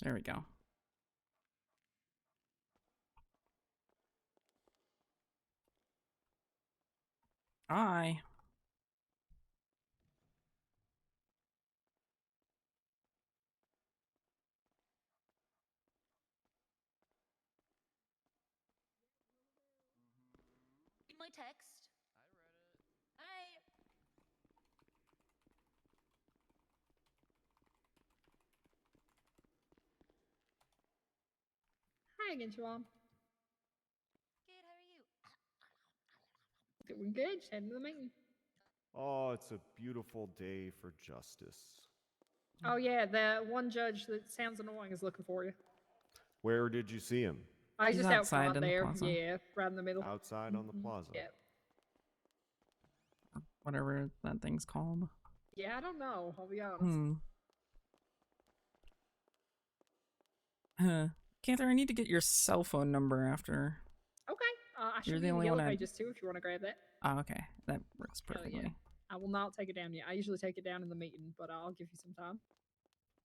There we go. Hi. Read my text. I read it. Hi again, Siobhan. Good, how are you? Doing good. Just heading to the meeting. Oh, it's a beautiful day for justice. Oh yeah, the one judge that sounds annoying is looking for you. Where did you see him? He's He's just out outside front in the there. plaza. Yeah, right in the middle. Outside on the plaza. Yeah. Whatever that thing's called. Yeah, I don't know. I'll be honest. Canther, I need to get your cell phone number after. Okay. I You're should the be in the only yellow one I- pages too if you want to grab that. Oh, okay. That works Hell yeah. perfectly. I will not take it down yet. I usually take it down in the meeting, but I'll give you some time.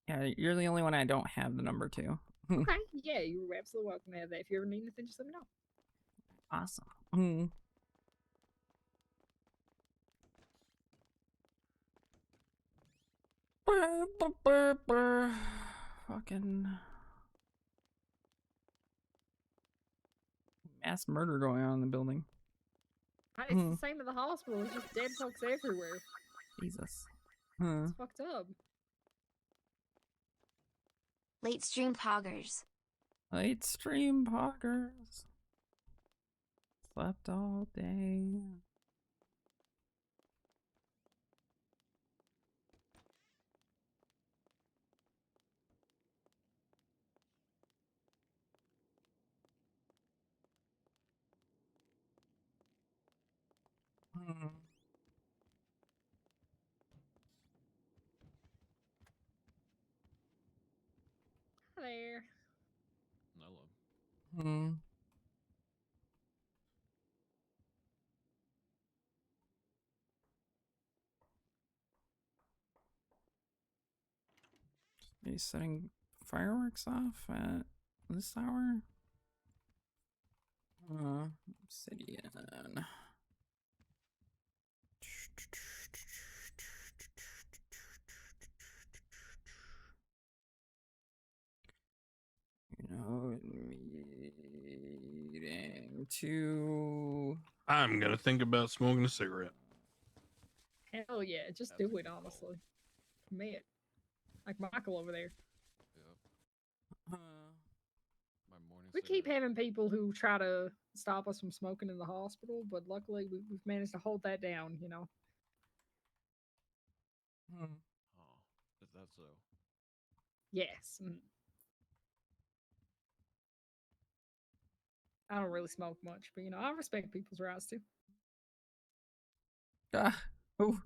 Yeah, you're the only one I don't have the number to. Okay. Yeah, you're absolutely welcome to have that. If you ever need anything, just let me know. Awesome. Fucking mass murder going on in the building. It's the same at the hospital. There's just dead folks everywhere. Jesus. It's fucked up. Late stream poggers. Late stream poggers. Slept all day. Hi there. Hello. He's setting fireworks off at this hour? Obsidian. You know, meeting to... I'm gonna think about smoking a cigarette. Hell yeah, just do it, honestly. Commit. Like Michael over there. My morning We keep having people who try to stop us from smoking in the hospital, but luckily we've managed to hold that down, you know. Oh, is that so? Yes. I don't really smoke much, but you know, I respect people's rights too. Oh.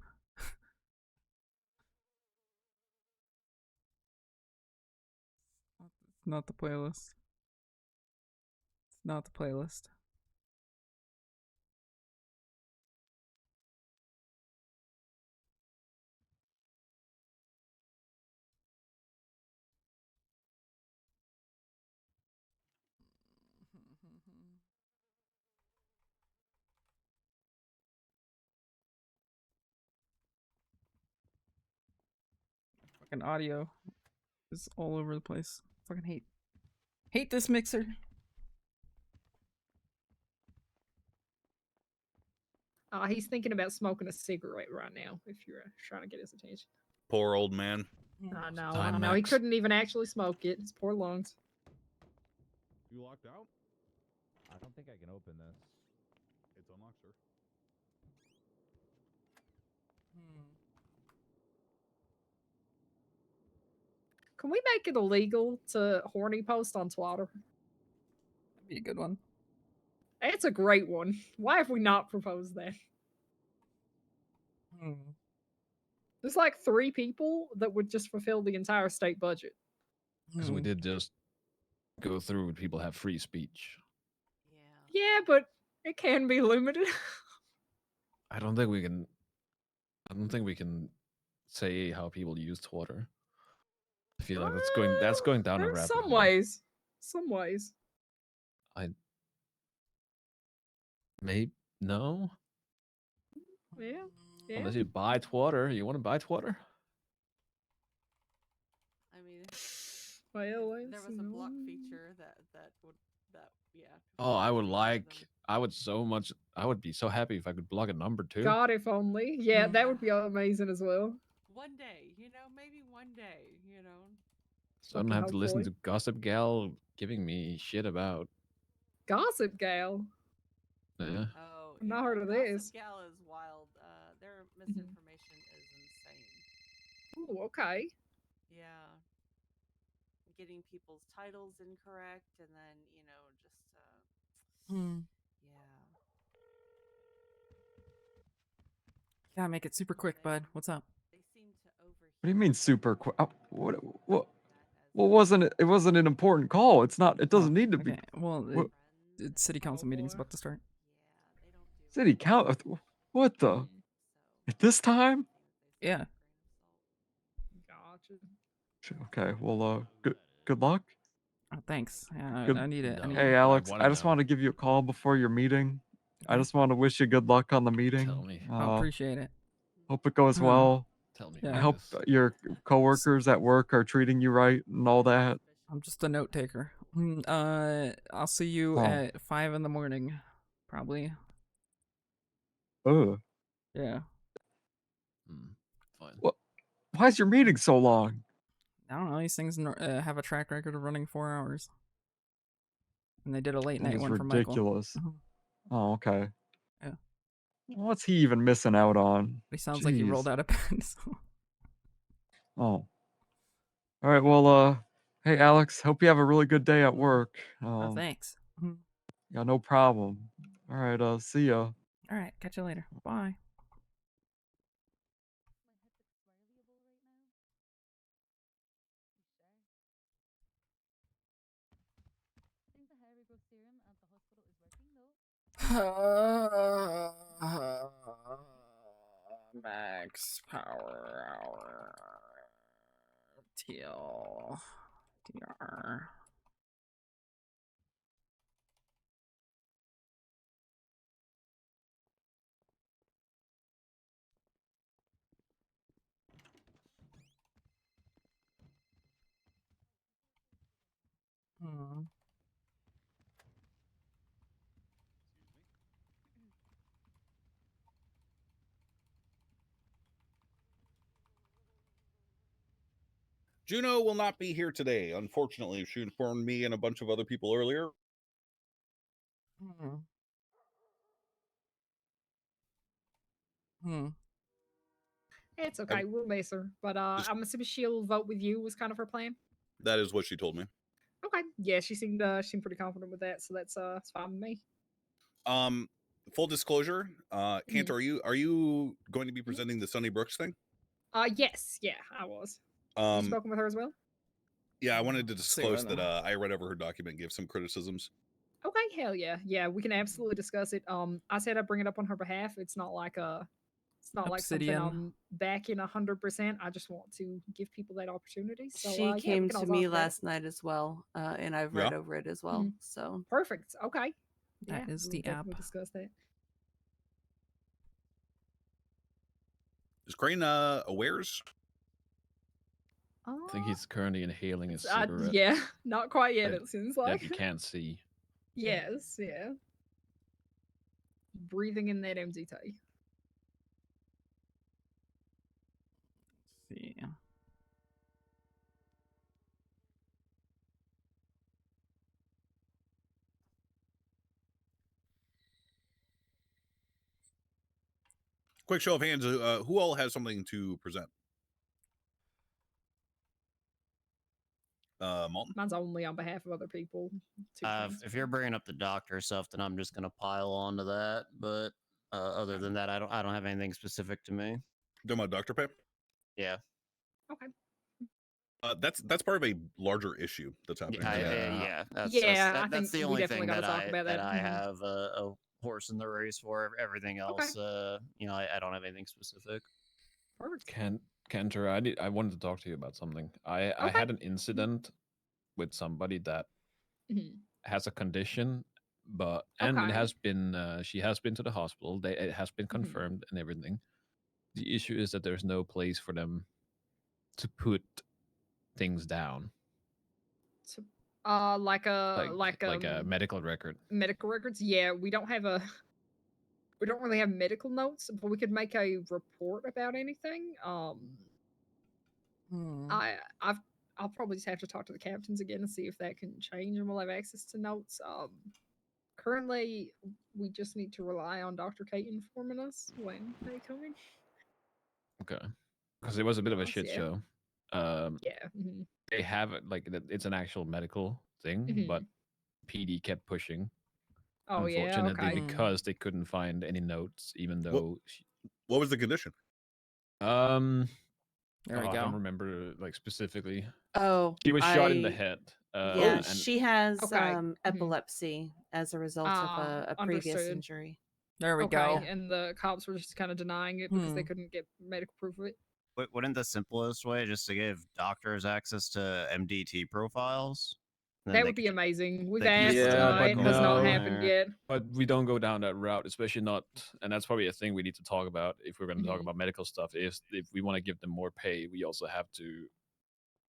It's not the playlist. It's not the playlist. Fucking audio is all over the place. Fucking hate this mixer. He's thinking about smoking a cigarette right now, if you're trying to get his attention. Poor old man. I know. He couldn't even actually smoke it. His poor lungs. You locked out? I don't think I can open this. It's unlocked, sir. Can we make it illegal to horny post on Twitter? That'd be a good one. It's a great one. Why have we not proposed that? There's like 3 people that would just fulfill the entire state budget. Because we did just go through and people have free speech. Yeah, but it can be limited. I don't think we can say how people use Twitter. feel like that's going down a There's rabbit some hole. ways. Some ways. Maybe no. Yeah. Yeah. Unless you buy Twitter. You want to buy Twitter? I mean, Well, if there was a block you know. feature yeah. Oh, I would allow them- I would be so happy if I could block a number too. God, if only. Yeah, Mm. that would be amazing as well. One day, maybe one day, So I don't Fucking have to listen to hopefully. Gossip Gal giving me shit about. Gossip Gal. Yeah. Oh, I've not heard of this. Gossip Gal is wild. Their Mhm. misinformation is insane. Oh, okay. Yeah. Getting people's titles incorrect and then, just Hmm. yeah. Gotta make it super quick, bud. What's up? They seem to overheat. What do you mean super quick? What? Well, Wasn't it? It wasn't an important call. It's not. It doesn't Oh, need to be. okay. Well, What- it's city council Oh, meeting's boy. about to start. Yeah, they don't do City count. What the? Mm, At this time? Yeah. Gotcha. Okay. Well. Good luck. Oh, thanks. Yeah, Good- I need it. I No. need Hey, it. Alex. wanna I just know. want to give you a call before your meeting. I Okay. just want to wish you good luck on the meeting. Tell me. I appreciate it. Hope it goes Huh. well. Tell me. Yeah. I about hope this. your coworkers at work are treating you right and all that. I'm just a note taker. I'll see you Oh. at 5 in the morning, probably. Ugh. Yeah. Fine. Why is your meeting so long? I don't know. These things have a track record of running 4 hours. And they did a late That night is one for Michael. ridiculous. Mhm. Oh, okay. Yeah. What's he even missing out on? He sounds like he Jeez. rolled out of bed. So. Oh. All right. Well, hey, Alex. Hope you have a really good day at work. Oh, thanks. Mhm. Yeah, no problem. All right. See ya. All right. Catch you later. Bye. Max power hour. TL. DR. Hmm. Juno will not be here today. Unfortunately, she informed me and a bunch of other people earlier. Hmm. Hmm. It's okay. We'll miss her. But I'm assuming she'll vote with you was kind of her plan. That is what she told me. Okay. Yeah, she seemed pretty confident with that, so that's fine with me. Full disclosure, Kant, are you going to be presenting the Sunny Brooks thing? Yes, yeah, I was. You Um, spoken with her as well? yeah, I wanted to disclose what, that I read over her document, gave some criticisms. Okay, hell yeah. Yeah, we can absolutely discuss it. I said I'd bring it up on her behalf. It's not like something Obsidian. I'm backing 100%. I just want to give people that opportunity. So She yeah, we came can all to talk me about it. last night as well, and I've read over it as well. Mhm. So Perfect. Okay. That yeah, is we'll the app. definitely discuss that. Is Crane awares? I think he's currently inhaling a Uh, cigarette yeah, not quite yet. that- It seems that like. you can't see. Yes, yeah. Breathing in that MGT. See. Quick show of hands. Who all has something to present? Malton? Mine's only on behalf of other people. Two friends. If you're bringing up the doctor stuff, then I'm just gonna pile on to that. But other than that, I don't have anything specific to me. Talking about Dr. Pep? Yeah. Okay. That's part of a larger issue that's happening. Yeah. I That's think the we only definitely thing gotta that talk about that. I Mhm. have a horse in the race for. Everything else, I don't have anything specific. Perfect. Cantor, I wanted to talk to you about something. I Okay. had an incident with somebody that Mhm. has a condition, and it Okay. has been she has been to the hospital. It has been Mhm. confirmed and everything. The issue is that there's no place for them to put things down, So, like a like a medical record. medical records. Yeah, we don't really have medical notes, but we could make a report about anything. Hmm. I'll probably just have to talk to the captains again and see if that can change, and we'll have access to notes. Currently, we just need to rely on Dr. Kate informing us when they come in. Okay, because it was a bit of a Nice, shit yeah. show. Yeah. They have it like it's an actual medical thing, but PD kept pushing. Oh yeah. Unfortunately, Okay. because they couldn't find any notes, even though What was the condition? There we I go. don't remember like specifically. Oh, She was shot in the head. Yeah, and she has Okay. epilepsy as a result of a previous Understood. injury. There we Okay, go. and the cops were just kind of denying it because they couldn't get medical proof of it. Wouldn't the simplest way just to give doctors access to MDT profiles? Then That they would be could- amazing. We've they could just asked, put a but it has not no. happened yet. But we don't go down that route, especially not, and that's probably a thing we need to talk about if we're going to talk about medical stuff. Is if we want to give them more pay, we also have to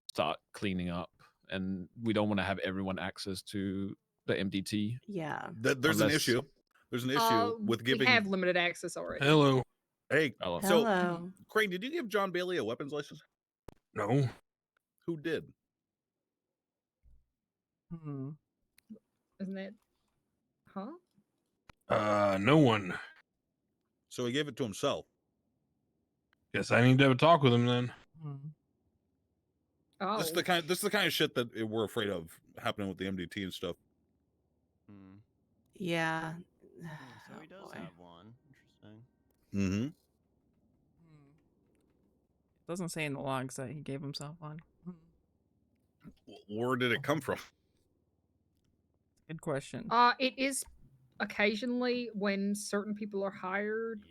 start cleaning up, and we don't want to have everyone access to the MDT. Yeah, There's an issue. There's an issue with giving. We have limited access already. Hello. Hey, Hello. so Hello. Craig, did you give John Bailey a weapons license? No. Who did? Hmm. Isn't that? Huh? No one. So he gave it to himself. Guess I need to have a talk with him then. Hmm. Oh. This is the kind of shit that we're afraid of happening with the MDT and stuff. Yeah. So he does have one. Interesting. Mm-hmm. Doesn't say in the logs that he gave himself one. Where did it come from? Good question. It is occasionally when certain people are hired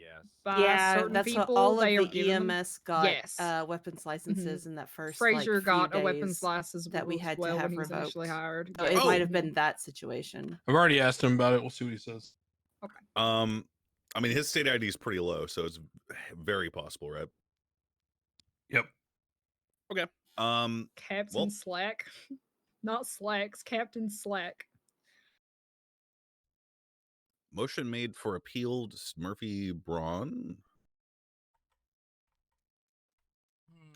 by Yeah, certain that's people. what all they of are the given them. EMS got Yes. weapons licenses in that first Frazier like, few got a days weapons license that we as had well to have when he was revoked. initially hired. So Yeah. it might have been that situation. I've already asked him about it. We'll see what he says. Okay. I mean, his state ID is pretty low, so it's very possible, right? Yep. Okay. Captain well- Slack. Not Slacks, Captain Slack. Motion made for appeal to Murphy Braun.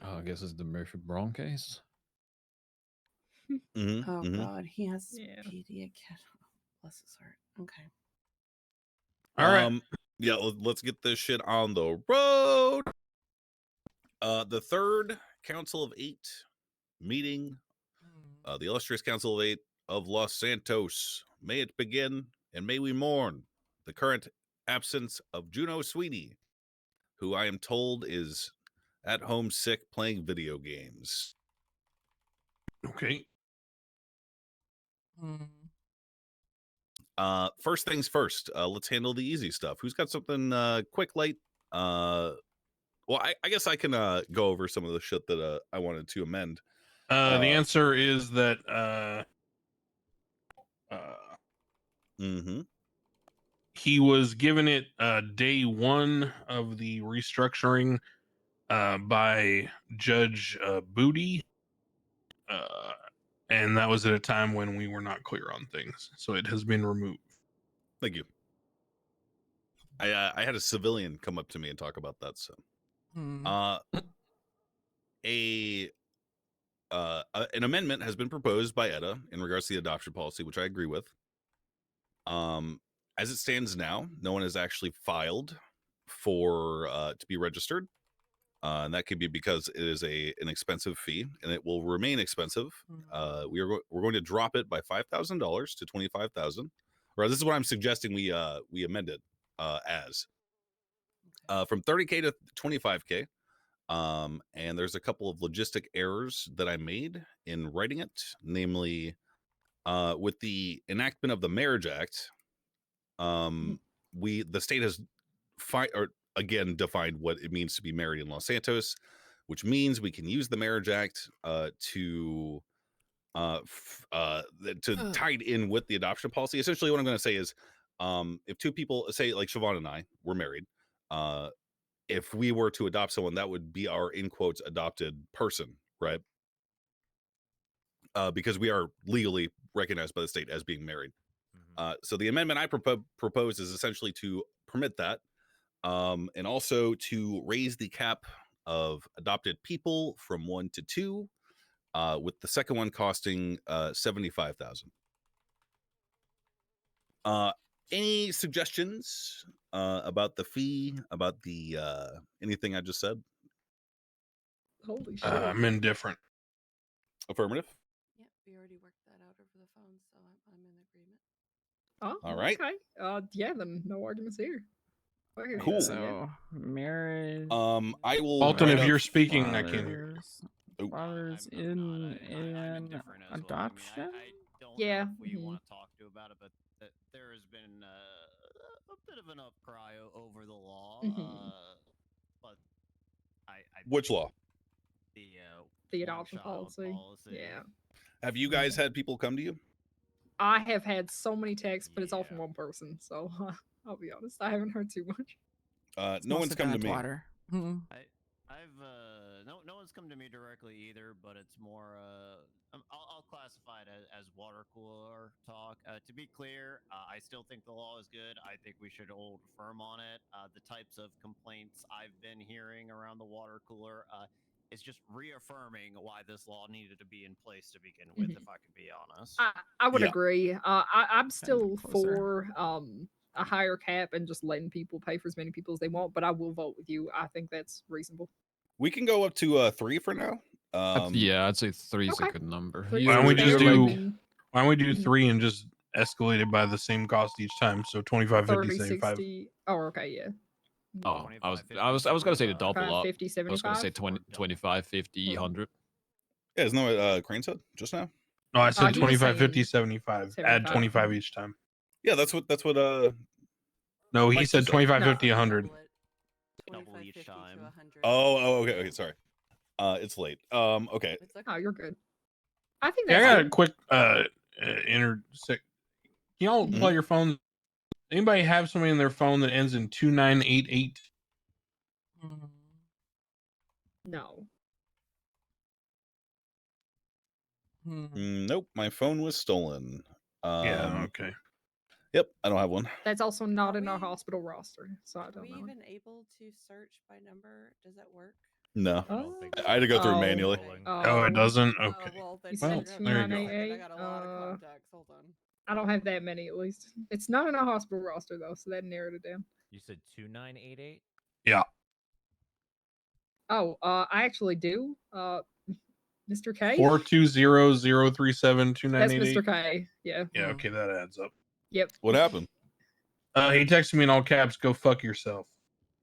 Oh, I guess it's the Murphy Braun case. Mm-hmm. Oh mm-hmm. God, he has Yeah. PD account. Bless his heart. Okay. All right. Yeah, let's get this shit on the road. The third Council of Eight meeting, the illustrious Council of Eight of Los Santos. May it begin, and may we mourn the current absence of Juno Sweeney, who I am told is at home sick playing video games. Okay. First things first, let's handle the easy stuff. Who's got something quick, light? Well, I guess I can go over some of the shit that I wanted to amend. The answer is that Mm-hmm. he was given it day one of the restructuring by Judge Booty. And that was at a time when we were not clear on things. So it has been removed. Thank you. I had a civilian come up to me and talk about that. So, an amendment has been proposed by ETA in regards to the adoption policy, which I agree with. As it stands now, no one has actually filed for to be registered, and that could be because it is an expensive fee, and it will remain expensive. We're going to drop it by $5,000 to $25,000. Or this is what I'm suggesting we amend it as from 30K to 25K. And there's a couple of logistic errors that I made in writing it, namely with the enactment of the Marriage Act. The state has again defined what it means to be married in Los Santos, which means we can use the Marriage Act to tie it in with the adoption policy. Essentially, what I'm going to say is, if two people, say like Siobhan and I, were married, if we were to adopt someone, that would be our in quotes adopted person, right? Because we are legally recognized by the state as being married. So the amendment I propose is essentially to permit that, and also to raise the cap of adopted people from 1 to 2, with the second one costing $75,000. Any suggestions about the fee, about the anything I just said? Holy shit. I'm indifferent. Affirmative. Yep, we already worked that out over the phone, so I'm in agreement. Oh, All right. Okay. Yeah, then no arguments here. Okay, Cool. So marriage. I will. Alton, write if up- you're speaking, I can't hear you. Fathers in an adoption. I don't Yeah. know if we mhm. want to talk to about it, but there has been a bit of an upcry over the law. Mhm. But I Which law? The adoption policy. Yeah. Have you guys had people come to you? I have had so many texts, but it's all from one person, so I'll be honest, I haven't heard too much. No one's come to me. Water. I've no one's come to me directly either, but it's more I'll classify it as water cooler talk. To be clear, I still think the law is good. I think we should hold firm on it. The types of complaints I've been hearing around the water cooler, it's just reaffirming why this law needed to be in place to begin with, if I could be honest. I would Yeah. agree. I'm still closer. for a higher cap and just letting people pay for as many people as they want, but I will vote with you. I think that's reasonable. We can go up to 3 for now. Yeah, I'd say 3 is a okay. good number. Three Why don't we is just fair, do? and then Why don't we do Mhm. 3 and just escalate it by the same cost each time? So 25, 50, 30, 75. 60. Oh, okay, yeah. Oh, I was gonna say to double 5, up. 50, I was gonna say 75. 25, 50, 100. Yeah, isn't that what Crane said just now? No, I said he was 25, 50, saying 75. Add 75. 25 each time. Yeah, that's what No, he Mike said just said. 25, No. 50, 100. Double each time. okay, sorry. It's late. Okay. Oh, you're good. I think Yeah, I that's got a good. quick intersect. Can y'all Mhm. pull out your phone? Anybody have somebody in their phone that ends in 2988? No. Nope, my phone was stolen. Yeah, okay. Yep, I don't have one. That's also not Are in our we- hospital roster, so I Are don't we know. even able to search by number? Does that work? No, Oh. I had to go through it Oh. manually. Oh, it doesn't? Oh, Okay. well, then You Well, said you're there you go. 2988. I got a lot of contacts. Hold on. I don't have that many, at least. It's not in our hospital roster though, so that narrowed it down. You said 2988? Yeah. Oh, I actually do. Mr. K. 420-037-2988. That's Mr. K. Yeah. Yeah, okay, that adds up. Yep. What happened? He texted me in all caps, "Go fuck yourself."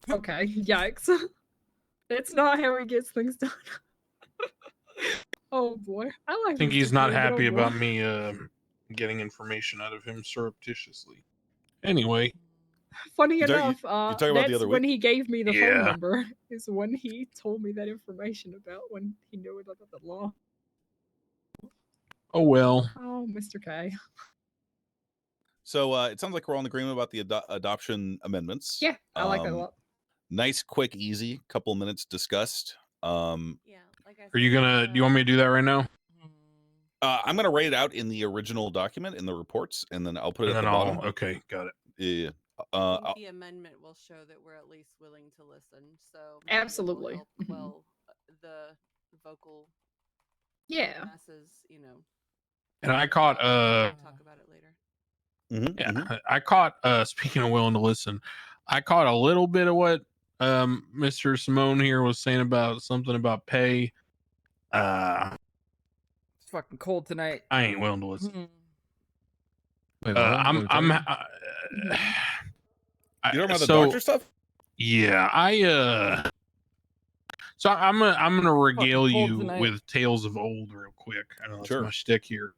Okay. Yikes. That's not how he gets things done. Oh boy. I like I think Mr. he's not K, but happy oh boy. about me getting information out of him surreptitiously. Anyway, Funny You talk- enough, you talking about the that's other when week? he gave me the phone Yeah. number. Is when he told me that information about when he knew about the law. oh well. Oh, Mr. K. So it sounds like we're all in agreement about the adoption amendments. Yeah, I like that a lot. Nice, quick, easy. Couple minutes discussed. Yeah, like I Are you said, gonna? Do you want me to do that right now? I'm gonna write it out in the original document in the reports, and then I'll put it And at then the I'll. bottom. Okay, got it. Yeah. I think the amendment will show that we're at least willing to listen. So maybe that will Absolutely. help Mhm. quell the vocal Yeah. masses. You know. And I caught. Talk about it later. Yeah, I caught. Speaking of willing to listen, I caught a little bit of what Mr. Simone here was saying about something about pay. It's fucking cold tonight. I ain't willing to listen. Wait, what? What are you talking about? You talking about the so- doctor stuff? Yeah, so I'm gonna regale cold you tonight. with tales of old real quick. I know that's Sure. my shtick here.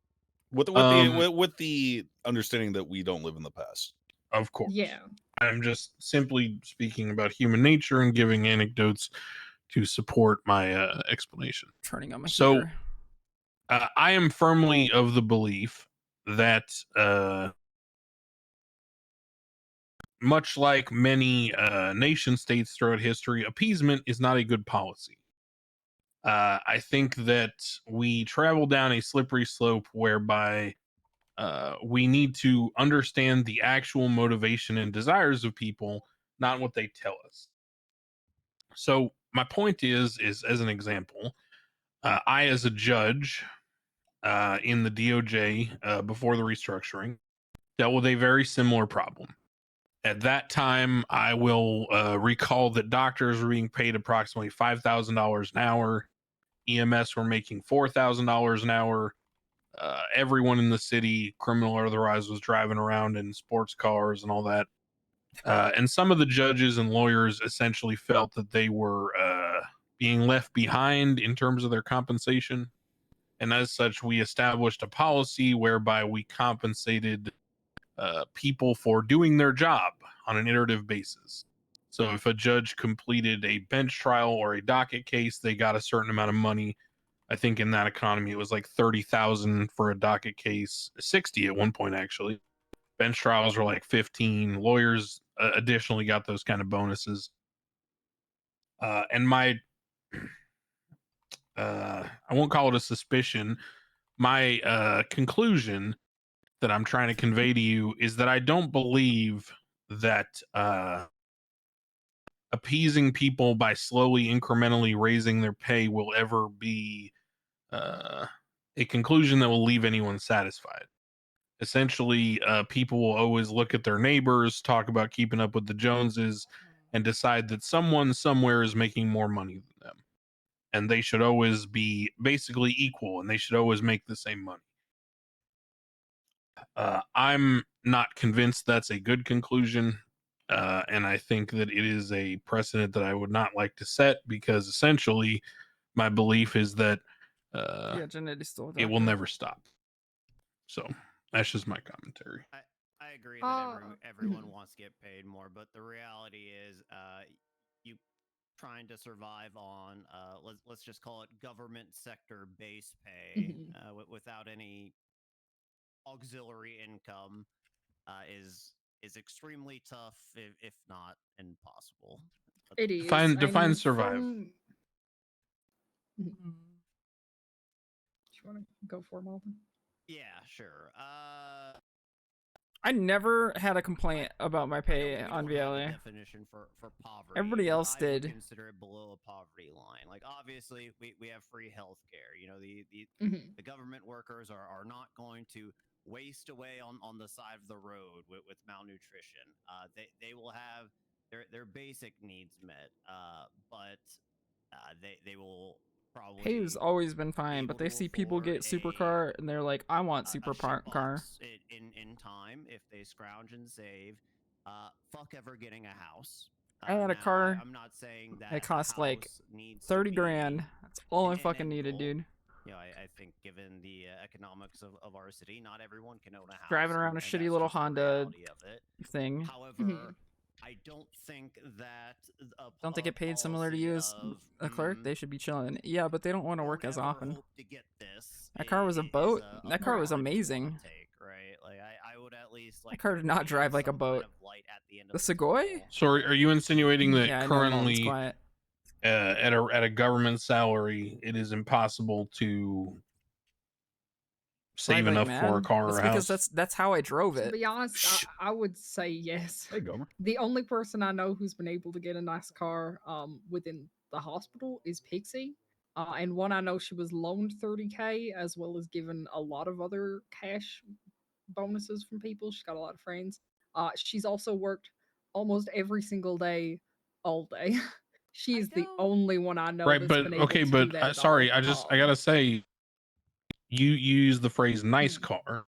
With the understanding that we don't live in the past. Of course. Yeah. I'm just simply speaking about human nature and giving anecdotes to support my explanation. Turning on my So, heater. I am firmly of the belief that, much like many nation states throughout history, appeasement is not a good policy. I think that we travel down a slippery slope whereby we need to understand the actual motivation and desires of people, not what they tell us. So my point is as an example, I, as a judge in the DOJ before the restructuring, dealt with a very similar problem. At that time, I will recall that doctors were being paid approximately $5,000 an hour. EMS were making $4,000 an hour. Everyone in the city, criminal or otherwise, was driving around in sports cars and all that. And some of the judges and lawyers essentially felt that they were being left behind in terms of their compensation. And as such, we established a policy whereby we compensated people for doing their job on an iterative basis. So if a judge completed a bench trial or a docket case, they got a certain amount of money. I think in that economy, it was like 30,000 for a docket case, 60 at one point, actually. Bench trials were like 15. Lawyers additionally got those kind of bonuses. And my, I won't call it a suspicion. My conclusion that I'm trying to convey to you is that I don't believe that appeasing people by slowly, incrementally raising their pay will ever be a conclusion that will leave anyone satisfied. Essentially, people will always look at their neighbors, talk about keeping up with the Joneses, and decide that someone somewhere is making more money than them. And they should always be basically equal, and they should always make the same money. I'm not convinced that's a good conclusion. And I think that it is a precedent that I would not like to set, because essentially my belief is that it will never stop. So that's just my commentary. I agree that everyone wants to get paid more, but the reality is you trying to survive on let's just call it government sector base pay without any auxiliary income is extremely tough, if not impossible. It is. Define survive. Do you want to go for it, Malton? Yeah, sure. I never had a complaint about my pay on VLA. Definition for poverty. Everybody else I would did. consider it below a poverty line. Like, obviously, we have free health care. You know, the government workers are not going to waste away on the side of the road with malnutrition. They will have their basic needs met, but they will probably Pay's always been fine, but they see people get supercar and they're like, I want supercar. In time, if they scrounge and save, fuck ever getting a house. I had a car. I'm not saying that it cost like needs 30 grand. That's all I fucking needed, inevitable. dude. You know, I think given the economics of our city, not everyone can own a house. Driving around a and shitty that's little just the Honda reality of it. thing. However, I don't think that Don't they get paid similar to you as a clerk? They should be chilling. Yeah, but they don't want to work as often. That car was a boat. That car was amazing. Right? Like I would at least like. That car did not drive like a boat. The Segoy? So are you insinuating that Yeah, currently at a government salary, it is impossible to save enough for a car or a house? Because that's how I drove it. To be honest, I would say yes. Hey, Gomer. The only person I know who's been able to get a nice car within the hospital is Pixie. And one I know, she was loaned 30K as well as given a lot of other cash bonuses from people. She's got a lot of friends. She's also worked almost every single day, all day. She's the only one I know. Right, that's but been able okay, to but do that sorry, at I all. gotta say, you use the phrase "nice car."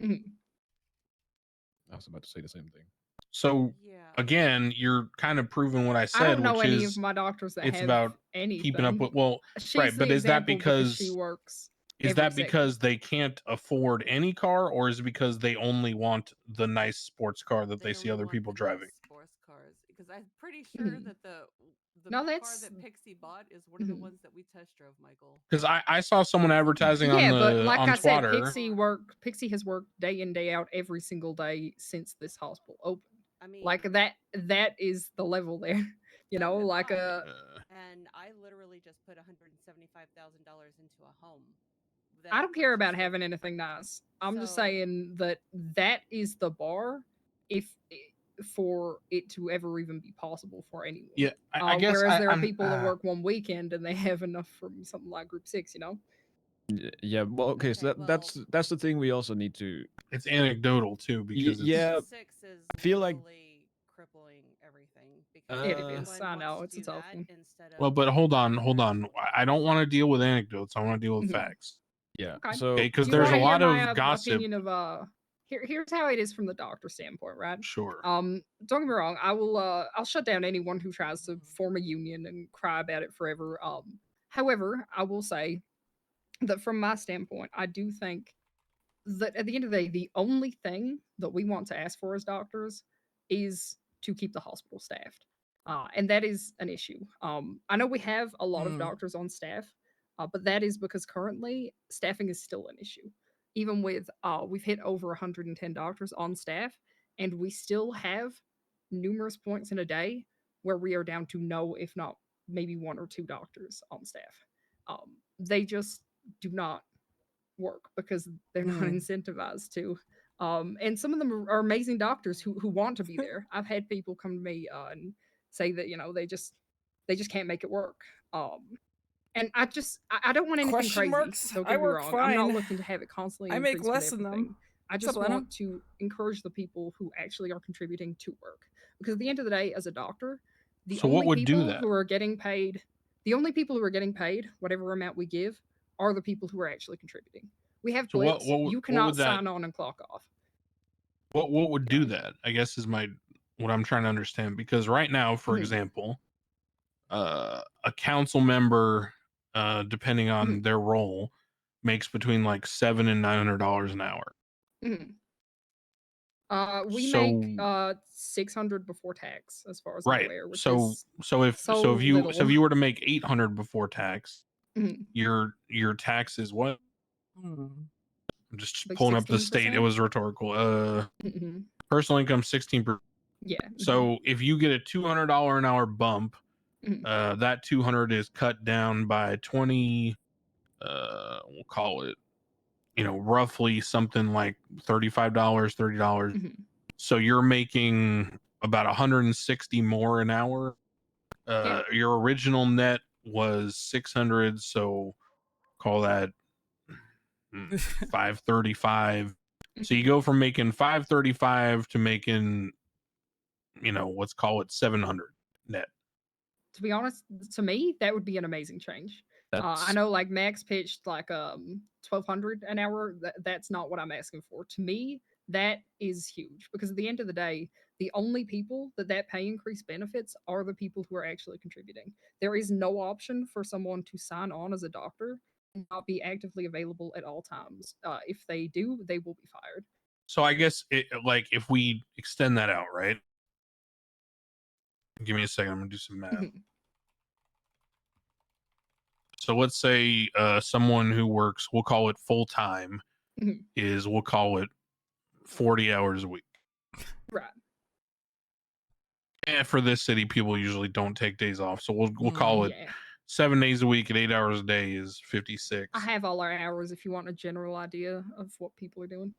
I was about to say the same thing. So again, you're kind of proving what I said, I don't know which any is of my doctors that it's have about anything. keeping up with. Well, She's right, the but is that example because because she works? Is every that second. because they can't afford any car, or is it because they only want the nice sports car that they see other people driving? Sports cars, because I'm pretty sure that the No, car that's- that Pixie bought is one of the Mhm. ones that we test drove, Michael. Because I saw someone advertising Yeah, on but the like on I said, Twitter. Pixie has worked day in, day out every single day since this hospital opened. I mean, Like that is the level there. You know, like and I literally just put $175,000 into a home. I don't care about having anything nice. I'm just So- saying that is the bar for it to ever even be possible for anyone. Yeah, I guess whereas there are I'm- people that work one weekend and they have enough from something like Group 6, you know? Yeah, well, okay, so that's the thing we also need to. It's anecdotal too because yeah, Group 6 is I feel like literally crippling everything because It everyone is. I wants know to it's a do tough that one. instead of well, but hold on. I don't want to deal with anecdotes. I want to deal with Mhm. facts. Yeah. Okay. So because Do you there's a wanna hear lot my, of gossip. opinion of here's how it is from the doctor standpoint, right? Sure. Don't get me wrong, I'll shut down anyone who tries to form a union and cry about it forever. However, I will say that from my standpoint, I do think that at the end of the day, the only thing that we want to ask for as doctors is to keep the hospital staffed. And that is an issue. I know we have a lot of doctors on staff, but that is because currently staffing is still an issue. Even with, we've hit over 110 doctors on staff, and we still have numerous points in a day where we are down to no, if not maybe one or two doctors on staff. They just do not work because they're not incentivized to. And some of them are amazing doctors who want to be there. I've had people come to me and say that they just can't make it work. And I don't want anything Question crazy. marks? Don't I get me work wrong. I'm not fine. looking to have it constantly I make increase with less than them. everything. I What's just up, Lena? want to encourage the people who actually are contributing to work. Because at the end of the day, as a doctor, the So what only would do people that? who are getting paid, whatever amount we give, are the people who are actually contributing. We have So blips. what You would cannot that- sign on and clock off. What would do that? I guess is what I'm trying to understand, because right now, for Mhm. example, a council member, depending on their role, makes between like $700 and $900 an hour. Mhm. We So- make 600 before tax, as far as I'm Right. aware. Which So is if little. you were to make 800 before tax, Mhm. your tax is what? Hmm. I'm just Like pulling up the state. It 16%? was rhetorical. Mhm. Personal income 16%. Yeah. mhm. So if you get a $200 an hour bump, Mhm. that 200 is cut down by 20. We'll call it, roughly something like $35, $30. Mhm. So you're making about 160 more an hour. Yeah. Your original net was 600, so call that 535. So you go from making 535 to making, let's call it 700 net. To be honest, to me, that would be an amazing change. I That's know like Max pitched like 1200 an hour. That's not what I'm asking for. To me, that is huge because at the end of the day, the only people that pay increase benefits are the people who are actually contributing. There is no option for someone to sign on as a doctor and not be actively available at all times. If they do, they will be fired. So I guess if we extend that out, right? Give me a second. I'm gonna do some math. Mhm. So let's say someone who works, we'll call it full time, Mhm. we'll call it 40 hours a week. Right. And for this city, people usually don't take days off, so we'll call it Yeah. 7 days a week at 8 hours a day is 56. I have all our hours if you want a general idea of what people are doing.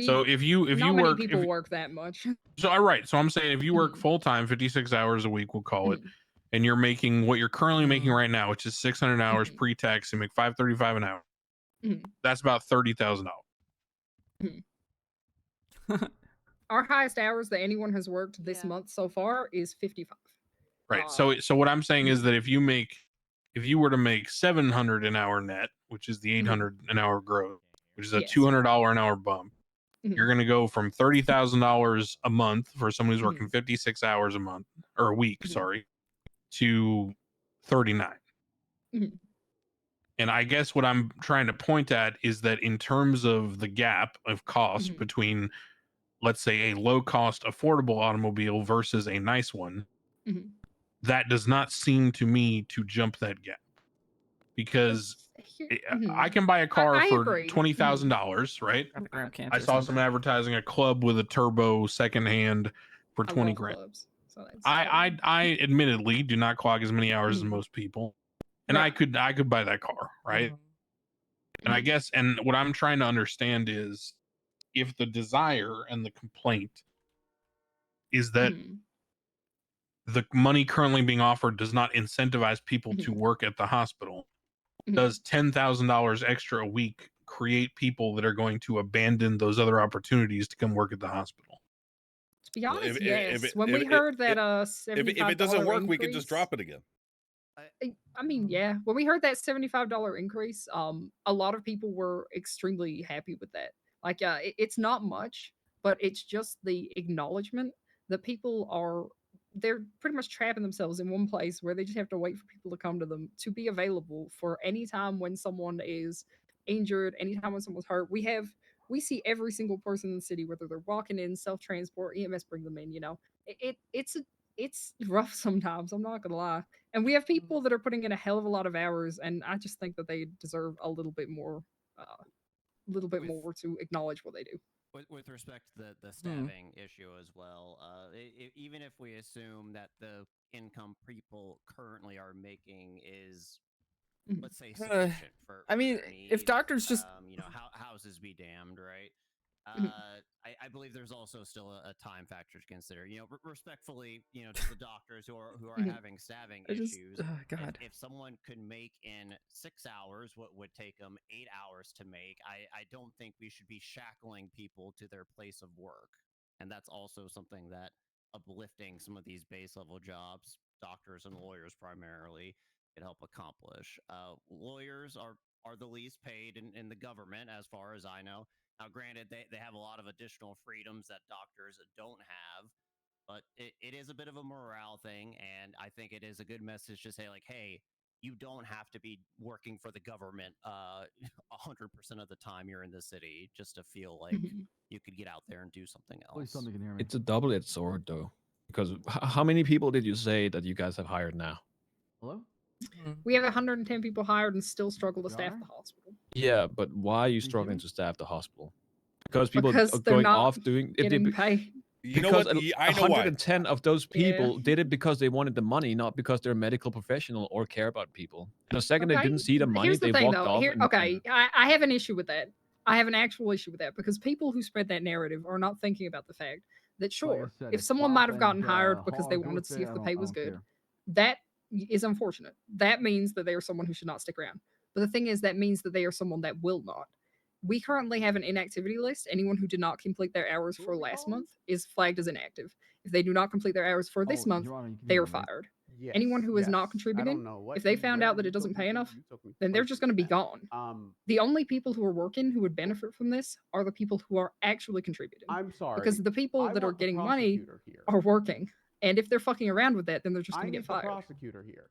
So if you not many work, people work that much. so all right, so I'm saying if you work Mhm. full time, 56 hours a week, we'll call it, Mhm. and you're making what you're currently making Mm. right now, which is 600 hours Mhm. pre-tax, you make 535 an hour. Mhm. That's about $30,000. Our highest hours that anyone has worked this month so far is 55. Right. So what I'm saying is that if you were to make 700 an hour net, which is the 800 an hour gross, which is a Yes. $200 an hour bump, Mhm. you're going to go from $30,000 a month for someone who's working 56 hours a month or a week, sorry, to 39. Mhm. And I guess what I'm trying to point at is that in terms of the gap of cost between, let's say, a low cost affordable automobile versus a nice one, Mhm. that does not seem to me to jump that gap, because I can buy a car I for agree. $20,000, right? Gotta grab I cancer saw some something. advertising a club with a turbo secondhand for I 20 love grand. clubs, so that's I admittedly do not clock as many hours as most people, and Yeah. I could buy that car, right? And I guess, and what I'm trying to understand is if the desire and the complaint is that the money currently being offered does not incentivize people to work at the hospital, does $10,000 extra a week create people that are going to abandon those other opportunities to come work at the hospital? To be honest, yes. When we heard that $75 if it doesn't work, we can just increase- drop it again. I mean, yeah. When we heard that $75 increase, a lot of people were extremely happy with that. Like, it's not much, but it's just the acknowledgement that people are they're pretty much trapping themselves in one place where they just have to wait for people to come to them to be available for any time when someone is injured, anytime when someone's hurt. We see every single person in the city, whether they're walking in, self-transport, EMS bring them in, you know. It's rough sometimes, I'm not gonna lie. And we have people that are putting in a hell of a lot of hours, and I just think that they deserve a little bit more to acknowledge what they do. With respect to the staffing issue as well, even if we assume that the income people currently are making is, let's say, sufficient for I mean, their if needs, doctors just you know, houses be damned, right? I believe there's also still a time factor to consider. You know, respectfully, you know, to the doctors who are having staffing issues. God. If someone could make in 6 hours what would take them 8 hours to make, I don't think we should be shackling people to their place of work. And that's also something that uplifting some of these base level jobs, doctors and lawyers primarily, could help accomplish. Lawyers are the least paid in the government, as far as I know. Now, granted, they have a lot of additional freedoms that doctors don't have, but it is a bit of a morale thing, and I think it is a good message to say, like, hey, you don't have to be working for the government 100% of the time you're in the city just to feel like you could get out there and do something else. It's a double-edged sword, though, because how many people did you say that you guys have hired now? Hello? We have 110 people hired and still struggle to staff the hospital. Yeah, but why are you struggling to staff the hospital? Because people Because are they're going not off doing getting paid. You know because what? I know why. 110 of those people did it because they wanted the money, not because they're a medical professional or care about people. And the second they didn't see the money, Here's the they thing, walked though. off. I have an issue with that. I have an actual issue with that because people who spread that narrative are not thinking about the fact that, sure, said, if it's someone might have pop gotten and, hired because they hog, wanted to see say, if I the don't- pay I was don't good, care. that is unfortunate. That means that they are someone who should not stick around. But the thing is, that means that they are someone that will not. We currently have an inactivity list. Anyone who did not complete their hours for last month is flagged as inactive. If they do not complete their hours for this month, Your Honor, you can they hear are me, right? fired. Yes, Anyone who is yes. not I contributing, don't know what if they you found read, out that you it doesn't took me pay to, enough, you took me then they're just going to be gone. Um, The only people who are working who would benefit from this are the people who are actually contributing. I'm sorry. Because the people I that are want the getting money prosecutor here. are working. And if they're fucking around with that, then they're just I going to need get the fired. prosecutor here.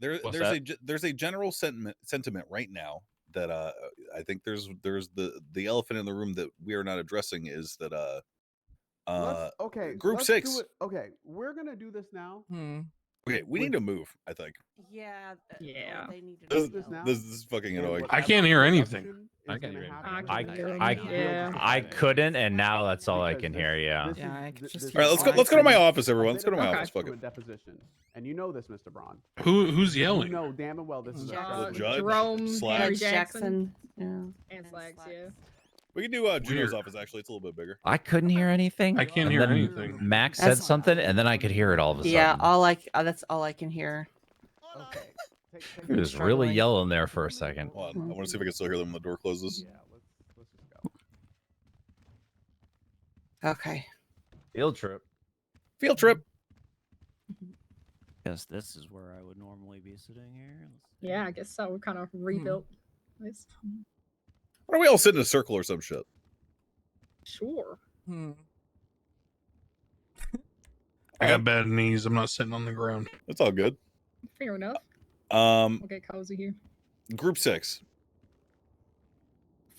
There's a general sentiment right now that I think there's the elephant in the room that we are not addressing is that group let's 6. do it. Okay, we're gonna do this now. Okay, we need to move, I think. Yeah. Yeah. They need to This is fucking annoying. I can't hear anything. I can't hear I couldn't, and now that's all I can hear. Yeah. I could just All right, let's go to my office, everyone. Let's go to my Okay. office. Fuck From it. a deposition, and you know this, Mr. Braun. Who's yelling? You know damn and well this is a The judge, Jerome, Slacks. Henry Judge Jackson, Jackson. and Slacks, yeah. We can do Juno's office. Actually, it's a little bit bigger. I couldn't hear anything. I can't and hear then anything. Max said something, and then I could hear it all of a sudden. Yeah, that's all I can hear. Okay. He was really yelling there for a second. Hold on. I want to see if I can still hear them when the door closes. Yeah, let's just go. Okay. Field trip. Field trip. Yes, this is where I would normally be sitting here. Yeah, I guess so. We kind of rebuilt this. Why don't we all sit in a circle or some shit? Sure. I got bad knees. I'm not sitting on the ground. That's all good. Fair enough. We'll get cozy here. Group 6.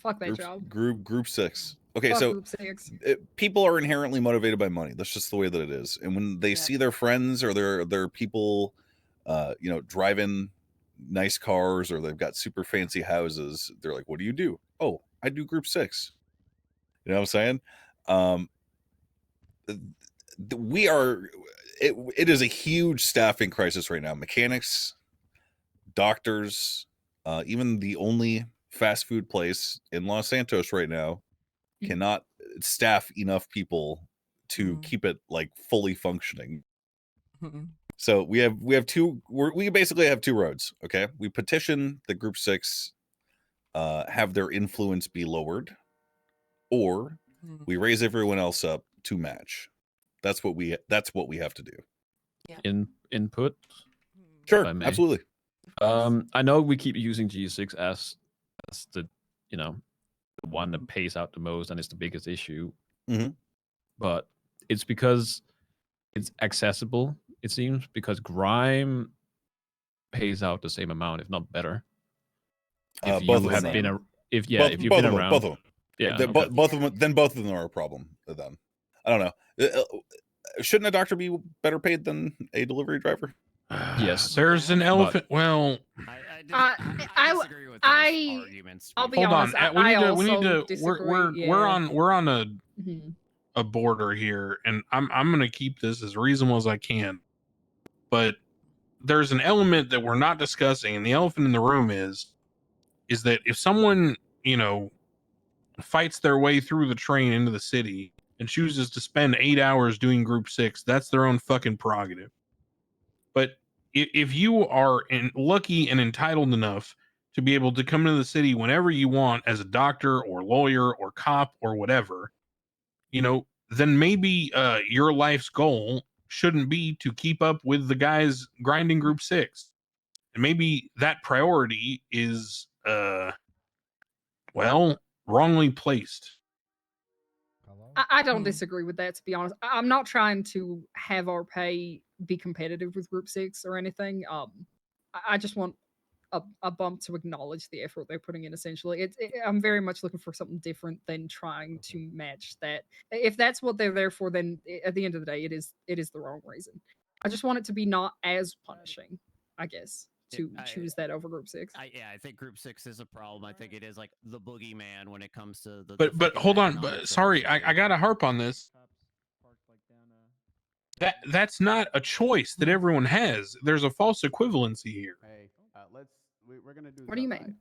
Fuck that job. Group 6. Okay, Fuck so group 6. people are inherently motivated by money. That's just the way that it is. And when they see their friends or their people, driving nice cars or they've got super fancy houses, they're like, "What do you do?" "Oh, I do group 6." You know what I'm saying? We are. It is a huge staffing crisis right now. Mechanics, doctors, even the only fast food place in Los Santos right now cannot staff enough people to keep it like fully functioning. So we basically have two roads. Okay, we petition the group 6 have their influence be lowered, or we raise everyone else up to match. That's what we have to do. Input. Sure, absolutely. I know we keep using G6 as the the one that pays out the most and is the biggest issue. But it's because it's accessible, it seems, because Grime pays out the same amount, if not better. If Both you of have them. been if you've been around, both of them. yeah, Both of them. Then both of them are a problem. Then I don't know. Shouldn't a doctor be better paid than a delivery driver? Yes, there's an elephant. Well, I'll be hold honest. on. We need to. We're on a border here, and I'm gonna keep this as reasonable as I can. But there's an element that we're not discussing, and the elephant in the room is that if someone fights their way through the train into the city and chooses to spend 8 hours doing group 6, that's their own fucking prerogative. But if you are lucky and entitled enough to be able to come into the city whenever you want as a doctor or lawyer or cop or whatever, then maybe your life's goal shouldn't be to keep up with the guys grinding group 6. And maybe that priority is, wrongly placed. I don't disagree with that, to be honest. I'm not trying to have our pay be competitive with group 6 or anything. I just want a bump to acknowledge the effort they're putting in, essentially. I'm very much looking for something different than trying to match that. If that's what they're there for, then at the end of the day, it is the wrong reason. I just want it to be not as punishing, I guess, to choose that over group 6. I think group 6 is a problem. I think it is like the boogeyman when it comes to the. But hold on. But sorry, I gotta harp on this. That's not a choice that everyone has. There's a false equivalency here. Hey, we're gonna do. What do you mean?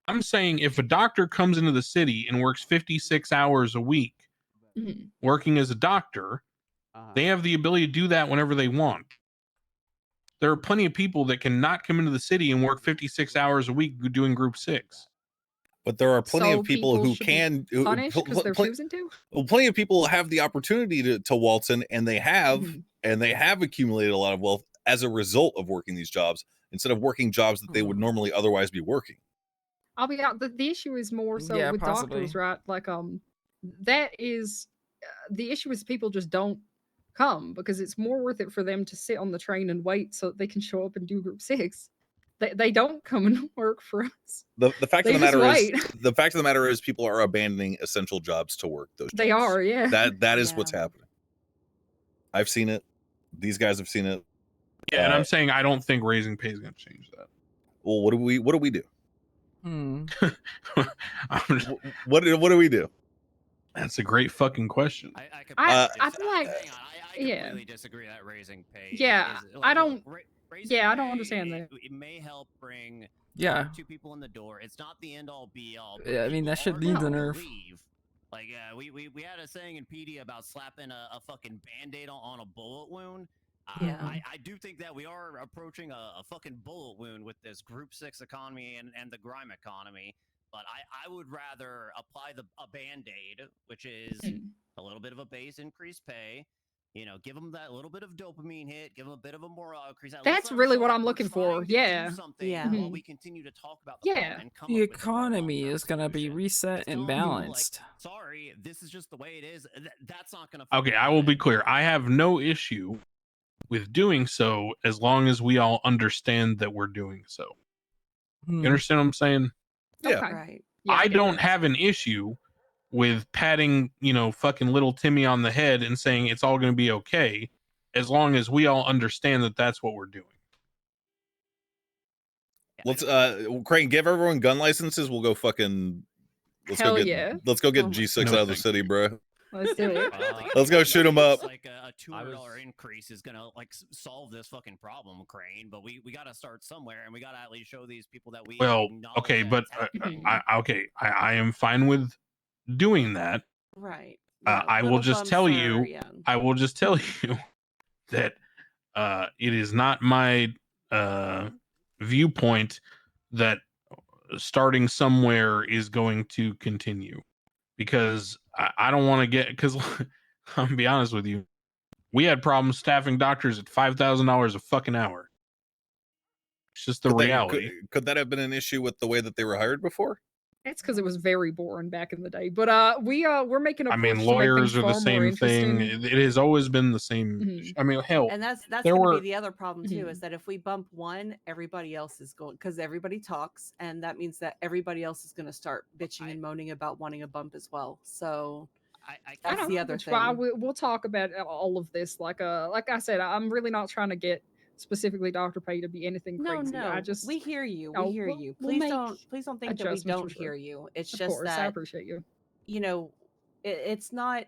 I'm saying if a doctor comes into the city and works 56 hours a week working as a doctor, they have the ability to do that whenever they want. There are plenty of people that cannot come into the city and work 56 hours a week doing group 6. But there are plenty of people who can punish because they're choosing to. Well, plenty of people have the opportunity to waltz in, and they have accumulated a lot of wealth as a result of working these jobs instead of working jobs that they would normally otherwise be working. I'll be out. The issue is more so with doctors, right? Like, that is the issue is people just don't come because it's more worth it for them to sit on the train and wait so they can show up and do group 6. They don't come and work for us. The fact of the matter is people are abandoning essential jobs to work those jobs. They are, yeah. That is what's happening. I've seen it. These guys have seen it. Yeah, and I'm saying I don't think raising pay is going to change that. Well, what do we do? What do we do? That's a great fucking question. I feel like I completely disagree that raising pay. Yeah, is, I don't. Raising I don't pay, understand that. It may help bring two people in the door. It's not the end all be all. Yeah, I mean that should lead the nerve. Like we had a saying in PD about slapping a fucking band-aid on a bullet wound. I do think that we are approaching a fucking bullet wound with this group 6 economy and the grime economy. But I would rather apply a band-aid, which is a little bit of a base increased pay. Give them that little bit of dopamine hit, give them a bit of a morale increase. That's really what I'm looking for. Yeah. While we continue to talk about the and come The up with economy is gonna be reset and balanced. Sorry, this is just the way it is. That's not gonna. Okay, I will be clear. I have no issue with doing so as long as we all understand that we're doing so. You understand what I'm saying? Yeah. Right. I don't have an issue with patting, fucking little Timmy on the head and saying it's all going to be okay, as long as we all understand that that's what we're doing. Let's Crane, give everyone gun licenses. We'll go fucking let's Hell go get yeah. let's go get Oh my G6 No, out of the thank city, bro. Let's do it. Let's go shoot 'em up. Like a $200 increase is gonna like solve this fucking problem, Crane. But we gotta start somewhere, and we gotta at least show these people that we Well, acknowledge okay, that but it's happening. I am fine with doing that. Right. I will just tell you, that it is not my viewpoint that starting somewhere is going to continue, because I don't want to get, because I'm gonna be honest with you, we had problems staffing doctors at $5,000 a fucking hour. It's just the reality. Could that have been an issue with the way that they were hired before? It's because it was very boring back in the day. But we're making a I push mean, to make lawyers things are the far more same thing. interesting. It has always been the same. Mhm. I mean, hell, And that's there going to were be the other problem too, is that if we bump one, everybody else is going, because everybody talks, and that means that everybody else is going to start bitching and moaning about wanting a bump as well. So that's the other Which thing. why we'll talk about all of this. Like I said, I'm really not trying to get specifically Dr. Pay to be anything crazy. No, I just we hear you. Oh, We hear we'll- you. we'll Please make don't think that we adjustments for don't sure. hear you. It's Of just course, I that, appreciate you. it's not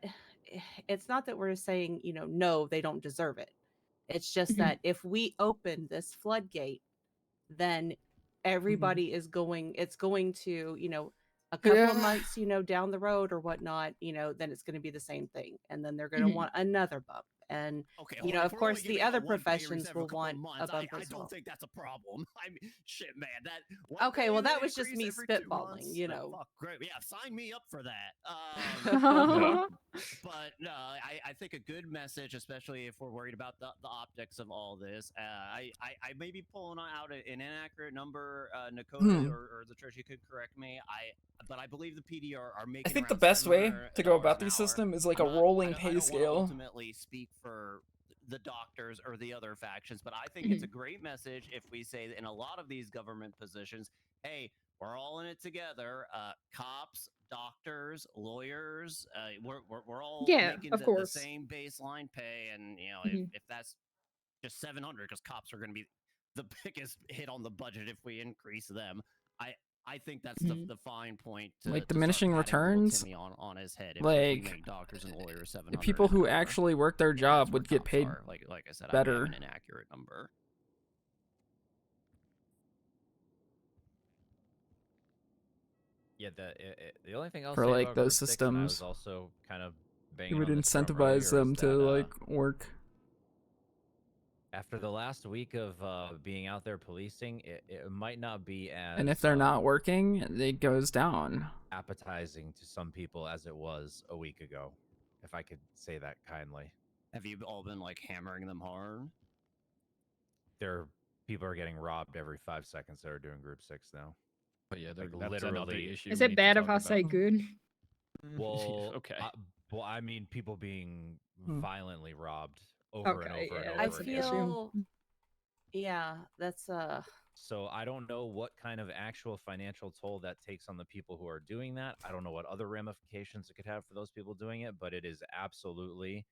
that we're saying, no, they don't deserve it. It's just Mhm. that if we open this floodgate, then everybody is going, it's going to, a couple of Yeah. months, down the road or whatnot, then it's going to be the same thing. And then they're going to Mhm. want another bump. And, Okay, of course, the other professions will want a bump I as don't well. think that's a problem. I mean, shit, man. Okay, well, that was increase just me every 2 spitballing, months? Fuck, great. Yeah, sign me up for that. Yeah. But no, I think a good message, especially if we're worried about the optics of all this. I may be pulling out an inaccurate number, Nakota or the church. You could correct me. But I believe the PD are making. I think the around best way $700 to go about an the hour. system is like I'm a not- rolling I pay don't wanna scale. ultimately speak for the doctors or the other factions, but I think it's a great message if we say that in a lot of these government positions, hey, we're all in it together. Cops, doctors, lawyers, we're all Yeah, making of the course. same baseline pay, and Mhm. if that's just 700, because cops are going to be the biggest hit on the budget if we increase them. I think that's the fine point to Like to diminishing start patting little returns, Timmy on his head if like we make doctors and lawyers the 700 people an who hour. actually work their If that's job where would get cops paid are. Like I said, I may better. have an inaccurate number. Yeah, the only thing I'll For say like about those Group 6, and I was systems. also kind of It banging would on this drum incentivize earlier, them is to that, like work. after the last week of being out there policing, it might not be as And if they're not working, it goes down. appetizing to some people as it was a week ago, if I could say that kindly. Have you all been like hammering them hard? People are getting robbed every 5 seconds that are doing Group 6 now. But yeah, Like, that's another literally. issue. Is we it need to bad if talk I about. say good? Well, okay. Well, I mean, people being violently robbed over and Okay, over and yeah, over that's an again. issue. Yeah, that's So I don't know what kind of actual financial toll that takes on the people who are doing that. I don't know what other ramifications it could have for those people doing it, but it is absolutely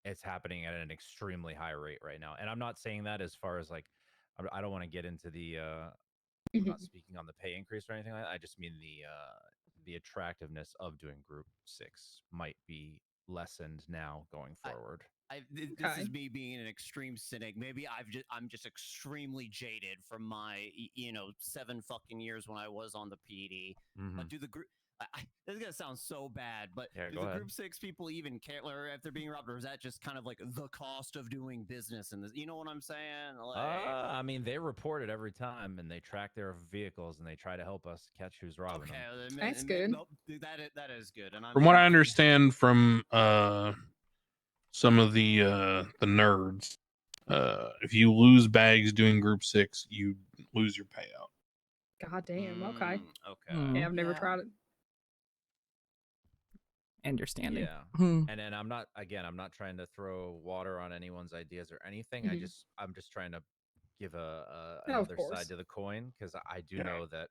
it's happening at an extremely high rate right now. And I'm not saying that as far as like I don't want to get into the I'm not speaking on the pay increase or anything like that. I just mean the attractiveness of doing Group 6 might be lessened now going forward. This is me being an extreme cynic. Maybe I'm just extremely jaded from my 7 fucking years when I was on the PD. But do the group? This is gonna sound so bad, but do the Group 6 people even care if they're being robbed, or is that just kind of like the cost of doing business? And you know what I'm saying? Like, I mean, they report it every time, and they track their vehicles, and they try to help us catch who's robbing them. That's good. That is good. And From what I understand from some of the nerds, if you lose bags doing Group 6, you lose your payout. God damn. Okay. Okay. Yeah, I've never tried it. Understanding. Yeah. And then I'm not trying to throw water on anyone's ideas or anything. I'm just trying to give another side to the coin, because I do know that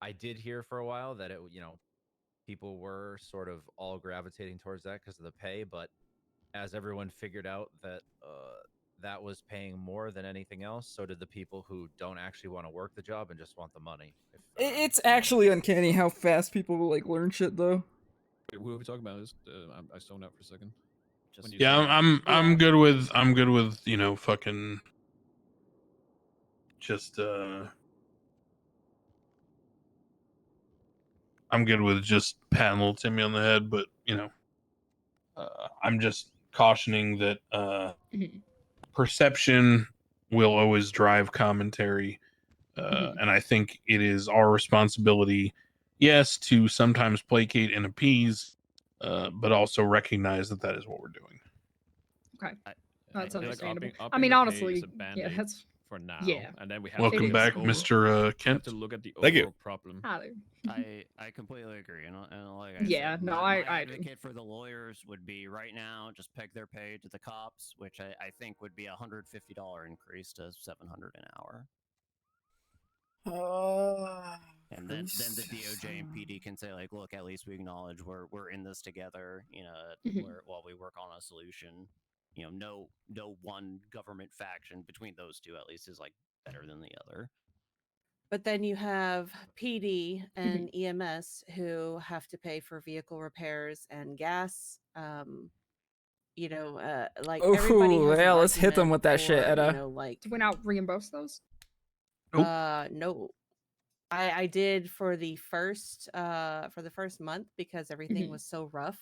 I did hear for a while that it people were sort of all gravitating towards that because of the pay, but as everyone figured out that that was paying more than anything else, so did the people who don't actually want to work the job and just want the money. It's actually uncanny how fast people will like learn shit though. Wait, what are we talking about? I zoned out for a second. Yeah, I'm good with you know fucking just I'm good with just patting little Timmy on the head, but you know I'm just cautioning that perception will always drive commentary, and I think it is our responsibility, yes, to sometimes placate and appease, but also recognize that that is what we're doing. Okay, that's like understandable. upping I mean, the pay honestly, is a yeah, band-aid that's for now. yeah. And then we have Welcome to back, Mr. Kent. to look at the Thank you. overall problem. I completely agree, and like I Yeah, said, no, my I do. advocate for the lawyers would be right now just peg their pay to the cops, which I think would be $150 increase to $700 an hour. And then the DOJ and PD can say like, look, at least we acknowledge we're in this together, you know, while we work on a solution. You know, no one government faction between those two at least is like better than the other. But then you have PD and EMS who have to pay for vehicle repairs and gas. You know, like everybody has yeah, an let's hit them argument with that for, shit, Edda. You know, like Do we not reimburse those? no. I did for the first month because everything was so rough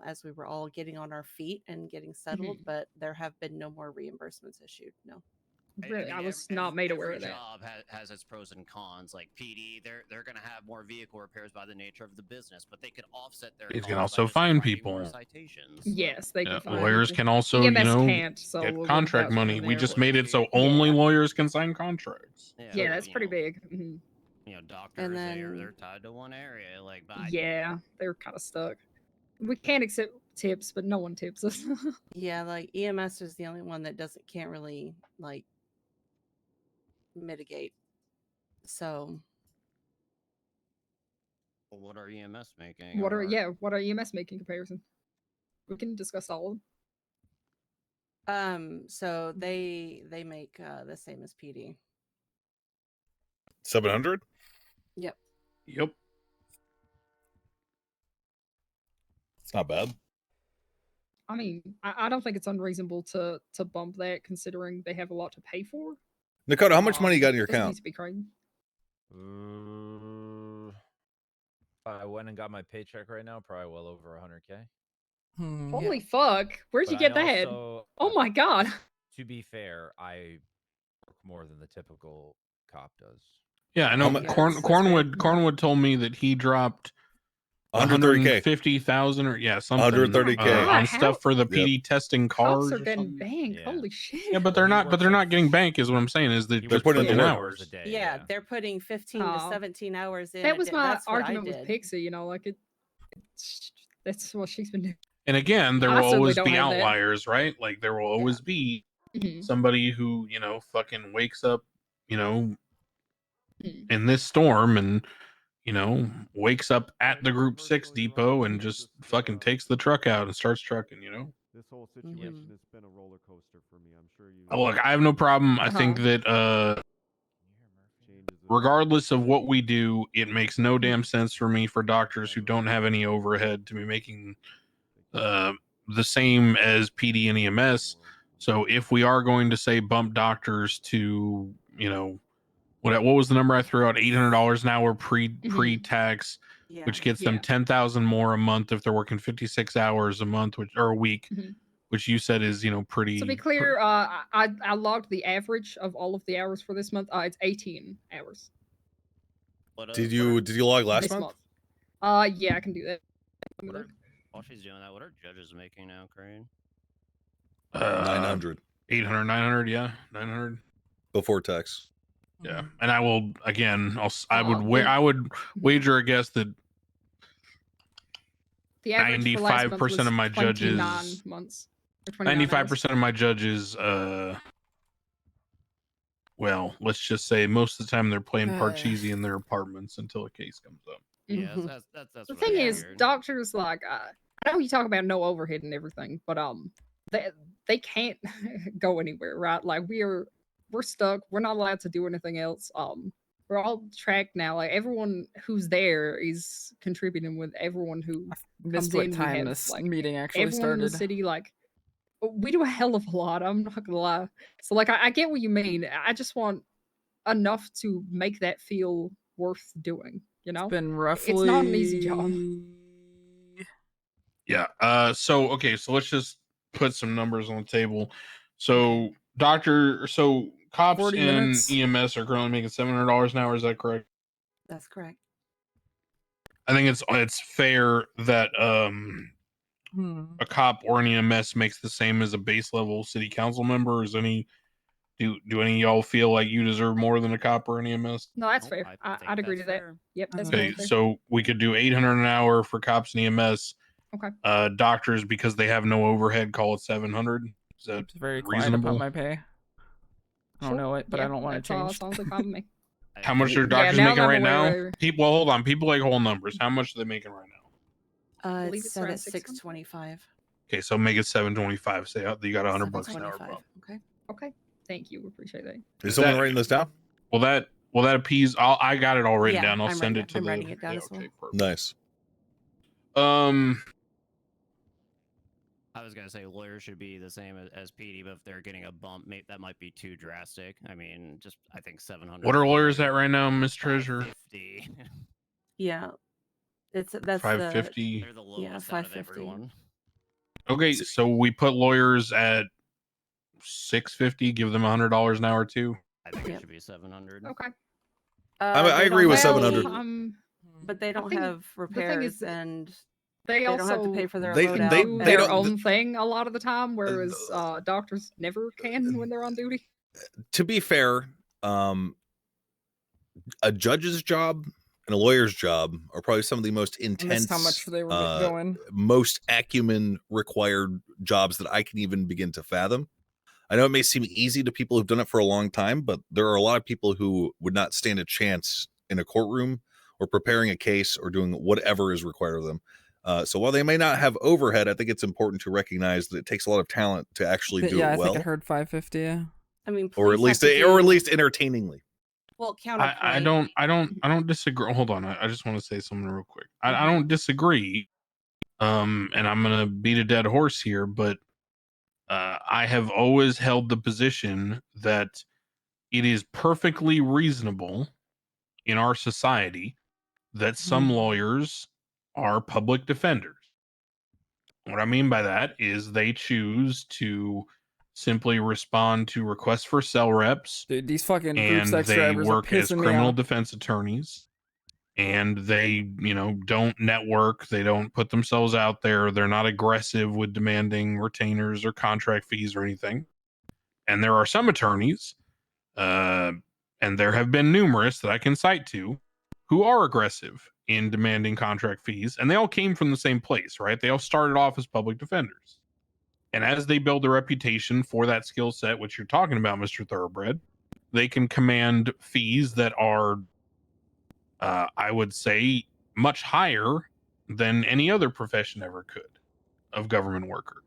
as we were all getting on our feet and getting settled, but there have been no more reimbursements issued. No. Really, I was not made aware of that. Every job has its pros and cons. Like PD, they're going to have more vehicle repairs by the nature of the business, but they could offset their. You costs can by also just find writing people. more citations. Yes, they can. Find Lawyers people. can also, EMS you know, can't, so get we'll contract vouch for money. them We there. just made it so only lawyers can sign contracts. Yeah, that's pretty big. You know, doctors they're tied to one area. Like, but Yeah, they're kind of stuck. We can't accept tips, but no one tips us. Yeah, like EMS is the only one that can't really like mitigate. So well, what are EMS making? what are EMS making comparison? We can discuss all of them. So they make the same as PD. 700. Yep. Yep. It's not bad. I mean, I don't think it's unreasonable to bump that considering they have a lot to pay for. Dakota, how much money you got in your Doesn't account? need to be crazy. If I went and got my paycheck right now, probably well over 100K. Holy fuck! Where'd you get that? Oh my god! To be fair, I work more than the typical cop does. Yeah, I know. Cornwood told me that he dropped 150,000 or something 130K on stuff for the PD testing cars. Cops are getting banked. Holy shit! Yeah, but they're not getting bank. Is what I'm saying. Is that they're putting in hours. Yeah, they're putting 15 to 17 hours in. That was my That's what I argument with did. Pixie. You know, like that's what she's been doing. And again, there I will certainly always don't be have that. outliers, right? Like there will always be somebody who, you know, fucking wakes up, you know, in this storm and, you know, wakes up at the Group 6 depot and just fucking takes the truck out and starts trucking, you know? This whole situation has been a roller coaster for me. I'm sure you. Look, I have no problem. I think that regardless of what we do, it makes no damn sense for me for doctors who don't have any overhead to be making the same as PD and EMS. So if we are going to say bump doctors to, you know, what was the number I threw out? $800 an hour pre-tax, which gets them 10,000 more a month if they're working 56 hours a month, or a week, which you said is, you know, pretty. To be clear, I logged the average of all of the hours for this month. It's 18 hours. Did you log last This month? Yeah, I can do that. While she's doing that, what are judges making now, Crane? 900. 800, 900, yeah, 900 before tax. Yeah, and I will again. I would wager a guess that the 95% of my judges, 95% of my judges, well, let's just say most of the time they're playing Parcheesi in their apartments until a case comes up. Yeah, Mhm. that's The what I thing is, figured. doctors like I know you talk about no overhead and everything, but they can't go anywhere, right? Like we're stuck. We're not allowed to do anything else. We're all tracked now. Like everyone who's there is contributing with everyone who Missed comes what in. We time have this like meeting actually everyone in the started. city. Like we do a hell of a lot. I'm not gonna lie. So like I get what you mean. I just want enough to make that feel worth doing. You know, Been it's not an easy job. roughly. Yeah. So okay. So let's just put some numbers on the table. So cops 40 and minutes. EMS are currently making $700 an hour. Is that correct? That's correct. I think it's fair that a cop or an EMS makes the same as a base level city council member. Is any do any of y'all feel like you deserve more than a cop or an EMS? No, that's fair. I'd agree to that. Yep, that's Okay, totally fair. so we could do 800 an hour for cops and EMS. Okay. Doctors, because they have no overhead, call it 700. Is that It's very quiet reasonable? about my pay. I don't know it, but I don't want to change. Sounds like fine with me. How much are Yeah, doctors now making that I'm right now? aware- People, hold on. People like whole numbers. How much are they making right now? believe It's it's set around at 625. Okay, so make it 725. Say you got $100 an hour. 725. Bump. Okay. Okay. Thank you. Appreciate that. Is someone writing this down? Will that appease? I got it all written Yeah, down. I'll I'm send writing it to I'm the. writing it down yeah, as well. okay, perfect. Nice. I was gonna say lawyers should be the same as PD, but if they're getting a bump, that might be too drastic. I mean, just I think 700. What are lawyers at right now, Miss Treasurer? 50. Yeah. That's 550. They're the lowest out of everyone. Okay, so we put lawyers at 650. Give them $100 an hour too. I think it should be 700. Okay. I agree with 700. But they don't think have the thing repairs is and they don't have to also pay for their They- loadout. they- do they their don't- own thing a lot of the time, whereas doctors never can when they're on duty. To be fair, a judge's job and a lawyer's job are probably some of the most intense, how much they were going. most acumen required jobs that I can even begin to fathom. I know it may seem easy to people who've done it for a long time, but there are a lot of people who would not stand a chance in a courtroom or preparing a case or doing whatever is required of them. So while they may not have overhead, I think it's important to recognize that it takes a lot of talent to actually do Yeah, it I well, think I heard 550. I mean, or at least entertainingly. Well, counterpoint. I don't disagree. Hold on, I just want to say something real quick. I don't disagree. And I'm gonna beat a dead horse here, but I have always held the position that it is perfectly reasonable in our society that some lawyers are public defenders. What I mean by that is they choose to simply respond to requests for cell reps. Dude, these fucking group and sex they drivers are work as pissing me criminal off. defense attorneys. And they, don't network. They don't put themselves out there. They're not aggressive with demanding retainers or contract fees or anything. And there are some attorneys, and there have been numerous that I can cite to, who are aggressive in demanding contract fees. And they all came from the same place, right? They all started off as public defenders. And as they build a reputation for that skill set, which you're talking about, Mr. Thoroughbred, they can command fees that are, I would say, much higher than any other profession ever could of government worker.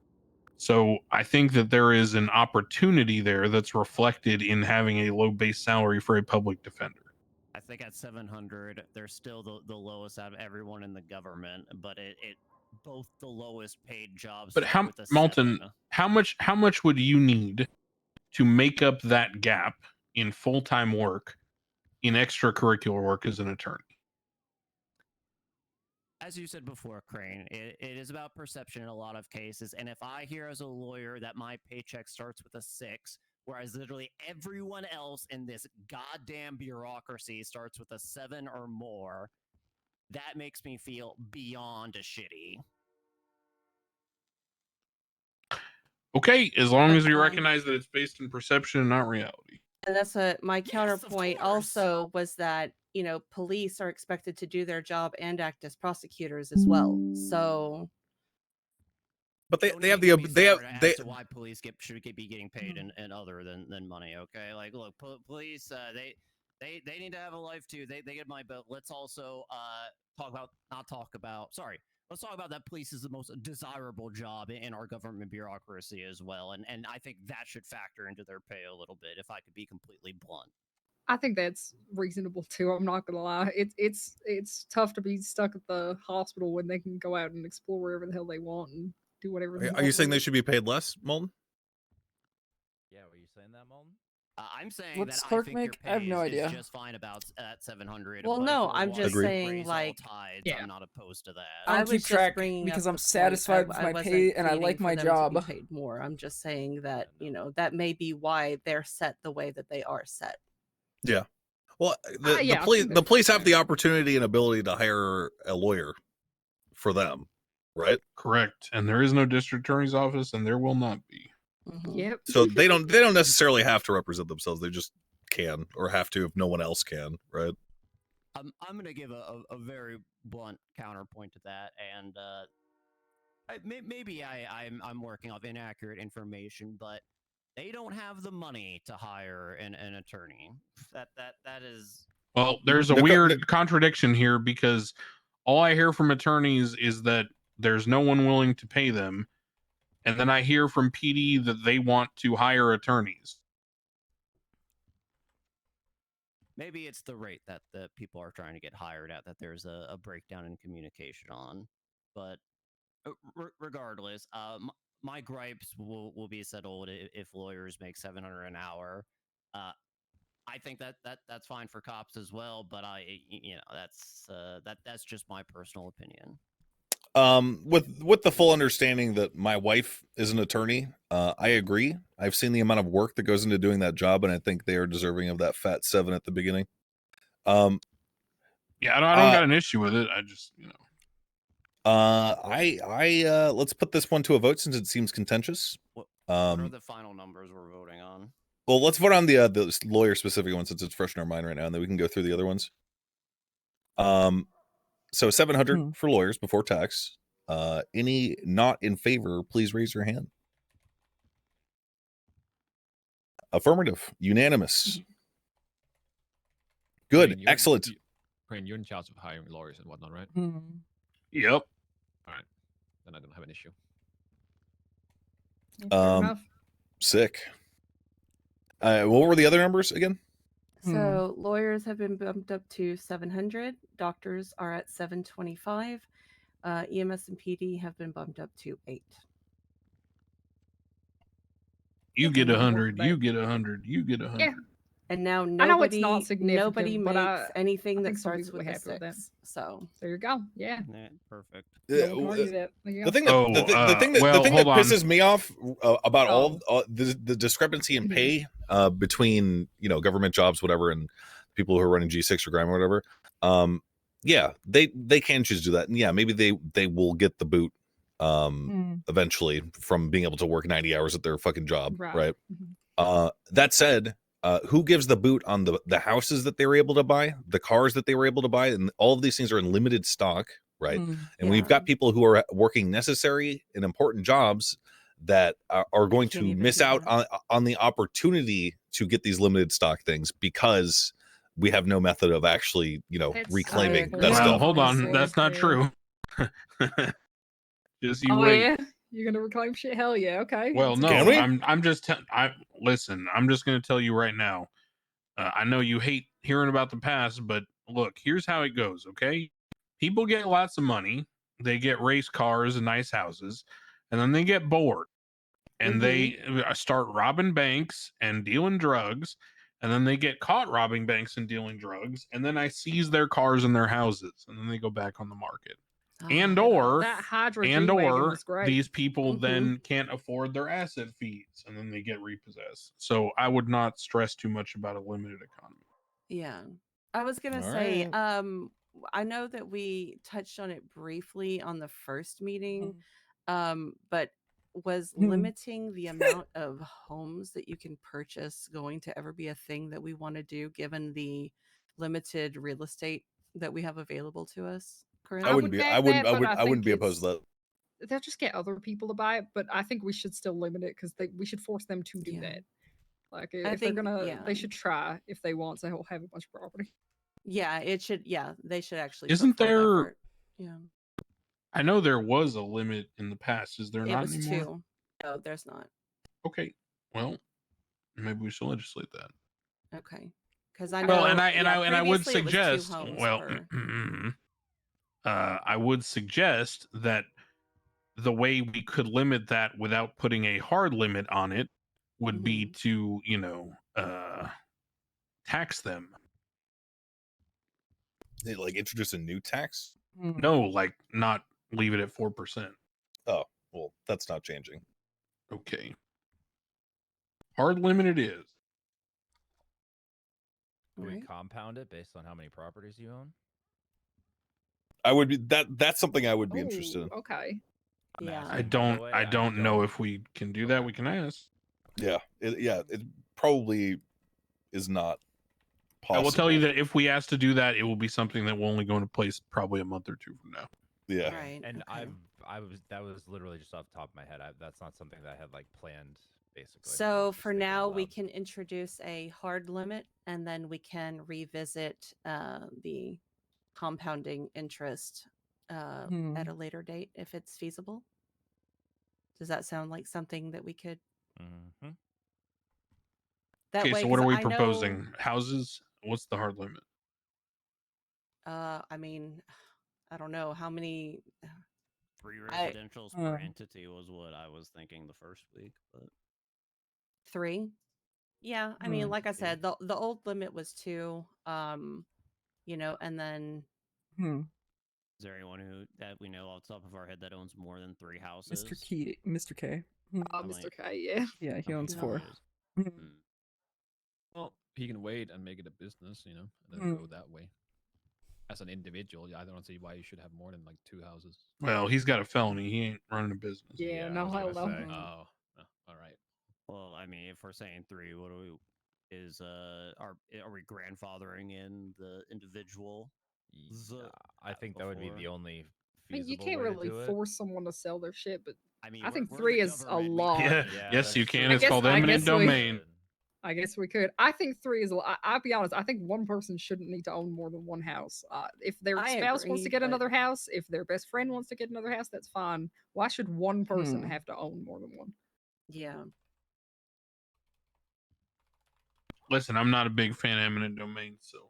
So I think that there is an opportunity there that's reflected in having a low base salary for a public defender. I think at 700, they're still the lowest out of everyone in the government, but it both the lowest paid jobs. But start with a Malton, 7. how much would you need to make up that gap in full-time work in extracurricular work as an attorney? As you said before, Crane, it is about perception in a lot of cases. And if I hear as a lawyer that my paycheck starts with a 6, whereas literally everyone else in this goddamn bureaucracy starts with a 7 or more, that makes me feel beyond shitty. Okay, as long as you recognize that it's based in perception and not reality. And that's my counterpoint also was that, police are expected to do their job and act as prosecutors as well. So But they have as to why police should be getting paid and other than money. Okay, like look, police they need to have a life too. They get my bill. Let's also let's talk about that police is the most desirable job in our government bureaucracy as well. And I think that should factor into their pay a little bit, if I could be completely blunt. I think that's reasonable too. I'm not gonna lie. It's tough to be stuck at the hospital when they can go out and explore wherever the hell they want and do whatever. Are you saying they should be paid less, Molten? Yeah, were you saying that, Molten? I'm saying What's that clerk I think your make? pay I have no is idea. just fine about at 700. Well, but if no, we're I'm wanting just to saying, raise all like, tides, yeah. I'm not opposed to that. I I don't was keep just track bringing because up I'm the point. satisfied with I my wasn't pay and I pleading like for my them job. to be paid more. I'm just saying that, you know, that may be why they're set the way that they are set. Yeah. Well, yeah, I think the that's police have fair. the opportunity and ability to hire a lawyer for them, right? Correct. And there is no district attorney's office, and there will not be. Yep. So they don't necessarily have to represent themselves. They just can or have to if no one else can, right? I'm going to give a very blunt counterpoint to that, and maybe I'm working off inaccurate information, but they don't have the money to hire an attorney. That is. Well, there's a weird contradiction here because all I hear from attorneys is that there's no one willing to pay them. And then I hear from PD that they want to hire attorneys. Maybe it's the rate that the people are trying to get hired at that there's a breakdown in communication on. But regardless, my gripes will be settled if lawyers make $700 an hour. I think that's fine for cops as well, but that's just my personal opinion. With the full understanding that my wife is an attorney, I agree. I've seen the amount of work that goes into doing that job, and I think they are deserving of that fat 7 at the beginning. Yeah, I don't got an issue with it. I just, you know. Let's put this one to a vote since it seems contentious. What are the final numbers we're voting on? Well, let's vote on the lawyer specific one since it's fresh in our mind right now, and then we can go through the other ones. So 700 for lawyers before tax. Any not in favor, please raise your hand. Affirmative, unanimous. Good, excellent. Crane, you're in charge of hiring lawyers and whatnot, right? Yep. All right, then I don't have an issue. Sick. What were the other numbers again? So lawyers have been bumped up to 700. Doctors are at 725. EMS and PD have been bumped up to 8. You get 100. You get 100. You get 100. Yeah. And now I know it's nobody, not significant, nobody but makes anything I that think some starts people with will a be happy with that. 6. So there you go. Yeah. Perfect. No one can argue that. There you The go. thing that pisses me off about all the discrepancy in pay between government jobs, whatever, and people who are running G6 or Grime or whatever. Yeah, they can choose to do that, and yeah, maybe they will get the boot eventually from being able to work 90 hours at their fucking job, right? That said, who gives the boot on the houses that they were able to buy, the cars that they were able to buy, and all of these things are in limited stock, right? And we've got people who are working necessary and important jobs that are going to miss out on the opportunity to get these limited stock things because we have no method of actually, reclaiming that stuff. Hold on, that's not true. Just you wait. Yeah, you're gonna reclaim shit? Hell yeah. Okay. Well, no, I'm just listen. I'm just gonna tell you right now. I know you hate hearing about the past, but look, here's how it goes. Okay, people get lots of money. They get race cars and nice houses, and then they get bored, and they start robbing banks and dealing drugs. And then they get caught robbing banks and dealing drugs, and then I seize their cars and their houses, and then they go back on the market. And or these people then can't afford their asset fees, and then they get repossessed. So I would not stress too much about a limited economy. yeah, I was gonna say, I know that we touched on it briefly on the first meeting, but was limiting the amount of homes that you can purchase going to ever be a thing that we want to do, given the limited real estate that we have available to us currently? I wouldn't be opposed to that. They'll just get other people to buy it, but I think we should still limit it because we should force them to do that. Like I if they're think, gonna, yeah. they should try if they want to have a bunch of property. Yeah, it should. Yeah, they should actually. put Isn't forth there? effort. Yeah, I know there was a limit in the past. Is there it not was anymore? 2. No, there's not. Okay. Well, maybe we should legislate that. Okay, because I know. Well, and I would previously it was 2 suggest. homes Well, per. I would suggest that the way we could limit that without putting a hard limit on it would be to, tax them. Like introduce a new tax? No, like not leave it at 4%. Oh, well, that's not changing. Okay. Hard limit it is. Do we compound it based on how many properties you own? I would be that's something I would be interested in. Okay. Yeah. I don't know if we can do that. We can ask. Yeah. It probably is not possible. I will tell you that if we ask to do that, it will be something that will only go into place probably a month or 2 from now. Yeah. Right. And okay. that was literally just off the top of my head. That's not something that I had like planned basically. So for now, we can introduce a hard limit, and then we can revisit the compounding interest at a later date if it's feasible. Does that sound like something that we could? Mm-hmm. That Okay, way, so what are 'cause we I know- proposing? Houses? What's the hard limit? I mean, I don't know how many. 3 residentials per entity was what I was thinking the first week, but 3. Yeah, I mean, like I said, the old limit was 2. And then. is there anyone that we know off the top of our head that owns more than 3 houses? Mr. K. Mr. K, yeah. Yeah, he owns 4. Well, he can wait and make it a business, and then go that way. As an individual, I don't see why you should have more than like 2 houses. Well, he's got a felony. He ain't running a business. Yeah, no, hell no. Oh, all right. Well, I mean, if we're saying 3, what do we are we grandfathering in the individual? I think that would be the only I mean, feasible you can't way to really do it. force someone to sell their shit, but I mean, I think we're 3 the is a government, we lot. Yeah, yes, you can. It's called I eminent guess we- domain. I guess we could. I think 3 is a lot. I'll be honest. I think one person shouldn't need to own more than one house. If their I spouse wants to agree, get but- another house, if their best friend wants to get another house, that's fine. Why should one person have to own more than one? Yeah. Listen, I'm not a big fan of eminent domain, so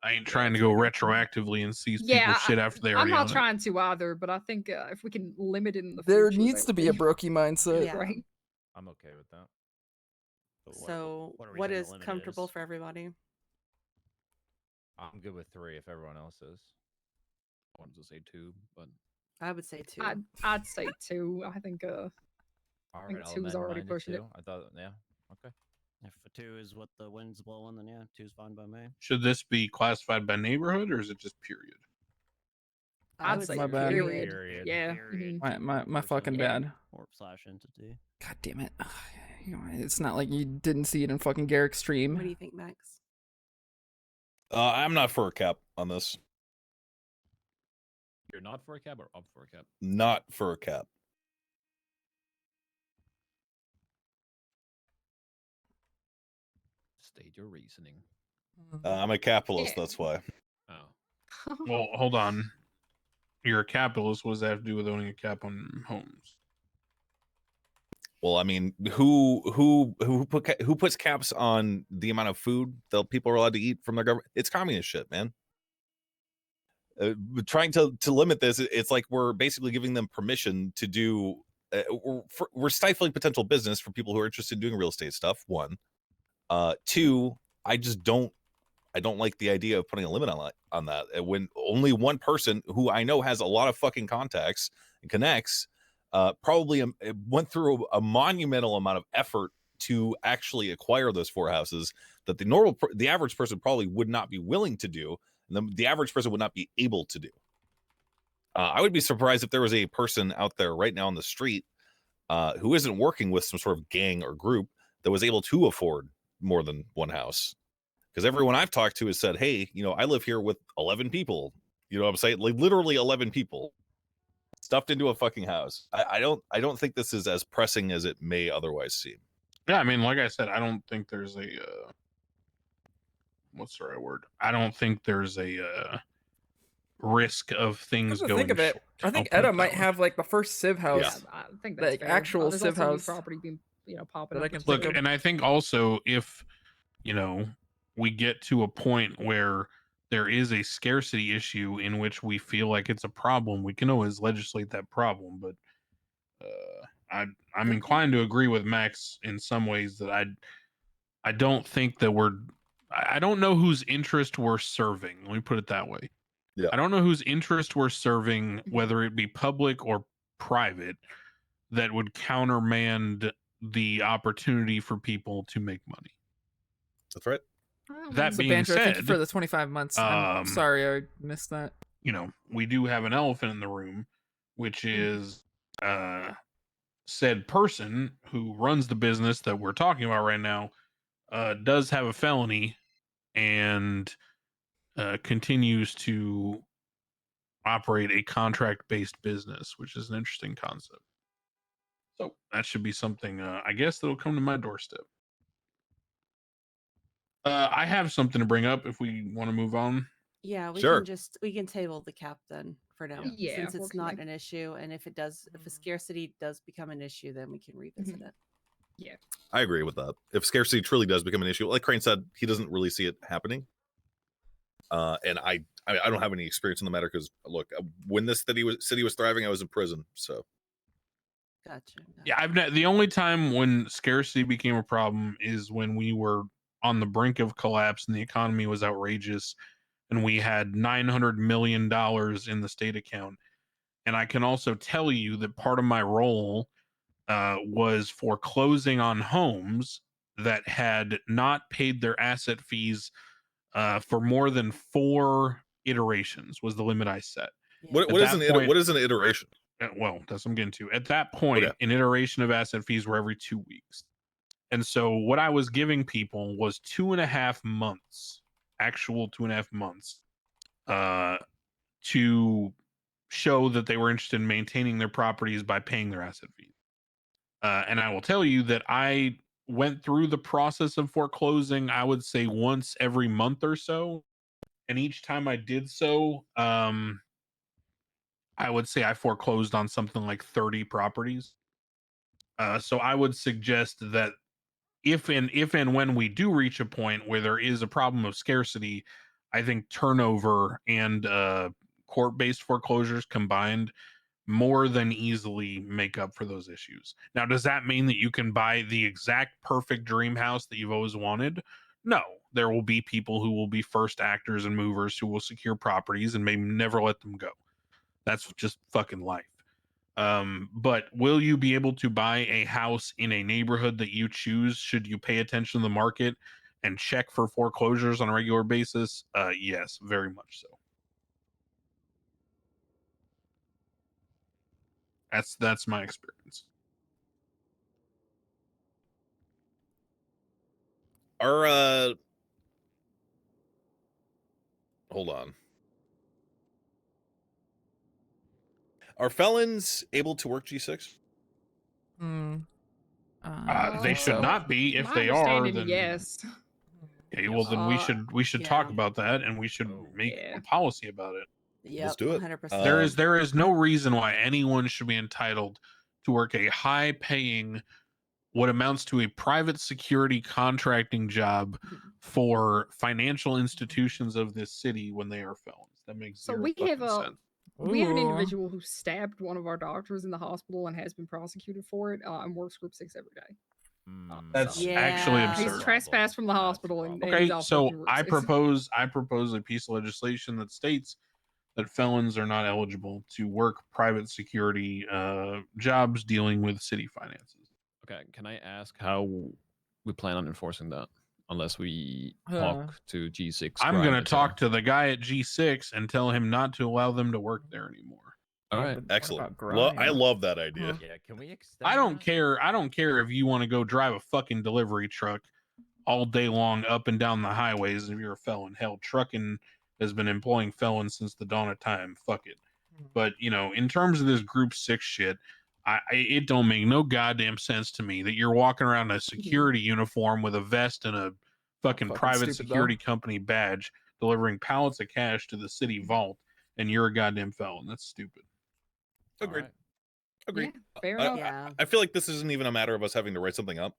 I ain't trying to go retroactively and seize people's shit after they I'm already not own it. trying to either, but I think if we can limit it in the There future, needs to be a brokey mindset. Yeah. right? I'm okay with that. But So, what are we what saying the is limit comfortable is? for everybody? I'm good with 3 if everyone else is. I wanted to say 2, but I would say 2. I'd say 2. I think All think right, 2 is already pushing it. I thought, yeah, okay. If a 2 is what the wind's blowing, then yeah, 2's fine by me. Should this be classified by neighborhood or is it just period? I'd would say My bad. period. Yeah. Period. My fucking bad. Or / entity. God damn it. It's not like you didn't see it in fucking Garrick's stream. What do you think, Max? I'm not for a cap on this. you're not for a cap or up for a cap? Not for a cap. State your reasoning. I'm a capitalist, that's why. Oh. Well, hold on. You're a capitalist. What does that have to do with owning a cap on homes? Well, I mean, who puts caps on the amount of food that people are allowed to eat from their government? It's communist shit, man. Trying to limit this, it's like we're basically giving them permission to do. We're stifling potential business for people who are interested in doing real estate stuff. 1, 2. I don't like the idea of putting a limit on that. When only one person who I know has a lot of fucking contacts and connects, probably went through a monumental amount of effort to actually acquire those 4 houses that the average person probably would not be willing to do, and the average person would not be able to do. I would be surprised if there was a person out there right now on the street who isn't working with some sort of gang or group that was able to afford more than one house. Because everyone I've talked to has said, hey, I live here with 11 people. You know what I'm saying? Like literally 11 people stuffed into a fucking house. I don't think this is as pressing as it may otherwise seem. Yeah, I mean, like I said, I don't think there's a what's the right word? I don't think there's a risk of things Come to going think of it, short. I think I'll put Edda it might that way. have like the first Civ house, I think that's like fair. actual There's Civ also new house property being popping that up. I can that's think Look, of. and I think also if we get to a point where there is a scarcity issue in which we feel like it's a problem, we can always legislate that problem. But I'm inclined to agree with Max in some ways that I don't think that I don't know whose interest we're serving. Let me put it that way. Yeah. I don't know whose interest we're serving, whether it be public or private, that would countermand the opportunity for people to make money. That's right. That So being Banjo, said, thank you for the 25 months. I'm sorry I missed that. We do have an elephant in the room, which is said person who runs the business that we're talking about right now does have a felony and continues to operate a contract-based business, which is an interesting concept. So that should be something, I guess, that'll come to my doorstep. I have something to bring up if we want to move on. Yeah, we Sure. can table the cap then for now, Yeah, since it's works not fine. an issue, and if a scarcity does become an issue, then we can revisit it. Yeah. I agree with that. If scarcity truly does become an issue, like Crane said, he doesn't really see it happening. And I don't have any experience in the matter because look, when this city was thriving, I was in prison. So Gotcha. Yeah, the only time when scarcity became a problem is when we were on the brink of collapse and the economy was outrageous, and we had $900 million in the state account. And I can also tell you that part of my role was foreclosing on homes that had not paid their asset fees for more than 4 iterations was the limit I set. what is an iteration? Well, that's what I'm getting to. At that point, an iteration of asset fees were every 2 weeks. And so what I was giving people was 2.5 months, actual 2.5 months, to show that they were interested in maintaining their properties by paying their asset fees. And I will tell you that I went through the process of foreclosing, I would say once every month or so. And each time I did so, I would say I foreclosed on something like 30 properties. So I would suggest that if and when we do reach a point where there is a problem of scarcity, I think turnover and court-based foreclosures combined more than easily make up for those issues. Now, does that mean that you can buy the exact perfect dream house that you've always wanted? No. There will be people who will be first actors and movers who will secure properties and maybe never let them go. That's just fucking life. But will you be able to buy a house in a neighborhood that you choose should you pay attention to the market and check for foreclosures on a regular basis? Yes, very much so. That's my experience. Our hold on. Are felons able to work G6? They should not be. If My they are, understanding, then yes. okay. Well, then we should talk about that, and we should make a policy about it. Yep, do it. 100%. There is no reason why anyone should be entitled to work a high-paying, what amounts to a private security contracting job for financial institutions of this city when they are felons. That makes So zero we have fucking sense. we have an individual who stabbed one of our doctors in the hospital and has been prosecuted for it and works group 6 every day. That's actually absurd. He's trespassed from the hospital and he's Okay, off so working group I 6. propose a piece of legislation that states that felons are not eligible to work private security jobs dealing with city finances. Okay, can I ask how we plan on enforcing that? Unless we Uh, talk to G6. I'm Grind, going to et cetera. talk to the guy at G6 and tell him not to allow them to work there anymore. All right, excellent. I love that idea. Yeah, can we extend I don't care. I don't care if you want to go drive a fucking delivery truck all day long up and down the highways if you're a felon. Hell, trucking has been employing felons since the dawn of time. Fuck it. But, in terms of this group 6 shit, it don't make no goddamn sense to me that you're walking around in a security uniform with a vest and a fucking private stupid, security company badge delivering pallets of cash to the city vault, and you're a goddamn felon. That's stupid. Agreed. Agreed. Yeah, fair enough. Yeah. I feel like this isn't even a matter of us having to write something up.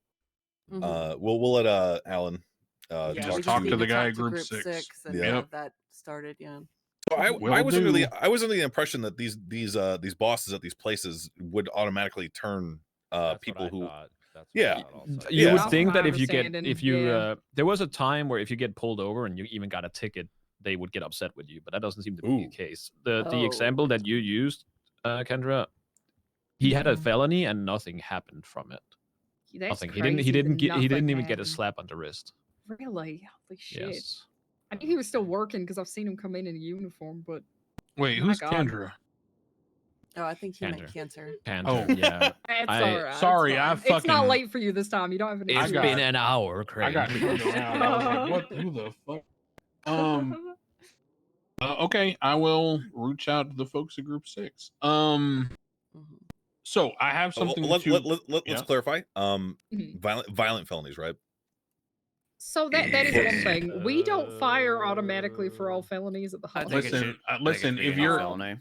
Mhm. We'll let Alan Yeah, just we just talk need to the guy talk at to Group Group 6. 6 and Yep. have that started. Yeah. So I Will was under do. the impression that these bosses at these places would automatically turn That's people what I who thought. That's what yeah I thought also. You Yeah. would That's think my that if you understanding, there was a time where if you get pulled over and you even got a ticket, they would get upset with you, but that doesn't seem to be the case. The Oh. example that you used, Kendra, he had a felony and nothing happened from it. That's Nothing. crazy. He that didn't nothing even get a happened. slap on the wrist. Really? Holy shit. Yes. I knew he was still working because I've seen him come in a uniform, but Wait, my who's God. Kendra? Oh, I think he meant Cantor. cancer. Cantor, Oh. yeah. That's I- all right. Sorry, it's I fine. It's not fucking- late for you this time. You don't have any. It's got- been an hour, I Craig. got turned around. I was like, what? Who the fuck? Okay, I will reach out to the folks at Group 6. So I have something let's yeah. clarify. Mhm. Violent felonies, right? So that is one thing. We don't fire automatically for all felonies at the I hospital. think it should- Listen. think it should If be a you're felony.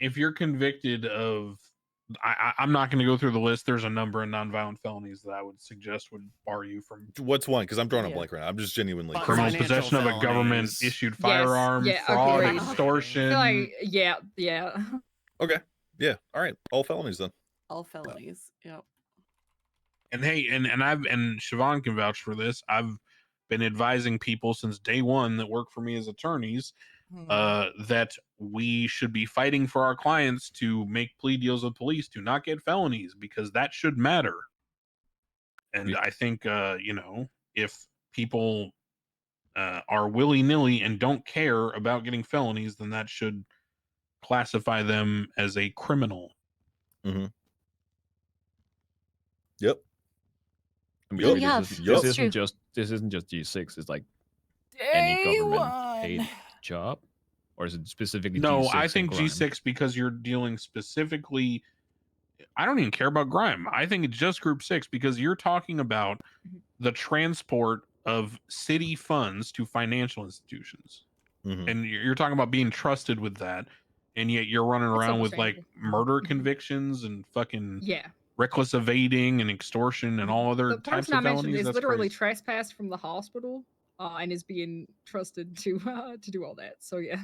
if you're convicted of, I'm not going to go through the list. There's a number of nonviolent felonies that I would suggest would bar you from. What's one? Because I'm drawing a Yeah. blank right now. I'm just genuinely Criminal curious. possession of a government felonies. issued Yes, firearm, yeah, fraud, agreed. extortion. Yeah. Okay. Yeah. All right. All felonies then. All felonies. Yep. And hey, and Siobhan can vouch for this. I've been advising people since day one that work for me as attorneys that we should be fighting for our clients to make plea deals with police to not get felonies, because that should matter. And I think if people are willy-nilly and don't care about getting felonies, then that should classify them as a criminal. Mm-hmm. Yep. I mean, Yep. really, Yeah, this that's isn't true. just G6. It's like any government paid job, or is it specifically No, G6 I and think crime? G6 because you're dealing specifically. I don't even care about grime. I think it's just Group 6 because you're talking about the transport of city funds to financial institutions. Mhm. And you're talking about being trusted with that, and yet you're running That's around with like understandable. murder convictions and fucking Yeah. reckless evading and extortion and all other The types person I of mentioned felonies. is That's literally crazy. trespassed from the hospital and is being trusted to do all that. So yeah.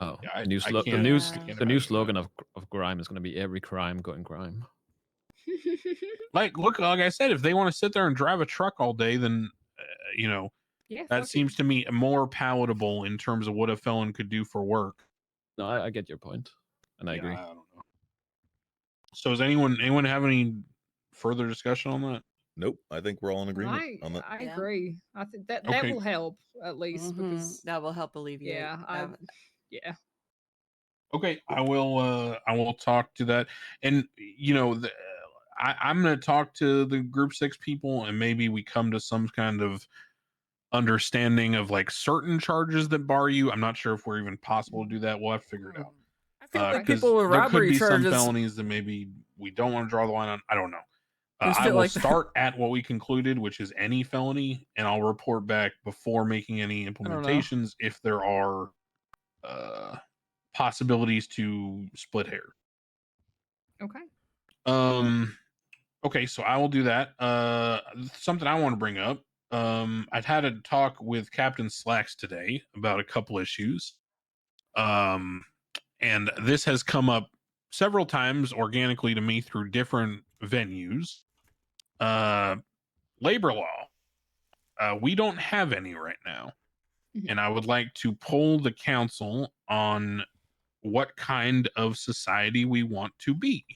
Oh, Yeah, the new I the can't- new I s- can't the new imagine slogan of grime is going to be every crime going grime. Like, look, like I said, if they want to sit there and drive a truck all day, then Yeah, fuck that it. seems to me more palatable in terms of what a felon could do for work. No, I get your point, and I agree. I don't know. So, does anyone have any further discussion on that? Nope. I think we're all in agreement on that. I Yeah. agree. I think that Okay. will help at least because That will help alleviate. yeah. Okay, I will talk to that, and I'm going to talk to the Group 6 people, and maybe we come to some kind of understanding of like certain charges that bar you. I'm not sure if we're even possible to do that. We'll have to figure it out. I feel like 'Cause people with there could robbery be some charges. felonies that maybe we don't want to draw the line on. I don't know. Just I feel will like start at what we concluded, which is any felony, and I'll report back before making any don't know. implementations if there are possibilities to split hair. Okay. Okay, so I will do that. Something I want to bring up. I've had a talk with Captain Slacks today about a couple issues. And this has come up several times organically to me through different venues. Labor law. We don't have any right now. And I would like to poll the council on what kind of society we want to be.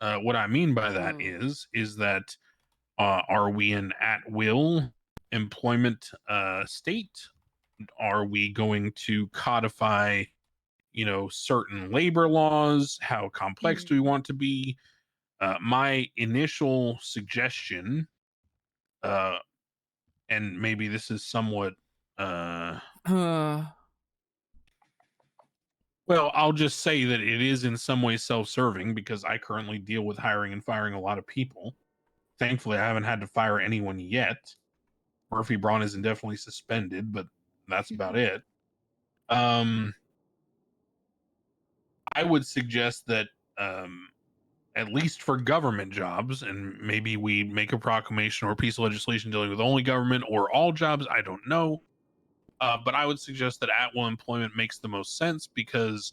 What I mean by that is that are we an at-will employment state? Are we going to codify, certain labor laws? How complex do we want to be? My initial suggestion, and maybe this is somewhat Well, I'll just say that it is in some ways self-serving because I currently deal with hiring and firing a lot of people. Thankfully, I haven't had to fire anyone yet. Murphy Braun is indefinitely suspended, but that's about it. I would suggest that at least for government jobs, and maybe we make a proclamation or a piece of legislation dealing with only government or all jobs, I don't know. But I would suggest that at-will employment makes the most sense because,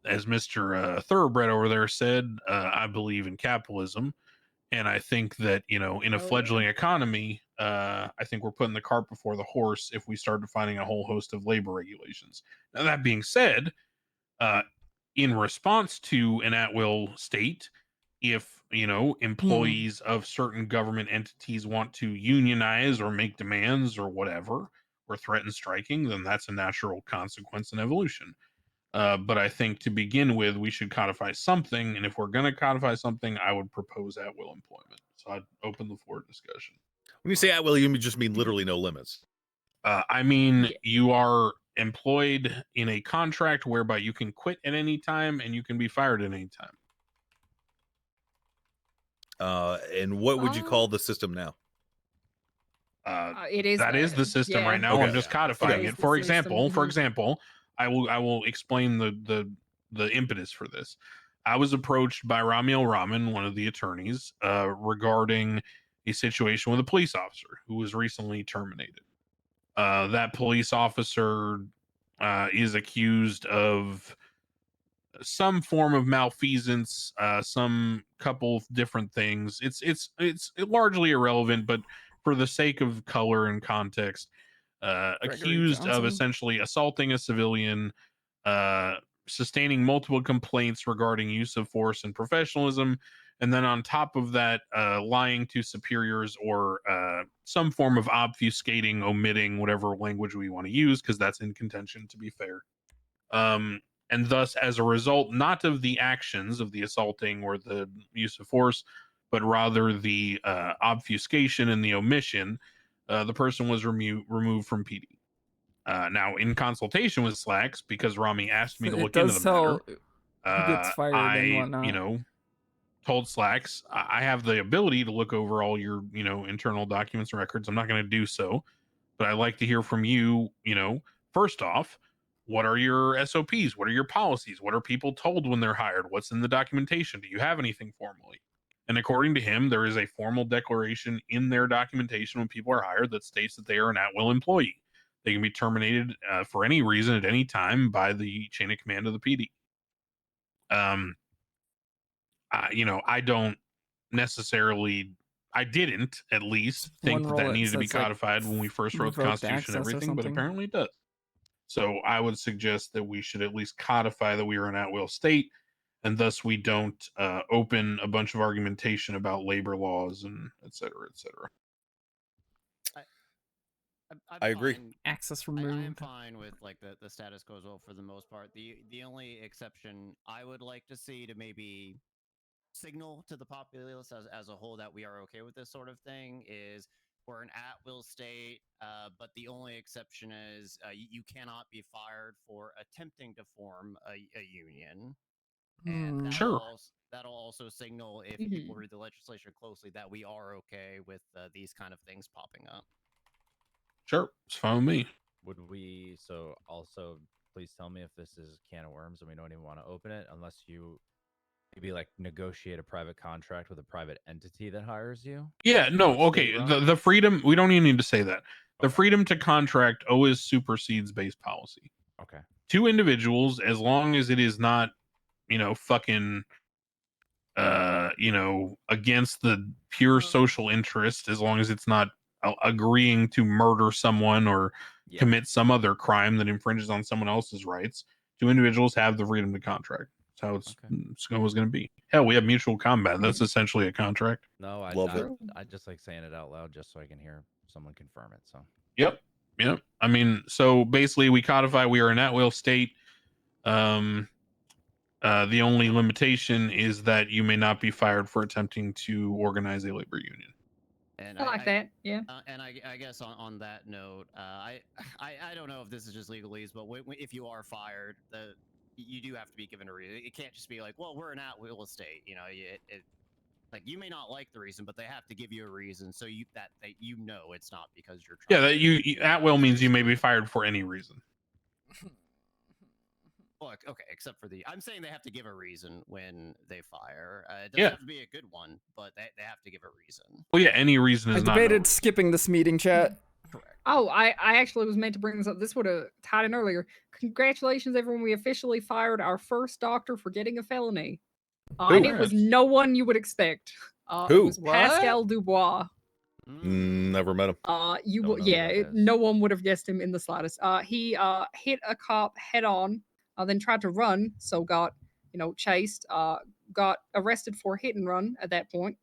as Mr. Thoroughbred over there said, I believe in capitalism. And I think that, in a fledgling economy, I think we're putting the cart before the horse if we start defining a whole host of labor regulations. Now, that being said, in response to an at-will state, if employees of certain government entities want to unionize or make demands or whatever or threaten striking, then that's a natural consequence in evolution. But I think to begin with, we should codify something, and if we're going to codify something, I would propose at-will employment. So I'd open the floor to discussion. When you say at-will, you just mean literally no limits. I mean, you are employed in a contract whereby you can quit at any time and you can be fired at any time. And what would you call the system now? It is that is the system right now. Okay. I'm just codifying it. For example, I will explain the impetus for this. I was approached by Ramiel Rahman, one of the attorneys, regarding a situation with a police officer who was recently terminated. That police officer is accused of some form of malfeasance, some couple different things. It's largely irrelevant, but for the sake of color and context, accused of essentially assaulting a civilian, sustaining multiple complaints regarding use of force and professionalism, and then on top of that, lying to superiors or some form of obfuscating, omitting, whatever language we want to use, because that's in contention, to be fair. And thus, as a result, not of the actions of the assaulting or the use of force, but rather the obfuscation and the omission, the person was removed from PD. Now, in consultation with Slacks, because Rami asked me to look into the matter, who gets fired and whatnot. Told Slacks, I have the ability to look over all your, internal documents and records. I'm not going to do so, but I'd like to hear from you, first off, what are your SOPs? What are your policies? What are people told when they're hired? What's in the documentation? Do you have anything formally? And according to him, there is a formal declaration in their documentation when people are hired that states that they are an at-will employee. They can be terminated for any reason at any time by the chain of command of the PD. I don't necessarily, I didn't at least think that needed to be codified when we first wrote the Constitution and everything, but apparently it does. So I would suggest that we should at least codify that we are an at-will state, and thus we don't open a bunch of argumentation about labor laws and et cetera, et cetera. I agree. Access removed. I am fine with the status quo as well for the most part. The only exception I would like to see to maybe signal to the populace as a whole that we are okay with this sort of thing is we're an at-will state, but the only exception is you cannot be fired for attempting to form a union. And that'll also signal, if people read the legislation closely, that we are okay with these kind of things popping up. Sure, it's fine with me. Would we, so also, please tell me if this is a can of worms and we don't even want to open it unless you maybe negotiate a private contract with a private entity that hires you? Yeah, no, okay. The freedom, we don't even need to say that. The freedom to contract always supersedes base policy. Okay. Two individuals, as long as it is not, fucking, against the pure social interest, as long as it's not agreeing to murder someone or commit some other crime that infringes on someone else's rights, two individuals have the freedom to contract. That's how it's always going to be. Hell, we have mutual combat. That's essentially a contract. No, I just like saying it out loud just so I can hear someone confirm it. So. Yep. I mean, so basically, we codify we are an at-will state. The only limitation is that you may not be fired for attempting to organize a labor union. And I like that, yeah. And I guess on that note, I don't know if this is just legalese, but if you are fired, you do have to be given a reason. It can't just be like, well, we're an at-will estate. You know, like you may not like the reason, but they have to give you a reason so that you know it's not because you're trying. Yeah, that you at will means you may be fired for any reason. Look, okay, except for I'm saying they have to give a reason when they fire. It doesn't have to be a good one, but they have to give a reason. Well, yeah, any reason is I not. debated skipping this meeting, chat. Correct. Oh, I actually was meant to bring this up. This would have tied in earlier. Congratulations, everyone. We officially fired our first doctor for getting a felony. And it was no one you would expect. Who? It was Pascal Dubois. Never met him. No one would have guessed him in the slightest. He hit a cop head on, then tried to run, so got chased. Got arrested for hit and run at that point,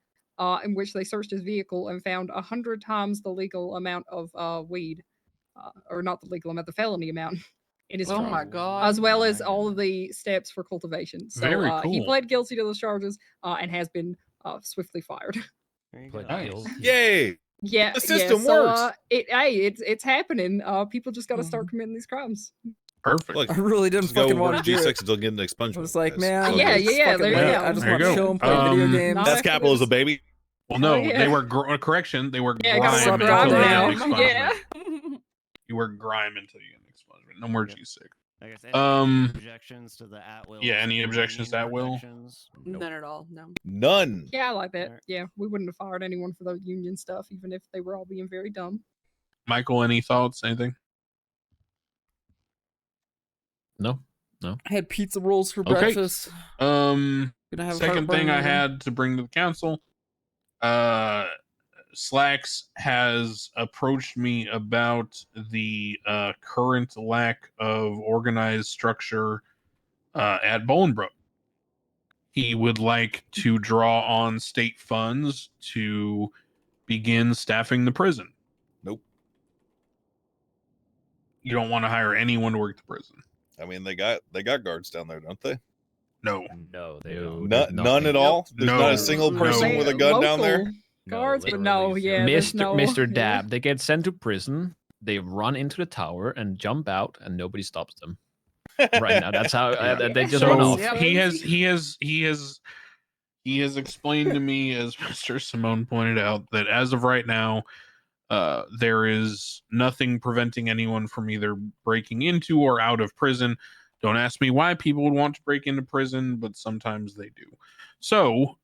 in which they searched his vehicle and found 100 times the legal amount of weed, or not the legal amount, the felony amount in his trunk. Oh my god! As well as all of the steps for cultivation. So Very he cool. pled guilty to those charges and has been swiftly fired. Yay! Yeah, The system works. It's happening. People just got to start committing these crimes. Perfect. Look, I really didn't just go fucking want work to do G6 it. until getting an expungement. I was like, guys. man, Yeah, it's yeah, fucking there you late. go. I just There want you to go. chill and play video games. Not That's after capitalism, this. baby. Well, no, yeah. they were correction. They were Yeah, grime got until they now. get an expungement. Yeah. You were grime until you get an expungement. No more G6. I guess any objections to the at-will? Yeah, any objections to at-will? None at all. No. None. Yeah, I like that. Yeah, we wouldn't have fired anyone for the union stuff, even if they were all being very dumb. Michael, any thoughts? Anything? No. I had pizza rolls for Okay. breakfast. Gonna have Second thing heartburn I later. had to bring to the council. Slacks has approached me about the current lack of organized structure at Bolingbroke. He would like to draw on state funds to begin staffing the prison. Nope. You don't want to hire anyone to work the prison. I mean, they got guards down there, don't they? No. No, they don't. None at all. There's not a single person with a gun down there. Guards, but no, yeah, there's no. Mr. yeah. Dab, they get sent to prison. They run into the tower and jump out, and nobody stops them. Right now, that's how they just run off. He has explained to me, as Mr. Simone pointed out, that as of right now, there is nothing preventing anyone from either breaking into or out of prison. Don't ask me why people would want to break into prison, but sometimes they do. So,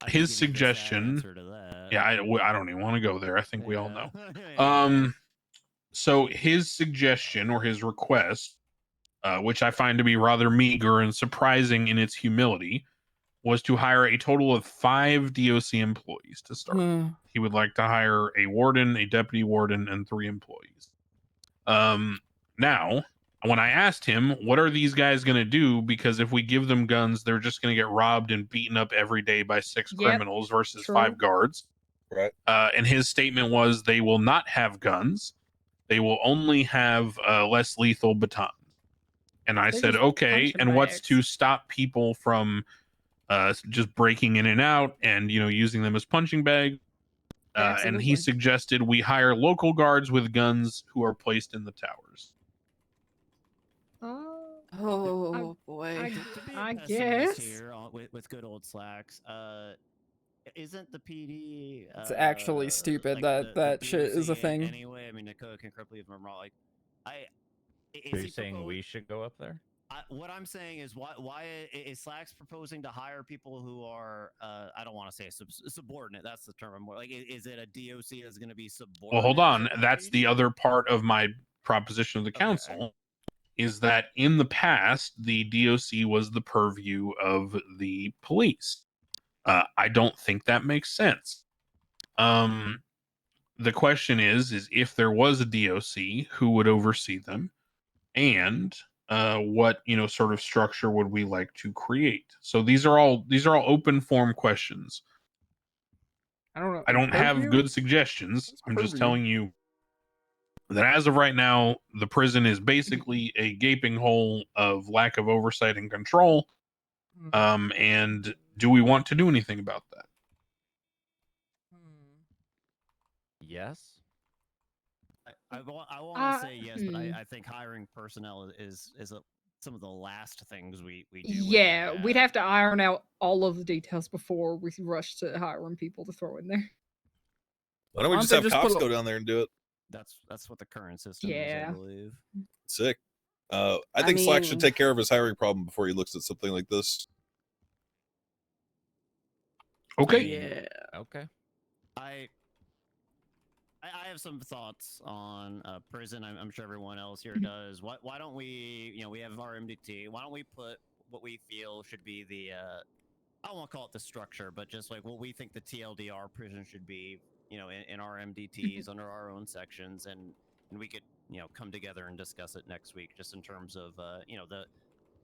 his suggestion, I don't even want to go there. I think we all know. So his suggestion or his request, which I find to be rather meager and surprising in its humility, was to hire a total of 5 DOC employees to start. He would like to hire a warden, a deputy warden, and 3 employees. Now, when I asked him, what are these guys going to do? Because if we give them guns, they're just going to get robbed and beaten up every day by 6 criminals versus 5 guards. Right. And his statement was they will not have guns. They will only have less lethal batons. And I said, okay, and what's to stop people from just breaking in and out and, using them as punching bags? And he suggested we hire local guards with guns who are placed in the towers. Oh boy! I guess here with good old Slacks. Isn't the PD? It's actually stupid that shit is a thing. Anyway, I mean, Nicola can correct me if I'm wrong. Like, Are you saying we should go up there? What I'm saying is, why is Slacks proposing to hire people who are, I don't want to say subordinate. That's the term I'm more like. Is it a DOC that's going to be subordinate? Well, hold on. That's the other part of my proposition of the council. Is that in the past, the DOC was the purview of the police. I don't think that makes sense. The question is if there was a DOC, who would oversee them? And what sort of structure would we like to create? So these are all open form questions. I don't know. I don't have good suggestions. I'm just telling you that as of right now, the prison is basically a gaping hole of lack of oversight and control. And do we want to do anything about that? Yes. I want to say yes, but I think hiring personnel is some of the last things we do. Yeah, we'd have to iron out all of the details before we rush to hiring people to throw in there. Why don't we just have cops go down there and do it? That's what the current system is, I Yeah. believe. Sick. I think Slack should mean- take care of his hiring problem before he looks at something like this. Okay. Yeah. Okay. I have some thoughts on prison. I'm sure everyone else here does. Why don't we, we have our MDT. Why don't we put what we feel should be the, I don't want to call it the structure, but just like what we think the TLDR prison should be, in our MDTs under our own sections, and we could, come together and discuss it next week, just in terms of,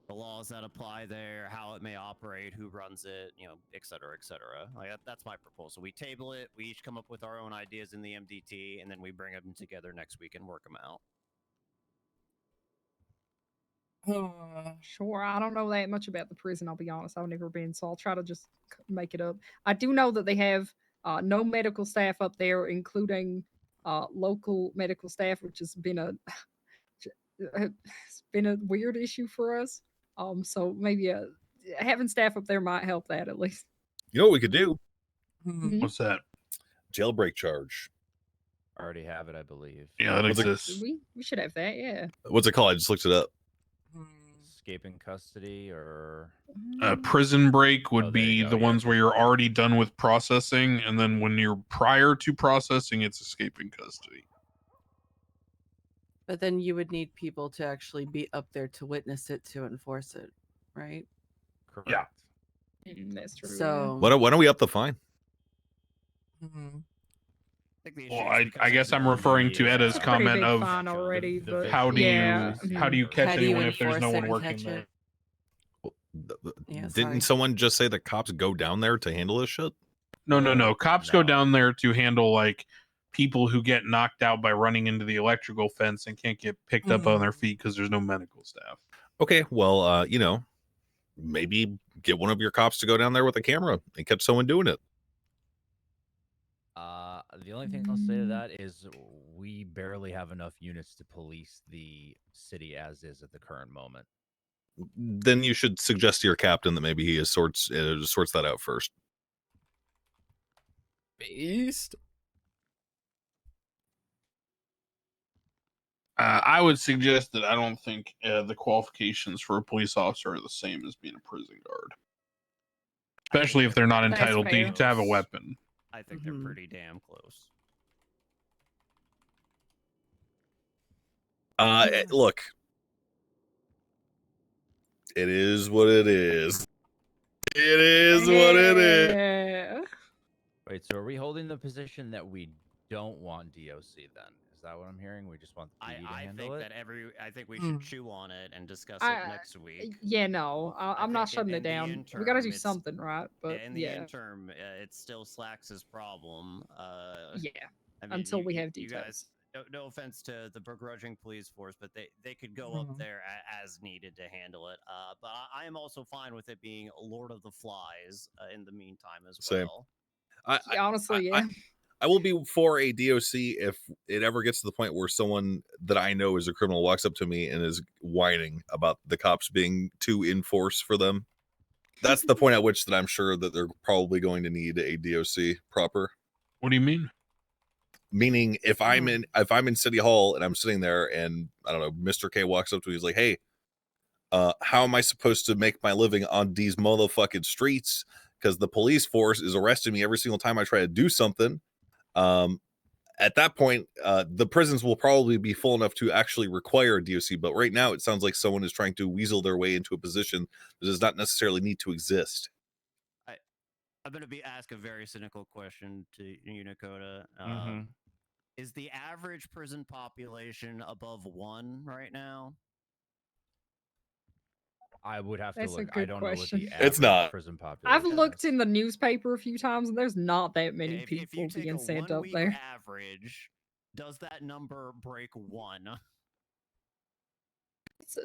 the laws that apply there, how it may operate, who runs it, et cetera, et cetera. Like that's my proposal. We table it. We each come up with our own ideas in the MDT, and then we bring them together next week and work them out. Sure. I don't know that much about the prison, I'll be honest. I've never been, so I'll try to just make it up. I do know that they have no medical staff up there, including local medical staff, which has been it's been a weird issue for us. So maybe having staff up there might help that at least. You know what we could do? What's that? Jailbreak charge. I already have it, I believe. Yeah, that What's it- exists. We should have that, yeah. What's it called? I just looked it up. Escaping custody or Prison break would Oh, there you be go, the yeah. ones where you're already done with processing, and then when you're prior to processing, it's escaping custody. But then you would need people to actually be up there to witness it, to enforce it, right? correct. Yeah. That's true. So Why don't we up the fine? Well, I guess I'm referring to Edda's It's a pretty comment big of fine already, but how do yeah. you catch How do you anyone if there's no enforce it one and working catch there? it? Yeah, sorry. Didn't someone just say the cops go down there to handle this shit? No. Cops go No. down there to handle like people who get knocked out by running into the electrical fence and can't get picked up on their feet because there's no medical staff. Okay, well, maybe get one of your cops to go down there with a camera and catch someone doing it. The only thing I'll say to that is we barely have enough units to police the city as is at the current moment. Then you should suggest to your captain that maybe he sorts that out first. Beast. I would suggest that I don't think the qualifications for a police officer are the same as being a prison guard, especially if they're not That's entitled fair. to have a weapon. I think they're pretty damn close. Look, it is what it is. It is what it is. Yeah. Wait, so are we holding the position that we don't want DOC then? Is that what I'm hearing? We just want the PD to I handle think it? that I think we should chew on it and discuss it I- next week. Yeah, no, I'm not think shutting in it the down. We interim, gotta do it's- something, right? But in the yeah, interim, it's still Slacks' problem. yeah. I mean, Until we have you details. guys, no offense to the begrudging police force, but they could go up there as needed to handle it. But I am also fine with it being Lord of the Flies in the meantime as Same. well. Yeah, honestly, yeah. I will be for a DOC if it ever gets to the point where someone that I know is a criminal walks up to me and is whining about the cops being too in force for them. That's the point at which that I'm sure that they're probably going to need a DOC proper. What do you mean? Meaning if I'm in City Hall and I'm sitting there and I don't know, Mr. K walks up to me, he's like, "Hey, how am I supposed to make my living on these motherfucking streets? Because the police force is arresting me every single time I try to do something." At that point, the prisons will probably be full enough to actually require a DOC. But right now, it sounds like someone is trying to weasel their way into a position that does not necessarily need to exist. I'm going to ask a very cynical question to you, Nakota. Is the average prison population above 1 right now? I would have to That's a look. I good don't know what question. the It's average not. prison population I've looked is. in the newspaper a few times, and there's not that many If you people take being a sent 1 up week there. average, does that number break 1?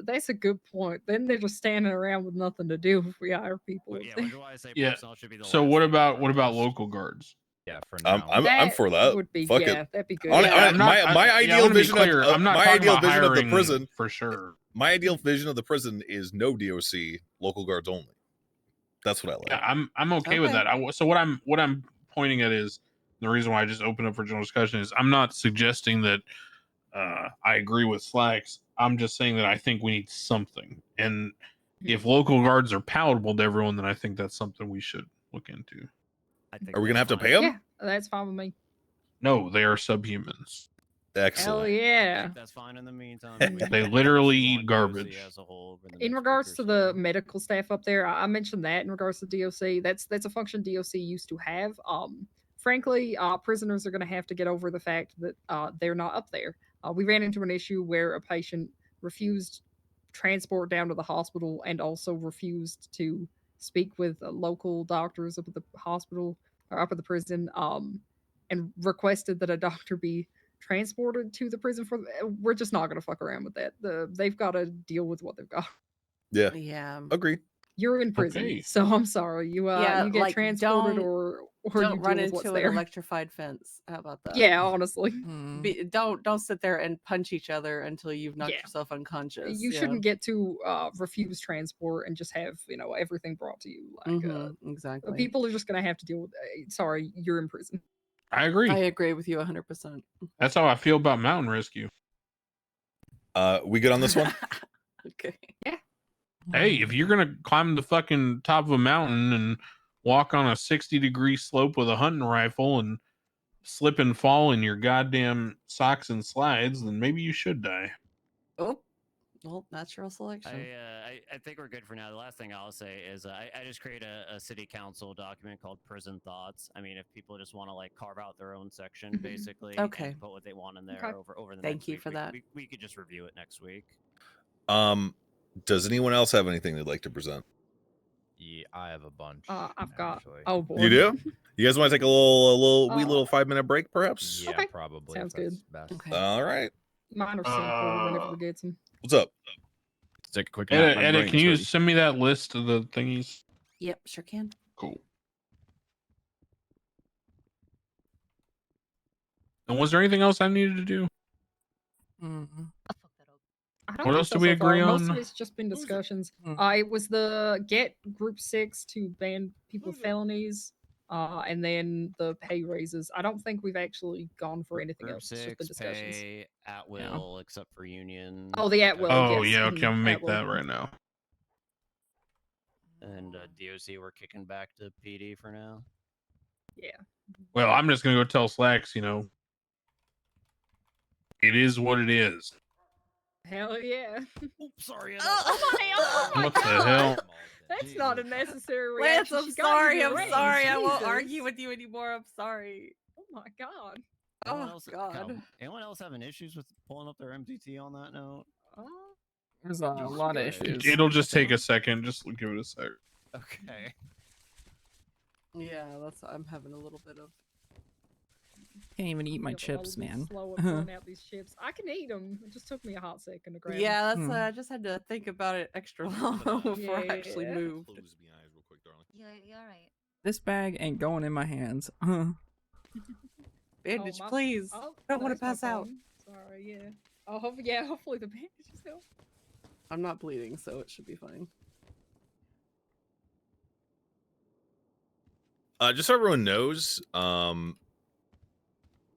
That's a good point. Then they're just standing around with nothing to do if we hire people. But up yeah, there. which is why I say Yeah. personnel should be the So last what thing about on our list. local guards? Yeah, for now. I'm for that. Would be, Fuck yeah, it. that'd be good. My ideal vision of I'm not my talking ideal about vision of the hiring prison for sure. My ideal vision of the prison is no DOC, local guards only. That's what I like. Yeah, I'm okay with that. So what I'm pointing at is the reason why I just opened up for general discussion is I'm not suggesting that I agree with Slacks. I'm just saying that I think we need something. And if local guards are palatable to everyone, then I think that's something we should look into. Are we gonna have to pay them? Yeah, that's fine with me. No, they are subhumans. Excellent. Hell yeah. That's fine in the meantime. They literally eat garbage. In regards to the medical staff up there, I mentioned that in regards to DOC, that's a function DOC used to have. Frankly, prisoners are going to have to get over the fact that they're not up there. We ran into an issue where a patient refused transport down to the hospital and also refused to speak with local doctors up at the hospital or up at the prison, and requested that a doctor be transported to the prison for. We're just not going to fuck around with that. They've got to deal with what they've got. Yeah. Yeah. Agreed. You're in prison, Okay. so I'm sorry. You you get transported or don't you run deal with what's into an there. electrified fence. How about that? Yeah, honestly. Don't sit there and punch each other until you've knocked Yeah. yourself unconscious. You shouldn't get to refuse transport and just have everything brought to you. Like exactly. people are just gonna have to deal with. Sorry, you're in prison. I agree. I agree with you 100%. That's how I feel about mountain rescue. We good on this one? Okay. Yeah. Hey, if you're gonna climb the fucking top of a mountain and walk on a 60-degree slope with a hunting rifle and slip and fall in your goddamn socks and slides, then maybe you should die. Oh, well, natural selection. I think we're good for now. The last thing I'll say is I just create a city council document called Prison Thoughts. I mean, if people just want to like carve out their own section, basically, Okay. and put what they want in there Okay. over the Thank next you week, for that. We could just review it next week. Does anyone else have anything they'd like to present? Yeah, I have a bunch. I've got. actually. Oh boy. You do? You guys want to take a little 5-minute break, perhaps? Yeah, Okay. probably. Sounds if that's good. Best. Okay. All right. Mine are simple whenever we get them. What's up? Take a quick nap. My Edit, brain's can you hurting. just send me that list of the thingies? Yep, sure can. Cool. And was there anything else I needed to do? I don't What think else so did we so far. agree Most on? of it's just been discussions. Hmm. It was the get group 6 to ban people with felonies, and then the pay raises. I don't think we've actually gone for anything Group else. It's just 6 been discussions. pay at will, except for union. Oh, the at will. Oh, yes. yeah, okay, I'm gonna At make will. that right now. And DOC, we're kicking back to PD for now. Yeah. Well, I'm just gonna go tell Slacks, it is what it is. Hell yeah. Oops, sorry. Oh my What the God. hell? That's not a necessary Lance, reaction. I'm She got sorry. you I'm right. sorry. I won't Jesus. argue with you anymore. I'm sorry. Oh my God. Anyone Oh, else, God. anyone else having issues with pulling up their MTT on that note? There's a lot of issues. It'll just take a second. Just give it a sec. Okay. Yeah, I'm having a little bit of. Can't even eat my Yeah, but I chips, will be man. Slow at throwing out these chips. I can eat them. It just took me a hot second to grab 'em. Yeah, that's. I just had to think about it extra long before I actually Yeah. moved. Close my eyes real quick, darling. You're alright. This bag ain't going in my hands. Bandage, my- please. Oh, I don't want to there's my pass out. phone. Sorry, yeah. Oh, hopefully the bandages help. I'm not bleeding, so it should be fine. Just so everyone knows,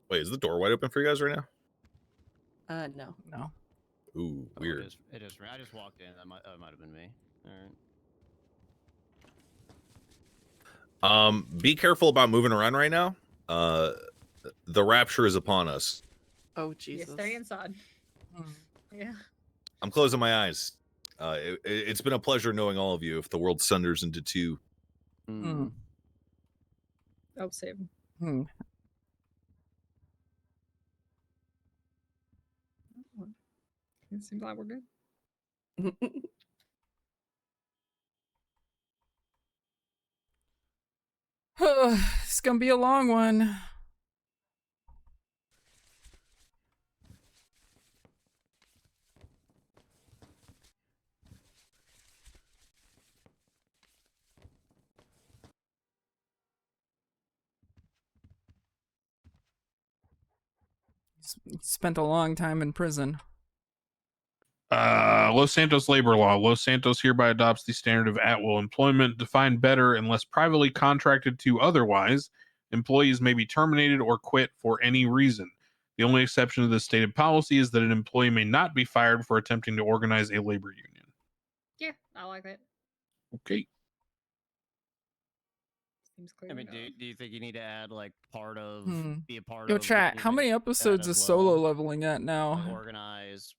wait, is the door wide open for you guys right now? No. No. Ooh, weird. It is. I just walked in. That might have been me. All right. Be careful about moving around right now. The rapture is upon us. Oh, Yeah, Jesus. stay inside. Yeah. I'm closing my eyes. It's been a pleasure knowing all of you. If the world sunders into two, Mm. Oh, 7. Hmm. It seems like we're good. It's gonna be a long one. Spent a long time in prison. Los Santos labor law. Los Santos hereby adopts the standard of at-will employment, defined better unless privately contracted to otherwise. Employees may be terminated or quit for any reason. The only exception to this stated policy is that an employee may not be fired for attempting to organize a labor union. Yeah, I like that. Okay. Seems clear I mean, enough. do you think you need to add like part of be a part Yo, of? chat. How many episodes is solo leveling at now? Like organize,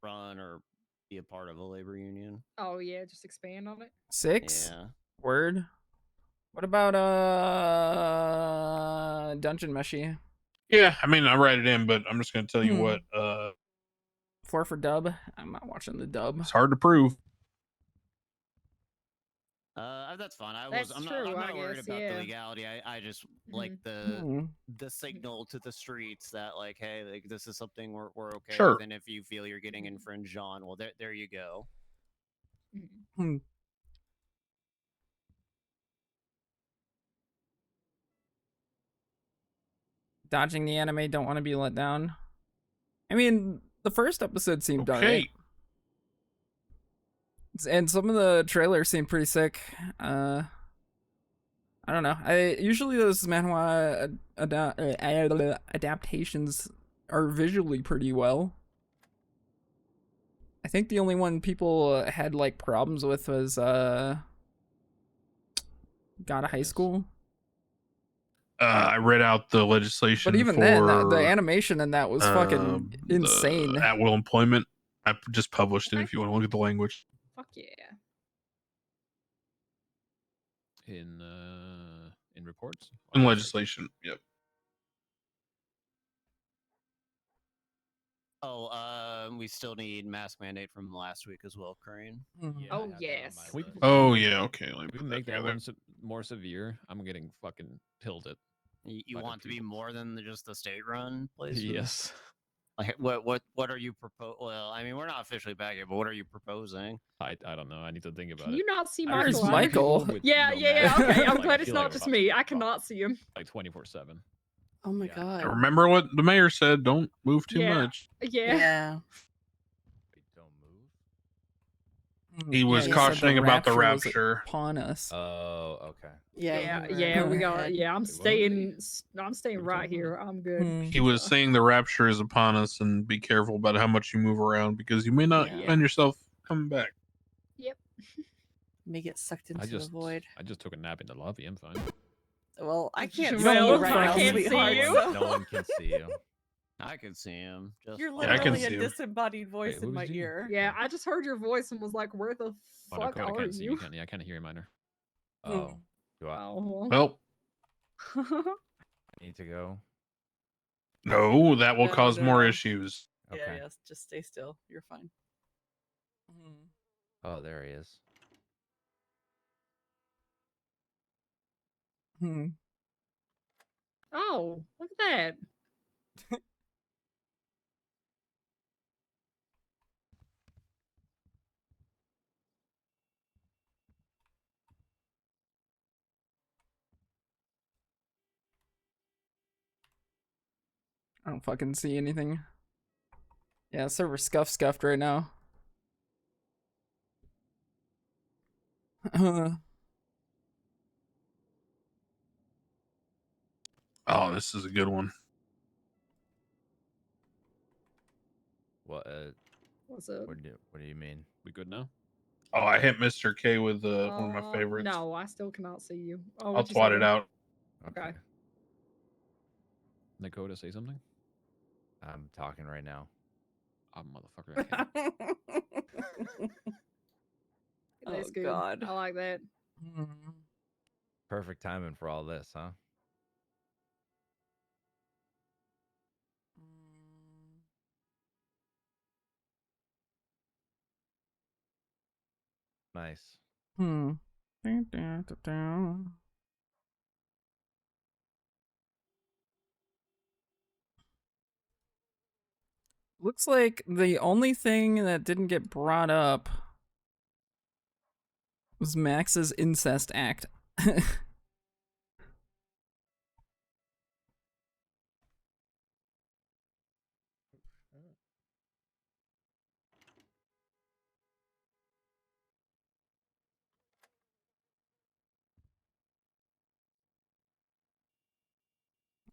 run, or be a part of a labor union? Oh yeah, just expand on it. 6? Yeah. Word. What about Dungeon Meshy? Yeah, I mean, I write it in, but I'm just going to tell you what. 4 for dub. I'm not watching the dub. It's hard to prove. That's fine. I'm true, not I worried guess, about yeah. the legality. I just like the signal to the streets that like, hey, like this is something we're okay Sure. with, and if you feel you're getting infringed on, well, there you go. Dodging the anime, don't want to be let down. I mean, the first episode seemed alright. And some of the trailers seem pretty sick. I don't know. Usually those manhwa adaptations are visually pretty well. I think the only one people had like problems with was God of High School. I read out the legislation, But even for then, the animation in that was fucking insane. At-will employment. I just published it if you want to look at the language. Fuck yeah. In reports? In legislation, yep. Oh, we still need mask mandate from last week as well, Crane. Oh yes. Oh yeah, okay. Let me We put make that that together. one more severe. I'm getting fucking tilted. You want to be more than just the state run places? Yes. Like what are you propose? Well, I mean, we're not officially back yet, but what are you proposing? I don't know. I need to think about Can it. you not see I heard Michael? some either? people with Yeah, no yeah. mask. Okay, I'm Like, glad I it's feel not like just I'm me. about I cannot see him. like 24/7. Oh my god. Remember what the mayor said, don't move too Yeah. much. Yeah. Yeah. He was said cautioning about the was rapture. upon us. Oh, okay. Yeah, you yeah, were we got. ahead. Yeah, I'm staying. I'm staying right here. I'm good. He was saying the rapture is upon us and be careful about how much you move around because you may not Yeah. find yourself coming back. Yep. May get sucked into the void. I just took a nap in the lobby. I'm fine. Well, I can't You see don't you look right fine. now, I can't see sweetheart. you. so- No one can see you. I can see him. Just You're fine. Yeah, I can literally a see him. disembodied voice Wait, in what my was you? ear. Yeah, I just heard your voice and was like, "Where the Oh, no, fuck Code, I are can't see you. you?" I can't hear you, minor. Oh, do I Oh. Well, need to go? no, that will No, cause more no. issues. Okay. Yeah, yes. Just stay still. You're fine. Oh, there he is. Oh, look at that. I don't fucking see anything. Yeah, server scuffed right now. Oh, this is a good one. What? What's up? What do you mean? We good now? Oh, I hit Mr. K with one of my favorites. No, I still cannot see you. Oh, I'll what'd you twat say? it out. Okay. Dakota, say something. I'm talking right now. Oh, motherfucker. I can't. That's Oh, good. God. I like that. Perfect timing for all this, huh? Nice. Looks like the only thing that didn't get brought up was Max's incest act.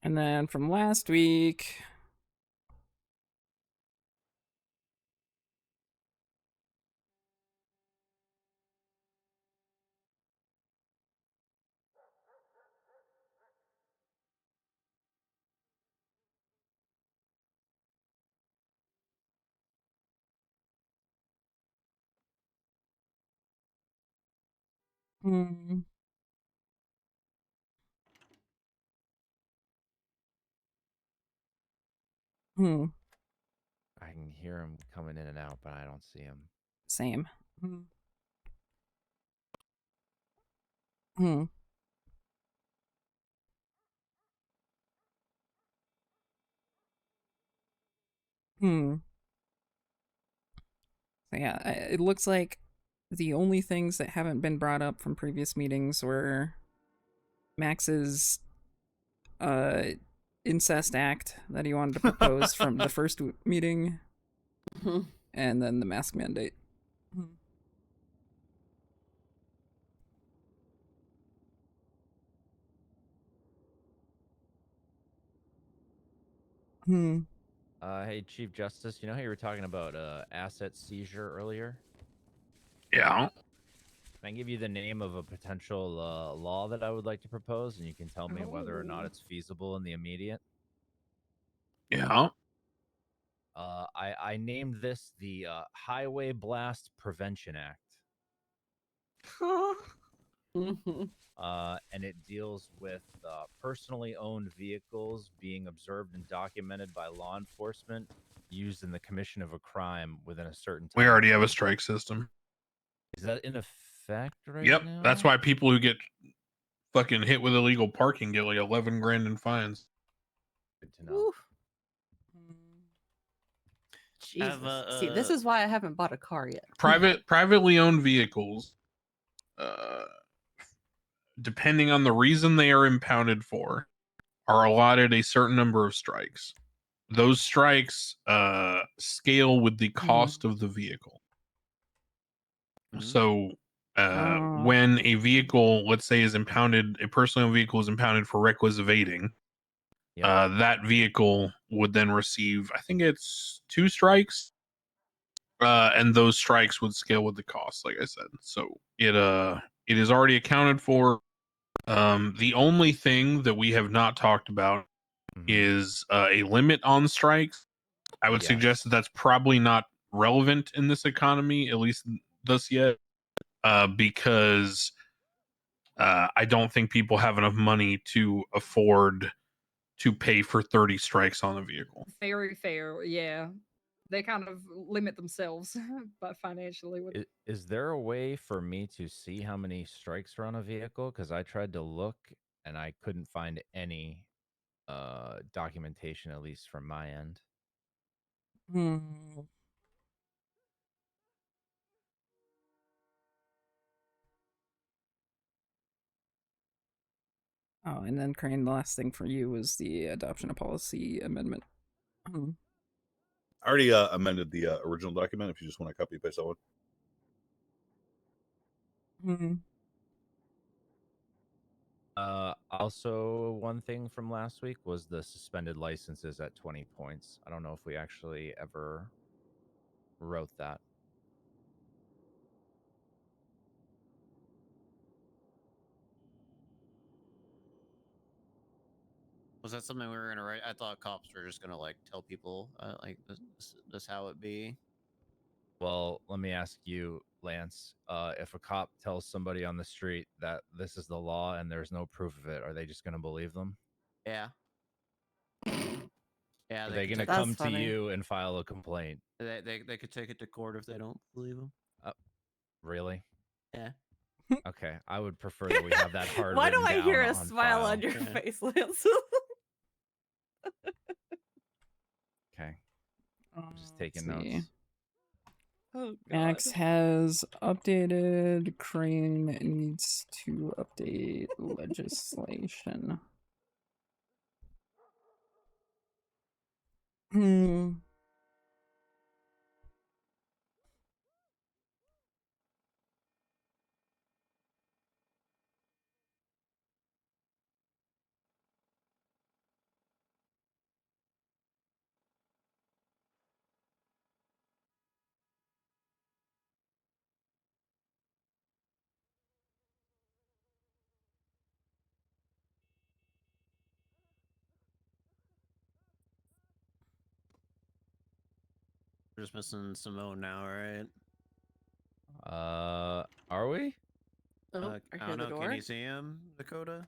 And then from last week, hmm. Hmm. I can hear him coming in and out, but I don't see him. Same. Hmm. Hmm. Hmm. So yeah, it looks like the only things that haven't been brought up from previous meetings were Max's incest act that he wanted to propose from the first meeting, and then the mask mandate. Hmm. Hey, Chief Justice, you know how you were talking about asset seizure earlier? Yeah. Can I give you the name of a potential law that I would like to propose, and you can tell me whether or not Oh. it's feasible in the immediate? Yeah. I named this the Highway Blast Prevention Act. And it deals with personally owned vehicles being observed and documented by law enforcement used in the commission of a crime within a certain time. We already have a strike system. Is that in effect right Yep. now? That's why people who get fucking hit with illegal parking get like 11 grand in fines. Good to know. Jesus. See, this is why I haven't bought a car yet. Privately owned vehicles, depending on the reason they are impounded for, are allotted a certain number of strikes. Those strikes scale with the cost of the vehicle. So when a vehicle, let's say, is impounded, a personal vehicle is impounded for reckless evading, that vehicle would then receive, I think it's 2 strikes, and those strikes would scale with the cost, like I said. So it is already accounted for. The only thing that we have not talked about is a limit on strikes. I would suggest that that's probably not relevant in this economy, at least thus yet, because I don't think people have enough money to afford to pay for 30 strikes on a vehicle. Very fair. Yeah. They kind of limit themselves, but financially. Is there a way for me to see how many strikes are on a vehicle? Because I tried to look and I couldn't find any documentation, at least from my end. Hmm. Oh, and then Crane, the last thing for you was the adoption of policy amendment. Hmm. I already amended the original document. If you just want to copy paste that one. Hmm. Also, one thing from last week was the suspended licenses at 20 points. I don't know if we actually ever wrote that. Was that something we were gonna write? I thought cops were just gonna like tell people like this how it be. Well, let me ask you, Lance. If a cop tells somebody on the street that this is the law and there's no proof of it, are they just going to believe them? Yeah. Yeah. Are they going to That's come to funny. you and file a complaint? They could take it to court if they don't believe them. Really? Yeah. Okay, I would prefer that we have that hard Why do written I down hear a on smile file. on your Yeah. face, Lance? Okay. I'm just taking see. notes. Oh, God. Max has updated. Crane needs to update legislation. Hmm. We're just missing Simone now, right? Are we? Oh, I I hear don't the know. door. Can you see him, Dakota?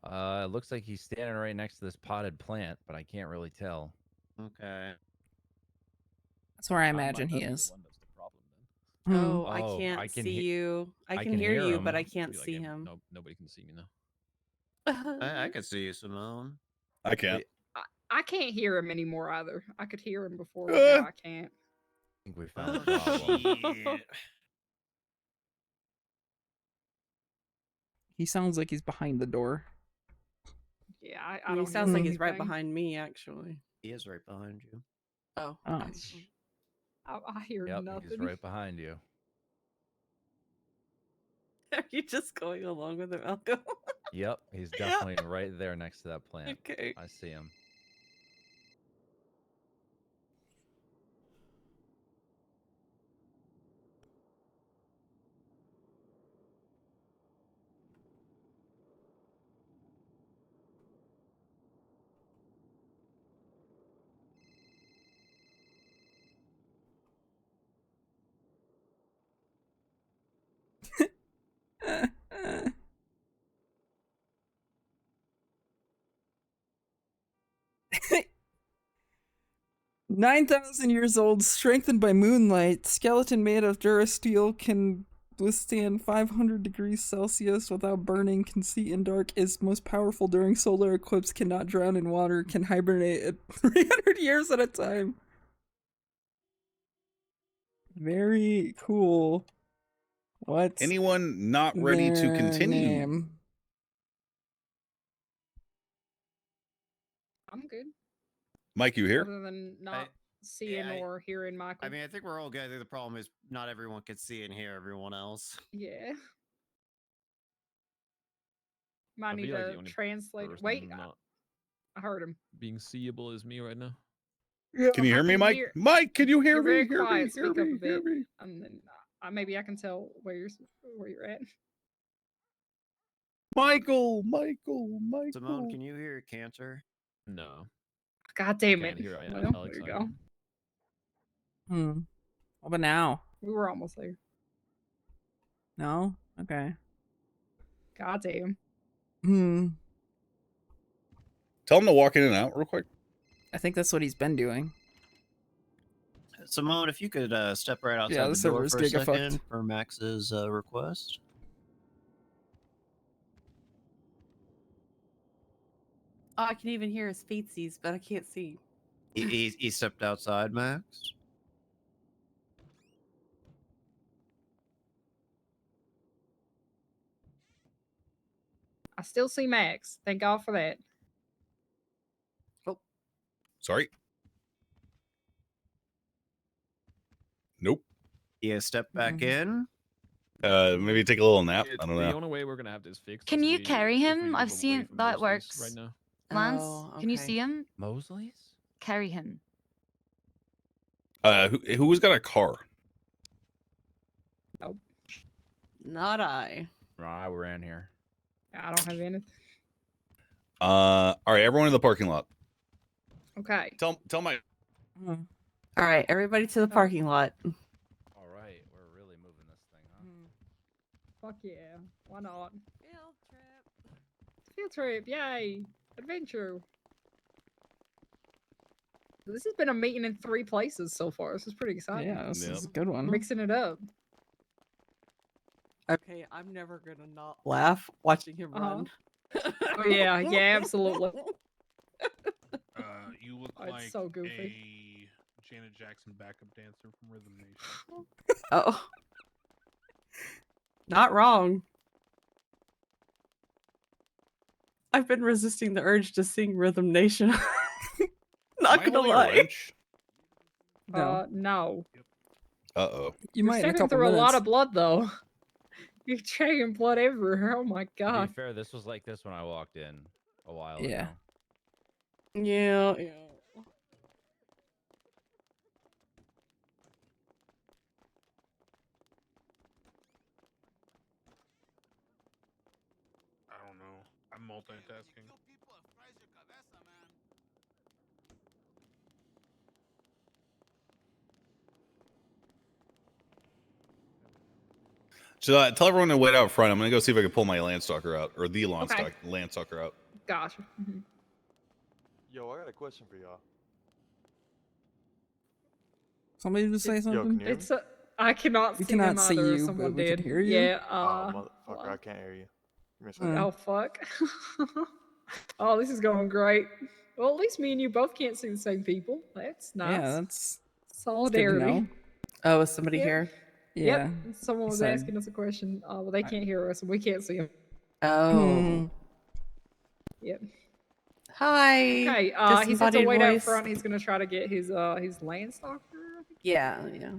It looks like he's standing right next to this potted plant, but I can't really tell. Okay. That's where I imagine he is. Oh, I Oh, can't I can see he- you. I can hear you, but I can't Be like, see "Yeah, him. No, nobody can see me now. I can see you, Simone. I can't. I can't hear him anymore either. I could hear him before, but now I can't. I think we found Oh, the problem. shit. He sounds like he's behind the door. Yeah, I He don't. sounds hear like he's right anything. behind me, actually. He is right behind you. Oh. Oh. okay. I hear Yep, nothing. he's right behind you. Are you just going along with it, Malcolm? Yep, he's definitely right there next to that plant. Okay. I see him. Uh, 9,000 years old, strengthened by moonlight, skeleton made of durasteel, can withstand 500 degrees Celsius without burning, can see in dark, is most powerful during solar eclipse, cannot drown in water, can hibernate at 300 years at a time. Very cool. What's Anyone not ready to their continue? name? I'm good. Mike, you here? Other than not seeing or hearing Michael. I mean, I think we're all good. I think the problem is not everyone can see and hear everyone else. Yeah. Might I need feel like the to only translate. person Wait, not I heard him. being seeable is me right now. Can you hear me, Mike? hear- Mike, can you hear You're me? very Hear quiet. me? Hear Speak up me? a bit, Hear me? and then maybe I can tell where you're at. Michael. Simone, can you hear Cantor? No. God damn Can't it. hear Well, Alex there you either. go. What about now? We were almost there. No? Okay. God damn. Tell him to walk in and out real quick. I think that's what he's been doing. Simone, if you could step right outside Yeah, the the door server's for a gigafucked. second for Max's request. Oh, I can even hear his feetsies, but I can't see. He stepped outside, Max. I still see Max. Thank God for that. Sorry. Nope. Yeah, step back in. Maybe take a little nap. I don't The know. only way we're gonna have this fixed. Can is you we- carry if we him? move I've away seen from that Mosley's works. right now. Lance, Oh, can you okay. see him? Mosley's? Carry him. Who's got a car? Nope. Not I. Right, we're in here. I don't have anything. All right, everyone in the parking lot. Okay. Tell my. All right, everybody to the parking lot. All right, we're really moving this thing, huh? Fuck yeah. Why not? Field trip. Field trip. Yay. Adventure. This has been a meeting in 3 places so far. This is pretty exciting. Yeah, this Yep. is a good one. Mixing it up. Okay, I'm never gonna not laugh watching him run. Oh yeah, yeah, absolutely. You look Oh, it's like so goofy. a Janet Jackson backup dancer from Rhythm Nation. Oh. Not wrong. I've been resisting the urge to sing Rhythm Nation. Not Am I gonna holding a lie. wrench? No. Uh-oh. You You're might in a sucking couple through minutes. a lot of blood though. You're chugging blood everywhere. Oh my To god. be fair, this was like this when I walked in a while Yeah. ago. Yeah. I don't know. I'm multitasking. Tell everyone to wait out front. I'm gonna go see if I can pull my Landstalker out, or the Okay. Landstalker out. Gotcha. Yo, I got a question for y'all. Somebody just say Yo, something. can you hear me? It's I cannot We see them cannot see either. you, Someone but we did. can hear you. Yeah. Motherfucker, I can't hear you. Give me a second. Oh fuck. Oh, this is going great. Well, at least me and you both can't see the same people. That's nice. Yeah, that's good to solidarity. know. Oh, is somebody Yep. here? Yeah. Yep. Someone he was said- asking us a question. Well, they can't hear us, and we can't see them. Oh. Yep. Hi. Okay. He said to Disembodied wait out voice. front. He's gonna try to get his Landstalker. I think. Yeah, yeah.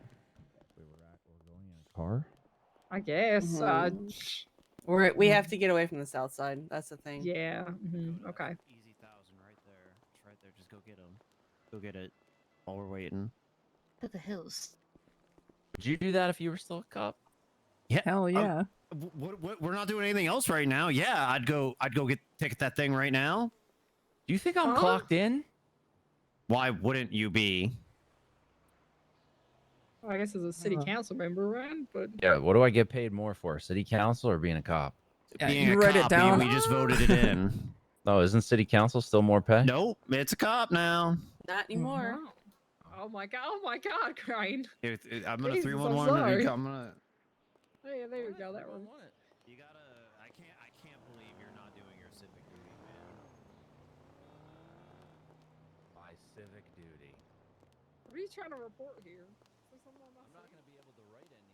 Car? I guess. We have to get away from the south side. That's the thing. Yeah. Okay. Easy 1,000 right there. It's right there. Just go get him. Go get it. While we're waiting. To the hills. Would you do that if you were still a cop? Yeah. Hell yeah. We're not doing anything else right now. Yeah, I'd go take that thing right now. Do you think I'm clocked in? Why wouldn't you be? Well, I guess as a city council member, right? But Yeah, what do I get paid more for? City council or being a cop? Yeah, Being you a write it cop, down. we just voted it in. Oh, isn't city council still more pay? Nope, it's a cop now. Not anymore. Wow. Oh my god! Oh my god, Crane. I'm gonna Jesus, I'm 311. sorry. I'm gonna. Hey, there we go. That one. You gotta. I can't believe you're not doing your civic duty, man. My civic duty. What are you trying to report here? I'm not gonna be able to write any.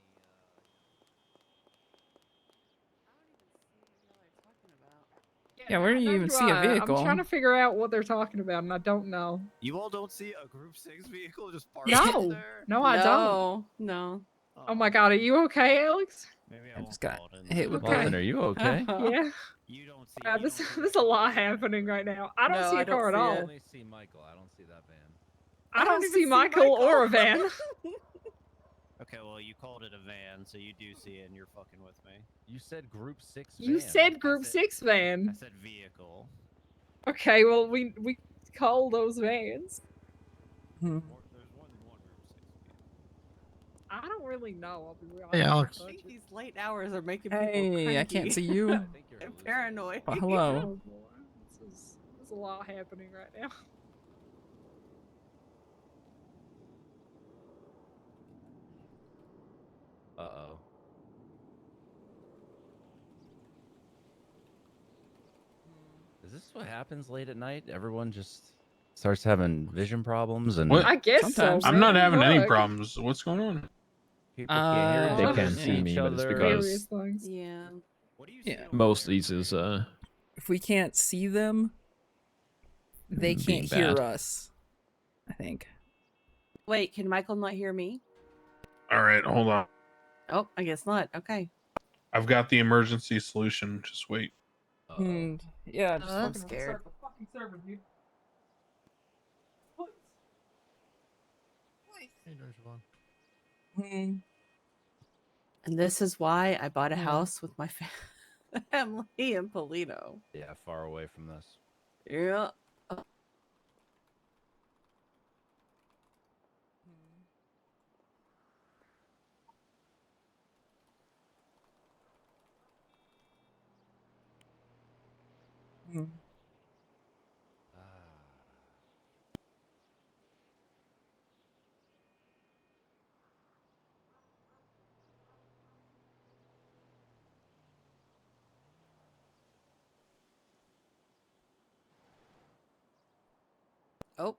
Yeah, where do you even see a vehicle? I'm trying to figure out what they're talking about, and I don't know. You all don't see a Group 6 vehicle just parked No, there? no, I don't. No. Oh my god, are you okay, Alex? Maybe I just got hit with Marvin, are you okay? Yeah. You don't see. This there's a lot happening right now. I don't No, see a I don't car at see all. it. I only see Michael. I don't see that van. I don't even see see Michael or a van. Okay, well, you called it a van, so you do see it, and you're fucking with me. You said Group 6 van. You said Group 6 I van. said vehicle. Okay, well we call those vans. There's more than one Group 6 vehicle. I don't really know. I'll be real. Hey, Alex. I think these late hours are making people Hey, I cranky can't see you. and paranoid. Well, hello. Oh boy, there's a lot happening right now. Uh-oh. Is this what happens late at night? Everyone just starts having vision problems and What? I guess Sometimes. so. I'm not man. having any Look. problems. What's going on? people can't hear They each other, can see see me, each but it's other. because- Various things. Yeah. What do you see Yeah. over Most of there, these is Mary? If we can't see them, they Being can't hear bad. us. I think. Wait, can Michael not hear me? All right, hold on. Oh, I guess not. Okay. I've got the emergency solution. Just wait. Hmm. Yeah, just I'm scared. Hmm. And this is why I bought a Yeah. house with my family in Polito. Yeah, far away from this. Yeah. Hmm. Oh.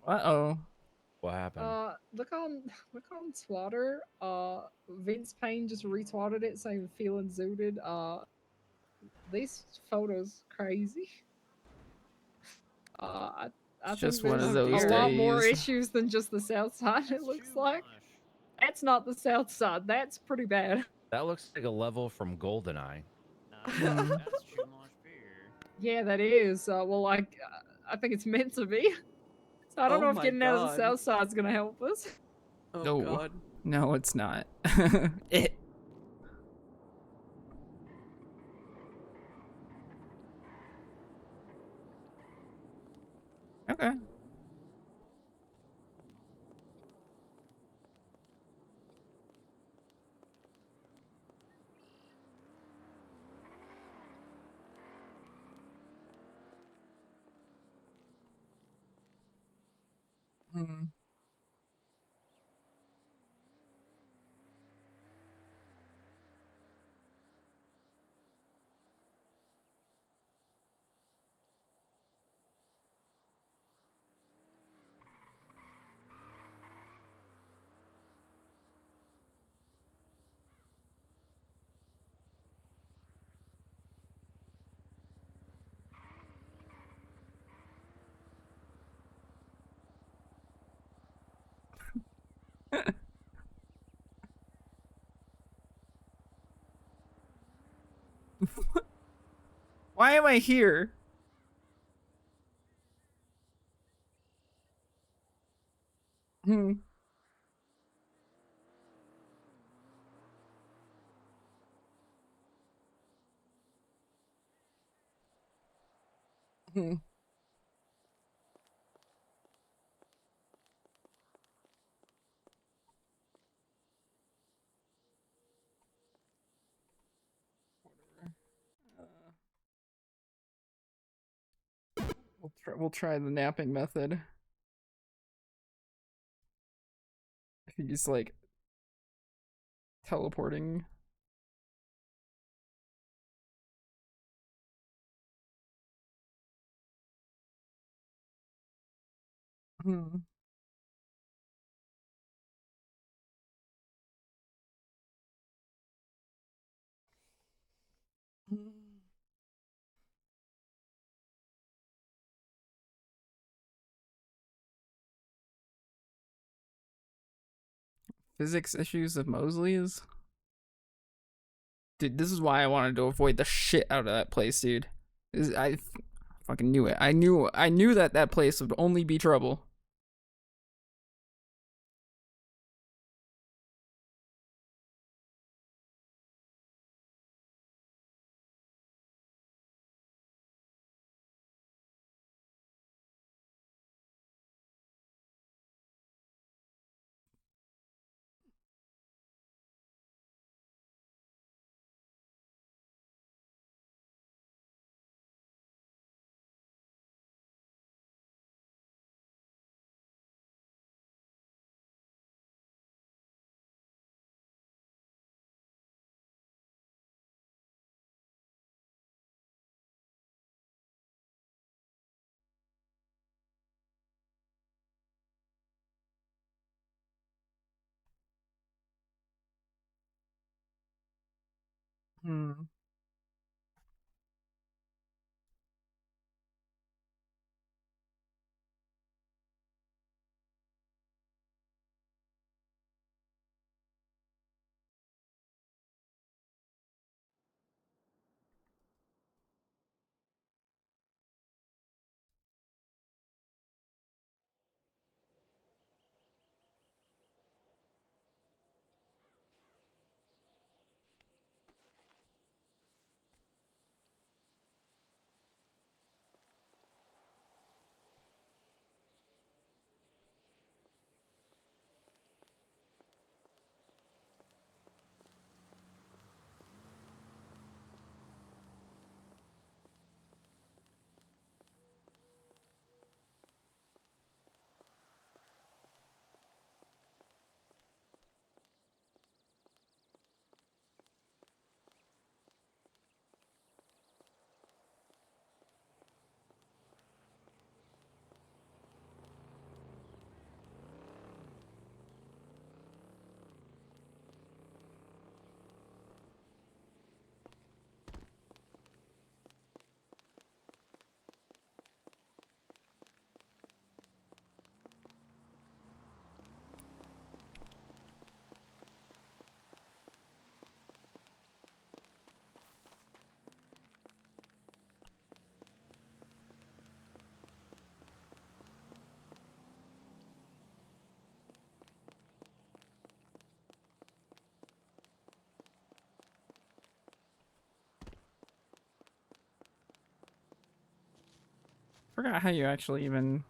Uh-oh. What happened? Look on Swatter. Vince Payne just retweeted it saying feeling zooted. These photos crazy. I think just one of there's those a lot more days. issues than just the south side. It looks like that's not the south side. That's pretty bad. That looks like a level from GoldenEye. No, Hmm. that's too much beer. Yeah, that is. Well, I think it's meant to be. So I don't Oh know if my getting out of the God. south side's gonna help us. Oh No. God. No, it's not. It. Okay. Hmm. Why am I here? Hmm. Hmm. We'll try the napping method. If he's like teleporting. Hmm. Physics issues of Mosley's? Dude, this is why I wanted to avoid the shit out of that place, dude. I fucking knew it. I knew that that place would only be trouble. Hmm. Forgot how you actually even.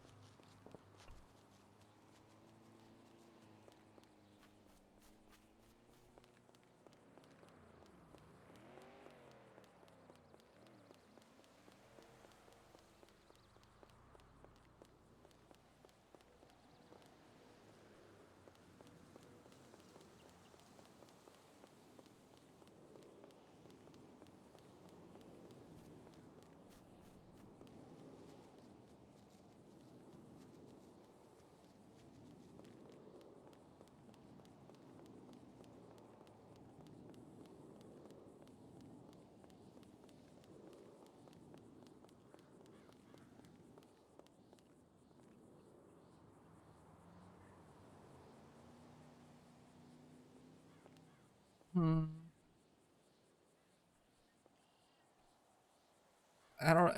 Hmm. I don't.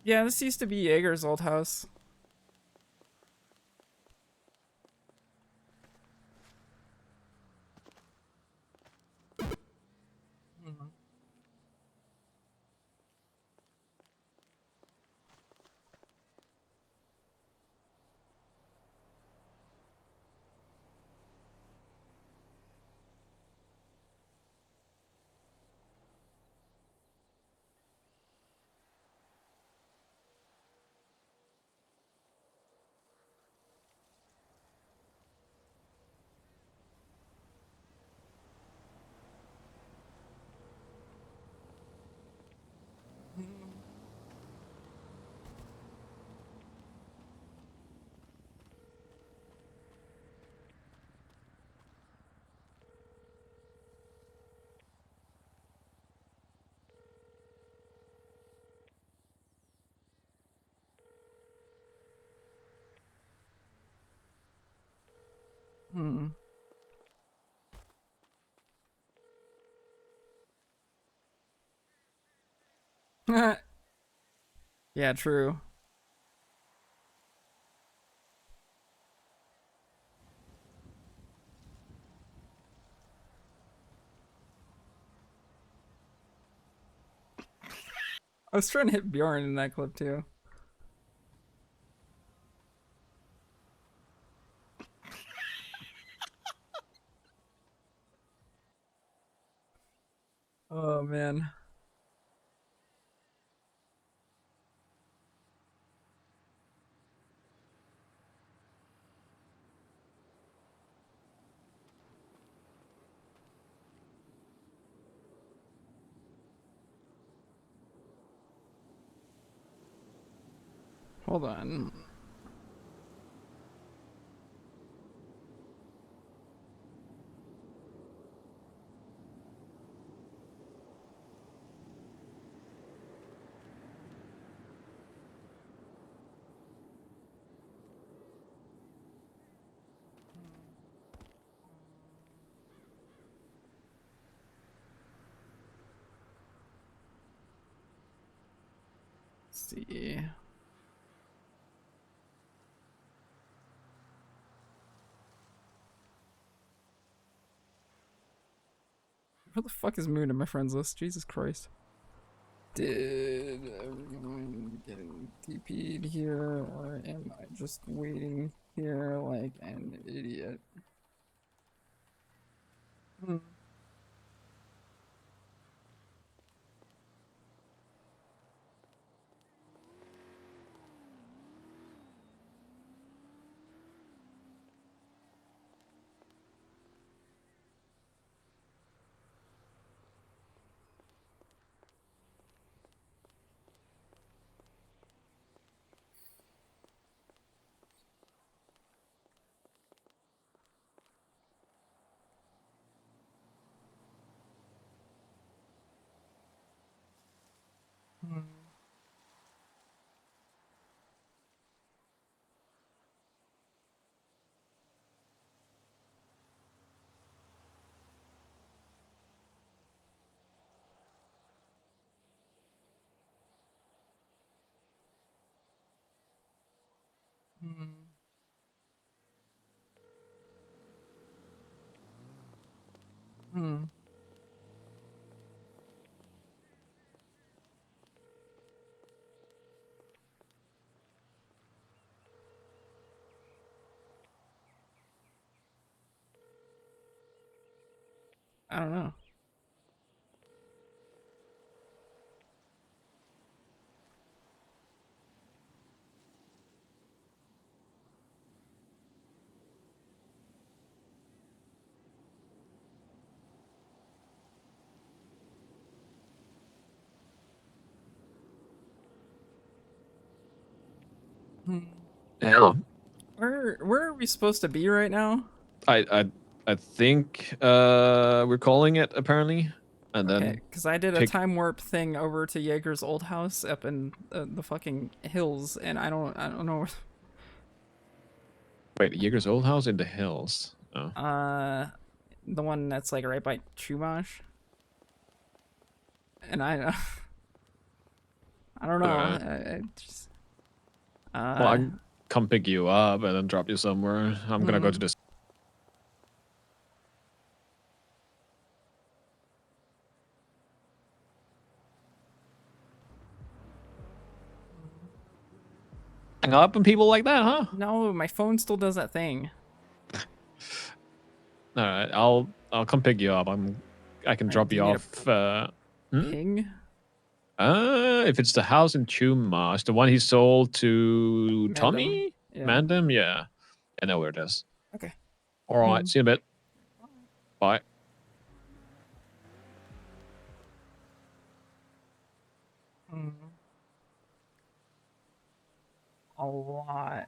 Yeah, this used to be Jaeger's old house. Mhm. Hmm. Yeah, true. I was trying to hit Bjorn in that clip too. Oh man. Hold on. Let's see. Where the fuck is Moon in my friends list? Jesus Christ. Did everyone get TP'd here, or am I just waiting here like an idiot? Hmm. Hmm. Hmm. Hmm. I don't know. Hmm. Hello. Where are we supposed to be right now? I think we're calling it apparently. and then Okay, because I did a pick. time warp thing over to Jaeger's old house up in the fucking hills, and I don't know. Wait, Jaeger's old house in the hills. Oh. The one that's like right by Chumash. And I don't know. Alright. I just, Well, I can come pick you up and then drop you somewhere. I'm gonna go to this. Hang up on people like that, huh? No, my phone still does that thing. All right, I'll come pick you up. I can drop do you you need off. Ping? If it's the house in Chumash, the one he sold to Mandem. Tommy, Yeah. Mandem, yeah, I know where it is. Okay. All right, see you in a bit. Bye. A lot.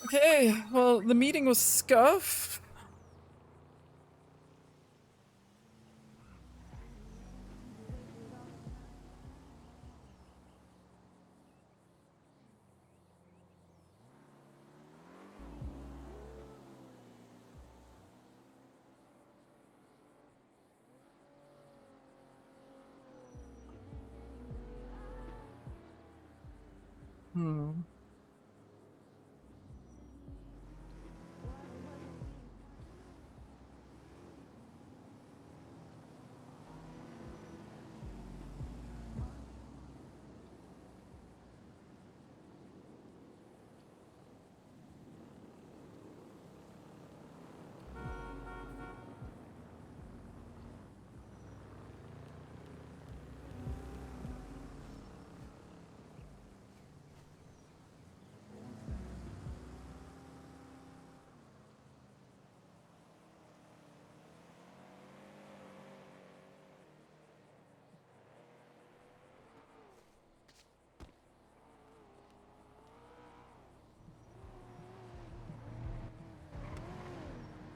Okay, well, the meeting was scuffed.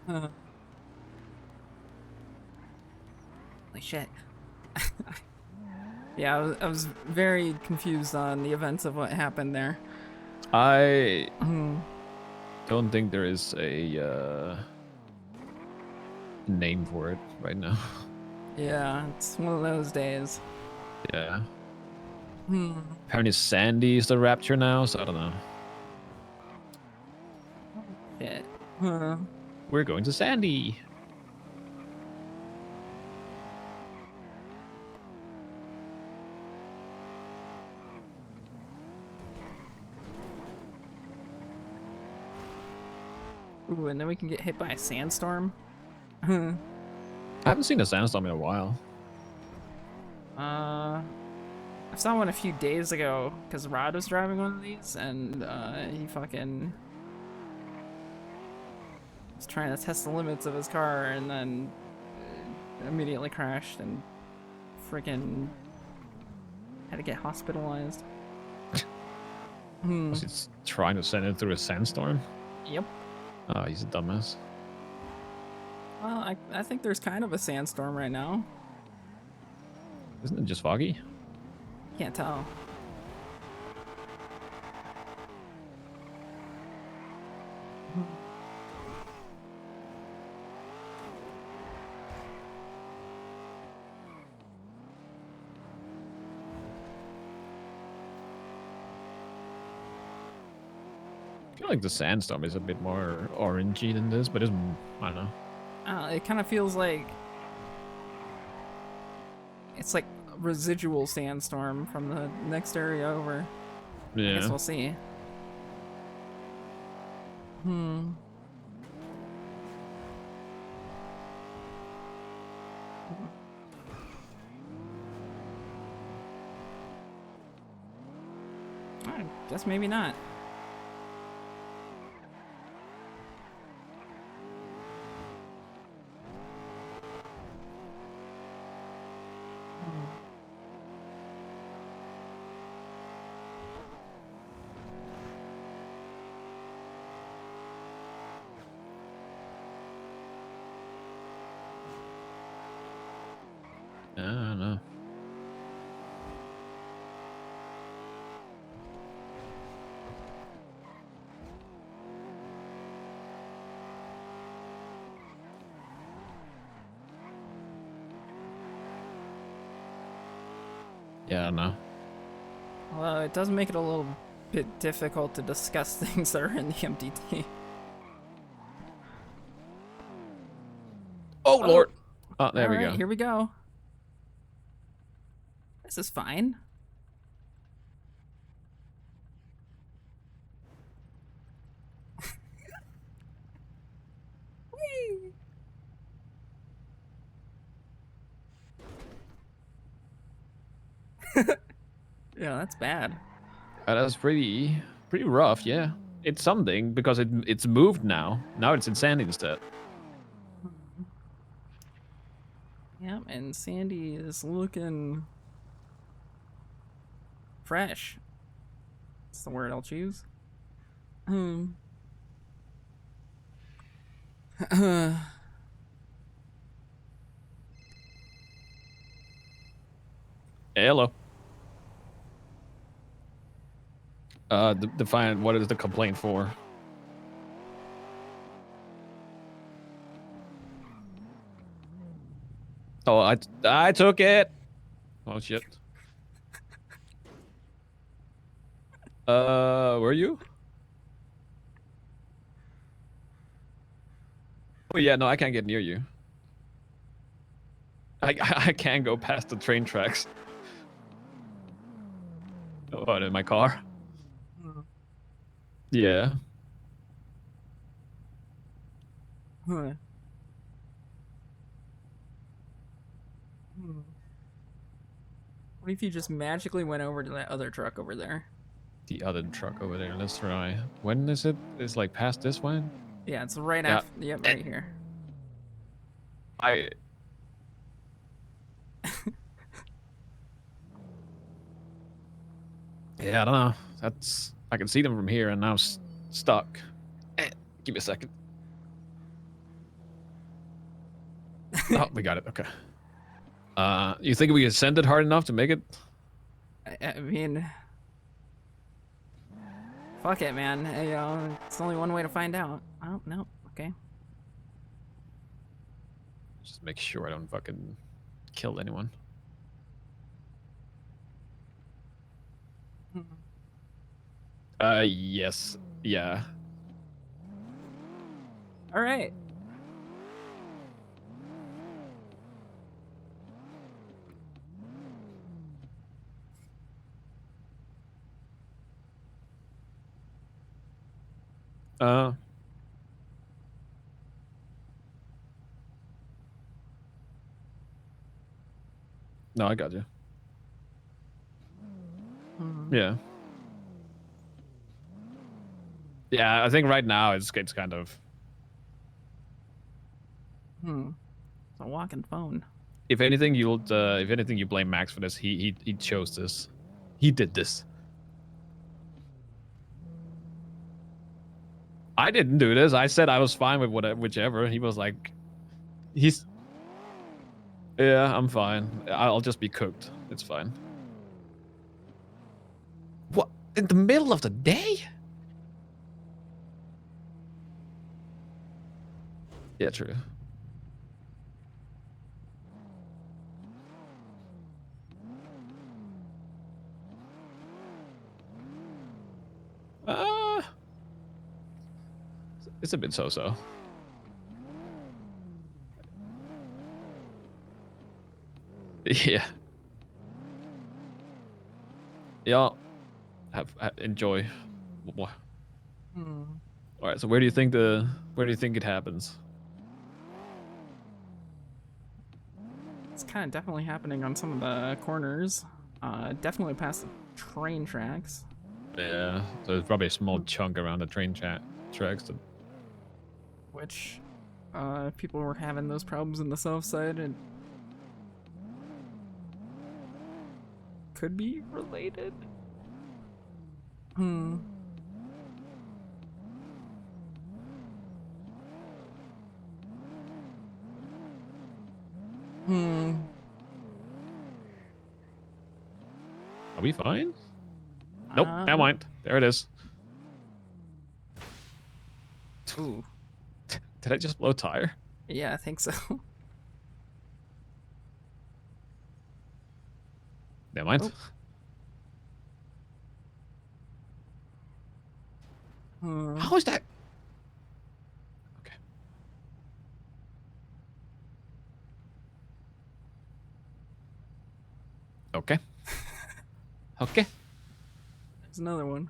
Holy shit. Yeah, I was very confused on the events of what happened there. I don't think there is a name for it right now. Yeah, it's one of those days. Yeah. Apparently Sandy is the Rapture now, so I don't know. Shit. We're going to Sandy. Ooh, and then we can get hit by a sandstorm. I haven't seen a sandstorm in a while. I saw one a few days ago because Rod was driving one of these, and he fucking was trying to test the limits of his car, and then immediately crashed and freaking had to get hospitalized. Was he trying to send it through a sandstorm? Yep. Oh, he's a dumbass. Well, I think there's kind of a sandstorm right now. Isn't it just foggy? Can't tell. I feel like the sandstorm is a bit more orangey than this, but it's, I don't know. It kind of feels like it's like a residual sandstorm from the next area over. Yeah. I guess we'll see. Guess maybe not. I don't know. Yeah, I don't know. Well, it does make it a little bit difficult to discuss things that are in the MDT. Oh, Lord! Oh, there we Alright, go. here we go. This is fine. Whee! Yeah, that's bad. That's pretty rough, yeah. It's something because it's moved now. Now it's in sand instead. Yep, and Sandy is looking fresh. That's the word I'll choose. Hello. Define what is the complaint for? Oh, I took it. Oh shit. Were you? Oh yeah, no, I can't get near you. I can't go past the train tracks. Oh, in my car. Yeah. Huh. What if you just magically went over to that other truck over there? The other truck over there. Let's try. When is it? It's like past this one? Yeah, it's right Yeah. after. Yep, right here. Yeah, I don't know. I can see them from here, and now I'm stuck. Give me a second. Oh, we got it. Okay. You think we can send it hard enough to make it? I mean, fuck it, man. You know, it's only one way to find out. Oh no. Okay. Just make sure I don't fucking kill anyone. Yes. Yeah. All right. No, I got you. Yeah. Yeah, I think right now it's kind of. It's a walking phone. If anything, you blame Max for this. He chose this. He did this. I didn't do this. I said I was fine with whichever. He was like, yeah, I'm fine. I'll just be cooked. It's fine. What? In the middle of the day? Yeah, true. It's a bit so-so. Yeah. Y'all enjoy. All right. So where do you think it happens? It's kind of definitely happening on some of the corners. Definitely past the train tracks. Yeah, so there's probably a small chunk around the train tracks. Which, if people were having those problems in the south side, it could be related. Hmm. Hmm. Are we fine? Nope, never mind. There it is. Ooh. Did I just blow a tire? Yeah, I think so. Never mind. Oh. Hmm. How is that? Okay. Okay. There's another one.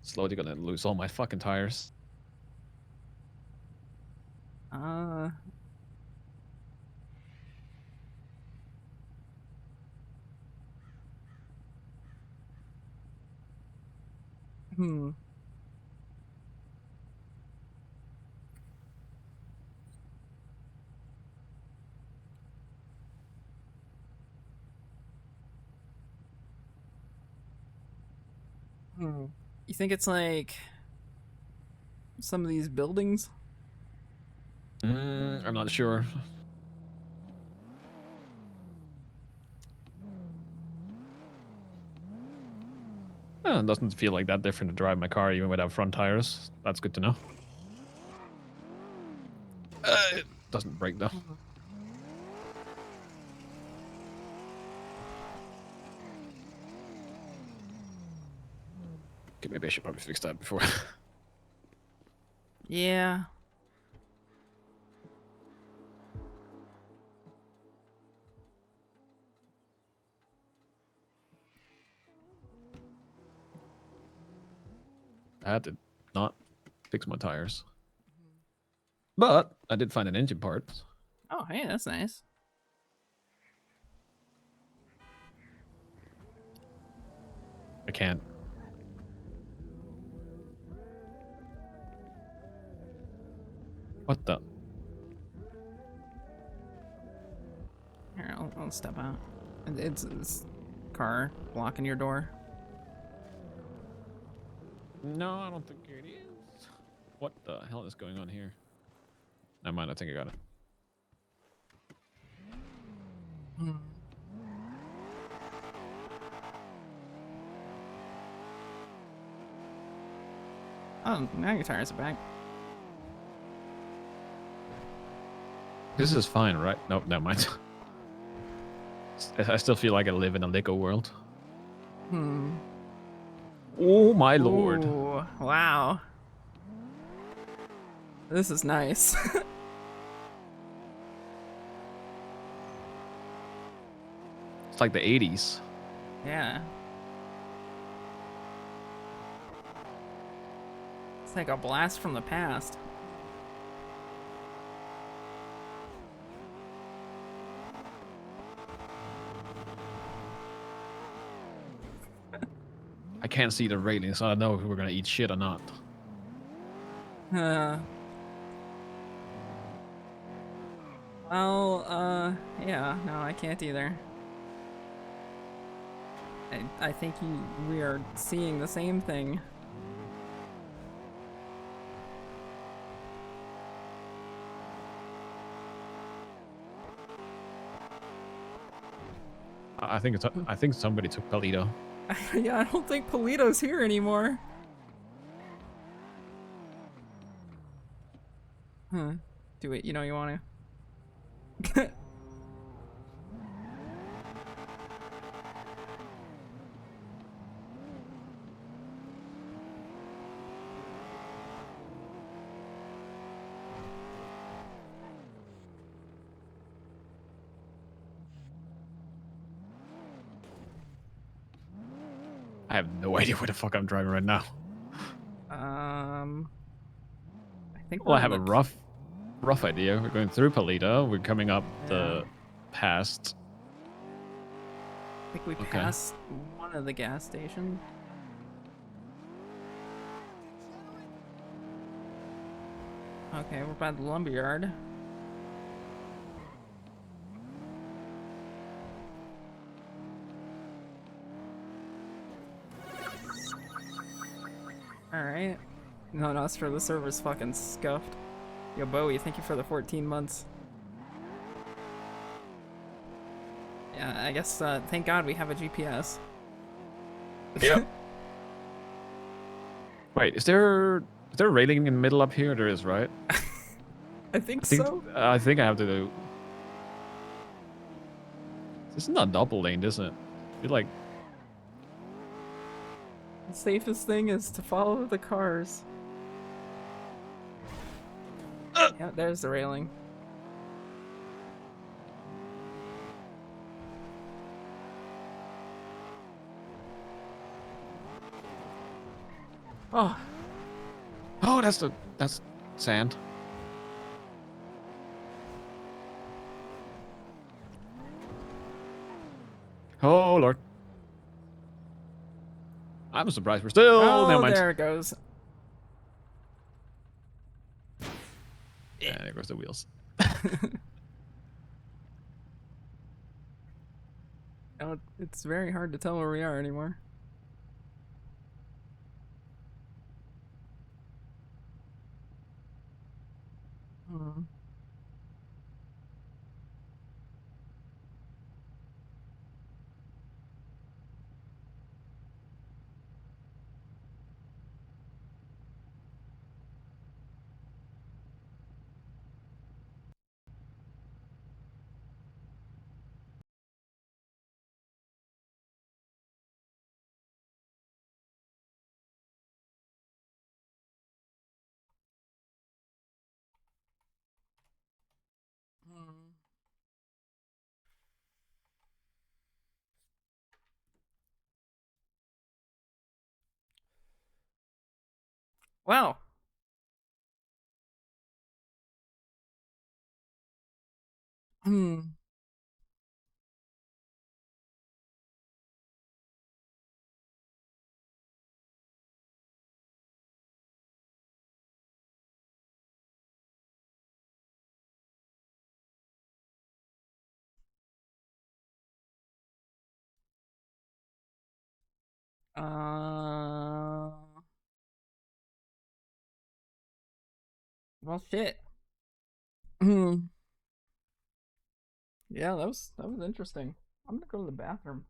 Slowly gonna lose all my fucking tires. Hmm. Hmm. You think it's like some of these buildings? I'm not sure. It doesn't feel like that different to drive my car even without front tires. That's good to know. It doesn't break though. Okay, maybe I should probably fix that before. Yeah. I had to not fix my tires. But I did find an engine part. Oh, hey, that's nice. I can't. What the? Here, I'll step out. It's car blocking your door. No, I don't think it is. What the hell is going on here? Never mind, I think I got it. Hmm. Oh, now your tires are back. This is fine, right? Nope, never mind. I still feel like I live in a Lego world. Hmm. Oh my lord. Ooh, wow. This is nice. It's like the 80s. Yeah. It's like a blast from the past. I can't see the railing, so I don't know if we're gonna eat shit or not. Well, yeah, no, I can't either. I think we are seeing the same thing. I think somebody took Palito. Yeah, I don't think Polito's here anymore. Huh. Do it, you know you want to. I have no idea where the fuck I'm driving right now. I think Well, we're I have in a the rough idea. We're going through Palito. We're coming up the past. I think we passed one One of the gas station. Okay, we're by the lumberyard. Alright. No, no, for the server's fucking scuffed. Yo, Bowie, thank you for the 14 months. Yeah, I guess, thank God we have a GPS. Yep. Wait, is there a railing in the middle up here? There is, right? I think so. I think I have to do. This is not double lane, is it? You're like. The safest thing is to follow the cars. Yeah, there's the railing. Oh. Oh, that's sand. Oh Lord. I'm surprised we're still. Oh, Never mind. there it goes. Yeah, there goes the wheels. No, it's very hard to tell where we are anymore. Hmm. Wow. Hmm. Well, shit. Hmm. Yeah, that was interesting. I'm gonna go to the bathroom.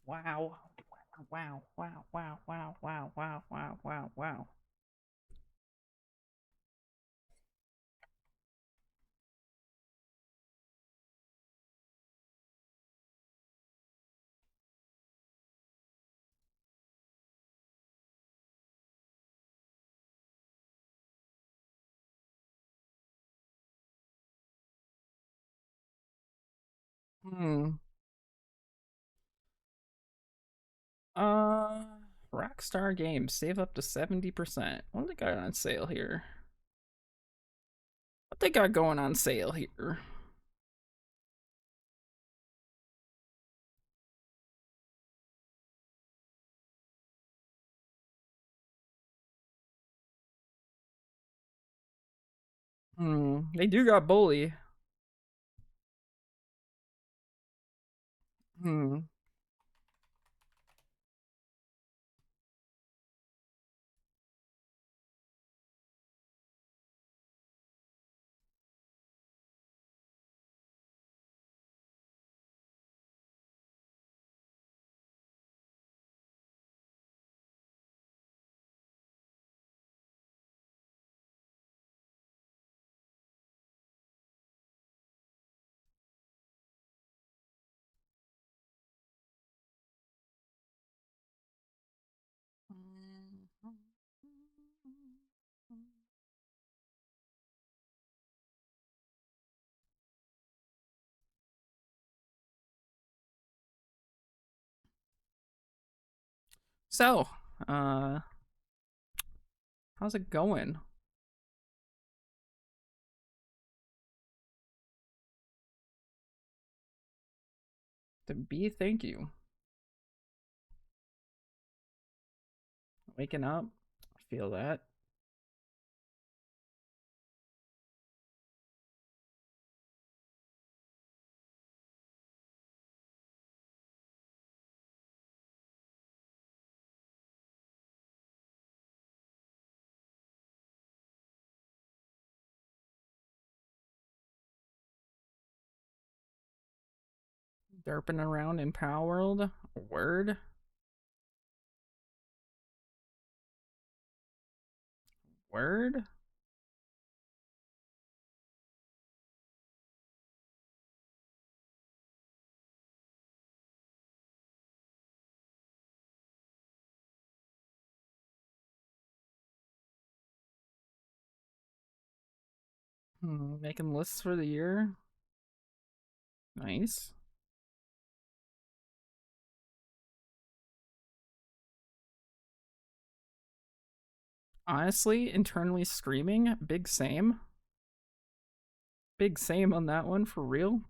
Wow. Wow. Wow. Wow. Wow. Wow. Wow. Wow. Wow. Wow. Hmm. Uh, Rockstar Games save up to 70%. What they got on sale here? What they got going on sale here? They do got Bully. Hmm. So, uh, how's it going? To be, thank you. Waking up, I feel that. Derping around in Power World. Word. Word. Making lists for the year. Nice. Honestly, internally screaming, big same. Big same on that one, for real.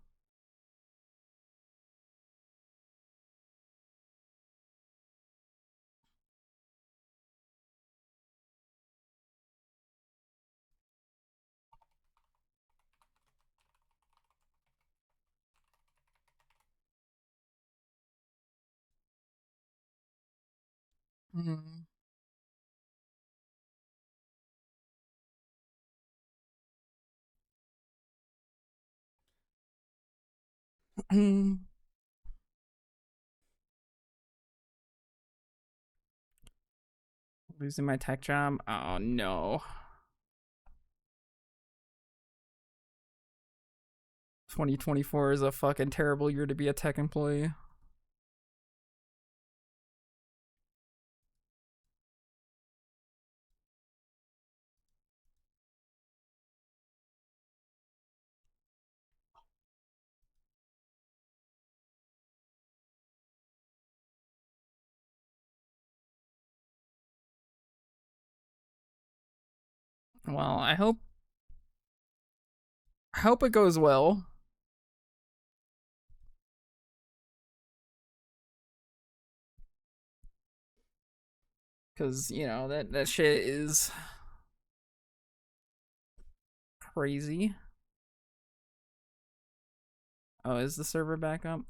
Losing my tech job? Oh no. 2024 is a fucking terrible year to be a tech employee. Well, I hope it goes well. Cause, you know, that shit is crazy. Oh, is the server back up?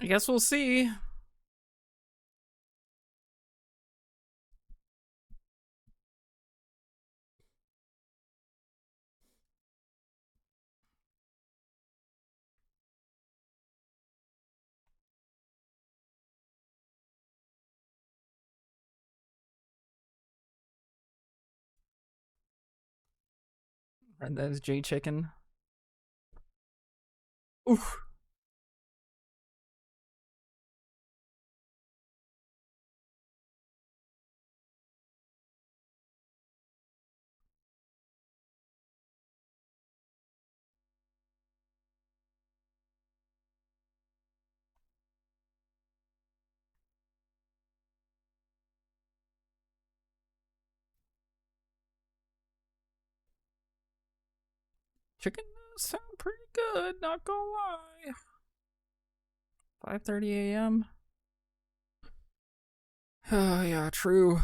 I guess we'll see. And that is J Chicken. Oof. Chicken does sound pretty good, not gonna lie. 5:30 a.m. Oh yeah, true.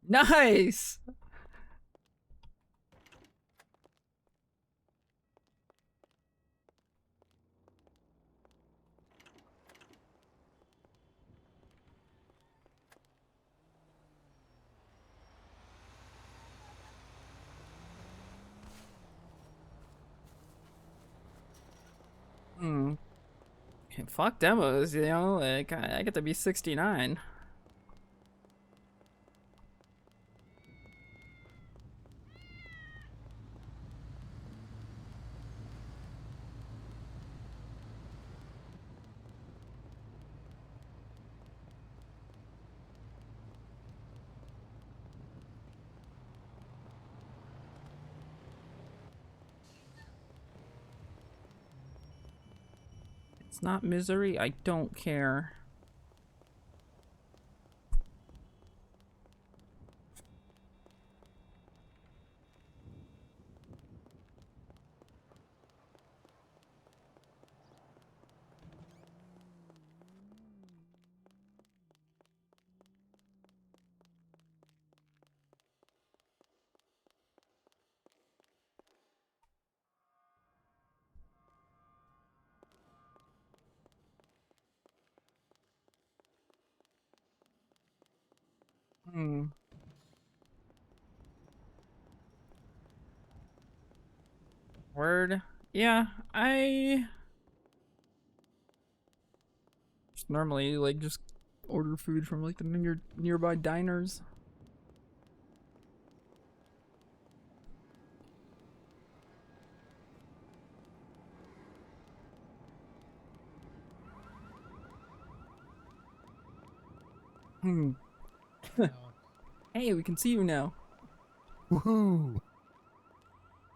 Nice. Hmm. Okay, fuck demos, you know, like I get to be 69. It's not misery, I don't care. Hmm. Word. Yeah, I just normally like just order food from like the nearby diners. Hmm. Hey, we can see you now. Woohoo!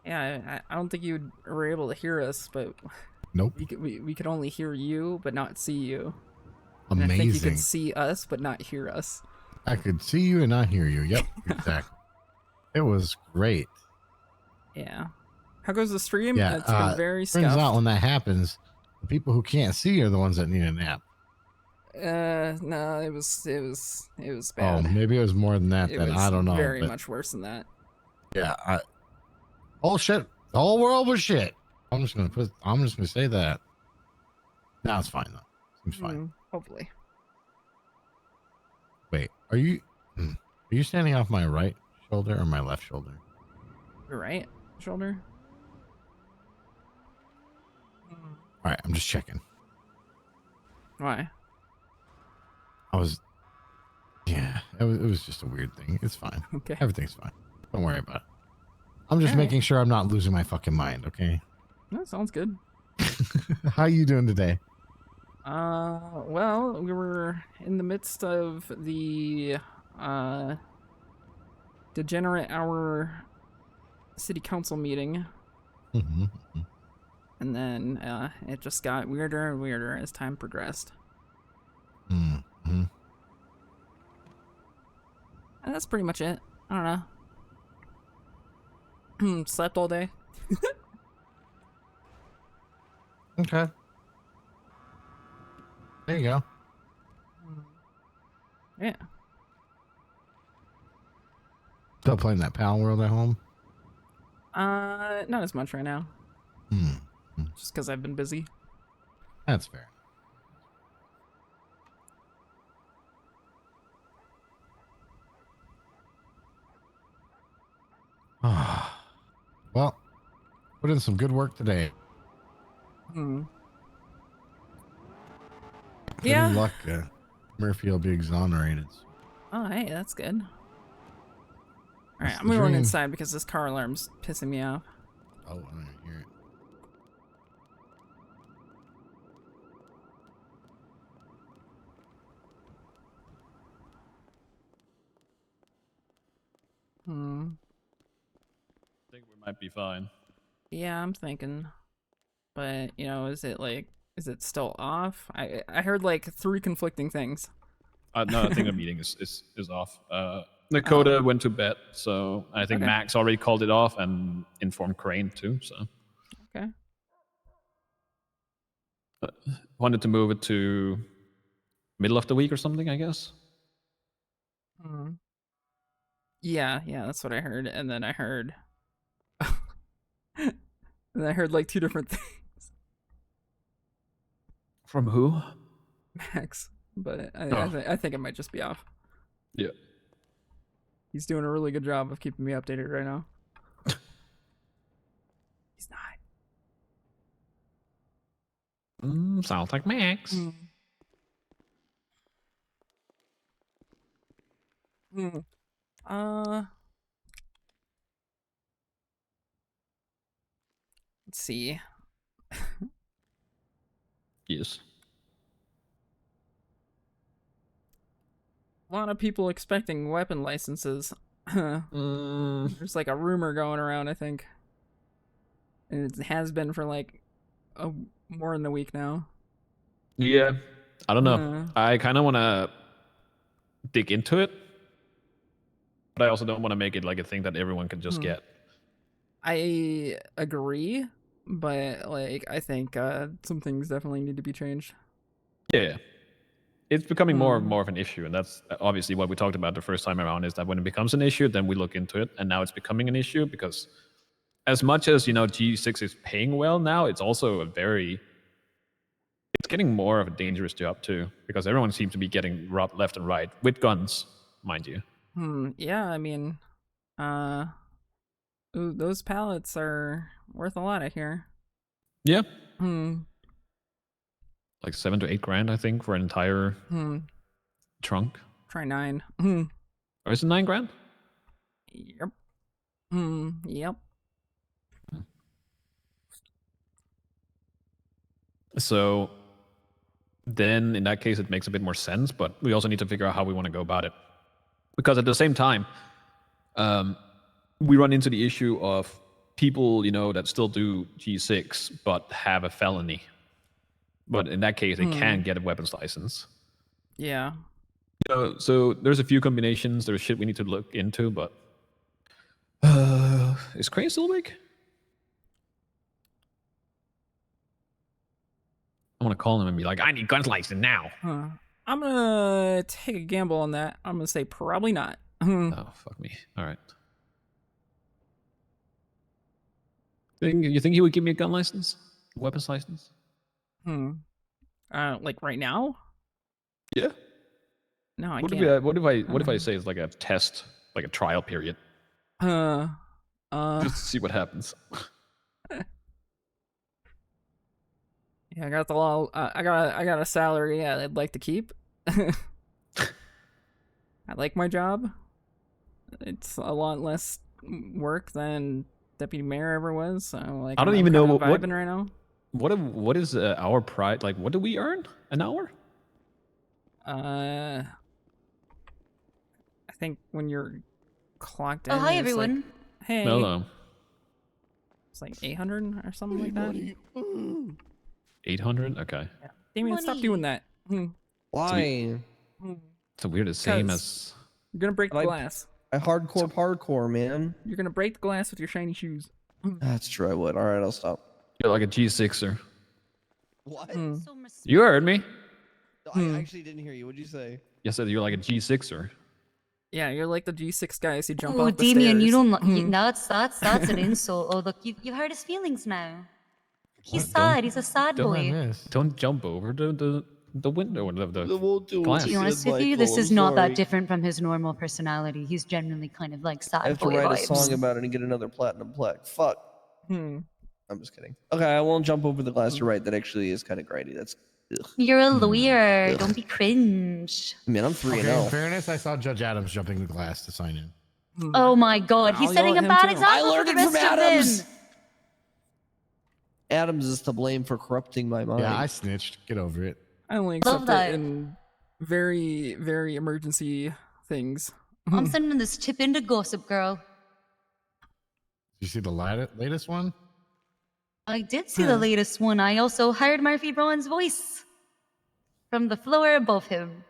Yeah, I don't think you were able to hear us, but Nope. we could only hear you, but not see you. And I think you Amazing. could see us, but not hear us. I could see you and not hear you. Yep, exactly. It was great. Yeah. How goes the stream? Yeah, It's been very turns scuffed. out when that happens, the people who can't see are the ones that need a nap. No, it was Oh, bad. maybe it was more than that. It Then was I don't know. very but much worse than that. yeah, oh shit, the whole world was shit. I'm just gonna say that. Now it's fine though. Seems fine. Hopefully. Wait, are you standing off my right shoulder or my left shoulder? Your right shoulder. All right, I'm just checking. Why? Yeah, it was just a weird thing. It's fine. Okay. Everything's fine. Don't worry about it. I'm just All right. making sure I'm not losing my fucking mind, okay? That sounds good. How you doing today? Well, we were in the midst of the degenerate hour city council meeting. Mm-hmm. And then it just got weirder and weirder as time progressed. Mm-hmm. And that's pretty much it. I don't know. Slept all day. Okay. There you go. Yeah. Still playing that Pal World at home? Not as much right now. Just because I've been busy. That's fair. Well, put in some good work today. Yeah. Any luck, Murphy will be exonerated. Oh, hey, that's good. Alright, That's I'm the gonna run dream. inside because this car alarm's pissing me off. Oh, I don't hear it. I think we might be fine. Yeah, I'm thinking. But, you know, is it still off? I heard like 3 conflicting things. No, I think the meeting is off. Dakota went to bed, so I think Okay. Max already called it off and informed Crane too. So Okay. wanted to move it to middle of the week or something, I guess. Yeah, that's what I heard. And then I heard like 2 different things. From who? Max. But Oh. I think it might just be off. Yeah. He's doing a really good job of keeping me updated right now. He's not. Sounds like Max. Let's see. Yes. A lot of people expecting weapon licenses. There's like a rumor going around, I think. And it has been for like more than a week now. Yeah. I don't know. I kind of want to dig into it, but I also don't want to make it like a thing that everyone can just get. I agree, but like I think some things definitely need to be changed. Yeah. It's becoming more and more of an issue, and that's obviously what we talked about the first time around, is that when it becomes an issue, then we look into it, and now it's becoming an issue because as much as, you know, G6 is paying well now, it's also it's getting more of a dangerous job too, because everyone seems to be getting robbed left and right with guns, mind you. Yeah, I mean, ooh, those pallets are worth a lot, I hear. Yeah. Like 7 to 8 grand, I think, for an entire trunk. Try 9. Or is it 9 grand? Yep. Yep. So then in that case, it makes a bit more sense, but we also need to figure out how we want to go about it. Because at the same time, we run into the issue of people, you know, that still do G6 but have a felony. But in that case, they can get a weapons license. Yeah. So there's a few combinations. There's shit we need to look into, but is Crane still awake? I want to call him and be like, I need guns license now. I'm gonna take a gamble on that. I'm gonna say probably not. Oh, fuck me. All right. You think he would give me a gun license? Weapons license? Like right now? Yeah. No, I What can't. What if I say it's like a test, like a trial period? Just to see what happens. Yeah, I got the law. I got a salary I'd like to keep. I like my job. It's a lot less work than deputy mayor ever was. So like, I don't I'm even know kinda what vibing right now. What is our price? Like, what do we earn an hour? I think when you're clocked in. Oh, hi it's everyone. Like, hey. Hello. It's like 800 or something like that. 800? Okay. Damien, stop doing that. Why? It's a weird, the same as You're gonna break the I- glass. I hardcore parkour, man. You're gonna break the glass with your shiny shoes. That's true. I would. All right, I'll stop. You're like a G6er. What? You heard me. I actually didn't hear you. What'd you say? You said you're like a G6er. Yeah, you're like the G6 guys who jump Oh, off the Damien, stairs. you don't. Hmm. That's an insult. Oh, look, you hurt his feelings now. He's What? sad. He's a sad boy. Don't jump over the window or the won't do glass. To be honest with you, this is not that different from his normal personality. He's genuinely kind of like sad I have to boy write a vibes. song about it and get another platinum plaque. Fuck. Hmm. I'm just kidding. Okay, I won't jump over the glass. You're right. That actually is kind of grindy. That's. Ugh. You're a lawyer. Ugh. Don't be cringe. Man, I'm 3 and Okay, in 0. fairness, I saw Judge Adams jumping the glass to sign in. Oh my god, he's I'll setting yell a at bad him too. example I learned for the it from rest of Adams. them. Adams is to blame for corrupting my mind. Yeah, I snitched. Get over it. I only Love accept that. it in very, very emergency things. I'm sending this tip into Gossip Girl. Did you see the latest one? I did see the latest one. I also heard Murphy Brown's voice from the floor above him,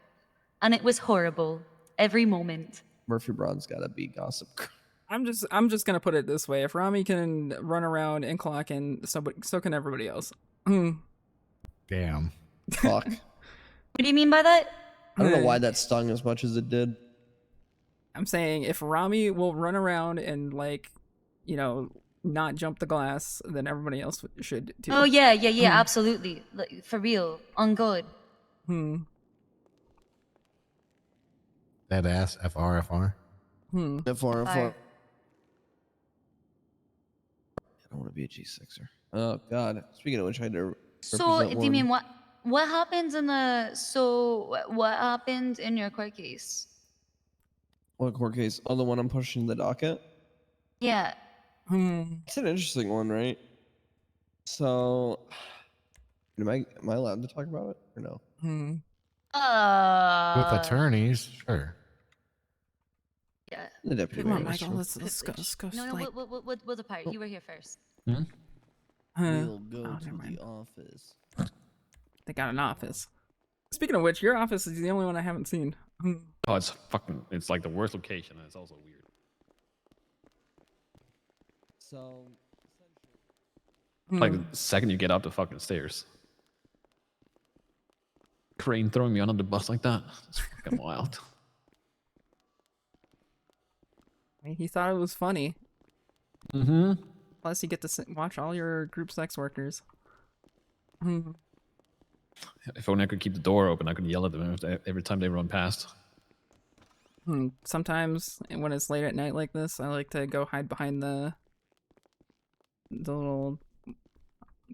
and it was horrible every moment. Murphy Brown's gotta be Gossip Girl. I'm just gonna put it this way: if Rami can run around and clock in, so can everybody else. Hmm. Damn. Fuck. What do you mean by that? I don't know why that stung as much as it did. I'm saying if Rami will run around and not jump the glass, then everybody else should too. Oh yeah, absolutely. Like, for real, on God. Hmm. That ass. FR. Hmm. FR. Fire. I don't want to be a G6er. Oh God. Speaking of which, I had to. So, represent Damien, one. what happens in the what happened in your court case? What court case? Oh, the one I'm pushing the docket. Yeah. It's an interesting one, right? So, am I allowed to talk about it or no? Hmm. With attorneys, sure. Yeah. The deputy Come on, mayor, that's Michael. true. Let's go. No, like, we'll depart. You were here first. We'll go oh, to never mind. the office. They got an office. Speaking of which, your office is the only one I haven't seen. Hmm. Oh, it's like the worst location, and it's also weird. So, Like the second you get up the fucking stairs. Crane throwing me under the bus like that. It's fucking wild. I mean, he thought it was funny. Mm-hmm. Plus, you get to watch all your group sex workers. Hmm. If only I could keep the door open, I could yell at them every time they run past. Sometimes when it's late at night like this, I like to go hide behind the little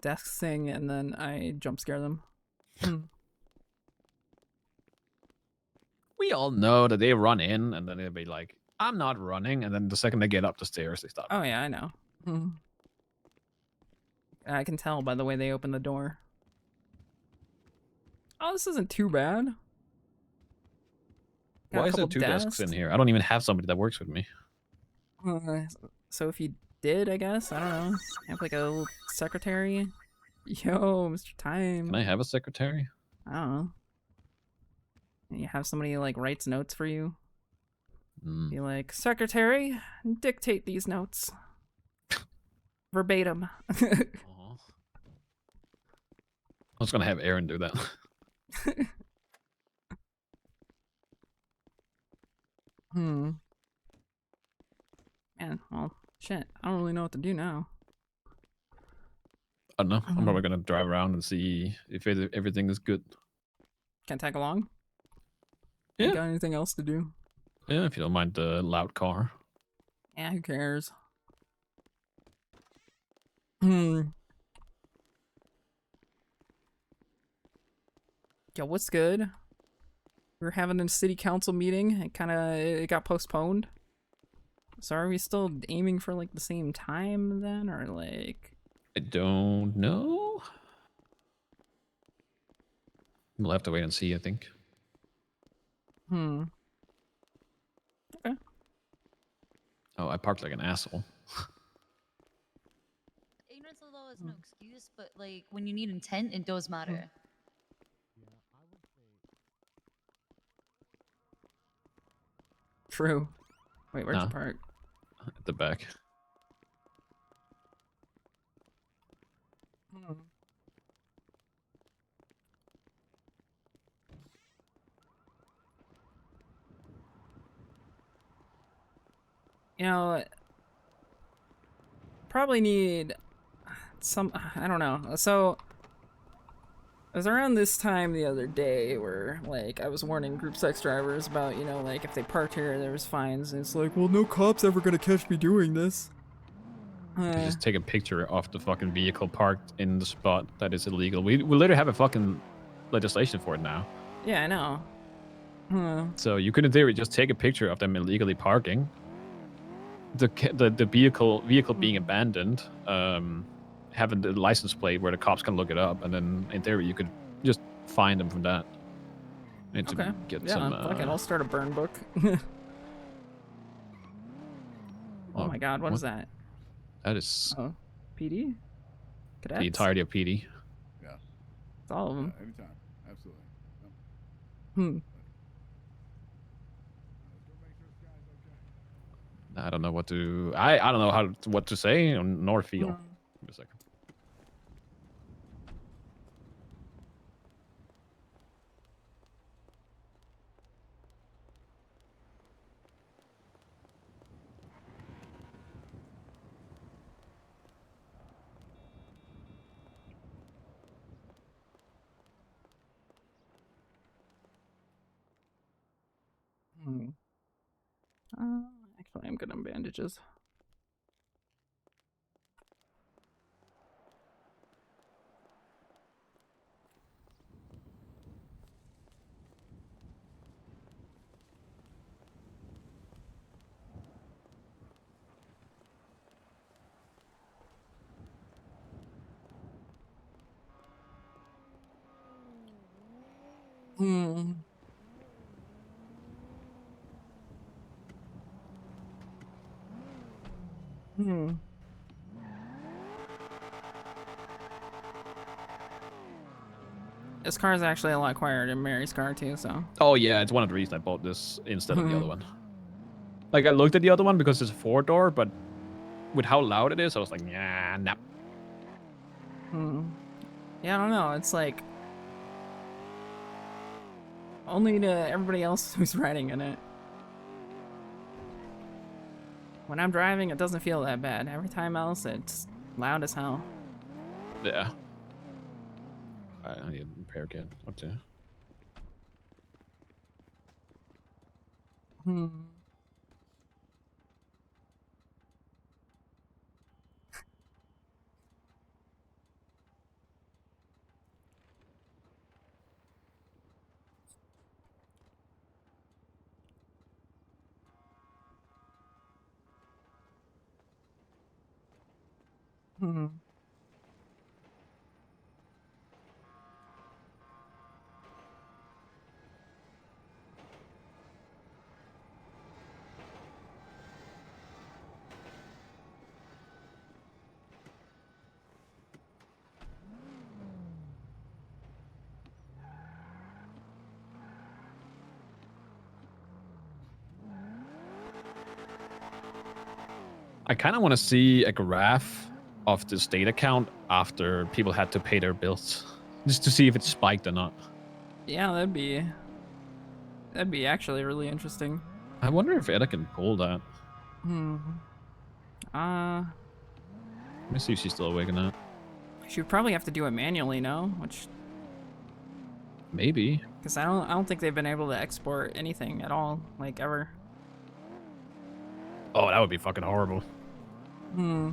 desk thing, and then I jump scare them. We all know that they run in, and then they'll be like, I'm not running, and then the second they get up the stairs, they stop. Oh yeah, I know. I can tell by the way they open the door. Oh, this isn't too bad. Got Why a is there couple 2 desks in here? I don't even have somebody that works with me. So if you did, I guess, I don't know, have like a little secretary. Yo, Mr. Time. Can I have a secretary? I don't know. And you have somebody like writes notes for you. Be like, secretary, dictate these notes. Verbatim. I was gonna have Aaron do that. Man, well, shit. I don't really know what to do now. I don't know. I'm probably gonna drive around and see if everything is good. Can I tag along? Yeah. You got anything else to do? Yeah, if you don't mind the loud car. Yeah, who cares? Yo, what's good? We were having a city council meeting. It got postponed. So are we still aiming for like the same time then, or like? I don't know. We'll have to wait and see, I think. Okay. Mm-hmm. Oh, I parked like an asshole. Ignorance of the law is no excuse, but like when you need intent, it does matter. True. Wait, where'd No. you park? At the back. You know, probably need some, I don't know. So, it was around this time the other day where, like, I was warning group sex drivers about, you know, like, if they parked here, there was fines, and it's like, well, no cop's ever gonna catch me doing this. You just take a picture of the fucking vehicle parked in the spot that is illegal. We literally have a fucking legislation for it now. Yeah, I know. So you could in theory just take a picture of them illegally parking. The vehicle being abandoned, having the license plate where the cops can look it up, and then in theory you could just find them from that. And to Okay. get Yeah, some. fuck it, I'll start a burn book. Oh my god, what is that? That is Oh, PD? Cadets? the entirety of PD. Yeah. It's all of them. Anytime. Absolutely. Yep. Hmm. I don't know what to. I don't know what to say nor feel. Hmm. Give me a second. Hmm. Actually, I'm good on bandages. Hmm. Hmm. This car is actually a lot quieter than Mary's car too, so. Oh yeah, it's one of the reasons I bought this instead of the other one. Like I looked at the other one because it's a 4-door, but with how loud it is, I was like, nah. Hmm. Yeah, I don't know. It's like only to everybody else who's riding in it. When I'm driving, it doesn't feel that bad. Every time else, it's loud as hell. Yeah. I need a repair kit. Okay. Hmm. Hmm. I kind of want to see a graph of the state account after people had to pay their bills, just to see if it spiked or not. Yeah, that'd be actually really interesting. I wonder if Edda can pull that. Hmm. Let me see if she's still awake or not. She would probably have to do it manually, no? Which maybe. Because I don't think they've been able to export anything at all, like ever. Oh, that would be fucking horrible. Hmm.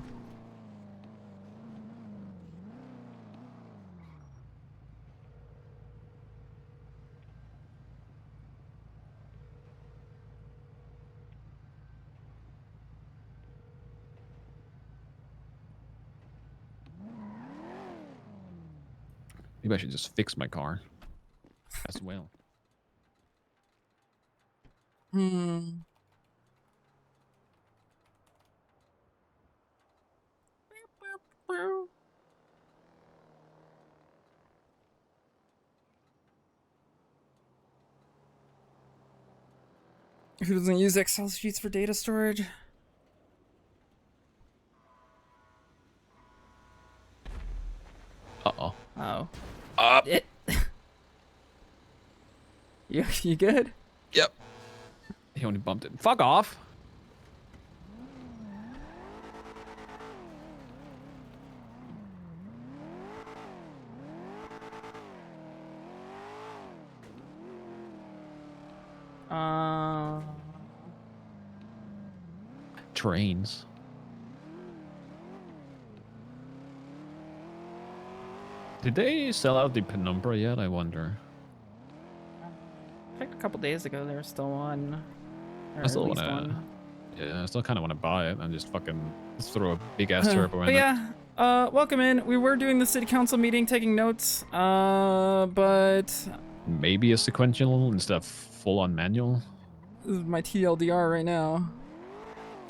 Maybe I should just fix my car as well. Hmm. Who doesn't use Excel sheets for data storage? Uh-oh. Oh. Up. You good? Yep. He only bumped it. Fuck off. Trains. Did they sell out the Penumbra yet? I wonder. Checked a couple days ago. There was still one. Or I still at least wanna. one. Yeah, I still kind of want to buy it and just fucking throw a big ass turbo But in it. yeah, welcome in. We were doing the city council meeting, taking notes. But Maybe a sequential instead of full on manual. this is my TLDR right now.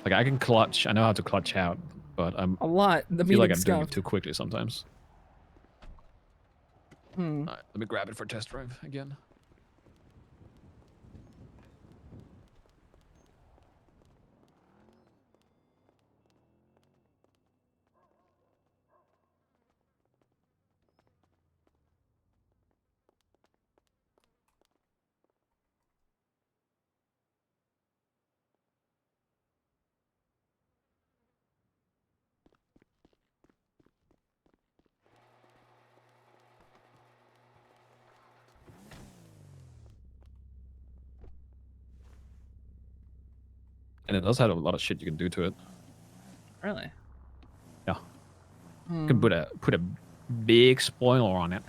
Like I can clutch. I know how to clutch out, but I'm A lot. The I feel like meeting I'm doing it scuffed. too quickly sometimes. Hmm. All right, let me grab it for test drive again. And it does have a lot of shit you can do to it. Really? Yeah. You can put a big spoiler on it.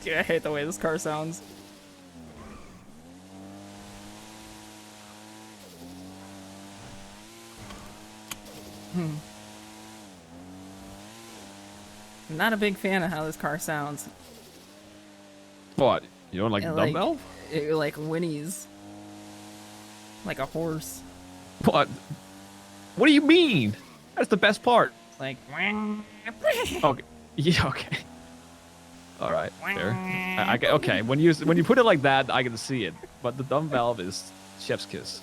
Dude, I hate the way this car sounds. I'm not a big fan of how this car sounds. What? You don't like the It, dumbbell? It like whinnies. Like a horse. What? What do you mean? That's the best part. Like. Okay. Yeah. Okay. All right. Fair. Okay. When you put it like that, I can see it. But the dumb valve is chef's kiss.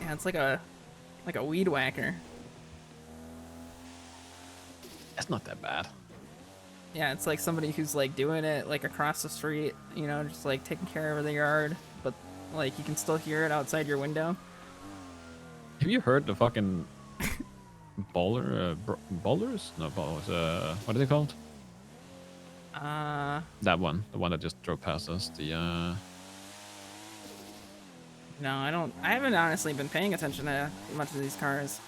Yeah, it's like a weed whacker. That's not that bad. Yeah, it's like somebody who's like doing it like across the street, you know, just like taking care of the yard, but like you can still hear it outside your window. Have you heard the fucking bowlers? No, bowlers. What are they called? That one, the one that just drove past us. The No, I haven't honestly been paying attention to much of these cars.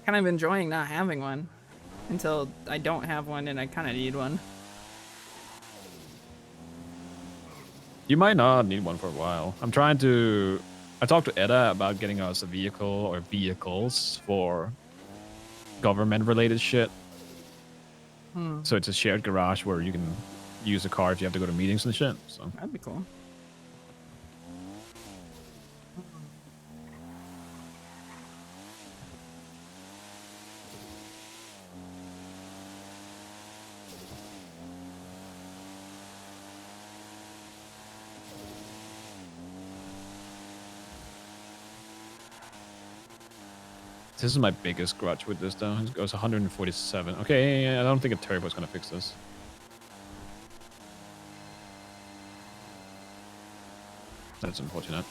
Kind of enjoying not having one until I don't have one and I kind of need one. You might not need one for a while. I talked to Edda about getting us a vehicle or vehicles for government-related shit. So it's a shared garage where you can use a car if you have to go to meetings and shit. So That'd be cool. this is my biggest grudge with this, though. It goes 147. Okay, I don't think a turbo is gonna fix this. That's unfortunate.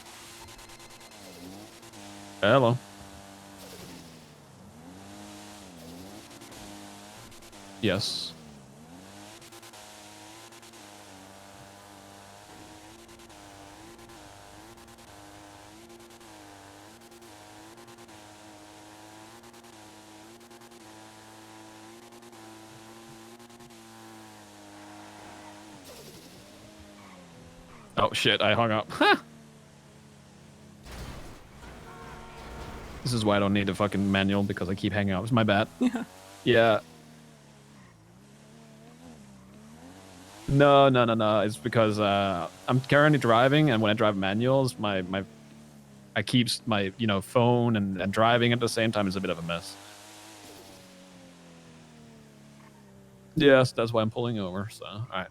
Hello. Yes. Oh shit, I hung up. This is why I don't need a fucking manual, because I keep hanging out. It's my bad. Yeah. Yeah. No. It's because I'm currently driving, and when I drive manuals, I keep my phone and driving at the same time is a bit of a mess. Yes, that's why I'm pulling over. So, all right.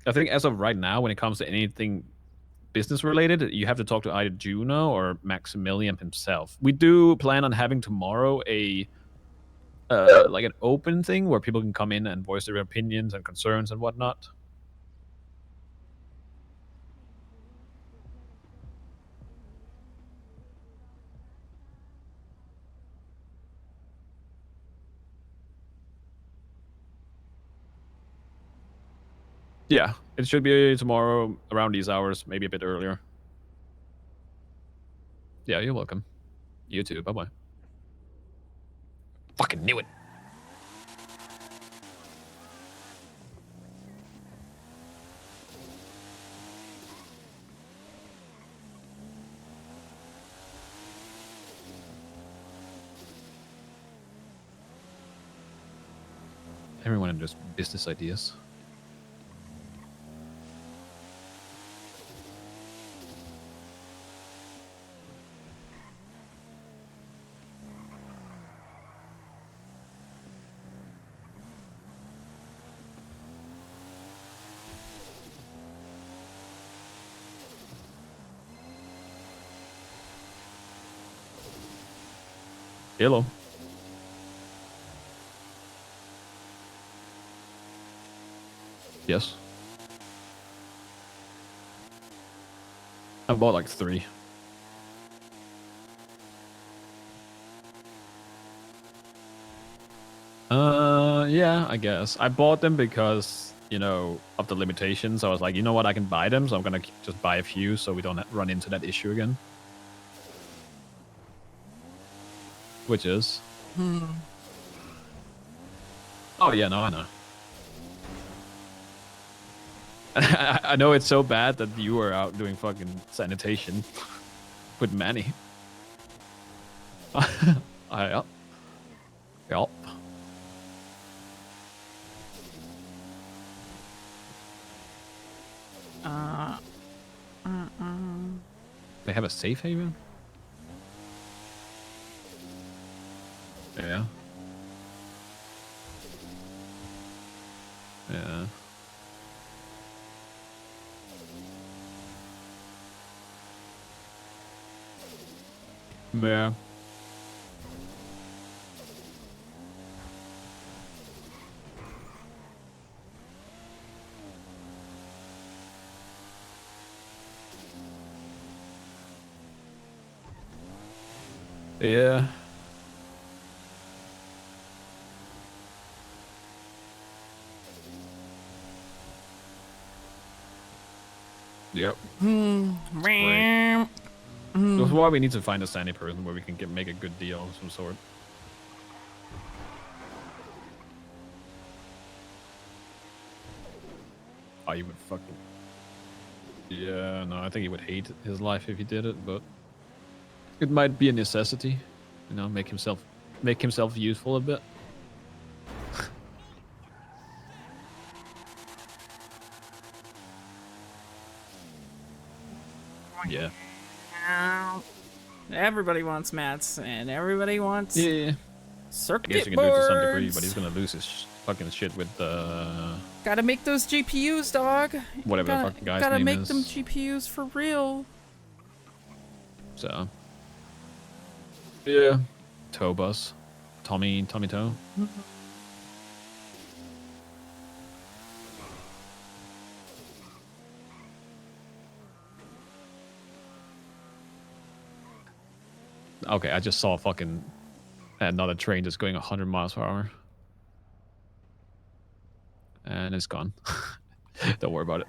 I think as of right now, when it comes to anything business related, you have to talk to either Juno or Maximilian himself. We do plan on having tomorrow a like an open thing where people can come in and voice their opinions and concerns and whatnot. Yeah, it should be tomorrow around these hours, maybe a bit earlier. Yeah, you're welcome. You too. Bye bye. Fucking knew it. Everyone in just business ideas. Hello. Yes. I bought like 3. Yeah, I guess. I bought them because, of the limitations. I was like, you know what, I can buy them, so I'm gonna just buy a few so we don't run into that issue again. Which is? Oh, yeah, no, I know. I know it's so bad that you were out doing fucking sanitation with Manny. Yep. Yep. They have a safe haven? Yeah. Yeah. Yeah. Yeah. Yep. Great. That's why we need to find a sandy person where we can make a good deal of some sort. Oh, you would fucking... Yeah, no, I think he would hate his life if he did it, but... It might be a necessity. Make himself useful a bit. Yeah. Everybody wants mats, and everybody wants circuit I guess you can do it to some degree, boards. but he's gonna lose his fucking shit with the... Gotta make those GPUs, dog. Whatever the fucking guy's name Gotta make is. them GPUs for real. So... Yeah. Toe bus. Tommy Toe. Okay, I just saw fucking And not a train just going 100 miles per hour. And it's gone. Don't worry about it.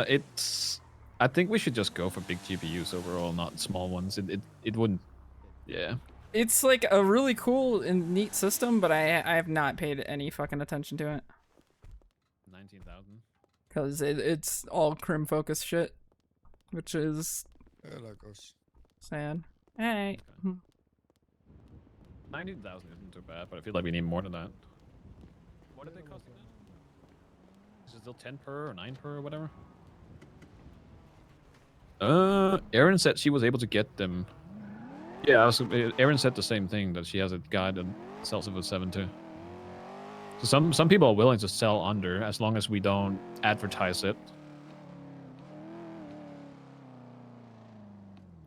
It's. I think we should just go for big GPUs overall, not small ones. It wouldn't. Yeah. It's like a really cool and neat system, but I have not paid any fucking attention to it. 19,000. Because it's all crim focused shit, which is sad. Hey. 19,000 isn't too bad, but I feel like we need more than that. What are they costing now? Is it still 10 per or 9 per or whatever? Erin said she was able to get them. Yeah, Erin said the same thing, that she has a guy that sells it for 7 too. So some people are willing to sell under as long as we don't advertise it.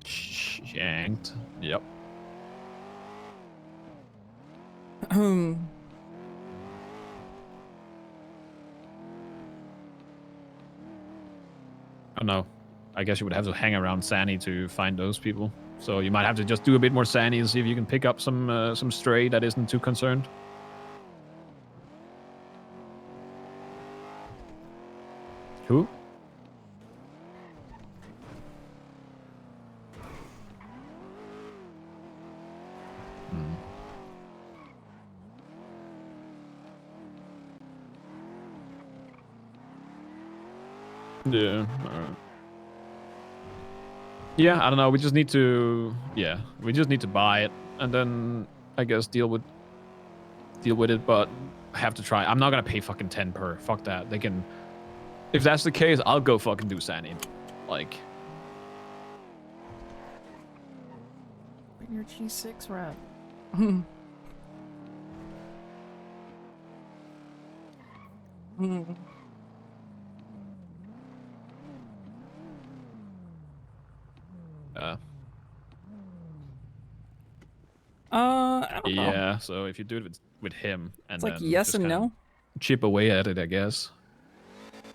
Shanked. Yep. Oh no. I guess you would have to hang around Sandy to find those people. So you might have to just do a bit more Sandy and see if you can pick up some stray that isn't too concerned. Who? Yeah. Yeah, I don't know. We just need to. Yeah, we just need to buy it and then I guess deal with it. But I have to try. I'm not gonna pay fucking 10 per. Fuck that. They can. If that's the case, I'll go fucking do Sandy. Like. Your G6 wrap. I don't know. Yeah, so if you do it with him and It's like then yes just and kinda no. chip away at it, I guess.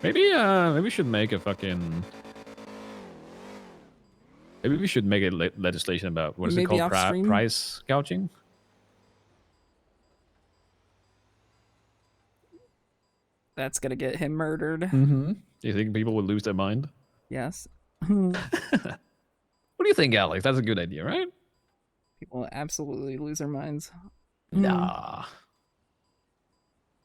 Maybe we should make a fucking. Maybe we should make a legislation about what is it Maybe called? off stream? Price gouging. That's gonna get him murdered. Mm-hmm. Do you think people would lose their mind? Yes. What do you think, Alex? That's a good idea, right? People will absolutely lose their minds. Nah.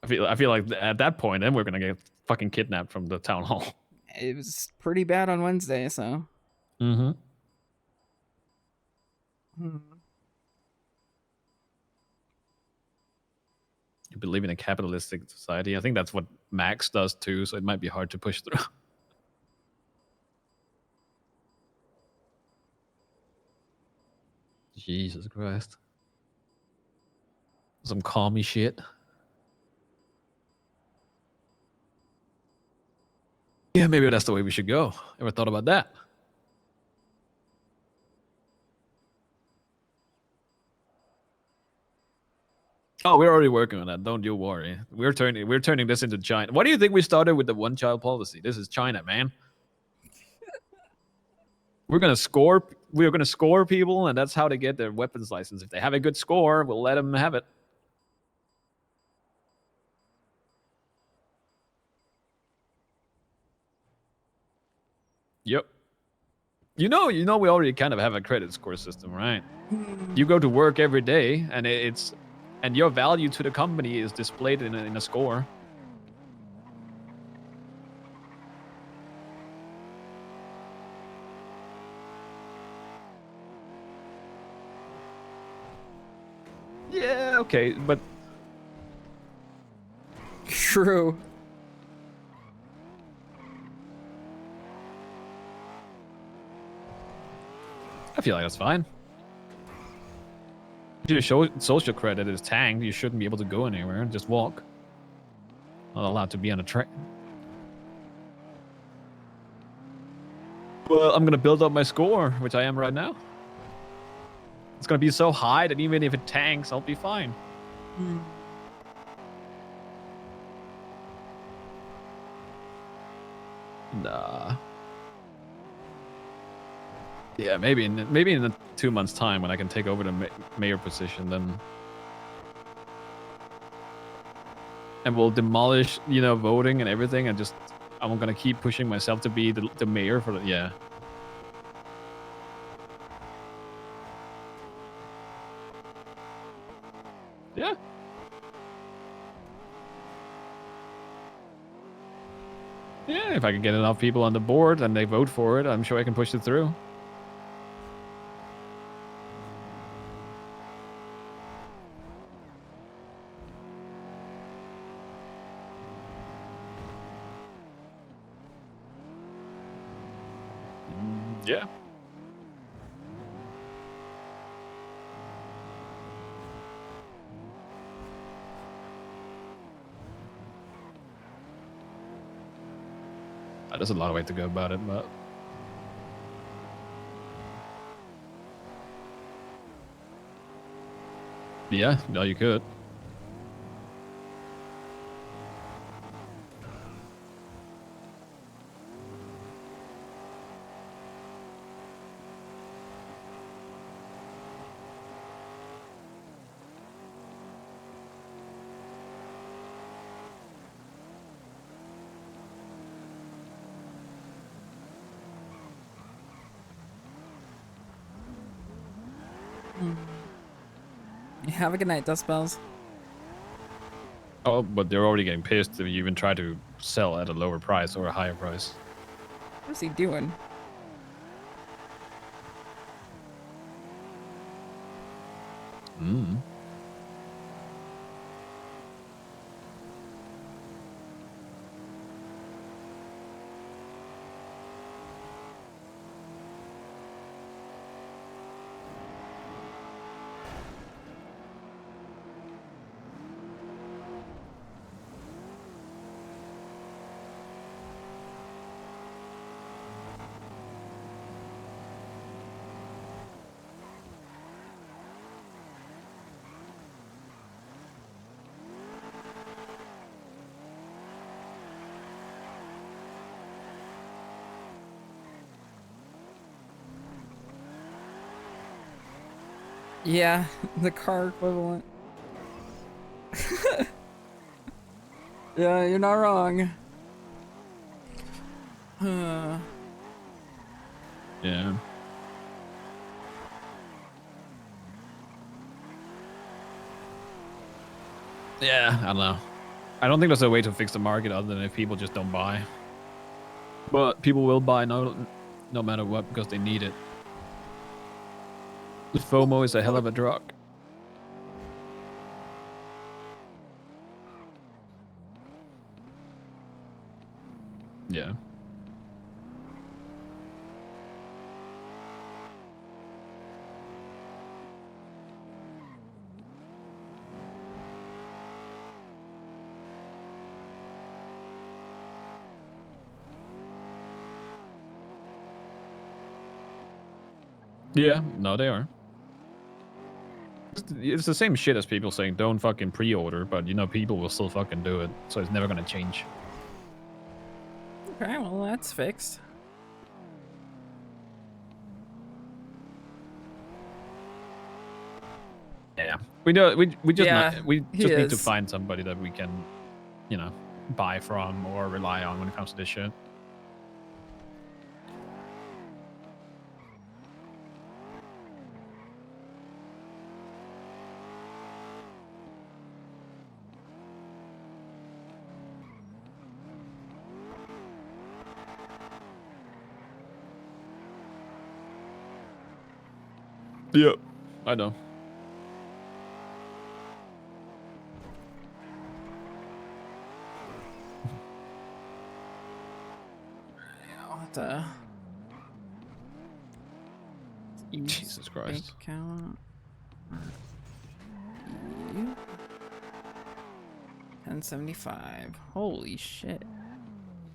I feel like at that point, then we're gonna get fucking kidnapped from the town hall. It was pretty bad on Wednesday, so. Mm-hmm. You believe in a capitalistic society. I think that's what Max does too, so it might be hard to push through. Jesus Christ. Some commie shit. Yeah, maybe that's the way we should go. Ever thought about that? Oh, we're already working on that. Don't you worry. We're turning this into China. Why do you think we started with the one-child policy? This is China, man. We're gonna score people, and that's how they get their weapons license. If they have a good score, we'll let them have it. Yep. You know, we already kind of have a credit score system, right? You go to work every day, and and your value to the company is displayed in a score. Yeah, okay, but true. I feel like that's fine. If your social credit is tanked, you shouldn't be able to go anywhere. Just walk. Not allowed to be on a train. Well, I'm gonna build up my score, which I am right now. It's gonna be so high that even if it tanks, I'll be fine. Nah. Yeah, maybe in 2 months' time when I can take over the mayor position, then, and we'll demolish, voting and everything, and just I'm gonna keep pushing myself to be the mayor for the yeah. Yeah. Yeah, if I can get enough people on the board and they vote for it, I'm sure I can push it through. Yeah. There's a lot of way to go about it, but yeah, no, you could. Have a good night, Dust Bells. Oh, but they're already getting pissed if you even try to sell at a lower price or a higher price. What's he doing? Mm. Yeah, the car equivalent. Yeah, you're not wrong. Yeah. Yeah, I don't know. I don't think there's a way to fix the market other than if people just don't buy. But people will buy no matter what because they need it. The FOMO is a hell of a drug. Yeah. Yeah, no, they are. It's the same shit as people saying don't fucking pre-order, but people will still fucking do it, so it's never gonna change. Okay, well that's fixed. Yeah, we just Yeah, we he just need to is. find somebody that we can, buy from or rely on when it comes to this shit. Yep, I know. What Jesus Christ. Account. 1075. Holy shit.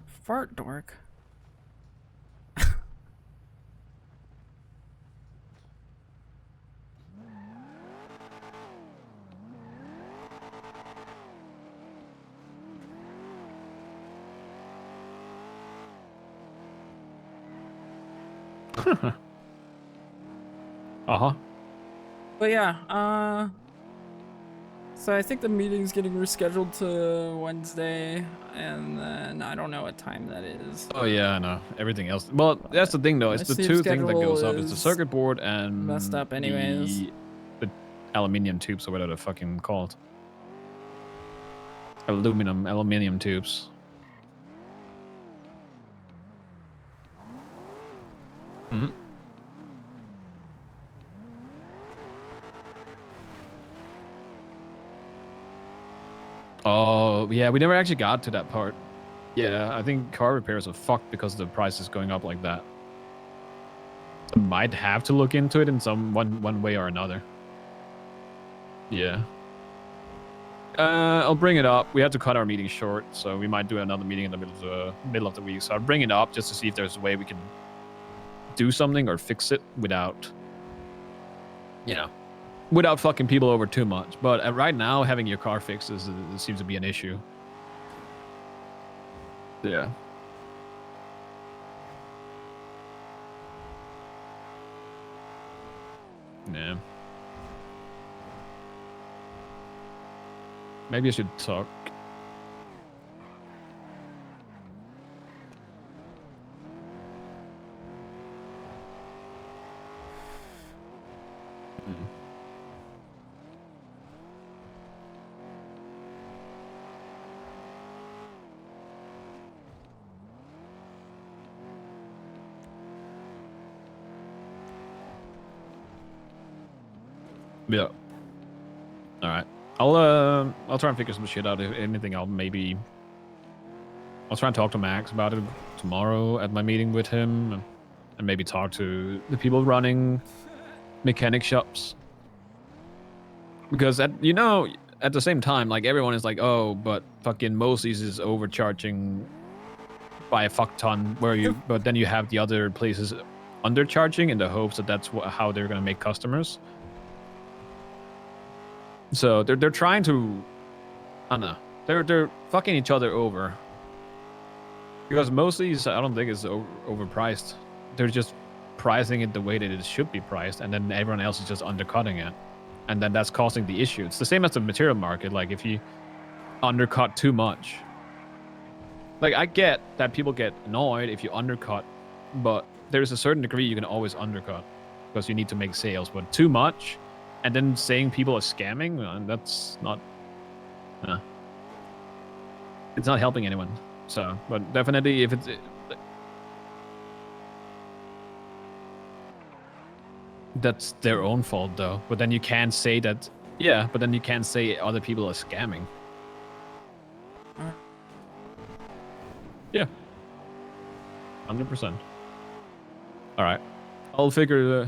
Fart dork. Uh-huh. But yeah, so I think the meeting's getting rescheduled to Wednesday, and then I don't know what time that is. Oh yeah, I know. Everything else. Well, that's the thing though. My It's the sleep two things that goes schedule up. It's the is circuit board and messed up anyways. the aluminium tubes or whatever they're fucking called. Aluminium tubes. Mm-hmm. Oh, yeah, we never actually got to that part. Yeah, I think car repairs are fucked because the price is going up like that. So might have to look into it in one way or another. Yeah. I'll bring it up. We had to cut our meeting short, so we might do another meeting in the middle of the week. So I'll bring it up just to see if there's a way we can do something or fix it without, without fucking people over too much. But right now, having your car fixed seems to be an issue. Yeah. Yeah. Maybe I should talk. Yeah. All right. I'll try and figure some shit out. If anything, I'll try and talk to Max about it tomorrow at my meeting with him, and maybe talk to the people running mechanic shops. Because at the same time, like everyone is like, oh, but fucking Mosey's is overcharging by a fuck ton. But then you have the other places undercharging in the hopes that that's how they're gonna make customers. So they're trying to, I don't know, they're fucking each other over. Because Mosey's, I don't think is overpriced. They're just pricing it the way that it should be priced, and then everyone else is just undercutting it, and then that's causing the issue. It's the same as the material market. Like if you undercut too much, like I get that people get annoyed if you undercut, but there's a certain degree you can always undercut because you need to make sales. But too much, and then saying people are scamming, that's not, it's not helping anyone. So, but definitely if it's, that's their own fault though. But then you can't say that, yeah, but then you can't say other people are scamming. Yeah. 100%. All right. I'll figure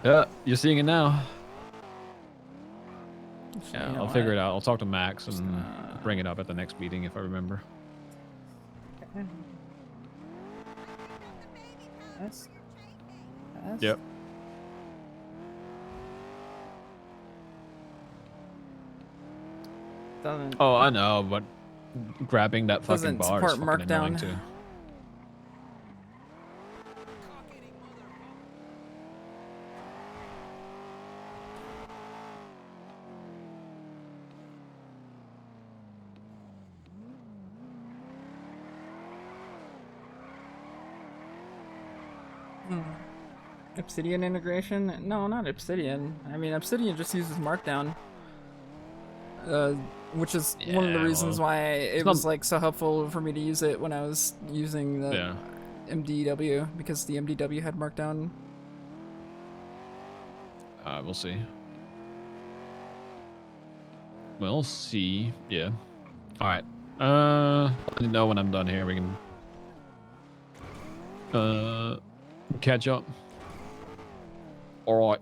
yeah, you're seeing it now. Yeah, I'll figure it out. I'll talk to Max and bring it up at the next meeting if I remember. Yep. Oh, I know, but grabbing that fucking bar is fucking annoying too. Obsidian integration? No, not Obsidian. I mean, Obsidian just uses Markdown. Which is one of the reasons why it was like so helpful for me to use it when I was using the MDW, because the MDW had Markdown. We'll see. We'll see. Yeah. All right. Let me know when I'm done here. We can catch up. All right.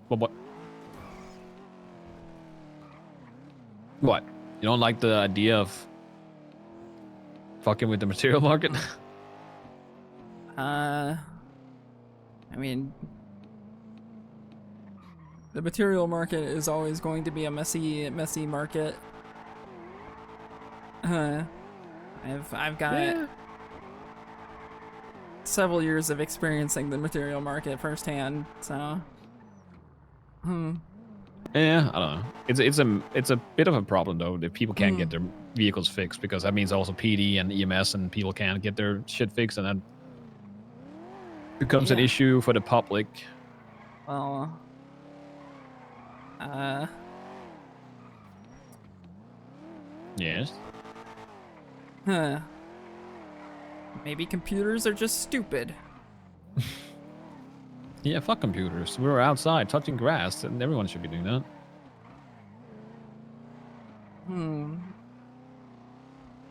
What? You don't like the idea of fucking with the material market? I mean, the material market is always going to be a messy market. I've got several years of experiencing the material market firsthand, so. Yeah, I don't know. It's a bit of a problem though if people can't get their vehicles fixed, because that means also PD and EMS and people can't get their shit fixed, and that becomes an Yeah. issue for the public. Well, Yes. huh. Maybe computers are just stupid. Yeah, fuck computers. We were outside touching grass, and everyone should be doing that.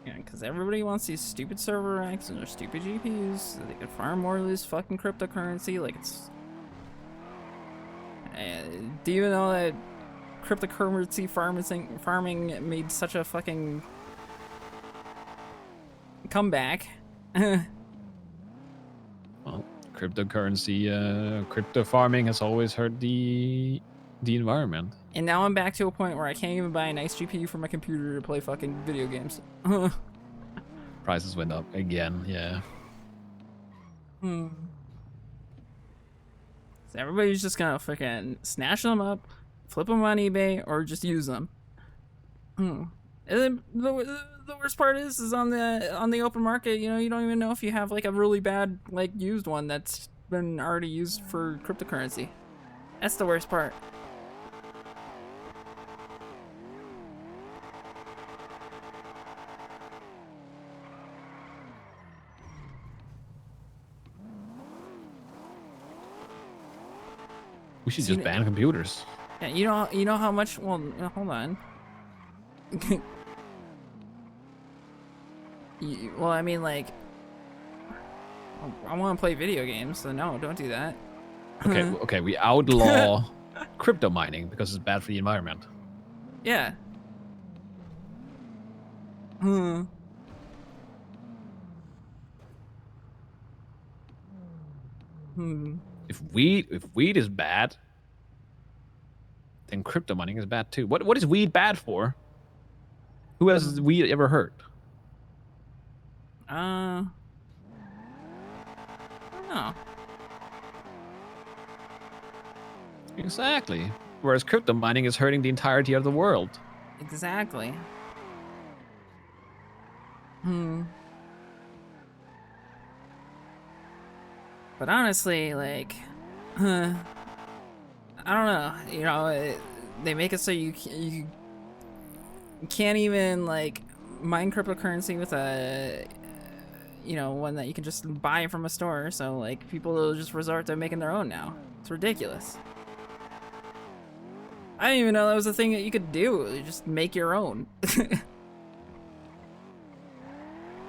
Yeah, because everybody wants these stupid server racks and their stupid GPUs so they can farm more of this fucking cryptocurrency. Like, it's. Do you know that cryptocurrency farming made such a fucking comeback? Well, cryptocurrency, crypto farming has always hurt the environment. And now I'm back to a point where I can't even buy a nice GPU for my computer to play fucking video games. Prices went up again, yeah. So everybody's just gonna fucking snatch them up, flip them on eBay, or just use them. And then the worst part is on the open market, you know, you don't even know if you have like a really bad like used one that's been already used for cryptocurrency. That's the worst part. We should just ban computers. Yeah, you know how much. Well, hold on. Well, I mean, like, I want to play video games, so no, don't do that. Okay, we outlaw crypto mining because it's bad for the environment. Yeah. If weed is bad, then crypto mining is bad too. What is weed bad for? Who has weed ever hurt? No. Exactly. Whereas crypto mining is hurting the entirety of the world. Exactly. But honestly, like, I don't know. You know, they make it so you can't even like mine cryptocurrency with a, you know, one that you can just buy from a store. So like people will just resort to making their own now. It's ridiculous. I didn't even know that was a thing that you could do. You just make your own.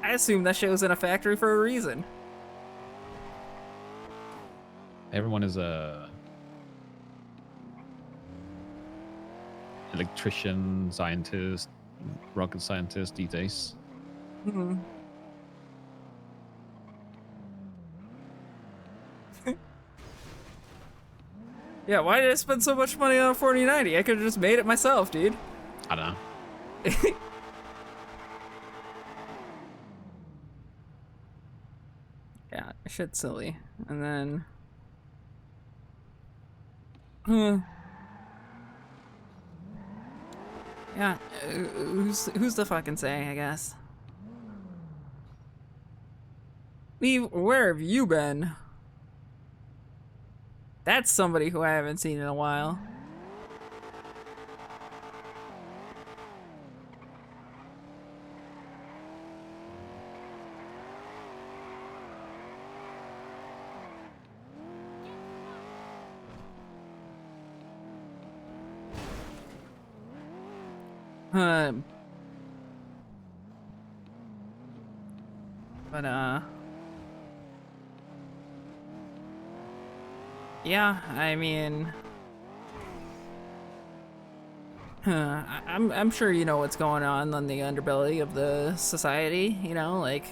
I assume that shit was in a factory for a reason. Everyone is a electrician, scientist, rocket scientist these days. Yeah, why did I spend so much money on a 4090? I could have just made it myself, dude. I don't know. Yeah, shit's silly. And then... Yeah, who's the fucking say, I guess? Leave, where have you been? That's somebody who I haven't seen in a while. But yeah, I mean, I'm sure you know what's going on the underbelly of the society. You know, like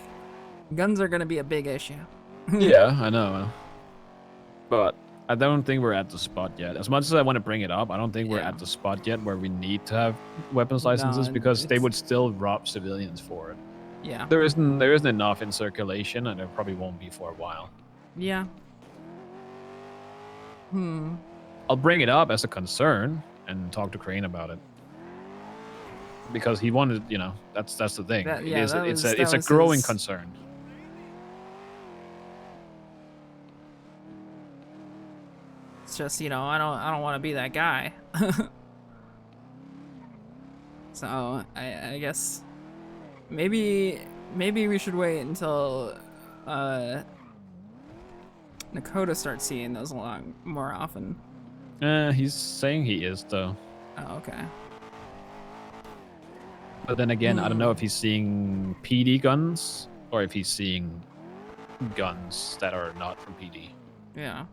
guns are gonna be a big issue. Yeah, I know. But I don't think we're at the spot yet. As much as I want to bring it up, I don't think we're at the spot yet where we need to have weapons licenses because they would still rob civilians for it. Yeah. There isn't enough in circulation, and there probably won't be for a while. Yeah. I'll bring it up as a concern and talk to Crane about it. Because he wanted, you know, that's the thing. It's a growing concern. It's just, you know, I don't want to be that guy. So I guess maybe we should wait until Nakota starts seeing those along more often. He's saying he is though. Oh, okay. But then again, I don't know if he's seeing PD guns or if he's seeing guns that are not from PD. Yeah.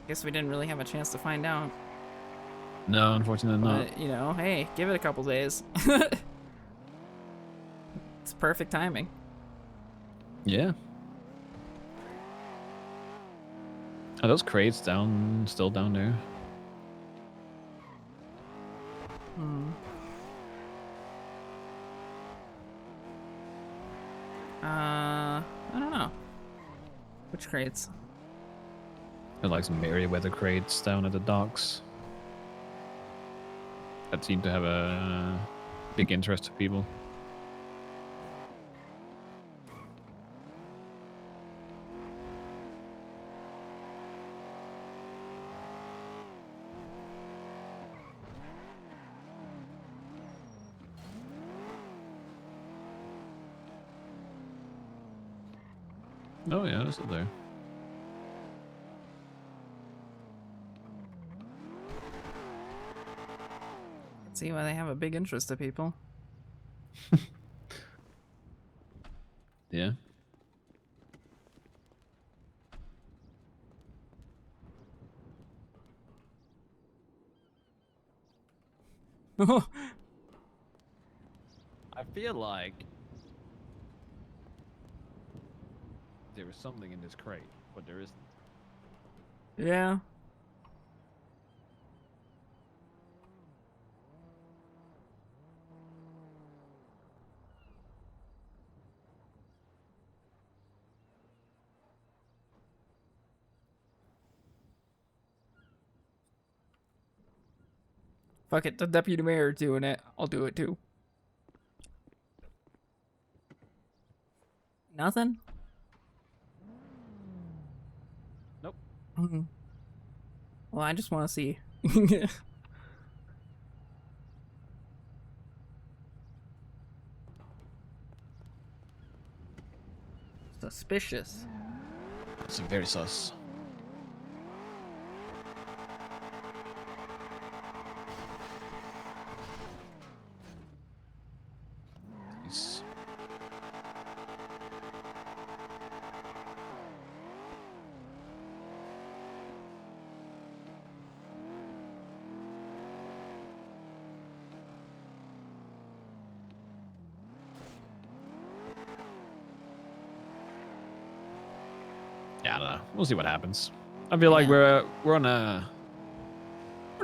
Guess we didn't really have a chance to find out. No, unfortunately not. But, you know, hey, give it a couple days. It's perfect timing. Yeah. Are those crates still down there? I don't know. Which crates? There's like some Merryweather crates down at the docks. That seem to have a big interest to people. Oh yeah, it's up there. See why they have a big interest to people. Yeah. I feel like there is something in this crate, but there isn't. Yeah. Fuck it, the deputy mayor doing it. I'll do it too. Nothing? Nope. Well, I just want to see. Suspicious. It's very sus. Nice. Yeah, I don't know. We'll see what happens. I feel like we're in a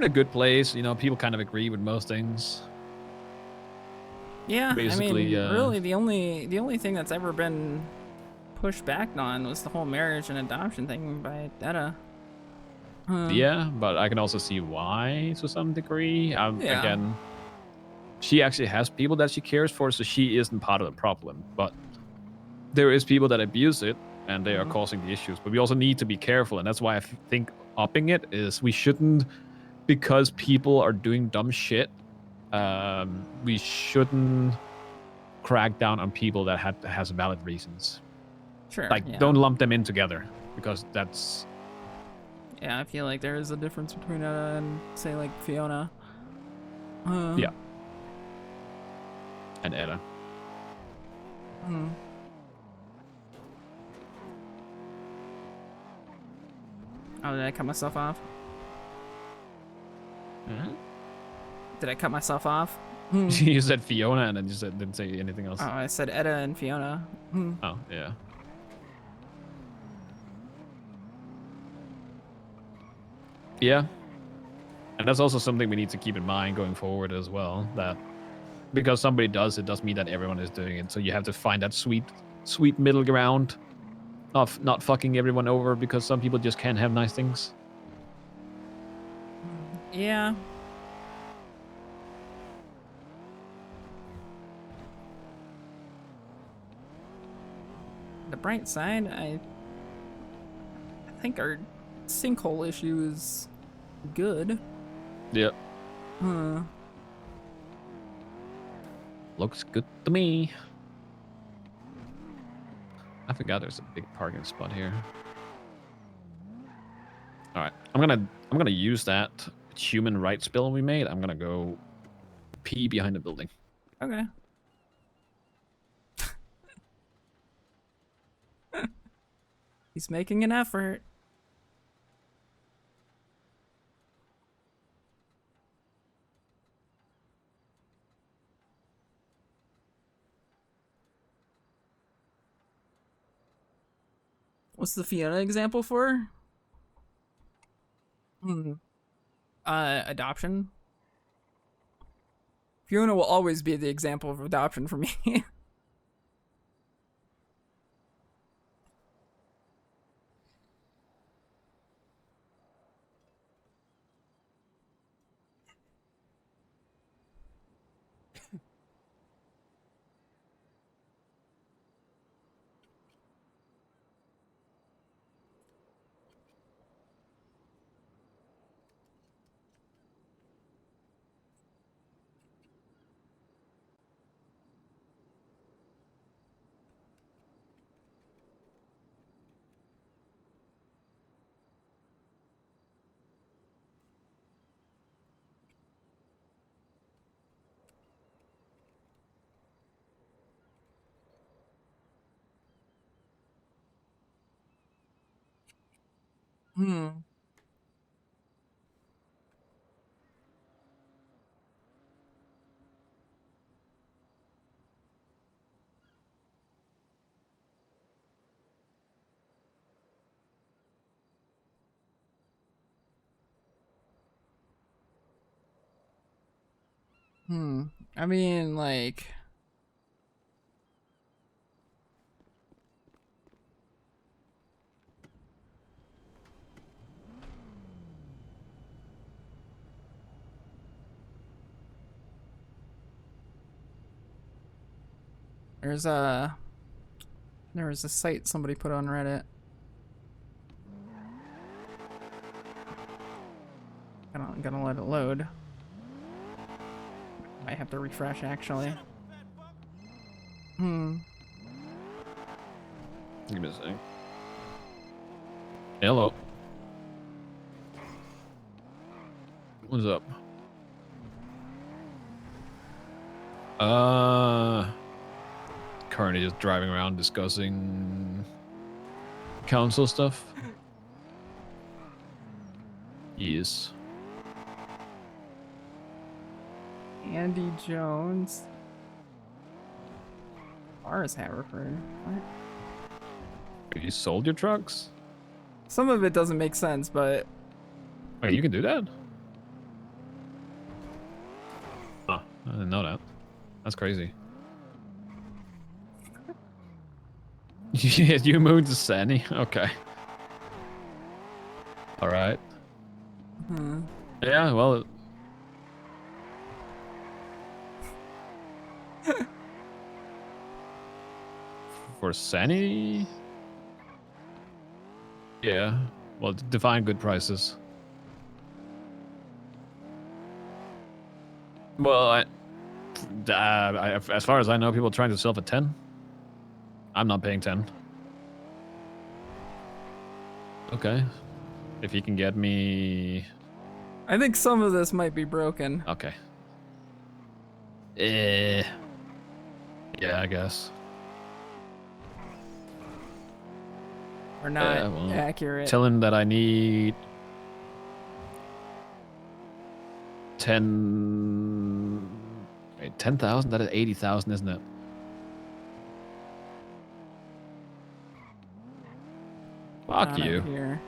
good place. You know, people kind of agree with most things. Yeah, Basically, I mean, really, the only thing that's ever been pushed back on was the whole marriage and adoption thing by Detta. Yeah, but I can also see why to some degree. Yeah. Again, she actually has people that she cares for, so she isn't part of the problem. But there is people that abuse it, and they are causing the issues. But we also need to be careful, and that's why I think upping it is we shouldn't, because people are doing dumb shit, we shouldn't crack down on people that has valid reasons. Sure. Like, yeah. don't lump them in together, because that's... Yeah, I feel like there is a difference between Etta and, say, like, Fiona. Yeah. And Etta. Oh, did I cut myself off? Did I cut myself off? You said Fiona and then you didn't say anything else. Oh, I said Etta and Fiona. Oh, yeah. Yeah. And that's also something we need to keep in mind going forward as well, that because somebody does it doesn't mean that everyone is doing it. So you have to find that sweet middle ground of not fucking everyone over because some people just can't have nice things. Yeah. The bright side, I think our sinkhole issue is good. Yep. Huh. Looks good to me. I forgot there's a big parking spot here. All right, I'm gonna use that human rights bill we made. I'm gonna go pee behind the building. Okay. He's making an effort. What's the Fiona example for? Adoption. Fiona will always be the example of adoption for me. I mean, like, there was a site somebody put on Reddit. Gonna let it load. Might have to refresh actually. Give me a second. Hello. What's up? Currently just driving around discussing council stuff. Yes. Andy Jones. Mars Haverford. What? Have you sold your trucks? Some of it doesn't make sense, but Oh, you can do that? Huh, I didn't know that. That's crazy. You moved to Sandy? Okay. Alright. Yeah, well... For Sandy? Yeah. Well, define good prices. Well, as far as I know, people are trying to sell for 10. I'm not paying 10. Okay. If you can get me... I think some of this might be broken. Okay. Yeah, I guess. Or not well, accurate. Tell him that I need 10... Wait, 10,000? That is 80,000, isn't it? Fuck Not you. up here.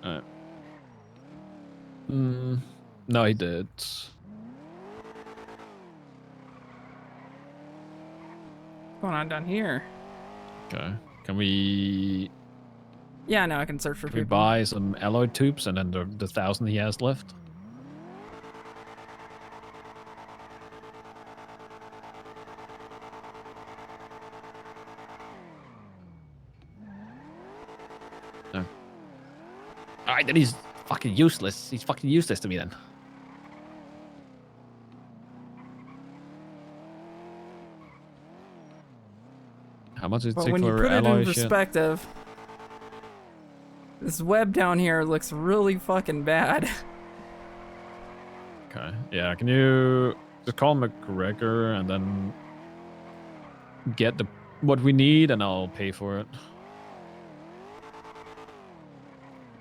Alright. No, he did. What's going on down here? Okay. Can we Yeah, now I can search for Can we people. buy some alloy tubes and then the 1,000 he has left? No. Alright, then he's fucking useless. He's fucking useless to me then. How much does it But take when you for put it alloy in shit? perspective, this web down here looks really fucking bad. Okay. Yeah, can you just call McGregor and then get what we need and I'll pay for it.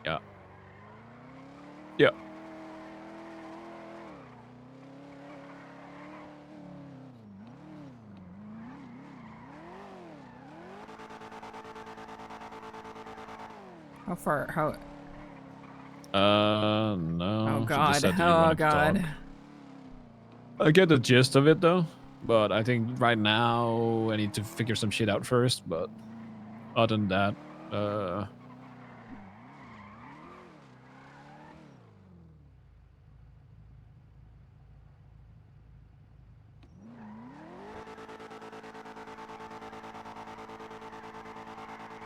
Yeah. Yeah. How far? How? No. Oh She just god. said that you Oh wanted to god. talk. I get the gist of it though, but I think right now I need to figure some shit out first. But other than that,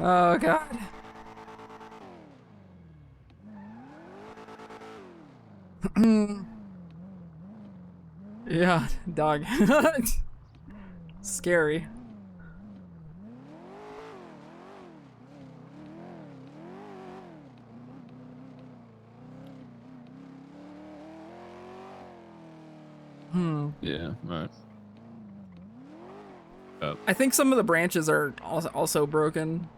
Oh god. Yeah, dog. Scary. yeah, right. I think some of the branches are also broken.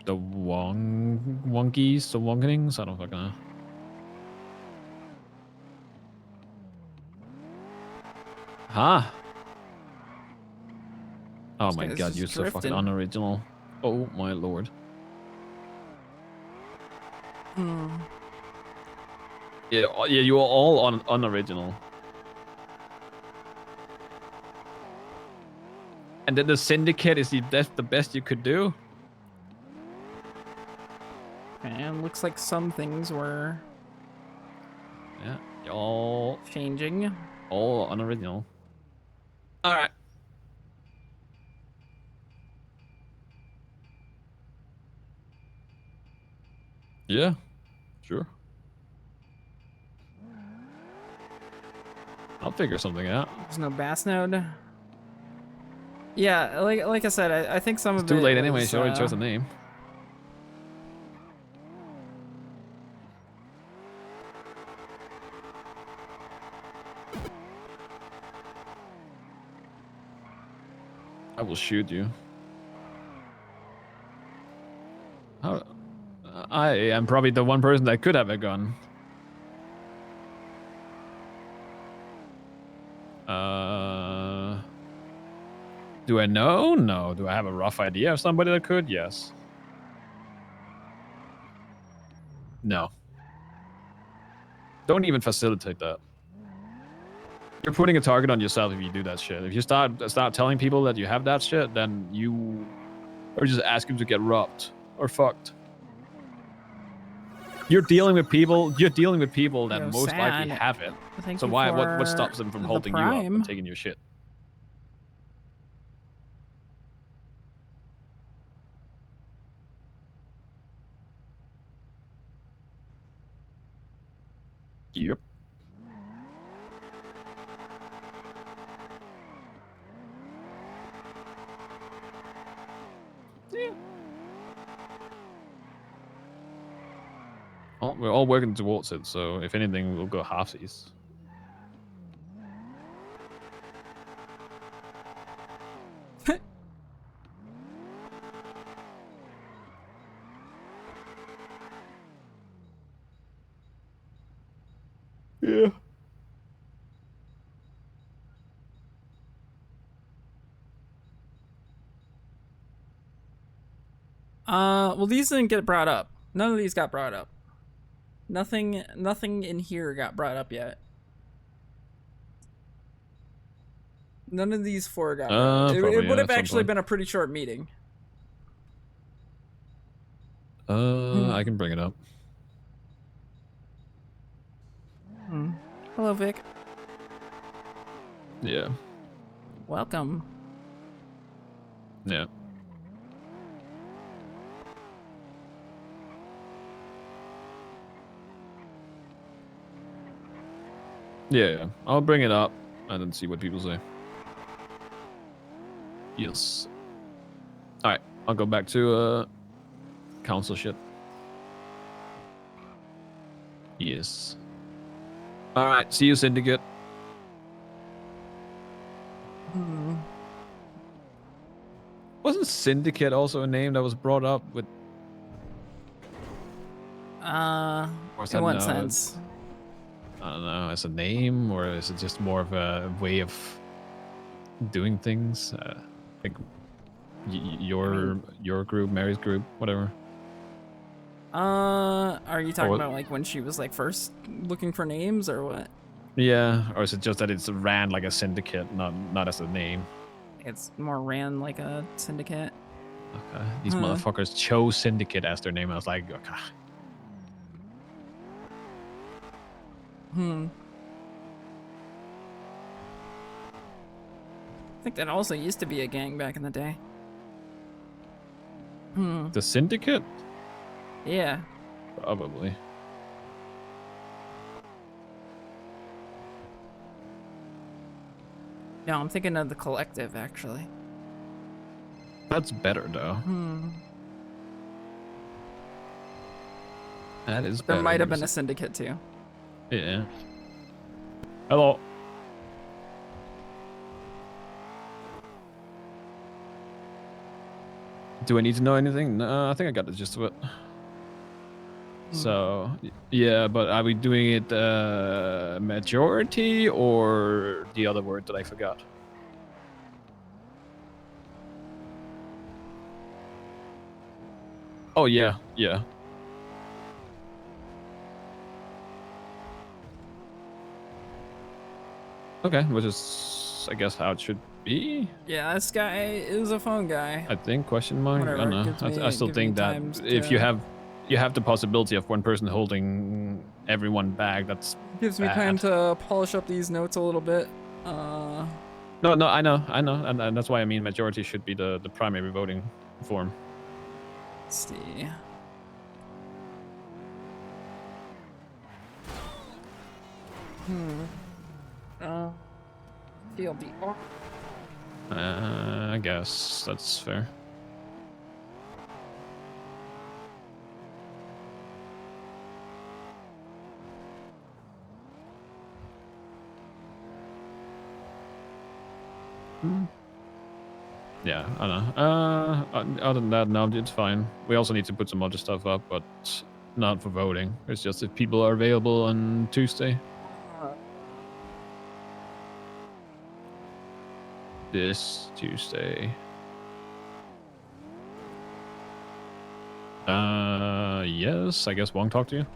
The wonkies, the wonkings, I don't fucking know. Huh? Oh This my guy's god, just you're so fucking drifting. unoriginal. Oh my lord. Yeah, yeah, you are all unoriginal. And then the syndicate is the best you could do? And looks like some things were Yeah, y'all changing. all unoriginal. Alright. Yeah, sure. I'll figure something out. There's no bass node. Yeah, like I said, I think some It's of too it late anyway, was, she already chose a name. I will shoot you. How? I am probably the one person that could have a gun. Do I know? No. Do I have a rough idea of somebody that could? Yes. No. Don't even facilitate that. You're putting a target on yourself if you do that shit. If you start telling people that you have that shit, then you are just asking to get robbed or fucked. You're dealing with people. You're dealing with people that Yo, most likely San, have it. thank So you why? What for stops them from the holding you up prime. and taking your shit? Yep. Yeah. Oh, we're all working towards it, so if anything, we'll go halfsies. Yeah. Well, these didn't get brought up. None of these got brought up. Nothing in here got brought up yet. None of these 4 got brought up. It Probably, would yeah, have at some actually point. been a pretty short meeting. I can bring it up. Hello, Vic. Yeah. Welcome. Yeah. Yeah, I'll bring it up and then see what people say. Yes. Alright, I'll go back to council shit. Yes. Alright, see you, Syndicate. Wasn't Syndicate also a name that was brought up with... Or is In that what no, sense? I don't know, as a name, or is it just more of a way of doing things? Like your group, Mary's group, whatever. Are you talking Or- about like when she was like first looking for names or what? Yeah, or is it just that it's ran like a syndicate, not as a name? It's more ran like a syndicate. Okay. These motherfuckers chose syndicate as their name. I was like, okay. I think that also used to be a gang back in the day. The syndicate? Yeah. Probably. No, I'm thinking of the collective actually. That's better though. That is There better. might have been a syndicate too. Yeah. Hello. Do I need to know anything? No, I think I got the gist of it. So, yeah, but are we doing it majority or the other word that I forgot? Oh, yeah, yeah. Okay, which is, I guess, how it should be. Yeah, this guy is a phone guy. I think, question mark. Whatever, I don't know. gives me- I still gives me think that times if to- you have the possibility of one person holding everyone back, that's Gives me bad. time to polish up these notes a little bit. No, I know, and that's why I mean majority should be the primary voting form. Let's see. TLDR. I guess that's fair. Yeah, I know. Other than that, no, it's fine. We also need to put some other stuff up, but not for voting. It's just if people are available on Tuesday. This Tuesday. Yes, I guess Wong talked to you.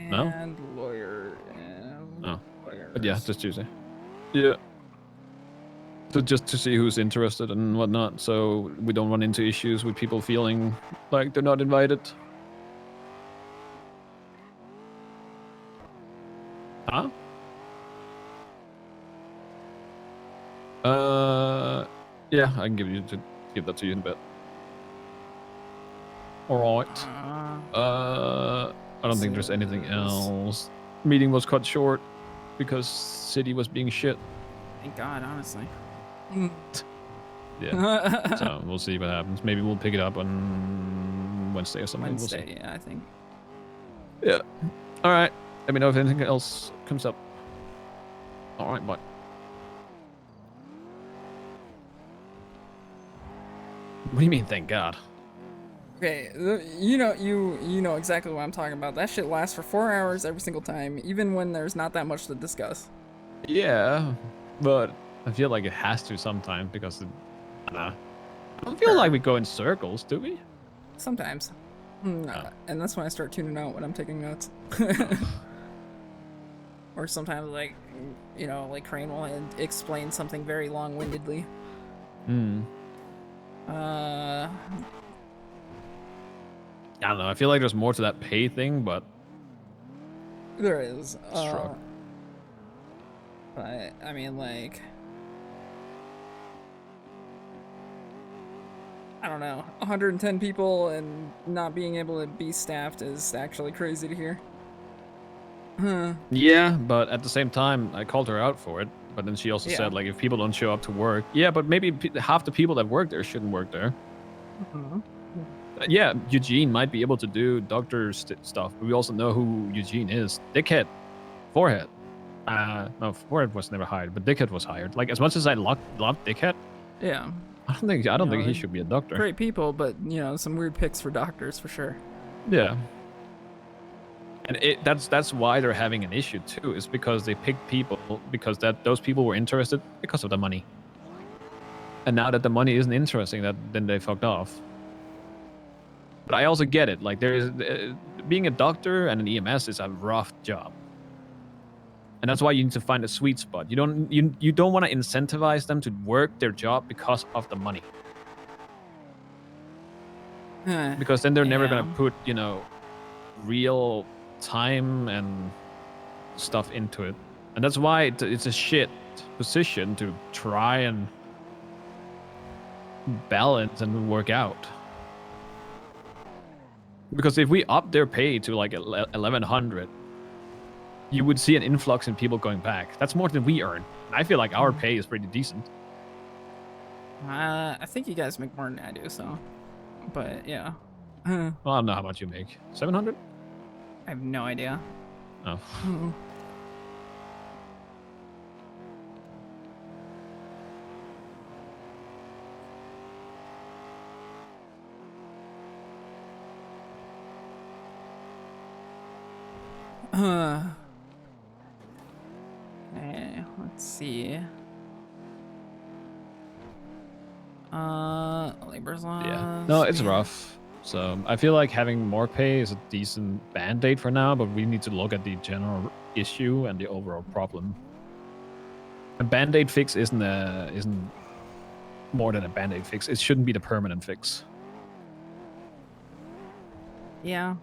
No? And lawyer. Oh, but yeah, this Tuesday. Yeah. So just to see who's interested and whatnot, so we don't run into issues with people feeling like they're not invited. Huh? Yeah, I can give that to you in a bit. All right. I don't think there's anything else. Meeting was cut short because city was being shit. Thank God, honestly. Yeah. So we'll see what happens. Maybe we'll pick it up on Wednesday or something. Wednesday, We'll see. yeah, I think. Yeah. All right. Let me know if anything else comes up. All right, bye. What do you mean, thank God? Okay, you know exactly what I'm talking about. That shit lasts for 4 hours every single time, even when there's not that much to discuss. Yeah, but I feel like it has to sometime because I don't feel like we go in circles, do we? Sometimes. And that's when I start tuning out when I'm taking notes. Or sometimes, like, you know, like Crane will explain something very long-windedly. I don't know. I feel like there's more to that pay thing, but There is. Struck. But I mean, like, I don't know. 110 people and not being able to be staffed is actually crazy to hear. Yeah, but at the same time, I called her out for it. But then she also Yeah. said, like, if people don't show up to work, yeah, but maybe half the people that work there shouldn't work there. Yeah, Eugene might be able to do doctor stuff, but we also know who Eugene is. Dickhead, Forehead. No, Forehead was never hired, but Dickhead was hired. Like, as much as I love Dickhead, Yeah. I don't think he they're should be a doctor. Great people, but, you know, some weird picks for doctors for sure. Yeah. And that's why they're having an issue too, is because they picked people because those people were interested because of the money. And now that the money isn't interesting, then they fucked off. But I also get it. Like, being a doctor and an EMS is a rough job. And that's why you need to find a sweet spot. You don't want to incentivize them to work their job because of the money. Because then they're never gonna put, you know, real time and stuff into it. And that's why it's a shit position to try and balance and work out. Because if we up their pay to like 1100, you would see an influx in people going back. That's more than we earn. I feel like our pay is pretty decent. I think you guys make more than I do, so. But yeah. Well, I don't know how much you make. 700? I have no idea. Oh. Okay, let's see. Labor's laws. Yeah. No, it's rough. So I feel like having more pay is a decent band-aid for now, but we need to look at the general issue and the overall problem. A band-aid fix isn't more than a band-aid fix. It shouldn't be the permanent fix. Yeah,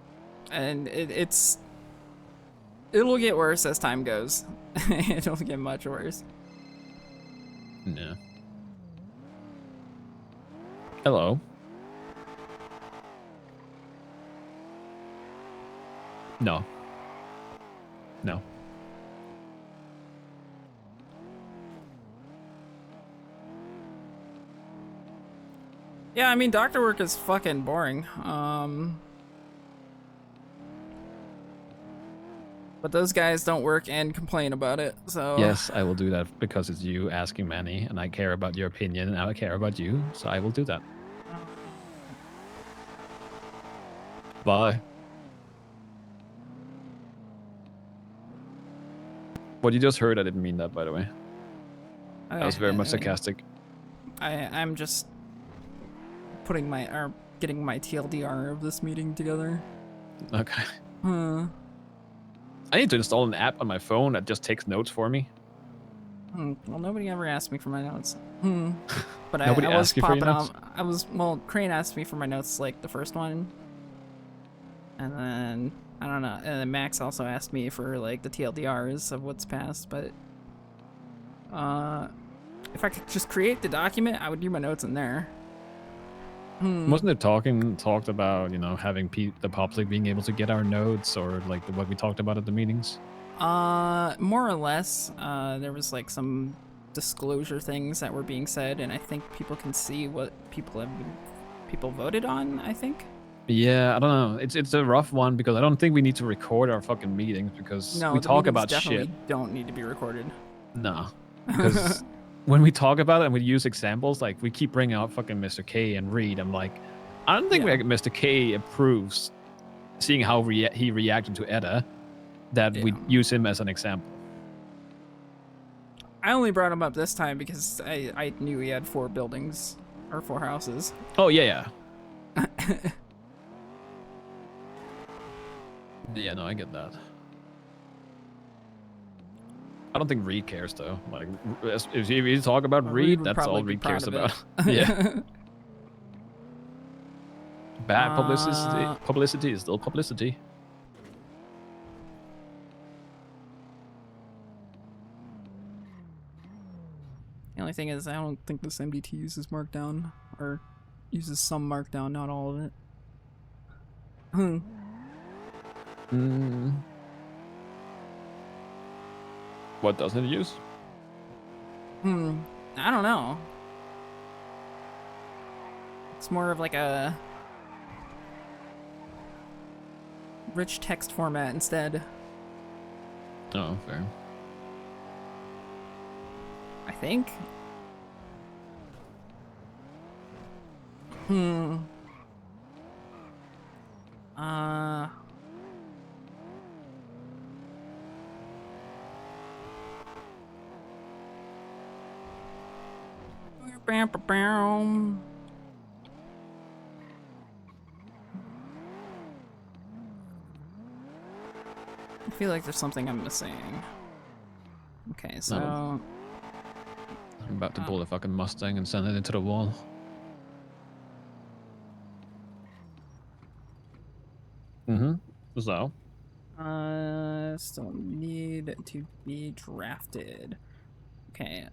and it'll get worse as time goes. It'll get much worse. Yeah. Hello. No. No. Yeah, I mean, doctor work is fucking boring. But those guys don't work and complain about it, so... Yes, I will do that because it's you asking Manny, and I care about your opinion, and I care about you, so I will do that. Bye. What you just heard, I didn't mean that, by the way. That was very much sarcastic. I'm just putting getting my TLDR of this meeting together. Okay. I need to install an app on my phone that just takes notes for me. Well, nobody ever asked me for my notes. But Nobody I was asked you for your popping notes? well, Crane asked me for my notes, like, the first one. And then, I don't know, and then Max also asked me for, like, the TLDRs of what's passed, but... if I could just create the document, I would do my notes in there. Wasn't there talked about, you know, having the public being able to get our notes, or like what we talked about at the meetings? More or less. There was like some disclosure things that were being said, and I think people can see what people voted on, I think. Yeah, I don't know. It's a rough one because I don't think we need to record our fucking meetings because No, we the talk meetings about definitely shit. don't need to be recorded. No, because when we talk about it and we use examples, like we keep bringing up fucking Mr. K and Reed. I'm like, I don't think Mr. K approves seeing how he reacted to Edda, that we use him as an example. I only brought him up this time because I knew he had 4 buildings or 4 houses. Oh yeah. Yeah, no, I get that. I don't think Reed cares though. Like, if you talk about Reed Reed, would that's probably all be Reed proud cares of about. it. Yeah. Bad publicity. Uh, Publicity is still publicity. The only thing is, I don't think this MDT uses Markdown, or uses some Markdown, not all of it. What doesn't it use? I don't know. It's more of like a rich text format instead. Oh, fair. I think. I feel like there's something I'm missing. Okay, so I'm about to pull the fucking Mustang and send it into the wall. So? Still need to be drafted. Okay,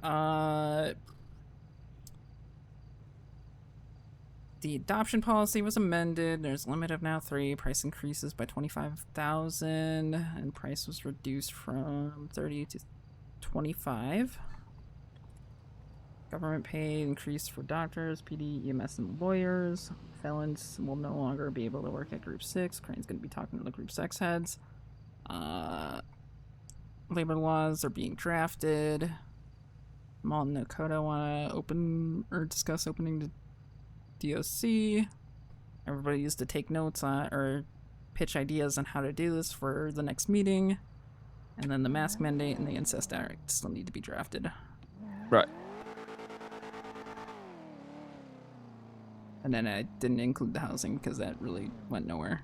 the adoption policy was amended. There's a limit of now 3. Price increases by 25,000, and price was reduced from 30 to 25. Government pay increased for doctors, PD, EMS, and lawyers. Felons will no longer be able to work at Group 6. Crane's going to be talking to the Group 6 heads. Labor laws are being drafted. Malt and Nakota want to open or discuss opening the DOC. Everybody used to take notes on or pitch ideas on how to do this for the next meeting. And then the mask mandate and the incest act still need to be drafted. Right. And then I didn't include the housing because that really went nowhere.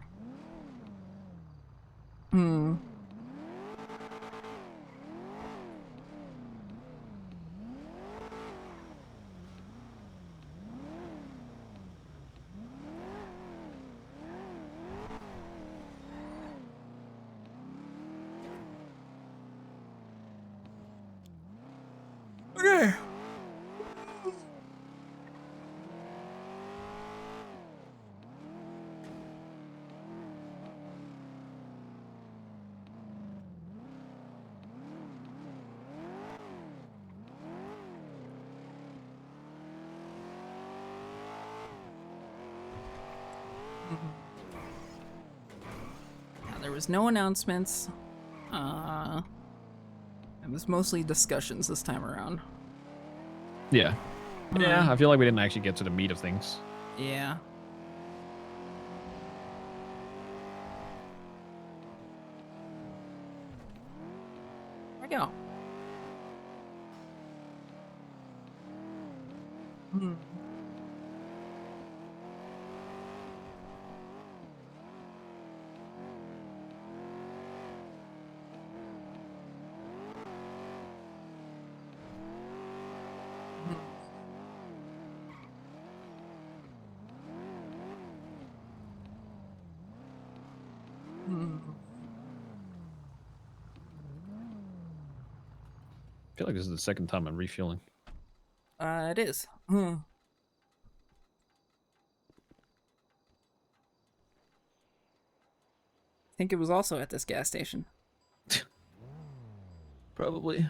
Okay. Yeah, there was no announcements. It was mostly discussions this time around. Yeah. Yeah, I feel like we didn't actually get to the meat of things. Yeah. There we go. I feel like this is the second time I'm refueling. It is. I think it was also at this gas station. Probably.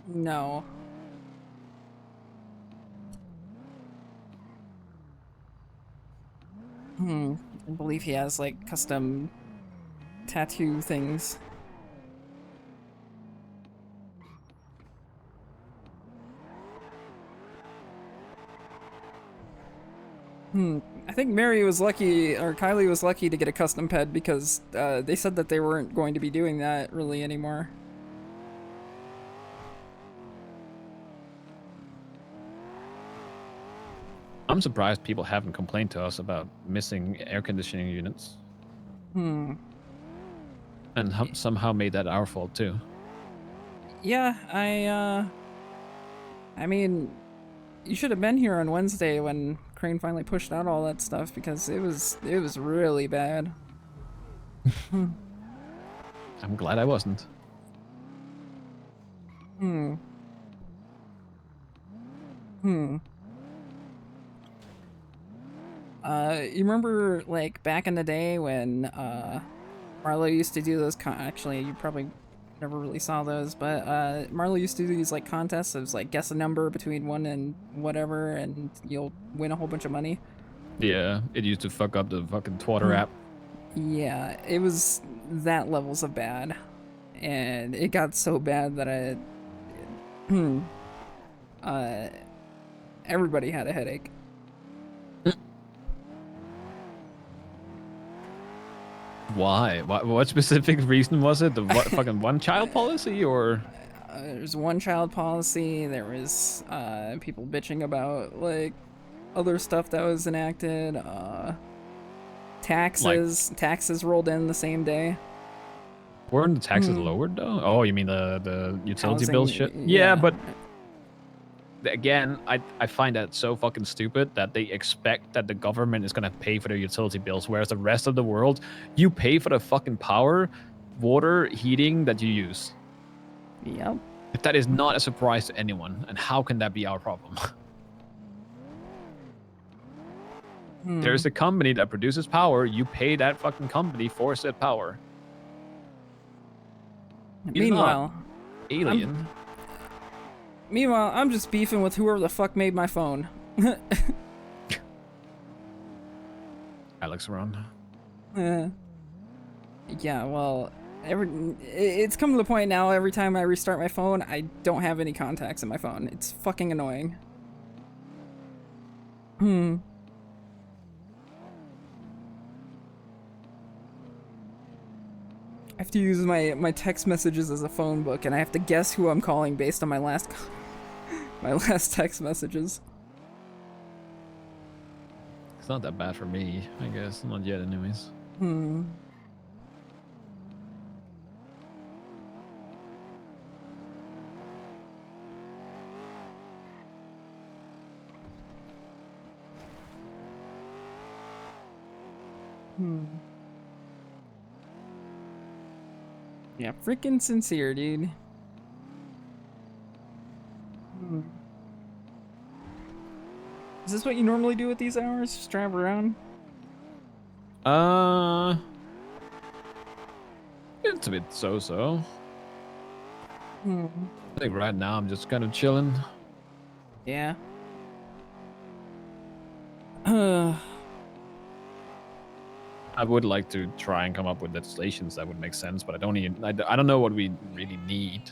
No. I believe he has like custom tattoo things. I think Mary was lucky, or Kylie was lucky to get a custom ped because they said that they weren't going to be doing that really anymore. I'm surprised people haven't complained to us about missing air conditioning units. And somehow made that our fault too. Yeah, I mean, you should have been here on Wednesday when Crane finally pushed out all that stuff because it was really bad. I'm glad I wasn't. You remember like back in the day when Marlo used to do those actually you probably never really saw those, but Marlo used to do these like contests. It was like guess a number between 1 and whatever and you'll win a whole bunch of money. Yeah, it used to fuck up the fucking Twitter app. Yeah, it was that levels of bad. And it got so bad that everybody had a headache. Why? What specific reason was it? The fucking one-child policy, or? There's one-child policy. There was people bitching about like other stuff that was enacted. Taxes rolled in the same day. Weren't the taxes lowered though? Oh, you mean the utility bills shit? Housing, Yeah, but again, I find that so fucking stupid that they expect that the government is gonna pay for their utility bills, whereas the rest of the world, you pay for the fucking power, water, heating that you use. Yep. If that is not a surprise to anyone, and how can that be our problem? There's a company that produces power, you pay that fucking company for said power. Meanwhile, alien. I'm just beefing with whoever the fuck made my phone. Alex Ron. Yeah, well, it's come to the point now, every time I restart my phone, I don't have any contacts in my phone. It's fucking annoying. I have to use my text messages as a phone book, and I have to guess who I'm calling based on my last text messages. It's not that bad for me, I guess. Not yet, anyways. Yeah, freaking sincere, dude. Is this what you normally do at these hours? Just drive around? It's a bit so-so. I think right now I'm just kind of chilling. Yeah. I would like to try and come up with legislations that would make sense, but I don't know what we really need.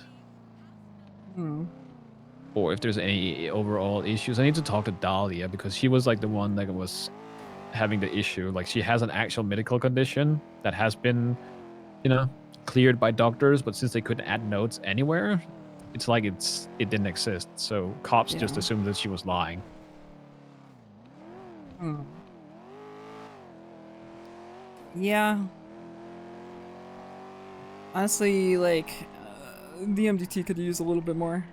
Or if there's any overall issues. I need to talk to Dahlia because she was like the one that was having the issue. Like she has an actual medical condition that has been, cleared by doctors, but since they couldn't add notes anywhere, it's like it didn't exist. So cops just assumed that she was lying. Yeah. Honestly, like, the MDT could use a little bit more.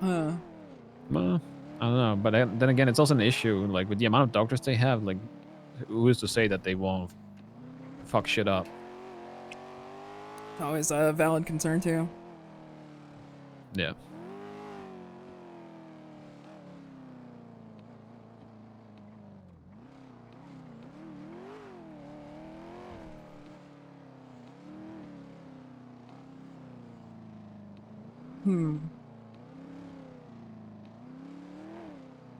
Well, I don't know, but then again, it's also an issue. Like with the amount of doctors they have, like, who is to say that they won't fuck shit up? Always a valid concern too. Yeah. I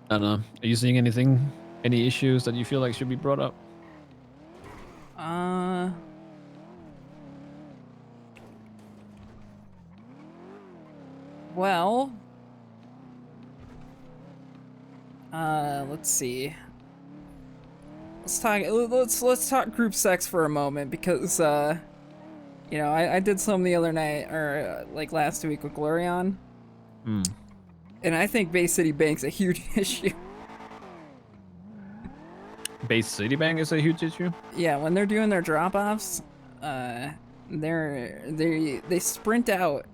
don't know. Are you seeing anything? Any issues that you feel like should be brought up? Well, let's see. Let's talk group sex for a moment because you know, I did some the other night or like last week with Glorion. And I think Bay City Bank's a huge issue. Bay City Bank is a huge issue. Yeah, when they're doing their drop-offs, they sprint out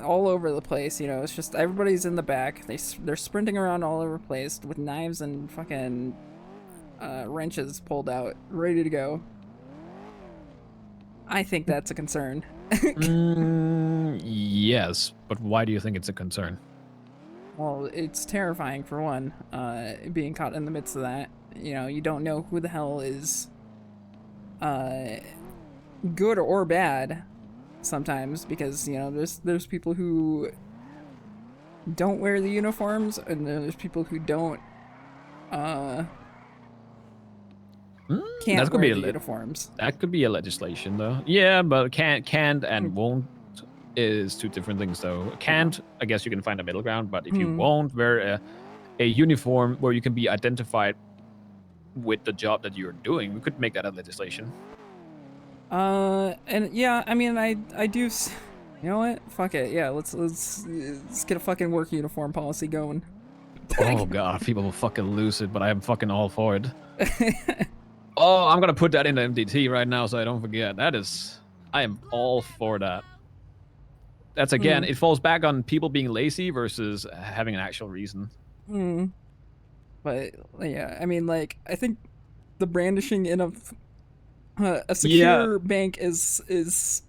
all over the place. You know, it's just everybody's in the back. They're sprinting around all over the place with knives and fucking wrenches pulled out, ready to go. I think that's a concern. Yes, but why do you think it's a concern? Well, it's terrifying for one, being caught in the midst of that. You know, you don't know who the hell is good or bad sometimes because, you know, there's people who don't wear the uniforms and there's people who don't can't That could wear be the uniforms. That could be a legislation though. Yeah, but can't and won't is two different things though. Can't, I guess you can find a middle ground, but if you won't wear a uniform where you can be identified with the job that you're doing, we could make that a legislation. And yeah, I mean, I do. You know what? Fuck it. Yeah, let's get a fucking work uniform policy going. Oh god, people will fucking lose it, but I am fucking all for it. Oh, I'm gonna put that in the MDT right now so I don't forget. I am all for that. That's again, it falls back on people being lazy versus having an actual reason. But yeah, I mean, like, I think the brandishing in a secure bank is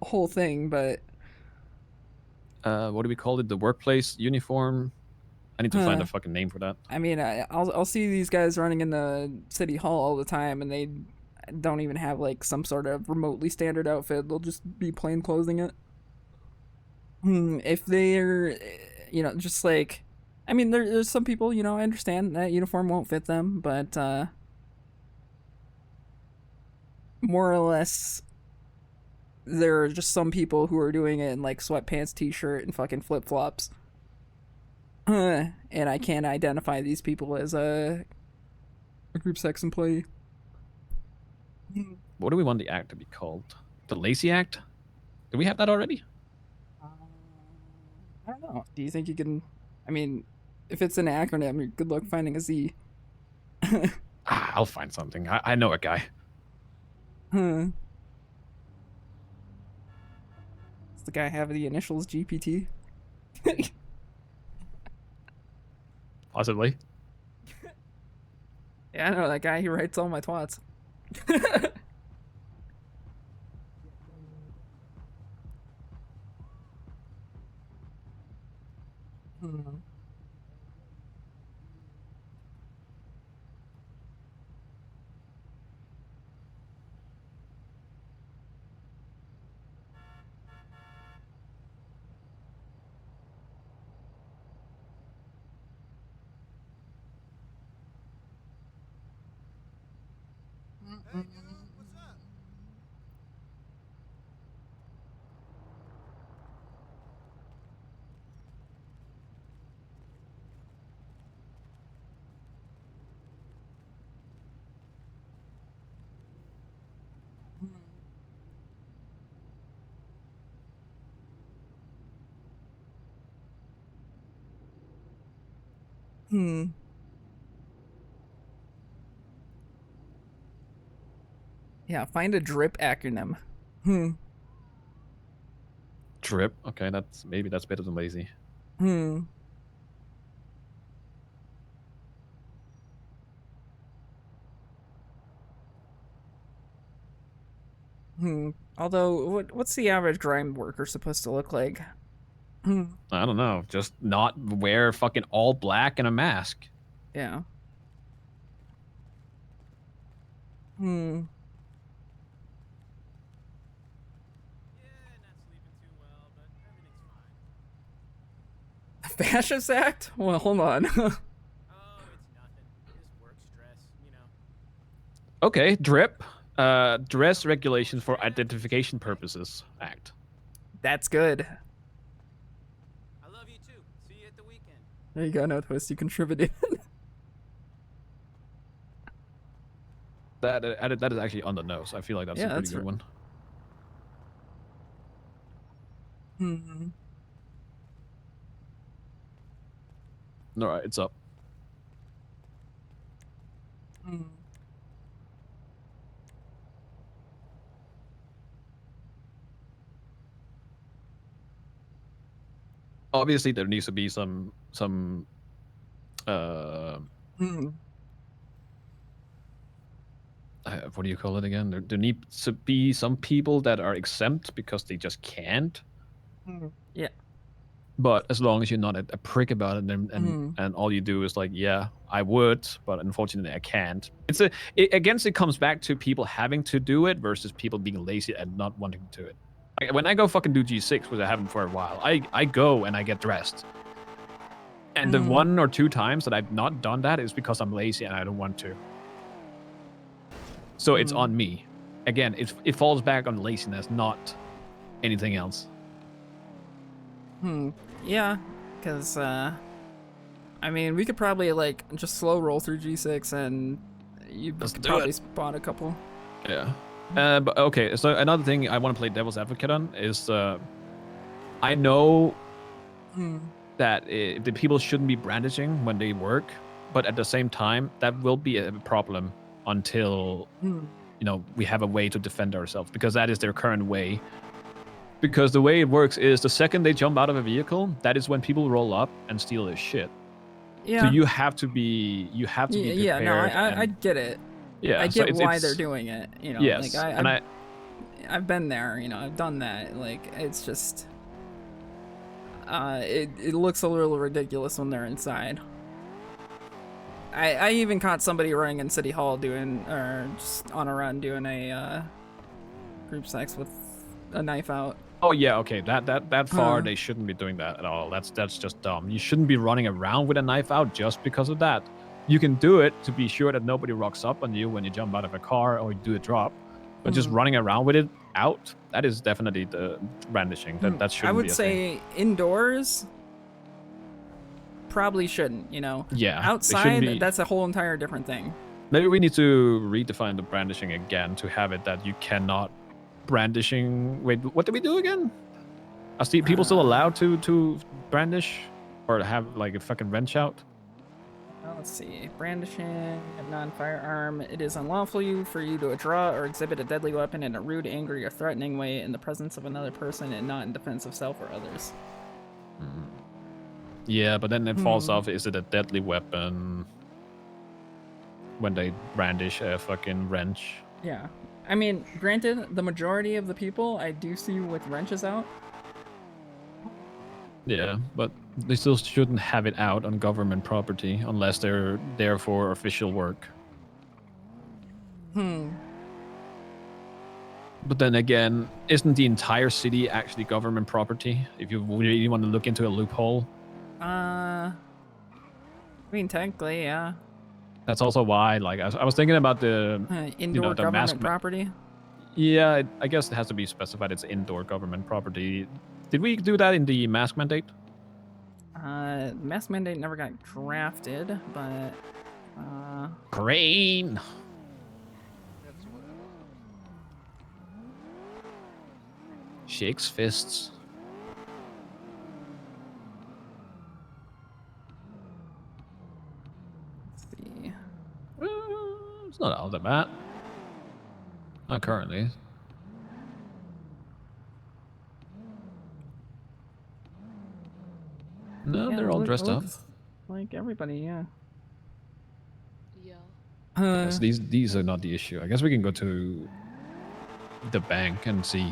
a whole thing, but what do we call it? The workplace uniform? I need to find a fucking name for that. I mean, I'll see these guys running in the city hall all the time, and they don't even have like some sort of remotely standard outfit. They'll just be plain clothing it. If they're, you know, just like, I mean, there's some people, you know, I understand that uniform won't fit them, but more or less, there are just some people who are doing it in like sweatpants, t-shirt, and fucking flip-flops. And I can't identify these people as a group sex employee. What do we want the act to be called? The Lazy Act? Do we have that already? I don't know. Do you think you can? I mean, if it's an acronym, good luck finding a Z. I'll find something. I know a guy. Does the guy have the initials GPT? Possibly. Yeah, I know that guy. He writes all my twats. Yeah, find a drip acronym. Drip. Okay, maybe that's better than lazy. Although, what's the average grime worker supposed to look like? I don't know. Just not wear fucking all black and a mask. Yeah. fascist act? Well, hold on. Okay, DRIP. Dress Regulations for Identification Purposes Act. That's good. I love you too. See you at the weekend. There you go, Nothpost. You contributed. That is actually on the nose. I feel like that's a pretty good one. Hmm. All right, it's up. Hmm. Obviously, there needs to be some Hmm. what do you call it again? There needs to be some people that are exempt because they just can't. Yeah. But as long as you're not a prick about it, and all you do is like, yeah, I would, but unfortunately I can't. It comes back to people having to do it versus people being lazy and not wanting to do it. Like, when I go fucking do G6, which I haven't for a while, I go and I get dressed. And the 1 or 2 times that I've not done that is because I'm lazy and I don't want to. So it's on me. Again, it falls back on laziness, not anything else. Yeah, because, I mean, we could probably, like, just slow roll through G6 and you could probably spawn a couple. Yeah. But okay, so another thing I want to play devil's advocate on is, I know that the people shouldn't be brandishing when they work, but at the same time, that will be a problem until, you know, we have a way to defend ourselves, because that is their current way. Because the way it works is the second they jump out of a vehicle, that is when people roll up and steal their shit. Yeah. So you have to be prepared. Yeah, no, I get it. Yeah, I so get why they're doing it, you know. Yes, like I've been there, you know, I've done that. Like, it's just it looks a little ridiculous when they're inside. I even caught somebody running in City Hall just on a run doing a group sex with a knife out. Oh yeah, okay. That far they shouldn't be doing that at all. That's just dumb. You shouldn't be running around with a knife out just because of that. You can do it to be sure that nobody rocks up on you when you jump out of a car or you do a drop. But just running around with it out, that is definitely the brandishing. That shouldn't be I would a say thing. Indoors probably shouldn't, you know. Yeah. Outside, that's a whole entire different thing. Maybe we need to redefine the brandishing again to have it that you cannot brandishing. Wait, what did we do again? Are people still allowed to brandish or have like a fucking wrench out? Let's see. Brandishing a non-firearm. It is unlawful for you to draw or exhibit a deadly weapon in a rude, angry, or threatening way in the presence of another person and not in defense of self or others. Yeah, but then it falls off. Is it a deadly weapon when they brandish a fucking wrench? Yeah. I mean, granted, the majority of the people I do see with wrenches out. Yeah, but they still shouldn't have it out on government property unless they're there for official work. But then again, isn't the entire city actually government property? If you really want to look into a loophole. I mean, technically, yeah. That's also why, like, I was thinking about the indoor the government property. Yeah, I guess it has to be specified it's indoor government property. Did we do that in the mask mandate? Mask mandate never got drafted, but Green. Shakes fists. Let's see. It's not all that bad. Not currently. No, Yeah, they're all dressed up. Like everybody, yeah. Yes, these are not the issue. I guess we can go to the bank and see.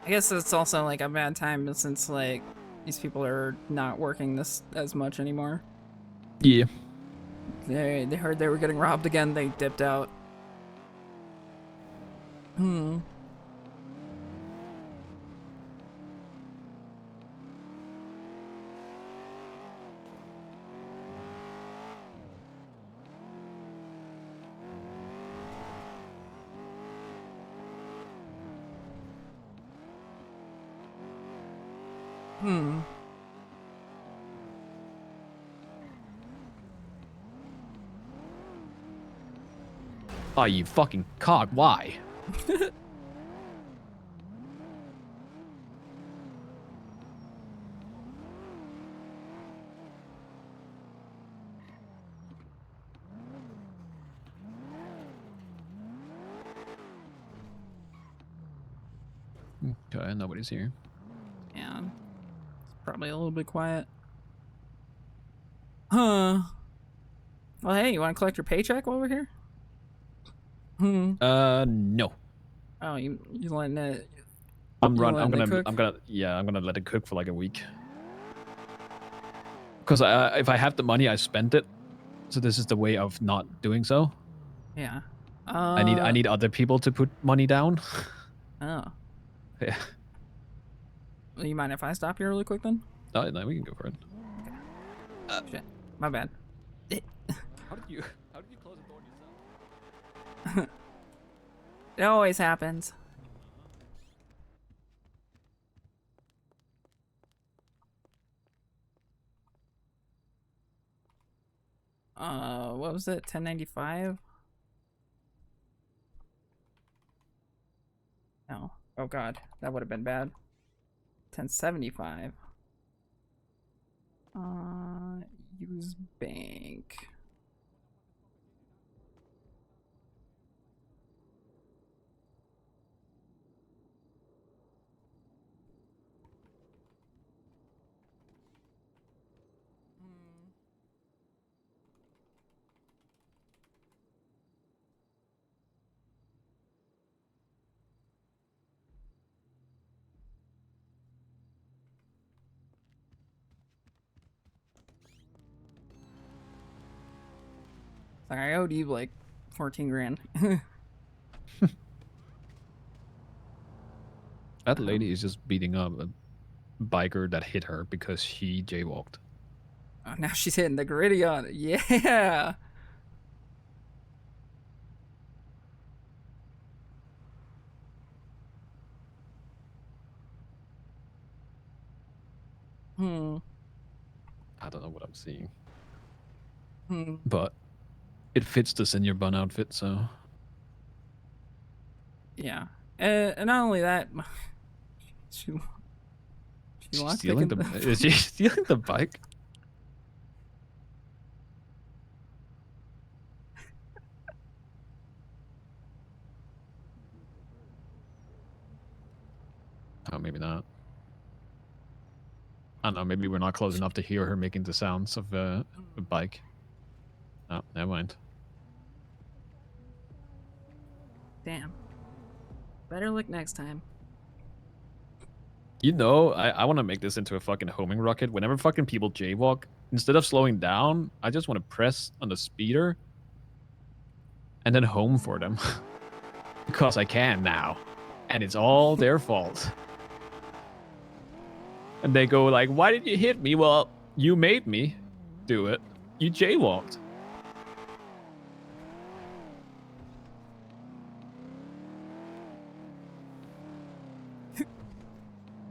I guess it's also like a bad time since like these people are not working this as much anymore. Yeah. They heard they were getting robbed again. They dipped out. Hmm. Oh, you fucking cock! Why? Okay, nobody's here. Yeah. It's probably a little bit quiet. Huh. Well, hey, you want to collect your paycheck while we're here? No. Oh, you letting it? I'm you run. I'm letting it gonna. cook? I'm gonna. Yeah, I'm gonna let it cook for like a week. Because if I have the money, I spend it. So this is the way of not doing so. Yeah. I need other people to put money down. Oh. Yeah. Well, you mind if I stop you really quick then? No, no, we can go for it. Shit. My bad. How did you close the door yourself? It always happens. What was it? 1095? No. Oh god, that would have been bad. 1075. Use bank. Sorry, I owed you like 14 grand. That lady is just beating up a biker that hit her because she jaywalked. Oh, now she's hitting the gritty on it. Yeah. Hmm. I don't know what I'm seeing. Hmm. But it fits the senior bun outfit, so. Yeah. And not only that, she She's lockpicking stealing is she stealing the bike? Oh, maybe not. I don't know, maybe we're not close enough to hear her making the sounds of a bike. Oh, never mind. Damn. Better look next time. You know, I want to make this into a fucking homing rocket. Whenever fucking people jaywalk, instead of slowing down, I just want to press on the speeder and then home for them. Because I can now. And it's all their fault. And they go like, why did you hit me? Well, you made me do it. You jaywalked.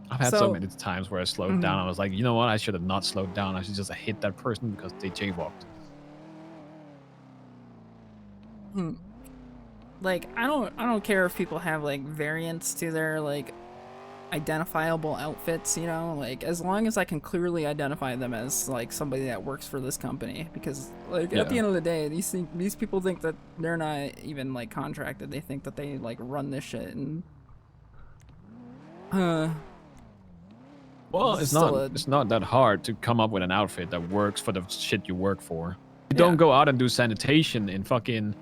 I've had so many times where I slowed down. I was like, you know what? I should have not slowed down. I should just have hit that person because they jaywalked. Like, I don't care if people have like variants to their like identifiable outfits, you know, like as long as I can clearly identify them as like somebody that works for this company, because like at the end of the day, these people think that they're not even like contracted. They think that they like run this shit, and well, it's not that hard to come up with an outfit that works for the shit you work for. You don't go out and do sanitation in fucking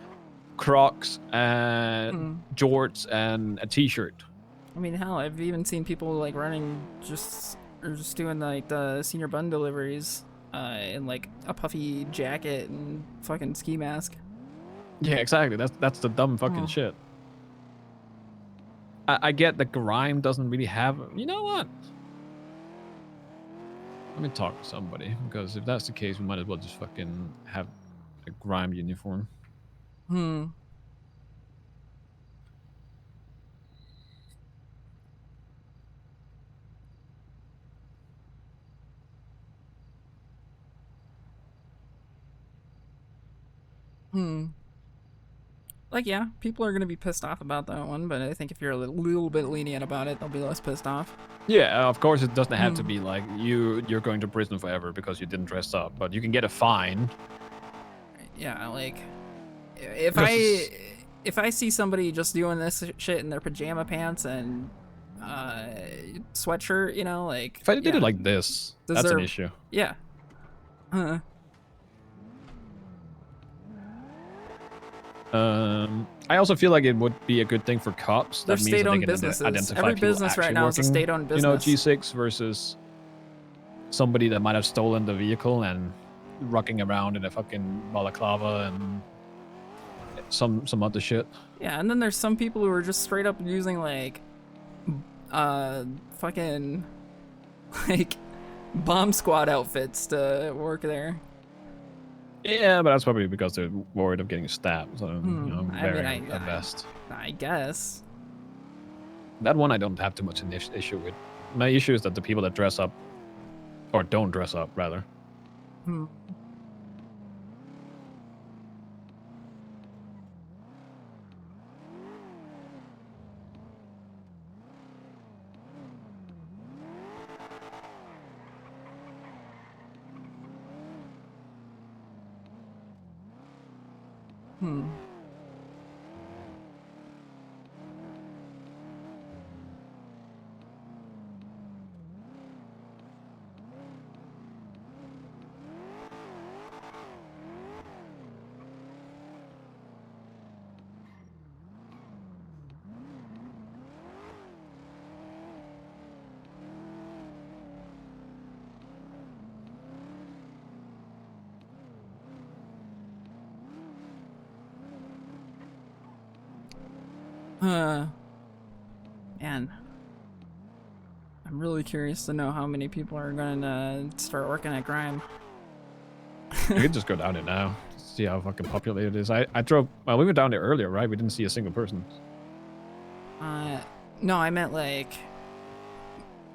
Crocs and jorts and a t-shirt. I mean, hell, I've even seen people like running just doing like the senior bun deliveries in like a puffy jacket and fucking ski mask. Yeah, exactly. That's the dumb fucking shit. I get that grime doesn't really have. You know what? Let me talk to somebody, because if that's the case, we might as well just fucking have a grime uniform. Like, yeah, people are gonna be pissed off about that one, but I think if you're a little bit lenient about it, they'll be less pissed off. Yeah, of course it doesn't have to be like you're going to prison forever because you didn't dress up, but you can get a fine. Yeah, like if Because if I see somebody just doing this shit in their pajama pants and sweatshirt, you know, like if I did it like this, that's an issue. Yeah. I also feel like it would be a good thing for cops. They're That means that they state-owned can businesses. identify Every people business right actually now is a working, state-owned you know, business. G6 versus somebody that might have stolen the vehicle and rocking around in a fucking balaclava and some other shit. Yeah, and then there's some people who are just straight up using like fucking like bomb squad outfits to work there. Yeah, but that's probably because they're worried of getting stabbed. So, you know, wearing a vest. I guess. That one I don't have too much an issue with. My issue is that the people that dress up, or don't dress up, rather. Man. I'm really curious to know how many people are gonna start working at Grime. You could just go down there now. See how fucking populated it is. I drove. Well, we went down there earlier, right? We didn't see a single person. No, I meant like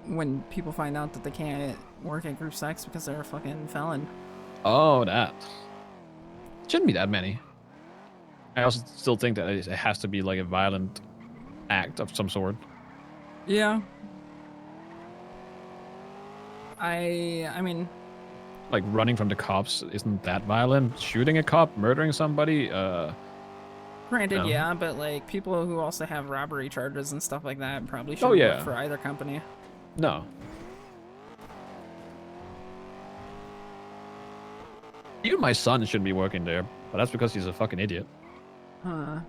when people find out that they can't work at Group Sex because they're a fucking felon. Oh, that. Shouldn't be that many. I also still think that it has to be like a violent act of some sort. Yeah. I mean, like running from the cops isn't that violent. Shooting a cop, murdering somebody, granted, no. yeah, but like people who also have robbery charges and stuff like that probably Oh, shouldn't yeah. work for either company. No. Even my son shouldn't be working there, but that's because he's a fucking idiot. Huh.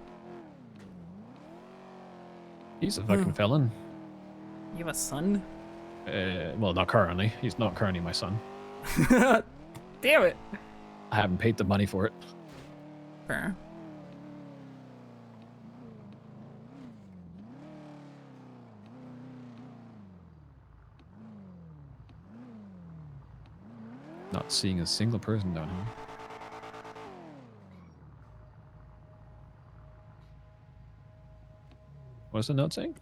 He's a fucking felon. You have a son? Well, not currently. He's not currently my son. Damn it. I haven't paid the money for it. Fair. Not seeing a single person down here. What's the note saying?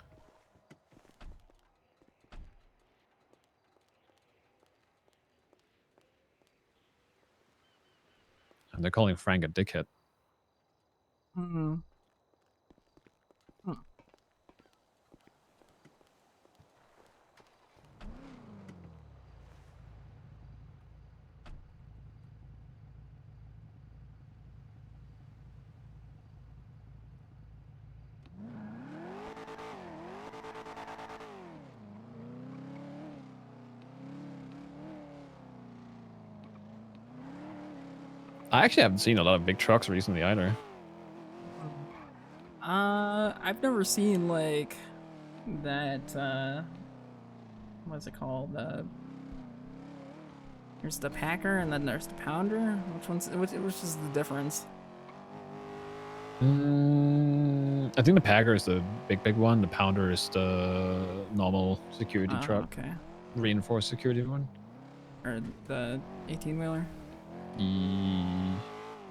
And they're calling Frank a dickhead. I actually haven't seen a lot of big trucks recently either. I've never seen like that what's it called? There's the Packer and then there's the Pounder. Which is the difference? I think the Packer is the big one. The Pounder is the normal security truck. Okay. Reinforced security one. Or the 18-wheeler?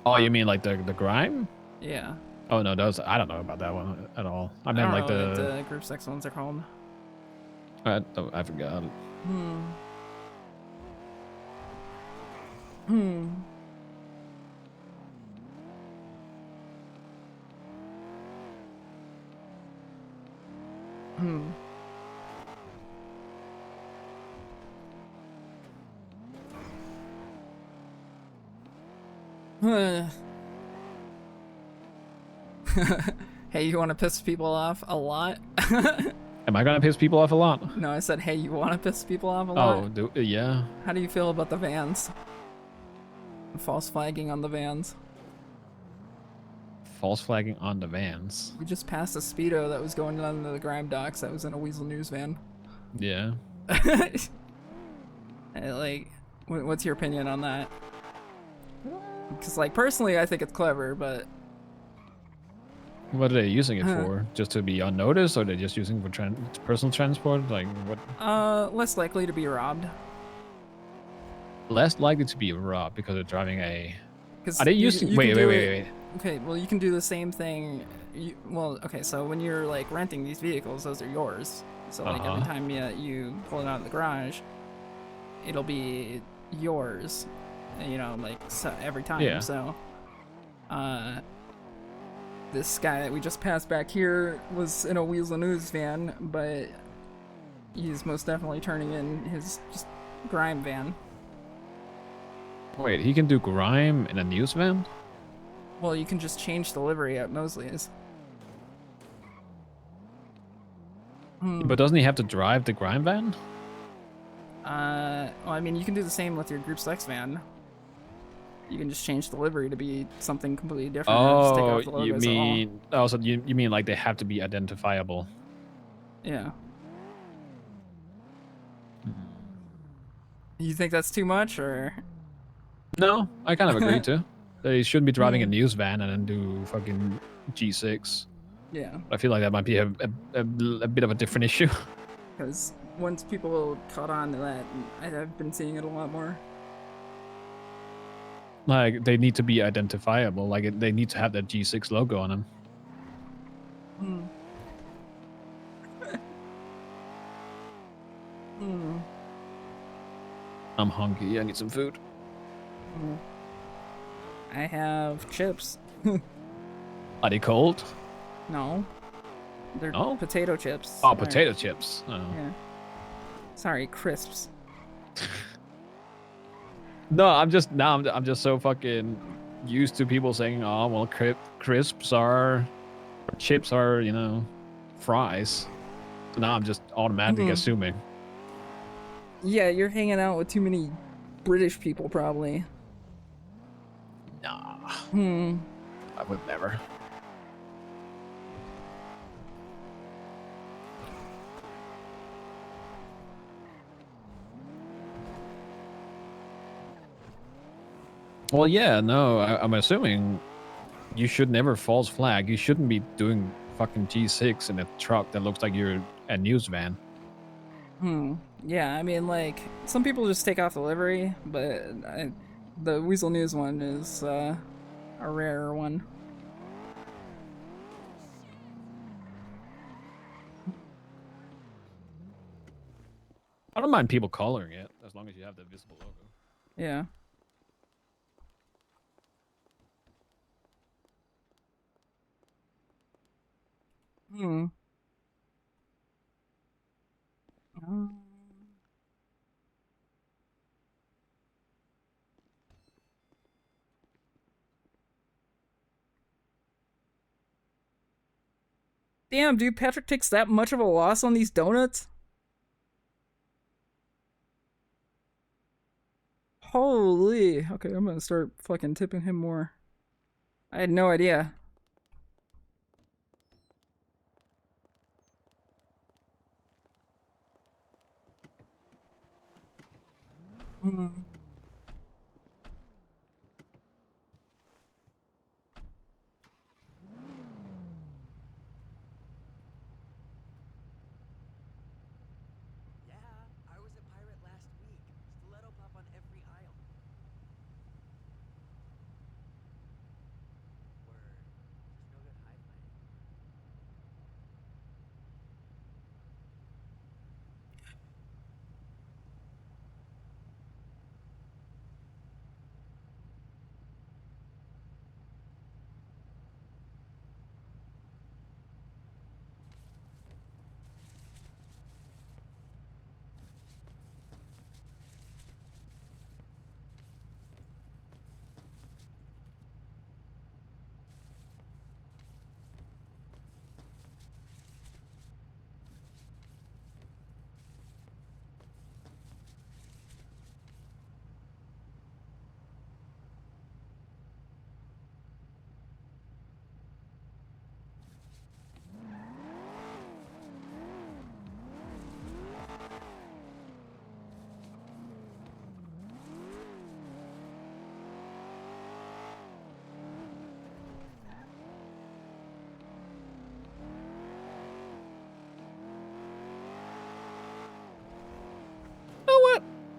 Oh, you mean like the Grime? Yeah. Oh no, those I don't know about that one at all. I meant don't like know what the Group 6 ones are called. I forgot. Hmm. Hey, you want to piss people off a lot? Am I gonna piss people off a lot? No, I said, hey, you want to piss people off a lot? Oh, yeah. How do you feel about the vans? False flagging on the vans. False flagging on the vans. We just passed a speedo that was going down to the Grime docks that was in a Weasel News van. Yeah. Like, what's your opinion on that? Because, like, personally, I think it's clever, but... What are they using it for? Just to be unnoticed, or are they just using it for personal transport? Like, what? Less likely to be robbed. Less likely to be robbed because they're driving a... 'Cause Are they you using... can Wait. do it- Okay, well, you can do the same thing. Well, okay, so when you're, like, renting these vehicles, those are yours. So, like, every time you pull it out of the garage, it'll be yours. You know, like, so every time. Yeah. So, this guy that we just passed back here was in a Weasel News van, but he's most definitely turning in his just Grime van. Wait, he can do grime in a news van? Well, you can just change the livery at Mosley's. But doesn't he have to drive the grime van? Well, I mean, you can do the same with your Group Sex van. You can just change the livery to be something completely different. Or just take Oh, off the logos you at mean... Oh, so you mean like they have to be identifiable? all. Yeah. You think that's too much, or? No, I kind of agree too. They shouldn't be driving a Hmm. news van and then do fucking G6. Yeah. I feel like that might be a bit of a different issue. Because once people caught on to that, I've been seeing it a lot more. Like, they need to be identifiable. Like, they need to have that G6 logo on them. Hmm. Hmm. I'm hungry. I need some food. Hmm. I have chips. Are they cold? No. They're Oh? potato chips. Oh, They're- potato chips. Oh. Yeah. Sorry, crisps. No, I'm just so fucking used to people saying, "Oh, well, crisps are, or chips are, you know, fries." So now I'm just automatically Mhm. assuming. Yeah, you're hanging out with too many British people, probably. Nah, Hmm. I would never. Well, yeah, no, I'm assuming you should never false flag. You shouldn't be doing fucking G6 in a truck that looks like you're a news van. Hmm. Yeah, I mean, like, some people just take off the livery, but the Weasel News one is a rarer one. I don't mind people coloring it as long as you have the visible logo. Yeah. Hmm. Damn, dude, Patrick takes that much of a loss on these donuts? Holy. Okay, I'm gonna start fucking tipping him more. I had no idea. Hmm. I was a pirate last week. Stiletto pop on every aisle. Word. Just no good hive mind.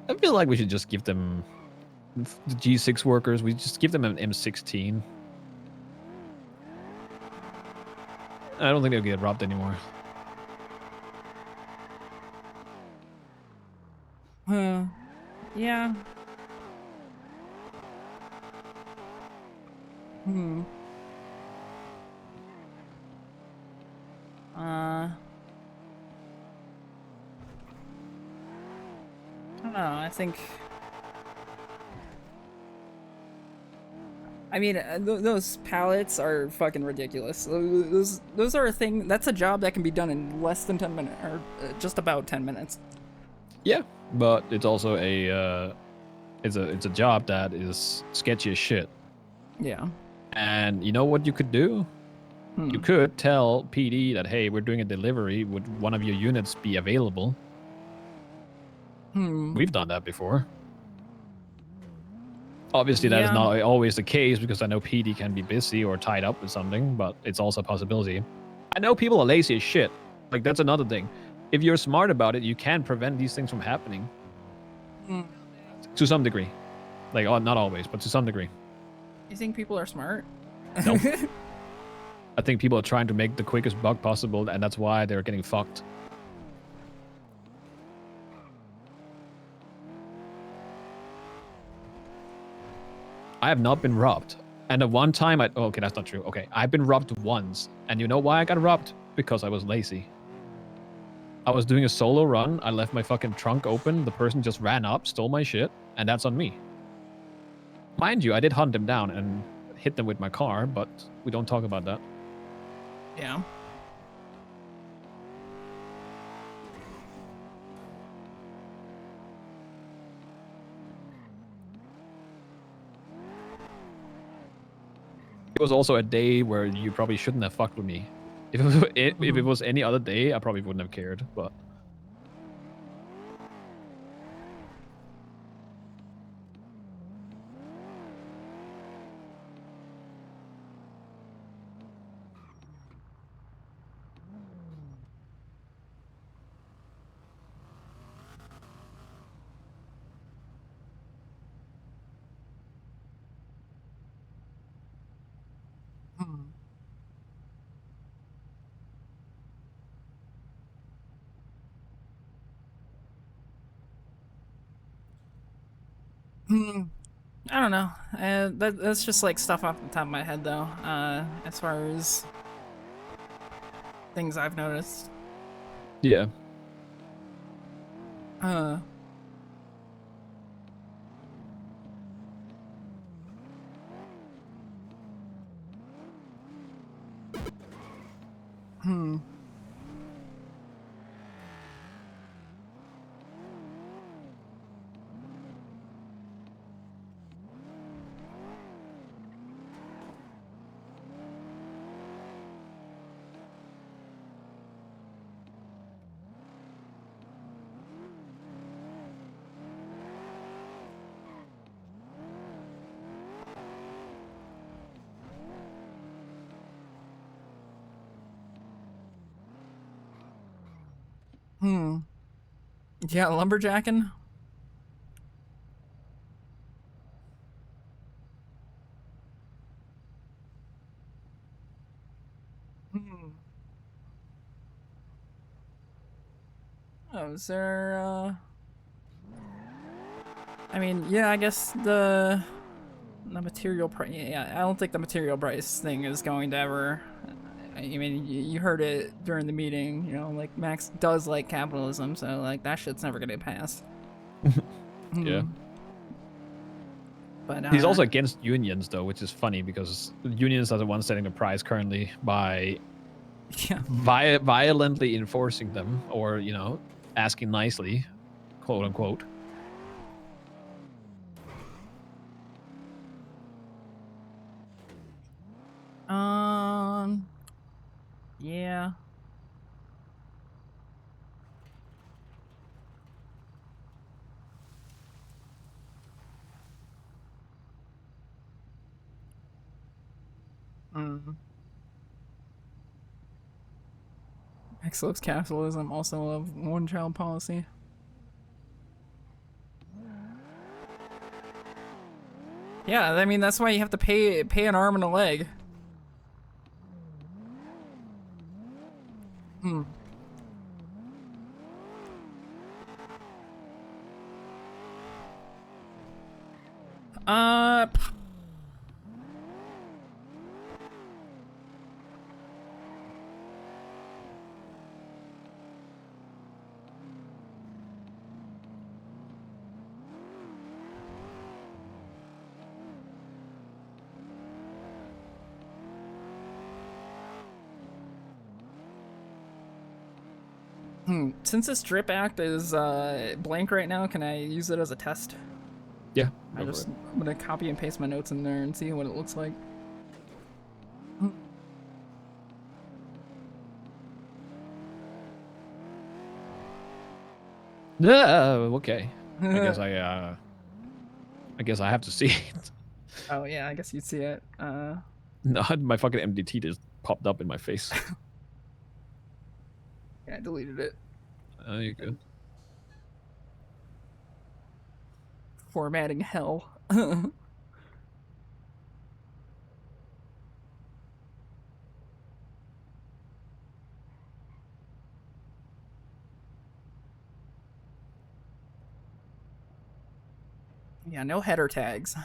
I feel like we should just give them the G6 workers. We just give them an M16. I don't think they'll get robbed anymore. Yeah. Hmm. I don't know. I think. I mean, those pallets are fucking ridiculous. Those are a thing. That's a job that can be done in less than 10 minutes, or just about 10 minutes. Yeah, but it's also a it's a job that is sketchy as shit. Yeah. And you know what you could do? You could tell PD that, hey, we're doing a delivery. Would one of your units be available? We've done that before. Obviously, that is not always the case because I know PD can be busy or tied up with something, but it's also a possibility. I know people are lazy as shit. Like, that's another thing. If you're smart about it, you can prevent these things from happening. To some degree. Like, not always, but to some degree. You think people are smart? No. I think people are trying to make the quickest buck possible, and that's why they're getting fucked. I have not been robbed. And the one time okay, that's not true. Okay, I've been robbed once. And you know why I got robbed? Because I was lazy. I was doing a solo run. I left my fucking trunk open. The person just ran up, stole my shit, and that's on me. Mind you, I did hunt them down and hit them with my car, but we don't talk about that. Yeah. It was also a day where you probably shouldn't have fucked with me. If it was any other day, I probably wouldn't have cared, but... I don't know. That's just like stuff off the top of my head, though. As far as things I've noticed. Yeah. Uh. Yeah, lumberjacking. Oh, is there, I mean, yeah, I guess the material price, yeah, I don't think the material price thing is going to ever, I mean, you heard it during the meeting, you know, like, Max does like capitalism, so, like, that shit's never gonna get passed. Yeah. But, He's also against unions, though, which is funny because unions are the ones setting the price currently by violently enforcing them or, you know, asking nicely, quote unquote. Yeah. Max loves capitalism, also love one-child policy. Yeah, I mean that's why you have to pay an arm and a leg. Hmm. Uh. Since this drip act is blank right now, can I use it as a test? Yeah. I'm gonna copy and paste my notes in there and see what it looks like. Okay. I guess I have to see it. Oh yeah, I guess you'd see it. No, my fucking MDT just popped up in my face. Yeah, I deleted it. Oh, you're good. Formatting hell. Yeah, no header tags.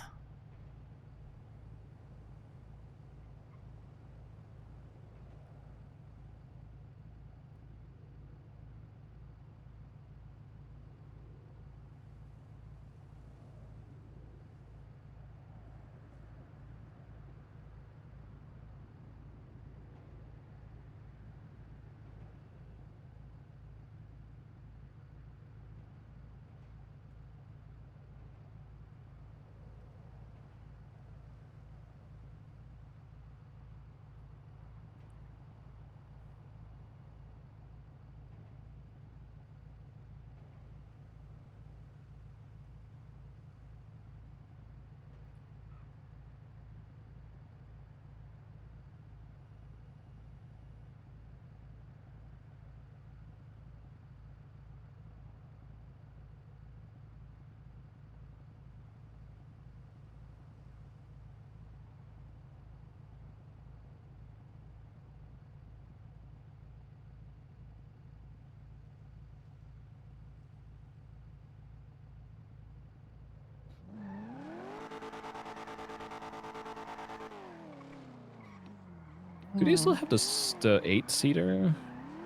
Do you still have the 8-seater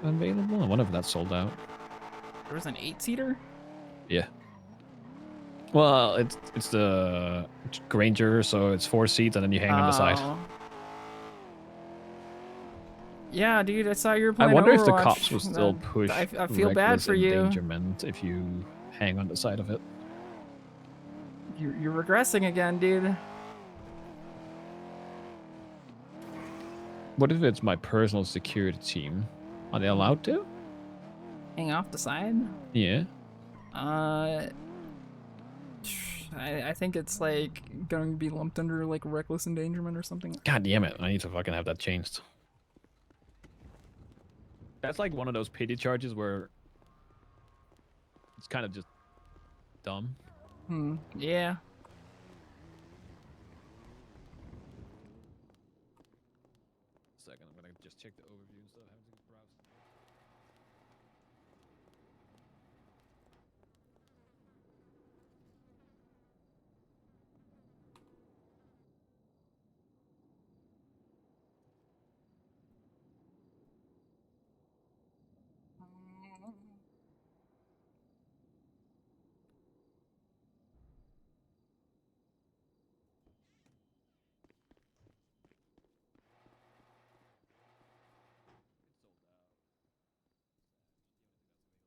available? I wonder if that's sold out. There was an 8-seater? Yeah. Well, it's the Granger, so it's 4 seats, and then you hang on the side. Oh. Yeah, dude, I saw you were I playing wonder if the Overwatch. cops will still push I feel bad reckless for you. endangerment if you hang on the side of it. You're regressing again, dude. What if it's my personal security team? Are they allowed to? Hang off the side? Yeah. I think it's like going to be lumped under like reckless endangerment or something. God damn it! I need to fucking have that changed. That's like one of those pity charges where it's kind of just dumb. Yeah. Second, I'm gonna just check the overview and stuff. Have to browse.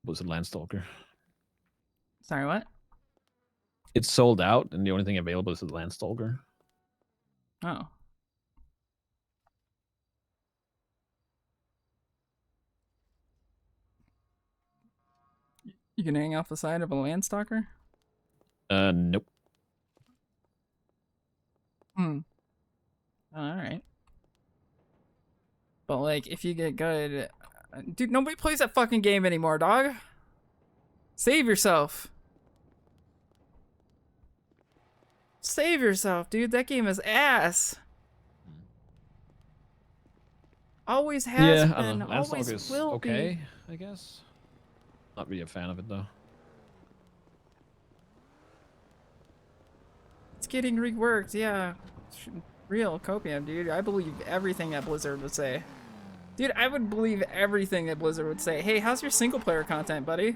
Was a Landstalker. Sorry, what? It's sold out, and the only thing available is the Landstalker. Oh. You can hang off the side of a Landstalker? Nope. Alright. But like, if you get good... Dude, nobody plays that fucking game anymore, dog. Save yourself. Save yourself, dude. That game is ass. Always has Yeah, I been. don't know. Landstalk Always is will okay, be. I guess. Not really a fan of it though. It's getting reworked, yeah. Real copium, dude. I believe everything that Blizzard would say. Dude, I would believe everything that Blizzard would say. Hey, how's your single player content, buddy?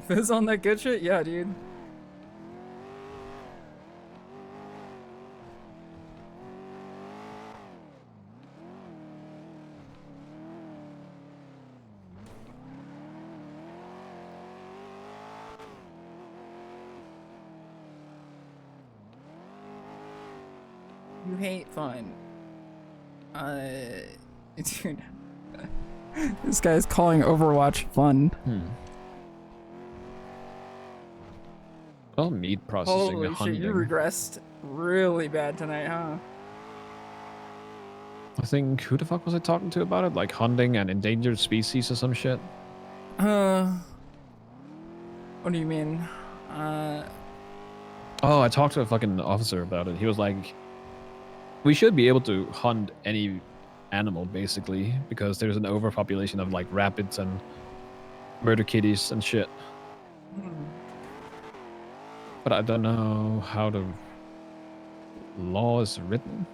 Fizz on that good shit? Yeah, dude. You hate fun. Dude. This guy's calling Overwatch fun. Well, meat processing, Holy hunting. shit, you regressed really bad tonight, huh? I think, who the fuck was I talking to about it? Like hunting and endangered species or some shit? What do you mean? Oh, I talked to a fucking officer about it. He was like, we should be able to hunt any animal, basically, because there's an overpopulation of like rabbits and murder kitties and shit. But I don't know how the law is written.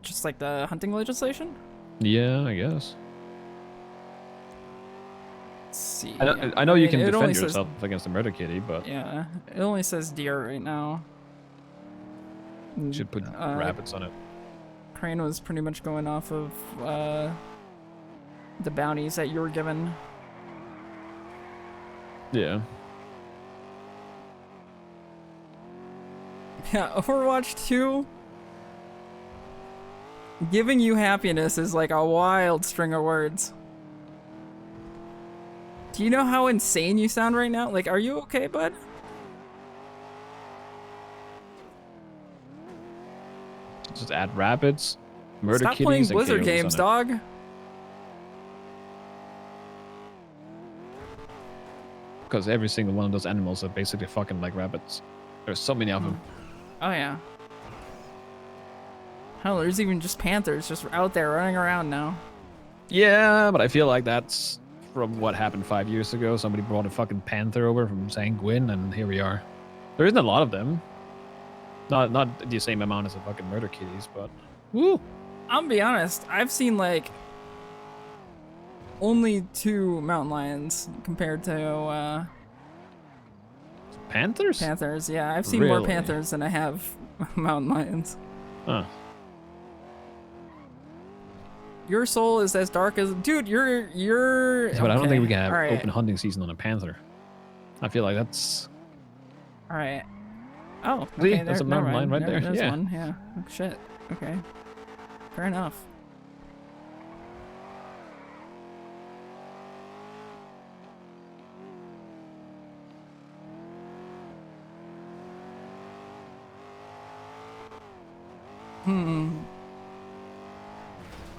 Just like the hunting legislation? Yeah, I guess. Let's see. I know you can it only defend says- yourself against a murder kitty, but Yeah, it only says deer right now. you should put rabbits on it. Crane was pretty much going off of the bounties that you were given. Yeah. Yeah, Overwatch 2. Giving you happiness is like a wild string of words. Do you know how insane you sound right now? Like, are you okay, bud? Just add rabbits, murder Stop kitties, playing and Blizzard coyotes games, on it. dog. Because every single one of those animals are basically fucking like rabbits. There's so many of them. Oh, yeah. Hell, there's even just panthers just out there running around now. Yeah, but I feel like that's from what happened 5 years ago. Somebody brought a fucking panther over from Sanguine, and here we are. There isn't a lot of them. Not the same amount as the fucking murder kitties, but woo. I'm gonna be honest, I've seen like only 2 mountain lions compared to Panthers? Panthers, yeah. I've seen more Really? panthers than I have mountain lions. Huh. Your soul is as dark as dude. You're. Yeah, but I don't think we can have All right. open hunting season on a panther. I feel like that's All right. Oh, See, okay. that's a never mountain lion mind. right there, There's yeah. one. Yeah. Oh, shit. Okay. Fair enough.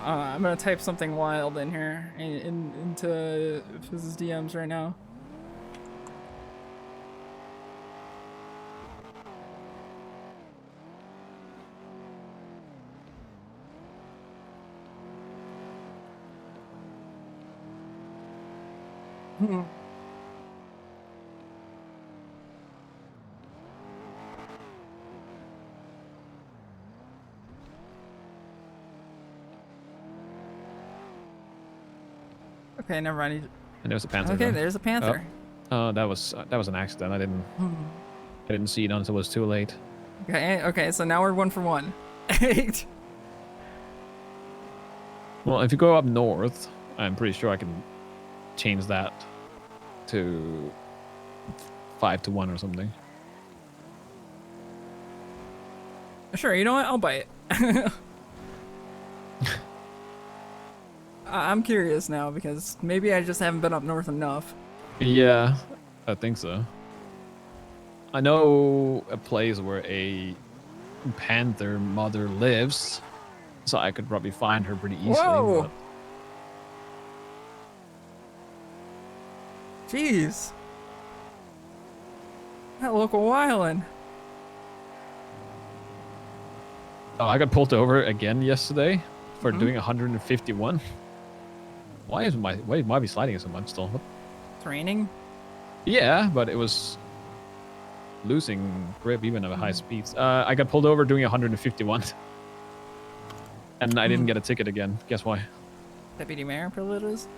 I'm gonna type something wild in here into Fizz's DMs right now. Okay, never mind. and there's a panther. Okay, though. there's a panther. Oh, that was an accident. I didn't see it until it was too late. Okay, so now we're 1 for 1. Well, if you go up north, I'm pretty sure I can change that to 5-1 or something. Sure, you know what? I'll bite. I'm curious now because maybe I just haven't been up north enough. Yeah, I think so. I know a place where a panther mother lives, so I could probably find her pretty easily. Whoa! But Jeez. That local wildin'. oh, I got pulled over again yesterday for doing 151. Why is my why be sliding so much still? What? It's raining. Yeah, but it was losing grip even at high speeds. I got pulled over doing 151, and I didn't get a ticket again. Guess why? Deputy Mayor privileges?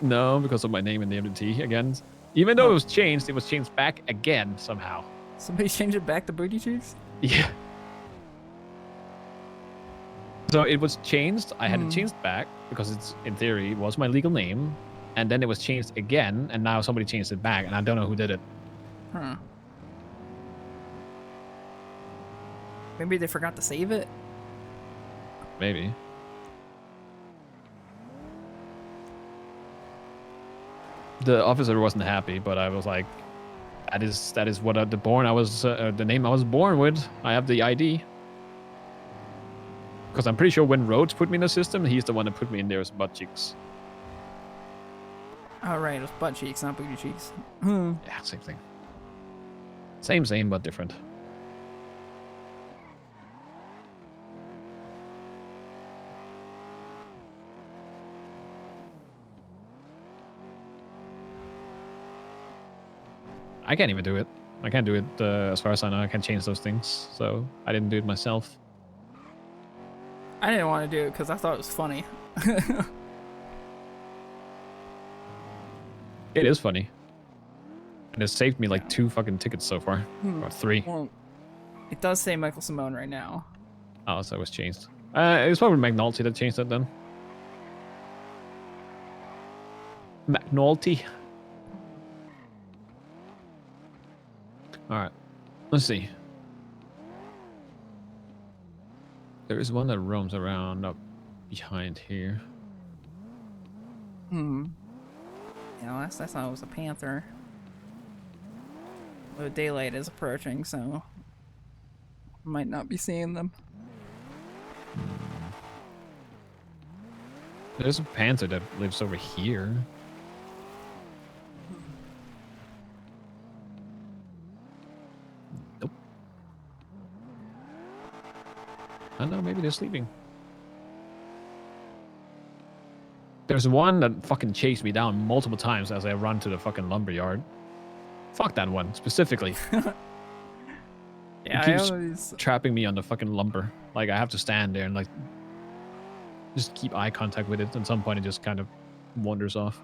No, because of my name in the MDT again. Even though it was changed back again somehow. Somebody changed it back to booty cheeks? Yeah. So it was changed. I had it changed back because it's, in theory, was my legal name. And then it was changed again, and now somebody changed it back, and I don't know who did it. Huh. Maybe they forgot to save it? Maybe. The officer wasn't happy, but I was like, that is what the name I was born with. I have the ID. Because I'm pretty sure when Rhodes put me in the system, he's the one that put me in there as butt cheeks. Oh, right. It was butt cheeks, not booty cheeks. Yeah, same thing. Same, but different. I can't even do it. I can't do it as far as I know. I can't change those things, so I didn't do it myself. I didn't want to do it because I thought it was funny. It is funny. And it saved me like 2 fucking tickets so far. Or 3. Well, it does say Michael Simone right now. Oh, so it was changed. It was probably McNulty that changed it then. McNulty. Alright. Let's see. There is one that roams around up behind here. Yeah, last I saw it was a panther. The daylight is approaching, so might not be seeing them. There's a panther that lives over here. Nope. I don't know, maybe they're sleeping. There's one that fucking chased me down multiple times as I run to the fucking lumberyard. Fuck that one, specifically. Yeah, It keeps I always... trapping me on the fucking lumber. Like, I have to stand there and, like, just keep eye contact with it. At some point, it just kind of wanders off.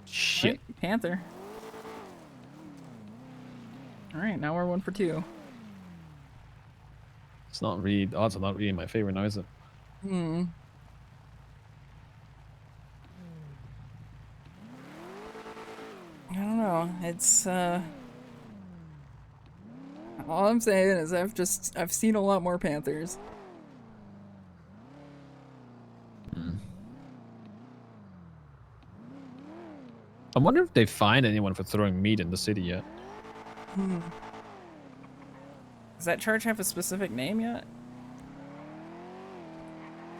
Shit. Right, panther. Alright, now we're 1 for 2. It's not really, odds are not really my favorite now, is it? I don't know. It's all I'm saying is I've seen a lot more panthers. I wonder if they find anyone for throwing meat in the city yet. Does that charge have a specific name yet?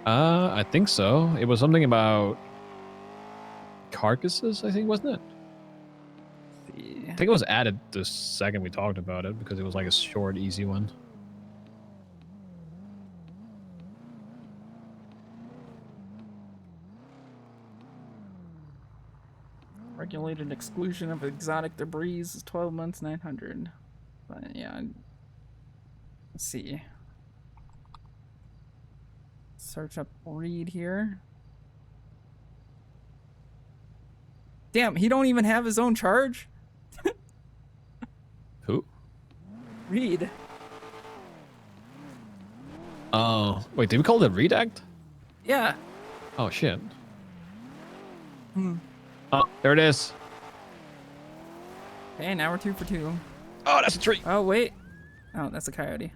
I think so. It was something about carcasses, I think, wasn't it? I think it was added the second we talked about it because it was like a short, easy one. Regulated exclusion of exotic debris is 12 months, 900. But yeah, let's see. Search up Reed here. Damn, he don't even have his own charge? Who? Reed. Oh, wait, did we call it Reed Act? Yeah. Oh, shit. Oh, there it is. Okay, now we're 2 for 2. Oh, that's a tree. Oh, wait. Oh, that's a coyote.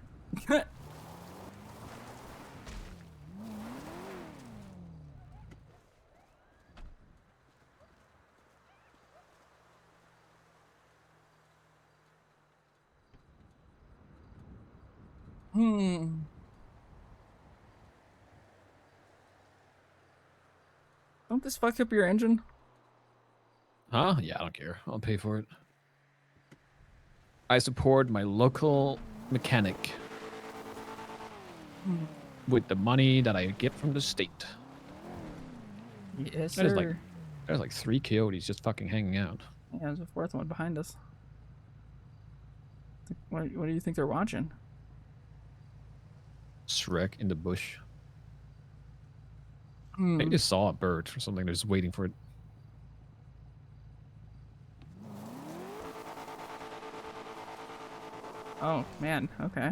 Don't this fuck up your engine? Huh? Yeah, I don't care. I'll pay for it. I support my local mechanic with the money that I get from the state. Yes, There's sir. like 3 coyotes just fucking hanging out. Yeah, there's a fourth one behind us. What do you think they're watching? Shrek in the bush. Hmm. They just saw a bird or something. They're just waiting for it. Oh, man. Okay.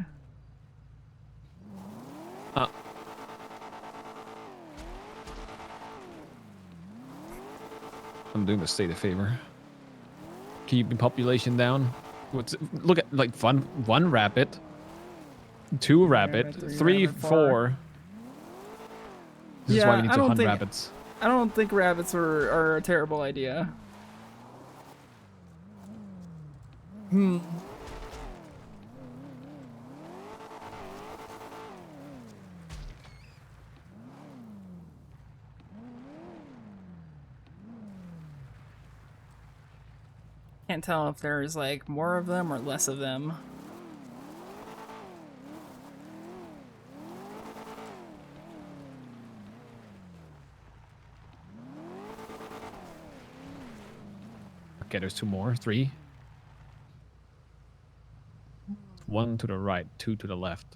I'm doing the state a favor. Keeping population down. Look at like one rabbit, 2 rabbit, Rabbit, 3 3, rabbit, 4. This is why we need to hunt rabbits. I don't think rabbits are a terrible idea. Can't tell if there's like more of them or less of them. Okay, there's 2 more. 3. 1 to the right, 2 to the left.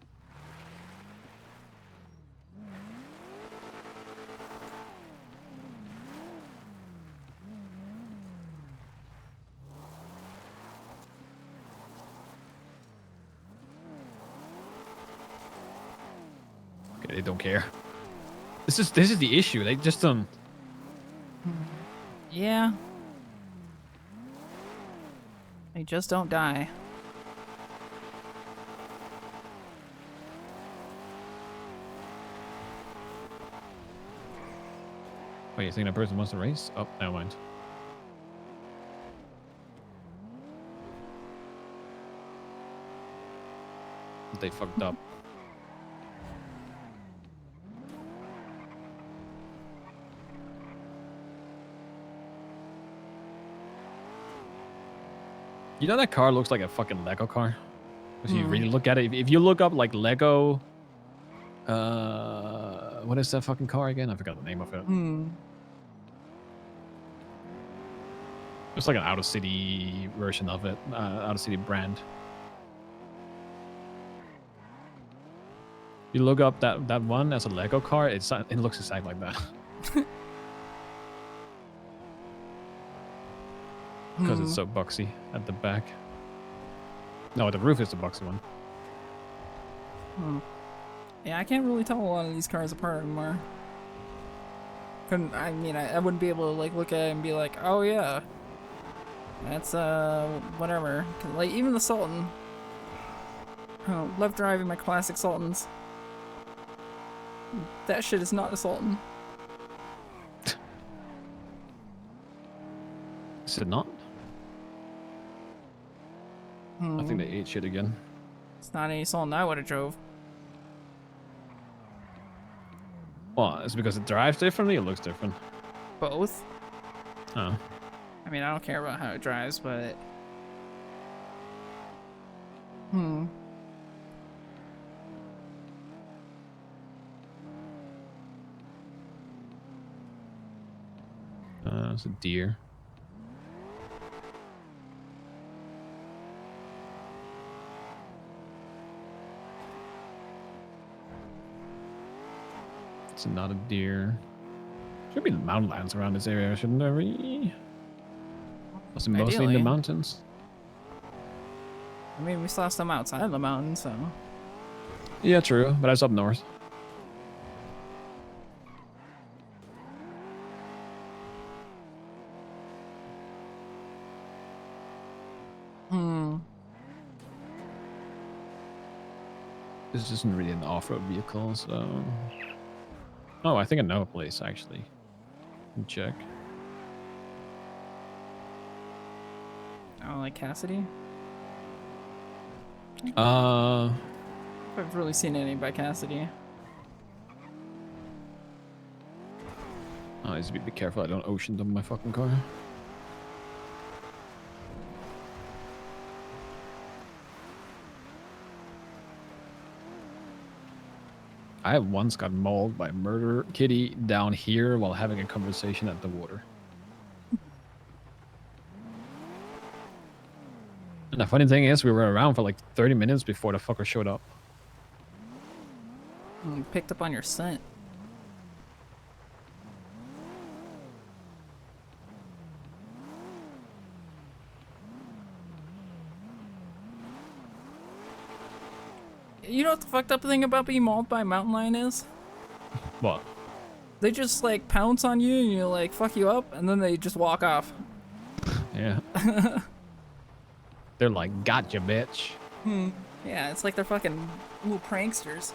Okay, they don't care. This is the issue. They just don't. Yeah. They just don't die. Wait, you think that person wants to race? Oh, never mind. They fucked up. You know that car looks like a fucking Lego car? If you really look at it, if you look up like Lego, what is that fucking car again? I forgot the name of it. It's like an out of city version of it, out of city brand. You look up that one as a Lego car, it looks exactly like that. Because it's so boxy at the back. No, the roof is the boxy one. Yeah, I can't really tell a lot of these cars apart anymore. I mean, I wouldn't be able to like look at it and be like, oh yeah, that's whatever. 'Cause, like even the Sultan. Oh, love driving my classic Sultans. That shit is not a Sultan. Is it not? I think they ate shit again. It's not any Sultan I would have drove. Well, it's because it drives differently. It looks different. Both. Oh. I mean, I don't care about how it drives, but It's a deer. It's not a deer. Should be mountain lions around this area, shouldn't there be? Was it mostly in the Ideally. mountains? I mean, we saw some outside of the mountain, so. Yeah, true, but that's up north. This isn't really an off-road vehicle, so... Oh, I think I know a place, actually. Let me check. Oh, like Cassidy? I've really seen any by Cassidy. Oh, I just be careful I don't ocean dump my fucking car. I once got mauled by Murder Kitty down here while having a conversation at the water. And the funny thing is, we were around for like 30 minutes before the fucker showed up. Picked up on your scent. You know what the fucked up thing about being mauled by a mountain lion is? What? They just like pounce on you and you like fuck you up and then they just walk off. Yeah. They're like, gotcha, bitch. Yeah, it's like they're fucking little pranksters.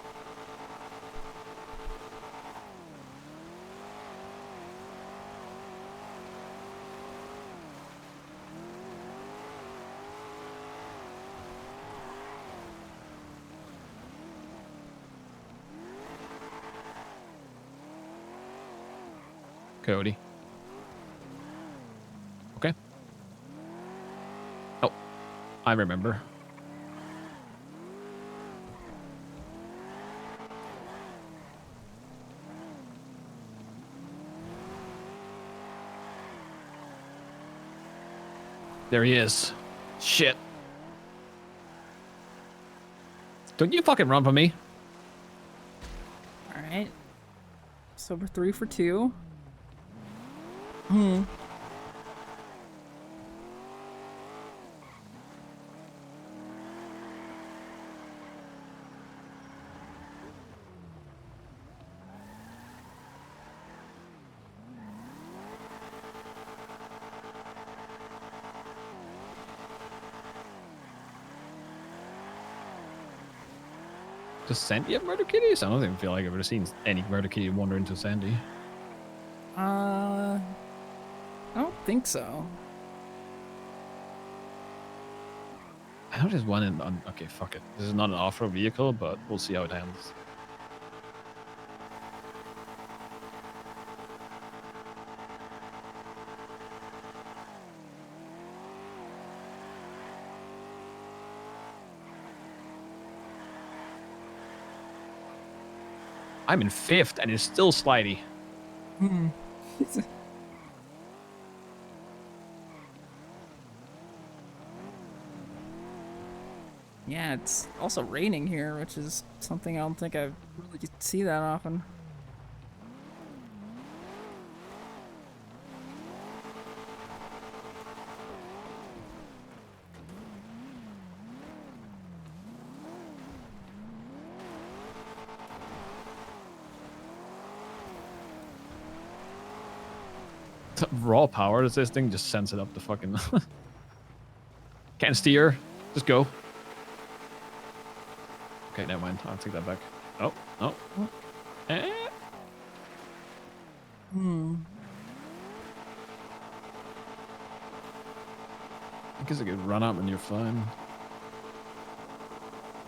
Cody. Okay. Oh, I remember. There he is. Shit. Don't you fucking run from me. Alright. So we're 3 for 2. Does Sandy have murder kitties? I don't even feel like I've ever seen any murder kitty wander into Sandy. I don't think so. I know there's one in... okay, fuck it. This is not an off-road vehicle, but we'll see how it handles. I'm in 5th and it's still slidey. Yeah, it's also raining here, which is something I don't think I really get to see that often. Raw power, does this thing just sends it up the fucking... Can't steer. Just go. Okay, never mind. I'll take that back. Oh, oh. Eh. I guess I could run up and you're fine.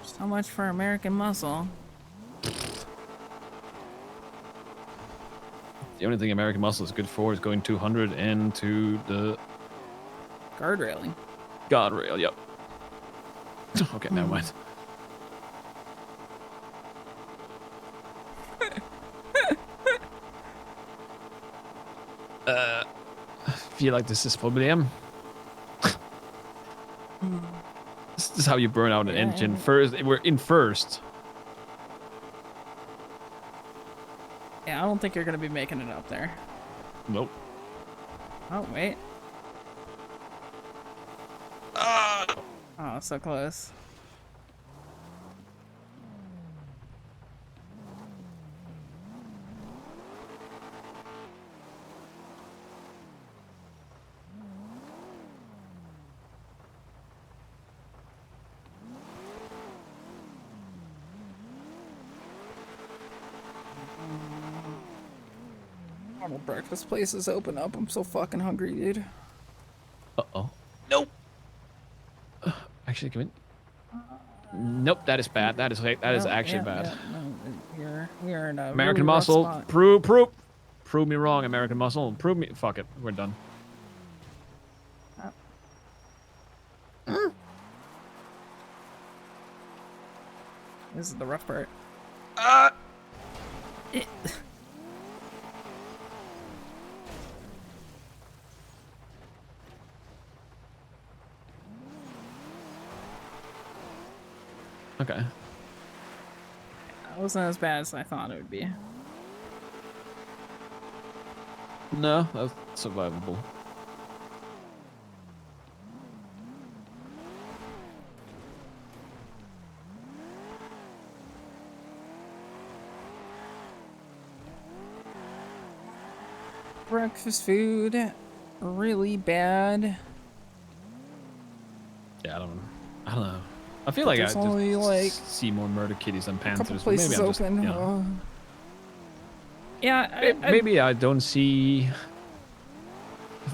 So much for American muscle. The only thing American muscle is good for is going 200 into the... Guardrailing. Guardrail, yep. Okay, never mind. I feel like this is problem. This is how you burn out an engine. First, we're in first. Yeah, I don't think you're gonna be making it up there. Nope. Oh, wait. Oh, so close. Normal breakfast places open up. I'm so fucking hungry, dude. Uh-oh. Nope. Actually, come in. Nope, that is bad. That is actually bad. No, we are in a American really rough Muscle, spot. prove me wrong, American Muscle. Prove me. Fuck it, we're done. This is the rough part. Okay. It wasn't as bad as I thought it would be. No, that's survivable. Breakfast food, really bad. Yeah, I don't know. I feel like I There's just only, like, see more murder kitties than a couple panthers. But maybe places I'm just, open. you know, Yeah, maybe I don't see.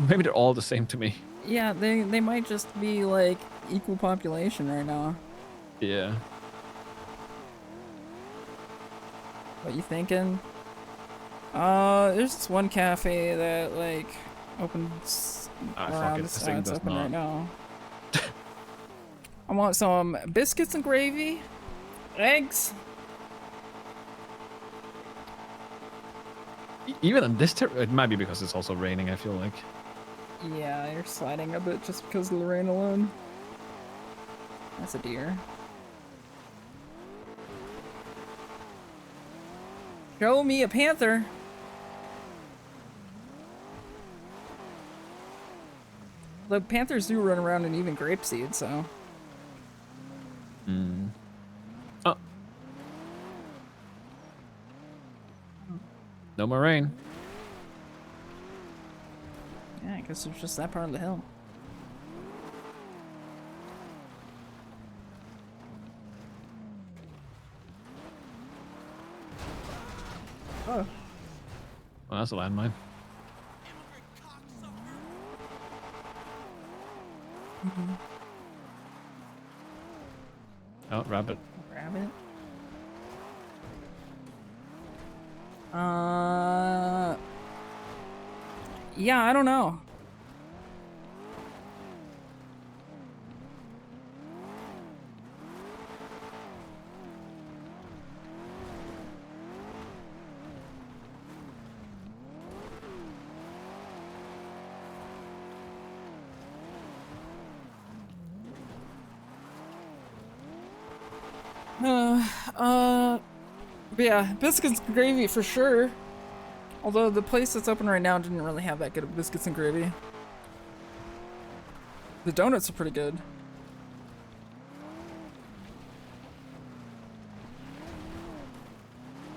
Maybe they're all the same to me. yeah, they might just be like equal population right now. Yeah. What you thinking? There's this one cafe that like opens Ah, fuck around it, this. this thing It's does open not. right now. I want some biscuits and gravy, eggs. Even on this, it might be because it's also raining. I feel like. Yeah, you're sliding a bit just because of the rain alone. That's a deer. Show me a panther. The panthers do run around and even grapeseed, so. Hmm. Oh. No more rain. Yeah, I guess it's just that part of the hill. Oh. Well, that's a landmine. Oh, rabbit. Rabbit. Yeah, I don't know. But yeah, biscuits and gravy for sure. Although the place that's open right now didn't really have that good of biscuits and gravy. The donuts are pretty good.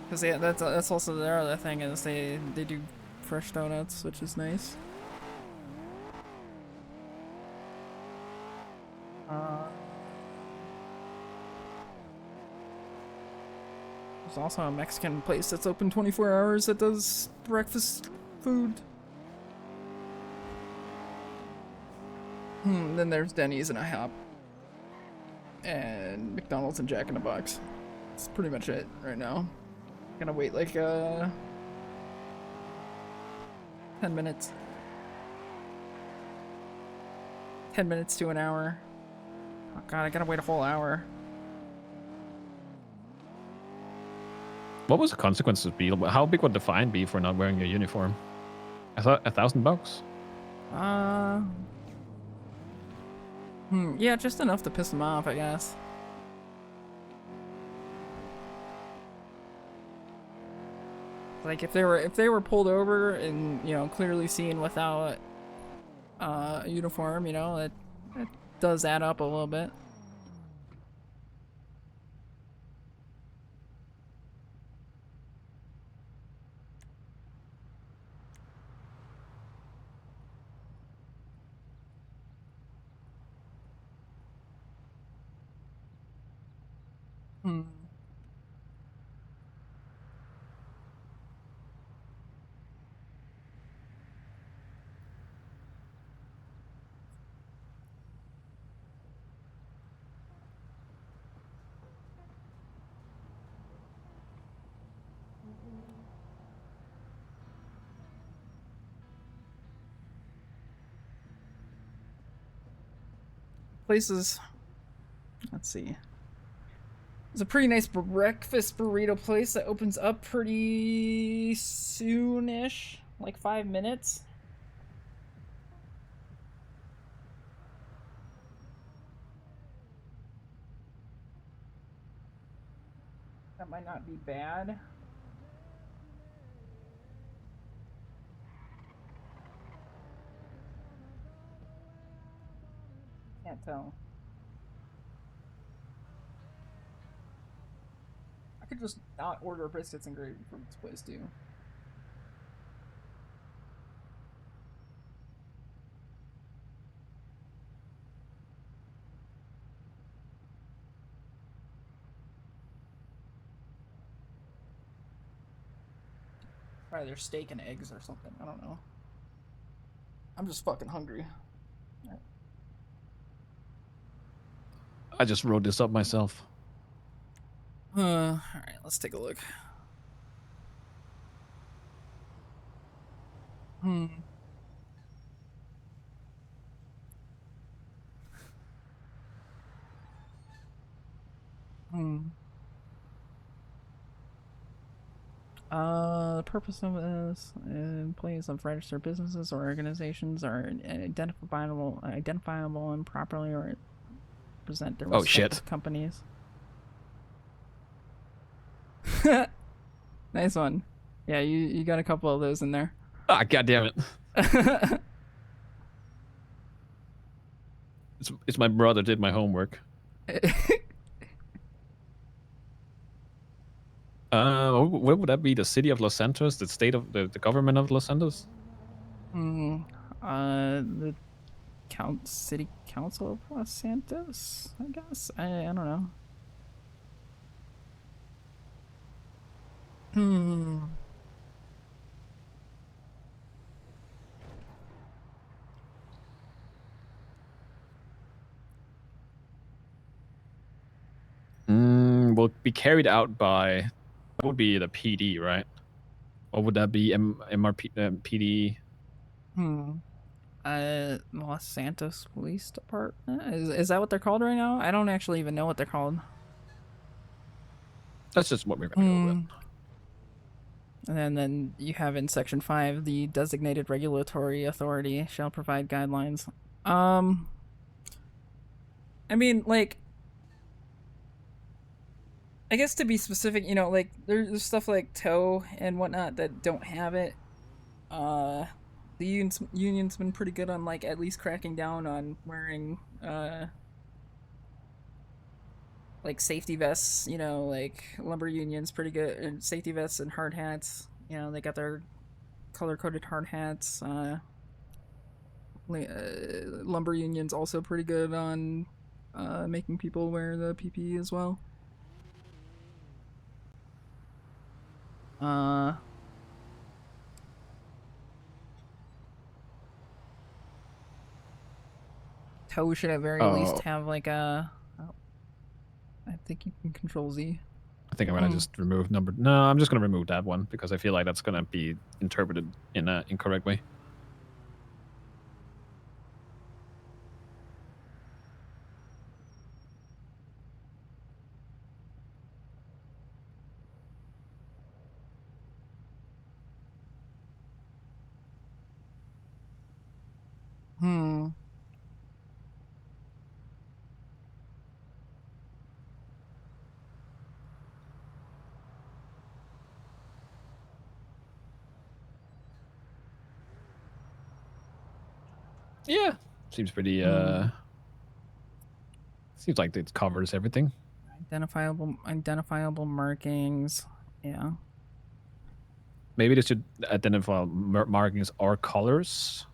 Cause yeah, that's also their other thing is they do fresh donuts, which is nice. There's also a Mexican place that's open 24 hours that does breakfast food. Then there's Denny's and IHOP. And McDonald's and Jack in the Box. That's pretty much it right now. Gonna wait like 10 minutes. 10 minutes to an hour. Oh god, I gotta wait a whole hour. What was the consequences be? How big would the fine be for not wearing your uniform? I thought $1,000. Yeah, just enough to piss them off, I guess. Like if they were pulled over and, you know, clearly seen without a uniform, you know, it does add up a little bit. places. Let's see. It's a pretty nice breakfast burrito place that opens up pretty soonish, like 5 minutes. That might not be bad. Can't tell. I could just not order biscuits and gravy from this place too. Probably their steak and eggs or something. I don't know. I'm just fucking hungry. I just wrote this up myself. All right, let's take a look. Hmm. The purpose of this, employees of registered businesses or organizations are identifiable and properly or present their respective companies. Nice one. Yeah, you got a couple of those in there. Ah, goddamn it! It's my brother did my homework. What would that be? The city of Los Santos, the state of the government of Los Santos? The city council of Los Santos, I guess. I don't know. Will be carried out by, that would be the PD, right? Or would that be MRP PD? Los Santos Police Department? Is that what they're called right now? I don't actually even know what they're called. That's just what we're gonna go with. And then you have in section 5, the designated regulatory authority shall provide guidelines. I mean, like, I guess to be specific, you know, like there's stuff like tow and whatnot that don't have it. The union's been pretty good on like at least cracking down on wearing like safety vests, you know, like lumber union's pretty good, and safety vests and hard hats. You know, they got their color-coded hard hats. Lumber union's also pretty good on making people wear the PPE as well. Tow should at very least have like a. I think you can control Z. I think I'm gonna just remove number. No, I'm just gonna remove that one because I feel like that's gonna be interpreted in an incorrect way. Yeah, seems pretty. Seems like it covers everything. Identifiable markings. Yeah. Maybe they should identify markings or colors.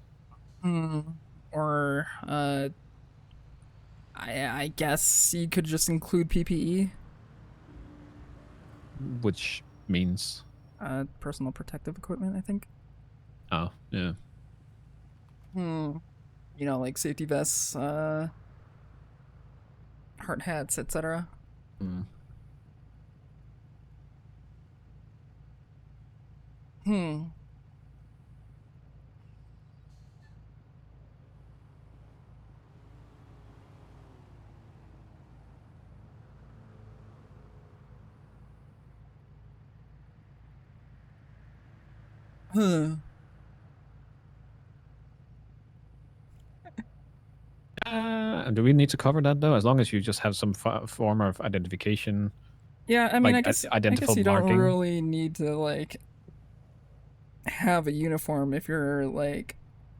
Or I guess you could just include PPE. Which means personal protective equipment, I think. Oh, yeah. You know, like safety vests, hard hats, etc. Huh. Do we need to cover that though? As long as you just have some form of identification. Yeah, I mean, like I guess identifiable you don't marking. really need to like have a uniform if you're like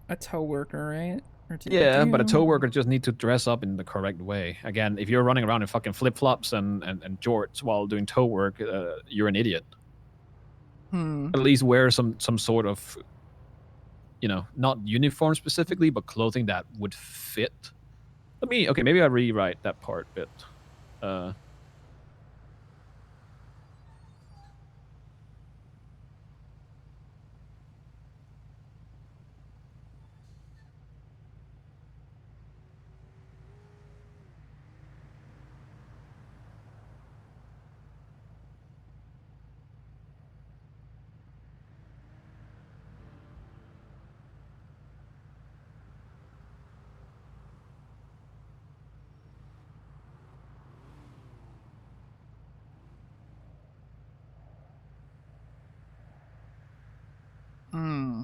a tow worker, right? Or do Yeah, but a tow you? worker just need to dress up in the correct way. Again, if you're running around in fucking flip flops and jorts while doing tow work, you're an idiot. Hmm. At least wear some sort of, not uniform specifically, but clothing that would fit. Okay, maybe I rewrite that part a bit. Hmm.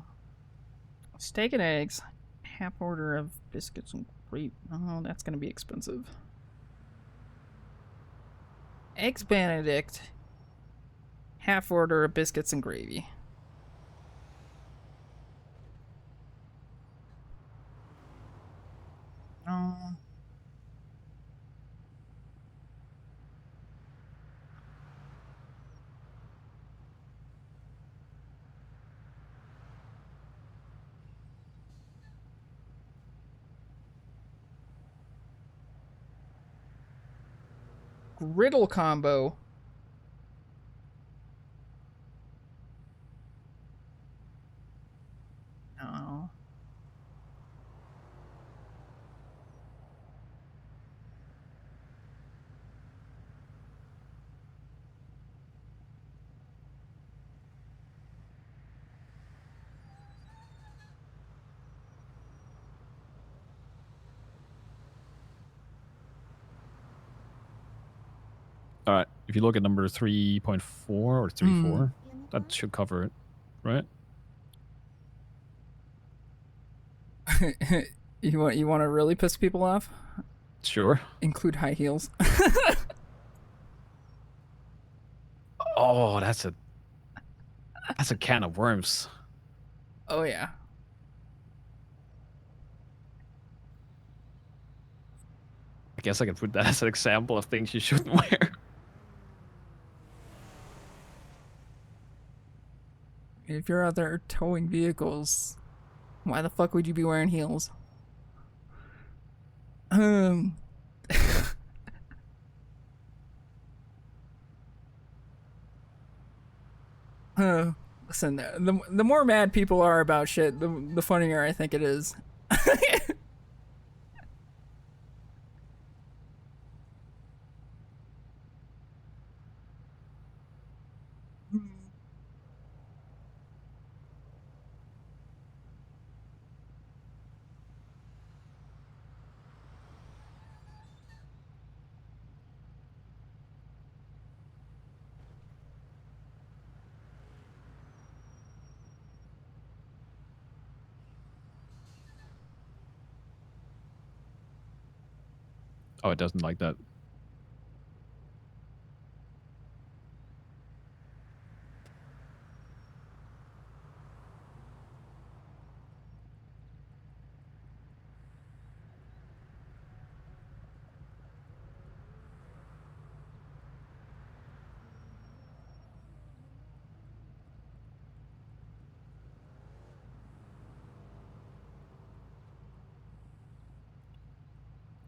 Steak and eggs. Half order of biscuits and gravy. Oh, that's gonna be expensive. Eggs Benedict. Half order of biscuits and gravy. Oh. Griddle combo. Oh. All right. If you look at number 3.4 or 3.4, that should cover it, right? you want to really piss people off? Sure. Include high heels. Oh, that's a can of worms. Oh yeah. I guess I can put that as an example of things you shouldn't wear. If you're out there towing vehicles, why the fuck would you be wearing heels? Listen, the more mad people are about shit, the funnier I think it is. Oh, it doesn't like that.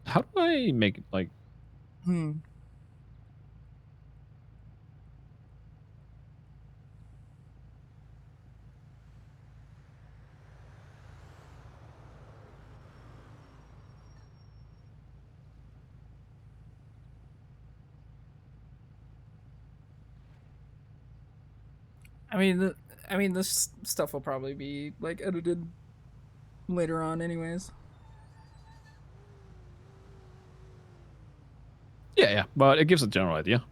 How do I make it like? I mean, this stuff will probably be like edited later on, anyways. Yeah, but it gives a general idea.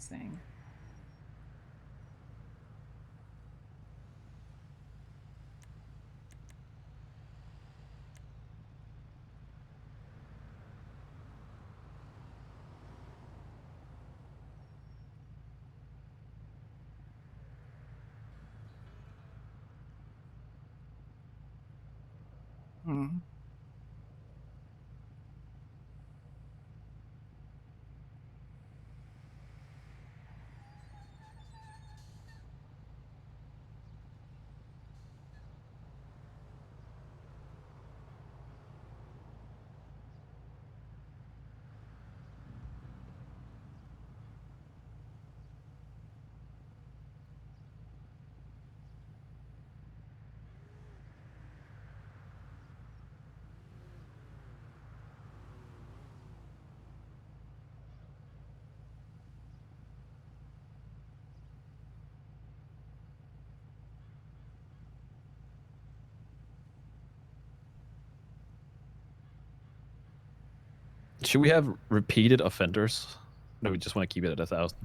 Thing. Hmm. Should we have repeated offenders? No, we just want to keep it at 1,000.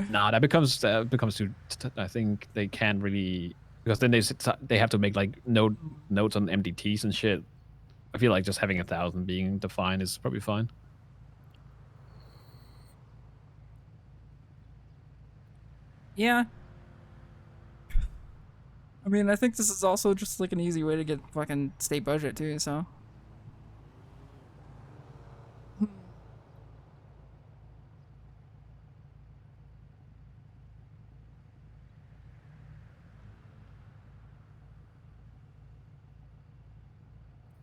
Nah, that becomes too. I think they can't really, because then they have to make like notes on MDTs and shit. I feel like just having 1,000 being defined is probably fine. Yeah. I mean, I think this is also just like an easy way to get fucking state budget too, so.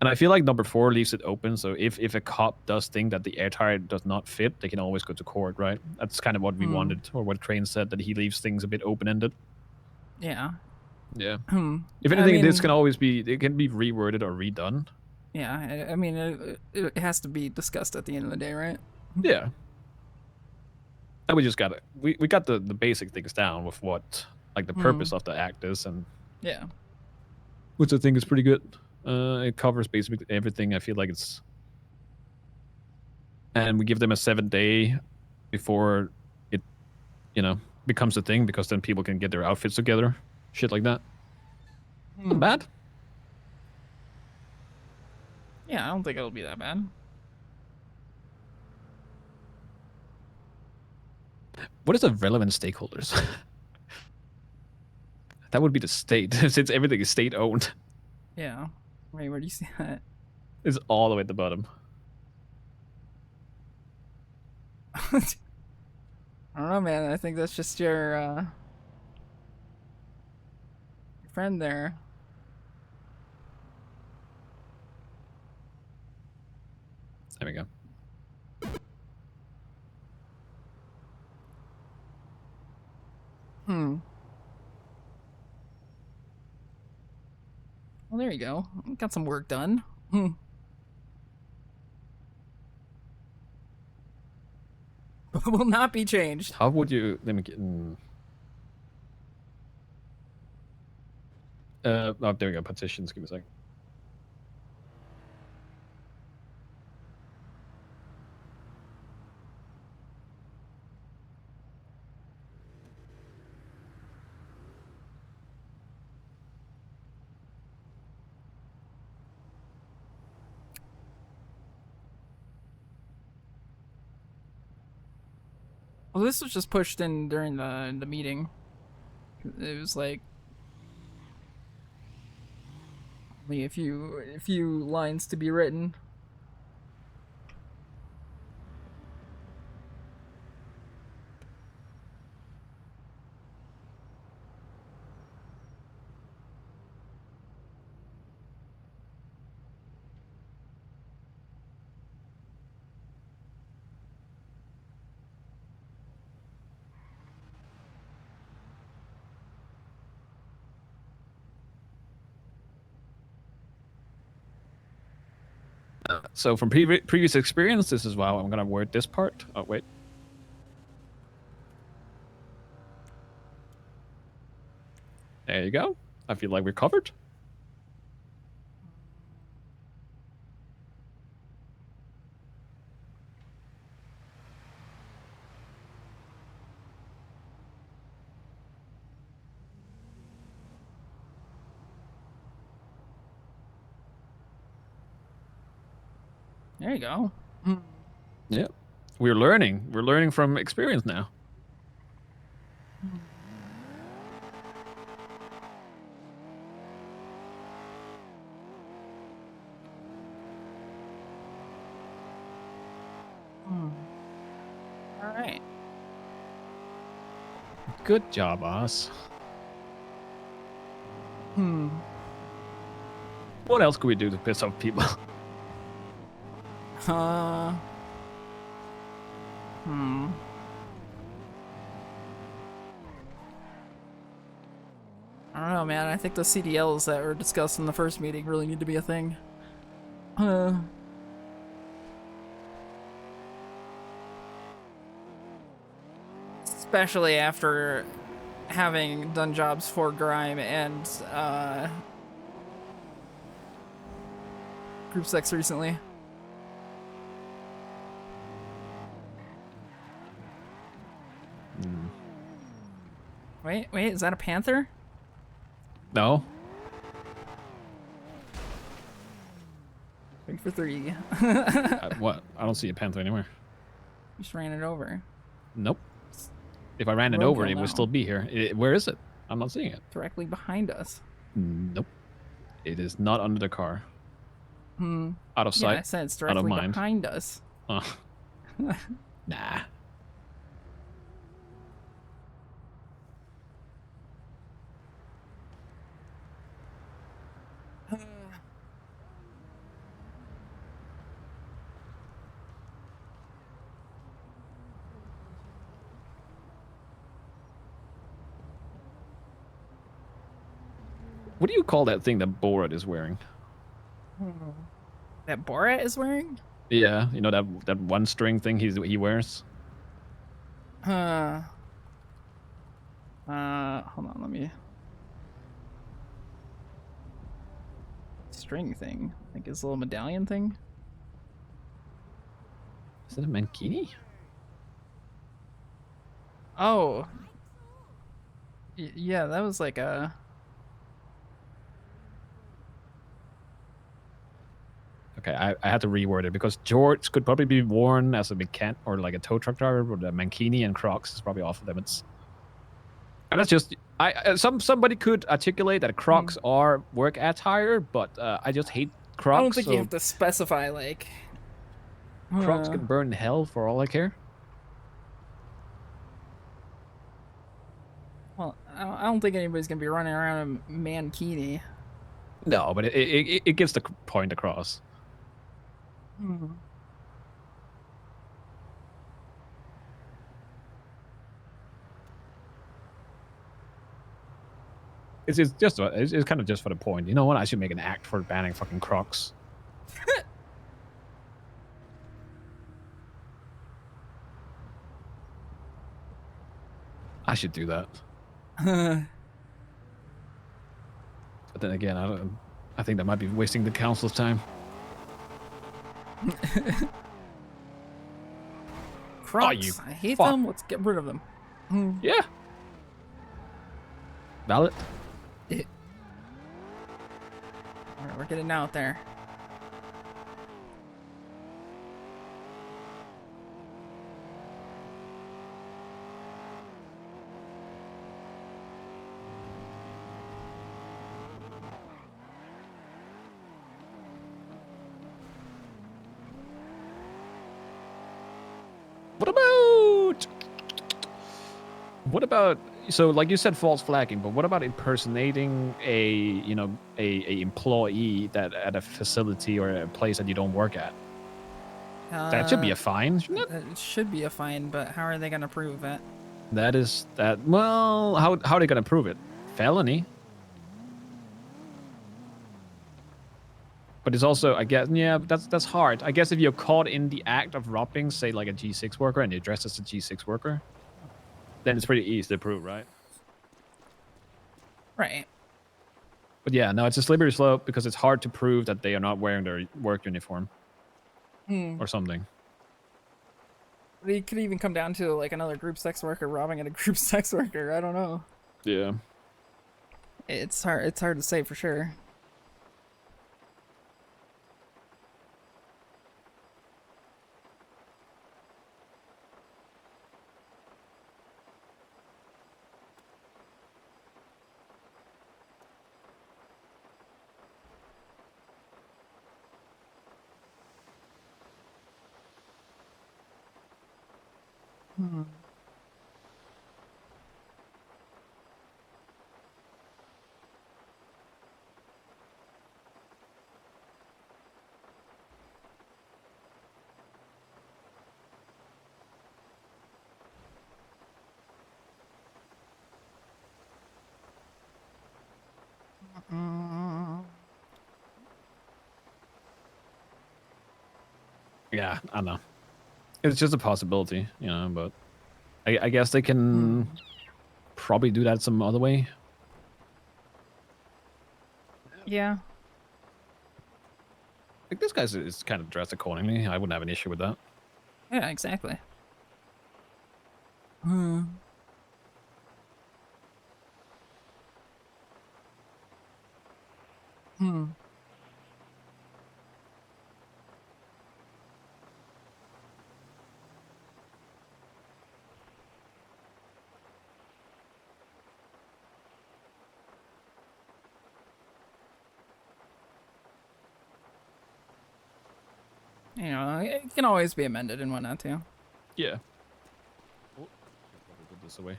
And I feel like number 4 leaves it open, so if a cop does think that the air tire does not fit, they can always go to court, right? That's kind of what we wanted, or what Crane said, that he leaves things a bit open-ended. Yeah. Yeah. Hmm. If I anything, this mean- can always be, it can be reworded or redone. Yeah, I mean, it has to be discussed at the end of the day, right? Yeah. And we just got it. We got the basic things down with what, like, the purpose of the act is, and Yeah. which I think is pretty good. It covers basically everything. I feel like it's, and we give them a 7-day before it, becomes a thing, because then people can get their outfits together, shit like that. Not bad. Yeah, I don't think it'll be that bad. What is the relevant stakeholders? That would be the state, since everything is state owned. Yeah. Wait, where do you see that? It's all the way at the bottom. I don't know, man. I think that's just your friend there. There we go. Well, there you go. Got some work done. Will not be changed. How would you, let me get, oh, there we go, petitions, give me a second. Well, this was just pushed in during the meeting. It was like only a few lines to be written. So from previous experience, this is how I'm gonna word this part. Oh wait. There you go. I feel like we're covered. There you go. Yeah, we're learning. We're learning from experience now. All right. Good job, us. What else could we do to piss off people? I don't know, man. I think the CDLs that were discussed in the first meeting really need to be a thing. Especially after having done jobs for Grime and Group 6 recently. Wait, is that a panther? No. 3 for 3. What? I don't see a panther anywhere. You just ran it over. Nope. If I ran it Roadkill over, it now. would still be here. Where is it? I'm not seeing it. Directly behind us. Nope. It is not under the car. Out of sight. Yeah, I said it's out of directly mind. behind us. Nah. What do you call that thing that Borat is wearing? That Borat is wearing? Yeah, you know that one string thing he wears. Hold on, let me. String thing. I think his little medallion thing. Is it a mankini? Oh. Yeah, that was like a. Okay, I had to reword it because George could probably be worn as a mechanic or like a tow truck driver, but the mankini and Crocs is probably off limits. And that's just somebody could articulate that Crocs are work attire, but I just hate Crocs. I don't think so you have to specify like. Crocs can burn in hell for all I care. Well, I don't think anybody's gonna be running around in mankini. No, but it gets the point across. It's kind of just for the point. You know what? I should make an act for banning fucking Crocs. I should do that. But then again, I think that might be wasting the council's time. Crocs, I hate them. Let's get rid of them. Yeah. Valid. Alright, we're getting out there. What about so like you said false flagging, but what about impersonating a employee that at a facility or a place that you don't work at? That should be a fine, shouldn't it? It should be a fine, but how are they gonna prove it? Well, how are they gonna prove it? Felony. But it's also, I guess, yeah, that's hard. I guess if you're caught in the act of robbing, say like a G6 worker, and you're dressed as a G6 worker, then it's pretty easy to prove, right? Right. But yeah, no, it's a slippery slope because it's hard to prove that they are not wearing their work uniform or something. It could even come down to like another group sex worker robbing at a group sex worker. I don't know. Yeah. It's hard. It's hard to say for sure. Hmm. Yeah, I don't know. It's just a possibility, but I guess they can probably do that some other way. Yeah. Like this guy's is kind of dressed accordingly. I wouldn't have an issue with that. Yeah, exactly. Hmm. Hmm. It can always be amended and whatnot too. Yeah. Oh, I probably put this away.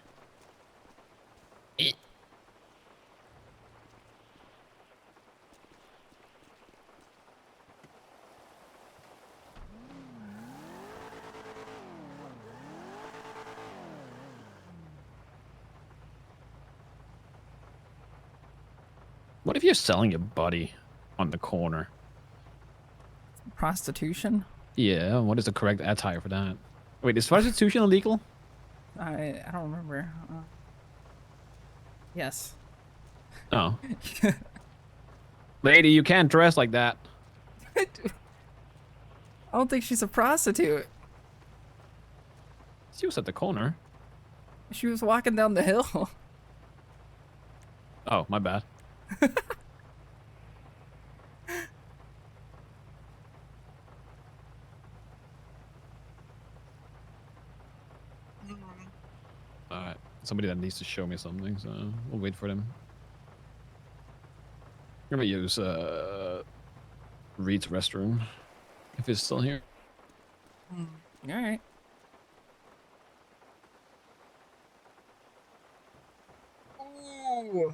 What if you're selling your body on the corner? Prostitution? Yeah, what is the correct attire for that? Wait, is prostitution illegal? I don't remember. Yes. Oh. Lady, you can't dress like that. I don't think she's a prostitute. She was at the corner. She was walking down the hill. Oh, my bad. Alright, somebody that needs to show me something, so we'll wait for them. I'm gonna use Reed's restroom if it's still here. Alright. Ooh.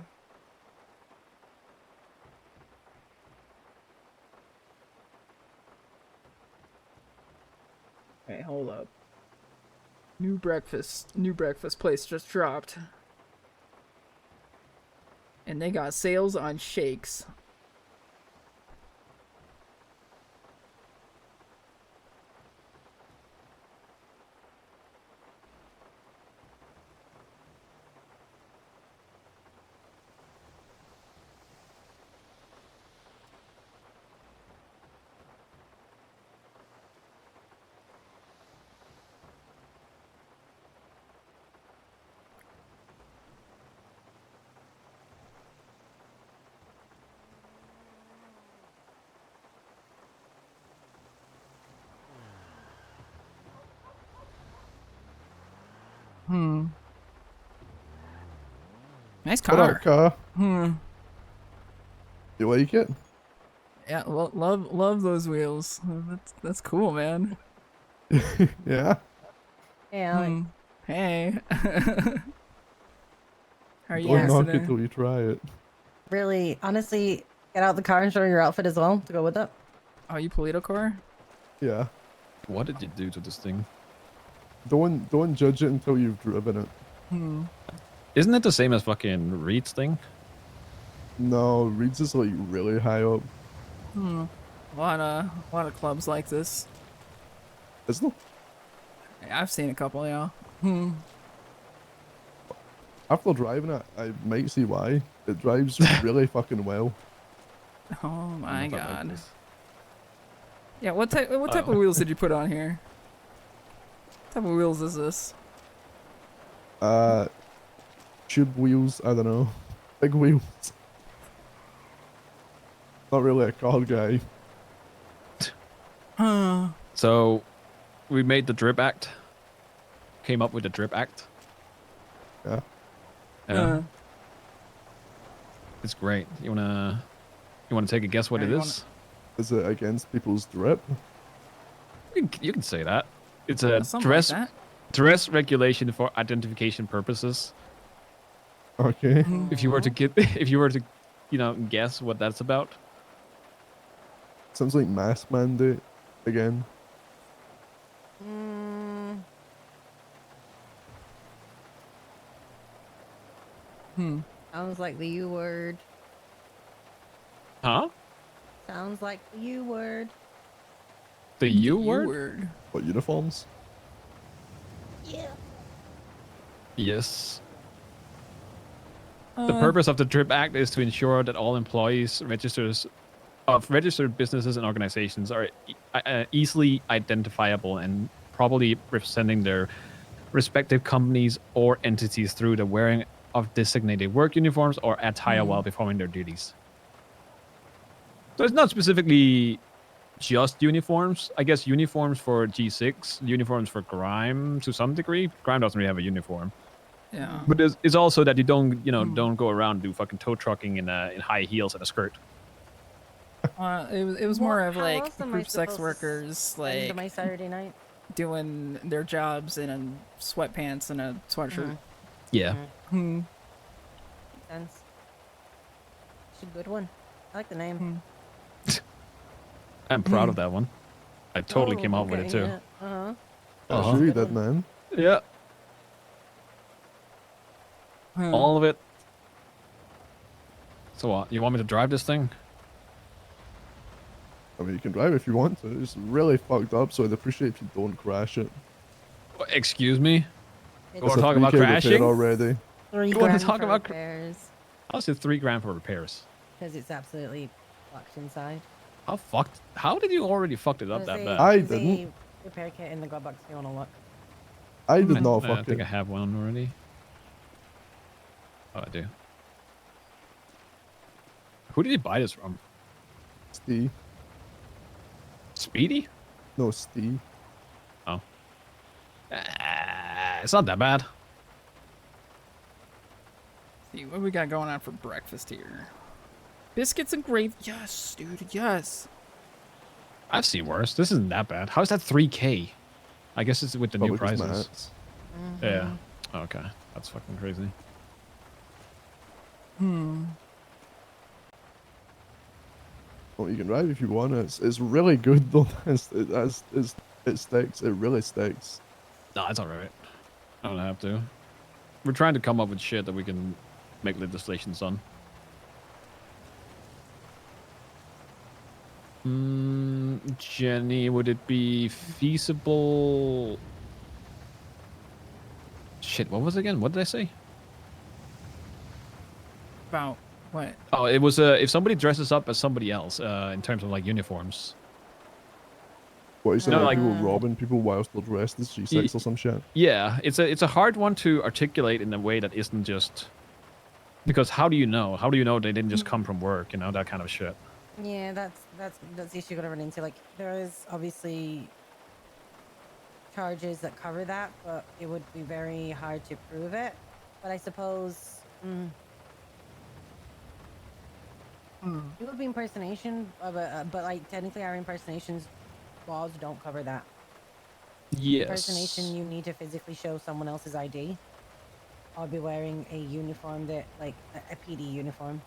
Hey, hold up. New breakfast place just dropped. And they got sales on shakes. Nice car. What up, car? You like it? Yeah, love those wheels. That's cool, man. Yeah. Hey, Alex. Hey. How are you Don't guys knock today? it till you try it. Really, honestly, get out the car and show your outfit as well to go with it. Oh, you Polito core? Yeah. What did you do to this thing? Don't judge it until you've driven it. Isn't it the same as fucking Reed's thing? No, Reed's is like really high up. A lot of clubs like this. Is there? I've seen a couple, yeah. After driving it, I might see why. It drives really fucking well. Oh my god. Yeah, what type of wheels did you put on here? What type of wheels is this? Tube wheels, I don't know. Big wheels. Not really a car guy. So, we made the drip act. Came up with the drip act. Yeah. Yeah. It's great. You wanna take a guess what it is? Is it against people's drip? You can say that. It's a Something dress. like Dress regulation for identification purposes. Okay. If you were to guess what that's about. Sounds like mask mandate again. Sounds like the U word. Huh? Sounds like the U word. The U word? What, uniforms? Yeah. Yes. The purpose of the DRIP Act is to ensure that all employees, registered businesses and organizations are easily identifiable and properly representing their respective companies or entities through the wearing of designated work uniforms or attire while performing their duties. So it's not specifically just uniforms. I guess uniforms for G6, uniforms for Grime to some degree. Grime doesn't really have a uniform. Yeah. But it's also that you don't, don't go around and do fucking tow trucking in high heels and a skirt. It was more of How like else am I group sex supposed to workers spend like my Saturday night? doing their jobs in sweatpants and a sweatshirt. Yeah. Hmm. Makes sense. It's a good one. I like the name. I'm proud of that one. I totally came up with it too. Yeah. Uh-huh. Yeah, sure you did, man. Yeah. All of it. So what? You want me to drive this thing? I mean, you can drive if you want to. It's really fucked up, so I'd appreciate if you don't crash it. Excuse me? It's You want to talk about 3K repair crashing? already. You want to talk about repairs? I'll say $3,000 for repairs. Because it's absolutely fucked inside. How fucked? How did you already fucked it up that bad? I There's a didn't. repair kit in the glove box if you want to look. I did not I fuck think it. I have one already. Oh, I do. Who did you buy this from? Steve. Speedy? No, Steve. Oh. It's not that bad. See what we got going on for breakfast here. Biscuits and gravy. Yes, dude. Yes. I've seen worse. This isn't that bad. How is that 3K? I guess it's with the new Probably just prices. mats. Yeah. Okay. That's fucking crazy. Well, you can drive if you want. It's really good though. It sticks. It really sticks. No, it's alright. I don't have to. We're trying to come up with shit that we can make legislations on. Jenny, would it be feasible? Shit, what was it again? What did I say? About what? Oh, it was if somebody dresses up as somebody else in terms of like uniforms. What you saying? No, Like like- people robbing people whilst they're dressed as G6 or some shit? Yeah, it's a hard one to articulate in a way that isn't just because how do you know? How do you know they didn't just come from work? You know, that kind of shit. Yeah, that's the issue you're gonna run into. Like, there is obviously charges that cover that, but it would be very hard to prove it. But I suppose it would be impersonation, but like technically our impersonations laws don't cover that. Yes. Impersonation, you need to physically show someone else's ID. I'll be wearing a uniform that, like, a PD uniform.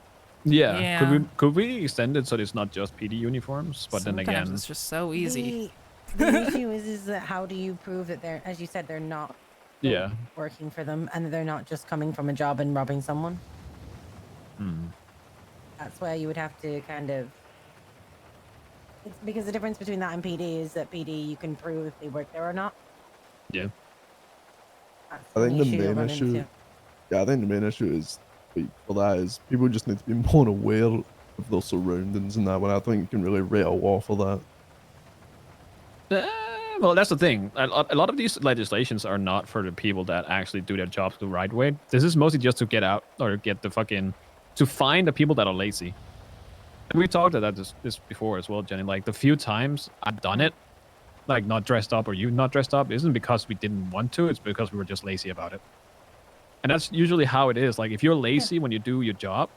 Yeah. Yeah. Could we extend it so it's not just PD uniforms, but then Sometimes again, it's just so easy. The issue is that how do you prove that they're, as you said, they're not yeah. working for them and that they're not just coming from a job and robbing someone? That's where you would have to kind of. It's because the difference between that and PD is that PD you can prove if they work there or not. Yeah. I think the main issue. Yeah, I think the main issue is for that is people just need to be more aware of their surroundings and that. When I think you can really rate a law for that. Well, that's the thing. A lot of these legislations are not for the people that actually do their jobs the right way. This is mostly just to get out or get the fucking to find the people that are lazy. And we talked about this before as well, Jenny. Like the few times I've done it, like not dressed up or you not dressed up, isn't because we didn't want to. It's because we were just lazy about it. And that's usually how it is. Like if you're lazy when you do your job,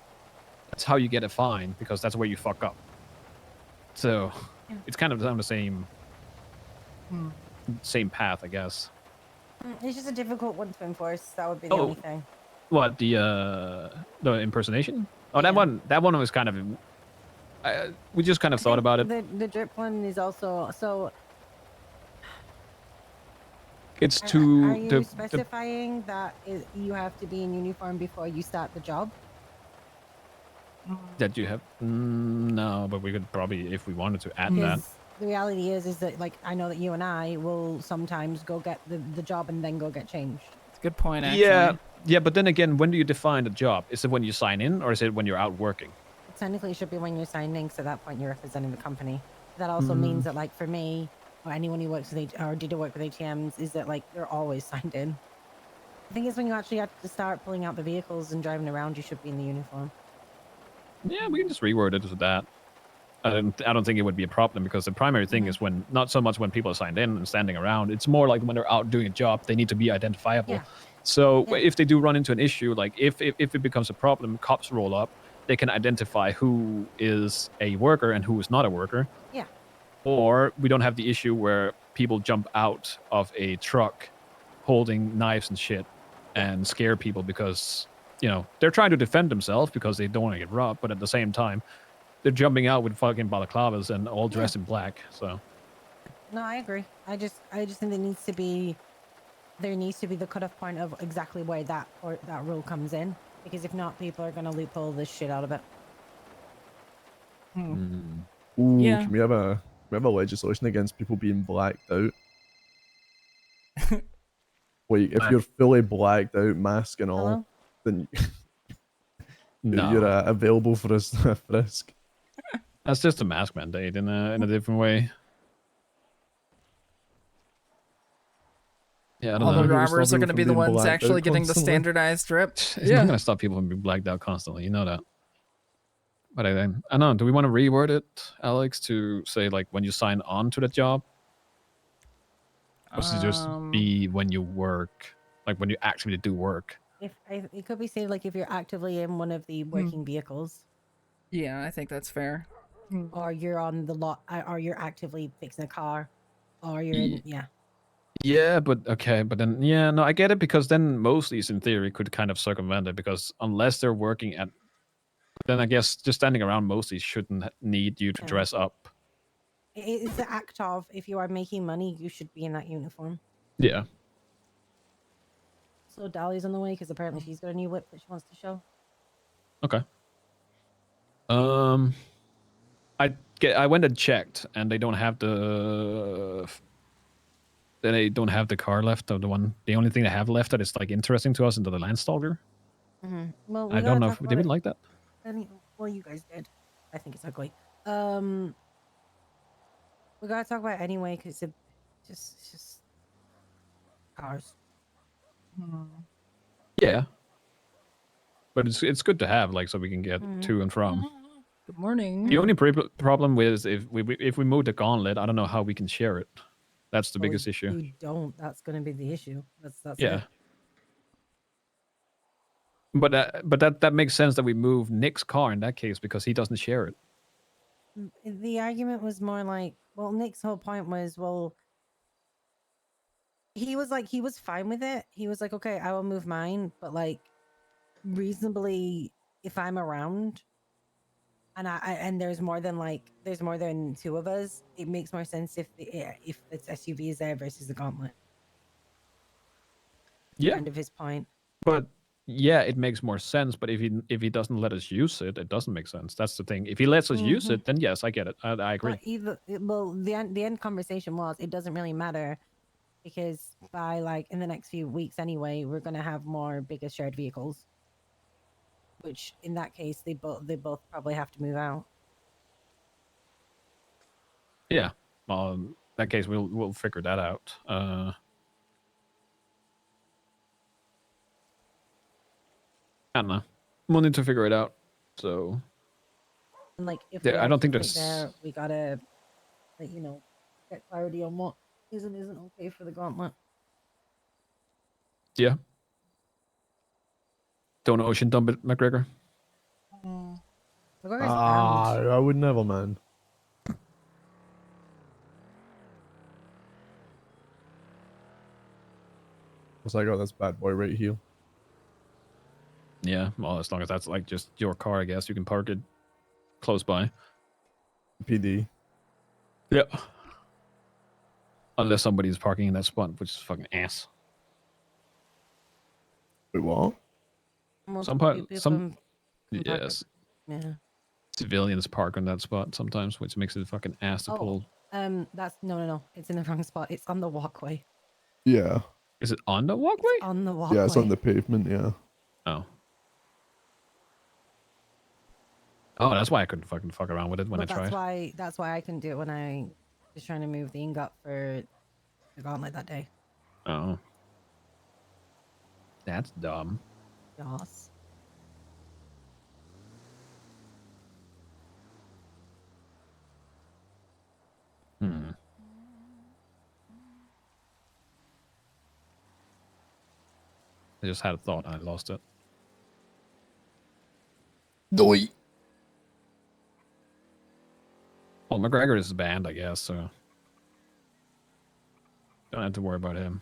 that's how you get a fine because that's where you fuck up. So it's kind of on the same path, I guess. It's just a difficult one to enforce. That would be the only thing. What the impersonation? Oh, that one was kind of. We just kind of thought about it. The drip one is also so. It's Are too you specifying that you have to be in uniform before you start the job? that you have. No, but we could probably, if we wanted to, add that. Because the reality is that like I know that you and I will sometimes go get the job and then go get changed. It's a good point, actually. Yeah, but then again, when do you define the job? Is it when you sign in, or is it when you're out working? Technically, it should be when you're signing. So at that point, you're representing the company. That also means that like for me or anyone who works with or did work with ATMs is that like they're always signed in. I think it's when you actually have to start pulling out the vehicles and driving around, you should be in the uniform. Yeah, we can just reword it to that. I don't think it would be a problem because the primary thing is when, not so much when people are signed in and standing around. It's more like when they're out doing a job, they need to be identifiable. Yeah. So if they do run into an issue, like if it becomes a problem, cops roll up, they can identify who is a worker and who is not a worker. Yeah. Or we don't have the issue where people jump out of a truck holding knives and shit and scare people because, you know, they're trying to defend themselves because they don't want to get robbed, but at the same time, they're jumping out with fucking balaclavas and all dressed in black. So No, I agree. I just think there needs to be the cutoff point of exactly where that rule comes in, because if not, people are gonna loophole this shit out of it. Ooh, Yeah. can we have a legislation against people being blacked out? Like if you're fully blacked out, mask and all, then you're available for a frisk. that's just a mask mandate in a different way. Yeah, I don't All know. the robbers are going to be the ones actually getting the standardized drip. It's not going to stop people from being blacked out constantly. You know that. But I don't know. Do we want to reword it, Alex, to say like when you sign on to the job? Or should it just be when you work, like when you actually do work? It could be said like if you're actively in one of the working vehicles. Yeah, I think that's fair. Or you're on the lot, or you're actively fixing a car, or you're in, Yeah, but okay, but then no, I get it because then Mosley's in theory could kind of circumvent it because unless they're working at, then I guess just standing around Mosley shouldn't need you to dress up. It's the act of if you are making money, you should be in that uniform. Yeah. So Dolly's on the way because apparently she's got a new whip that she wants to show. Okay. I went and checked, and they don't have the. They don't have the car left of the one. The only thing they have left that is like interesting to us into the Landstalker. Well, I don't know if they would like that. Well, you guys did. I think it's ugly. We gotta talk about it anyway because it's just cars. Yeah. But it's good to have, like, so we can get to and from. Good morning. The only problem with is if we move the gauntlet, I don't know how we can share it. That's the biggest issue. You don't. That's gonna be the issue. That's Yeah. it. But that makes sense that we move Nick's car in that case because he doesn't share it. The argument was more like, well, Nick's whole point was, well, he was fine with it. He was like, okay, I will move mine, but like reasonably, if I'm around and there's more than two of us, it makes more sense if it's SUV is there versus the gauntlet. Yeah. Kind of his point. But yeah, it makes more sense. But if he doesn't let us use it, it doesn't make sense. That's the thing. If he lets us use it, then yes, I get it. I agree. But the end conversation was it doesn't really matter because by like in the next few weeks anyway, we're gonna have more bigger shared vehicles. Which in that case, they both probably have to move out. Yeah. Well, in that case, we'll figure that out. I don't know. We'll need to figure it out. So. And like, if I don't think there's there's. we gotta, get clarity on what isn't okay for the gauntlet. Yeah. Don't ocean dump it, McGregor. I would never, man. Cause I got this bad boy right here. Yeah, well, as long as that's like just your car, I guess you can park it close by. PD. Yep. Unless somebody's parking in that spot, which is fucking ass. Wait, what? Some part, people some can park it. yes, Yeah. civilians park on that spot sometimes, which makes it fucking ass to pull. That's no. It's in the wrong spot. It's on the walkway. Yeah. Is it on the walkway? It's on the walkway. Yeah, it's on the pavement. Yeah. Oh. Oh, that's why I couldn't fucking fuck around with it when But I tried. that's why I couldn't do it when I was trying to move the ingot for the gauntlet that day. Oh. That's dumb. Yes. Hmm. I just had a thought and I lost it. Doi. Well, McGregor is banned, I guess, so don't have to worry about him.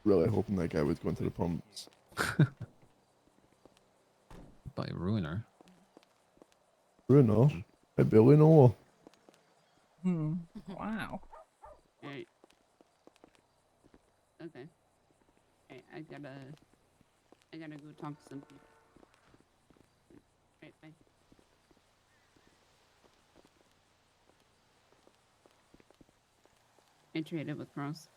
Really hoping that guy was going to the pumps. By Ruiner. Bruno. Hey, Billy, no. Wow. Alright. Okay. Alright, I gotta go talk to some people. Alright, bye. I traded with Cross.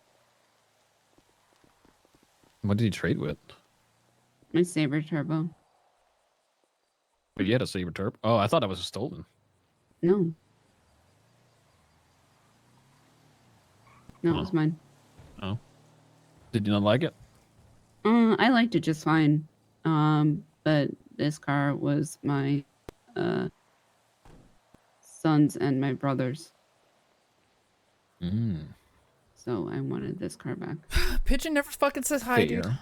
What did he trade with? My Saber Turbo. But you had a Saber Turp. Oh, I thought that was stolen. No. No, it was mine. Oh. Did you not like it? I liked it just fine. But this car was my son's and my brother's. Mm. So I wanted this car back. Pigeon never fucking says hi, dude. Fair.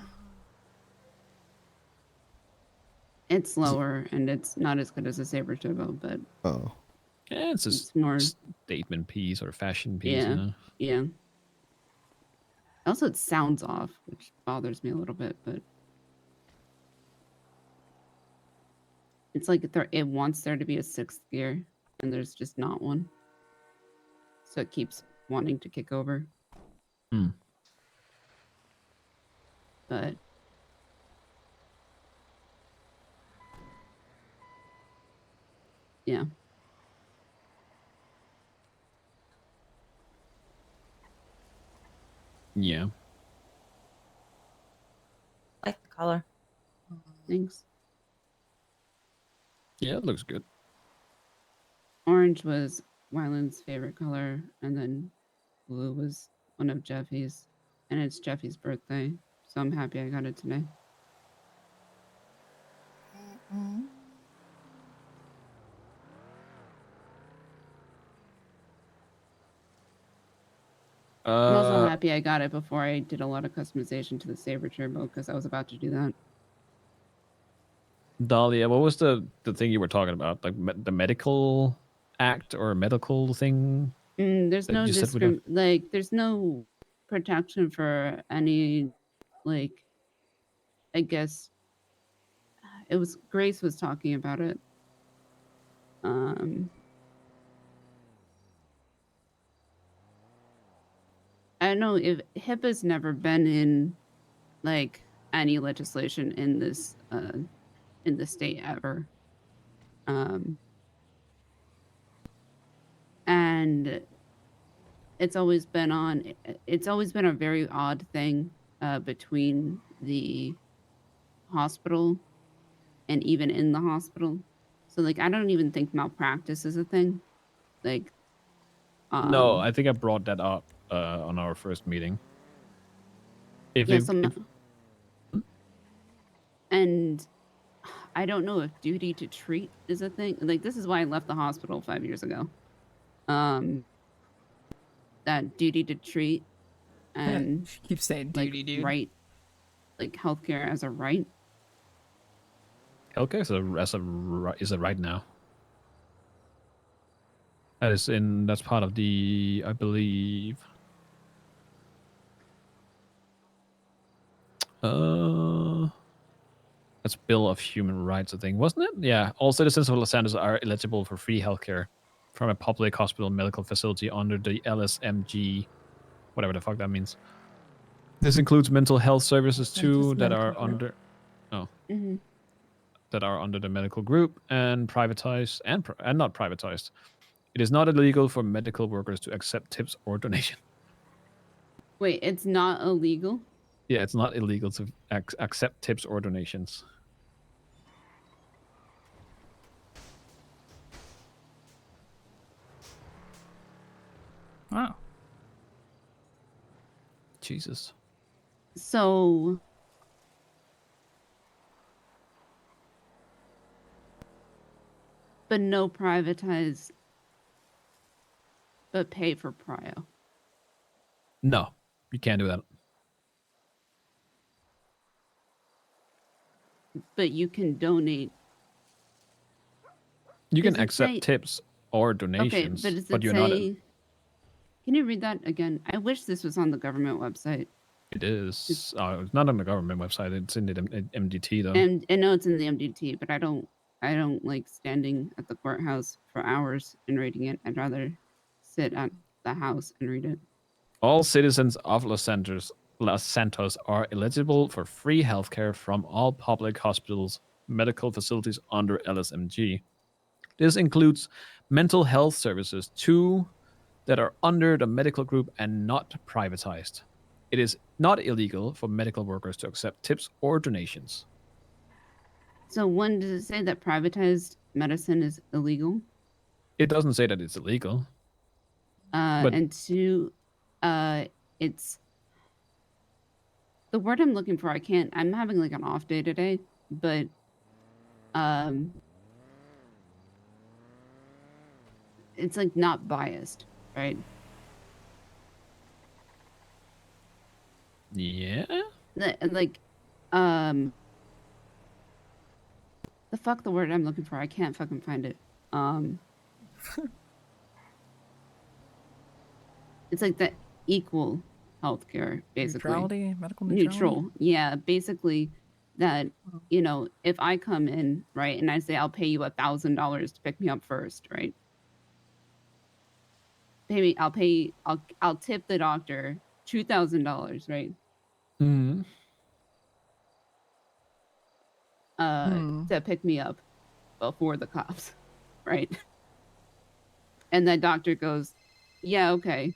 It's slower and it's not as good as a Saber Turbo, but Yeah, it's a it's more statement piece or fashion piece, yeah, you know? yeah. Also, it sounds off, which bothers me a little bit, but it's like it wants there to be a sixth gear, and there's just not one. So it keeps wanting to kick over. Hmm. But yeah. Yeah. I like the color. Thanks. Yeah, it looks good. Orange was Wyland's favorite color, and then blue was one of Jeffy's, and it's Jeffy's birthday, so I'm happy I got it today. I'm also happy I got it before I did a lot of customization to the Saber Turbo because I was about to do that. Dahlia, what was the thing you were talking about? Like the medical act or medical thing? There's that no you said we don't- there's no protection for any, like, I guess it was Grace was talking about it. I don't know if HIPAA's never been in like any legislation in this in the state ever. And it's always been a very odd thing between the hospital and even in the hospital. So like I don't even think malpractice is a thing. Like No, I think I brought that up on our first meeting. If yeah, it, and I don't know if duty to treat is a thing. Like this is why I left the hospital 5 years ago. That duty to treat and keep saying duty, like, dude. Right, like healthcare as a right. healthcare is a right now. That's part of the, I believe. That's Bill of Human Rights, I think, wasn't it? Yeah. All citizens of Los Angeles are eligible for free healthcare from a public hospital medical facility under the LSMG, whatever the fuck that means. This includes mental health services too that are under that are under the medical group and privatized and not privatized. It is not illegal for medical workers to accept tips or donation. Wait, it's not illegal? Yeah, it's not illegal to accept tips or donations. Wow. Jesus. So but no privatized, but pay for prio. No, you can't do that. But you can donate. You Does can it accept say- tips or Okay, donations, but does but it you're not. say? Can you read that again? I wish this was on the government website. It is. It's not on the government website. It's in the MDT though. And I know it's in the MDT, but I don't like standing at the courthouse for hours and reading it. I'd rather sit at the house and read it. All citizens of Los Santos are eligible for free healthcare from all public hospitals, medical facilities under LSMG. This includes mental health services too that are under the medical group and not privatized. It is not illegal for medical workers to accept tips or donations. So one, does it say that privatized medicine is illegal? It doesn't say that it's illegal. But- And two, it's the word I'm looking for. I'm having like an off day today, but it's like not biased, right? Yeah. Like, the word I'm looking for. I can't fucking find it. It's like the equal healthcare, basically. Neutrality, medical neutrality. Neutral, yeah. Basically, that if I come in, right, and I say I'll pay you $1,000 to pick me up first, right? I'll tip the doctor $2,000, right? Mm-hmm. To pick me up before the cops, right? And that doctor goes, yeah, okay.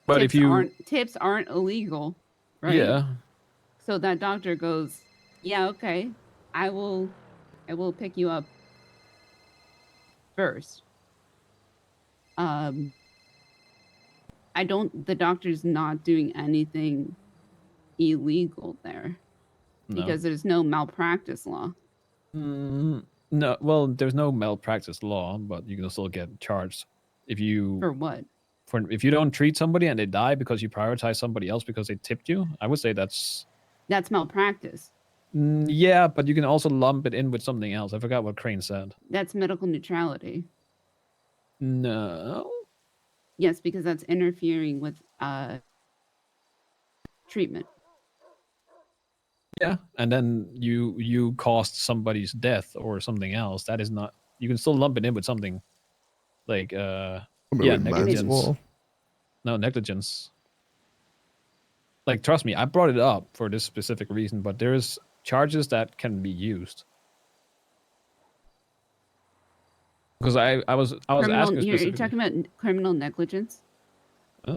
But tips aren't illegal, right? Yeah. So that doctor goes, yeah, okay, I will pick you up first. The doctor's not doing anything illegal there because there's no malpractice law. No, well, there's no malpractice law, but you can still get charged if you For what? If you don't treat somebody and they die because you prioritize somebody else because they tipped you. I would say that's malpractice. Yeah, but you can also lump it in with something else. I forgot what Crane said. That's medical neutrality. No. Yes, because that's interfering with treatment. Yeah, and then you caused somebody's death or something else. That is not. You can still lump it in with something like negligence. No, negligence. Like, trust me, I brought it up for this specific reason, but there's charges that can be used. Because I was asking specifically. You're talking about criminal negligence? I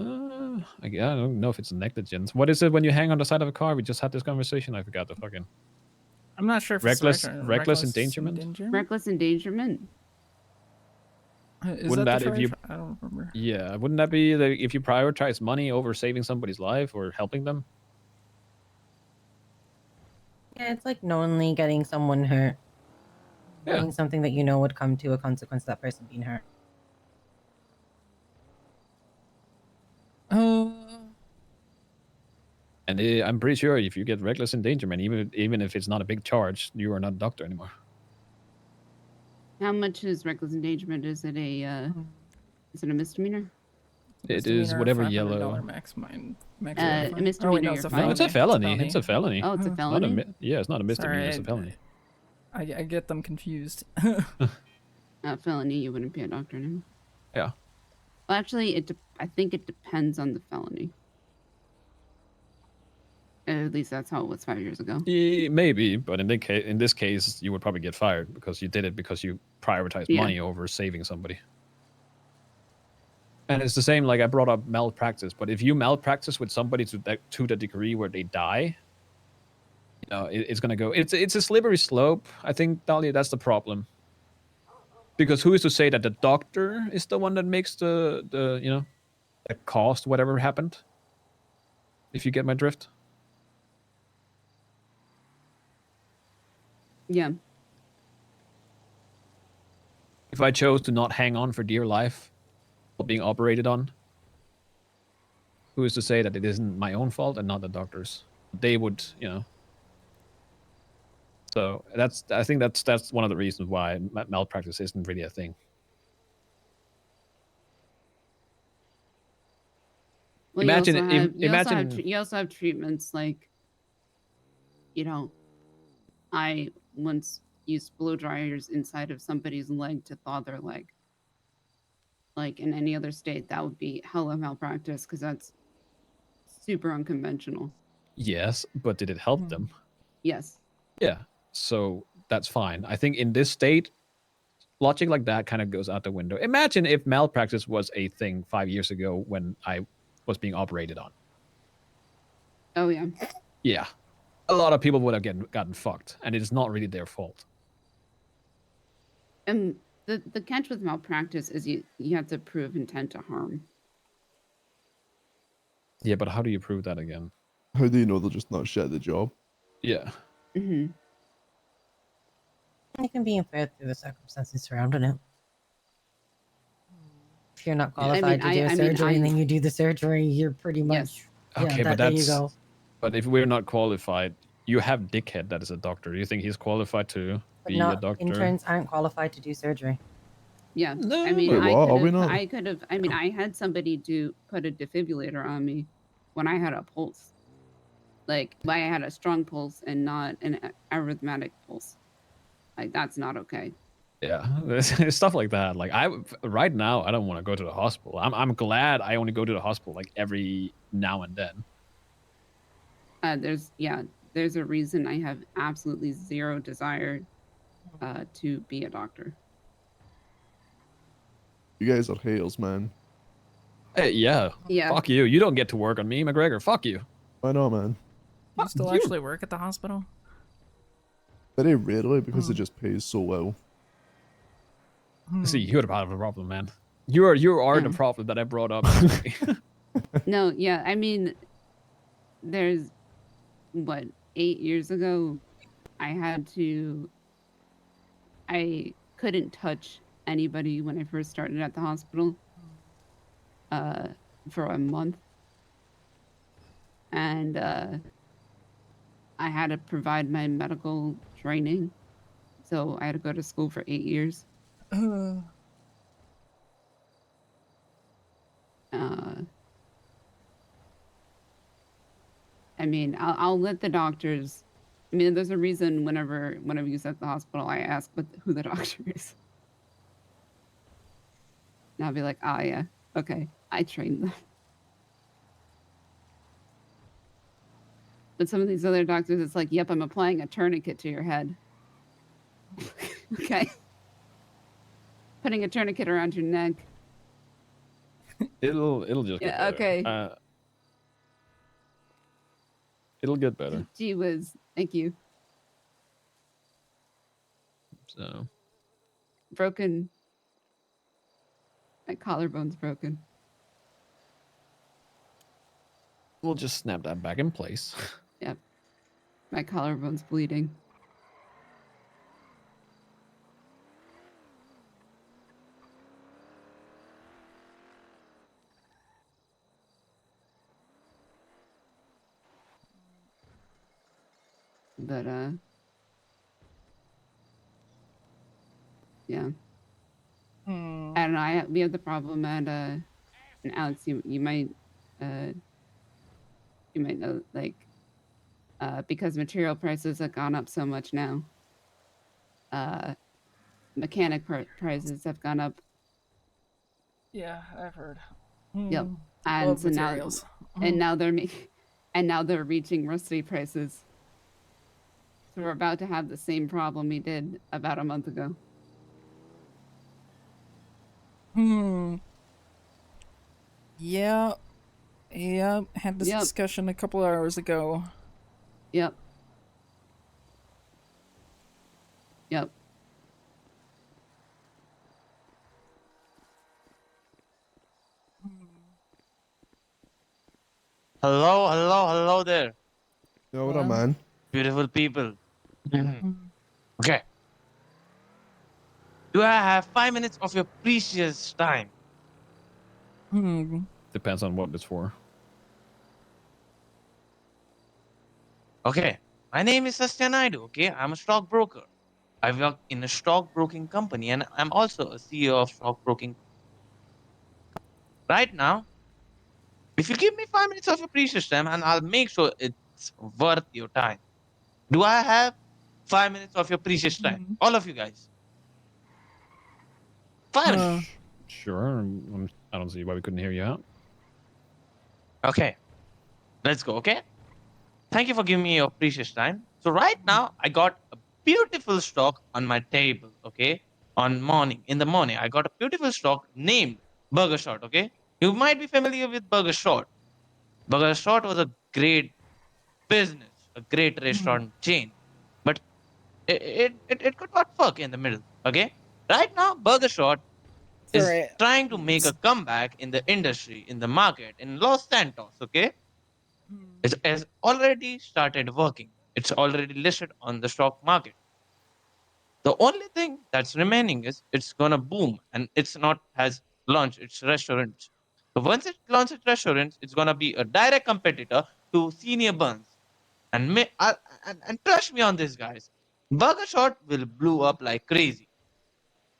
don't know if it's negligence. What is it when you hang on the side of a car? We just had this conversation. I forgot the fucking. I'm not sure if reckless it's reckless endangerment. Reckless endangerment. Is Wouldn't that that the if you? charge? I don't remember. Yeah, wouldn't that be if you prioritize money over saving somebody's life or helping them? Yeah, it's like knowingly getting someone hurt. Doing something that you know would come to a consequence of that person being hurt. And And I'm pretty sure if you get reckless endangerment, even if it's not a big charge, you are not a doctor anymore. How much is reckless endangerment? Is it a misdemeanor? It is whatever yellow. maximum. A Oh misdemeanor. wait, no, it's a No, it's a felony. felony. It's a felony. Oh, it's a Not a felony. yeah, it's not a misdemeanor. Sorry, It's a felony. I get them confused. Felony, you wouldn't be a doctor anymore. Yeah. Well, actually, I think it depends on the felony. At least that's how it was 5 years ago. Maybe, but in this case, you would probably get fired because you did it because you prioritized money over saving somebody. And it's the same, like I brought up malpractice, but if you malpractice with somebody to the degree where they die, you know, it's gonna go. It's a slippery slope. I think, Dahlia, that's the problem. Because who is to say that the doctor is the one that makes the you know, that caused whatever happened? If you get my drift. Yeah. If I chose to not hang on for dear life while being operated on, who is to say that it isn't my own fault and not the doctor's? They would, you know. So I think that's one of the reasons why malpractice isn't really a thing. Well, Imagine you also have treatments like, you know, I once used blow dryers inside of somebody's leg to thaw their leg. Like in any other state, that would be hella malpractice because that's super unconventional. Yes, but did it help them? Yes. Yeah. So that's fine. I think in this state, logic like that kind of goes out the window. Imagine if malpractice was a thing 5 years ago when I was being operated on. Oh yeah. Yeah. A lot of people would have gotten fucked, and it is not really their fault. And the catch with malpractice is you have to prove intent to harm. Yeah, but how do you prove that again? How do you know they'll just not shit at the job? Yeah. Mm-hmm. You can be inferred through the circumstances surrounding it. If you're not qualified to do a surgery and then you do the surgery, you're pretty much Okay, but there you go. But if we're not qualified, you have Dickhead that is a doctor. Do you think he's qualified to But be a doctor? interns aren't qualified to do surgery. Yeah. No. I mean, Wait, what? I could have. I mean, I had somebody put a defibrillator on me when I had a pulse. Like, I had a strong pulse and not an arrhythmic pulse. Like, that's not okay. Yeah, stuff like that. Like right now, I don't want to go to the hospital. I'm glad I only go to the hospital like every now and then. There's a reason I have absolutely zero desire to be a doctor. You guys are haters, man. Hey, yeah. Fuck you. You don't get to work on me, McGregor. Fuck you. I know, man. Do you still actually work at the hospital? Very rarely because it just pays so well. See, you're the part of the problem, man. You are the problem that I brought up. No, yeah, I mean, there's what 8 years ago, I couldn't touch anybody when I first started at the hospital for a month, and I had to provide my medical training, so I had to go to school for 8 years. I mean, I'll let the doctors. I mean, there's a reason whenever you at the hospital, I ask who the doctor is. And I'll be like, oh yeah, okay, I trained them. But some of these other doctors, it's like, yep, I'm applying a tourniquet to your head. Okay. Putting a tourniquet around your neck. It'll just get better. Okay. It'll get better. Gee whiz. Thank you. So. Broken. My collarbone's broken. We'll just snap that back in place. Yep. My collarbone's bleeding. But yeah. Hmm. I don't know. We have the problem at and Alex, you might know, like, because material prices have gone up so much now. Mechanic prices have gone up. Yeah, I've heard. Yep. Hmm. And Love so materials. now they're reaching rusty prices. So we're about to have the same problem we did about a month ago. Yeah. Yeah. Had this discussion a couple hours ago. Yep. Hello there. Yo, what up, man? Beautiful people. Okay. Do I have 5 minutes of your precious time? Depends on what it's for. Okay. My name is Satya Naidu. Okay. I'm a stockbroker. I work in a stockbroking company and I'm also a CEO of stockbroking. Right now, if you give me 5 minutes of your precious time and I'll make sure it's worth your time. Do I have 5 minutes of your precious time? All of you guys. 5 minutes. Sure. I don't see why we couldn't hear you out. Okay. Let's go. Okay. Thank you for giving me your precious time. So right now, I got a beautiful stock on my table. Okay. In the morning, I got a beautiful stock named Burger Shot. Okay. You might be familiar with Burger Shot. Burger Shot was a great business, a great restaurant chain, but it could not work in the middle. Okay. Right now, Burger Shot is Sorry. trying to make a comeback in the industry, in the market, in Los Santos. Okay. It has already started working. It's already listed on the stock market. The only thing that's remaining is it's gonna boom, and it's not has launched its restaurants. So once it launches restaurants, it's gonna be a direct competitor to Senior Buns. And trust me on this, guys. Burger Shot will blow up like crazy.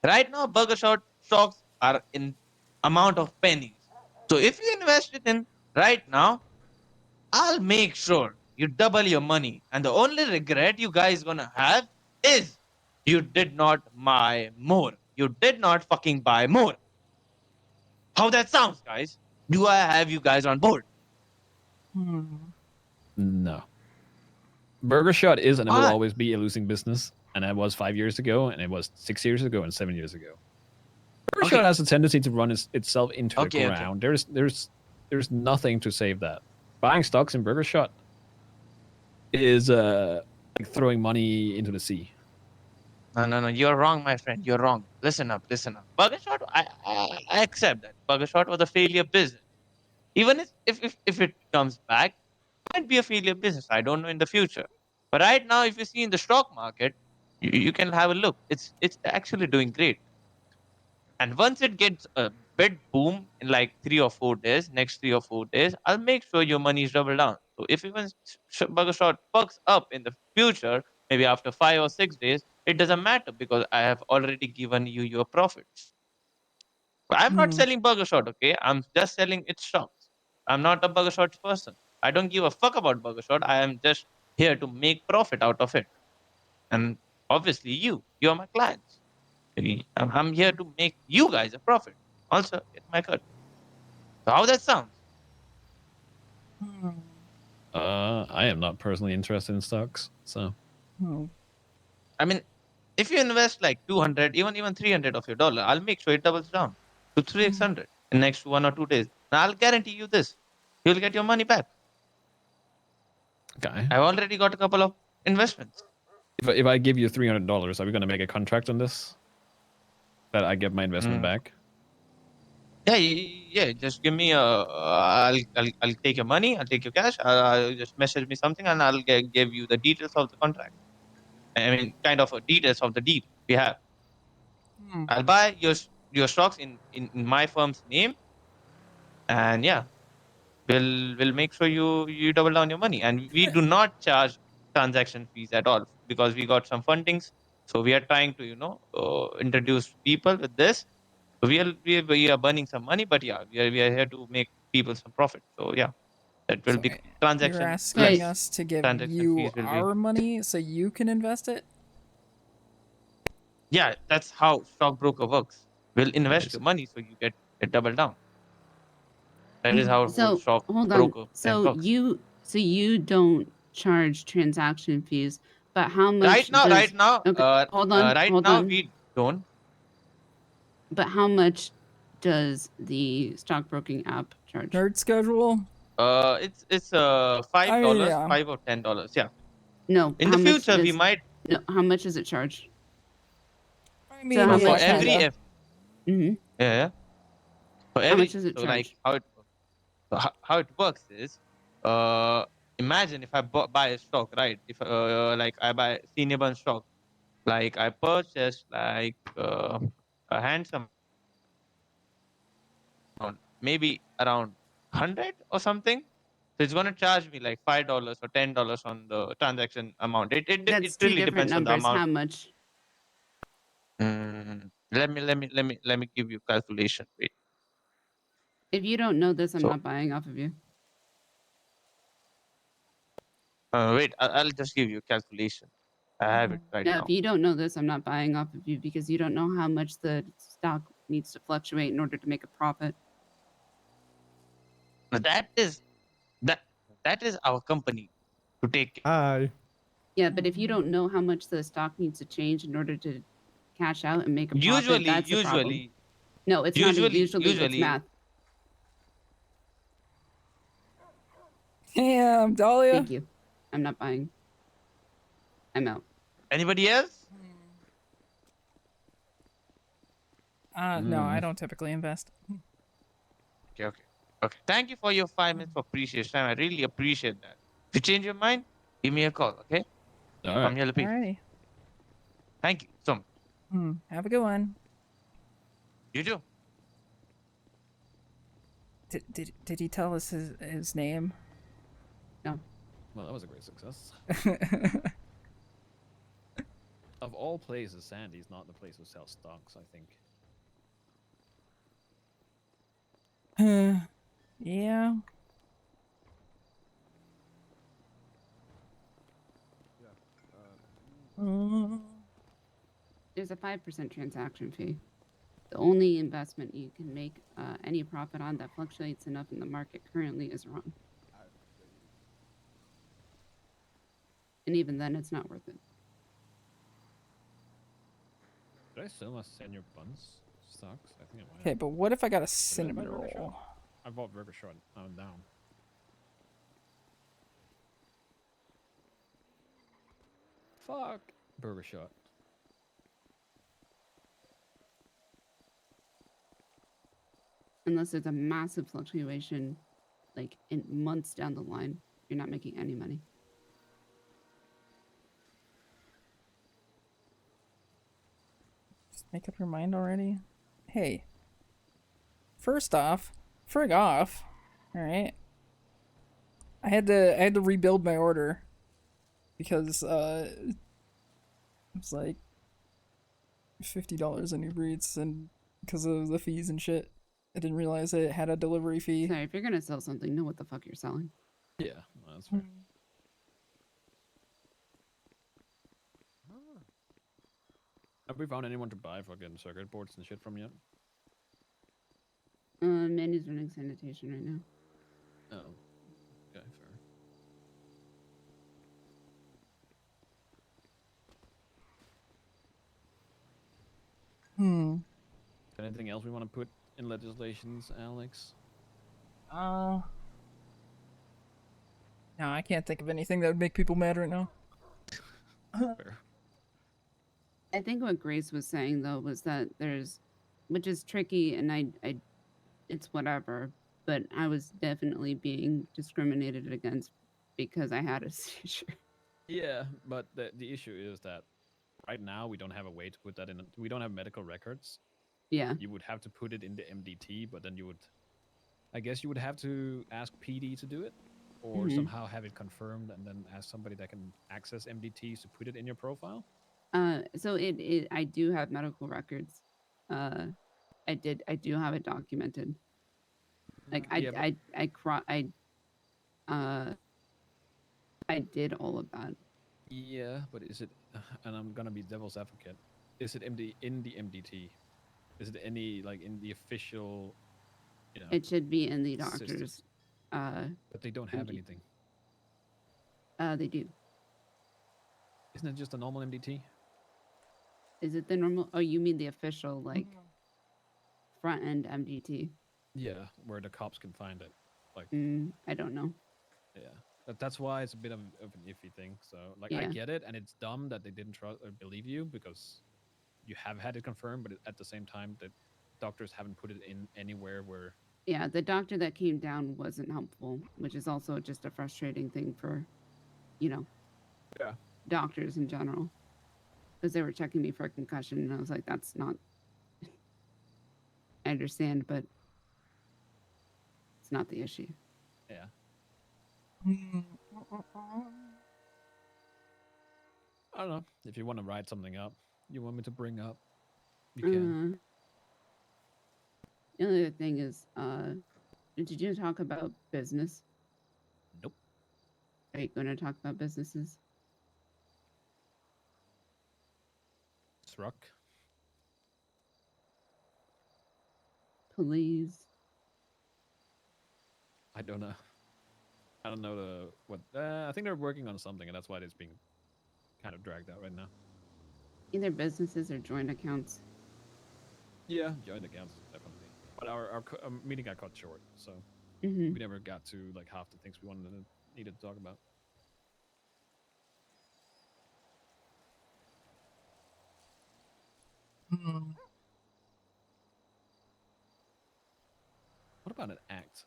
Right now, Burger Shot stocks are in amount of pennies. So if you invest it in right now, I'll make sure you double your money. And the only regret you guys gonna have is you did not buy more. You did not fucking buy more. How that sounds, guys? Do I have you guys on board? No. Burger Shot is and it will Alright. always be a losing business. And it was 5 years ago, and it was 6 years ago, and 7 years ago. Burger Shot has a tendency to run itself into the ground. There's nothing to save that. Buying stocks in Burger Shot is like throwing money into the sea. No. You're wrong, my friend. You're wrong. Listen up. Burger Shot, I accept that. Burger Shot was a failure business. Even if it comes back, it might be a failure business. I don't know in the future. But right now, if you see in the stock market, you can have a look. It's actually doing great. And once it gets a bit boom in like 3 or 4 days, next 3 or 4 days, I'll make sure your money is double down. So if even Burger Shot fucks up in the future, maybe after 5 or 6 days, it doesn't matter because I have already given you your profits. But I'm not selling Burger Shot, okay? I'm just selling its stocks. I'm not a Burger Shot person. I don't give a fuck about Burger Shot. I am just here to make profit out of it. And obviously, you're my clients. I'm here to make you guys a profit. Also, get my cut. So how that sounds? I am not personally interested in stocks, so. I mean, if you invest like 200, even 300 of your dollar, I'll make sure it doubles down to 300 in next 1 or 2 days. Now I'll guarantee you this: you'll get your money back. Okay. I've already got a couple of investments. If I give you $300, are we gonna make a contract on this? That I get my investment back? Yeah. Just give me I'll take your money. I'll take your cash. I'll just message me something, and I'll give you the details of the contract. I mean, kind of details of the deal we have. I'll buy your stocks in my firm's name, and yeah, we'll make sure you double down your money. And we do not charge transaction fees at all because we got some fundings. So we are trying to, introduce people with this. We are burning some money, but yeah, we are here to make people some profit. So yeah, that will So be you're transaction asking less. us to give Transaction you fees will be our money so you can invest it? yeah. That's how stockbroker works. We'll invest see. your money so you get it double down. That is how whole So hold on. stockbroker thing So works. you don't charge transaction fees, but how much Right does now, okay? Hold right now on. we don't. But how much does the stockbroking app charge? Nerd schedule? It's $5, yeah. $5 or $10. Yeah. No. In How the much future, we does might. no? How much does it charge? I So mean, how For much every kinda. yeah. For How every much does it so like charge? how it works is imagine if I buy a stock, right? If like I buy senior bun stock, like I purchase like a handsome amount, maybe around 100 or something. So it's gonna charge me like $5 or $10 on the transaction amount. It That's two really different depends on the numbers. amount. How much? Let me give you calculation. Wait. If you don't know this, I'm So not buying off of you. wait, I'll just give you a calculation. I have it right No, if now. you don't know this, I'm not buying off of you because you don't know how much the stock needs to fluctuate in order to make a profit. Now that is our company to take care. Hi. Yeah, but if you don't know how much the stock needs to change in order to cash out and make a profit, Usually, that's the problem. No, it's not a usually, it's math. Damn, Dahlia. Thank you. I'm not buying. I'm out. Anybody else? No, I don't typically invest. Okay. Thank you for your 5 minutes of precious time. I really appreciate that. If you change your mind, give me a call, okay? All From right. Yellow Page. Alrighty. Thank you so much. Have a good one. You too. Did he tell us his name? No. Well, that was a great success. Of all places, Sandy's not the place to sell stocks, I think. Yeah. There's a 5% transaction fee. The only investment you can make any profit on that fluctuates enough in the market currently is wrong. And even then, it's not worth it. Did I sell my senior buns stocks? I think I might. Okay, but what if I got a Did I buy cinnamon Burger roll? Shot? I bought Burger Shot. I'm down. Fuck Burger Shot. Unless there's a massive fluctuation, like in months down the line, you're not making any money. Just make up your mind already. Hey. First off, frig off. All right. I had to rebuild my order because it was like $50 on Uber Eats, and because of the fees and shit, I didn't realize it had a delivery fee. Sorry, if you're gonna sell something, know what the fuck you're selling. Yeah, that's fair. Have we found anyone to buy fucking circuit boards and shit from yet? Mandy's running sanitation right now. Oh. Okay, fair. Anything else we want to put in legislations, Alex? No, I can't think of anything that would make people mad right now. Fair. I think what Grace was saying though was that there's, which is tricky, and I it's whatever, but I was definitely being discriminated against because I had a seizure. Yeah, but the issue is that right now we don't have a way to put that in. We don't have medical records. Yeah. You would have to put it in the MDT, but then you would, I guess you would have to ask PD to do it, or Mhm. somehow have it confirmed and then ask somebody that can access MDTs to put it in your profile? So I do have medical records. I do have it documented. Like Yeah, but- I did all of that. Yeah, but is it? And I'm gonna be devil's advocate. Is it in the MDT? Is it any like in the official? You know, It should be in the systems? doctor's. But they don't have MD. anything. They do. Isn't it just a normal MDT? Is it the normal? Oh, you mean the official like front end MDT? Yeah, where the cops can find it. Like, I don't know. yeah, that's why it's a bit of an iffy thing. So, like, I Yeah. get it, and it's dumb that they didn't trust or believe you because you have had it confirmed, but at the same time, the doctors haven't put it in anywhere where. Yeah, the doctor that came down wasn't helpful, which is also just a frustrating thing for, Yeah. doctors in general. Because they were checking me for a concussion, and I was like, that's not. I understand, but it's not the issue. Yeah. I don't know. If you want to write something up, you want me to bring up, you can. The only other thing is, did you talk about business? Nope. Are you going to talk about businesses? Struck. Please. I don't know. I don't know what. I think they're working on something, and that's why it's being kind of dragged out right now. Either businesses or joint accounts. Yeah, joint accounts definitely. But our meeting got cut short, so Mhm. we never got to like half the things we needed to talk about. What about an act?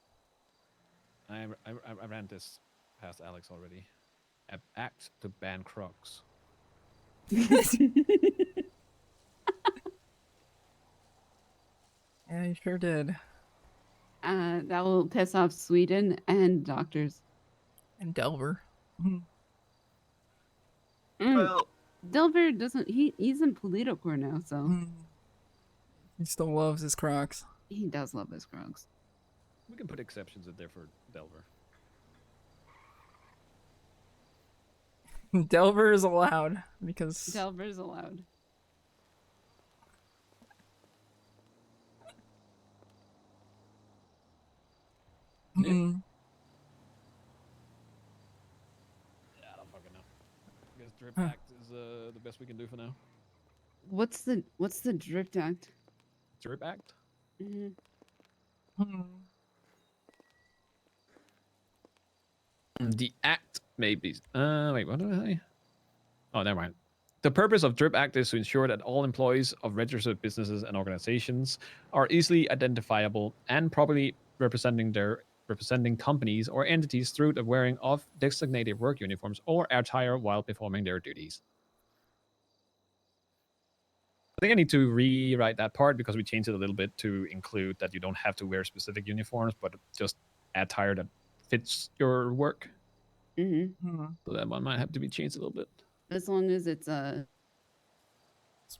I ran this past Alex already. An act to ban Crocs. Yeah, you sure did. That will piss off Sweden and doctors. And Delver. Well, Delver doesn't. He's in Politocore now, so He still loves his Crocs. he does love his Crocs. We can put exceptions in there for Delver. Delver is allowed because Delver's allowed. Yeah, I don't fucking know. I guess Drip Act is the best we can do for now. What's the Drift Act? Drip Act? The act maybe. Wait, what did I say? Oh, never mind. The purpose of DRIP Act is to ensure that all employees of registered businesses and organizations are easily identifiable and properly representing companies or entities through the wearing of designated work uniforms or attire while performing their duties. I think I need to rewrite that part because we changed it a little bit to include that you don't have to wear specific uniforms, but just attire that fits your work. So that one might have to be changed a little bit. As long as it's it's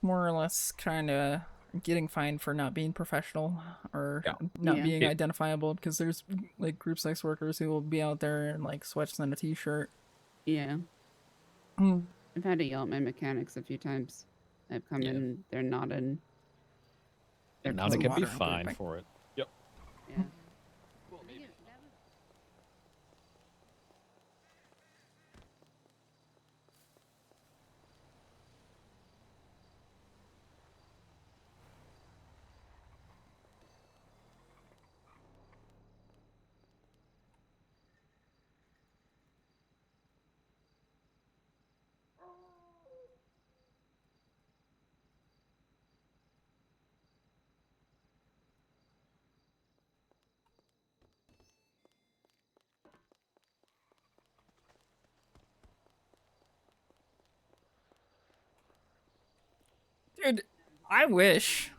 more or less kind of getting fined for not being professional or not being identifiable, because there's like group sex workers who will be out there in like sweats and a t-shirt. Yeah. I've had to yell at my mechanics a few times. I've come in, they're not in. And now they can be fined for it. Yep. Yeah. Dude, I wish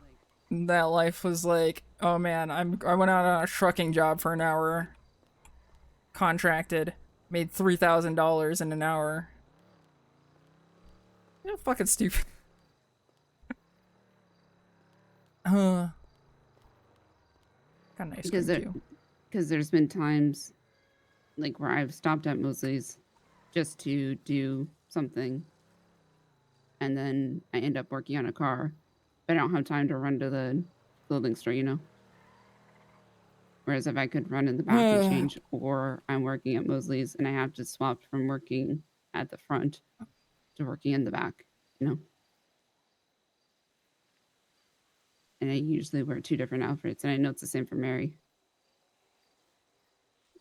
that life was like, oh man, I went out on a trucking job for an hour. contracted, made $3,000 in an hour. You're fucking stupid. Got an ice Because cream too. because there's been times like where I've stopped at Mosley's just to do something, and then I end up working on a car, but I don't have time to run to the clothing store, you know. Whereas if I could run in the back and change, or I'm working at Mosley's and I have to swap from working at the front to working in the back, you know. And I usually wear 2 different outfits, and I know it's the same for Mary.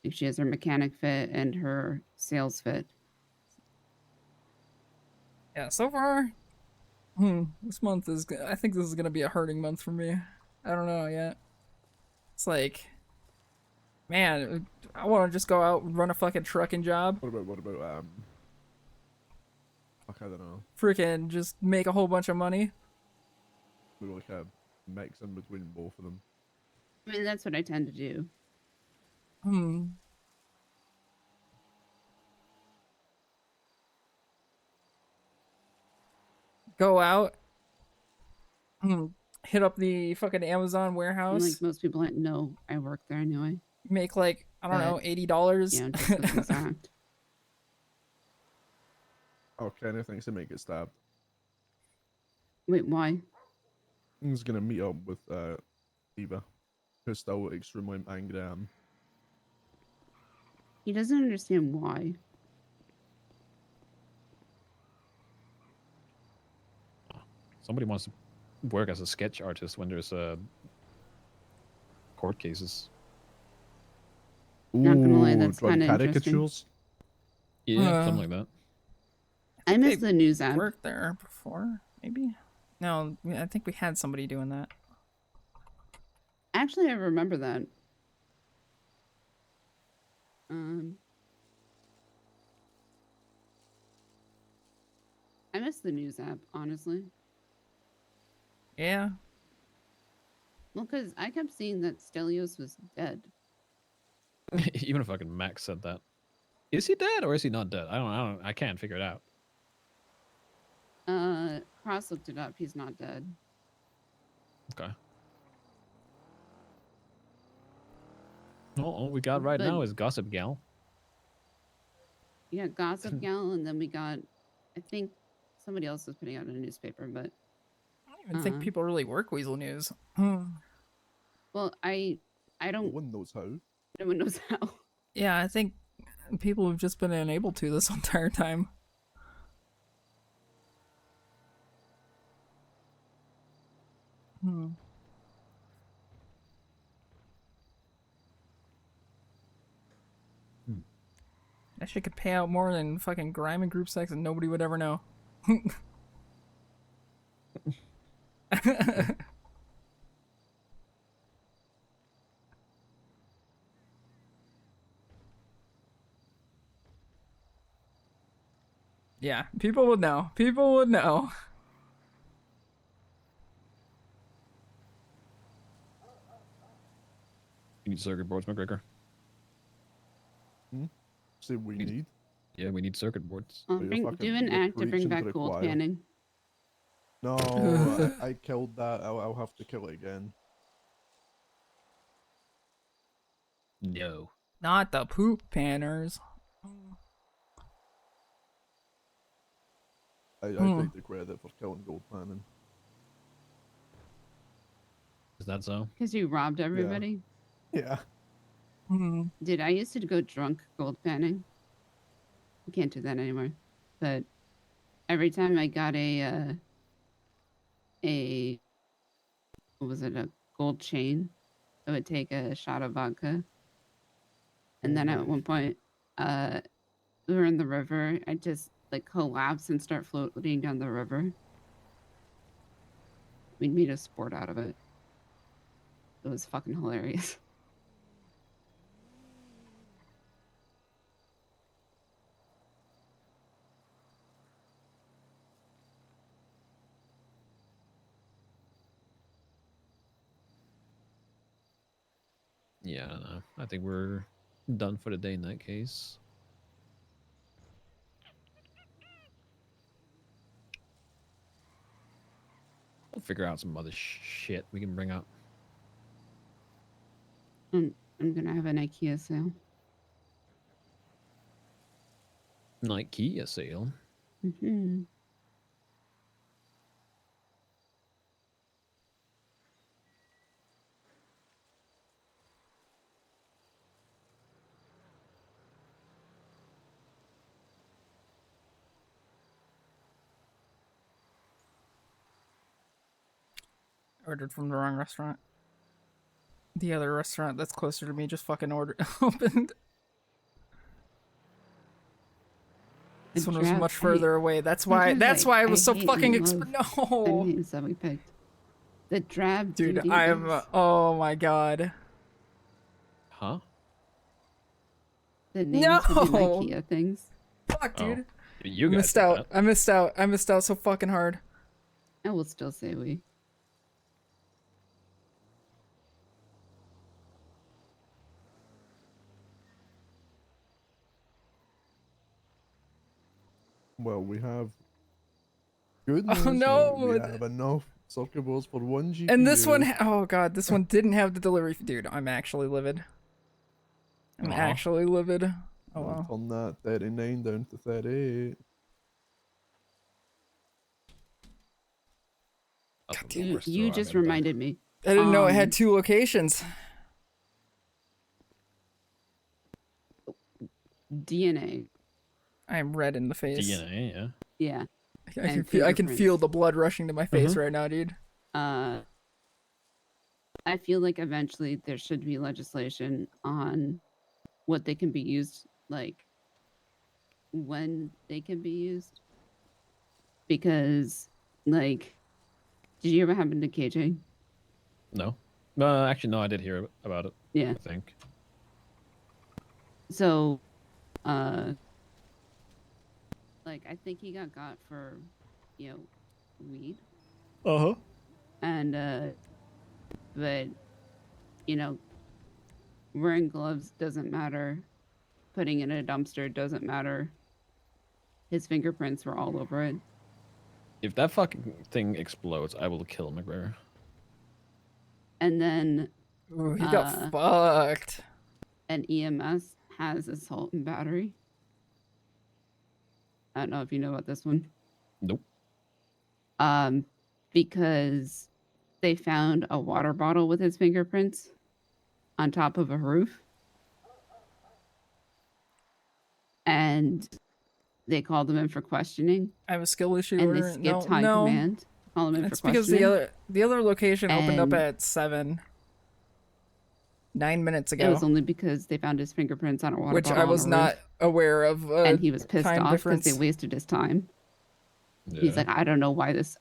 Like she has her mechanic fit and her sales fit. Yeah, so far, this month is. I think this is gonna be a hurting month for me. I don't know yet. It's like, man, I want to just go out and run a fucking trucking job. What about fuck, I don't know. Freaking just make a whole bunch of money. Maybe like a mix in between both of them. I mean, that's what I tend to do. Go out. Hit up the fucking Amazon And warehouse. like most people that know I work there anyway. Make like, I don't know, $80. Yeah, just with this act. Oh, Kenny thinks he might get stabbed. Wait, why? He's gonna meet up with Eva, who's still extremely angry at him. He doesn't understand why. Somebody wants to work as a sketch artist when there's court cases. Not gonna lie, that's drawing kind of interesting. caricatures. Yeah, something like that. I miss the news app. Worked there before, maybe? No, I think we had somebody doing that. Actually, I remember that. I miss the news app, honestly. Yeah. Well, because I kept seeing that Stelios was dead. Even fucking Max said that. Is he dead or is he not dead? I can't figure it out. Cross looked it up. He's not dead. Okay. All we got right now is Gossip Gal. We got Gossip Gal, and then we got, I think somebody else was putting out a newspaper, but I don't even think people really work Weasel News. Well, I don't. No one knows how. No one knows how. Yeah, I think people have just been unable to this entire time. That shit could pay out more than fucking grime and group sex and nobody would ever know. Yeah, people would know. People would know. You need circuit boards, McGregor. Say we need. Yeah, we need circuit boards. So you're Do an act to bring preaching to back the gold choir. panning. No, I killed that. I'll have to kill it again. No. Not the poop panners. I take the credit for killing gold panning. Is that so? Because you robbed everybody? Yeah. Dude, I used to go drunk gold panning. I can't do that anymore. But every time I got a what was it, a gold chain, I would take a shot of vodka. And then at one point, we were in the river. I just like collapse and start floating down the river. We made a sport out of it. It was fucking hilarious. Yeah, I don't know. I think we're done for the day in that case. We'll figure out some other shit we can bring up. I'm gonna have an IKEA sale. IKEA sale. Mm-hmm. Ordered from the wrong restaurant. The other restaurant that's closer to me just fucking opened. This one was much further away. That's why. That's why it was so fucking no. Names that we picked. The drab Dude, duty I'm. is Oh my god. Huh? the names of the No! IKEA things. Fuck, dude. Oh, you I guys missed did out. that. I missed out. I missed out so fucking hard. I will still say we. Well, we have good news. Oh no! We have enough soccer balls for one GPU. And this one, oh god, this one didn't have the delivery. Dude, I'm actually livid. I'm actually livid. Oh wow. On that 39 down to 38. You just reminded me. I didn't know it had 2 locations. DNA. I am red in the face. DNA, yeah. Yeah. I can feel the blood rushing to my face right now, dude. I feel like eventually there should be legislation on what they can be used, like when they can be used. Because, like, did you ever happen to KJ? No. Actually, no, I did hear about it. Yeah. I think. So, like, I think he got for, weed. Uh-huh. And, but, wearing gloves doesn't matter. Putting it in a dumpster doesn't matter. His fingerprints were all over it. If that fucking thing explodes, I will kill McGregor. And then Ooh, he got fucked. An EMS has assault and battery. I don't know if you know about this one. Nope. Because they found a water bottle with his fingerprints on top of a roof. And they called him in for questioning. I have a skill issue. And order. they skipped high no. command. Call him in It's for because questioning. the other location opened up And at 7. 9 minutes ago. It was only because they found his fingerprints on a water which bottle I was on a not roof. aware of. And he was pissed time off because difference. they wasted his time. He's like, I don't know why this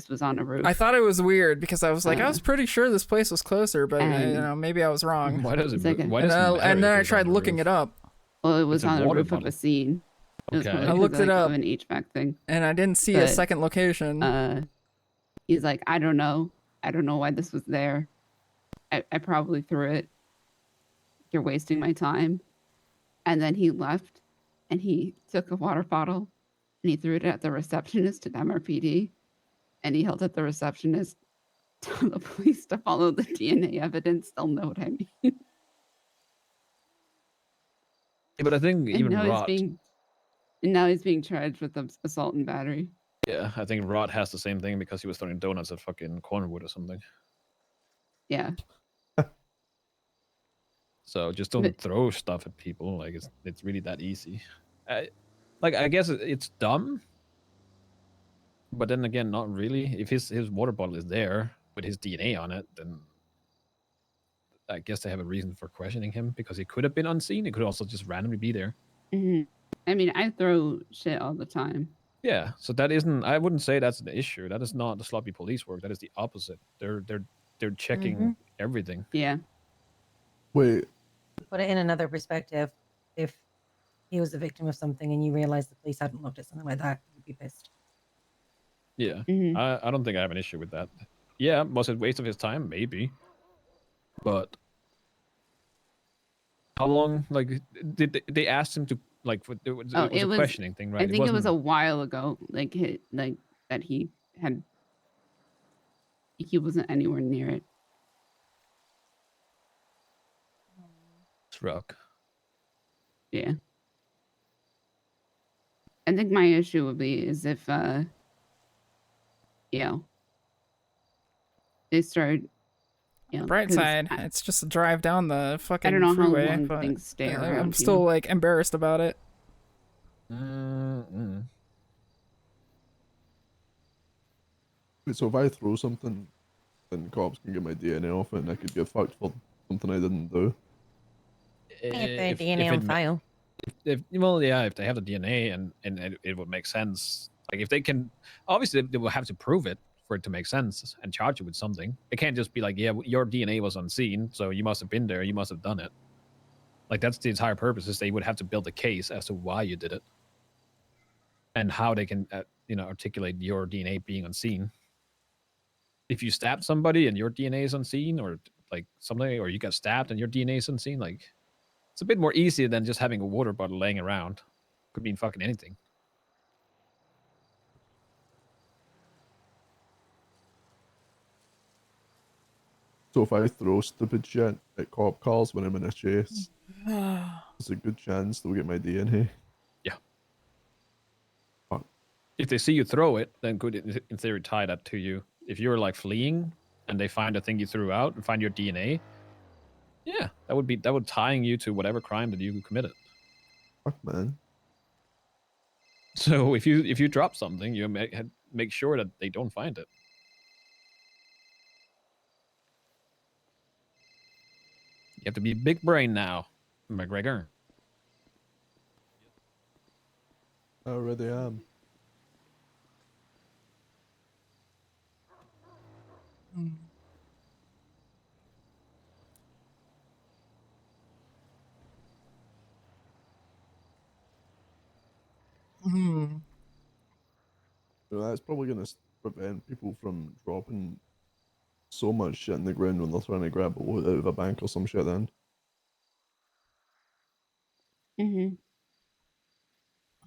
was on a roof. I thought it was weird because I was like, I Uh, was pretty sure this place was closer, but and- maybe I was wrong. Why does it? Second. Why and, does it matter and then if I it's tried on the looking roof? it up. Well, it was It's a on the water roof bottle. of a scene. It was Okay. probably I looked because, it like, up. of an HVAC thing. And I didn't see a But, second location. He's like, I don't know. I don't know why this was there. I probably threw it. You're wasting my time. And then he left and he took a water bottle and he threw it at the receptionist at MRPD. And he held at the receptionist to the police to follow the DNA evidence. They'll know what I mean. Yeah, but I think And even now Rot. now he's being charged with assault and battery. Yeah, I think Rot has the same thing because he was throwing donuts at fucking Cornwood or something. Yeah. So just don't But- throw stuff at people. Like it's really that easy. I guess it's dumb, but then again, not really. If his water bottle is there with his DNA on it, then I guess they have a reason for questioning him because he could have been unseen. It could also just randomly be there. hmm I mean, I throw shit all the time. Yeah, so that isn't. I wouldn't say that's an issue. That is not the sloppy police work. That is the opposite. They're checking everything. Yeah. Wait, Put it in another perspective. If he was a victim of something and you realized the police hadn't looked at something like that, you'd be pissed. Yeah, Mhm. I don't think I have an issue with that. Yeah, was it a waste of his time? Maybe, but How long? Like, did they asked him to like? It was a questioning thing, right? I think it was a wasn't- while ago. Like that he had. He wasn't anywhere near it. It's rock. Yeah. I think my issue would be is if you know, they start, you know, Bright 'cause side, it's just a drive down the fucking I don't know how freeway, long but things stay I'm around, you still know? like embarrassed about it. Wait, so if I throw something, then cops can get my DNA off it, and I could get fucked for something I didn't do. Get the DNA on file. Well, yeah, if they have the DNA and it would make sense. Like if they can, obviously they will have to prove it for it to make sense and charge you with something. It can't just be like, yeah, your DNA was unseen, so you must have been there, you must have done it. Like that's the entire purpose, is they would have to build a case as to why you did it and how they can, articulate your DNA being unseen. If you stabbed somebody and your DNA is unseen, or like something, or you got stabbed and your DNA is unseen, like it's a bit more easy than just having a water bottle laying around. Could mean fucking anything. So if I throw stupid shit at cop cars when I'm in a chase, there's a good chance they'll get my DNA. Yeah. Fuck. If they see you throw it, then could in theory tie that to you. If you're like fleeing and they find a thing you threw out and find your DNA, yeah, that would tying you to whatever crime that you committed. Fuck, man. So if you drop something, you make sure that they don't find it. You have to be big brain now, McGregor. I already am. You know, that's probably going to prevent people from dropping so much shit in the ground when they're trying to grab a loot out of a bank or some shit then. Mm-hmm.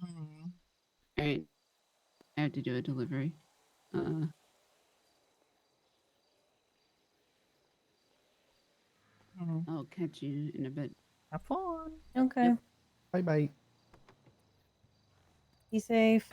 All right. I have to do a delivery. I'll catch you in a bit. Have fun. Okay. Bye bye. Be safe.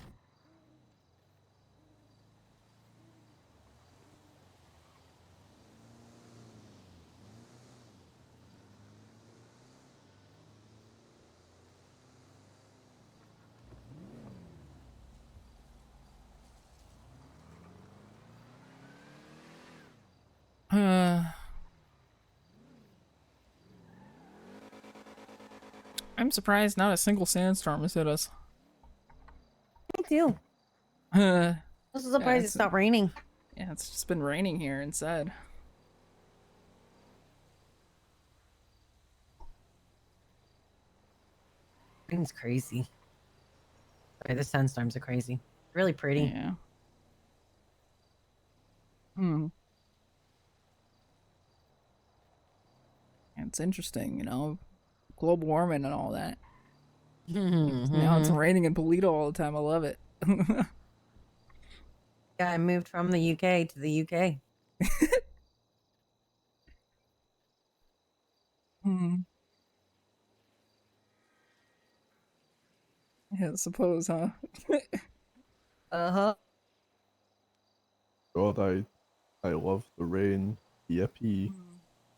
I'm surprised not a single sandstorm has hit us. Me too. I was surprised it stopped raining. Yeah, it's just been raining here instead. Rain's crazy. Okay, the sandstorms are crazy. Really pretty. Yeah. It's interesting, global warming and all that. Now it's raining in Polito all the time. I love it. Yeah, I moved from the UK to the UK. Yeah, I suppose, huh? Uh-huh. God, I love the rain. Yippee.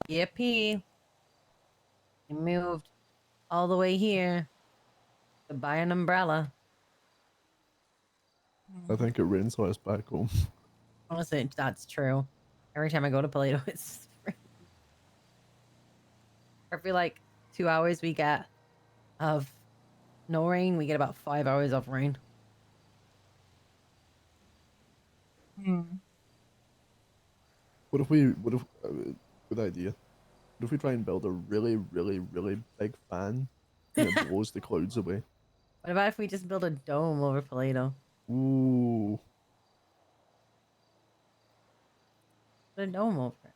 Yippee. I moved all the way here to buy an umbrella. I think it rains less back home. Honestly, that's true. Every time I go to Polito, it's every like 2 hours we get of no rain, we get about 5 hours of rain. What if good idea. What if we try and build a really, really, really big fan and it blows the clouds away? What about if we just build a dome over Polito? Ooh. Put a dome over it.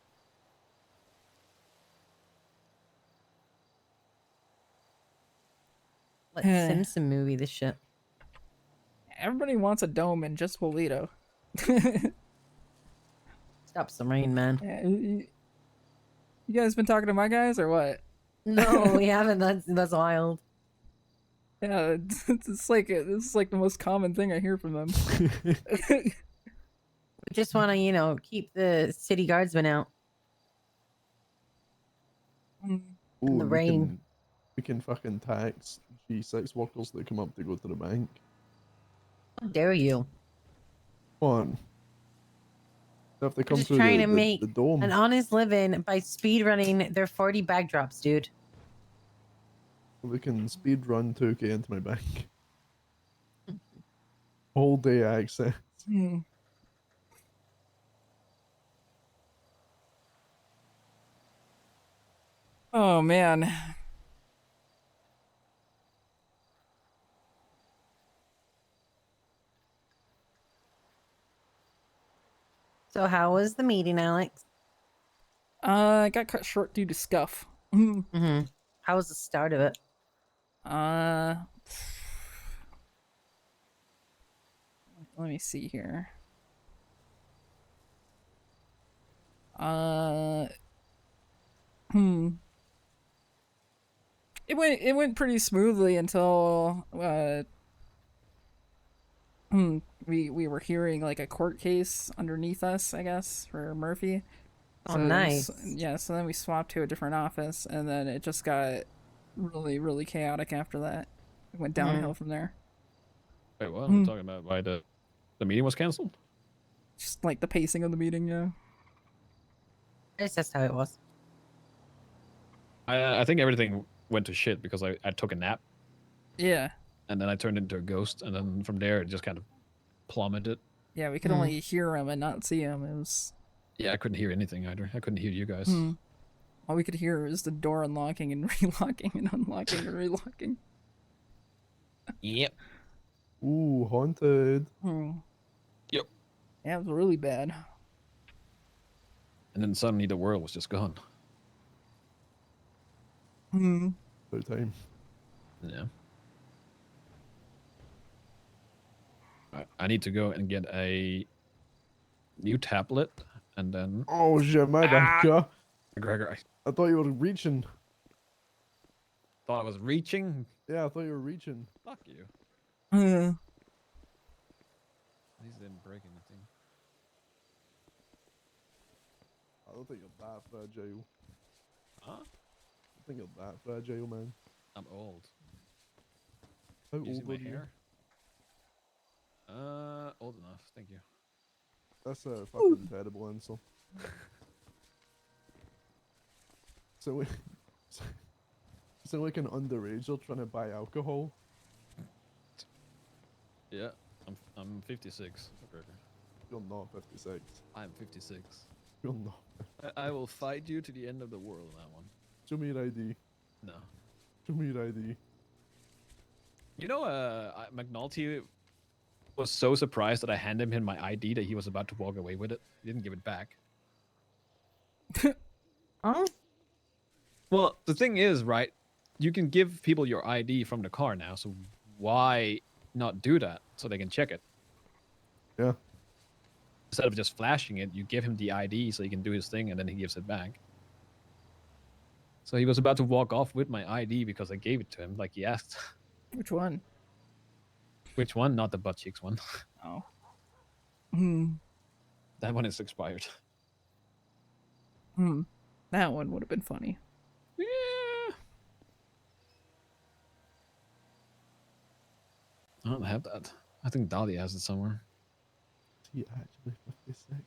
Let's Simpson movie this shit. Everybody wants a dome in just Polito. Stop some rain, man. Yeah, you guys been talking to my guys or what? No, we haven't. That's wild. Yeah, it's like this is like the most common thing I hear from them. We just want to, keep the city guardsmen out. Ooh, In the rain. We can fucking tax G6 workers that come up to go to the bank. How dare you? Come on. They have to We're come just through trying the, to the, make the dome. an honest living by speed running their 40 bag drops, dude. We can speed run 2k into my bank. All day access. Oh man. So how was the meeting, Alex? I got cut short due to scuff. How was the start of it? Let me see here. It went pretty smoothly until we were hearing like a court case underneath us, I guess, for Murphy. Oh, nice. So then we swapped to a different office, and then it just got really, really chaotic after that. It went downhill from there. Wait, what? We're talking about why the meeting was canceled? Just like the pacing of the meeting, yeah. I guess that's how it was. I think everything went to shit because I took a nap. Yeah. And then I turned into a ghost, and then from there it just kind of plummeted. Yeah, we could only hear him and not see him. It was... Yeah, I couldn't hear anything either. I couldn't hear you guys. All we could hear was the door unlocking and relocking and unlocking and relocking. Yep. Ooh, haunted. Yep. Yeah, it was really bad. And then suddenly the world was just gone. No time. Yeah. I need to go and get a new tablet, and then... Oh shit, my bad, Car. McGregor, I thought you were reaching. thought I was reaching? Yeah, I thought you were reaching. Fuck you. Uh, At least I didn't break anything. I don't think you're that fragile. Huh? I think you're that fragile, man. I'm old. How You see old my are you? hair? Old enough. Thank you. That's a fucking terrible answer. So we... So like an underager trying to buy alcohol. Yeah, I'm 56, McGregor. You're not 56. I'm 56. You're not. I will fight you to the end of the world on that one. Show me your ID. No. Show me your ID. You know, McNulty was so surprised that I handed him my ID that he was about to walk away with it. He didn't give it back. Oh? Well, the thing is, right, you can give people your ID from the car now, so why not do that so they can check it? Yeah. Instead of just flashing it, you give him the ID so he can do his thing, and then he gives it back. So he was about to walk off with my ID because I gave it to him, like he asked. Which one? Which one? Not the butt cheeks one. Oh. That one is expired. That one would have been funny. Yeah. I don't have that. I think Dahlia has it somewhere. He actually 56.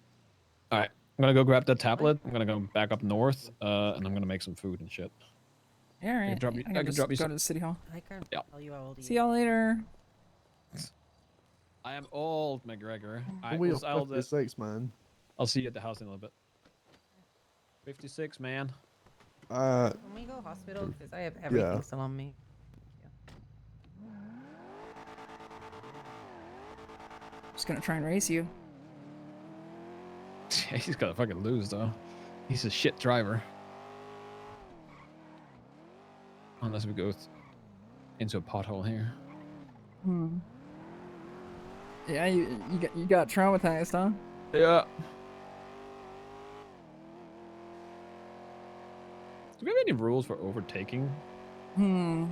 All right, I'm gonna go grab that tablet. I'm gonna go back up north, and I'm gonna make some food and shit. Yeah, all right. drop you- I I can can just drop go you to some- the city hall. I can't Yeah. tell you how old he See y'all later. I am old, McGregor. We're 56, man. I'll see you at the house in a little bit. 56, man. Can we go hospital? Because I have everything Yeah. still on me. Just gonna try and race you. He's gotta fucking lose though. He's a shit driver. Unless we go into a pothole here. Hmm. Yeah, you got traumatized, huh? Yeah. Do we have any rules for overtaking? Hmm.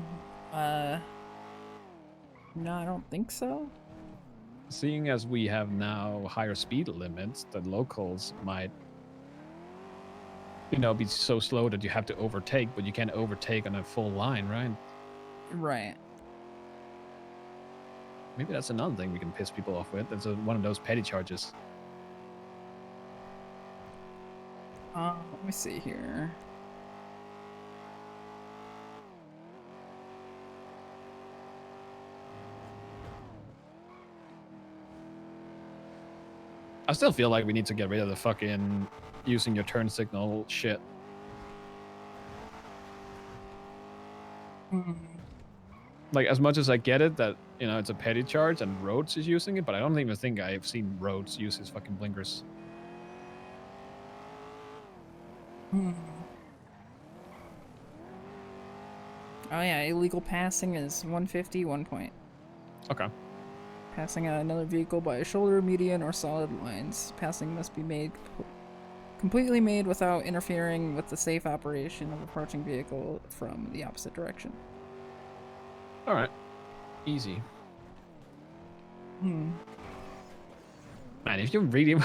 No, I don't think so. Seeing as we have now higher speed limits, the locals might, be so slow that you have to overtake, but you can't overtake on a full line, right? Right. Maybe that's another thing we can piss people off with. That's one of those petty charges. Let me see here. I still feel like we need to get rid of the fucking using your turn signal shit. Like, as much as I get it that, it's a petty charge and Rhodes is using it, but I don't even think I've seen Rhodes use his fucking blinkers. Oh yeah, illegal passing is 150, 1 point. Okay. Passing another vehicle by a shoulder, median, or solid lines. Passing must be made completely made without interfering with the safe operation of approaching vehicle from the opposite direction. All right. Easy. Hmm. Man, if you really,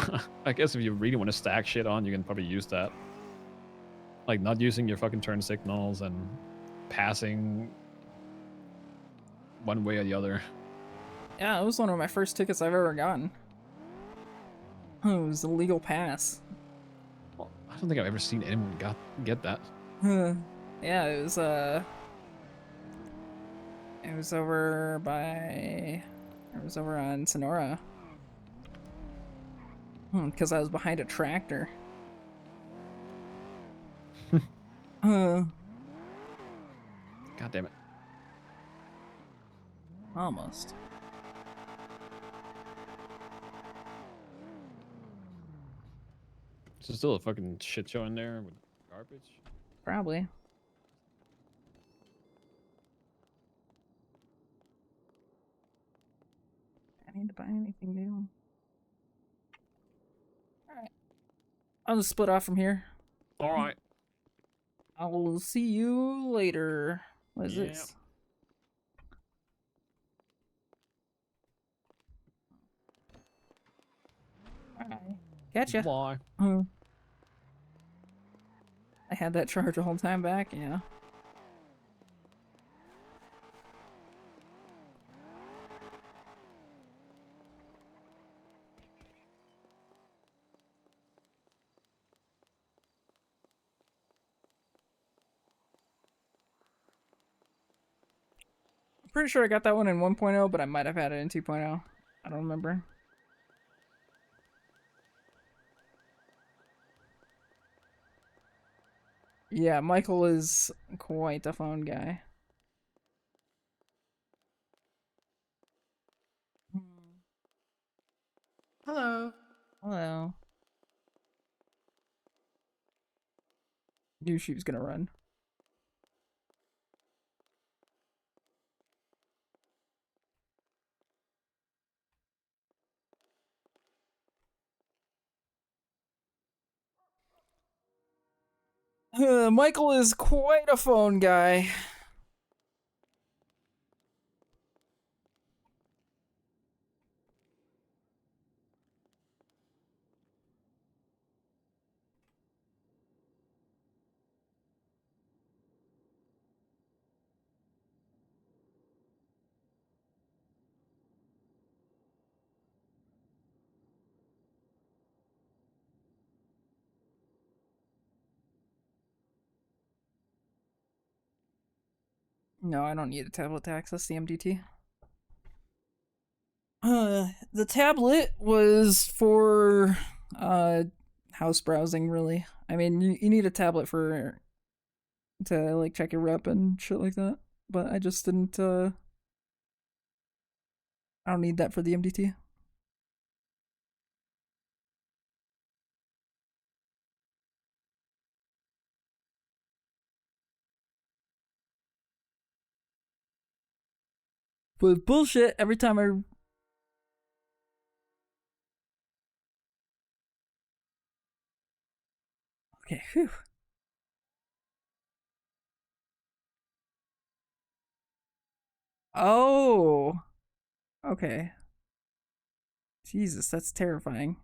I guess if you really want to stack shit on, you can probably use that. Like, not using your fucking turn signals and passing one way or the other. Yeah, it was one of my first tickets I've ever gotten. It was a legal pass. Well, I don't think I've ever seen anyone get that. Yeah, it was over on Sonora. Because I was behind a tractor. God damn it. Almost. Is there still a fucking shit show in there with garbage? Probably. I need to buy anything new. Alright. I'll just split off from here. Alright. I will see you later. What is this? Alright. Gotcha. Bye. I had that charge the whole time back, yeah. I'm pretty sure I got that one in 1.0, but I might have had it in 2.0. I don't remember. Yeah, Michael is quite a phone guy. Hello. Hello. Knew she was gonna run. Michael is quite a phone guy. No, I don't need a tablet to access the MDT. The tablet was for house browsing, really. I mean, you need a tablet to like check your rep and shit like that. But I just didn't. I don't need that for the MDT. But bullshit every time I. Okay, whew. Oh. Okay. Jesus, that's terrifying.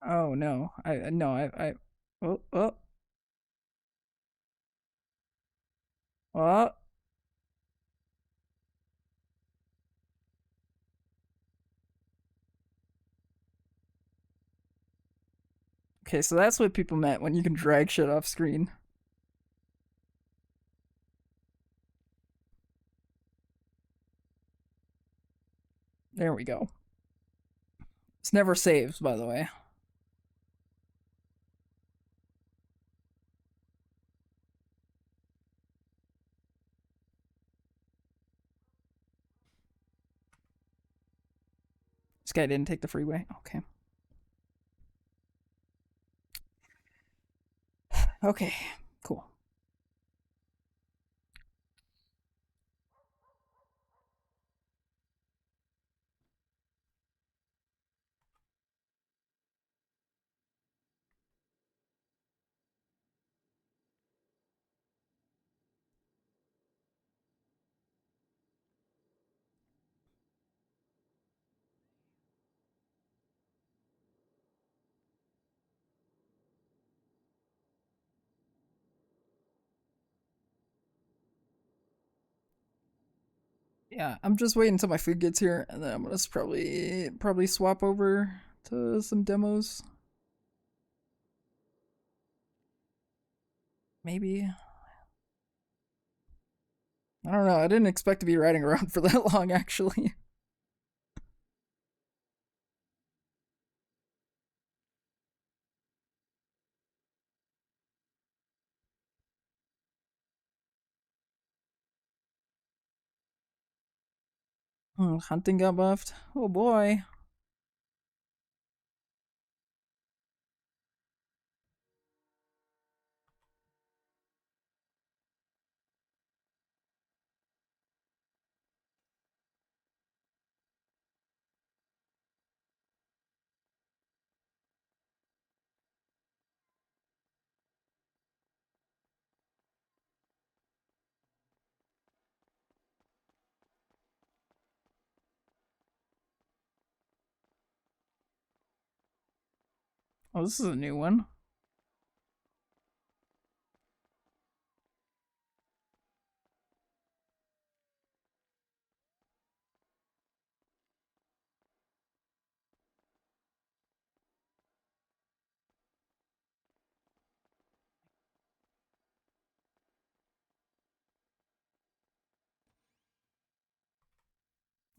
Oh no. I oh oh. Oh. Okay, so that's what people meant when you can drag shit off screen. There we go. It's never saves, by the way. This guy didn't take the freeway. Okay. Okay, cool. Yeah, I'm just waiting until my food gets here, and then I'm gonna probably swap over to some demos. Maybe. I don't know. I didn't expect to be riding around for that long, actually. Hunting got buffed. Oh boy. Oh, this is a new one.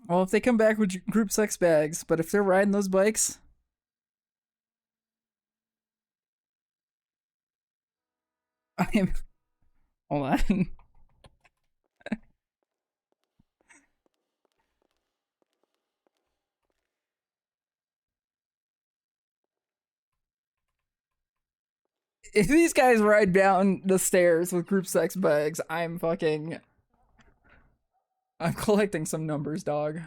Well, if they come back with group sex bags, but if they're riding those bikes. I am. Hold on. If these guys ride down the stairs with group sex bags, I'm collecting some numbers, dog.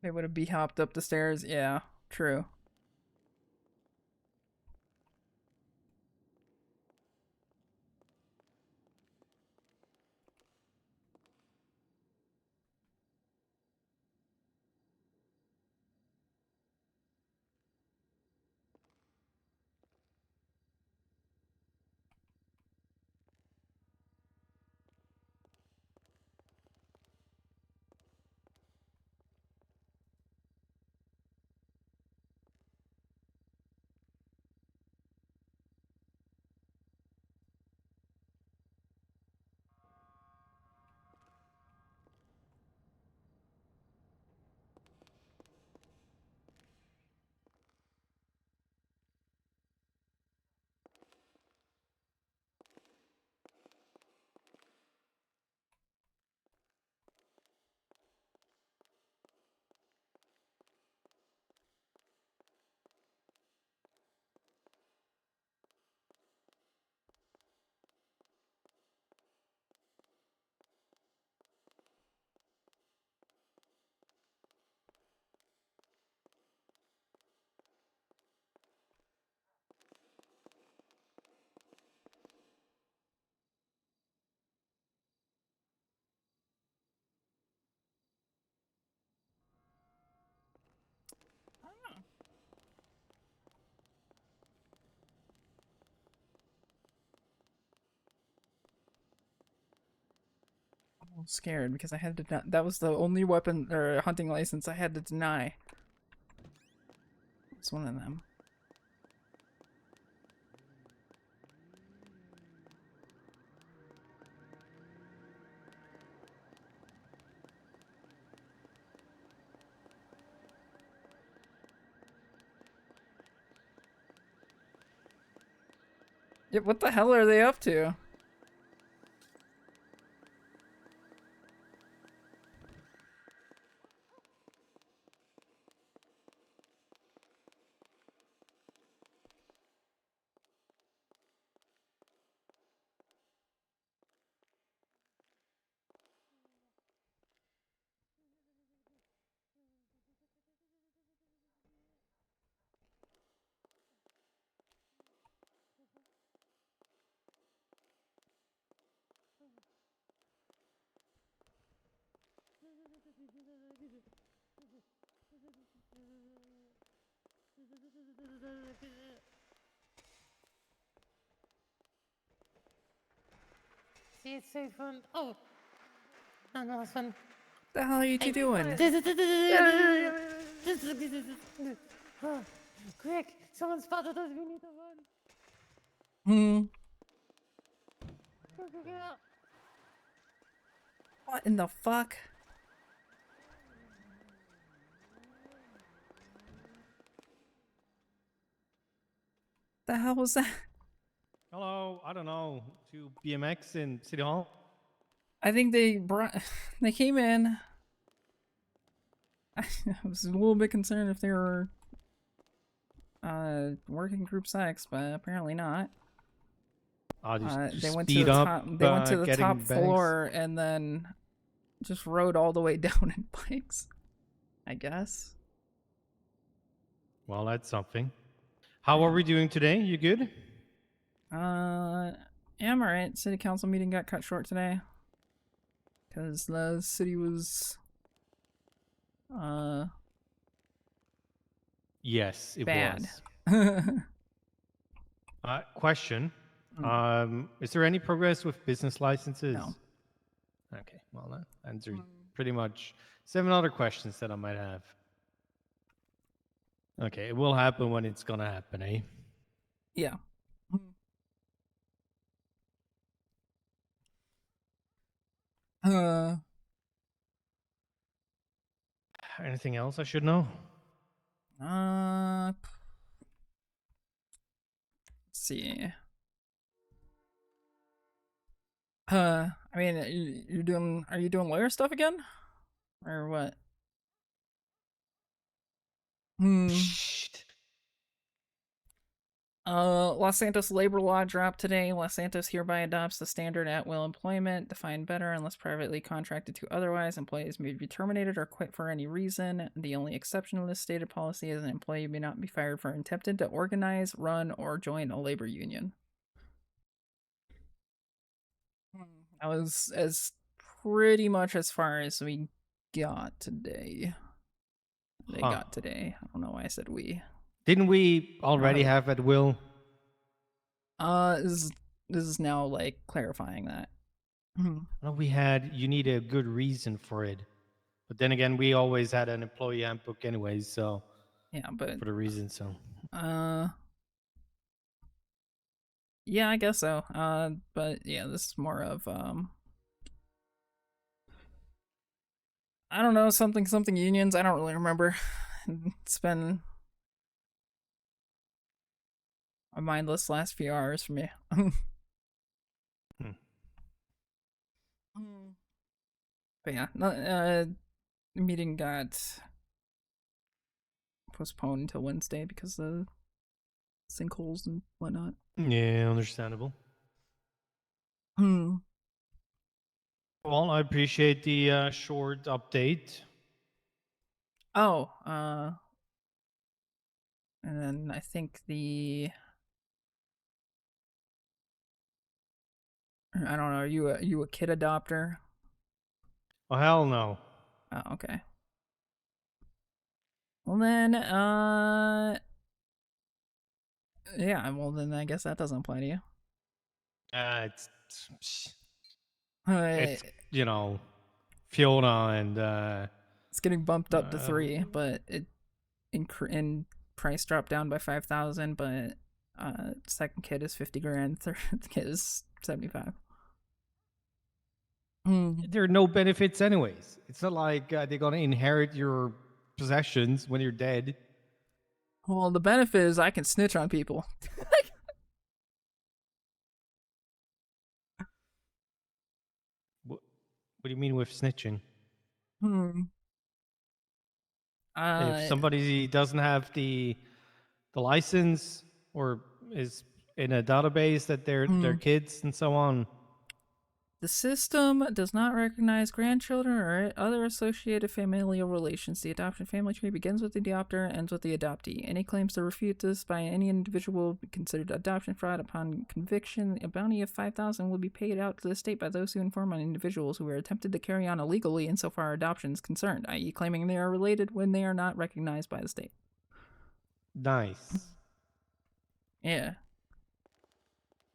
They would have hopped up the stairs. Yeah, true. scared because I had to. That was the only weapon or hunting license I had to deny. It's one of them. Yeah, what the hell are they up to? See, it's so fun. Oh, no, it's fun. The hell are you two doing? Oh, quick! Someone spotted us. We need to run. Go. What in the fuck? The hell was that? Hello, I don't know, to BMX in City Hall. I think they came in. I was a little bit concerned if they were working group sex, but apparently not. Just they went to the speed up, top. They went to the getting top bags. floor and then just rode all the way down in bikes. I guess. Well, that's something. How are we doing today? You good? Yeah, I'm alright. City council meeting got cut short today because the city was Yes, it bad. was. Question. Is there any progress with business licenses? No. Okay, well, that answered pretty much 7 other questions that I might have. Okay, it will happen when it's gonna happen, eh? Yeah. Anything else I should know? Let's see. I mean, are you doing lawyer stuff again? Or what? Los Santos labor law dropped today. Los Santos hereby adopts the standard at-will employment, defined better unless privately contracted to otherwise. Employees may be terminated or quit for any reason. The only exception to this stated policy is an employee may not be fired for attempting to organize, run, or join a labor union. That was as pretty much as far as we got today. They got today. I don't know why I said we. Didn't we already have at will? This is now like clarifying that. Well, we had, you need a good reason for it. But then again, we always had an employee handbook anyways, so. Yeah, but. For the reason, so. Yeah, I guess so. But yeah, this is more of, I don't know, something unions. I don't really remember. It's been a mindless last few hours for me. But yeah, the meeting got postponed until Wednesday because of sinkholes and whatnot. Yeah, understandable. Well, I appreciate the short update. Oh, and then I think I don't know, are you a kid adopter? Oh, hell no. Oh, okay. Well then, yeah, well then I guess that doesn't apply to you. It's, you know, Fiona and It's getting bumped up to 3, but it in price dropped down by 5,000. But second kid is 50 grand. Third kid is 75. there are no benefits anyways. It's not like they're gonna inherit your possessions when you're dead. Well, the benefit is I can snitch on people. What do you mean with snitching? If Uh, somebody doesn't have the license or is in a database that they're kids and so on. The system does not recognize grandchildren or other associated familial relations. The adoption family tree begins with the adopter and ends with the adoptee. Any claims to refute this by any individual will be considered adoption fraud. Upon conviction, a bounty of 5,000 will be paid out to the state by those who inform on individuals who are attempted to carry on illegally insofar adoption is concerned, i.e. claiming they are related when they are not recognized by the state. Nice. Yeah.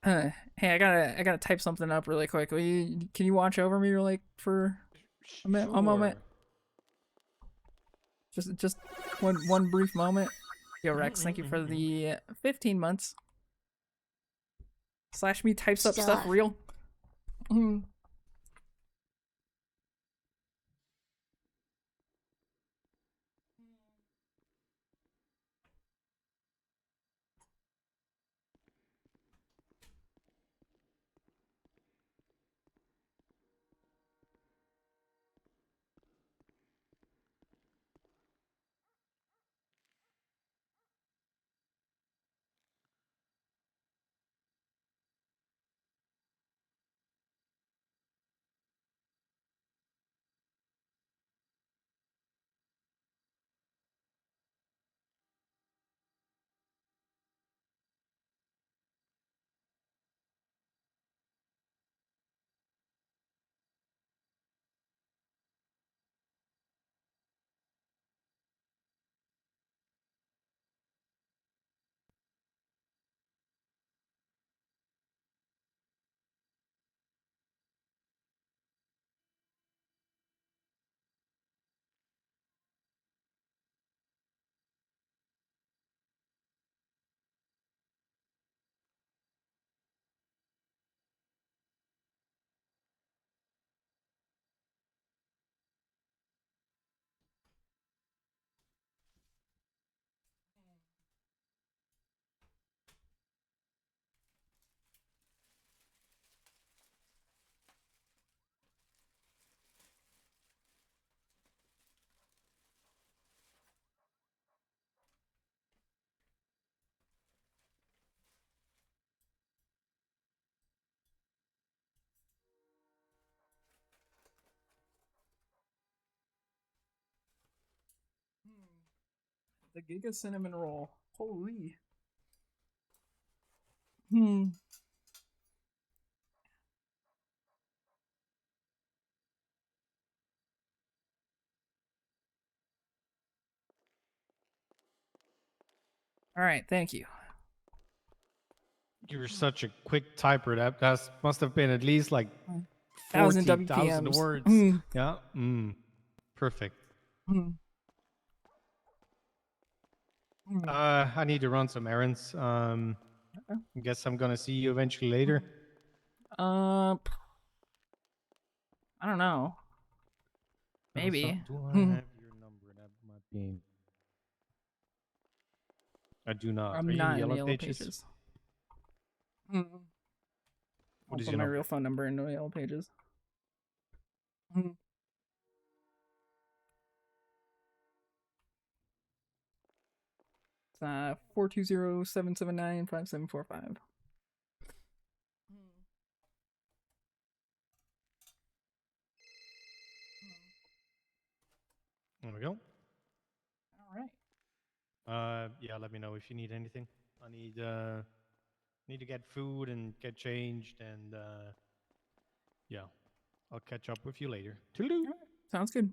Hey, I gotta type something up really quick. Can you watch over me like for a moment? Just one brief moment. Yo, Rex, thank you for the 15 months. Slash me types up stuff real. The Giga Cinnamon Roll. Holy. All right, thank you. You're such a quick typer. That must have been at least like 1,000 40,000 WPMs. words. Yeah. Perfect. I need to run some errands. I guess I'm gonna see you eventually later. I don't know. Maybe. Do I have your number? That might be. I do not. I'm Are you not in in Yellow, Yellow Pages? I'll What is put your my number? real phone number into Yellow Pages. It's 420-779-5745. There we go. All right. Yeah, let me know if you need anything. I need to get food and get changed, and yeah, I'll catch up with you later. Toodaloo. All right. Sounds good.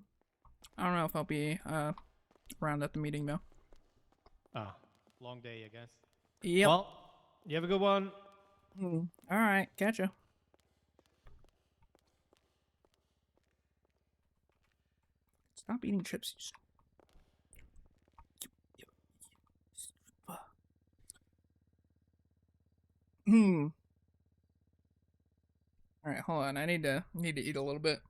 I don't know if I'll be around at the meeting though. Long day, I guess. Yep. Well, you have a good one. All right, catch ya. Stop eating chips. Hmm. All right, hold on. I need to eat a little bit.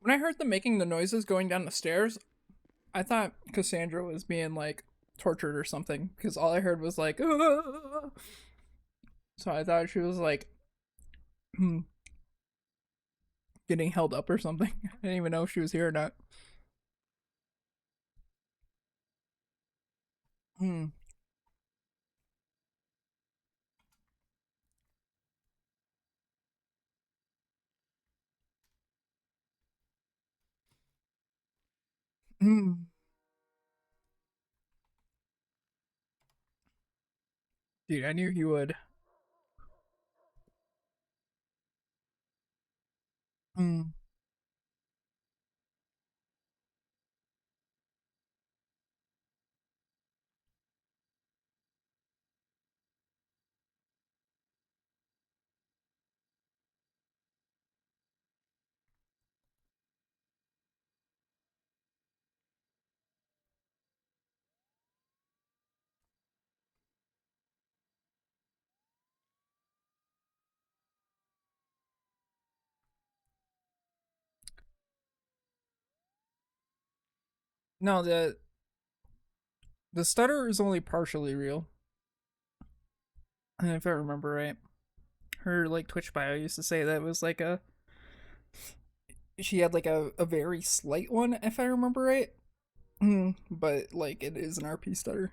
When I heard them making the noises going down the stairs, I thought Cassandra was being like tortured or something because all I heard was like, "Ah." So I thought she was like getting held up or something. I didn't even know if she was here or not. Hmm. Hmm. Dude, I knew he would. Hmm. No, the stutter is only partially real. If I remember right. Her like Twitch bio used to say that it was like she had like a very slight one, if I remember right. But like it is an RP stutter.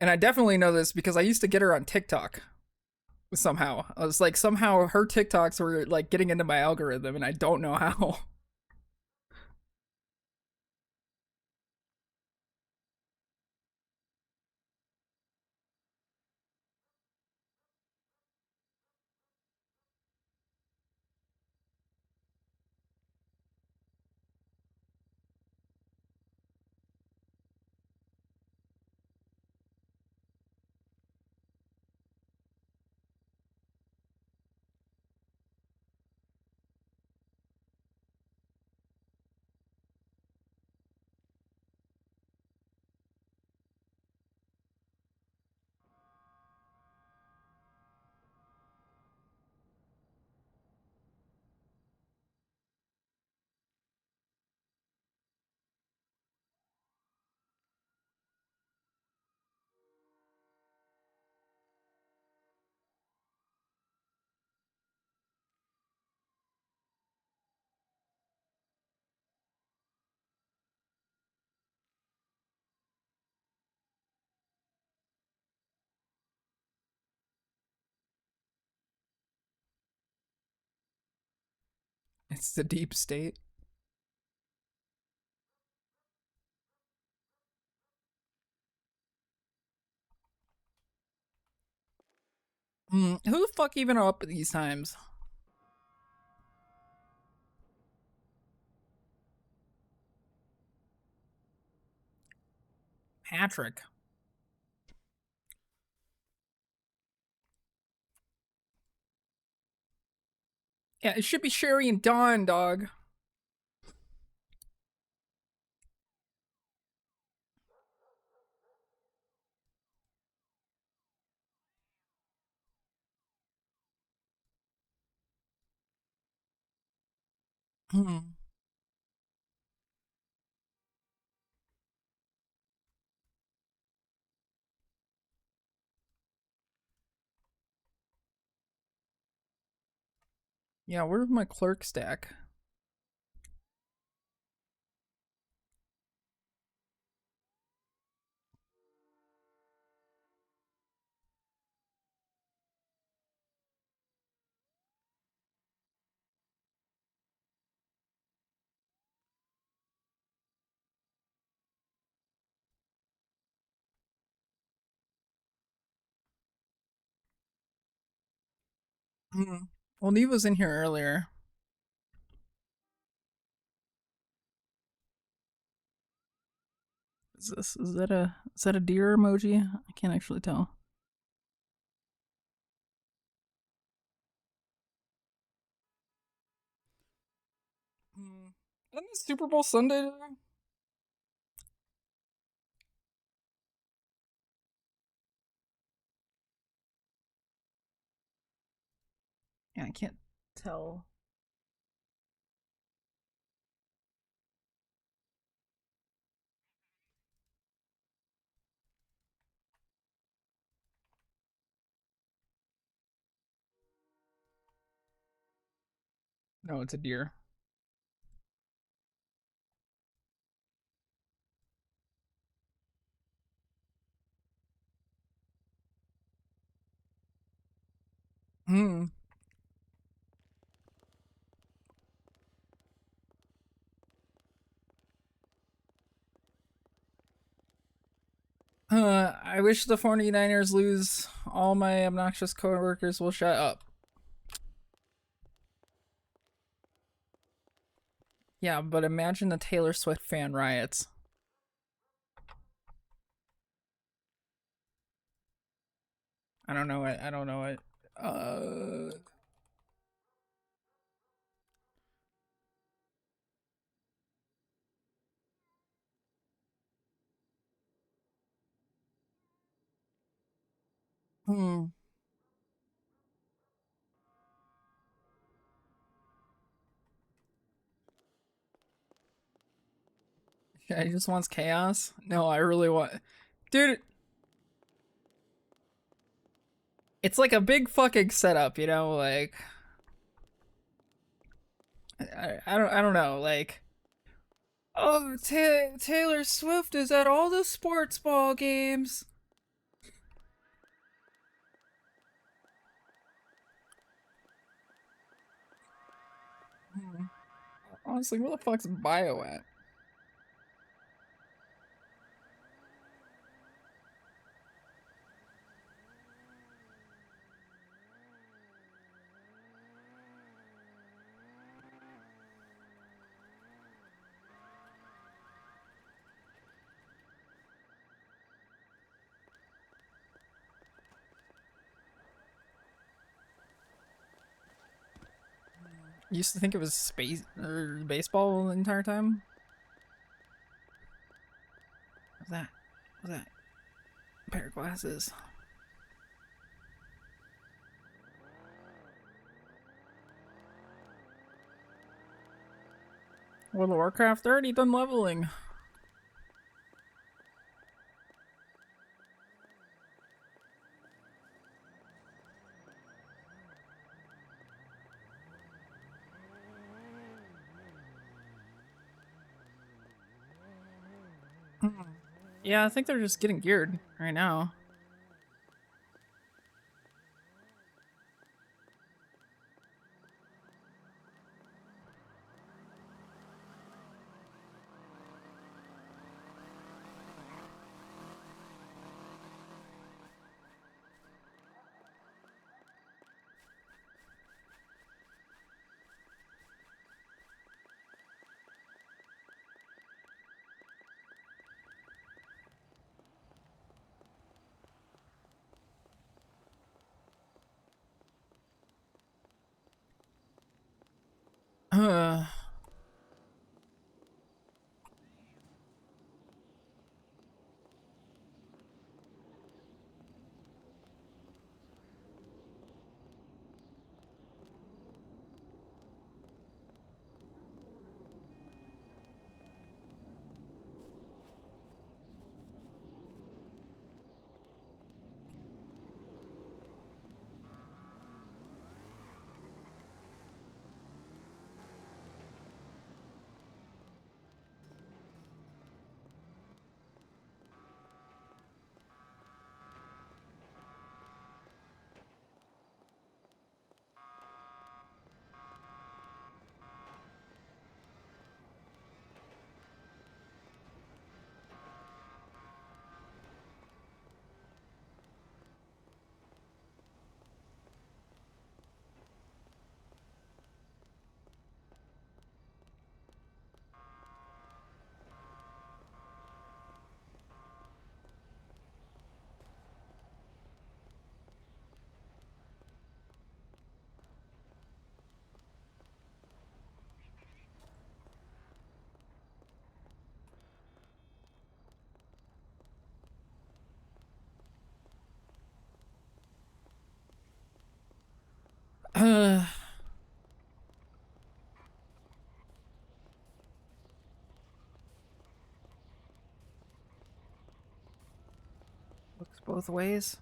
And I definitely know this because I used to get her on TikTok somehow. I was like, somehow her TikToks were like getting into my algorithm, and I don't know how. It's the deep state. Who the fuck even are up at these times? Patrick. Yeah, it should be Sherry and Dawn, dog. Hmm. Yeah, where's my clerk stack? Hmm. Well, Neve was in here earlier. Is that a deer emoji? I can't actually tell. Isn't it Super Bowl Sunday today? Yeah, I can't tell. No, it's a deer. Hmm. I wish the 49ers lose. All my obnoxious coworkers will shut up. Yeah, but imagine the Taylor Swift fan riots. I don't know it. I don't know it. Hmm. Yeah, he just wants chaos. No, I really want, dude. It's like a big fucking setup, you know. Like, I don't know. Like, oh, Taylor Swift is at all the sports ball games. Honestly, where the fuck's Bio at? Used to think it was space or baseball the entire time. What's that? What's that? A pair of glasses. World of Warcraft 30 done leveling. Yeah, I think they're just getting geared right now. Uh, Looks both ways.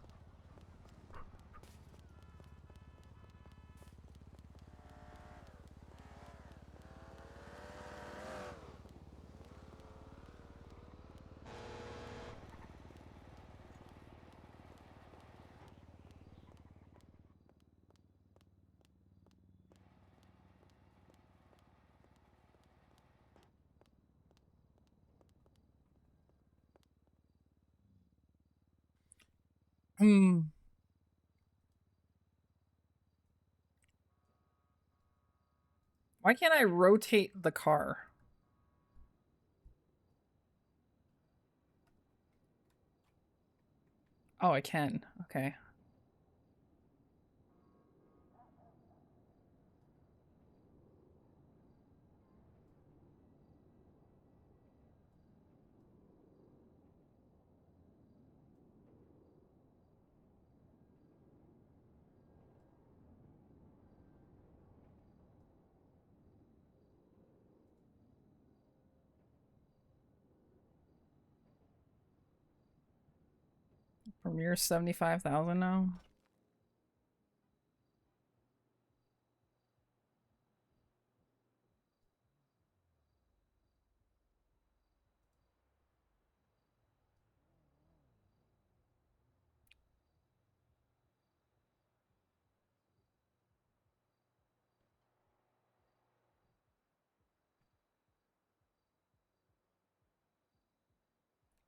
Hmm. Why can't I rotate the car? Oh, I can. Okay. Premiere 75,000 now.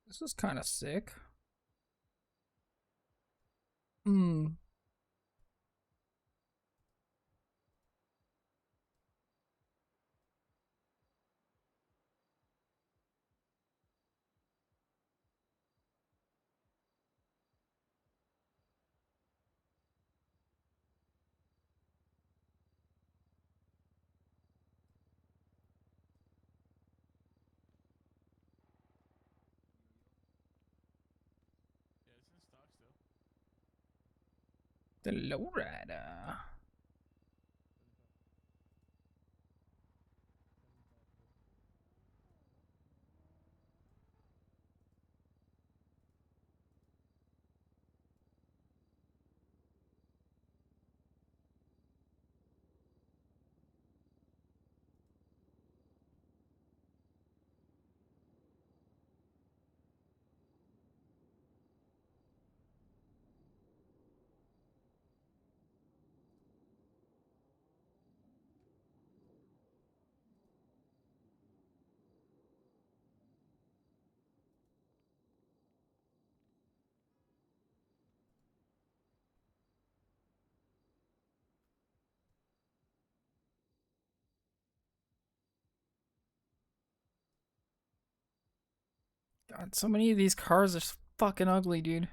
This is kind of sick. Hmm. The lowrider. God, so many of these cars are fucking ugly, dude.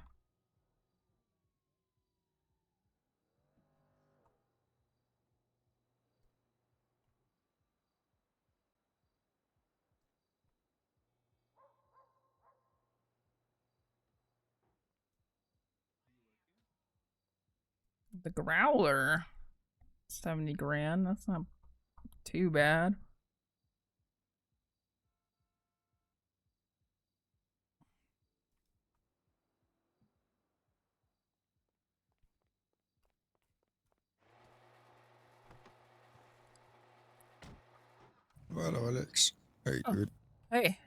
The Growler. 70 grand. That's not too bad. Hello, Alex. How you doing? Hey.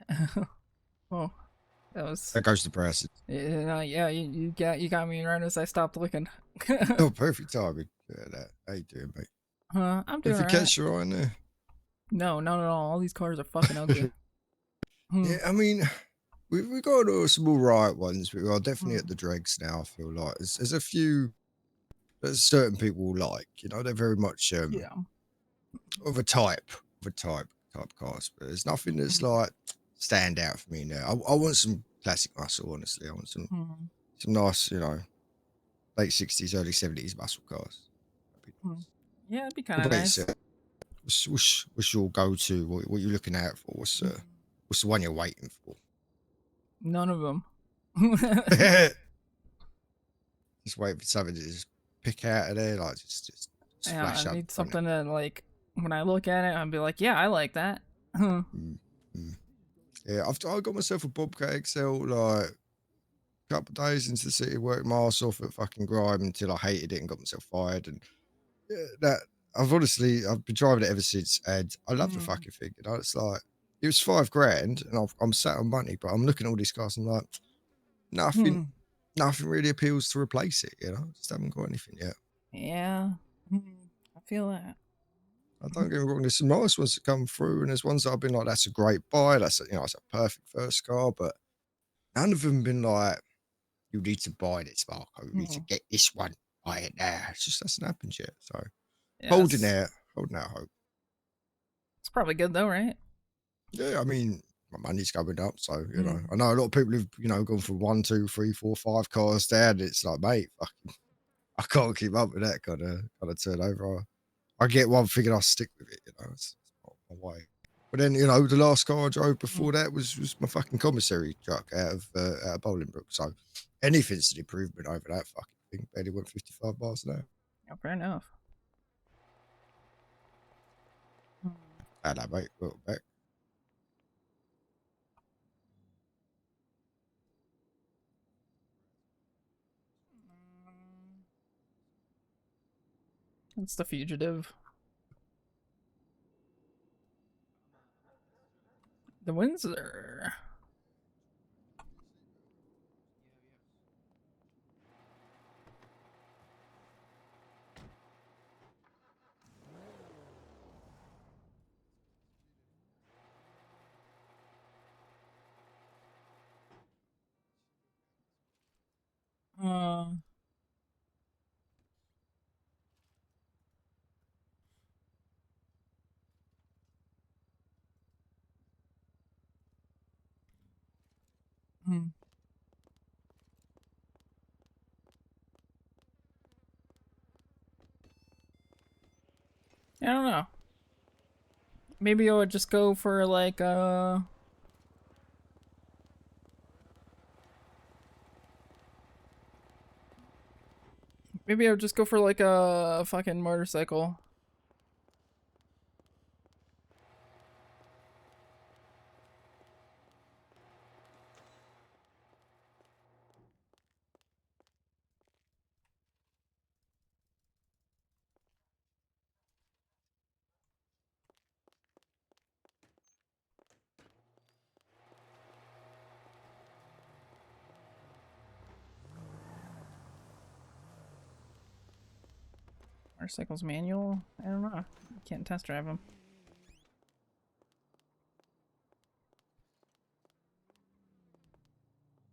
Oh, that was. There goes the prices. Yeah, you got me right as I stopped looking. Oh, perfect timing. That. How you doing, mate? I'm doing If you alright. catch your eye in there. No, not at all. All these cars are fucking ugly. Yeah, I mean, we got some all right ones, but we are definitely Hmm. at the dregs now. I feel like there's a few that certain people like. You know, they're very much Yeah. of a type cars, but there's nothing that's like stand out for me now. I want some classic muscle, honestly. I want some nice, you know, late 60s, early 70s muscle cars. Yeah, it'd be What kind of about nice. yourself? What's your go-to? What you looking out for? What's the one you're waiting for? None of them. Just waiting for something to just pick out of there, like just Yeah, flash I up. need something that, like, when I look at it, I'll be like, yeah, I like that. Yeah, I got myself a Bobcat XL like a couple of days into the city, worked my ass off at fucking Grime until I hated it and got myself fired. And yeah, that I've been driving it ever since, and I love the fucking thing. You know, it's like it was $5,000, and I'm sat on money, but I'm looking at all these cars and I'm like, nothing really appeals to replace it. You know, just haven't got anything yet. Yeah, I feel that. I don't get me wrong. There's some nice ones that come through, and there's ones that I've been like, "That's a great buy. That's it's a perfect first car." But none of them have been like, "You need to buy this, Marco. You need to get this one. Buy it now." It's just hasn't happened yet. So holding out hope. It's probably good though, right? Yeah, I mean, my money's going up, so I know a lot of people who've gone from 1, 2, 3, 4, 5 cars down. It's like, mate, fucking, I can't keep up with that kind of turnover. I get one thing and I stick with it. It's not my way. But then the last car I drove before that was my fucking commissary truck out of Bolingbroke. So anything's an improvement over that fucking thing. Barely went 55 miles an hour. Yeah, fair enough. Hello, mate. Welcome back. It's the fugitive. The Windsor. I don't know. Maybe I would just go for like maybe I would just go for like a fucking motorcycle. Motorcycles manual? I don't know. You can't test drive them.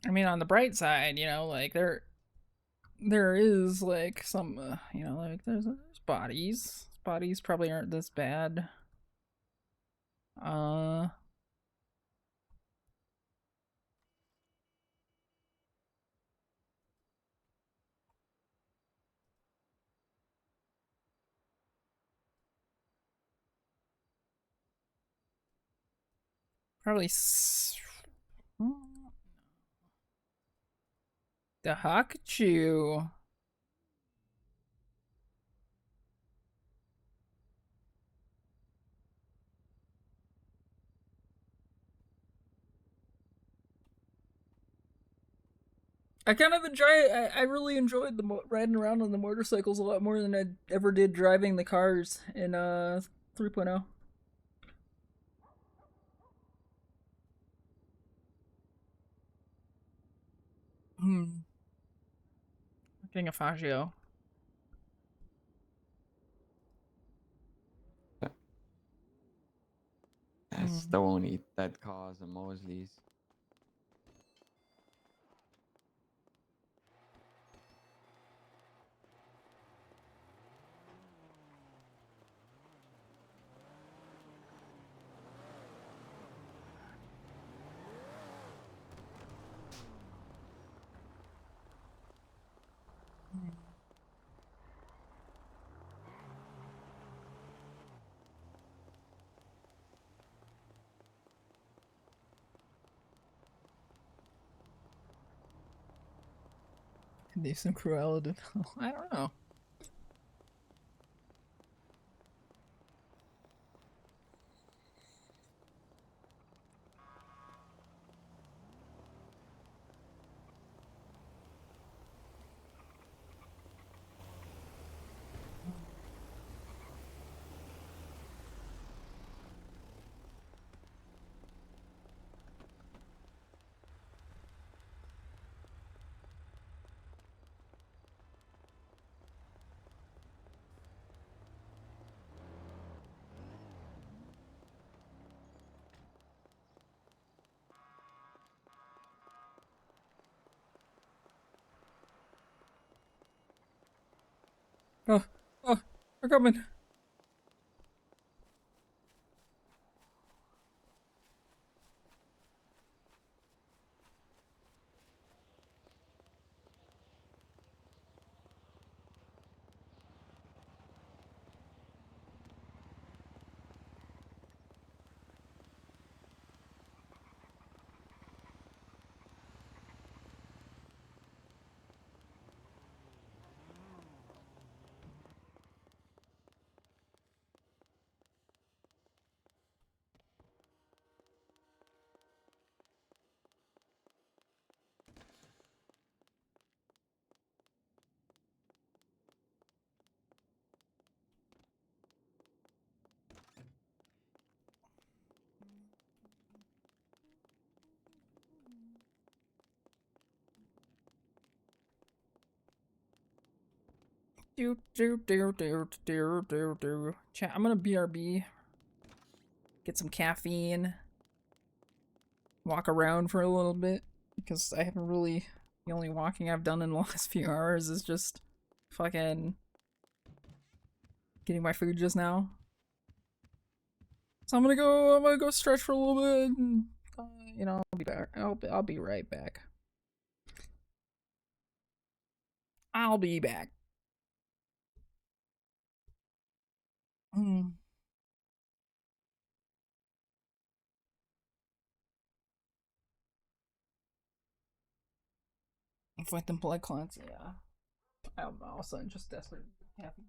I mean, on the bright side, like there is like some, like there's bodies. Bodies probably aren't this bad. Probably the Hakachu. I kind of enjoy it. I really enjoyed riding around on the motorcycles a lot more than I ever did driving the cars in 3.0. Getting a Faggio. That's the only that cause the Mosleys. Decent Cruella. I don't know. They're coming. Chat, I'm gonna BRB. Get some caffeine. Walk around for a little bit. Because I haven't really... The only walking I've done in the last few hours is just... fucking... getting my food just now. So I'm gonna go stretch for a little bit and... you know, I'll be back. I'll be right back. I'll be back. Inflicting blood clots, yeah. I'm also just desperate. Happy.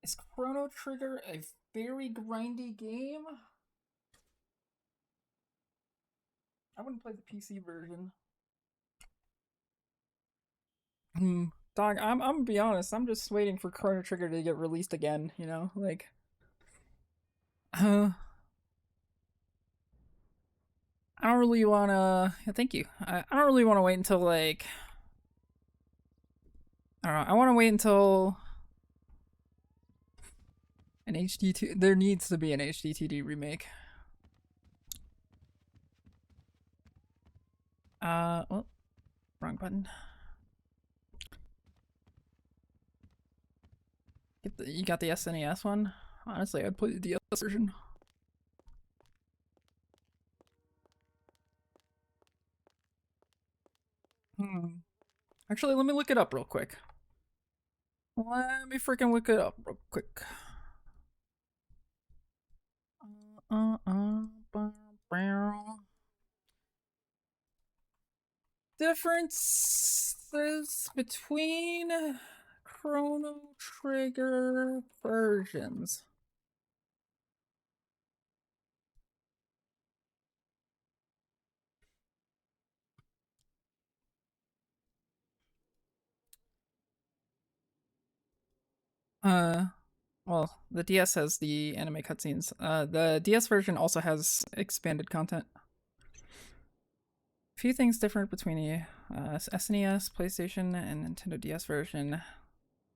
Is Chrono Trigger a very grindy game? I wouldn't play the PC version. Dog, I'm gonna be honest, I'm just waiting for Chrono Trigger to get released again, you know? Like I don't really wanna thank you. I don't really wanna wait until like I don't know, I wanna wait until an HD2 there needs to be an HD2D remake. Well, wrong button. You got the SNES one? Honestly, I'd play the DS version. Actually, let me look it up real quick. Let me freaking look it up real quick. Differences between Chrono Trigger versions. Well, the DS has the anime cutscenes. The DS version also has expanded content. A few things different between the SNES, PlayStation, and Nintendo DS version.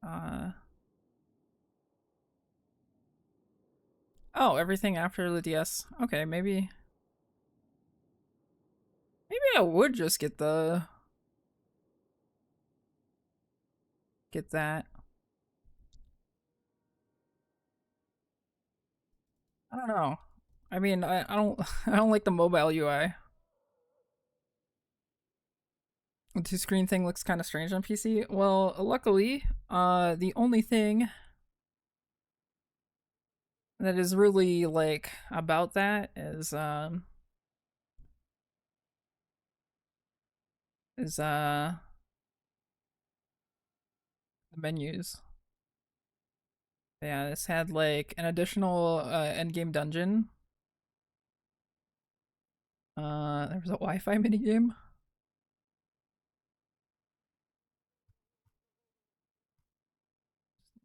Oh, everything after the DS. Okay, maybe I would just get that. I don't know. I mean, I don't I don't like the mobile UI. The two screen thing looks kind of strange on PC. Well, luckily, the only thing that is really like about that is the menus. Yeah, this had like an additional endgame dungeon. There was a Wi-Fi minigame.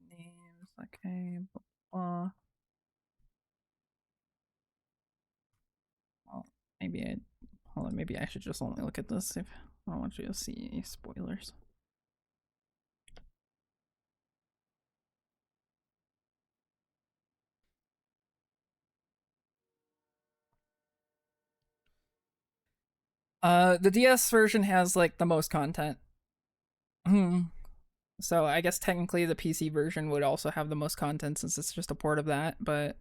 Names, okay. Well, maybe hold on, maybe I should just only look at this if I don't want you to see any spoilers. The DS version has like the most content. So I guess technically the PC version would also have the most content since it's just a port of that, but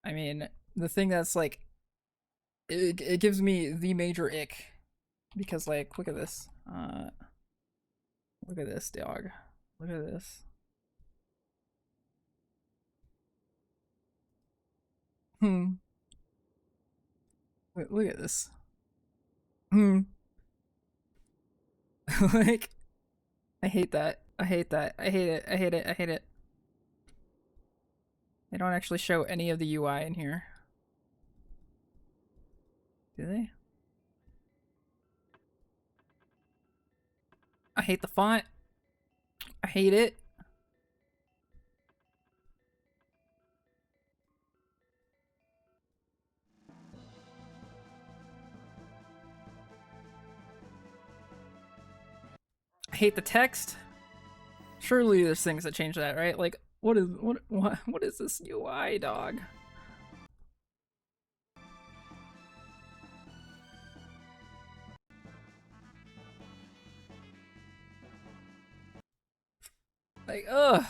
I mean, the thing that's like it gives me the major ick because like look at this. Look at this, dog. Look at this. Look at this. Like I hate that. I hate that. I hate it. I hate it. I hate it. They don't actually show any of the UI in here. Do they? I hate the font. I hate it. I hate the text. Surely there's things that change that, right? Like what is this UI, dog? Like ugh.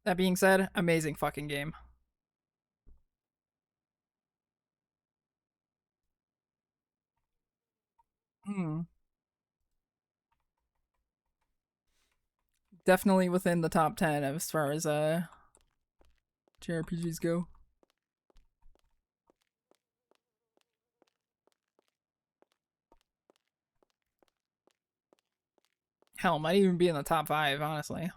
That being said, amazing fucking game. Definitely within the top 10 as far as JRPGs go. Hell, might even be in the top 5, honestly.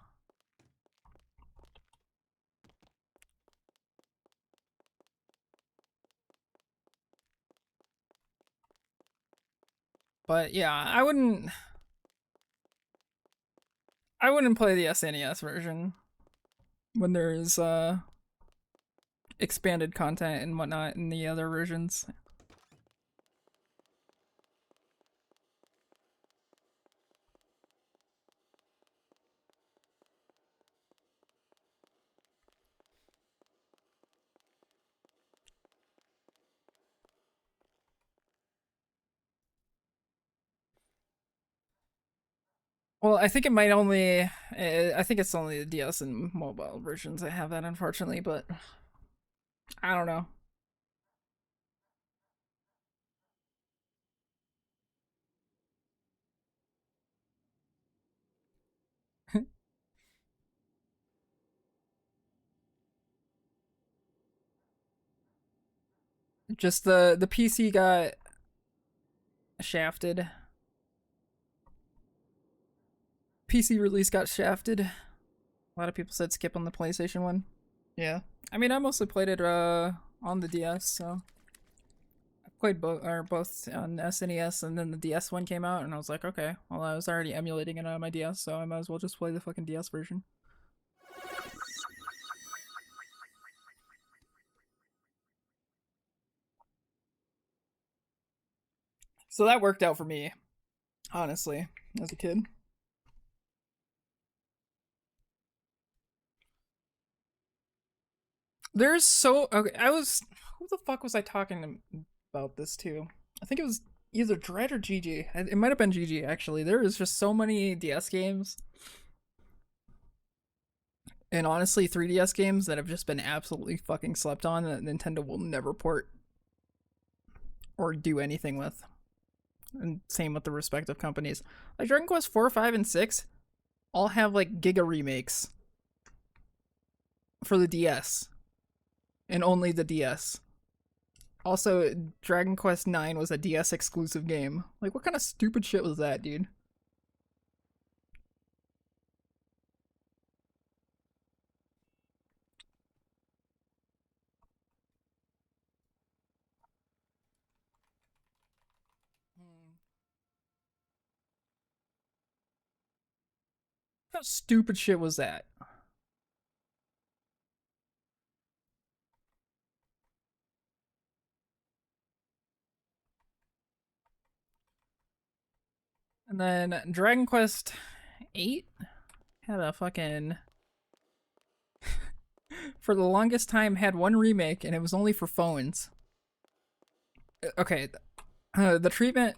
But yeah, I wouldn't play the SNES version when there's expanded content and whatnot in the other versions. Well, I think it might only. I think it's only the DS and mobile versions that have that, unfortunately. But I don't know. Just the PC got shafted. PC release got shafted. A lot of people said skip on the PlayStation one. Yeah, I mean, I mostly played it on the DS, so I played both on SNES, and then the DS one came out, and I was like, okay, well, I was already emulating it on my DS, so I might as well just play the fucking DS version. So that worked out for me, honestly, as a kid. There's so okay. Who the fuck was I talking about this to? I think it was either Dread or GG. It might have been GG actually. There is just so many DS games, and honestly 3DS games that have just been absolutely fucking slept on that Nintendo will never port or do anything with. And same with the respective companies. Like Dragon Quest 4, 5, and 6 all have like Giga remakes for the DS. And only the DS. Also, Dragon Quest 9 was a DS exclusive game. Like, what kind of stupid shit was that, dude? What kind of stupid shit was that? And then Dragon Quest 8 had a fucking for the longest time had one remake and it was only for phones. Okay, the treatment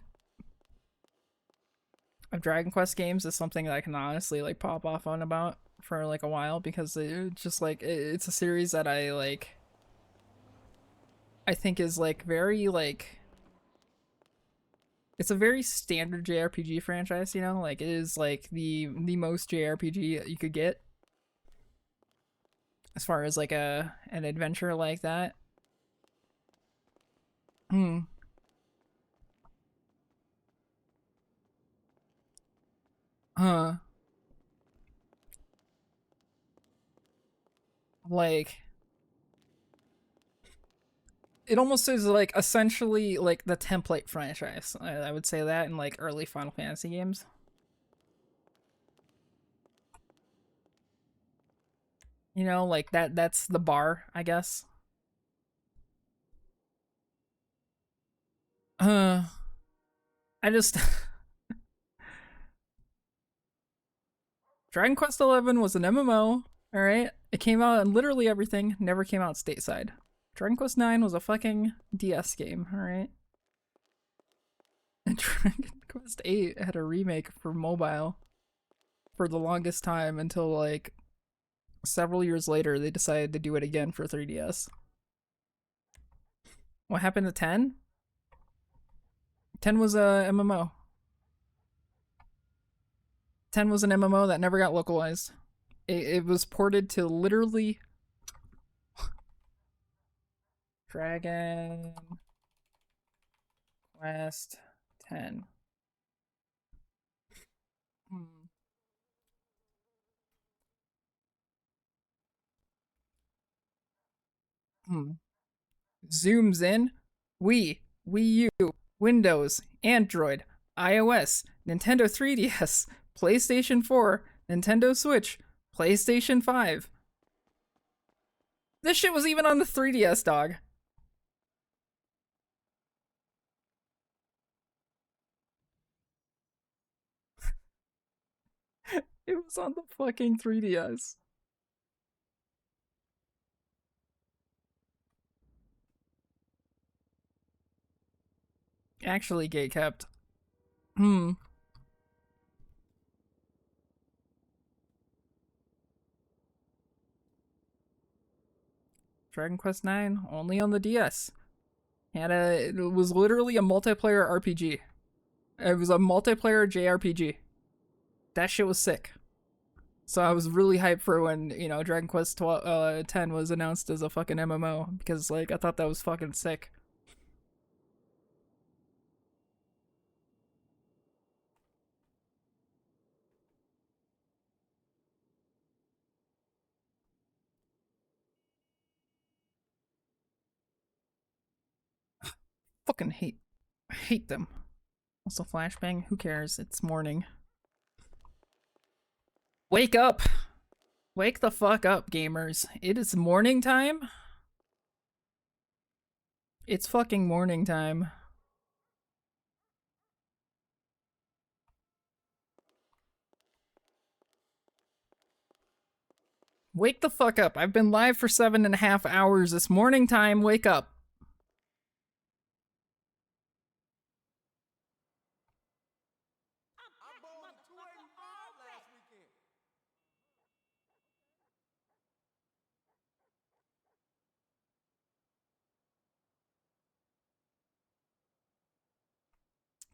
of Dragon Quest games is something that I can honestly like pop off on about for like a while because it's just like it's a series that I like I think is like very like it's a very standard JRPG franchise, you know? Like it is like the most JRPG you could get as far as like an adventure like that. Hmm. Huh. Like it almost is like essentially like the template franchise. I would say that in like early Final Fantasy games. You know, like that's the bar, I guess. I just Dragon Quest 11 was an MMO, all right? It came out on literally everything, never came out stateside. Dragon Quest 9 was a fucking DS game, all right? And Dragon Quest 8 had a remake for mobile for the longest time until like several years later they decided to do it again for 3DS. What happened to 10? 10 was a MMO. 10 was an MMO that never got localized. It was ported to literally Dragon Quest 10. Zooms in. Wii U, Windows, Android, iOS, Nintendo 3DS, PlayStation 4, Nintendo Switch, PlayStation 5. This shit was even on the 3DS, dog. It was on the fucking 3DS. Actually, gate kept. Dragon Quest IX only on the DS. It was literally a multiplayer RPG. It was a multiplayer JRPG. That shit was sick. So I was really hyped for when, Dragon Quest 10 was announced as a fucking MMO, because, like, I thought that was fucking sick. Fucking hate them. Also flashbang, who cares? It's morning. Wake up! Wake the fuck up, gamers. It is morning time. It's fucking morning time. Wake the fuck up. I've been live for 7.5 hours. It's morning time. Wake up.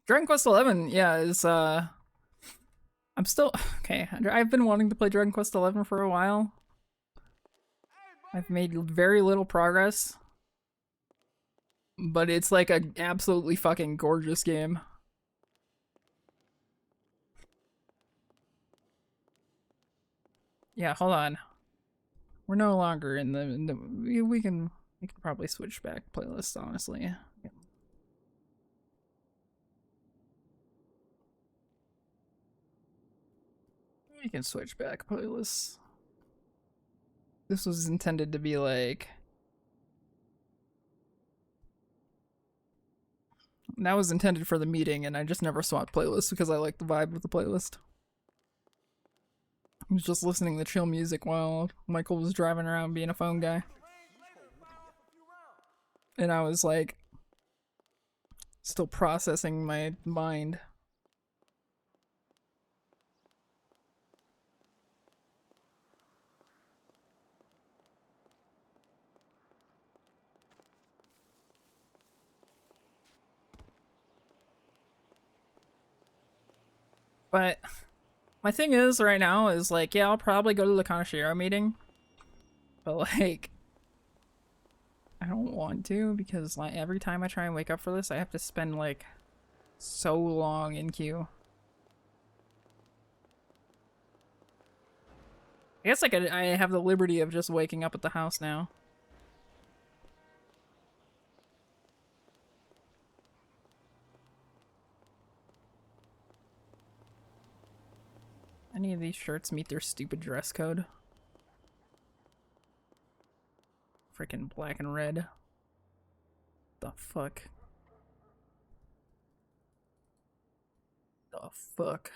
Dragon Quest 11, yeah, is I'm still okay. I've been wanting to play Dragon Quest 11 for a while. I've made very little progress, but it's like an absolutely fucking gorgeous game. Yeah, hold on. We're no longer in the we can probably switch back playlists, honestly. We can switch back playlists. This was intended to be like... That was intended for the meeting, and I just never swapped playlists because I like the vibe of the playlist. I was just listening to chill music while Michael was driving around being a phone guy. And I was like... still processing my mind. But my thing is right now is like, yeah, I'll probably go to the Kanashiro meeting. But like, I don't want to because like every time I try and wake up for this, I have to spend like so long in queue. I guess like I have the liberty of just waking up at the house now. Any of these shirts meet their stupid dress code? Freaking black and red. The fuck? The fuck?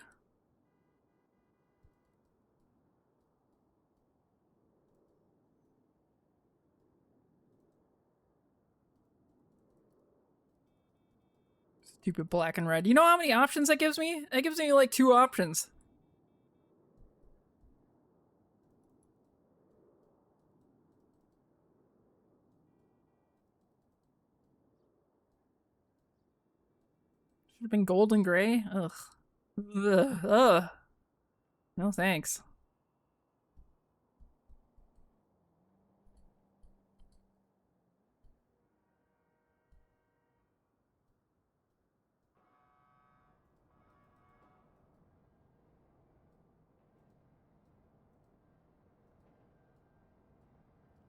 Stupid black and red. You know how many options that gives me? That gives me like 2 options. Should have been gold and gray. Ugh. Ugh. Ugh. No thanks.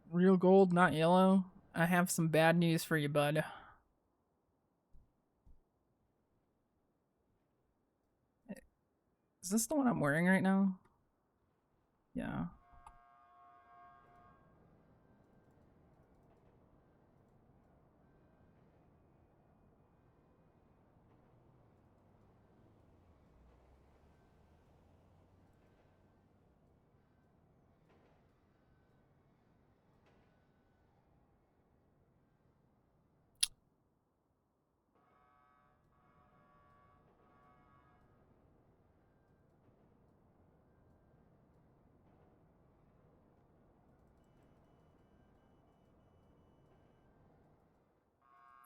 Real gold, not yellow. I have some bad news for you, bud. Is this the one I'm wearing right now? Yeah.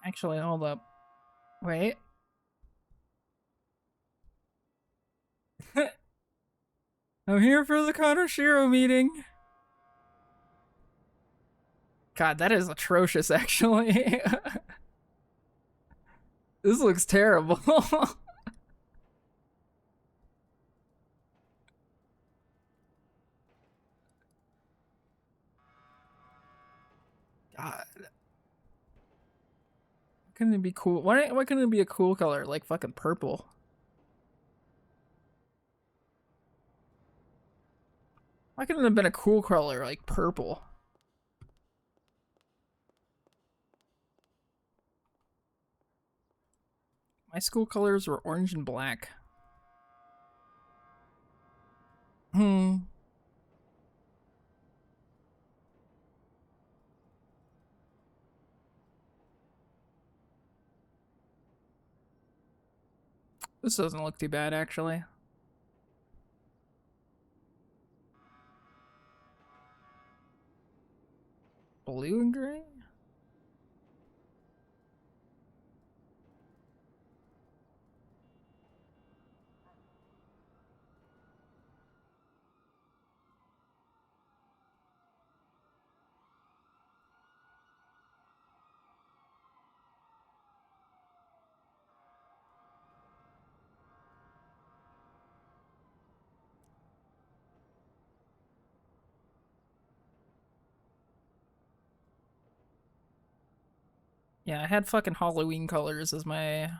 Actually, hold up. Wait. I'm here for the Konoshiro meeting. God, that is atrocious, actually. This looks terrible. God. Couldn't it be cool? Why couldn't it be a cool color like fucking purple? Why couldn't it have been a cool color like purple? My school colors were orange and black. This doesn't look too bad, actually. Blue and gray? Yeah, I had fucking Halloween colors as my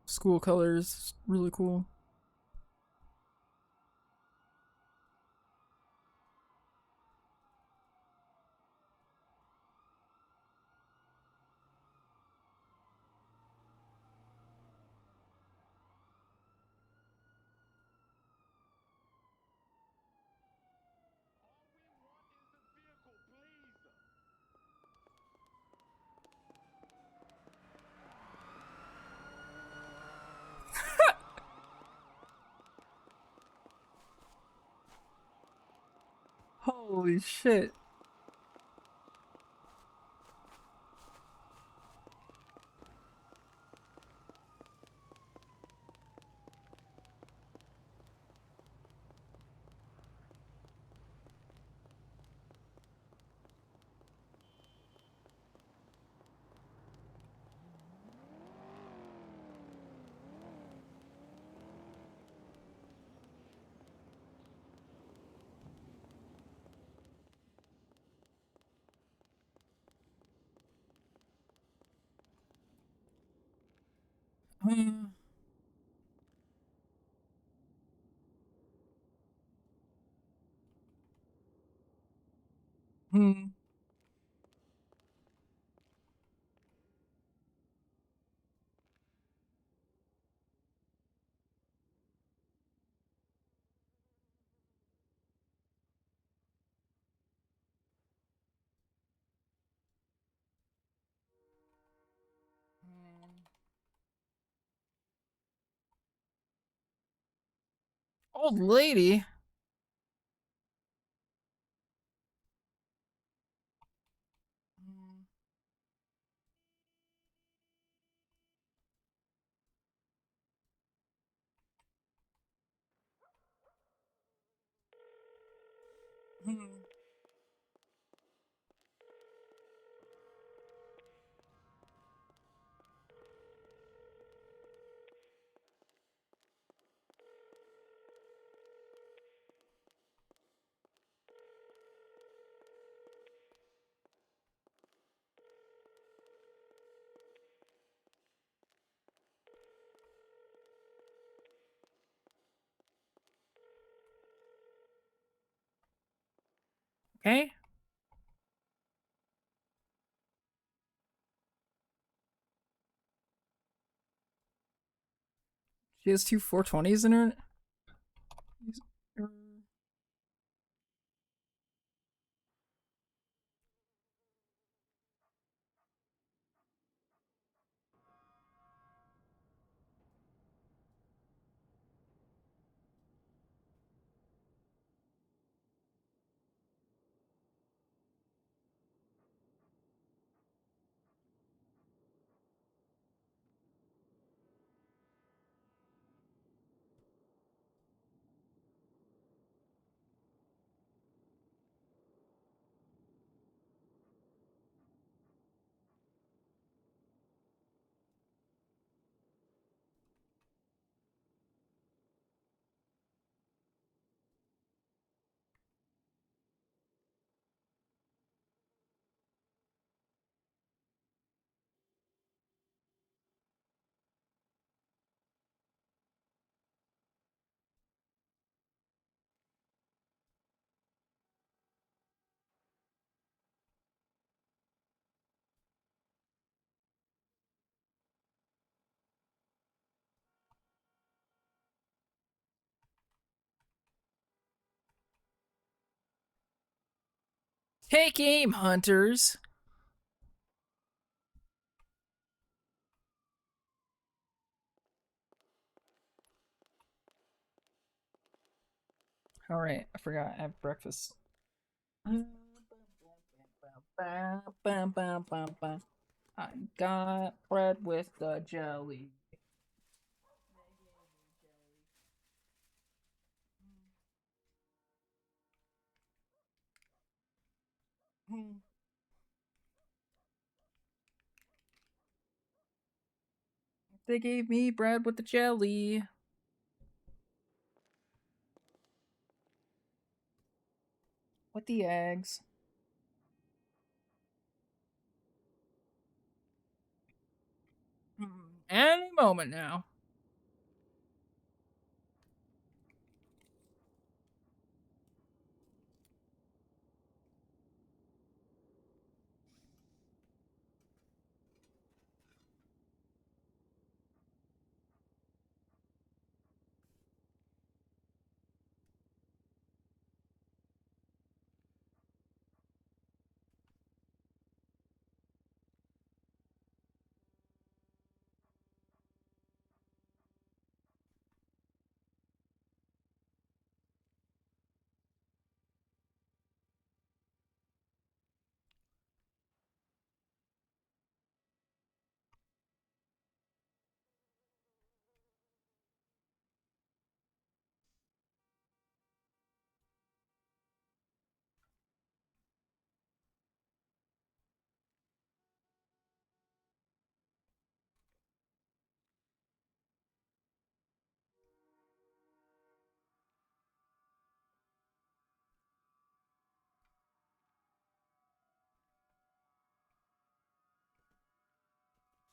school colors. Really cool. Holy shit. Hmm. Hmm. Old lady. Hmm. Okay. She has two 420s in her. Take aim, hunters. All right, I forgot. I have breakfast. I got bread with the jelly. They gave me bread with the jelly. With the eggs. Any moment now.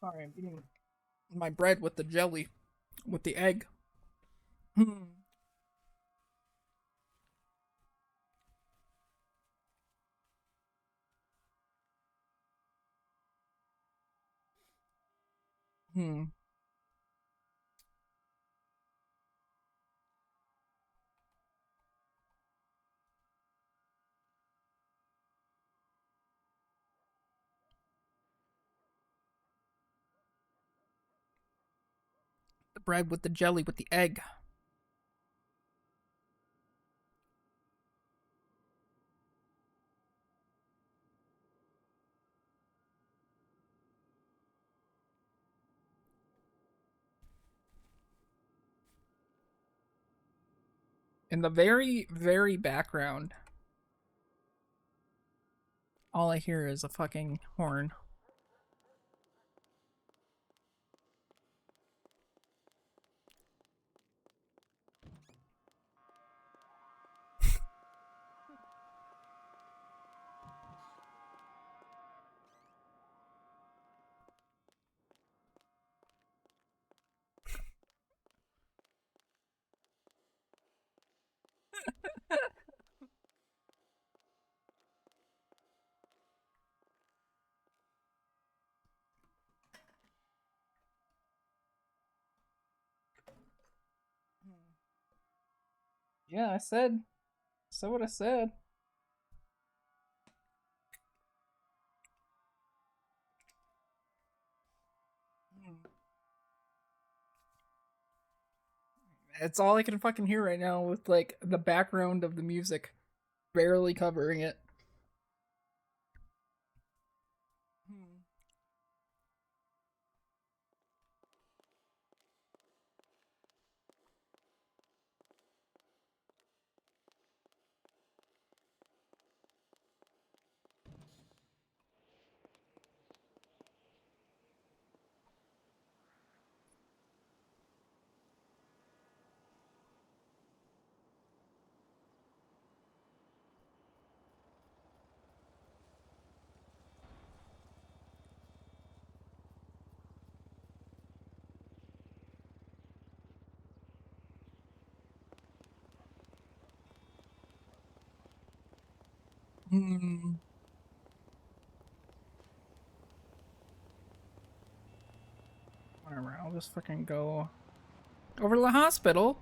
Sorry, I'm eating my bread with the jelly. With the egg. Hmm. The bread with the jelly with the egg. In the very, very background, all I hear is a fucking horn. Yeah, I said what I said. It's all I can fucking hear right now with like the background of the music barely covering it. Whatever, I'll just fucking go over to the hospital.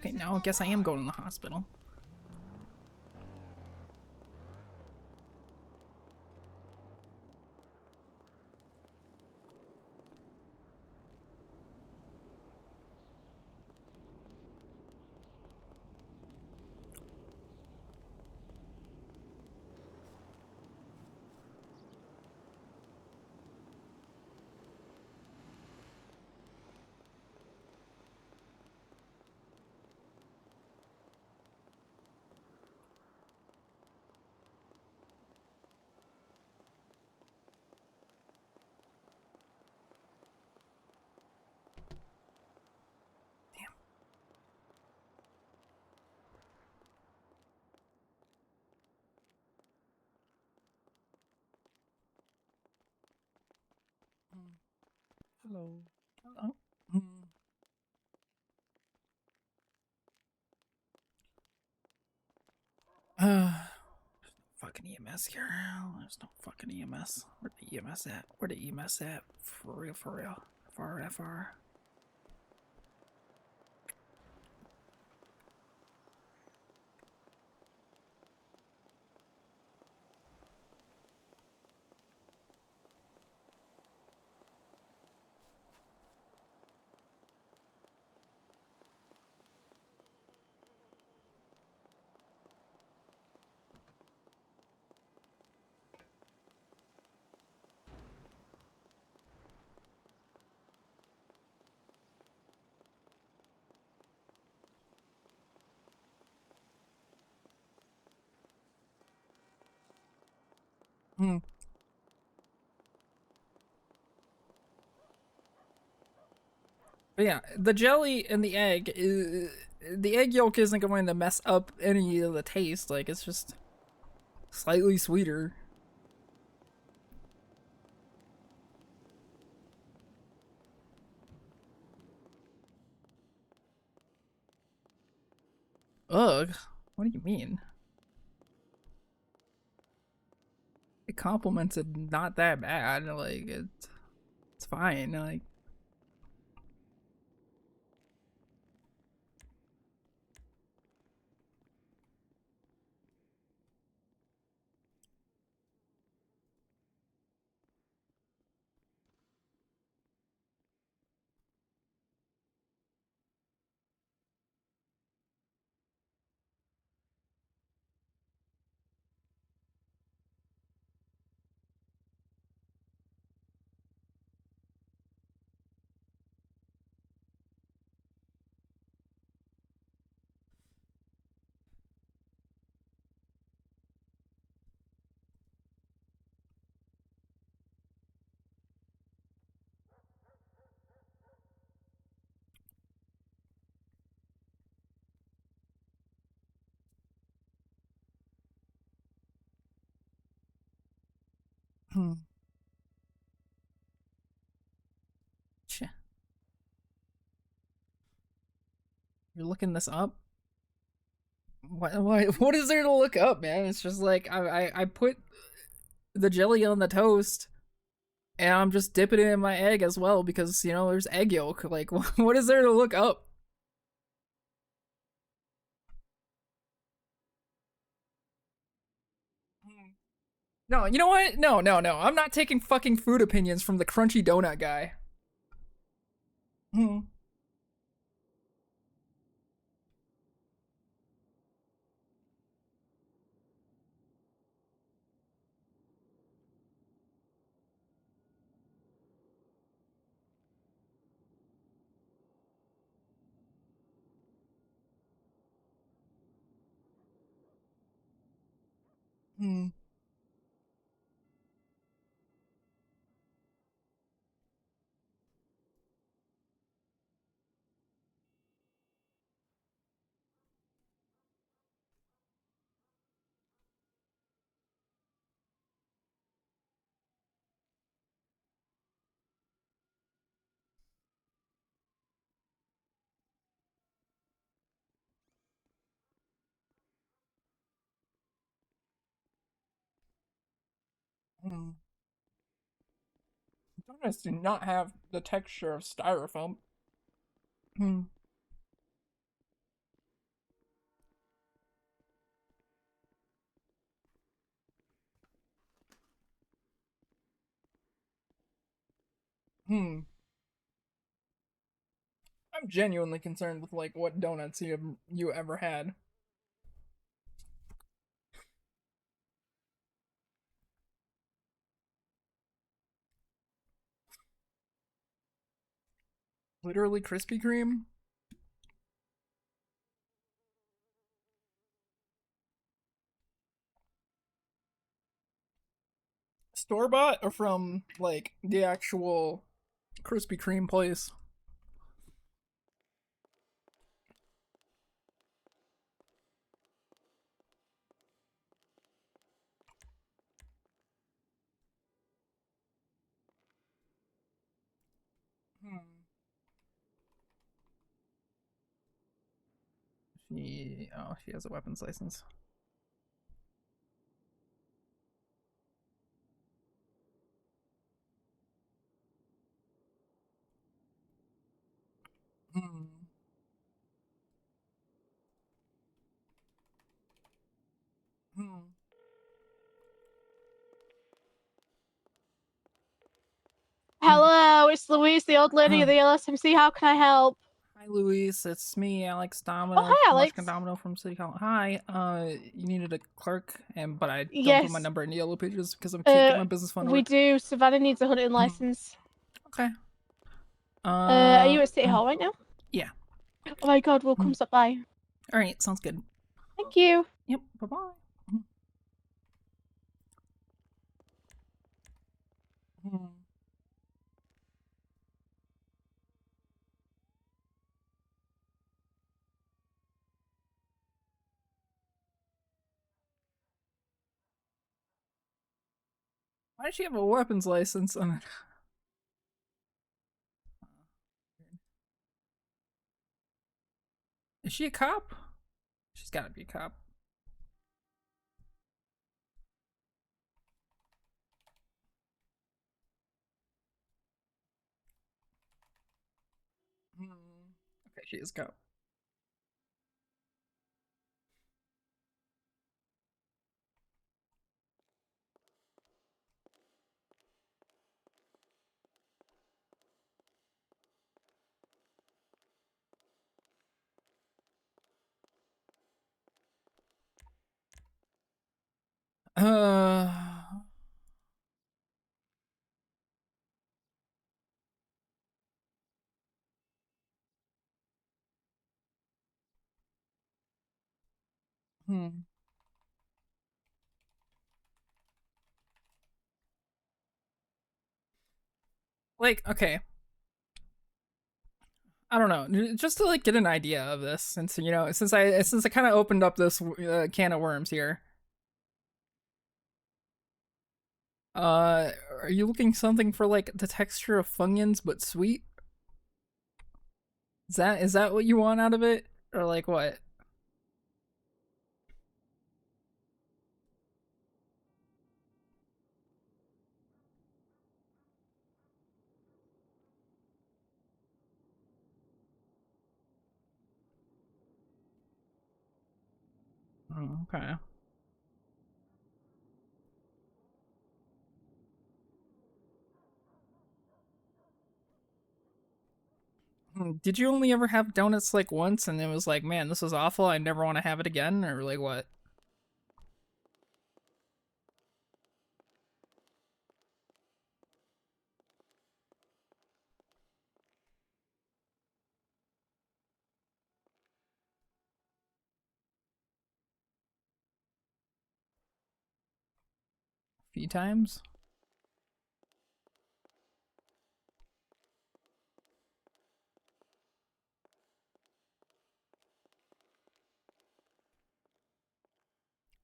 Okay, now I guess I am going to the hospital. Hello. Hello. Fucking EMS here. There's no fucking EMS. Where the EMS at? Where the EMS at? For real, for real. FR. But yeah, the jelly and the egg, the egg yolk isn't going to mess up any of the taste. Like, it's just slightly sweeter. Ugh. What do you mean? It compliments it not that bad. Like, it's fine. Like, You're looking this up? what is there to look up, man? It's just like I put the jelly on the toast, and I'm just dipping it in my egg as well because you know there's egg yolk. Like, what is there to look up? No, you know what? No. I'm not taking fucking food opinions from the crunchy donut guy. Hmm. Hmm. Hmm. Donuts do not have the texture of styrofoam. Hmm. Hmm. I'm genuinely concerned with like what donuts you ever had. Literally Krispy Kreme. Store bought or from like the actual Krispy Kreme place? Hmm. She has a weapons license. Hmm. Hmm. Hello, it's Louise, the old lady of the LSMC. How can I help? Hi, Luis. It's me, Alex Oh, Domino. hi, Alex. Mushkin-domino from City Hall. Hi. You needed a clerk, but I don't Yes. put my number in the yellow pages because I can't get my business phone to We work. do. Savannah needs a hunting license. Okay. Are you at City Hall right now? Yeah. Oh my god, we'll come stop by. All right. Sounds good. Thank you. Yep. Bye bye. Why does she have a weapons license on it? Is she a cop? She's gotta be a cop. Okay, she is a cop. Uh. Hmm. Like, okay. I don't know, just to like get an idea of this, since you know, since I kind of opened up this can of worms here. Are you looking something for like the texture of Funyuns but sweet? Is that what you want out of it, or like what? Oh, okay. Did you only ever have donuts like once and it was like, man, this is awful, I never want to have it again, or like what? A few times?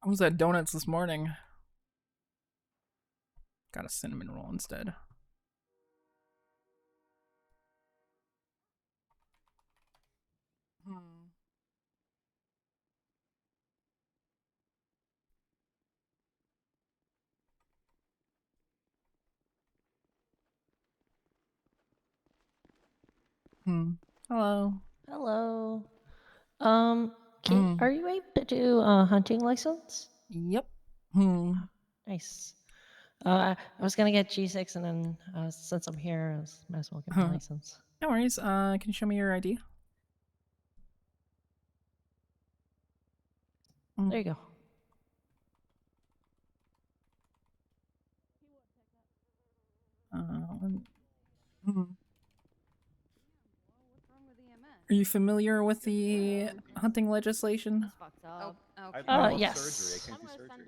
I was at donuts this morning. Got a cinnamon roll instead. Hello. Hello. Mm. Are you able to do a hunting license? Yep. Nice. I was gonna get G6, and then since I'm here, might as well get my license. No worries. Can you show me your ID? There you go. Are you familiar with the hunting legislation? Yes.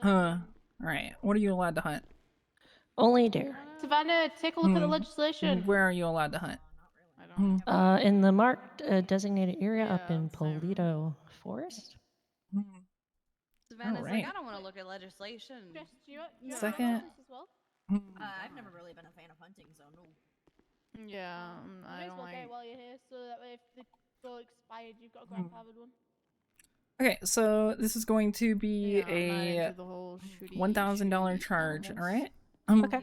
Alright. What are you allowed to hunt? Only deer. Savannah, take a look at the legislation. Where are you allowed to hunt? In the marked designated area up in Polito Forest. Savannah's Alright. like, I don't want to look at legislation. Second. I've never really been a fan of hunting, so no. Yeah, I don't like. while you're here, so that way if the goal expired, you've got a grandfathered one. Okay, so this is going to be a $1,000 charge, alright? Okay.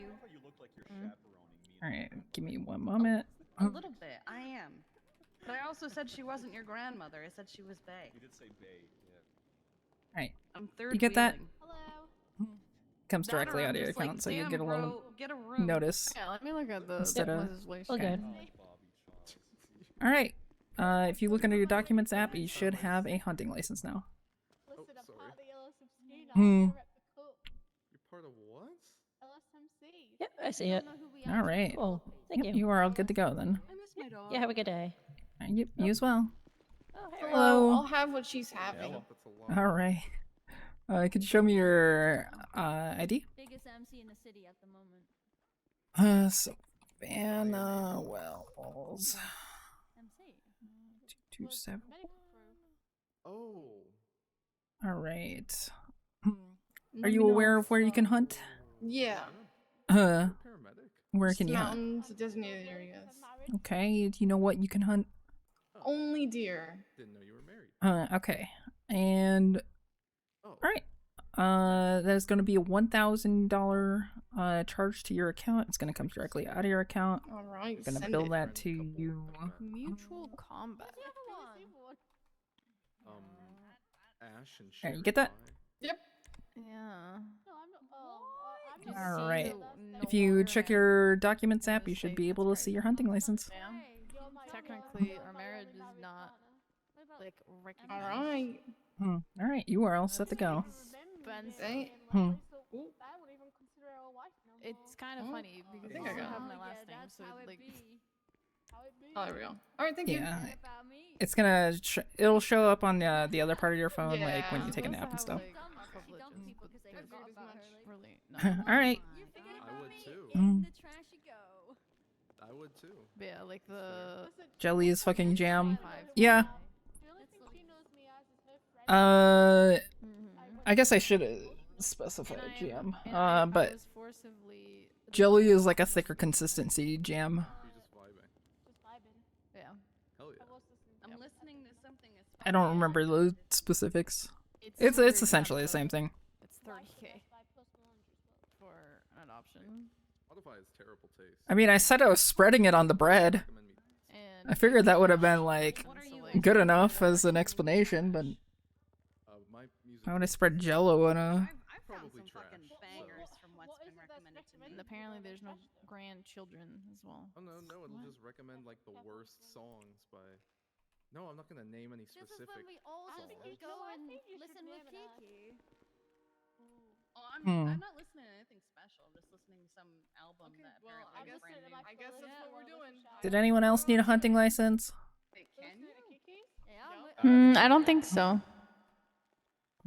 Alright, give me one moment. A little bit, I am. But I also said she wasn't your grandmother. I said she was Bae. You did say Bay, yeah. Alright. I'm third You get that? wheeling. Comes That or directly I'm out of your just like, account, so you "Damn, get a little bro, get a room." notice. Yeah, let me look at the Instead of- legislation. Okay. Alright. If you look under your documents app, you should have a hunting license now. Listen, I'm part of the LSMC now. Hmm. I rep the cook. You're part of what? LSMC. Yep, I see it. Alright. Cool. Thank Yep, you. you are all good to go then. I miss my dog. Yeah, have a good day. Yep, you as well. Hello. I'll have what she's having. Alright. Could you show me your ID? Biggest MC in the city at the moment. Savannah Wells. MC. 227. Oh. Alright. Are you aware of where you can hunt? Yeah. Where can you hunt? Mountains, designated areas. Okay, do you know what you can hunt? Only deer. Didn't know you were married. Okay. And alright. That is gonna be a $1,000 charge to your account. It's gonna come directly out of your account. Alright, I'm gonna send bill it. that to you. Mutual combat. Ash and Alright, you get that? Yep. Yeah. Alright. If you check your documents app, you should be able to see your hunting license. Technically, our marriage is not like recognized. Alright. Alright, you are all set to go. Say. It's kind of funny because think I I got have it. my last name, so like. Oh, there we go. Alright, thank you. Yeah. It's gonna it'll show up on the other part of your phone, like when Yeah. you take a nap and stuff. Really. Alright. I would too. I would too. But yeah, like the. Jelly is fucking jam. Yeah. I guess I should specify jam. But jelly is like a thicker consistency jam. Yeah. Hell yeah. I'm listening to something. I don't remember the specifics. It's essentially the same thing. It's 30K for an adoption. Spotify has terrible taste. I mean, I said I was spreading it on the bread. And I figured that would have been like good enough as an explanation, but My music. I want to spread Jello in a. I've found some fucking bangers from what's been recommended to me. And apparently there's no grandchildren as well. Oh no, it'll just recommend like the worst songs by. No, I'm not gonna name any This is specific. when we all just songs. go and listen with Kiki. Oh, Hmm. I'm not listening to anything special. I'm just listening to some album that apparently is brand new. I guess that's what we're doing. Did anyone else need a hunting license? Wait, can you? I don't think so.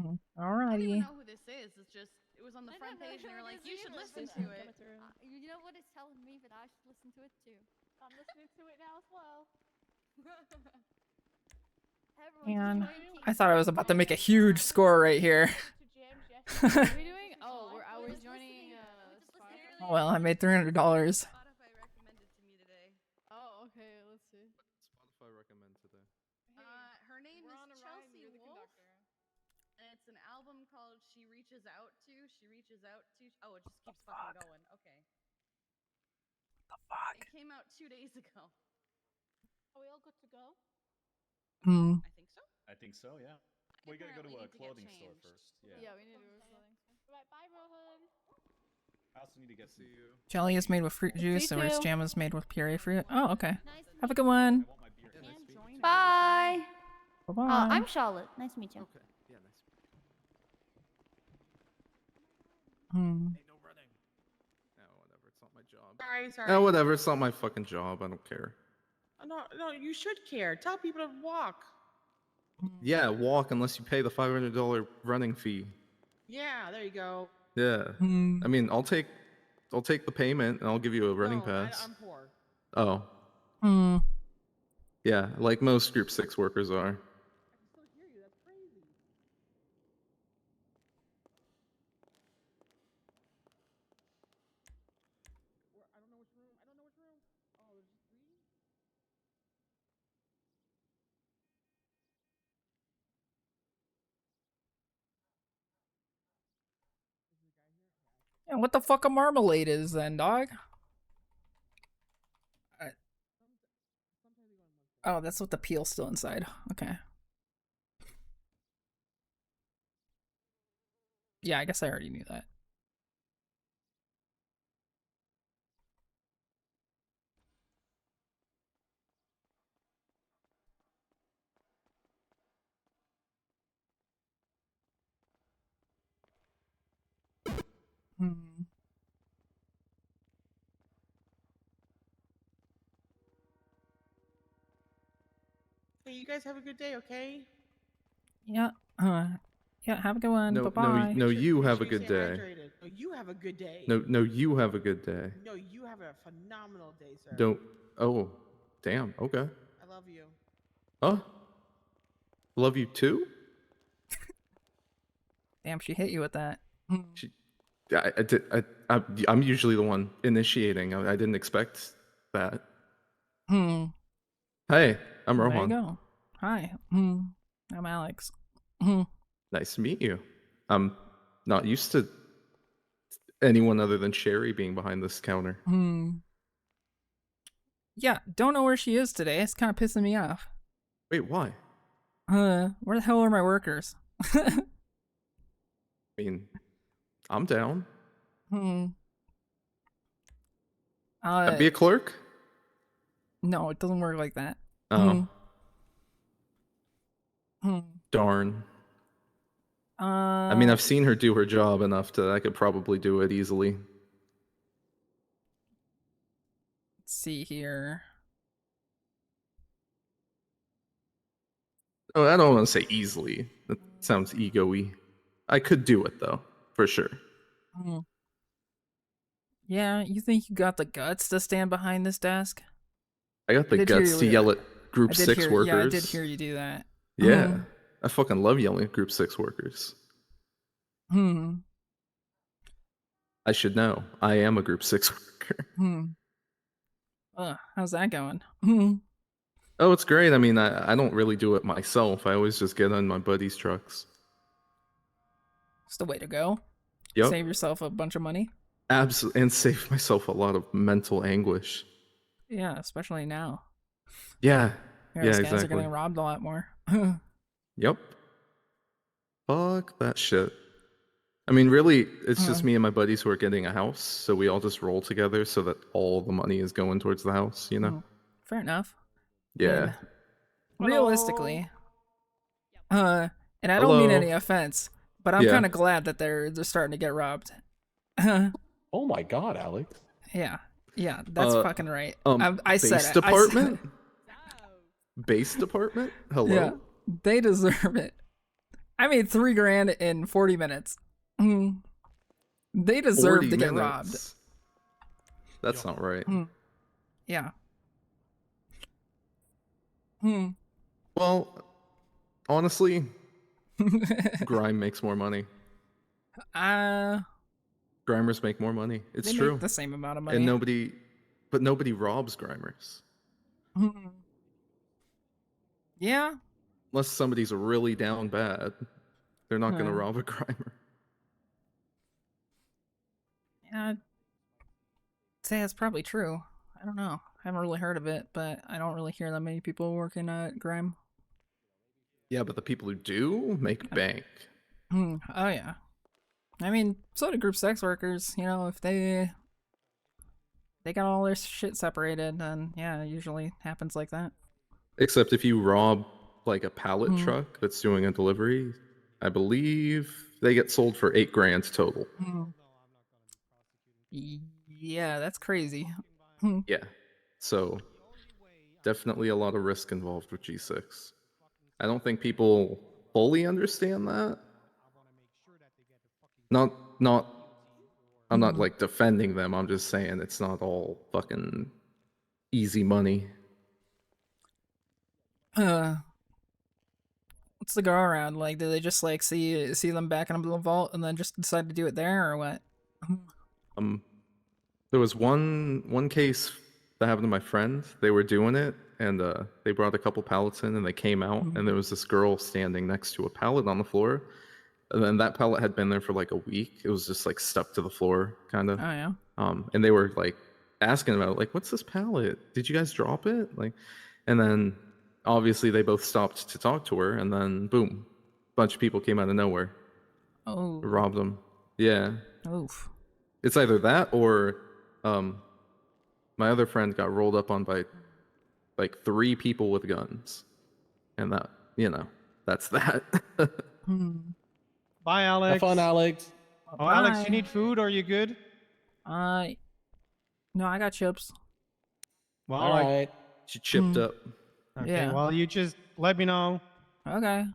I don't Alrighty. even know who this is. It's just it was on the front page and they were like, you should listen to it. You know what it's telling me that I should listen to it too. I'm listening to it now as well. Man, I thought I was about to make a huge score right here. What are we doing? Oh, I was joining Oh, well, I made $300. Spotify recommended to me today. Oh, okay. Let's see. Spotify recommend today. Her name is Chelsea Wolf, and it's an album called She Reaches Out To. She Reaches Out To. Oh, it just keeps fucking going. Okay. The fuck? It came out 2 days ago. Are we all good to go? Hmm. I think so. I think so, yeah. We gotta go to a clothing store first. Yeah. we need to go to clothing store. Right, bye, Rohan. I also need to get some. Jelly is made with fruit juice, and too. Ritz jam is made with puree fruit. Oh, okay. Have a good one. Bye. Bye-bye. I'm Charlotte. Nice to meet you. Okay. Yeah, nice. Hmm. No, whatever. It's not my job. Sorry. No, whatever. It's not my fucking job. I don't care. No, you should care. Tell people to walk. Yeah, walk unless you pay the $500 running fee. Yeah, there you go. Yeah. Hmm. I mean, I'll take the payment and I'll give you a running No, pass. I'm poor. Oh. Hmm. Yeah, like most Group 6 workers are. I can still hear you. That's crazy. I don't know which room. Oh, there's just 3? Yeah, what the fuck a marmalade is then, dog? Oh, that's what the peel's still inside. Okay. Yeah, I guess I already knew that. Hmm. Hey, you guys have a good day, okay? Yeah. Yeah, have a good one. No, Bye-bye. no, you have a Make sure good stay day. hydrated. No, you have a good day. No, you have a good day. No, you have a phenomenal day, sir. Don't. Oh, damn. Okay. I love you. Oh. Love you too. Damn, she hit you with that. She, I'm usually the one initiating. I didn't expect that. Hmm. Hey, I'm There you Rohan. go. Hi. Hmm. I'm Alex. Hmm. Nice to meet you. I'm not used to anyone other than Sherry being behind this counter. Hmm. Yeah, don't know where she is today. It's kind of pissing me off. Wait, why? Where the hell are my workers? I mean, I'm down. Hmm. Be a clerk? No, it doesn't work like that. Oh. Hmm. Darn. I mean, I've seen her do her job enough to I could probably do it easily. Let's see here. Oh, I don't want to say easily. That sounds ego-y. I could do it though, for sure. Hmm. Yeah, you think you got the guts to stand behind this desk? I got the did hear guts you- to yell at Group I did 6 hear- workers. Yeah, I did hear you do that. Yeah. I fucking love yelling at Group 6 workers. Hmm. I should know. I am a Group 6 worker. Hmm. How's that going? Hmm. Oh, it's great. I mean, I don't really do it myself. I always just get on my buddies' trucks. It's the way to go. Yep. Save yourself a bunch of money. Absolutely. And save myself a lot of mental anguish. Yeah, especially now. Yeah. Yeah, Yeah, those guys are exactly. getting robbed a lot more. Yep. Fuck that shit. I mean, really, it's just me and my buddies who are getting a house, so we all just roll together so that all the money is going towards the house, you know? Fair enough. Yeah. Realistically, and I don't mean Hello. any offense, but I'm Yeah. kind of glad that they're starting to get robbed. Oh my god, Alex. Yeah, that's fucking right. I said Base it. department? Base department? Hello? Yeah, they deserve it. I made $3,000 in 40 minutes. They deserve 40 to get minutes. That's not right. robbed. Yeah. Well, honestly, Grime makes more money. Grimers make more money. It's They true. make the same amount of money. And nobody robs Grimers. Yeah. Unless somebody's really down bad, they're not going to Huh. rob a Grimer. Yeah, I'd say that's probably true. I don't know. I haven't really heard of it, but I don't really hear that many people working at Grime. Yeah, but the people who do make bank. Oh yeah. I mean, so do group sex workers. You know, if they got all their shit separated, then yeah, it usually happens like that. Except if you rob like a pallet truck that's doing a delivery, I believe they get sold for $8,000 total. Yeah, that's crazy. Yeah. So definitely a lot of risk involved with G6. I don't think people fully understand that. I'm not like defending them. I'm just saying it's not all fucking easy money. What's the go around? Like, do they just like see them back in the vault and then just decide to do it there, or what? There was one case that happened to my friend. They were doing it, and they brought a couple pallets in, and they came out, and there was this girl standing next to a pallet on the floor, and then that pallet had been there for like a week. It was just like stuck to the floor, kind of. Oh yeah. And they were like asking about it, like, "What's this pallet? Did you guys drop it?" Like, and then obviously they both stopped to talk to her, and then boom, a bunch of people came out of nowhere. Oh. Robbed them. Yeah. Oof. It's either that or my other friend got rolled up on by like 3 people with guns. And that, that's that. Bye, Alex. Have fun, Alex. Oh, Alex, Bye. you need food? Are you good? No, I got chips. Well, All right. She chipped up. Okay, Yeah. well, you just let me know. Okay.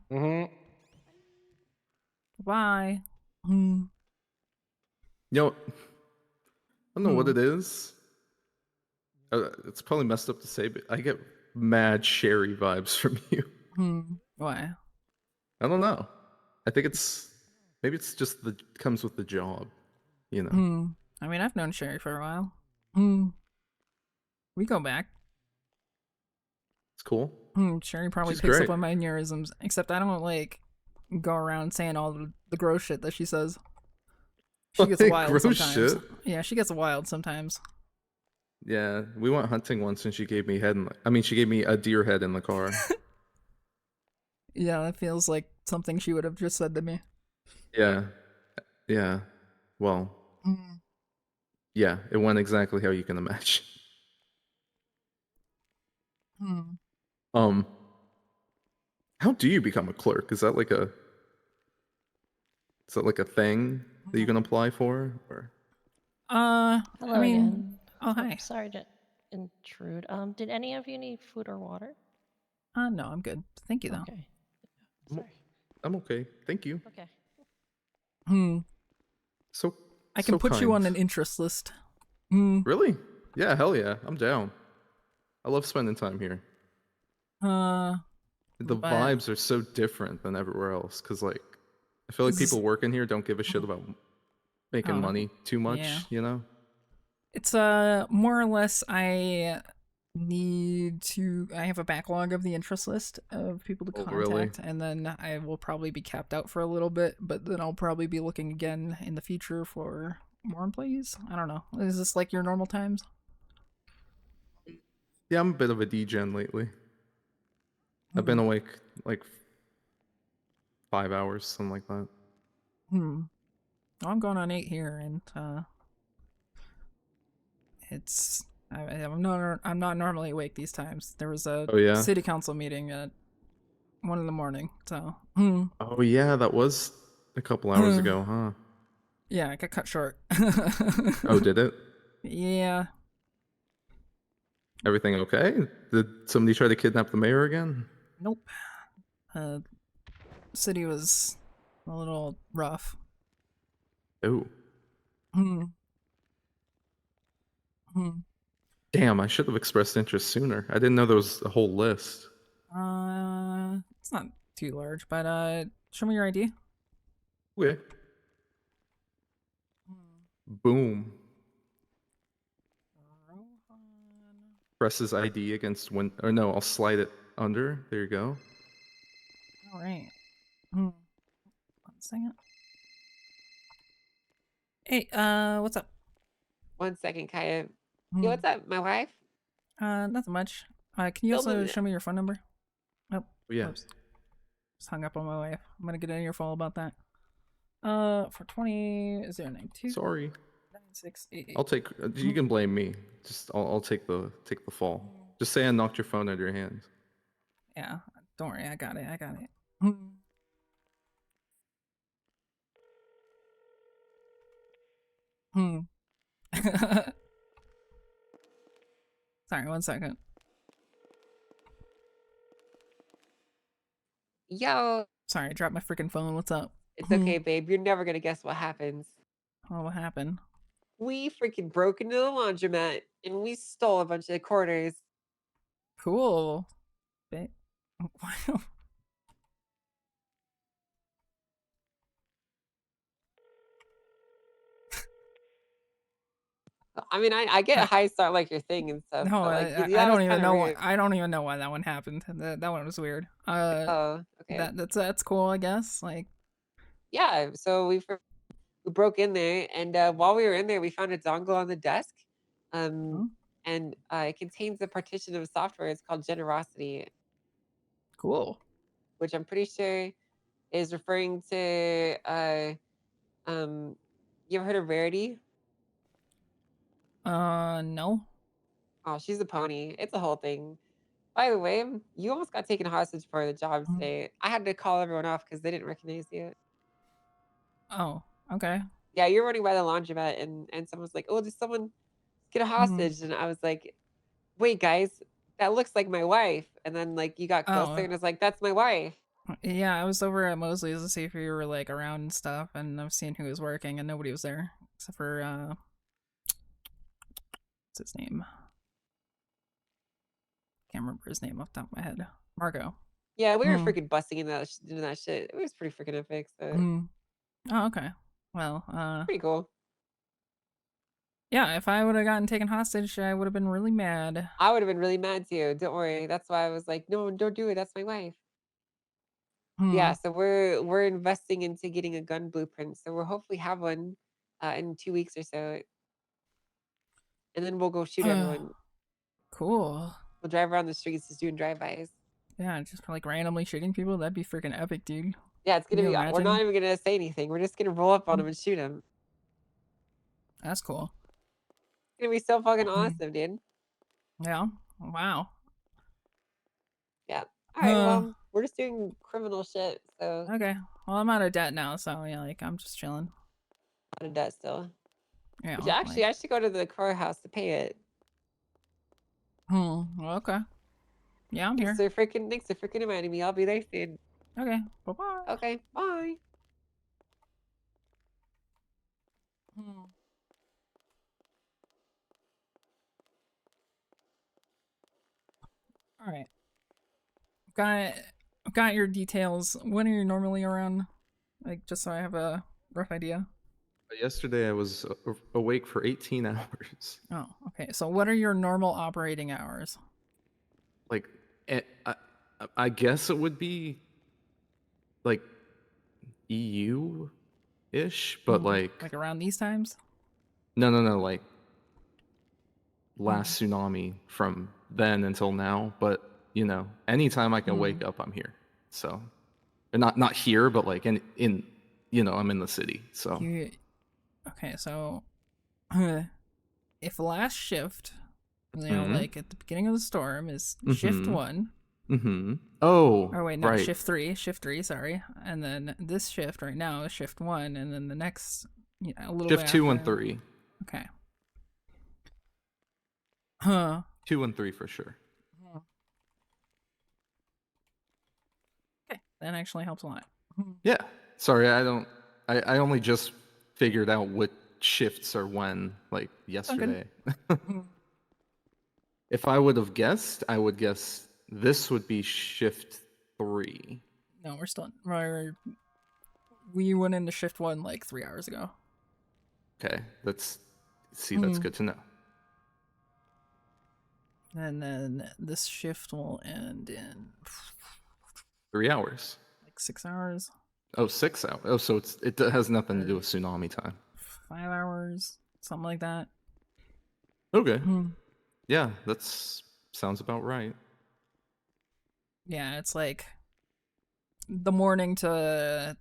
Bye. You know, I don't know what it is. It's probably messed up to say, but I get mad Sherry vibes from you. Why? I don't know. I think maybe it's just comes with the job, you know. I mean, I've known Sherry for a while. We go back. It's cool. Sherry probably She's picks great. up on my mannerisms, except I don't like go around saying all the gross shit that she says. She gets wild Gross sometimes. shit? Yeah, she gets wild sometimes. Yeah, we went hunting once and she gave me she gave me a deer head in the car. Yeah, that feels like something she would have just said to me. Yeah. Yeah. Well. Yeah, it went exactly how you can imagine. How do you become a clerk? Is that like a thing that you can apply for? Or Hello I mean, again. oh hi. Sorry to intrude. Did any of you need food or water? No, I'm good. Thank you though. Okay. I'm okay. Thank you. Okay. So I can so put you on kind. an interest list. Really? Yeah, hell yeah. I'm down. I love spending time here. The but- vibes are so different than everywhere else because like I feel like people working here don't give a shit about making Oh, money too much, yeah. you know? It's more or less I have a backlog of the interest list of people to Oh, contact, really? and then I will probably be capped out for a little bit, but then I'll probably be looking again in the future for more employees. I don't know. Is this like your normal times? Yeah, I'm a bit of a degen lately. I've been awake like 5 hours, something like that. I'm going on 8 here, and it's I'm not normally awake these times. There was a Oh, yeah? city council meeting at 1 in the morning, so Oh yeah, that was a couple hours ago, huh? yeah, I got cut short. Oh, did it? Yeah. Everything okay? Did somebody try to kidnap the mayor again? Nope. City was a little rough. Oh. Hmm. Damn, I should have expressed interest sooner. I didn't know there was a whole list. It's not too large, but show me your ID. Okay. Boom. Press his ID against or no, I'll slide it under. There you go. All right. 1 second. Hey, what's up? 1 second, Kaya. Yo, what's up, my wife? Nothing much. Can you Don't also move show me your phone number? Nope. Yeah. Oops. Just hung up on my wife. I'm gonna get an earful about that. 420-092. Sorry. 9688. I'll take. You can blame me. Just I'll take the fall. Just say I knocked your phone out of your hands. Yeah, don't worry. I got it. Sorry, 1 second. Yo. Sorry, I dropped my freaking phone. What's up? It's okay, babe. You're never gonna guess what happens. Oh, what happened? We freaking broke into the laundromat and we stole a bunch of quarters. Cool. I mean, I get a high start like your thing and stuff. No, but, like, I that was don't even kinda know. rude. I don't even know why that one happened. That one was weird. Oh, okay. That's cool, I guess. Like, Yeah, so we broke in there, and while we were in there, we found a dongle on the desk, and it contains a partition of software. It's called Generosity. Cool. Which I'm pretty sure is referring to you ever heard of Rarity? No. Oh, she's a pony. It's a whole thing. By the way, you almost got taken hostage for the job today. I had to call everyone off because they didn't recognize you. Oh, okay. Yeah, you're running by the laundromat, and someone's like, "Oh, did someone get a hostage?" And I was like, "Wait, guys, that looks like my wife." And then like you got closer, and I was like, "That's my wife." Yeah, I was over at Mosley's to see if you were like around and stuff, and I was seeing who was working, and nobody was there except for what's his name? Can't remember his name off the top of my head. Margo. Yeah, we were freaking busting into that shit. It was pretty freaking epic. So. Oh, okay. Well, pretty cool. Yeah, if I would have gotten taken hostage, I would have been really mad. I would have been really mad too. Don't worry. That's why I was like, no, don't do it. That's my wife. Yeah, so we're investing into getting a gun blueprint. So we'll hopefully have one in 2 weeks or so. And then we'll go shoot everyone. Cool. We'll drive around the streets just doing drive-bys. Yeah, just like randomly shooting people. That'd be freaking epic, dude. Yeah, it's Can gonna you be. We're imagine? not even gonna say anything. We're just gonna roll up on them and shoot them. That's cool. It's gonna be so fucking awesome, dude. Yeah. Wow. Yeah. All right. Well, we're just doing criminal shit. So. Okay. Well, I'm out of debt now, so yeah, like I'm just chilling. Out of debt still. Yeah. Which actually, I should go to the courthouse to pay it. Well, okay. Yeah, I'm here. Thanks for freaking reminding me. I'll be there soon. Okay. Bye-bye. Okay. Bye. All right. Got your details. When are you normally around? Like, just so I have a rough idea. Yesterday I was awake for 18 hours. Oh, okay. So what are your normal operating hours? Like, I guess it would be like EU-ish, but like around these times? No, like last tsunami from then until now. But you know, anytime I can wake up, I'm here. So Not here, but like in I'm in the city, so. Okay, so if last shift, Mhm. like at the beginning of the storm is shift 1. Oh, Or wait, no, right. shift 3, sorry. And then this shift right now is shift 1, and then the next, a little Shift bit 2 and after. 3. Okay. Huh. 2 and 3 for sure. Okay, that actually helps a lot. Yeah. Sorry, I only just figured out what shifts are when, like, yesterday. If I would have guessed, I would guess this would be shift 3. No, we went into shift 1 like 3 hours ago. Okay, that's Mhm. good to know. And then this shift will end in 3 hours. like 6 hours, Oh, 6 hours. Oh, so it has nothing to do with tsunami time. 5 hours, something like that. Okay. Hmm. Yeah, sounds about right. Yeah, it's like the morning to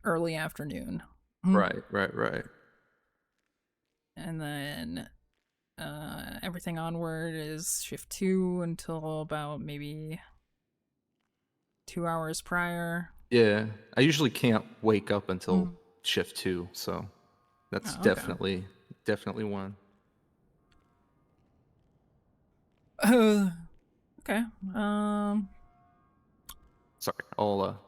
early afternoon. Right. And then everything onward is shift 2 until about maybe 2 hours prior. Yeah, I usually can't wake up until shift 2, so that's Oh, okay. definitely one. Okay. Sorry, I'll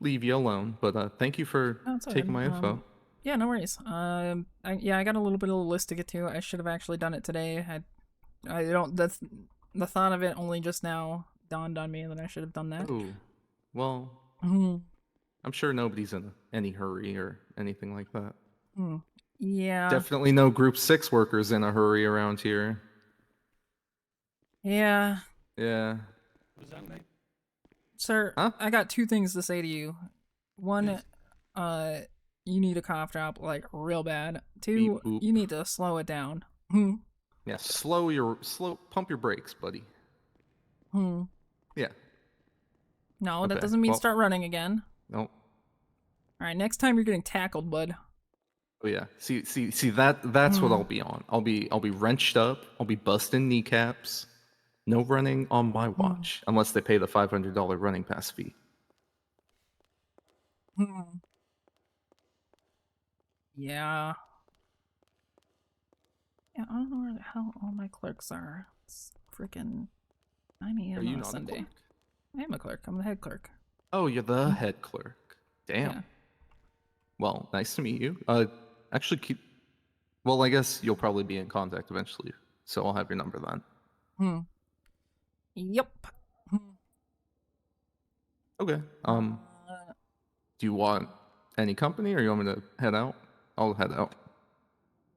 leave you alone, but thank you for No, it's all taking good. my info. Yeah, no worries. I got a little bit of a list to get to. I should have actually done it today. I don't. That's the thought of it only just now dawned on me that I should have done that. Oh, well, Mhm. I'm sure nobody's in any hurry or anything like that. Yeah. Definitely no Group 6 workers in a hurry around here. Yeah. Yeah. Sir, I got 2 things to say to you. One, you need a cough drop like real bad. 2, Beep, boop. you need to slow it down. Yeah, pump your brakes, buddy. Yeah. No, that Okay, doesn't mean well- start running again. Nope. All right, next time you're getting tackled, bud. Oh yeah. See that's what I'll be on. I'll be wrenched up. I'll be busting kneecaps. No running on my watch unless they pay the $500 running pass fee. Yeah. Yeah, I don't know where the hell all my clerks are. It's freaking 9 a.m. Are you on a not a Sunday. clerk? I am a clerk. I'm the head clerk. Oh, you're the head clerk. Damn. Yeah. Well, nice to meet you. Actually well, I guess you'll probably be in contact eventually, so I'll have your number then. Yep. Okay. Do you want any company or you want me to head out? I'll head out.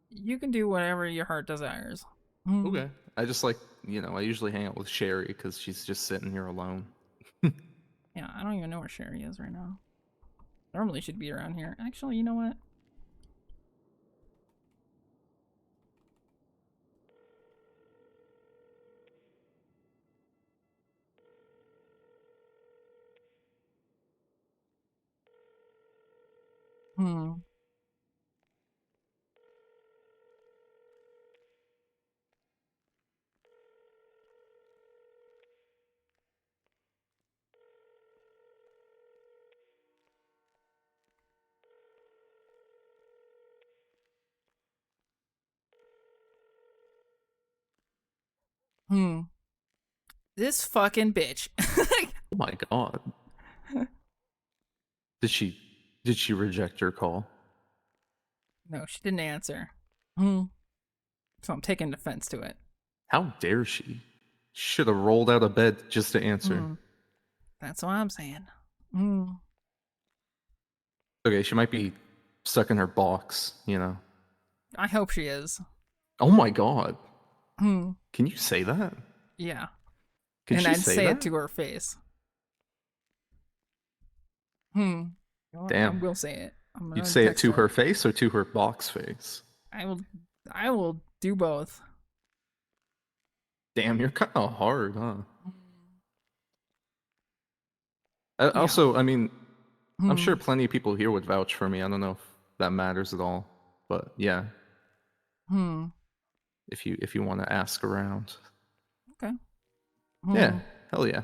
You can do whatever your heart desires. Okay. I just I usually hang out with Sherry because she's just sitting here alone. Yeah, I don't even know where Sherry is right now. Normally she'd be around here. Actually, you know what? This fucking bitch. Oh my god. Did she reject your call? No, she didn't answer. So I'm taking offense to it. How dare she? Should have rolled out of bed just to answer. That's what I'm saying. Okay, she might be stuck in her box, I hope she is. Oh my god. Can you say that? Yeah. Can and she I'd say say that? it to her face. I Damn. will say it. I'm You'd gonna say it text to her face or to her box face? I will do both. Damn, you're kind of hard, huh? Also, I mean, I'm Hmm. sure plenty of people here would vouch for me. I don't know if that matters at all, but yeah, Hmm. if you want to ask around. Okay. Yeah, hell yeah.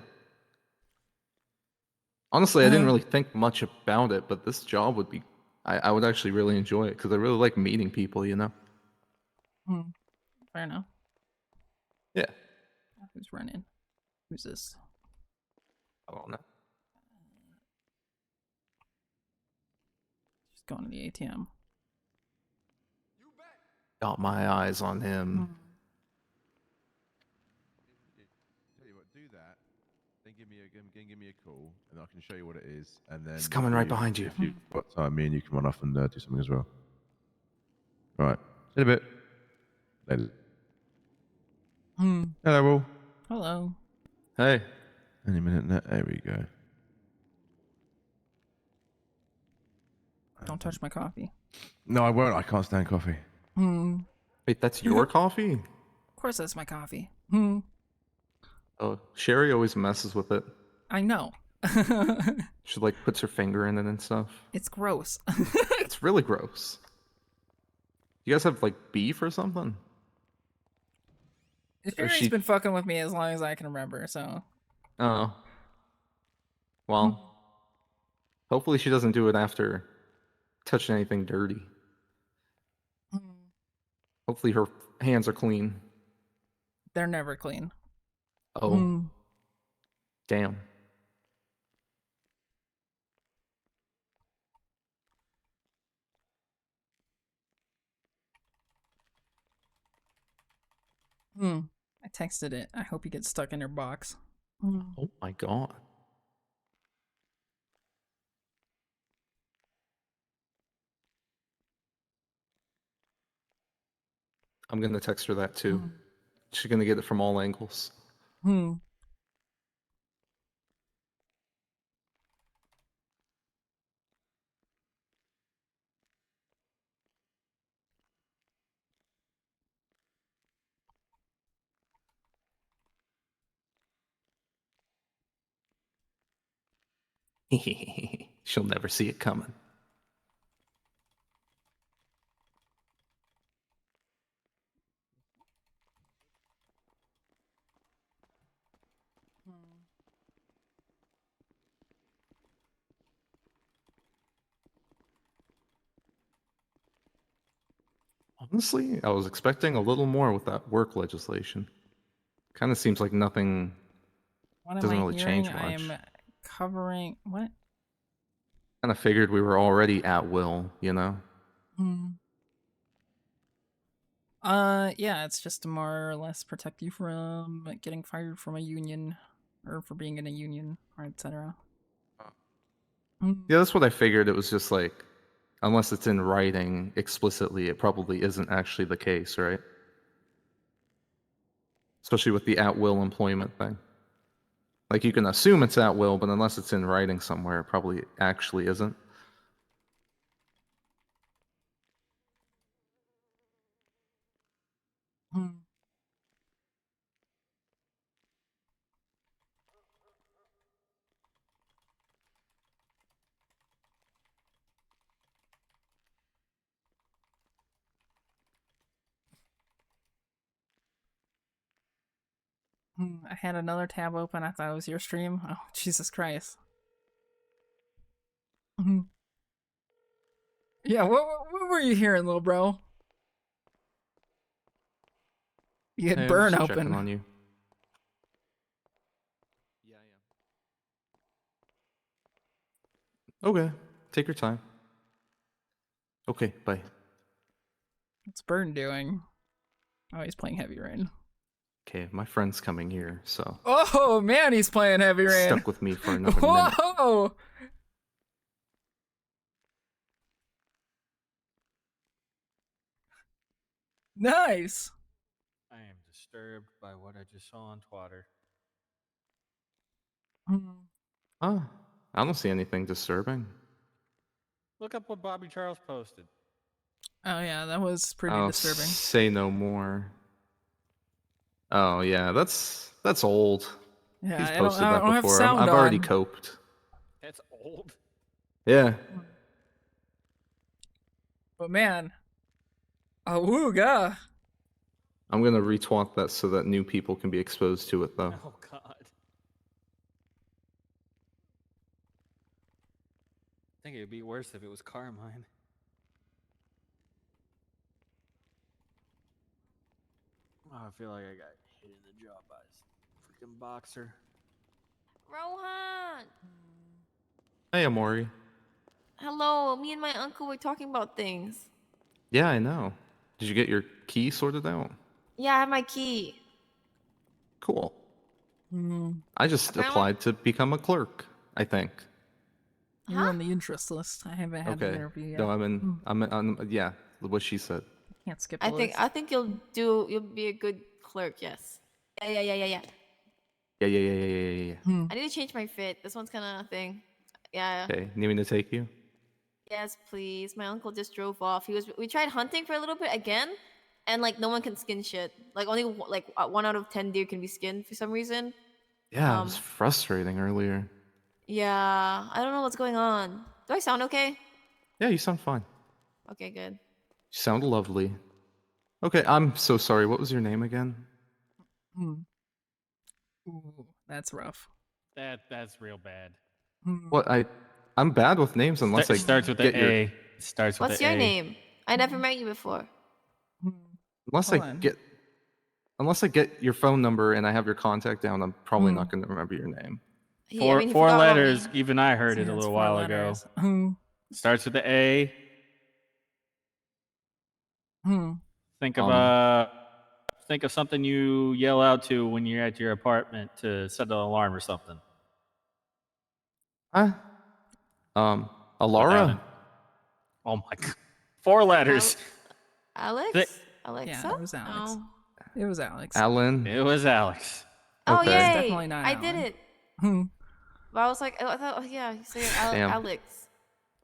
Honestly, I didn't really think much about it, but this job would be, I would actually really enjoy it because I really like meeting people, you know? Hmm. Fair enough. Yeah. Who's running? Who's this? I don't know. Just going to the ATM. Got my eyes on him. Tell you what, do that. Then give me a call, and I can show you what it is. And then He's coming right behind you. If you've got time, me and you can run off and do something as well. All right. See you in a bit. Later. Hello, all. Hello. Hey. Any minute now. There we go. Don't touch my coffee. No, I won't. I can't stand coffee. Wait, that's your coffee? Of course, that's my coffee. Oh, Sherry always messes with it. I know. She like puts her finger in it and stuff. It's gross. It's really gross. You guys have like beef or something? Sherry's been fucking with me as long as I can remember, so. Oh. Well, hopefully she doesn't do it after touching anything dirty. Hopefully her hands are clean. They're never clean. Oh. Damn. I texted it. I hope you get stuck in your box. Oh my god. I'm gonna text her that too. She's gonna get it from all angles. She'll never see it coming. Honestly, I was expecting a little more with that work legislation. Kind of seems like nothing What am doesn't I really hearing? change much. I am covering what? Kind of figured we were already at will, you know? Yeah, it's just to more or less protect you from getting fired from a union or for being in a union or etc. Yeah, that's what I figured. It was just like, unless it's in writing explicitly, it probably isn't actually the case, right? Especially with the at-will employment thing. Like, you can assume it's at will, but unless it's in writing somewhere, it probably actually isn't. I had another tab open. I thought it was your stream. Oh, Jesus Christ. Yeah, what were you hearing, little bro? You had Hey, I'm burn just open. checking on you. Okay, take your time. Okay, bye. What's Burn doing? Oh, he's playing Heavy Rain. Okay, my friend's coming here, so Oh man, he's playing Heavy Rain. stuck with me for another minute. Whoa! Nice. I am disturbed by what I just saw on Twitter. Oh, I don't see anything disturbing. Look up what Bobby Charles posted. Oh yeah, that was pretty Oh, disturbing. say no more. Oh yeah, that's old. Yeah, He's I don't posted have that before. sound I've already on. coped. old. Yeah. But man, awooga. I'm gonna retweet that so that new people can be exposed to it, though. Oh God. I think it'd be worse if it was Carmine. Oh, I feel like I got hit in the jaw by a freaking boxer. Rohan! Hey, Amori. Hello, me and my uncle were talking about things. Yeah, I know. Did you get your key sorted out? Yeah, I have my key. Cool. Hmm. I just Apparently- applied to become a clerk, I think. You're on the interest list. I haven't had an Okay. interview yet. No, yeah, what she said. Can't skip I the think list. I think you'll be a good clerk, yes. Yeah. Yeah, yeah, yeah, yeah, yeah, yeah, yeah. I need to change my fit. This one's kinda a thing. Yeah. Okay, need me to take you? Yes, please. My uncle just drove off. We tried hunting for a little bit again, and like no one can skin shit. Like only 1 out of 10 deer can be skinned for some reason. Yeah, it was frustrating earlier. Yeah, I don't know what's going on. Do I sound okay? Yeah, you sound fine. Okay, good. You sound lovely. Okay, I'm so sorry. What was your name again? Ooh, that's rough. That's real bad. What I'm bad with names unless I Starts with get the your A. Starts with What's the your A. name? I never met you before. unless Hold I on. get your phone number and I have your contact down. I'm probably not going to remember your name. I mean, he Four forgot about letters. me. Even I heard it a Yeah, it's little 4 while letters. ago. Starts with the A. Think of something you yell out to when you're at your apartment to set an alarm or something. Huh? Without Alara? an- Oh my God. 4 letters. Alex? Alexa? Yeah, it was Alex. No. It was Alex. Alan? It was Alex. Oh, Okay. yay! Definitely not I did Alan. it. But I was like, I thought, oh yeah, you say you're Damn. Alex.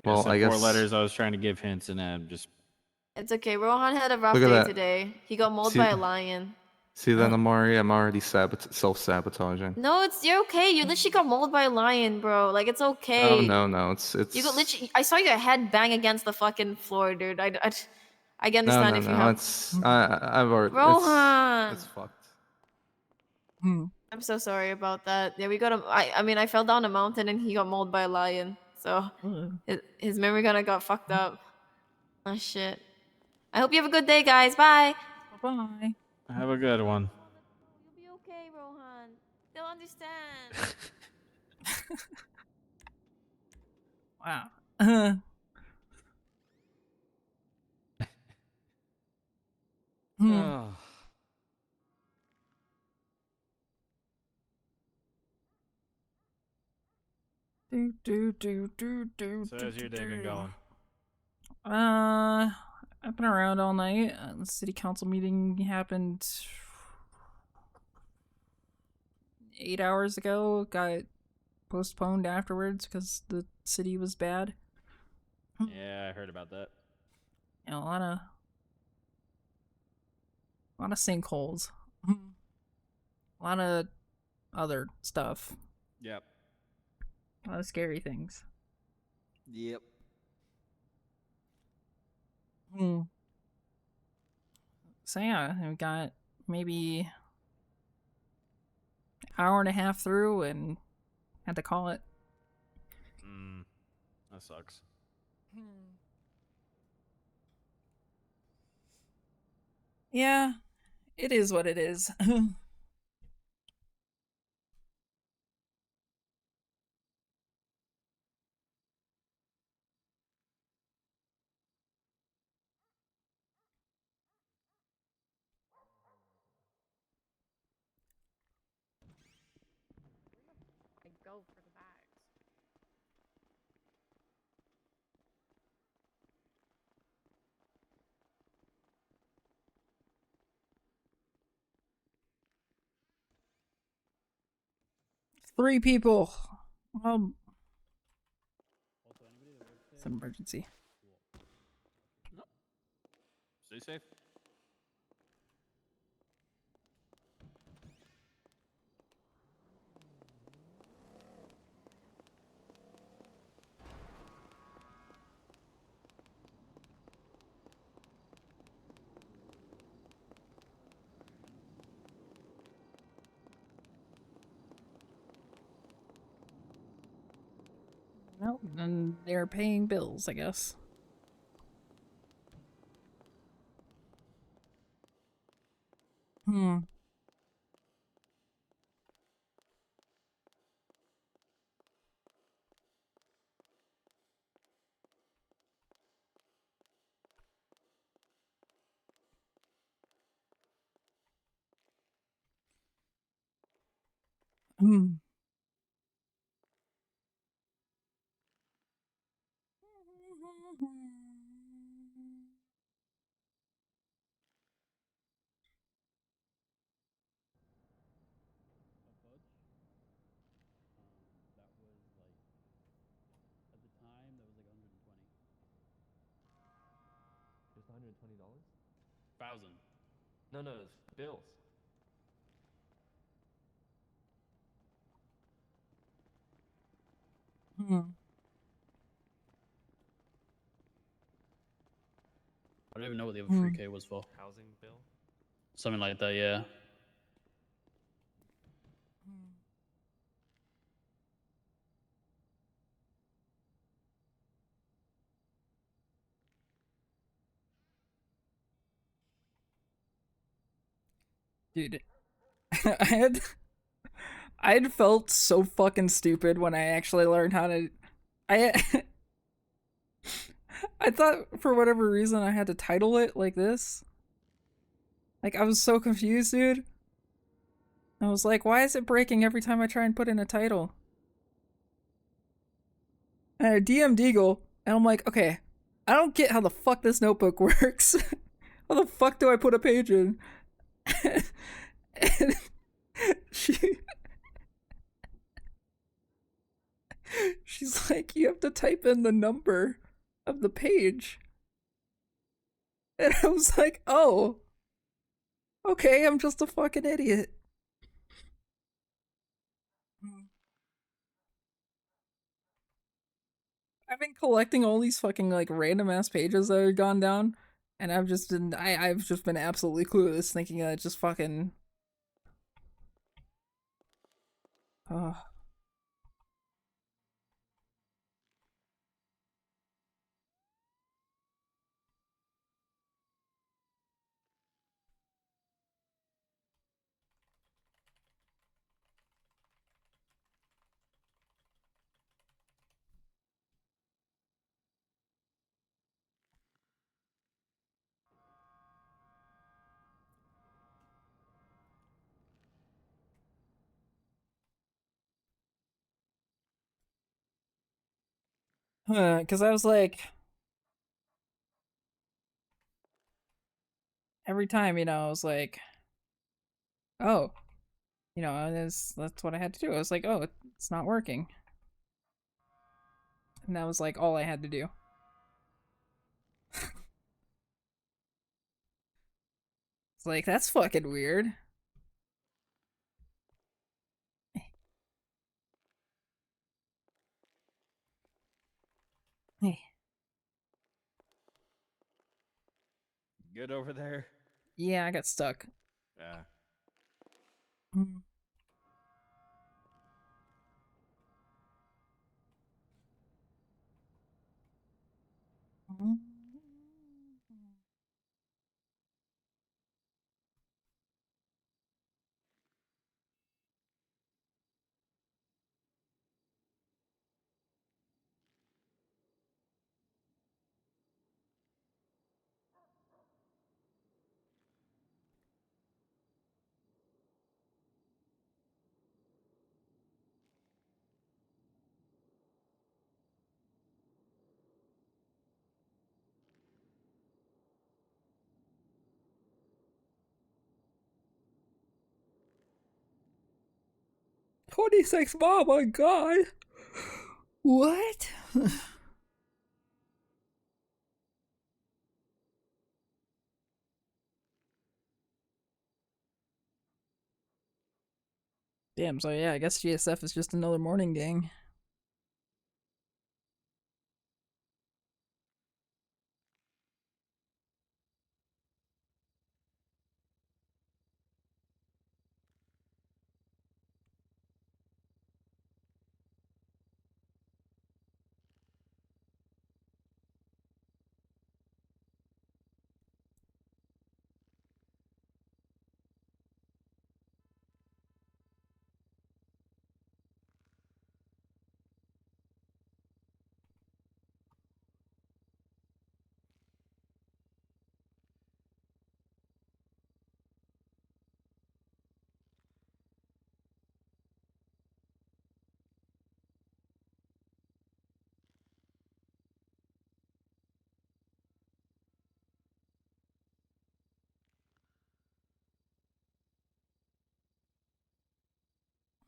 Well, So I 4 guess. letters. I was trying to give hints, and I'm just. It's okay. Rohan had a rough Look at day that. today. He got mauled See- by a lion. See then, Amari, I'm already self-sabotaging. No, you're okay. You literally got mauled by a lion, bro. Like it's okay. No, it's You got literally. I saw your head bang against the fucking floor, dude. I can no, understand if you no, have. it's I've already Rohan. it's fucked. I'm so sorry about that. Yeah, we got him. I mean, I fell down a mountain and he got mauled by a lion. So his memory kind of got fucked up. Oh shit. I hope you have a good day, guys. Bye. Bye. Have a good one. You'll be okay, Rohan. They'll understand. Wow. Oh. So how's your day been going? I've been around all night. The city council meeting happened 8 hours ago. Got postponed afterwards because the city was bad. Yeah, I heard about that. You know, a lot of sinkholes. A lot of other stuff. Yep. A lot of scary things. Yep. So yeah, we got maybe an hour and a half through and had to call it. That sucks. Yeah, it is what it is. I go for the bags. Three people. It's an emergency. Stay safe. Oh, and they're paying bills, I guess. Hmm. Hmm. Just $120? Thousand. No, no, it's bills. Hmm. I don't even know what the other Hmm. 3K was for. Housing bill? Something like that, yeah. Dude, I'd felt so fucking stupid when I actually learned how to. I I thought for whatever reason I had to title it like this. Like I was so confused, dude. I was like, why is it breaking every time I try and put in a title? And I DM'd Eagle, and I'm like, okay, I don't get how the fuck this notebook works. How the fuck do I put a page in? And she's like, you have to type in the number of the page. And I was like, oh, okay, I'm just a fucking idiot. I've been collecting all these fucking like random ass pages that have gone down, and I've just been absolutely clueless, thinking that it's just fucking. Uh, because I was like, every time, I was like, oh, that's what I had to do. I was like, oh, it's not working, and that was like all I had to do. It's like that's fucking weird. Hey. Good over there? Yeah, I got stuck. Yeah. Mm. $26, oh my god. What? Damn, so yeah, I guess GSF is just another morning gang.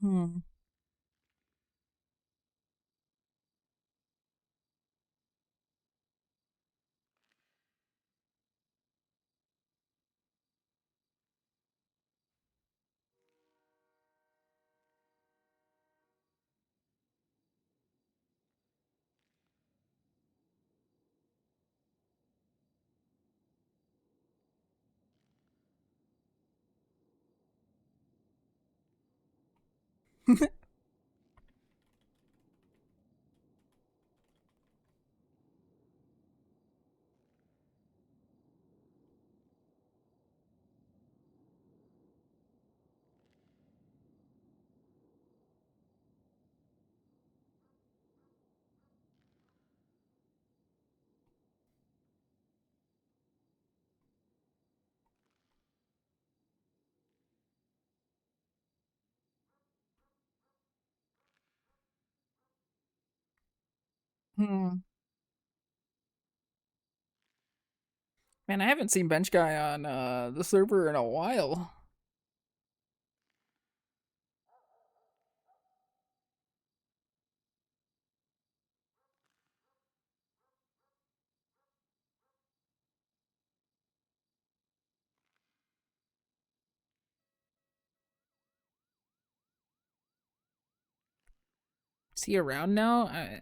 Hmm. Hmm. Man, I haven't seen Bench Guy on the server in a while. Is he around now?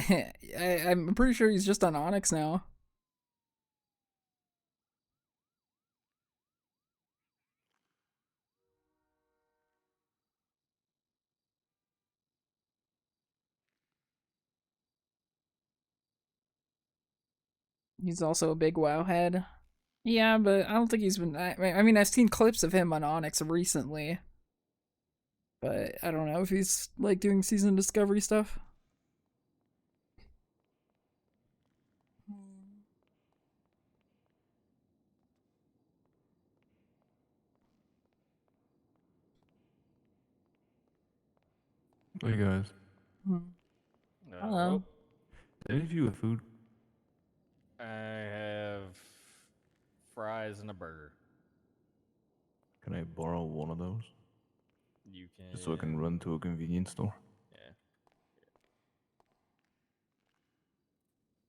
I'm pretty sure he's just on Onyx now. He's also a big WoW head. Yeah, but I don't think he's been. I mean, I've seen clips of him on Onyx recently, but I don't know if he's like doing season discovery stuff. Hey guys. Hmm. Hello. Any of you with food? I have fries and a burger. Can I borrow one of those? You can. Just so I can run to a convenience store. Yeah.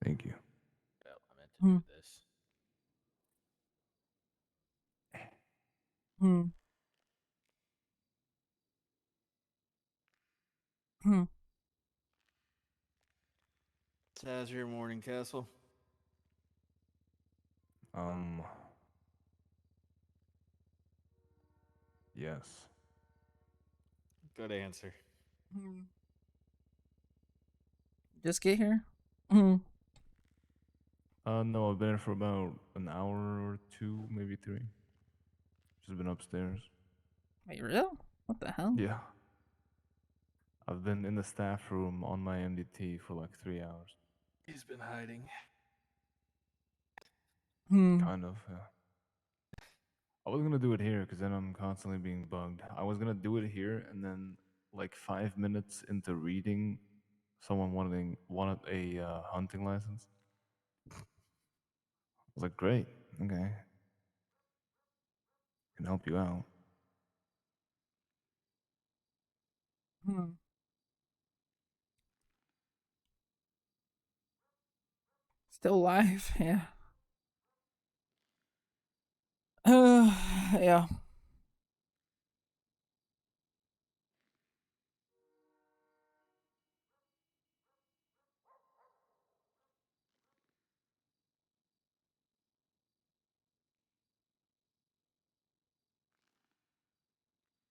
Thank you. Well, I meant to do this. Hmm. Hmm. So how's your morning, Castle? Yes. Good answer. Hmm. Just get here. Hmm. No, I've been here for about an hour or two, maybe 3. Just been upstairs. Wait, real? What the hell? Yeah. I've been in the staff room on my MDT for like 3 hours. He's been hiding. Hmm. Kind of, yeah. I was gonna do it here because then I'm constantly being bugged. I was gonna do it here and then like 5 minutes into reading, someone wanted a hunting license. I was like, great, okay, can help you out. Hmm. Still alive, yeah. Yeah.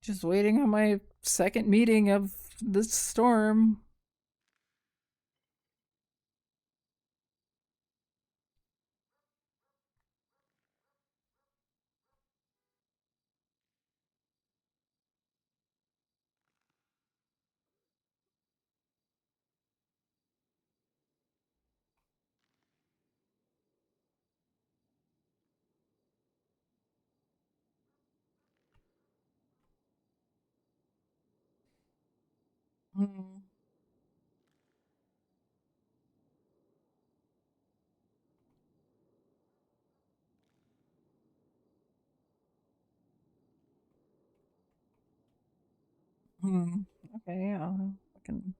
Just waiting on my second meeting of this storm. Hmm. Okay, yeah. Fucking.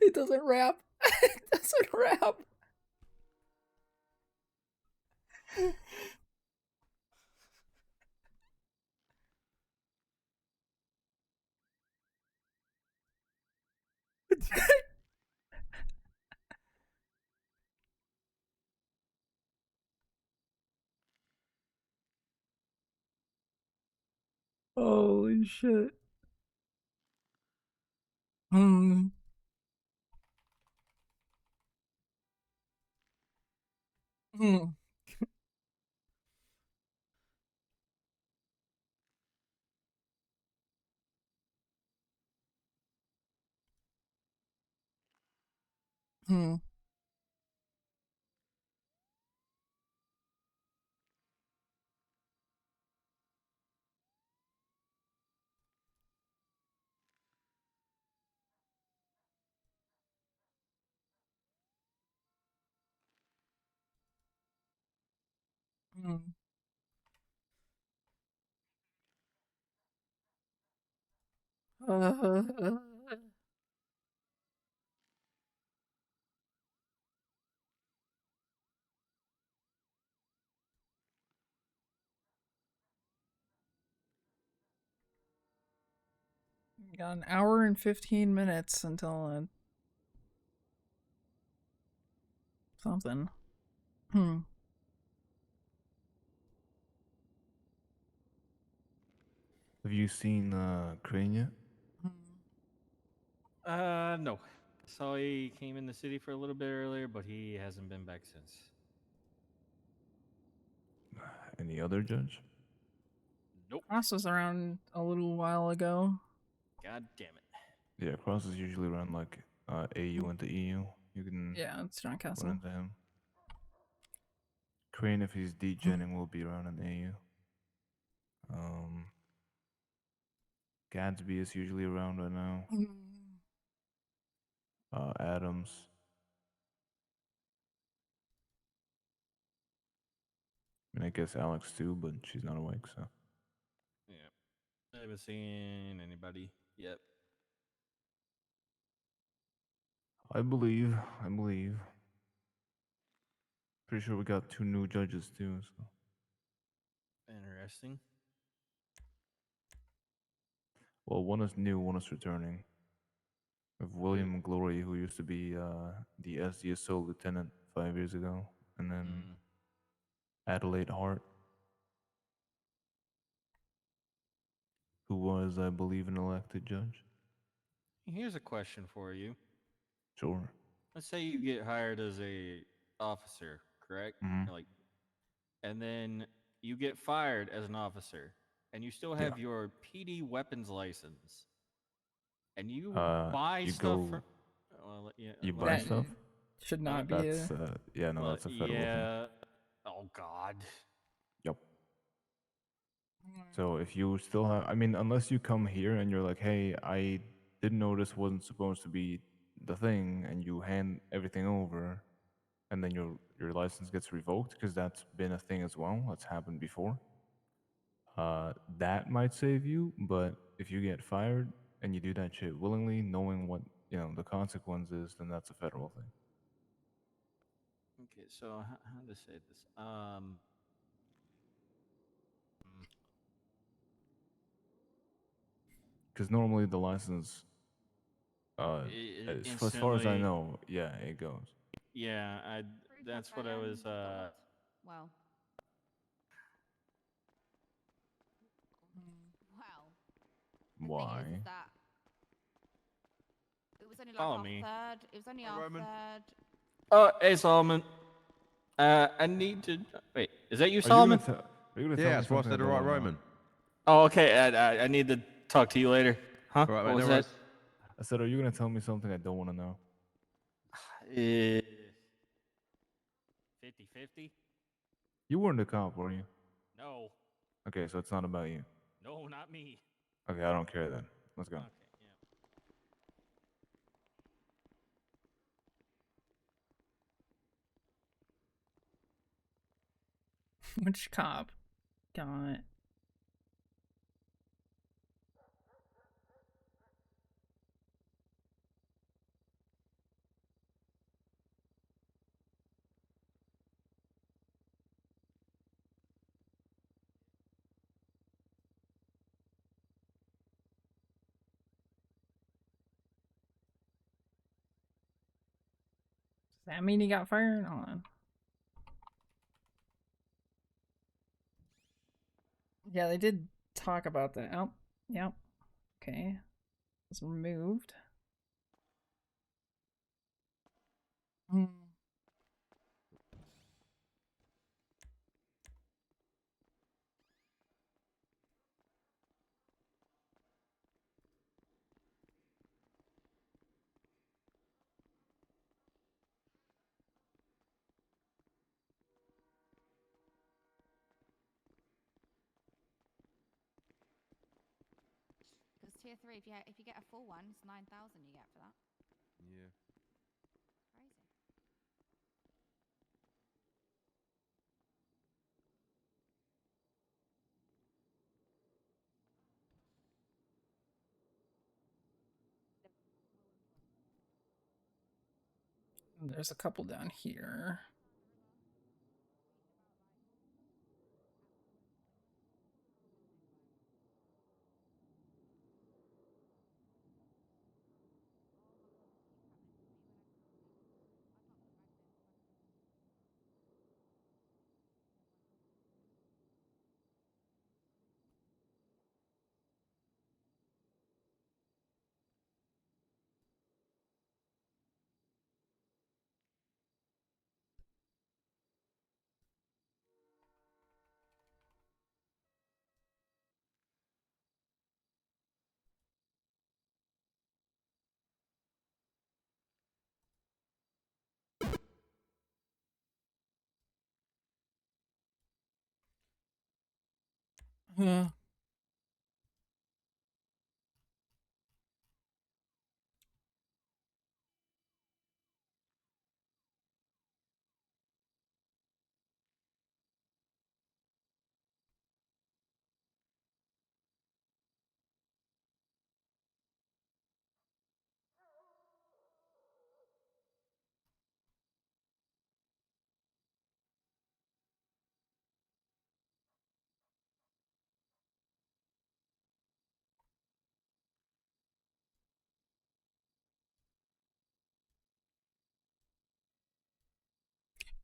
It doesn't rap. It doesn't rap. Holy shit. Hmm. Hmm. Hmm. Hmm. We got an hour and 15 minutes until something. Hmm. Have you seen Crane yet? No. Saw he came in the city for a little bit earlier, but he hasn't been back since. Any other judge? Nope. Cross was around a little while ago. God damn it. Yeah, Cross is usually around like AU into EU. You can Yeah, it's John Castle. run into him. Crane, if he's degenning, will be around in AU. Gadsby is usually around right now. Adams. I mean, I guess Alex too, but she's not awake, so. Yeah. I haven't seen anybody yet. I believe. Pretty sure we got 2 new judges too, so. Interesting. Well, one is new, one is returning. Of William Glory, who used to be the SDSO lieutenant 5 years ago, and then Adelaide Hart, who was, I believe, an elected judge. Here's a question for you. Sure. Let's say you get hired as a officer, correct? Mhm. Like, and then you get fired as an officer, and you still have your PD weapons license, and you buy You stuff go. from. Well, yeah, You let buy me- stuff. Should not be That's yeah, no, well, that's a federal thing. yeah. Oh God. Yep. So if you still have, I mean, unless you come here and you're like, hey, I didn't know this wasn't supposed to be the thing, and you hand everything over, and then your license gets revoked, because that's been a thing as well. That's happened before. That might save you, but if you get fired and you do that shit willingly, knowing what the consequence is, then that's a federal thing. Okay, so how to say this? Because normally the license, as far as I Instantly- know, yeah, it goes. Yeah, that's what I was. Wow. Wow. The Why? thing is that it was only like Follow half me. third. It was only half third. Oh, hey Solomon. I need to wait. Is that you, Are Solomon? Are you gonna tell Yeah, me that's what I something said to don't right wanna know? Roman. Oh, okay. I need to talk to you later. Huh? All right, What mate, was no that? worries. I said, are you gonna tell me something I don't want to know? 50-50? You weren't a cop, were you? No. Okay, so it's not about you. No, not me. Okay, I don't care then. Let's go. Okay, Which cop? Got it. Does that mean he got fired? Hold on. Yeah, they did talk about that. Oh, yep. Okay. It's removed. Hmm. Because tier 3, if you get a full one, it's 9,000 you get for that. Yeah. Crazy. There's a couple down here. Yeah.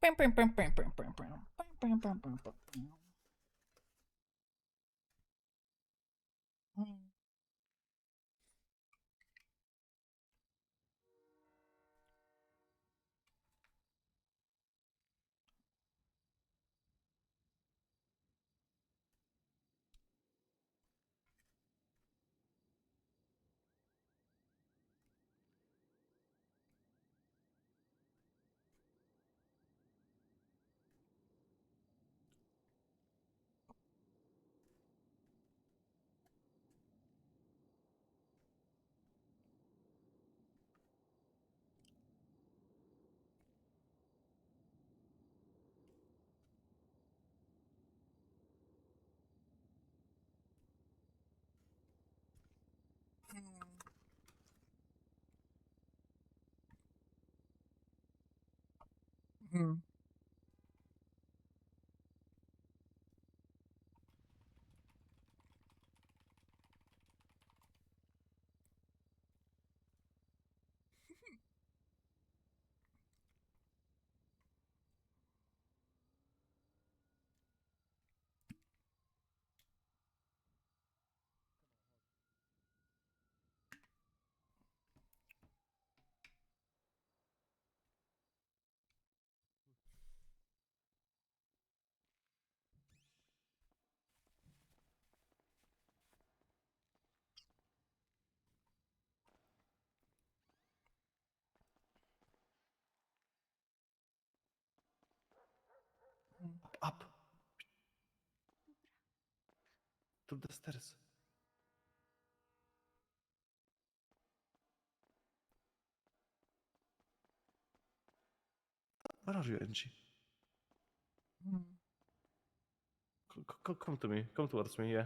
Bam, bam, bam, bam, bam, bam, bam, bam, bam, bam, bam, bam. Hmm. Up. To the stairs. Where are you, Angie? Come to me. Come towards me. Yeah.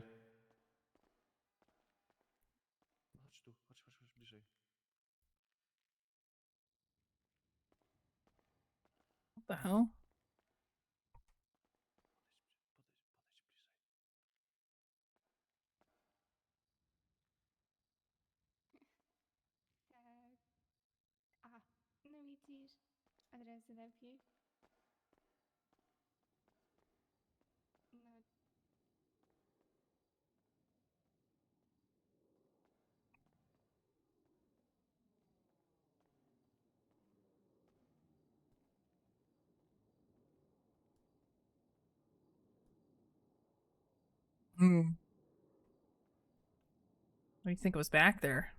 What the hell? Не летишь. Здравствуй. Hmm. What do you think was back there?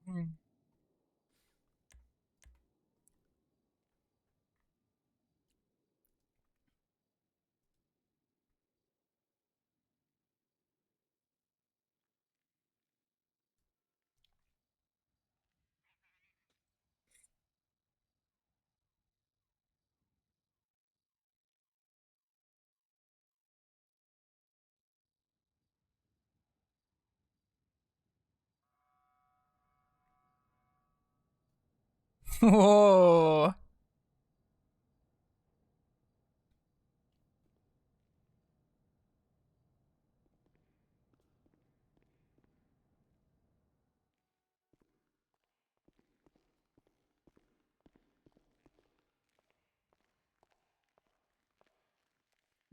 Hmm. Whoa.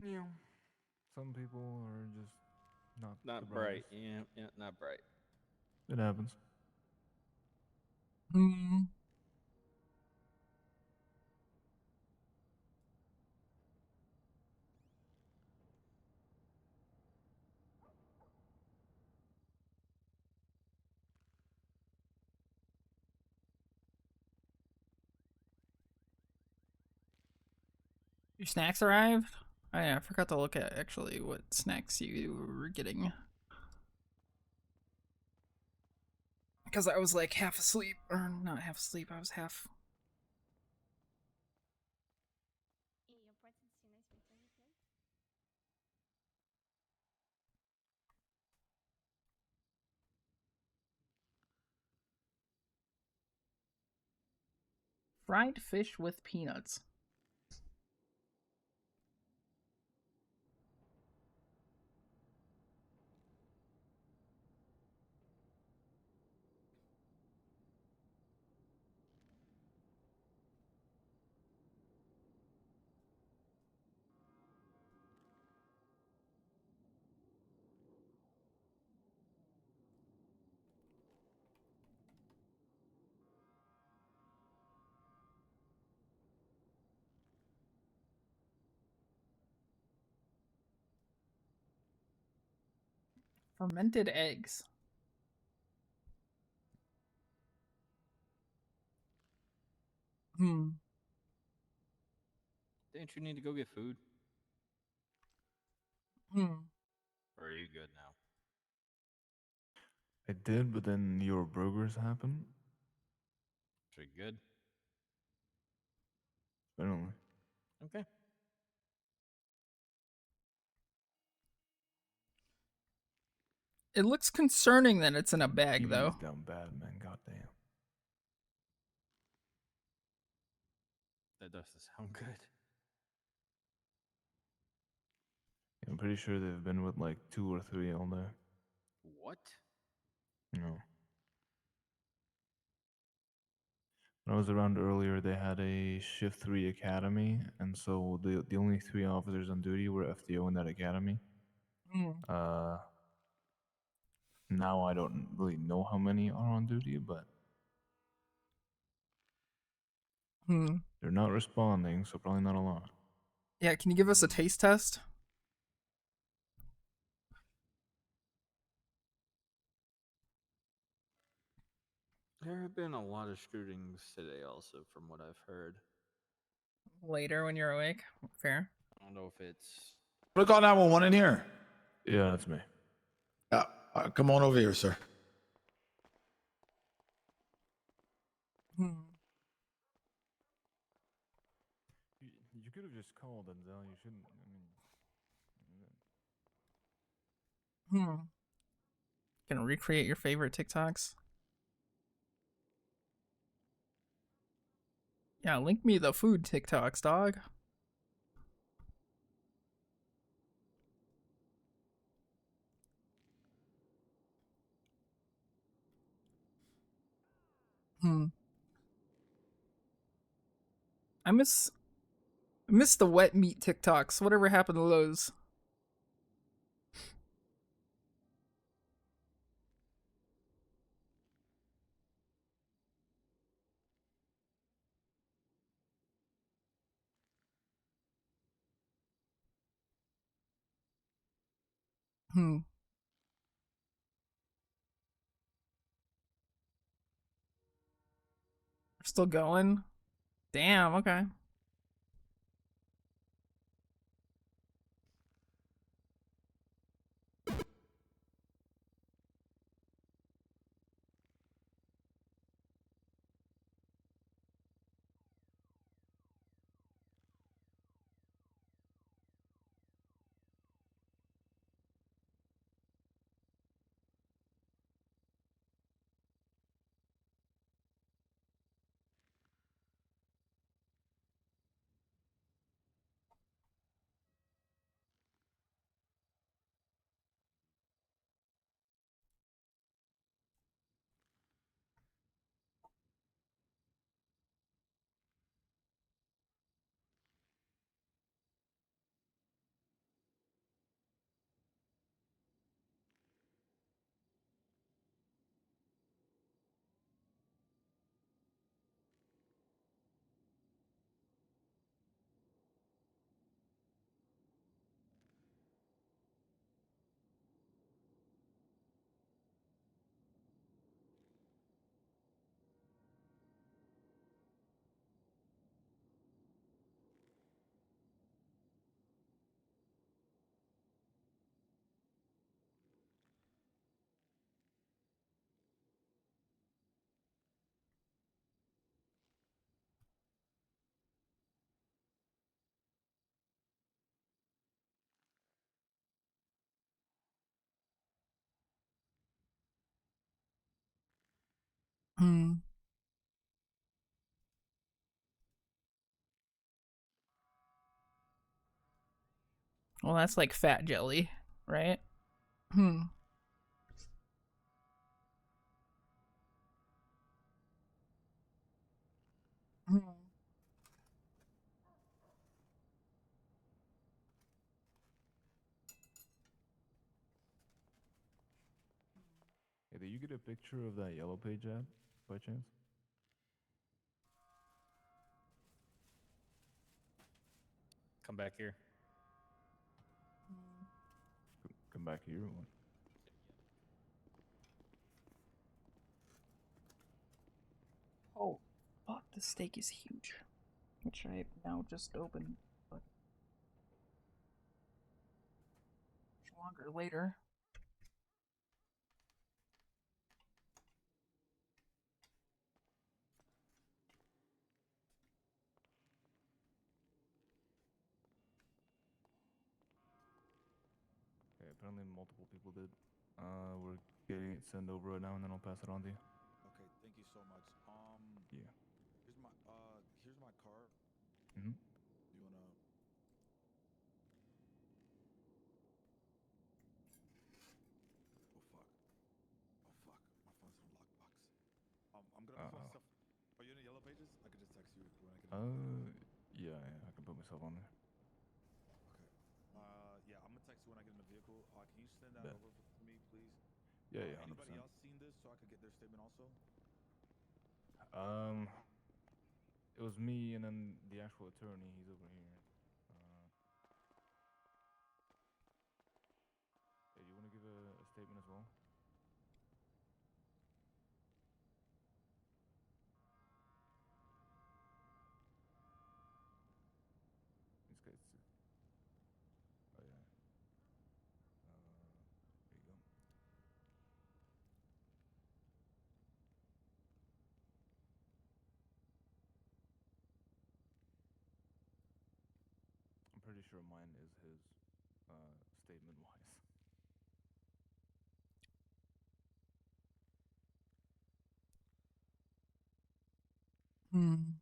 Yeah. Some people are just not the Not bright. brightest. Yeah, not bright. It happens. Hmm. Your snacks arrived? Oh yeah, I forgot to look at actually what snacks you were getting. Because I was like half asleep, or not half asleep, I was half. Fried fish with peanuts. Fermented eggs. Hmm. Didn't you need to go get food? Hmm. Or are you good now? I did, but then your burgers happened. Pretty good. Apparently. Okay. It looks concerning that it's in a bag, TV though. is down bad, man. Goddamn. That doesn't sound good. I'm pretty sure they've been with like 2 or 3 all day. What? No. When I was around earlier, they had a Shift 3 academy, and so the only 3 officers on duty were FDO in that academy. Hmm. Now I don't really know how many are on duty, but Hmm. they're not responding, so probably not a lot. Yeah, can you give us a taste test? There have been a lot of shootings today, also, from what I've heard. Later when you're awake? Fair. I don't know if it's. What call 911 in here? Yeah, that's me. Come on over here, sir. You could have just called, Denzel. You shouldn't. I mean. Gonna recreate your favorite TikToks. Yeah, link me the food TikToks, dog. I miss the wet meat TikToks. Whatever happened to those? We're still going? Damn, okay. Well, that's like fat jelly, right? Hey, did you get a picture of that yellow page app by chance? Come back here. Come back here. Or what? Oh, fuck, the steak is huge. Which I now just opened. But longer later. Okay, apparently multiple people did. We're getting it sent over right now, and then I'll pass it on to you. Okay, thank you so much. Yeah. Here's my card. Mm-hmm. You wanna? Oh fuck! Oh fuck! My phone's in a lockbox. I'm gonna put myself. Are you in the yellow pages? I could just text you when I get. Yeah, I can put myself on there. Okay. Yeah, I'm gonna text you when I get in the vehicle. Can you send that Bet. over to me, please? Yeah, 100%. Anybody else seen this so I could get their statement also? It was me and then the actual attorney. He's over here. Hey, you want to give a statement as well? These guys. Oh yeah. There you go. sure mine is his statement wise. Hmm.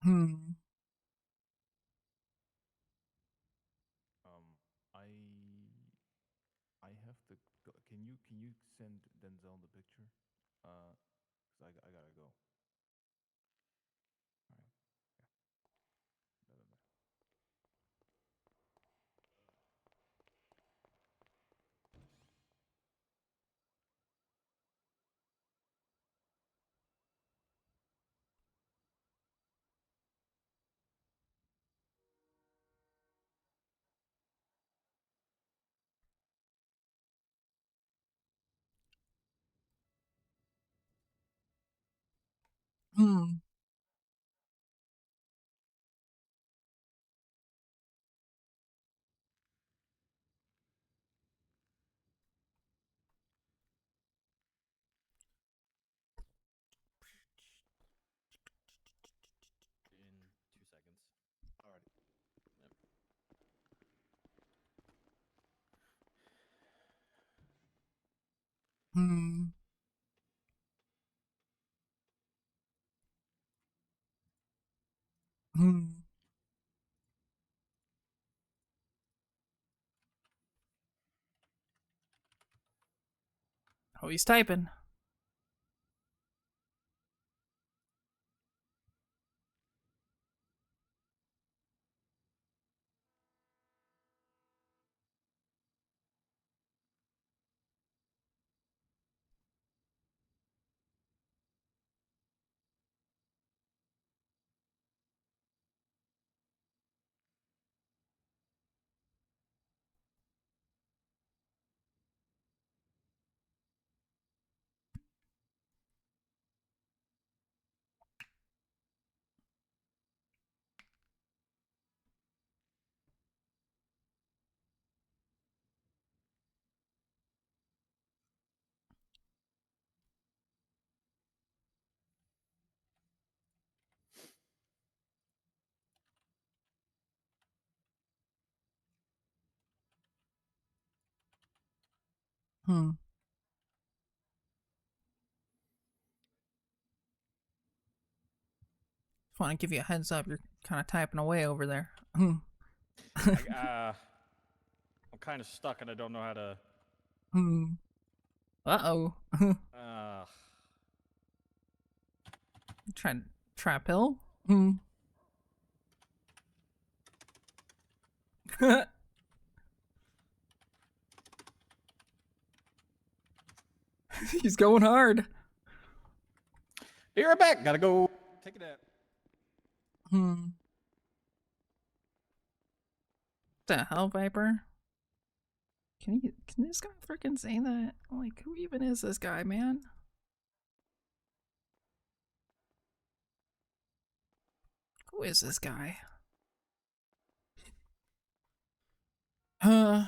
Hmm. I have to go. Can you send Denzel the picture? 'Cause I gotta go. All right. Yeah. Bye. Hmm. In 2 seconds. Alrighty. Yep. Hmm. Hmm. Oh, he's typing. Hmm. Just want to give you a heads up. You're kind of typing away over there. Hmm. I'm kind of stuck and I don't know how to. Hmm. Uh-oh. Uh, Trying trap hill? Hmm. He's going hard. Be right back. Gotta go. Take a nap. Hmm. The hell, Viper? Can this guy freaking say that? Like, who even is this guy, man? Who is this guy? Huh?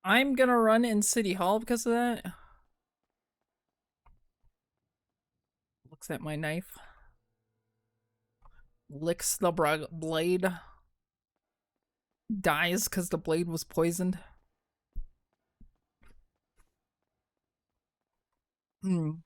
I'm gonna run in City Hall because of that. Looks at my knife. Licks the blade. Dies because the blade was poisoned. Hmm.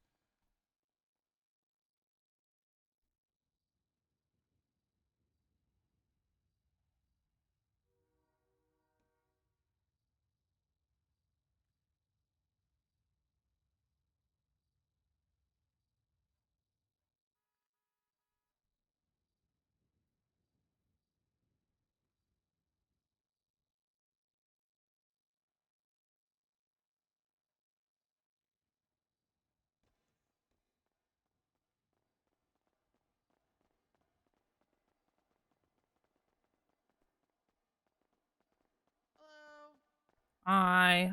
I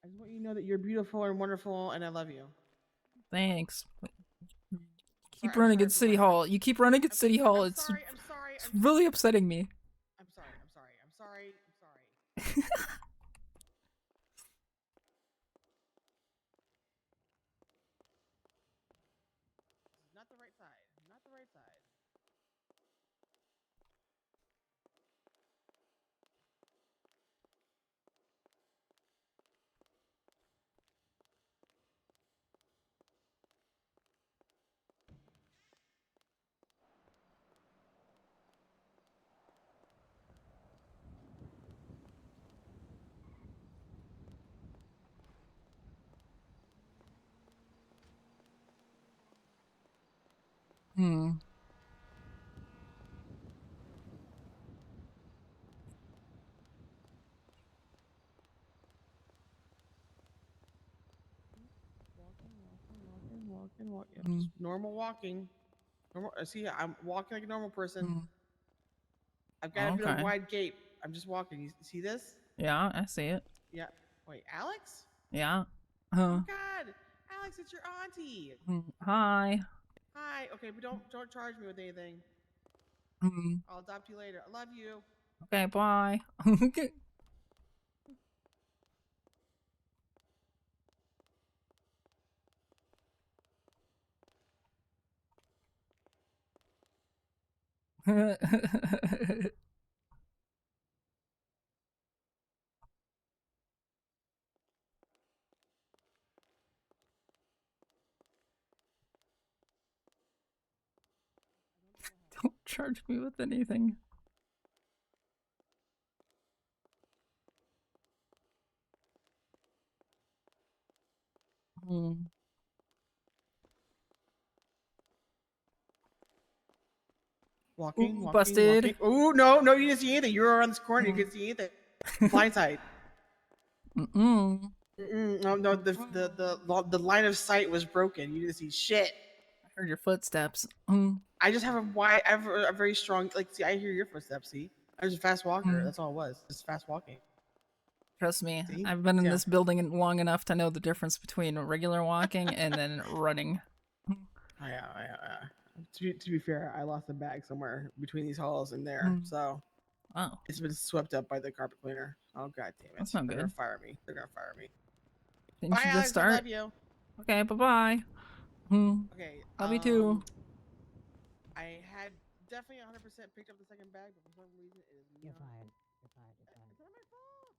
I just want you to know that you're beautiful and wonderful, and I love you. Thanks. Keep I'm running sorry at for City my Hall. You keep running at City Hall. I'm It's sorry. it's really upsetting me. I'm sorry. Not the right side. Not the right side. Hmm. Walking. Yeah, Hmm. just normal walking. Normal. See, I'm walking like a normal person. Hmm. I've got a bit of Okay. wide gape. I'm just walking. You see this? Yeah, I see it. Yeah. Wait, Alex? Yeah. Oh God, Alex, it's your auntie. Hi. Hi. Okay, but don't charge me with anything. Hmm. I'll adopt you later. I love you. Okay, bye. Don't charge me with anything. Hmm. Walking. Busted. Ooh, no, you didn't see anything. You were around this corner. You couldn't see anything. Blindside. Mm-mm. No, the line of sight was broken. You didn't see shit. I heard your footsteps. I just have a very strong. Like, see, I hear your footsteps. See, I was a fast walker. That's all it was. Just fast walking. Trust me, See? I've been in Yeah. this building long enough to know the difference between regular walking and then running. Yeah. To be fair, I lost a bag somewhere between these halls and there, so it's been swept up by the carpet cleaner. Oh God damn it! That's not They're good. gonna fire me. They're gonna fire me. Didn't Bye, you Alex. just start? I love you. Okay, bye-bye. Okay. Love you too. I had definitely 100% picked up the second bag, but for some reason it is not. You're fine. It's not my fault.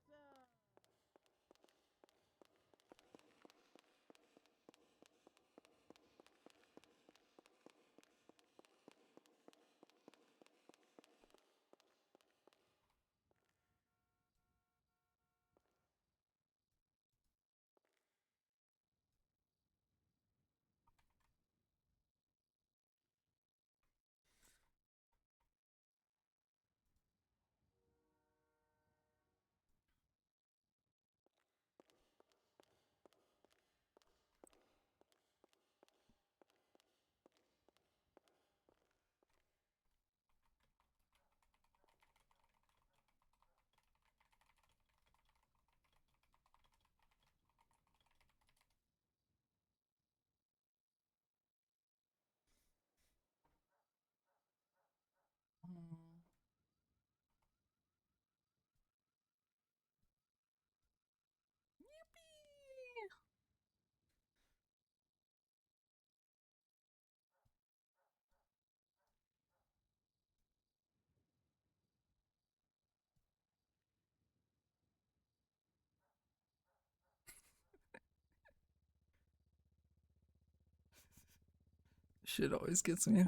Shit always gets me.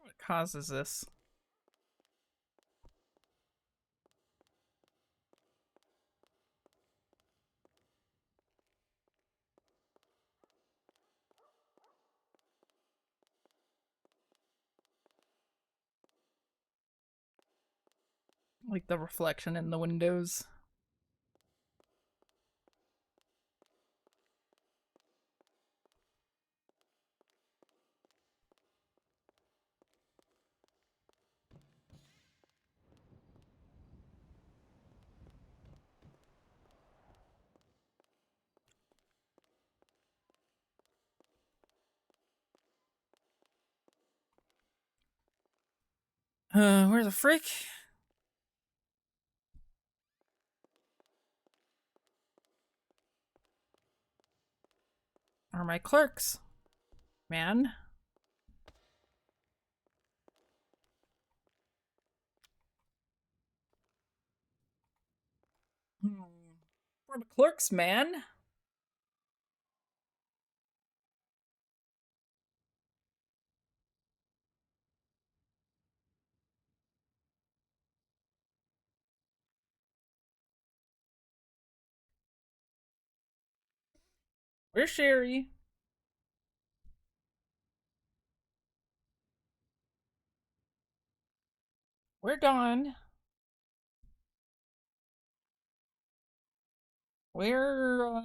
What causes this? Like the reflection in the windows. Where the frick? Are my clerks? Man. Where are my clerks, man? Where's Sherry? Where Dawn? Where,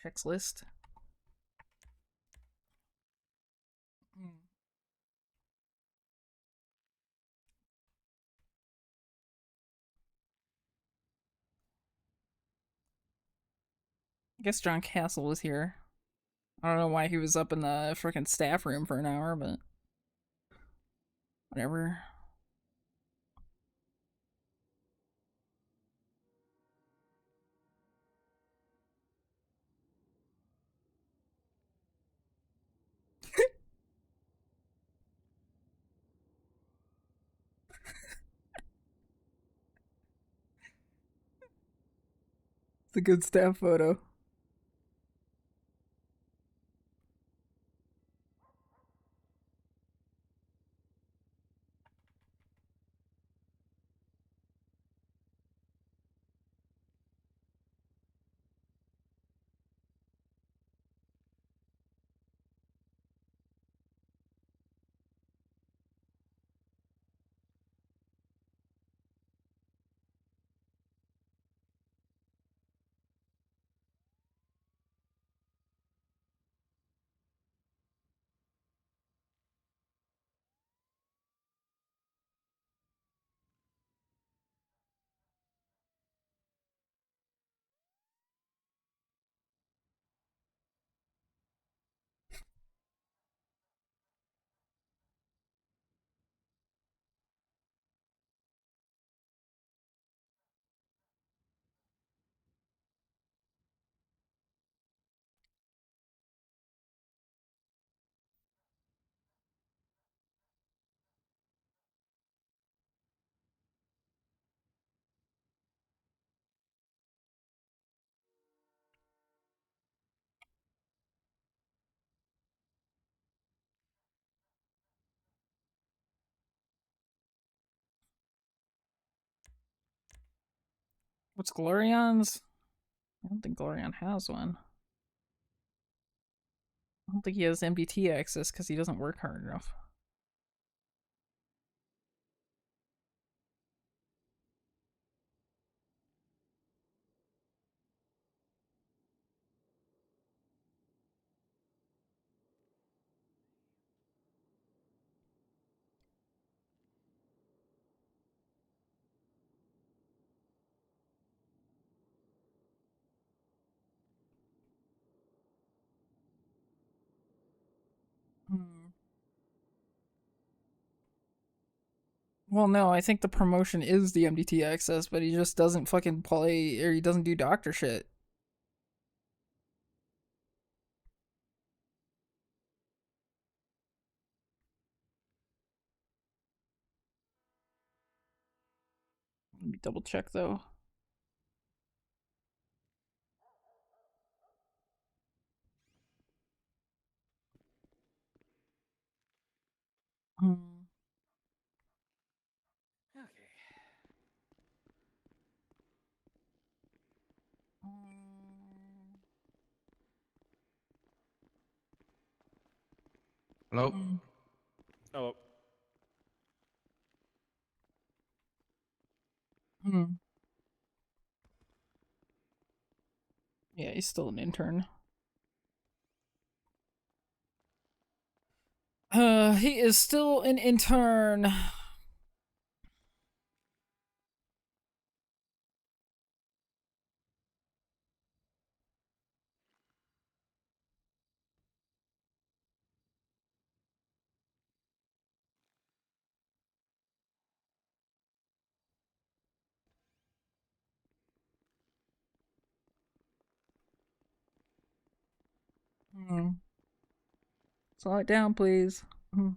checks list? I guess John Castle was here. I don't know why he was up in the frickin' staff room for an hour, but whatever. It's a good staff photo. What's Glorion's? I don't think Glorion has one. I don't think he has MDT access because he doesn't work hard enough. Well, no, I think the promotion is the MDT access, but he just doesn't fucking play, or he doesn't do doctor shit. Let me double check though. Hello. Oh. Yeah, he's still an intern. He is still an intern. Slow it down, please. Oh,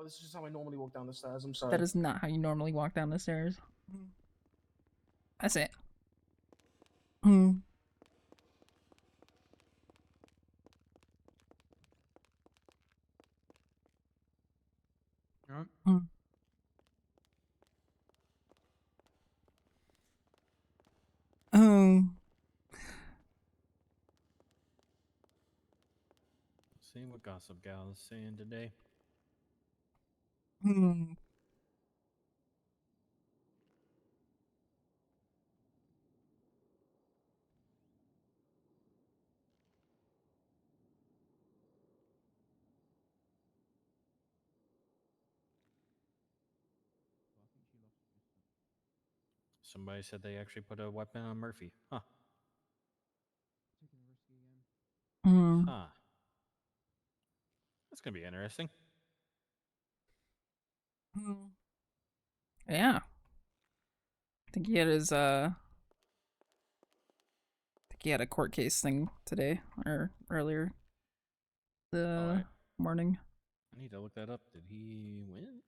this is just how I normally walk down the stairs. I'm sorry. That is not how you normally walk down the stairs. That's it. See what Gossip Gal is saying today. Somebody said they actually put a weapon on Murphy. Huh. Huh. That's gonna be interesting. Yeah. I think he had his I think he had a court case thing today or earlier the morning. I need to look that up. Did he win?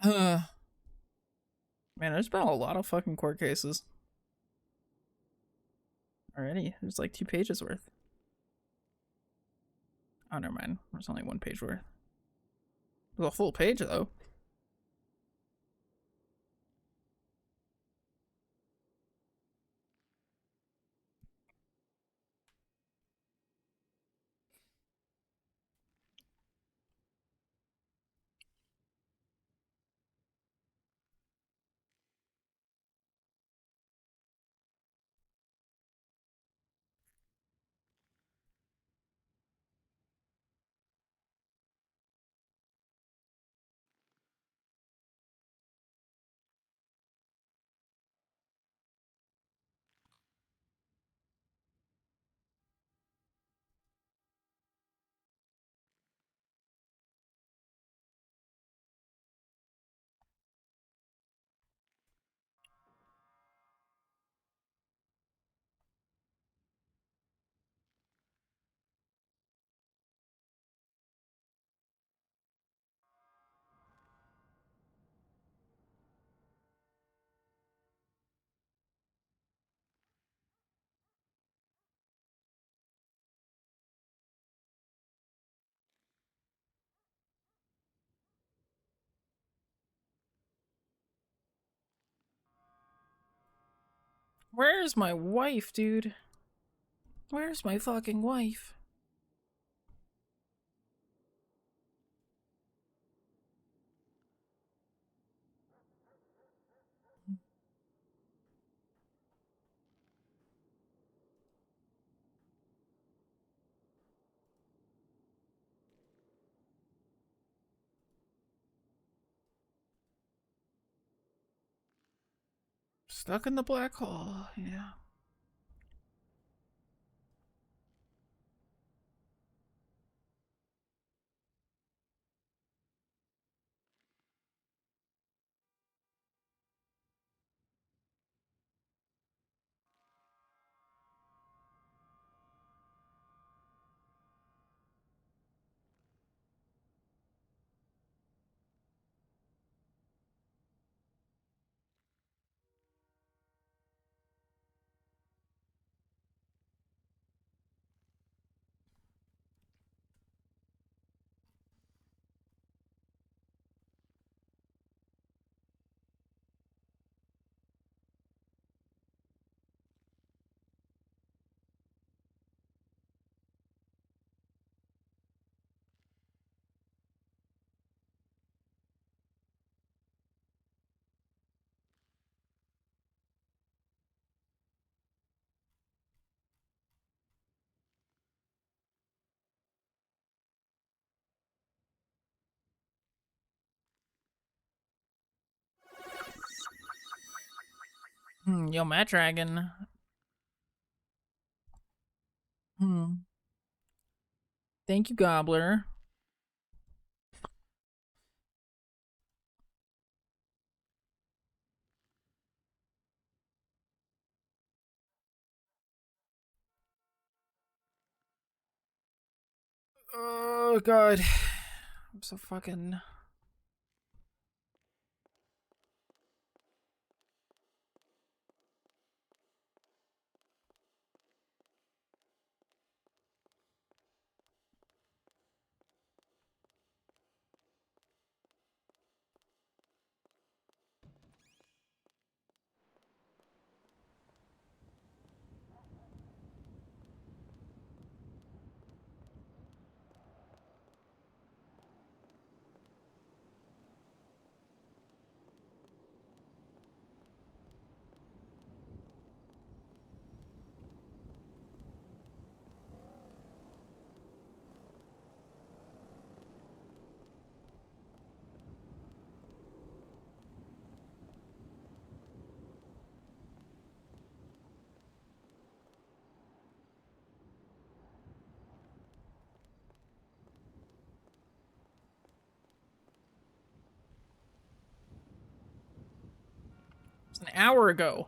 Man, there's been a lot of fucking court cases already. There's like 2 pages worth. Oh, never mind. There's only 1 page worth. There's a full page though. Where's my wife, dude? Where's my fucking wife? Stuck in the black hole, yeah. Yo, Matt Dragon. Thank you, Gobbler. Oh, God. I'm so fucking... It's an hour ago.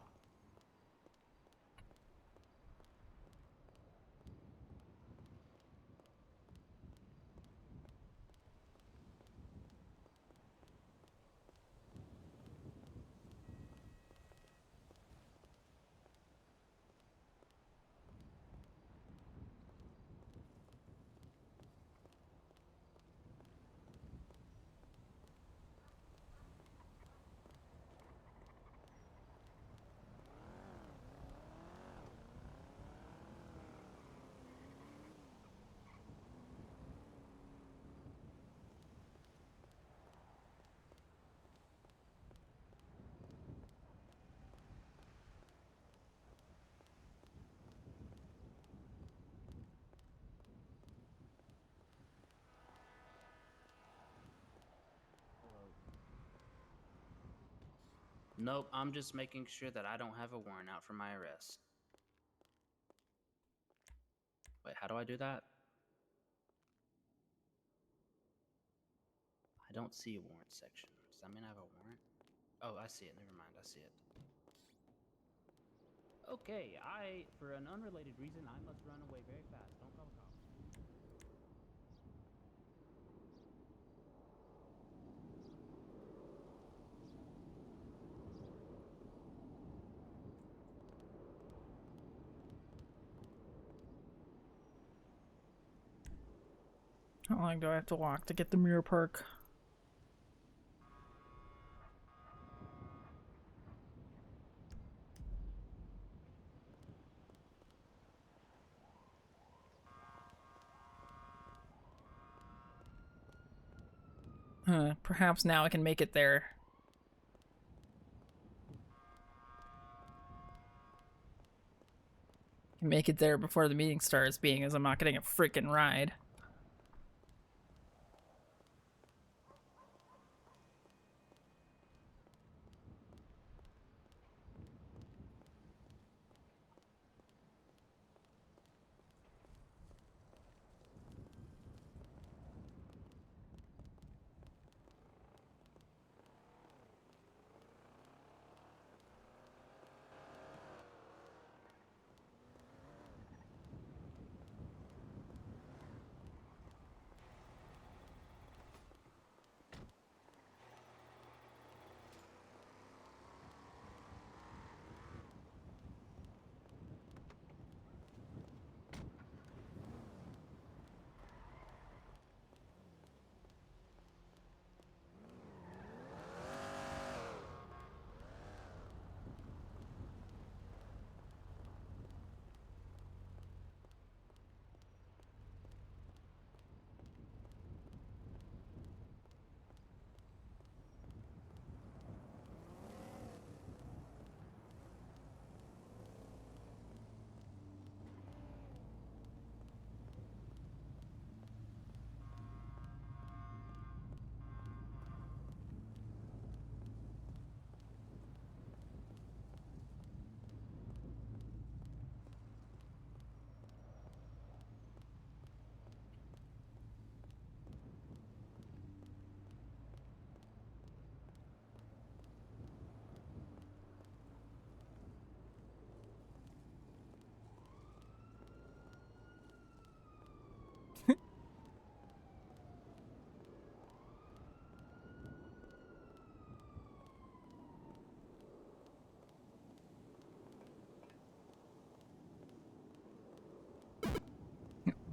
Nope, I'm just making sure that I don't have a warrant out for my arrest. Wait, how do I do that? I don't see a warrant section. Does that mean I have a warrant? Oh, I see it. Never mind, I see it. Okay, for an unrelated reason, I must run away very fast. Don't call the cops. How long do I have to walk to get the mirror perk? Perhaps now I can make it there. Make it there before the meeting starts, being as I'm not getting a freaking ride.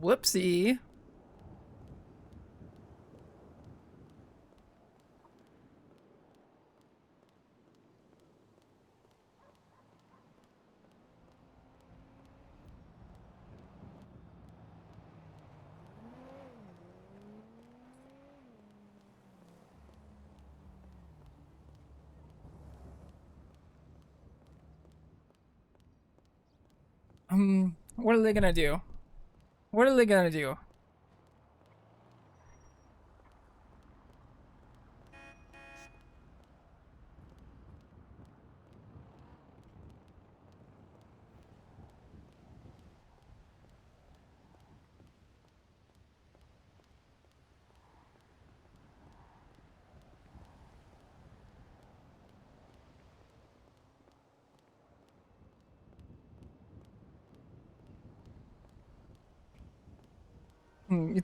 Whoopsie. What are they gonna do? What are they gonna do?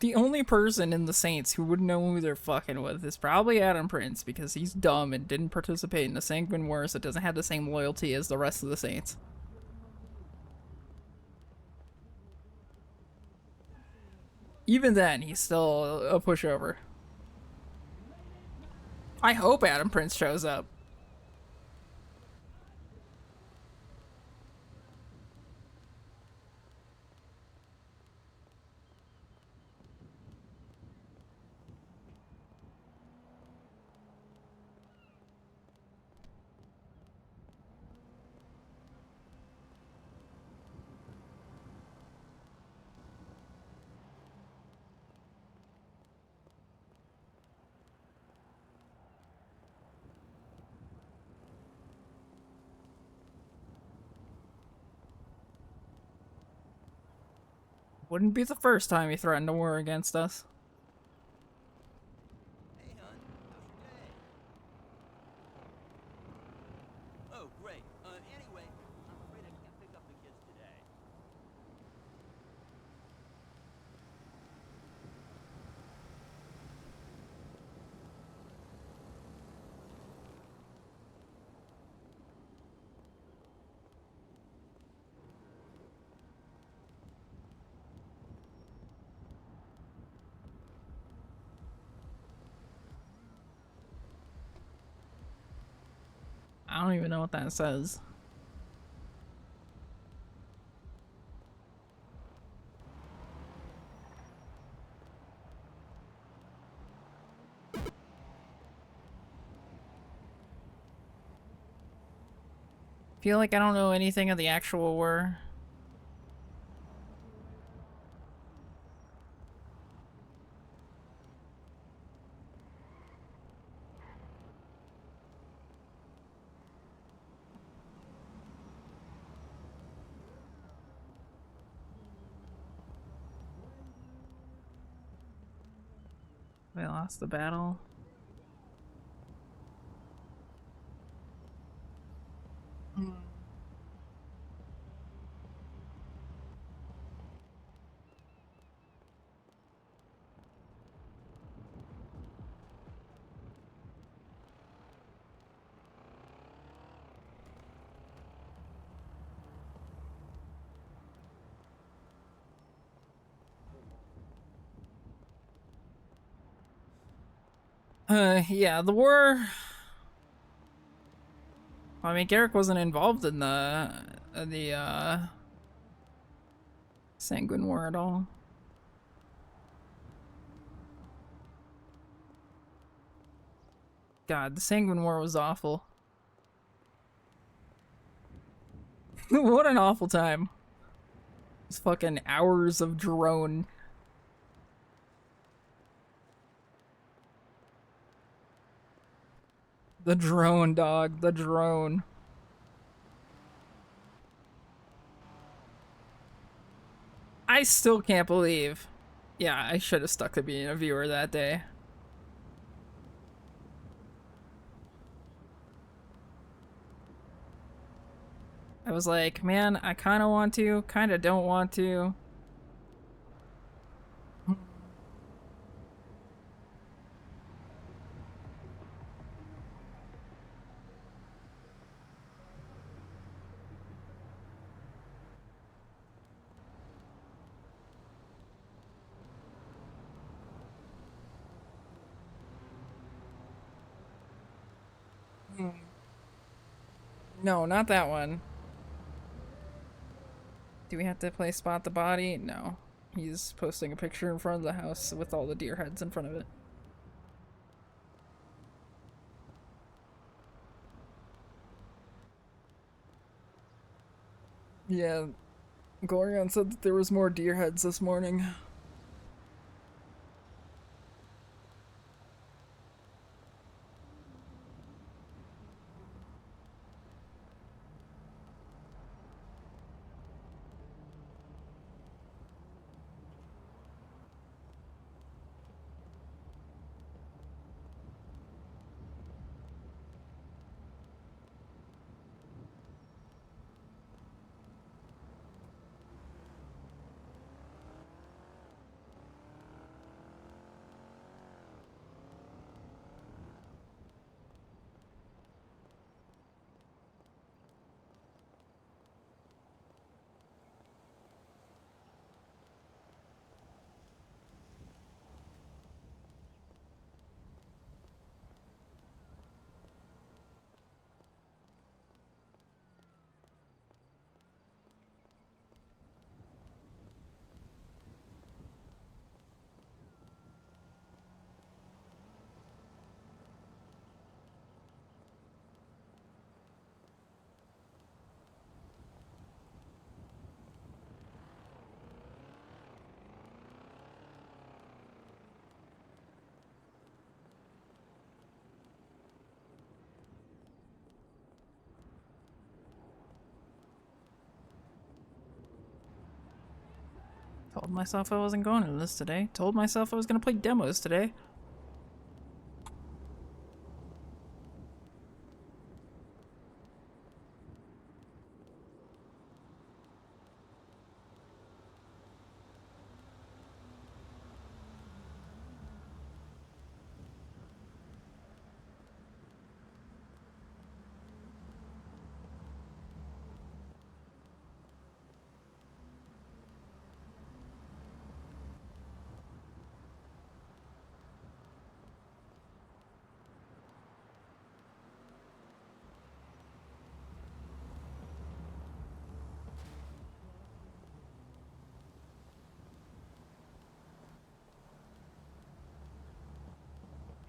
The only person in the Saints who would know who they're fucking with is probably Adam Prince, because he's dumb and didn't participate in the Sanguine Wars that doesn't have the same loyalty as the rest of the Saints. Even then, he's still a pushover. I hope Adam Prince shows up. Wouldn't be the first time he threatened a war against us. Hey, hon. How's your day? Oh, great. Anyway, I'm afraid I can't pick up the kids today. I don't even know what that says. Feel like I don't know anything of the actual war. They lost the battle. Yeah, the war. I mean, Garrick wasn't involved in the Sanguine War at all. God, the Sanguine War was awful. What an awful time. It's fucking hours of drone. The drone, dog. The drone. I still can't believe. Yeah, I should have stuck to being a viewer that day. I was like, man, I kind of want to, kind of don't want to. No, not that one. Do we have to play Spot the Body? No. He's posting a picture in front of the house with all the deer heads in front of it. Yeah, Glorion said that there was more deer heads this morning. Told myself I wasn't going to this today. Told myself I was gonna play demos today.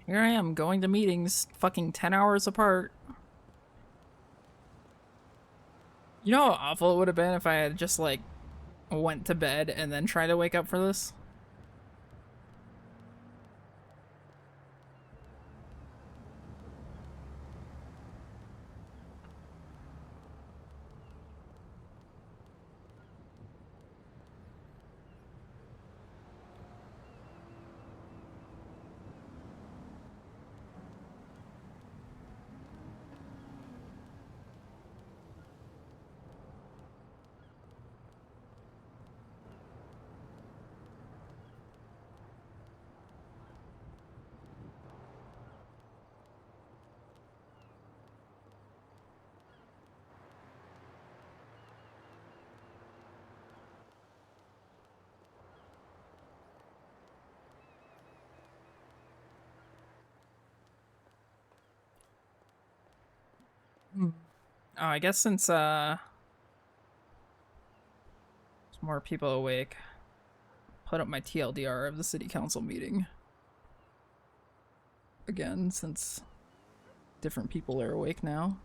Here I am, going to meetings fucking 10 hours apart. You know how awful it would have been if I had just, like, went to bed and then tried to wake up for this? Oh, I guess since, there's more people awake, put up my TLDR of the city council meeting. Again, since different people are awake now.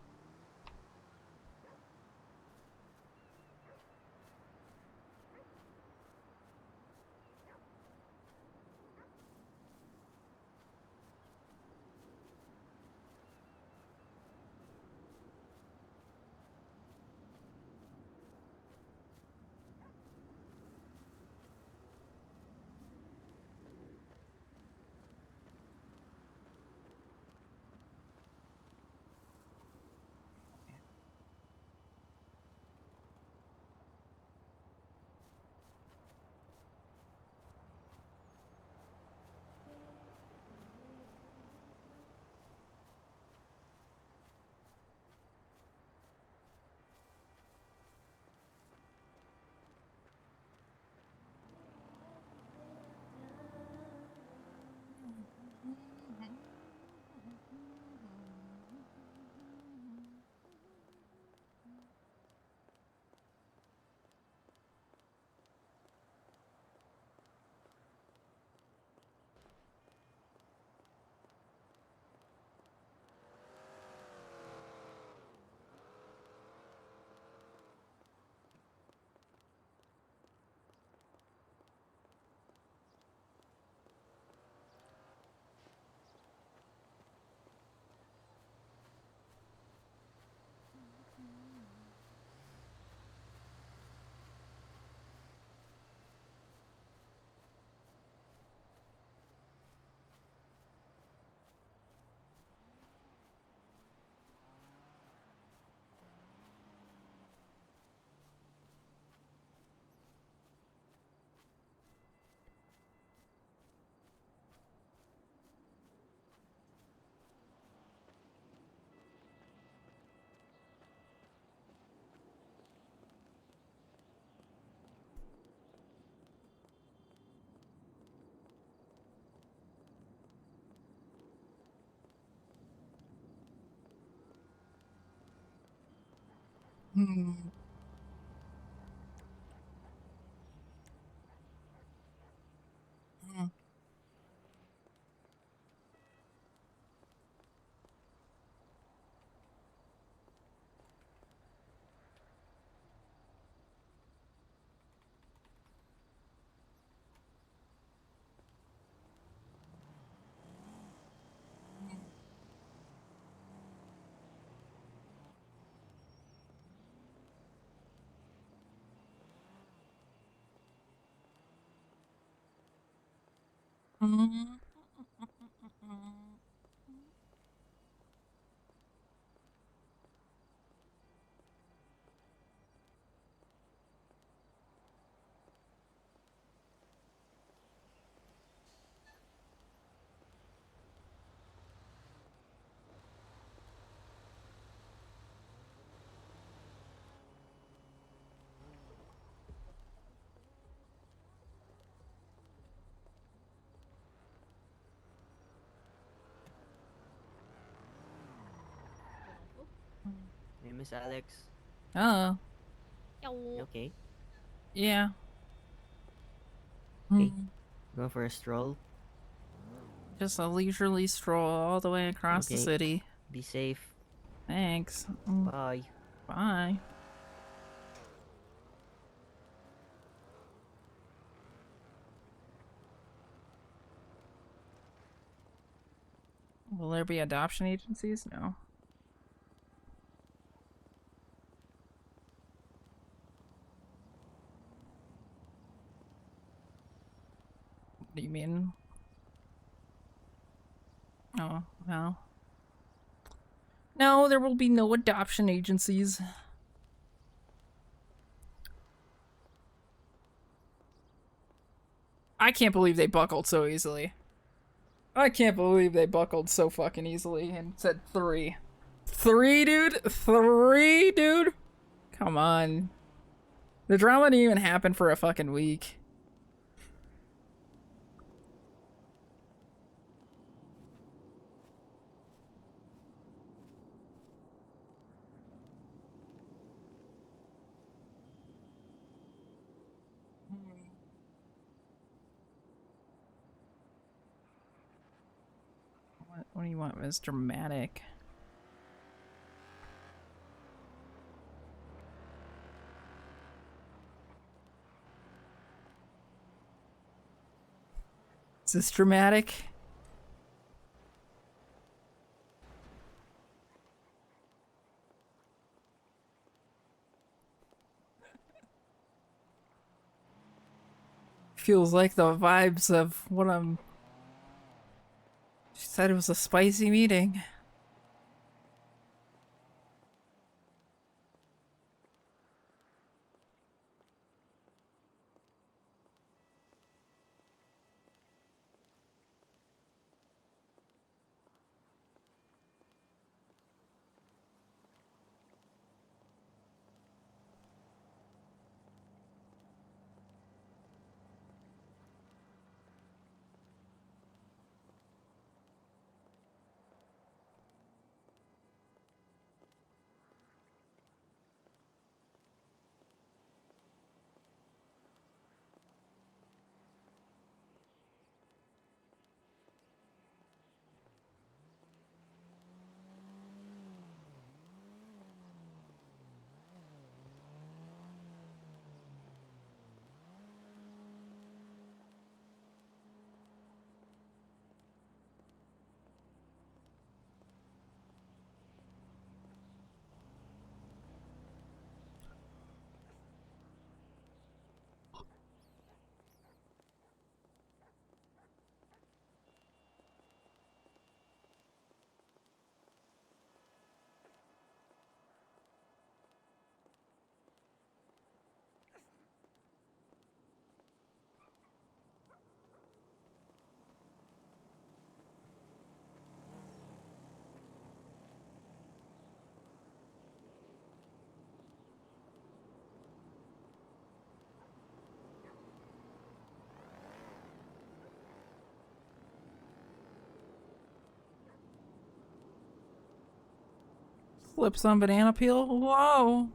Hmm. Hey, Miss Alex. Oh, You okay? yeah. Hey, go for a stroll. Just a leisurely stroll all the way across the Okay. city. Be safe. Thanks. Bye. Bye. Will there be adoption agencies? No. What do you mean? Oh, no. No, there will be no adoption agencies. I can't believe they buckled so easily. I can't believe they buckled so fucking easily and said 3. 3, dude? 3, dude? Come on. The drama didn't even happen for a fucking week. What do you want, Miss Dramatic? Is this dramatic? Feels like the vibes of what I'm... She said it was a spicy meeting. Flips on banana peel? Whoa!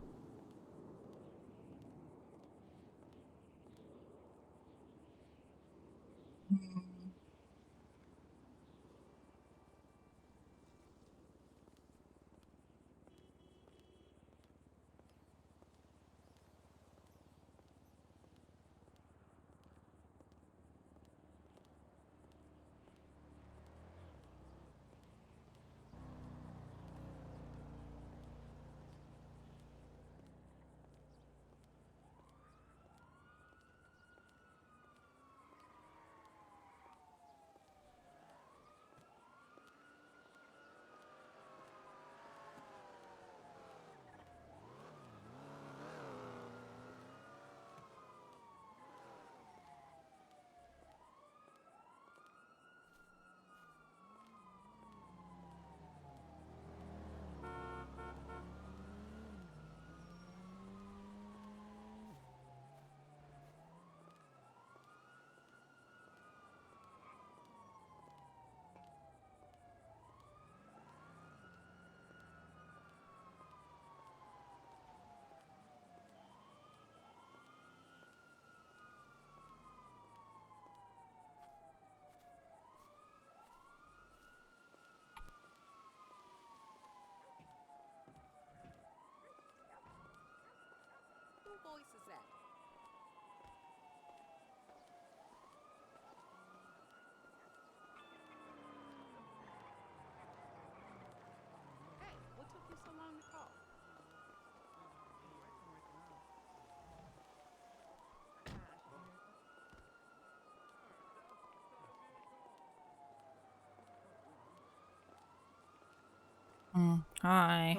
Hi.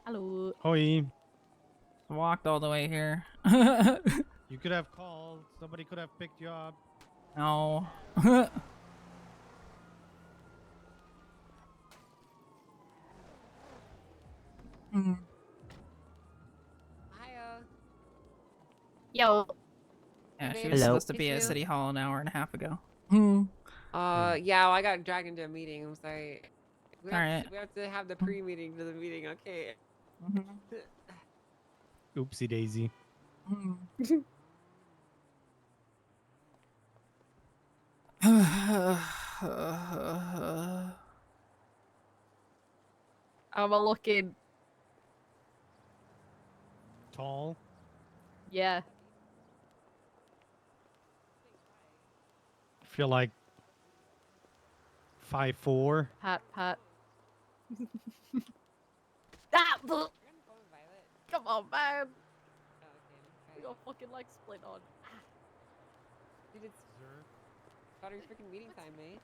Hello. Hoi. Walked all the way here. You could have called. Somebody could have picked you up. No. Yo. Yeah, she babe. was Hello. supposed to be at Issue? City Hall an hour and a half ago. Yeah, well, I got dragged into a meeting. I'm sorry. We All have, right. we have to have the pre-meeting to the meeting. Okay. Oopsie daisy. I'm a looking. Tall. Yeah. I feel like 5'4". Pat. Ah, buh. Come on, man. We got fucking leg split on. Dude, it's Daughter's freaking meeting time, mate.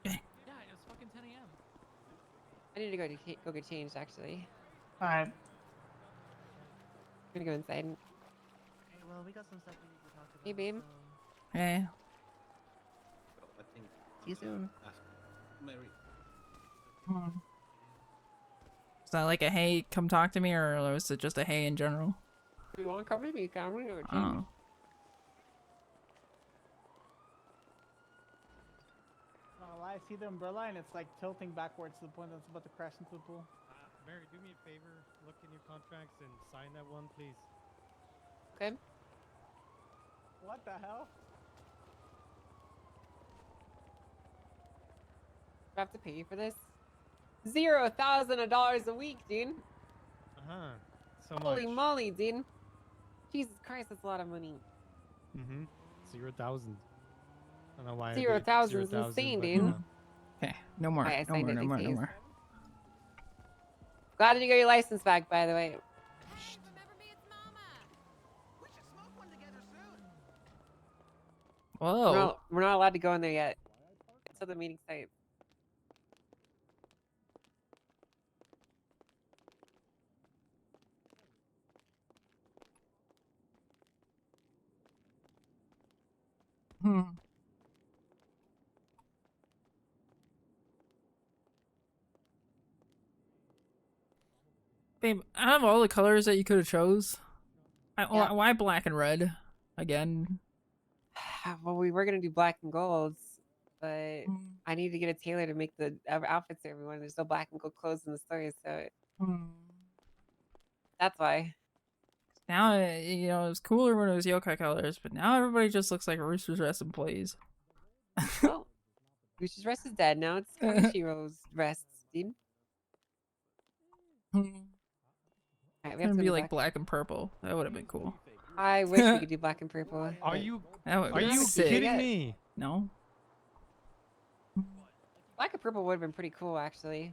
Yeah, it was fucking 10 a.m. I need to go get changed, actually. Alright. I'm gonna go inside. Okay, well, we got some stuff we need to talk about. Hey, babe. Hey. I think. See you soon. Mary. Is that like a hey, come talk to me, or was it just a hey in general? If you want to come with me, I'm gonna go change. Oh. I see the umbrella and it's like tilting backwards to the point that it's about to crash into the pool. Mary, do me a favor. Look in your contracts and sign that one, please. Okay. What the hell? Do I have to pay you for this? $0,000 a week, dude. So Holy much. moly, dude. Jesus Christ, that's a lot of money. 0,000. I don't know why. 0,000 is insane, dude. Okay, no more. Alright, I No signed more. it. No Thanks, more. No Hayes. more. Glad you got your license back, by the way. Whoa. We're not allowed to go in there yet. Until the meeting starts. Babe, out of all the colors that you could have chose, Yeah. why black and red again? Well, we were gonna do black and golds, but I need to get a tailor to make the outfits for everyone. There's no black and gold clothes in the stores, so that's why. Now, you know, it was cooler when it was yokai colors, but now everybody just looks like Rooster's Rest employees. Well, Rooster's Rest is dead now. It's Kaneshiro's Rest, dude. It's Alright, we have gonna to be go like back. black and purple. That would have been cool. I wish we could do black and purple. Are you sick. kidding me? No. Black and purple would have been pretty cool, actually.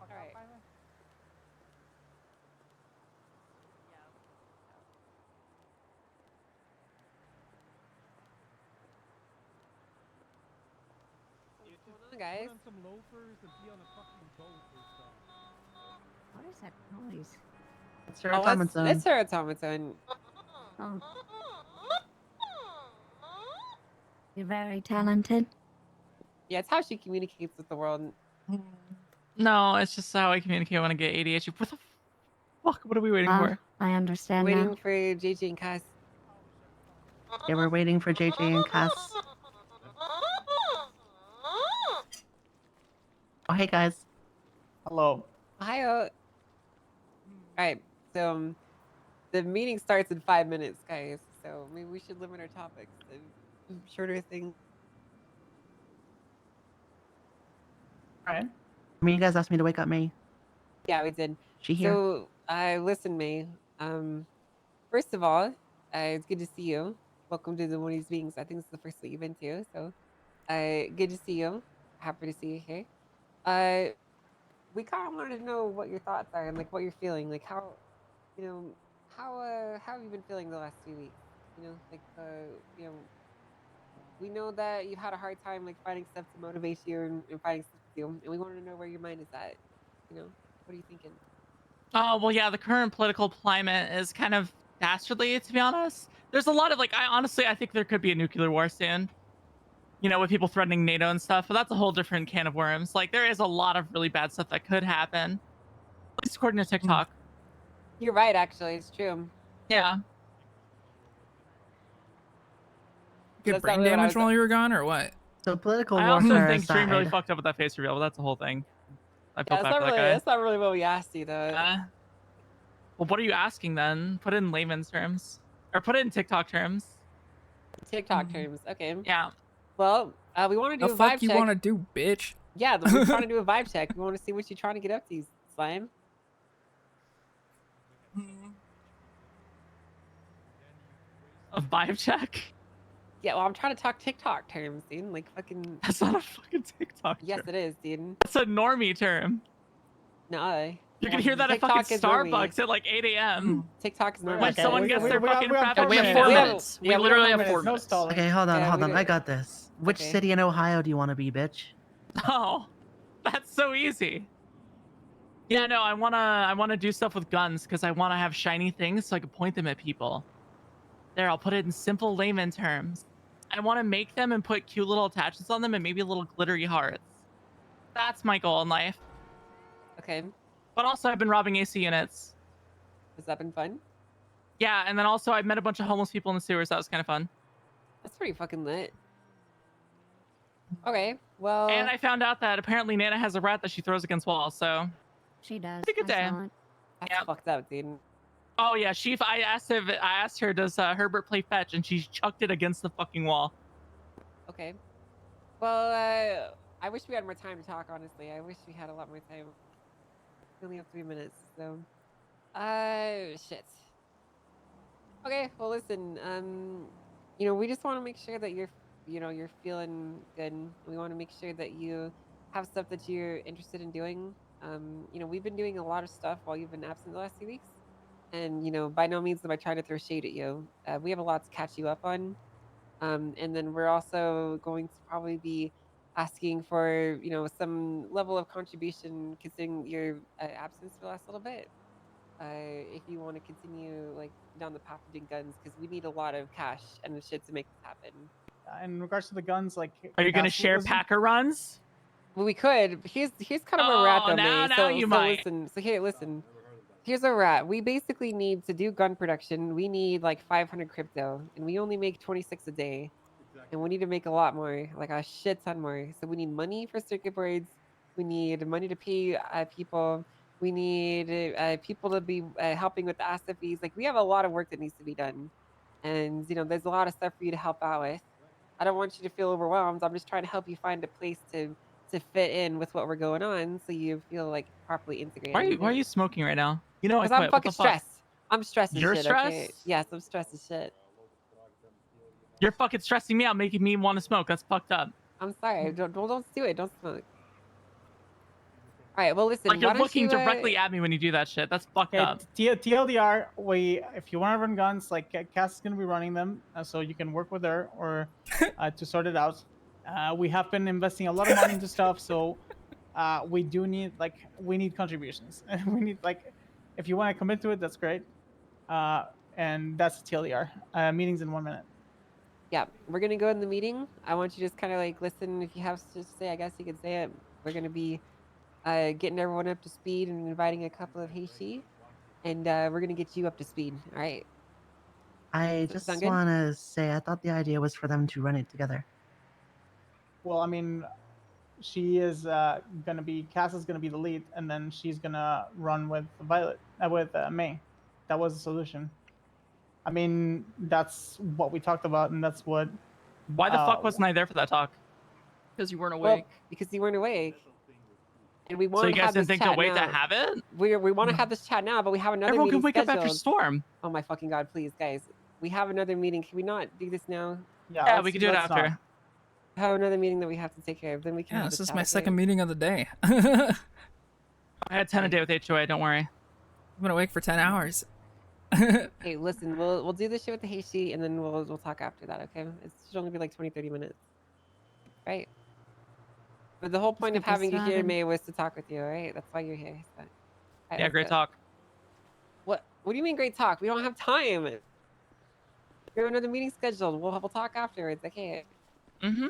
Alright. What's going on, guys? Put on some loafers and be on a fucking boat or something. What is that noise? It's her automaton. It's her automaton. Oh. You're very talented. Yeah, it's how she communicates with the world. No, it's just how I communicate when I get ADHD. What the fuck? What are we waiting for? I understand Waiting now. for JJ and Cass. Yeah, we're waiting for JJ and Cass. Oh, hey guys. Hello. Hi. Alright, so the meeting starts in 5 minutes, guys. So maybe we should limit our topics to shorter things. Alright. I mean, you guys asked me to wake up May. Yeah, we did. She here? So, listen, May. First of all, it's good to see you. Welcome to one of these meetings. I think this is the first one you've been to. So, good to see you. Happy to see you here. We kind of wanted to know what your thoughts are and like what you're feeling, like how, you know, how have you been feeling the last few weeks? You know, like you know, we know that you've had a hard time like finding stuff to motivate you and finding stuff to do, and we wanted to know where your mind is at. You know, what are you thinking? Oh, well, yeah, the current political climate is kind of dastardly, to be honest. There's a lot of, like, I think there could be a nuclear war soon. You know, with people threatening NATO and stuff, but that's a whole different can of worms. Like, there is a lot of really bad stuff that could happen. At least according to TikTok. You're right, actually. It's true. Yeah. Get That's not brain really what I damage was- while you were gone, or what? So political I warfare also think Dream really aside, fucked up with that face reveal, but that's the whole thing. I Yeah, felt bad for that guy. that's not really what we asked you, though. Well, what are you asking then? Put it in layman's terms. Or put it in TikTok terms. TikTok terms. Okay. Yeah. Well, we want to do The a fuck vibe you check. want to do, bitch? Yeah, we're trying to do a vibe check. We want to see what you're trying to get up to, Slime. A vibe check? Yeah, well, I'm trying to talk TikTok terms, dude. Like fucking. That's not a fucking TikTok Yes, term. it is, dude. That's a normie term. No. You can hear that at fucking Starbucks at like 8 a.m. TikTok is normie. When someone gets their fucking frappuccino. We have 4 minutes. We literally have 4 No minutes. stalling. okay, hold on, Yeah, hold we on. do- I got this. Which Okay. city in Ohio do you want to be, bitch? Oh, that's so easy. Yeah, no, I wanna do stuff with guns because I wanna have shiny things so I can point them at people. There, I'll put it in simple layman terms. I want to make them and put cute little attachments on them and maybe little glittery hearts. That's my goal in life. Okay. But also, I've been robbing AC units. Has that been fun? Yeah, and then also I met a bunch of homeless people in the sewers. That was kind of fun. That's pretty fucking lit. Okay, well. And I found out that apparently Nana has a rat that she throws against walls. So She does. it's a good day. That's fucked up, dude. Oh yeah, I asked her, does Herbert play fetch, and she chucked it against the fucking wall. Okay. Well, I wish we had more time to talk, honestly. I wish we had a lot more time. We only have 3 minutes, so. Shit. Okay, well, listen, you know, we just want to make sure that you're feeling good. We want to make sure that you have stuff that you're interested in doing. You know, we've been doing a lot of stuff while you've been absent the last few weeks. And, you know, by no means am I trying to throw shade at you. We have a lot to catch you up on. And then we're also going to probably be asking for, you know, some level of contribution considering your absence for the last little bit. If you want to continue, like, down the path of doing guns, because we need a lot of cash and shit to make this happen. In regards to the guns, like, Are you gonna share Packer runs? Well, we could. Here's kind of where we're at, though, now May. So you might. Listen. So here, listen. Here's where we're at. We basically need to do gun production. We need like 500 crypto, and we only make 26 a day. And we need to make a lot more, like a shit ton more. So we need money for circuit boards. We need money to pay people. We need people to be helping with the asset fees. Like, we have a lot of work that needs to be done. And, you know, there's a lot of stuff for you to help out with. I don't want you to feel overwhelmed. I'm just trying to help you find a place to fit in with what we're going on, so you feel like properly integrated. Why are you smoking right now? You know, Because I'm fucking stressed. I'm stressed as You're shit. stressed? Okay? Yes, I'm stressed as shit. You're fucking stressing me out, making me want to smoke. That's fucked up. I'm sorry. Don't do it. Don't smoke. All right. Well, listen. Like, you're why don't looking you, directly at me when you do that shit. That's fucked up. TLDR, if you want to run guns, like Cass is gonna be running them, so you can work with her or to sort it out. We have been investing a lot of money into stuff, so we do need we need contributions. We need if you want to commit to it, that's great. And that's TLDR. Meetings in 1 minute. Yeah, we're gonna go in the meeting. I want you to just kind of listen. If you have to say, I guess you could say it. We're gonna be getting everyone up to speed and inviting a couple of Heishi, and we're gonna get you up to speed. All right. I Does that just sound good? want to say I thought the idea was for them to run it together. Well, I mean, she is gonna be Cass is gonna be the lead, and then she's gonna run with Violet with May. That was the solution. I mean, that's what we talked about, and that's what. Why the fuck wasn't I there for that talk? Because you weren't Well, because you weren't awake. And we want So you to guys have didn't this think to chat wait now. to have it? We want to have this chat now, but we have another Everyone meeting can wake up after scheduled. Storm. Oh my fucking god, please, guys. We have another meeting. Can we not do this now? Yeah, we can do it after. have another meeting that we have to take care of. Then we can Yeah, have this the is chat, my okay? second meeting of the day. I had 10 a day with HOA, don't worry. I've been awake for 10 hours. Hey, listen, we'll do this shit with the hate sheet and then we'll talk after that, okay? It should only be like 20-30 minutes. Right? But the whole point of get this having you here, started. May, was to talk with you, right? That's why you're here. So. Alright, Yeah, let's great go. talk. What do you mean great talk? We don't have time. We have another meeting scheduled. We'll talk afterwards, okay? Mm-hmm.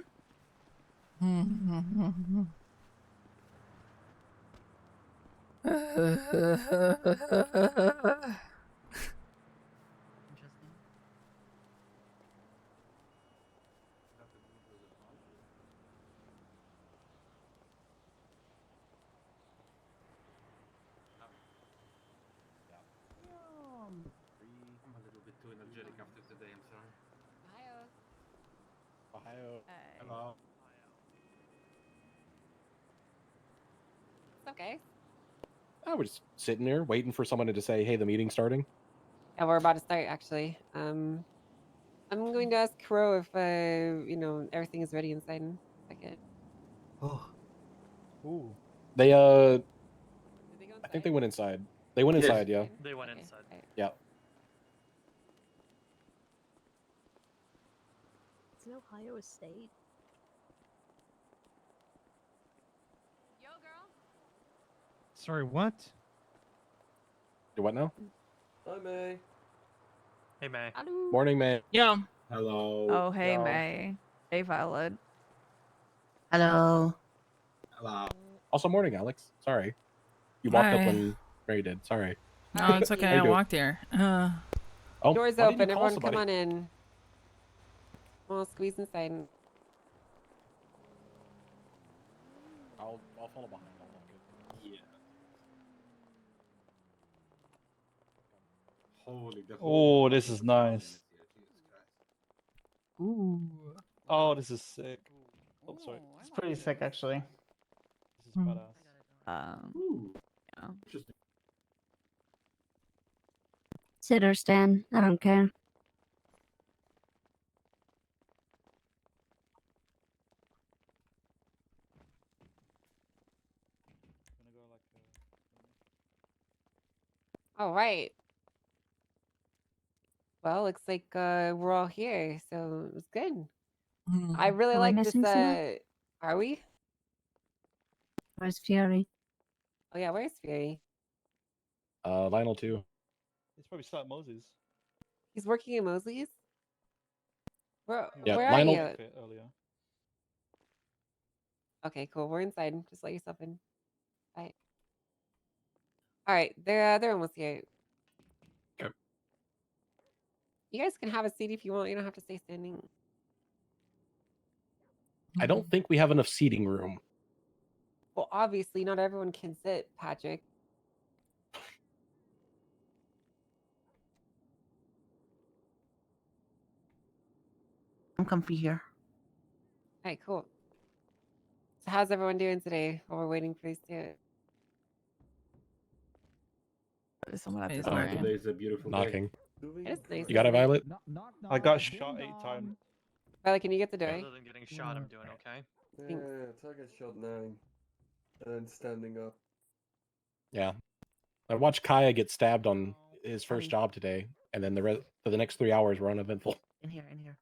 I'm a little bit too energetic after today, I'm sorry. Ohio. Hello. It's okay. I was sitting there waiting for someone to say, "Hey, the meeting's starting." Yeah, we're about to start actually. I'm going to ask Crow if you know, everything is ready inside in a second. Oh. Ooh. They Did they go I inside? think they went inside. They went Yes. inside, yeah. They went inside. Yeah. It's in Ohio State. Yo, girl. Sorry, what? Do what now? Hi, May. Hey, May. Hello. Morning, man. Yeah. Hello. Oh, hey, Yo. May. Hey, Violet. Hello. Hello. Also, morning, Alex. Sorry, you walked up Hi. when Mary did. Sorry. No, it's okay. How you I doing? walked here. Oh, Doors why didn't you open. call Everyone, somebody? come on in. We'll squeeze inside. I'll follow behind. Yeah. Holy, the Oh, whole this fucking is town nice. is here, Jesus Christ. Ooh. Oh, this is sick. Oh, sorry. It's pretty sick, actually. This is badass. Ooh. Yeah. Interesting. Sit or stand. I don't care. All right. Well, looks like we're all here, so it was good. I really Are we like this. missing someone? Are we? Where's Fury? Oh yeah, where's Fury? Lionel too. It's probably Slat Moses. He's working in Mosley's. Where Yeah, where are Lionel- you? Earlier. Okay, cool. We're inside. Just let yourself in. Bye. All right, they're almost here. Okay. You guys can have a seat if you want. You don't have to stay standing. I don't think we have enough seating room. Well, obviously, not everyone can sit, Patrick. I'm comfy here. All right, cool. So how's everyone doing today while we're waiting for these two? There's someone at Hey, this it's door. knocking. Today's a beautiful Knocking. day. It's nice. You got it, isn't it? Violet? I got shot 8 times. Violet, can you get the door? Other than getting shot, I'm doing okay. Thanks. Yeah, target shot 9. And standing up. Yeah. I watched Kaya get stabbed on his first Howdy. job today, and then for the next 3 hours were uneventful. In here, in here.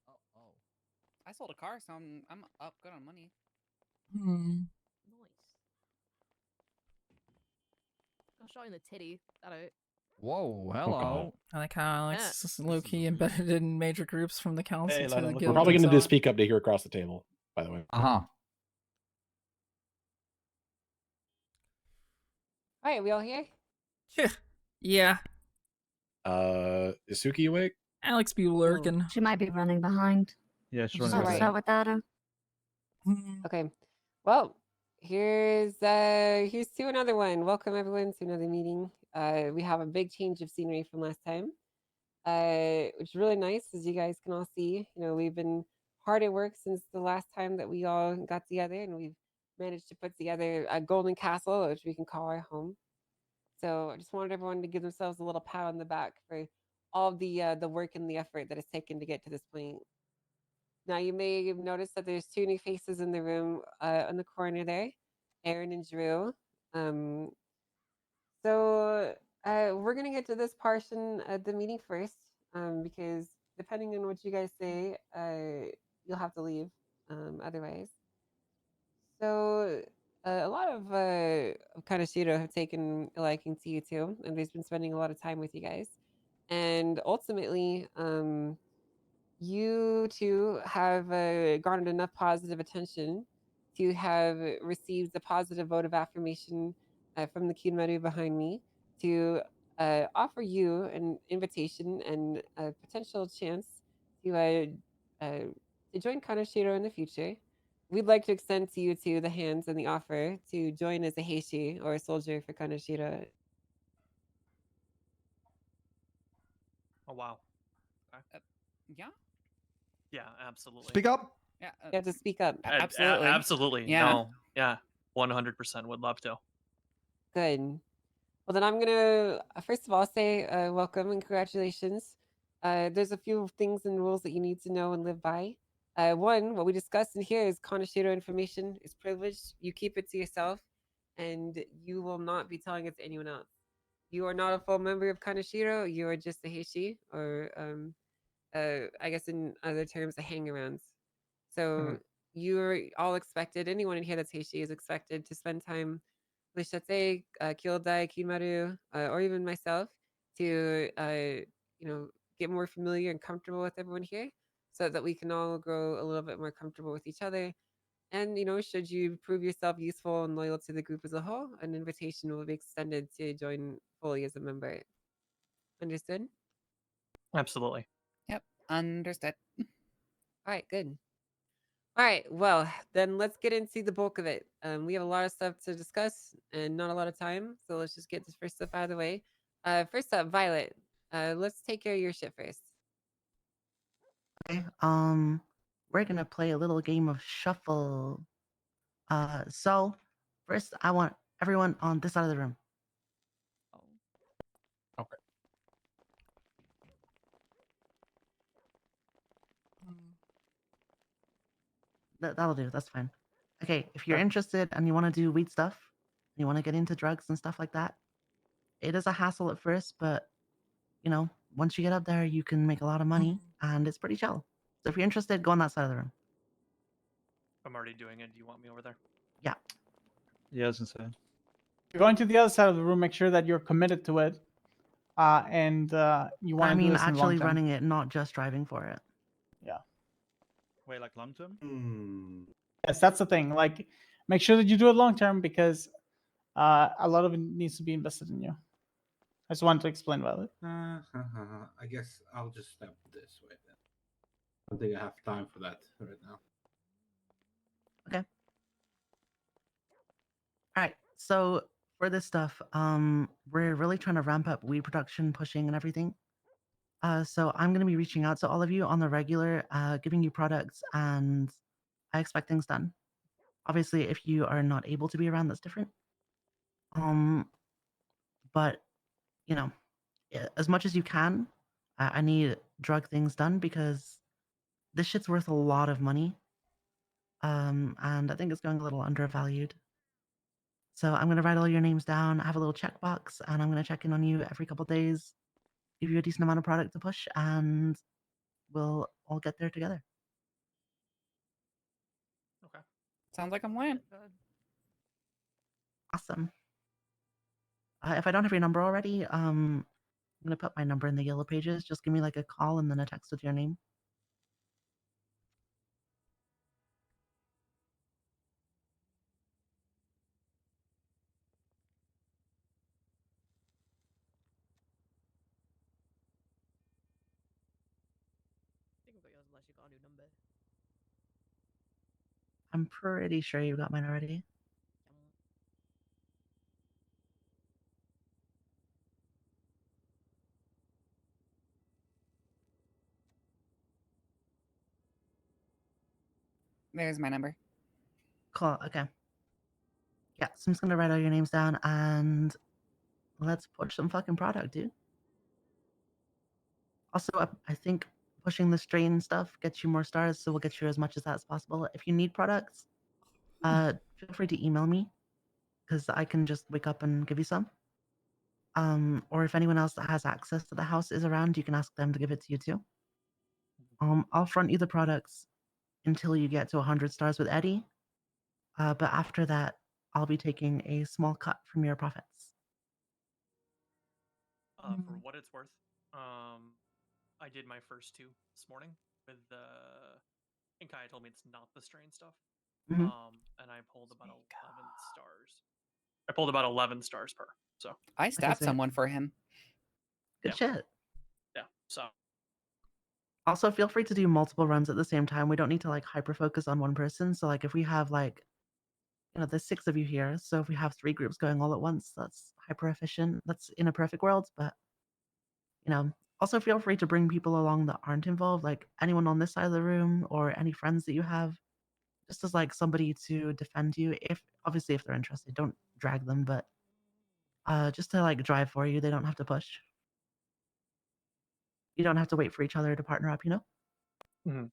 Oh. I sold a car, so I'm up good on money. Hmm. Nice. Go showing the titty. That out. Whoa, hello. I like how Alex is low key embedded in major groups from the council Hey, to Lionel, the look guild. We're probably and going to so do speak up to hear across the table, by the way. Uh-huh. All right, we all here? on. Yeah. Is Suki awake? Alex be lurking. She might be running behind. Yeah, she's Just running gotta Alright. start with that. Okay. Well, here's to another one. Welcome everyone to another meeting. We have a big change of scenery from last time. Which is really nice, as you guys can all see. You know, we've been hard at work since the last time that we all got together, and we've managed to put together a golden castle, which we can call our home. So I just wanted everyone to give themselves a little pat on the back for all the work and the effort that is taken to get to this point. Now you may have noticed that there's 2 new faces in the room on the corner there, Aaron and Drew. So we're gonna get to this portion of the meeting first, because depending on what you guys say, you'll have to leave otherwise. So a lot of Kaneshiro have taken a liking to you too, and they've been spending a lot of time with you guys. And ultimately, you two have garnered enough positive attention to have received a positive vote of affirmation from the Kinmaru behind me to offer you an invitation and a potential chance to join Kaneshiro in the future. We'd like to extend to you two the hands and the offer to join as a heishi or a soldier for Kaneshiro. Oh wow. Okay. Yeah. Yeah, absolutely. Speak up. Yeah. You have to speak up. Absolutely. Absolutely. Yeah. No. Yeah. 100% would love to. Good. Well, then I'm gonna first of all say welcome and congratulations. There's a few things and rules that you need to know and live by. One, what we discussed in here is Kaneshiro information is privileged. You keep it to yourself, and you will not be telling it to anyone else. You are not a full member of Kaneshiro. You are just a heishi, or I guess in other terms, a hangarounds. So you're all expected. Anyone in here that's heishi is expected to spend time with Shate, Kyodai, Kimaru, or even myself to get more familiar and comfortable with everyone here, so that we can all grow a little bit more comfortable with each other. And should you prove yourself useful and loyal to the group as a whole, an invitation will be extended to join fully as a member. Understood? Absolutely. Yep. Understood. All right, good. All right, well, then let's get into the bulk of it. We have a lot of stuff to discuss and not a lot of time, so let's just get this first stuff out of the way. First up, Violet, let's take care of your shit first. Okay. We're gonna play a little game of shuffle. So first, I want everyone on this side of the room. Okay. That'll do. That's fine. Okay, if you're interested and you want to do weed stuff, and you want to get into drugs and stuff like that, it is a hassle at first, but once you get up there, you can make a lot of money, and it's pretty chill. So if you're interested, go on that side of the room. I'm already doing it. Do you want me over there? Yeah. Yeah, I was insane. You're going to the other side of the room. Make sure that you're committed to it, and you want I to do mean, this in the long actually term. running it, not just driving for it. Yeah. Wait, like long term? Yes, that's the thing. Like, make sure that you do it long term, because a lot of it needs to be invested in you. I just wanted to explain about it. I guess I'll just step this way then. I don't think I have time for that right now. Okay. All right. So for this stuff, we're really trying to ramp up weed production, pushing, and everything. So I'm going to be reaching out to all of you on the regular, giving you products, and I expect things done. Obviously, if you are not able to be around, that's different. But as much as you can, I need drug things done, because this shit's worth a lot of money. And I think it's going a little undervalued. So I'm gonna write all your names down, have a little checkbox, and I'm gonna check in on you every couple days, give you a decent amount of product to push, and we'll all get there together. Okay. Sounds like a plan. Awesome. If I don't have your number already, I'm gonna put my number in the yellow pages. Just give me like a call and then a text with your name. I'm pretty sure you got mine already. There's my number. Cool. Okay. Yeah, so I'm just gonna write all your names down and let's push some fucking product, dude. Also, I think pushing the strain stuff gets you more stars, so we'll get you as much as that as possible. If you need products, feel free to email me, because I can just wake up and give you some. Or if anyone else that has access to the house is around, you can ask them to give it to you too. I'll front you the products until you get to 100 stars with Eddie. But after that, I'll be taking a small cut from your profits. For what it's worth, I did my first 2 this morning with the. I think Kaya told me it's not the strain stuff. Mhm. And I pulled about 11 stars. I pulled about 11 stars per. So I stabbed sweet. someone for him. Good shit. yeah. So Also, feel free to do multiple runs at the same time. We don't need to like hyper focus on one person. So like if we have like, there's 6 of you here. So if we have 3 groups going all at once, that's hyper efficient. That's in a perfect world. But also feel free to bring people along that aren't involved, like anyone on this side of the room or any friends that you have, just as like somebody to defend you. If obviously if they're interested, don't drag them, but just to like drive for you. They don't have to push. You don't have to wait for each other to partner up. And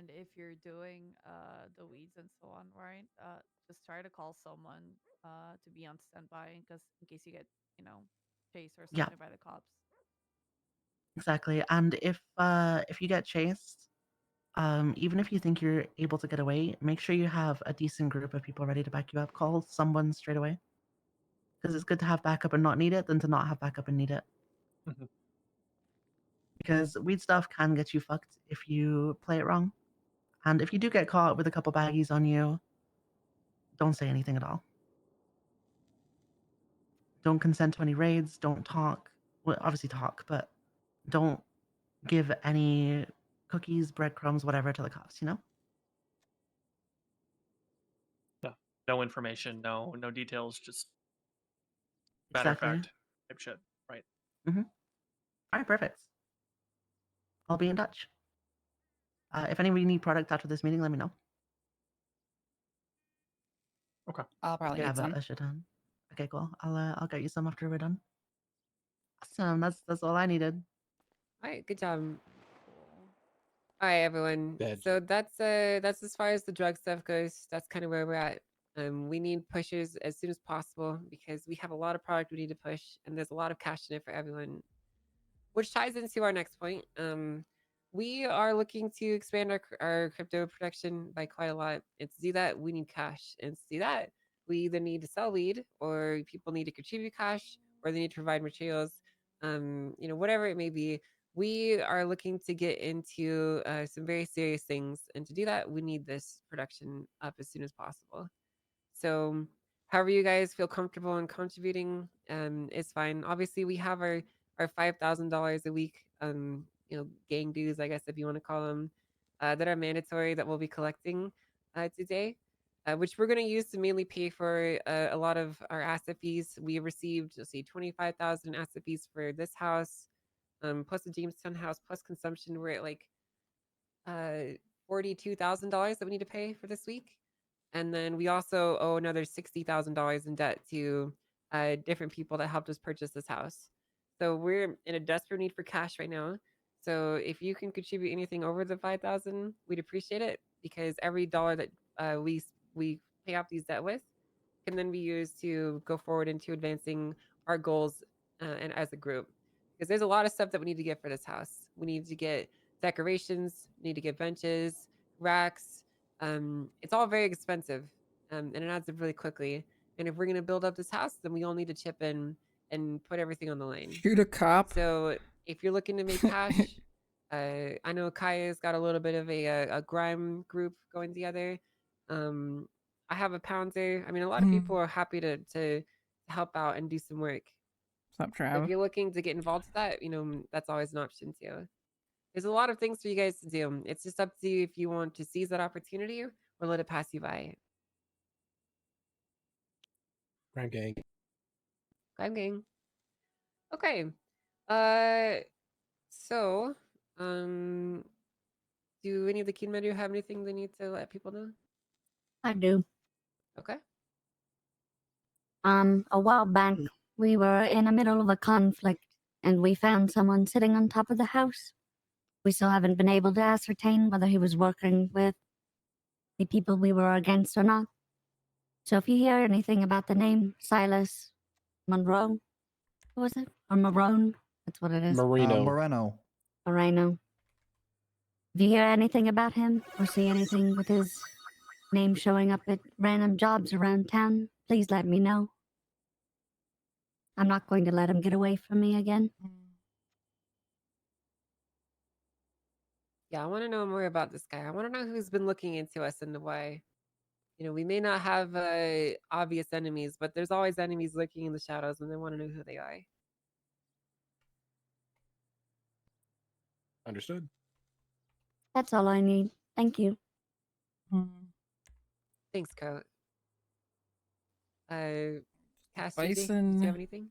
if you're doing the weeds and so on, right? Just try to call someone to be on standby because in case you get, chased or Yeah. something by the cops. Exactly. And if you get chased, even if you think you're able to get away, make sure you have a decent group of people ready to back you up. Call someone straight away. Because it's good to have backup and not need it than to not have backup and need it. Because weed stuff can get you fucked if you play it wrong. And if you do get caught with a couple baggies on you, don't say anything at all. Don't consent to any raids. Don't talk. Well, obviously talk, but don't give any cookies, breadcrumbs, whatever to the cops, no information, no details, just matter of Exactly. fact type shit, right? All right, perfect. I'll be in touch. If anybody need product after this meeting, let me know. Okay. I'll probably Yeah, need some. a shit ton. Okay, cool. I'll get you some after we're done. Awesome. That's all I needed. All right, good job. All right, everyone. Dead. So that's as far as the drug stuff goes. That's kind of where we're at. We need pushers as soon as possible because we have a lot of product we need to push, and there's a lot of cash in it for everyone. Which ties into our next point. We are looking to expand our crypto production by quite a lot. And to do that, we need cash. And to do that, we either need to sell weed, or people need to contribute cash, or they need to provide materials. Whatever it may be. We are looking to get into some very serious things, and to do that, we need this production up as soon as possible. So, however you guys feel comfortable in contributing, is fine. Obviously, we have our $5,000 a week, gang dues, I guess if you want to call them, that are mandatory that we'll be collecting today, which we're going to use to mainly pay for a lot of our asset fees. We received, let's see, 25,000 asset fees for this house, plus the Jamestown house, plus consumption. We're at like $42,000 that we need to pay for this week. And then we also owe another $60,000 in debt to different people that helped us purchase this house. So we're in a desperate need for cash right now. So if you can contribute anything over the 5,000, we'd appreciate it, because every dollar that we pay off these debt with can then be used to go forward into advancing our goals and as a group. Because there's a lot of stuff that we need to get for this house. We need to get decorations, we need to get benches, racks. It's all very expensive, and it adds up really quickly. And if we're going to build up this house, then we all need to chip in and put everything on the line. Shoot a cop. So if you're looking to make cash, I know Kaya's got a little bit of a grime group going together. I have a pounder. I mean, a lot of people are happy to help out and do some work. Stop, So Trav. if you're looking to get involved with that, that's always an option too. There's a lot of things for you guys to do. It's just up to you if you want to seize that opportunity or let it pass you by. Crime gang. Crime gang. Okay. So, do any of the Keen have anything they need to let people know? I do. Okay. A while back, we were in the middle of a conflict, and we found someone sitting on top of the house. We still haven't been able to ascertain whether he was working with the people we were against or not. So if you hear anything about the name Silas Monroe, what was it? Or Marone? That's what it is. Marino. Moreno. Moreno. If you hear anything about him or see anything with his name showing up at random jobs around town, please let me know. I'm not going to let him get away from me again. Yeah, I want to know more about this guy. I want to know who's been looking into us and why. You know, we may not have obvious enemies, but there's always enemies lurking in the shadows, and they want to know who they are. Understood. That's all I need. Thank you. Thanks, Coat. Cass, JJ, do you Bison. have anything?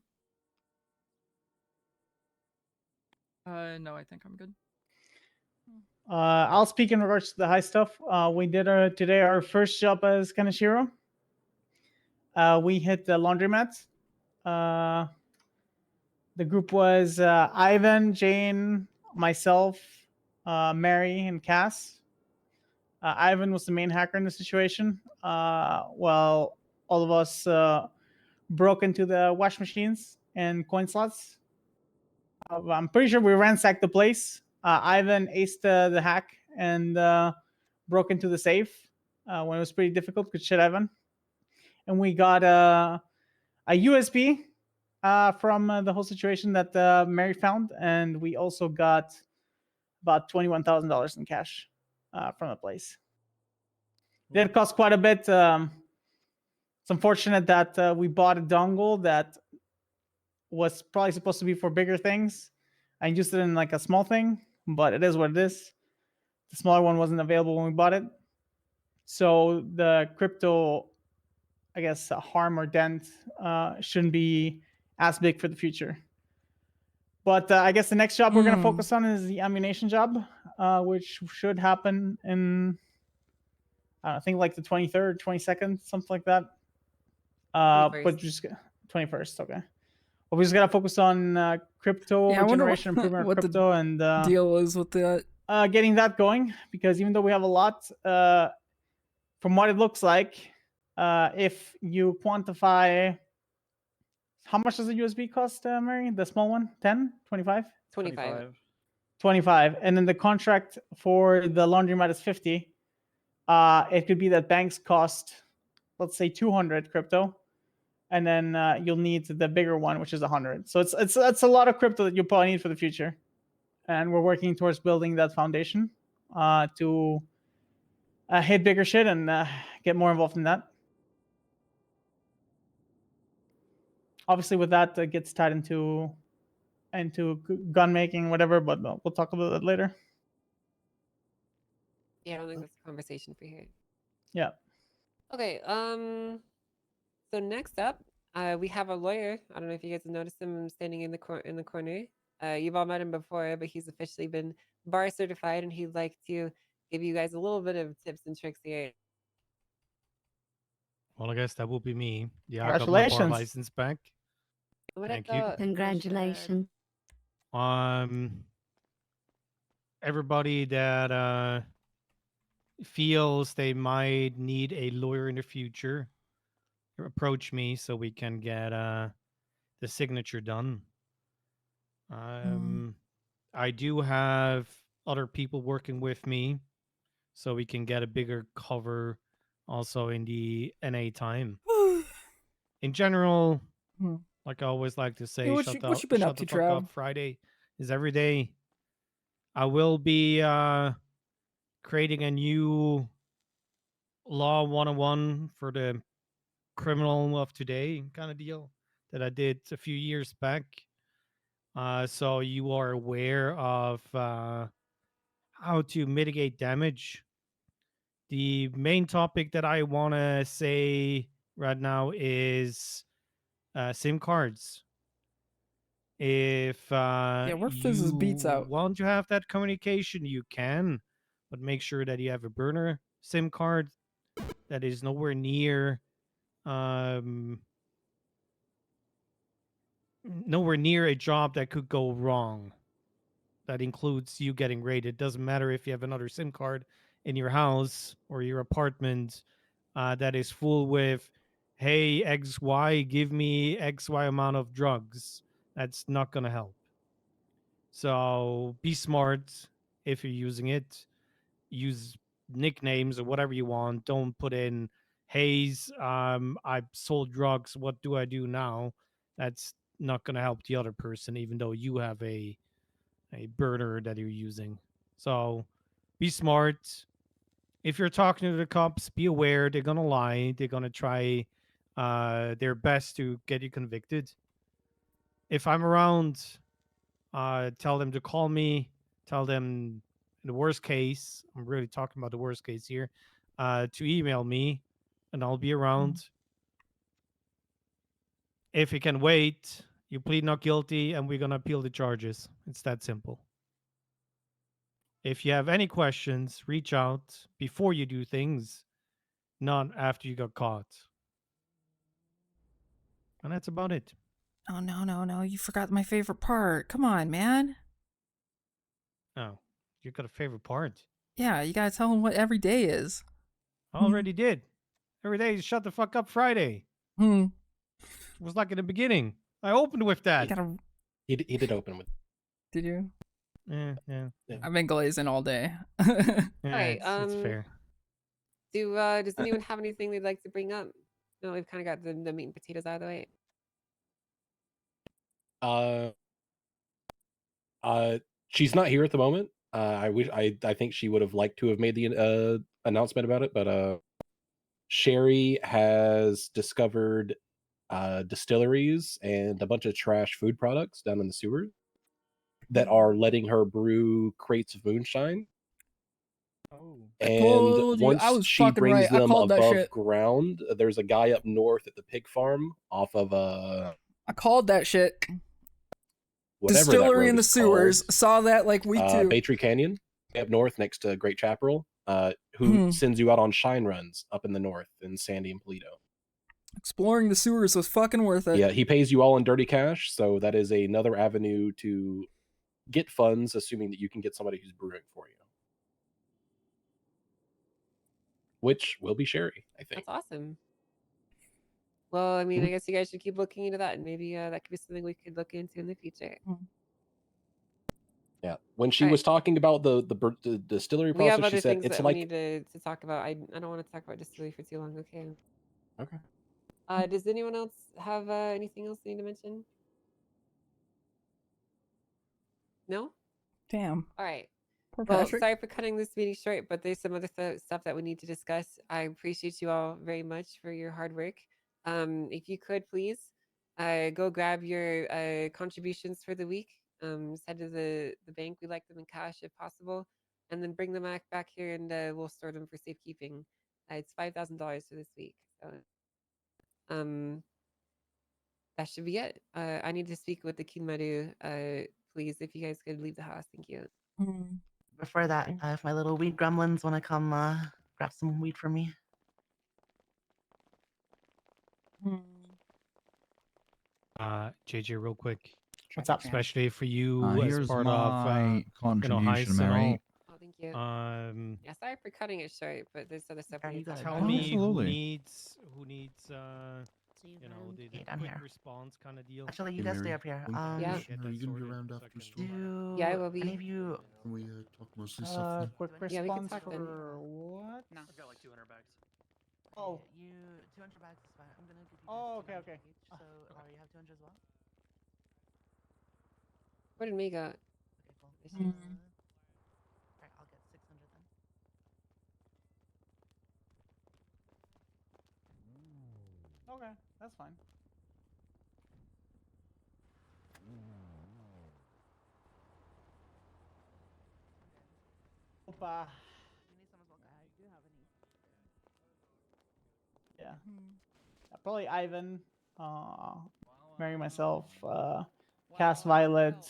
No, I think I'm good. I'll speak in regards to the high stuff. We did today our first job as Kaneshiro. We hit the laundromat. The group was Ivan, Jane, myself, Mary, and Cass. Ivan was the main hacker in the situation. While all of us broke into the wash machines and coin slots. I'm pretty sure we ransacked the place. Ivan aced the hack and broke into the safe when it was pretty difficult. Good shit, Ivan. And we got a USB from the whole situation that Mary found, and we also got about $21,000 in cash from the place. Did cost quite a bit. It's unfortunate that we bought a dongle that was probably supposed to be for bigger things. I used it in like a small thing, but it is what it is. The smaller one wasn't available when we bought it. So the crypto, I guess, harm or dent shouldn't be as big for the future. But I guess the next job we're going to focus on is the ammunition job, which should happen in, I think, like the 23rd, 22nd, something like that. But just 21st, okay. But we just got to focus on crypto generation, improvement of crypto, and deal is with that. Getting that going, because even though we have a lot, from what it looks like, if you quantify, how much does a USB cost, Mary? The small one? 10? 25? 25. 25. And then the contract for the laundromat is 50. It could be that banks cost, let's say, 200 crypto. And then you'll need the bigger one, which is 100. So it's a lot of crypto that you'll probably need for the future. And we're working towards building that foundation to hit bigger shit and get more involved in that. Obviously, with that, it gets tied into gun making, whatever. But we'll talk about that later. Yeah, I don't think that's a conversation for here. Yeah. Okay. So next up, we have a lawyer. I don't know if you guys have noticed him standing in the corner. You've all met him before, but he's officially been bar certified, and he'd like to give you guys a little bit of tips and tricks here. Well, I guess that will be me. Yeah, I got my bar license back. Thank you. Congratulations. Everybody that feels they might need a lawyer in the future, approach me so we can get the signature done. I do have other people working with me, so we can get a bigger cover also in the NA time. In general, like I always like to say, what you been up to, fuck Trav? up. Friday is every day. I will be creating a new law 101 for the criminal of today kind of deal that I did a few years back. So you are aware of how to mitigate damage. The main topic that I want to say right now is SIM cards. If work fizzes beats out. want to have that communication, you can, but make sure that you have a burner SIM card that is nowhere near nowhere near a job that could go wrong. that includes you getting raided. Doesn't matter if you have another SIM card in your house or your apartment that is full with, hey, XY, give me XY amount of drugs. That's not going to help. So be smart if you're using it. Use nicknames or whatever you want. Don't put in, Hayes, I sold drugs. What do I do now? That's not going to help the other person, even though you have a burner that you're using. So be smart. If you're talking to the cops, be aware they're going to lie. They're going to try their best to get you convicted. If I'm around, tell them to call me. Tell them, in the worst case, I'm really talking about the worst case here, to email me, and I'll be around. If you can wait, you plead not guilty, and we're going to appeal the charges. It's that simple. If you have any questions, reach out before you do things, not after you got caught. And that's about it. Oh, no. You forgot my favorite part. Come on, man. Oh, you got a favorite part? Yeah, you gotta tell him what every day is. I already did. Every day is Shut the Fuck Up Friday. Hmm. It was like in the beginning. I opened with that. He did open with. Did you? Yeah. I've been glazing all day. Alright, it's fair. Does anyone have anything they'd like to bring up? No, we've kind of got the meat and potatoes out of the way. She's not here at the moment. I think she would have liked to have made the announcement about it, but Sherry has discovered distilleries and a bunch of trash food products down in the sewers that are letting her brew crates of moonshine. And once she brings them above ground, there's a guy up north at the pig farm off of I called that shit. whatever Distillery that in road the is sewers. called. Saw that like week 2. Baytree Canyon up north next to Great Chaparral, who sends you out on shine runs up in the north in Sandy and Polito. Exploring the sewers was fucking worth it. Yeah, he pays you all in dirty cash, so that is another avenue to get funds, assuming that you can get somebody who's brewing for you. Which will be Sherry, I think. That's awesome. Well, I mean, I guess you guys should keep looking into that, and maybe that could be something we could look into in the future. Yeah, when she was talking about the distillery We have process, other she said things it's that like we need to talk about. I don't want to talk about distillery for too long. Okay. Okay. Does anyone else have anything else they need to mention? No? Damn. All right. Poor Well, Patrick. sorry for cutting this meeting short, but there's some other stuff that we need to discuss. I appreciate you all very much for your hard work. If you could please go grab your contributions for the week. Just head to the bank. We like them in cash if possible, and then bring them back here, and we'll store them for safekeeping. It's $5,000 for this week. So, that should be it. I need to speak with the Kinmaru. Please, if you guys could leave the house, thank you. Before that, if my little weed gremlins want to come grab some weed for me. JJ, real quick. What's up? Especially for you as Here's part my of high contribution, am I right? Oh, thank you. Um, Yeah, sorry for cutting it short, but there's other stuff. we need to talk tell about. me absolutely. who needs the down quick here. response kind of deal. Actually, you guys stay up here. Yeah. Are you gonna be around after school? Do Yeah, I will be. any of you Can we talk mostly stuff then? Quick Yeah, we can response talk then. for what? No. I've got like 200 bags. Oh. You 200 bags is fine. I'm gonna give you. Oh, guys okay. 200 each, so you have 200 as well. Where did me go? Okay, cool. Alright, I'll get 600 then. Okay, that's fine. Opa. Yeah. Probably Ivan. Marry myself. Cast Violet.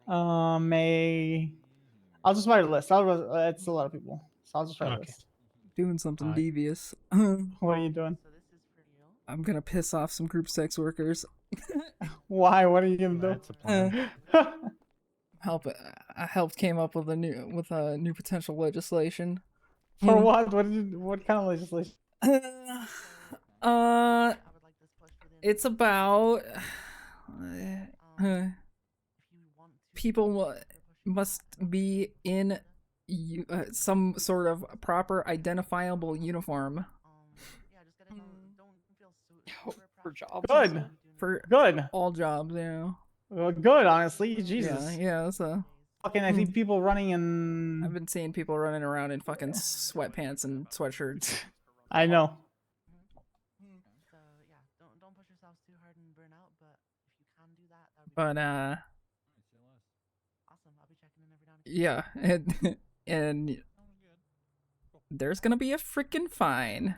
May. I'll just write a list. It's a lot of people, so I'll just write a list. Doing something devious. What are you doing? I'm gonna piss off some group sex workers. Why? What are you gonna do? That's a plan. helped came up with a new potential legislation. For what? What kind of legislation? It's about people must be in some sort of proper identifiable uniform. For jobs. Good. For good. All jobs, yeah. Well, good, honestly. Jesus. Yeah. So. Fucking, I see people running in. I've been seeing people running around in fucking sweatpants and sweatshirts. I know. But yeah, and there's gonna be a freaking fine.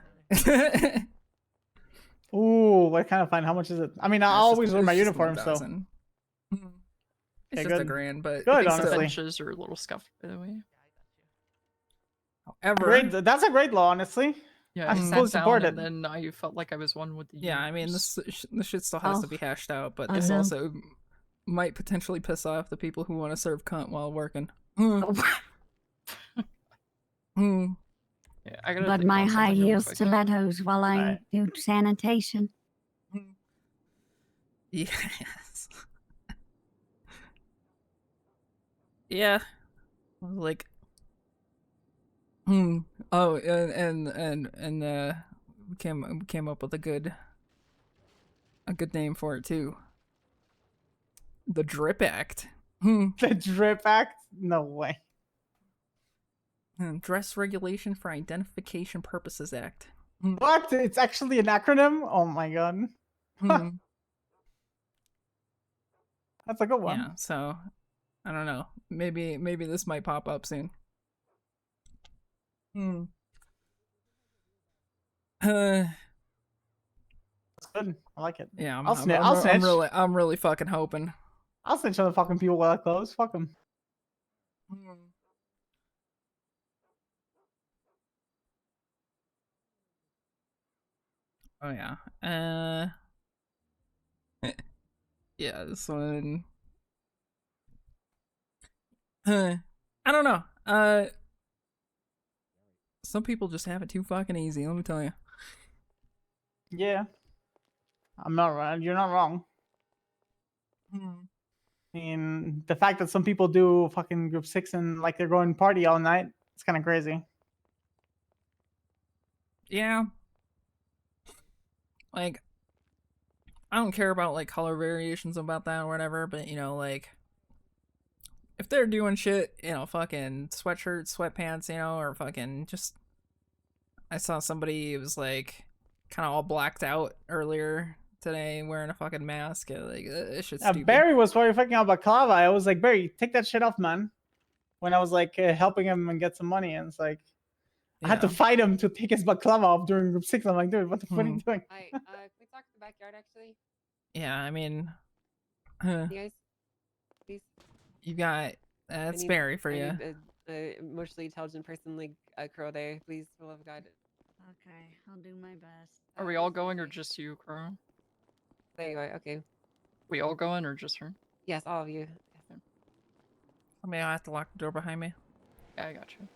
Ooh, what kind of fine? How much is it? I mean, I always wear my uniform, so. It's Okay, just good. $1,000, but Good, The honestly. benches are a little scuffed, by the way. However, Great. That's a great law, honestly. Yeah, I I fully sat support down it. and then I felt like I was one with the yeah, I mean universe. this shit still has to be hashed out, but this also might potentially piss off the people who want to serve cunt while working. Yeah, I gotta But think my about high something real heel quick. stilettos while I do sanitation. Yes. Yeah. Like. Oh, and we came up with a good name for it too. The Drip Act. The Drip Act? No way. Dress Regulation for Identification Purposes Act. What? It's actually an acronym? Oh my god. That's a good one. Yeah, so I don't know. Maybe this might pop up soon. That's good. I like it. Yeah, I'll snitch. I'm really fucking hoping. I'll snitch on the fucking people with clothes. Fuck them. Oh yeah. Yeah, this one. I don't know. Some people just have it too fucking easy, let me tell you. Yeah. I'm not wrong. You're not wrong. I mean, the fact that some people do fucking group 6 and like they're going party all night, it's kind of crazy. Yeah. Like, I don't care about like color variations about that or whatever, but you know, like, if they're doing shit, you know, fucking sweatshirts, sweatpants, you know, or fucking just, I saw somebody, it was like kind of all blacked out earlier today wearing a fucking mask. Like, this shit's stupid. Barry was probably fucking out baklava. I was like, Barry, take that shit off, man. When I was like helping him and get some money, and it's like, I had to fight him to take his baklava off during group 6. I'm like, dude, what the fuck are you doing? Can we talk to the backyard actually? Yeah, I mean, You guys, please. you got, that's Barry for you. A emotionally intelligent person like Crow there, please, for the love of God. Okay, I'll do my best. Are we all going or just you, Crow? There you are. Okay. We all going or just her? Yes, all of you. I mean, I have to lock the door behind me. Yeah, I got you.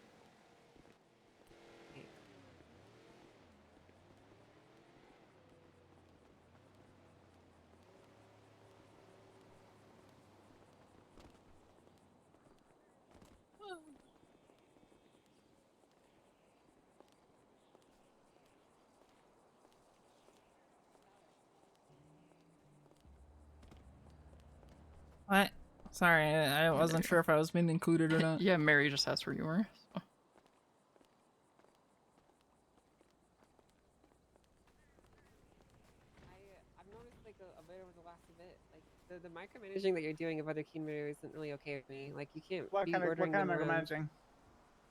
What? Sorry, I wasn't sure if I was being included or not. Yeah, Mary just asked where you were. So. I've noticed like a bit over the last bit, like the micromanaging that you're doing of other community isn't really okay with me. Like you can't What be kind of ordering them around. micromanaging?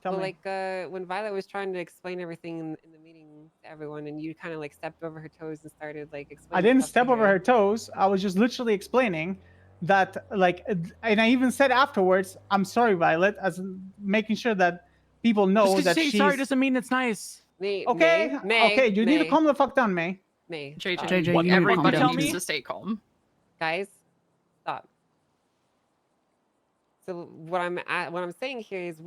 Tell Well, me. like when Violet was trying to explain everything in the meeting to everyone, and you kind of like stepped over her toes and started like explaining. I didn't stuff to step over her toes. I was just literally explaining that, like, and I even said afterwards, "I'm sorry, Violet," as in making sure that people know Just 'cause that you she's say sorry doesn't mean it's nice. okay. Okay, you need to calm the fuck down, May. May. JJ, What everybody tell needs me? to stay calm. Guys, stop. So what I'm saying here is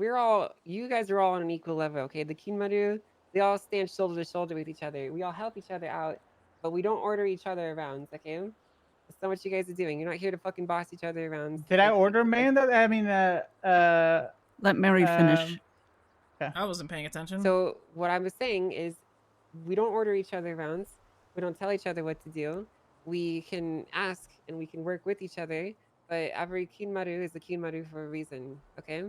you guys are all on an equal level, okay? The Kinmaru, they all stand shoulder to shoulder with each other. We all help each other out, but we don't order each other around, okay? That's not what you guys are doing. You're not here to fucking boss each other around. Did I order man that? I mean, Let Mary finish. Okay. I wasn't paying attention. So what I was saying is we don't order each other around. We don't tell each other what to do. We can ask and we can work with each other, but every Kinmaru is a Kinmaru for a reason, okay?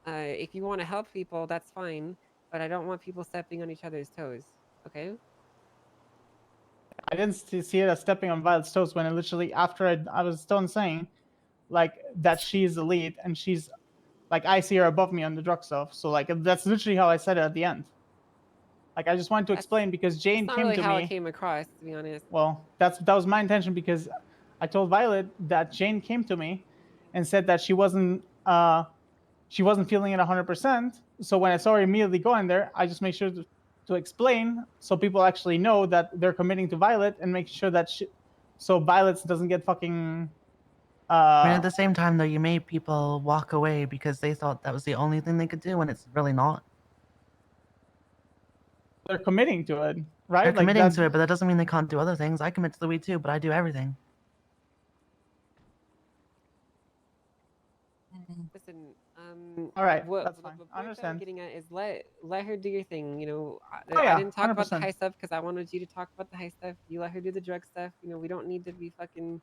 If you want to help people, that's fine, but I don't want people stepping on each other's toes, okay? I didn't see it as stepping on Violet's toes when I literally, after I was done saying, like, that she's elite and she's, like, I see her above me on the drug stuff. So, like, that's literally how I said it at the end. Like, I just wanted to explain because Jane That's not came really to how me. it came across, to be honest. Well, that was my intention because I told Violet that Jane came to me and said that she wasn't feeling it 100%. So when I saw her immediately going there, I just made sure to explain so people actually know that they're committing to Violet and make sure that so Violet doesn't get fucking. I mean, at the same time, though, you made people walk away because they thought that was the only thing they could do, and it's really not. They're committing to it, right? They're Like committing to it, but that doesn't mean they can't do other things. I commit to the weed too, but I do everything. Listen, All right, what that's the fine. point I that I'm understand. getting at is let her do your thing. You know, Oh, yeah, I didn't talk about the 100%. high stuff because I wanted you to talk about the high stuff. You let her do the drug stuff. You know, we don't need to be fucking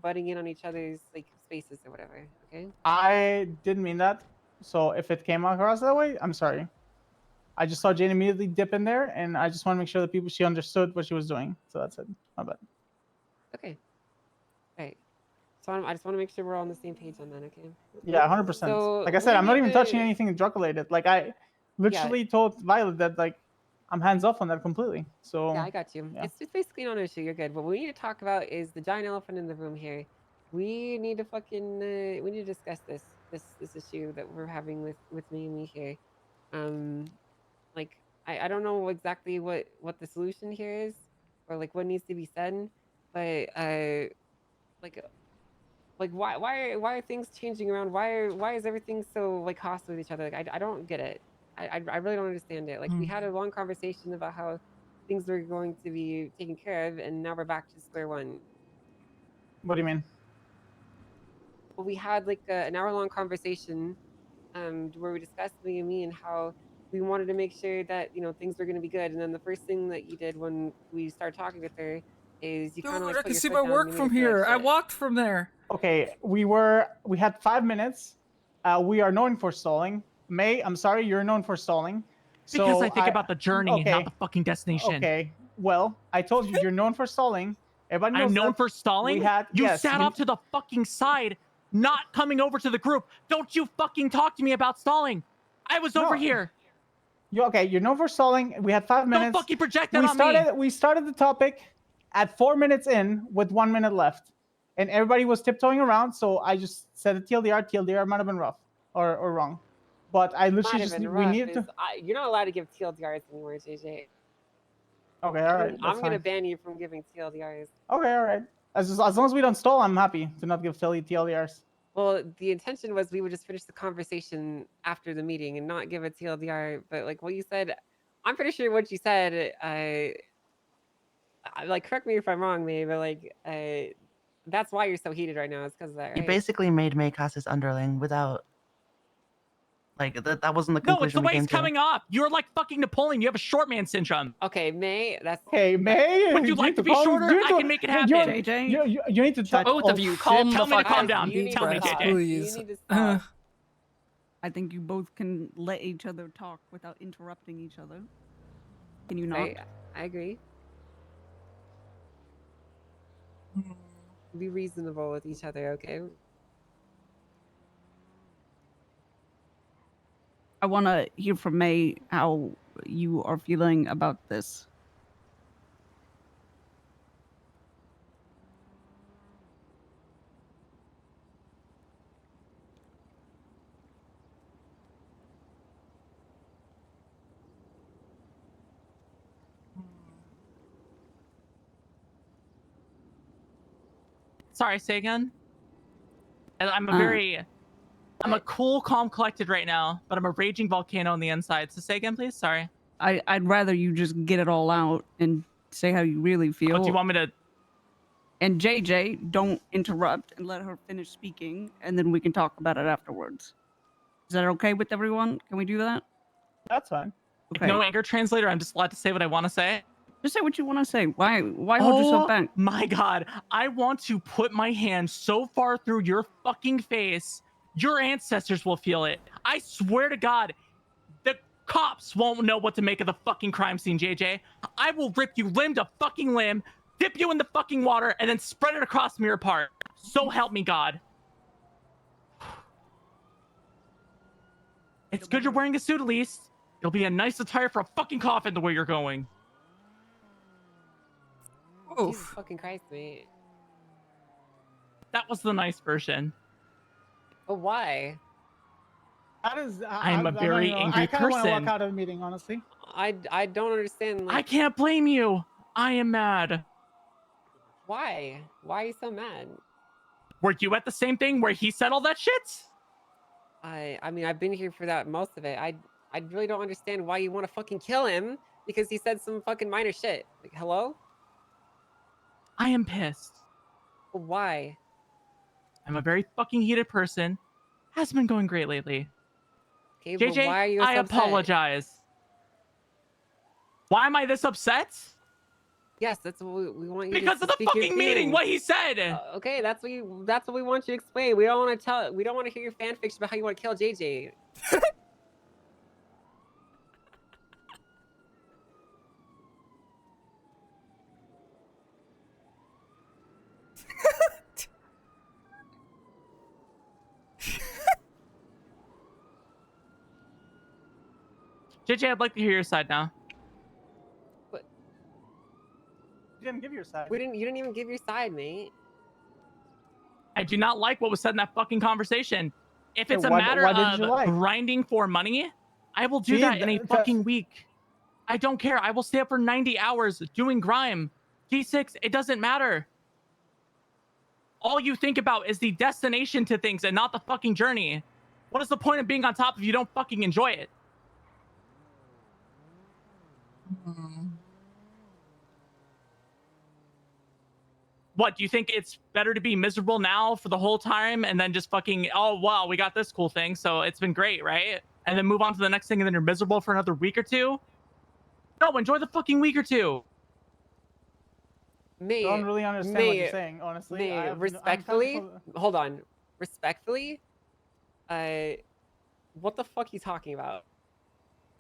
butting in on each other's like spaces or whatever. Okay. I didn't mean that. So if it came across that way, I'm sorry. I just saw Jane immediately dip in there, and I just want to make sure that she understood what she was doing. So that's it. My bad. Okay. All right. So I just want to make sure we're all on the same page on that. Okay. Yeah, 100%. So Like I said, we I'm not need even touching to- anything drug related. Like I literally told Violet that like I'm hands off on that completely. So Yeah, I got you. Yeah. It's just basically not an issue. You're good. What we need to talk about is the giant elephant in the room here. We need to fucking we need to discuss this issue that we're having with me here. Like I don't know exactly what the solution here is or like what needs to be said, but like why are things changing around? Why is everything so like hostile with each other? Like I don't get it. I really don't understand it. Like we had a long conversation about how things were going to be taken care of, and now we're back to square one. What do you mean? Well, we had like an hour-long conversation where we discussed me and how we wanted to make sure that things were going to be good. And then the first thing that you did when we started talking with her is you kind of Dude, like I put can your see foot my down work and you from made her feel here. like I shit. walked from there. Okay, we had 5 minutes. We are known for stalling. May, I'm sorry, you're known for stalling. So Because I think about the journey, not the fucking destination. Okay, well, I told you you're known for stalling. Everybody knows I'm known that. for stalling? We had You yes, sat off to the fucking side, not coming over to the group. Don't you fucking talk to me about stalling. I was over here. You're known for stalling. We had 5 minutes. Don't fucking project that on me. We started the topic at 4 minutes in with 1 minute left. And everybody was tiptoeing around, so I just said a TLDR. TLDR might have been rough or wrong. But I literally Might have just been we rough needed to. you're not allowed to give TLDRs anymore, JJ. Okay, all right. I'm That's gonna fine. ban you from giving TLDRs. Okay, all right. As long as we don't stall, I'm happy to not give TLDRs. Well, the intention was we would just finish the conversation after the meeting and not give a TLDR. But like what you said, I'm pretty sure what you said. I like correct me if I'm wrong, May, but like that's why you're so heated right now. It's because of that, You right? basically made May cast his underling without. Like, that wasn't the No, it's the conclusion we way came it's to. coming off. You're like fucking Napoleon. You have a short man syndrome. Okay, May, that's... Okay, May. Would you like to be shorter? I can make it happen. You need to talk. Both of you, calm the fuck down. Tell me, JJ. Please. You need to stop. I think you both can let each other talk without interrupting each other. Can you not? Right, I agree. Be reasonable with each other, okay? I want to hear from May how you are feeling about this. Sorry, say again. I'm a very I'm a cool, calm, collected right now, but I'm a raging volcano on the inside. So say again, please. Sorry. I'd rather you just get it all out and say how you really feel. But do you want me to? And JJ, don't interrupt and let her finish speaking, and then we can talk about it afterwards. Is that okay with everyone? Can we do that? That's fine. Okay. No anger translator. I'm just allowed to say what I want to say. Just say what you want to say. Why hold yourself back? My God, I want to put my hand so far through your fucking face, your ancestors will feel it. I swear to God, the cops won't know what to make of the fucking crime scene, JJ. I will rip you limb to fucking limb, dip you in the fucking water, and then spread it across Mirror Park. So help me God. It's good you're wearing a suit at least. It'll be a nice attire for a fucking coffin the way you're going. Jesus fucking Christ, mate. That was the nice version. But why? That is. I'm a very angry I kind of want to walk person. out of the meeting, honestly. I don't understand. Like, I can't blame you. I am mad. why? Why are you so mad? Were you at the same thing where he said all that shit? I mean, I've been here for that most of it. I really don't understand why you want to fucking kill him because he said some fucking minor shit. Like, hello? I am pissed. But why? I'm a very fucking heated person. Hasn't been going great lately. Okay, but JJ, why are you I so upset? apologize. Why am I this upset? Yes, that's what we want you Because to of the speak your fucking meeting, feelings. what he said. Okay, that's what we want you to explain. We don't want to tell. We don't want to hear your fan fiction about how you want to kill JJ. JJ, I'd like to hear your side now. But You didn't give your side. you didn't even give your side, mate. I do not like what was said in that fucking conversation. If it's a What matter didn't you of like? grinding for money, I will do See, that in a that's- fucking week. I don't care. I will stay up for 90 hours doing grime. G6, it doesn't matter. All you think about is the destination to things and not the fucking journey. What is the point of being on top if you don't fucking enjoy it? What, do you think it's better to be miserable now for the whole time and then just fucking, oh, wow, we got this cool thing, so it's been great, right? And then move on to the next thing and then you're miserable for another week or two? No, enjoy the fucking week or two. Mate, I don't really understand what you're saying, honestly. Mate, I'm respectfully, thankful- hold on. Respectfully, what the fuck are you talking about?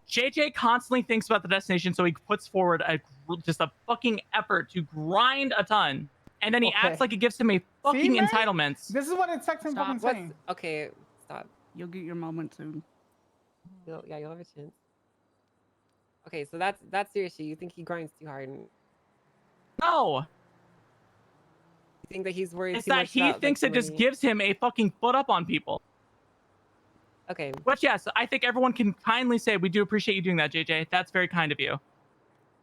JJ constantly thinks about the destination, so he puts forward just a fucking effort to grind a ton. And then he Okay. acts like it gives him a fucking man? entitlements. This is what it's fucking saying. Okay, stop. You'll get your moment soon. You'll have a chance. Okay, so that's your issue. You think he grinds too hard, and you No, think that he's worried it's too that much he about, thinks like, it just money. gives him a fucking foot up on people. Okay. But yes, I think everyone can kindly say we do appreciate you doing that, JJ. That's very kind of you.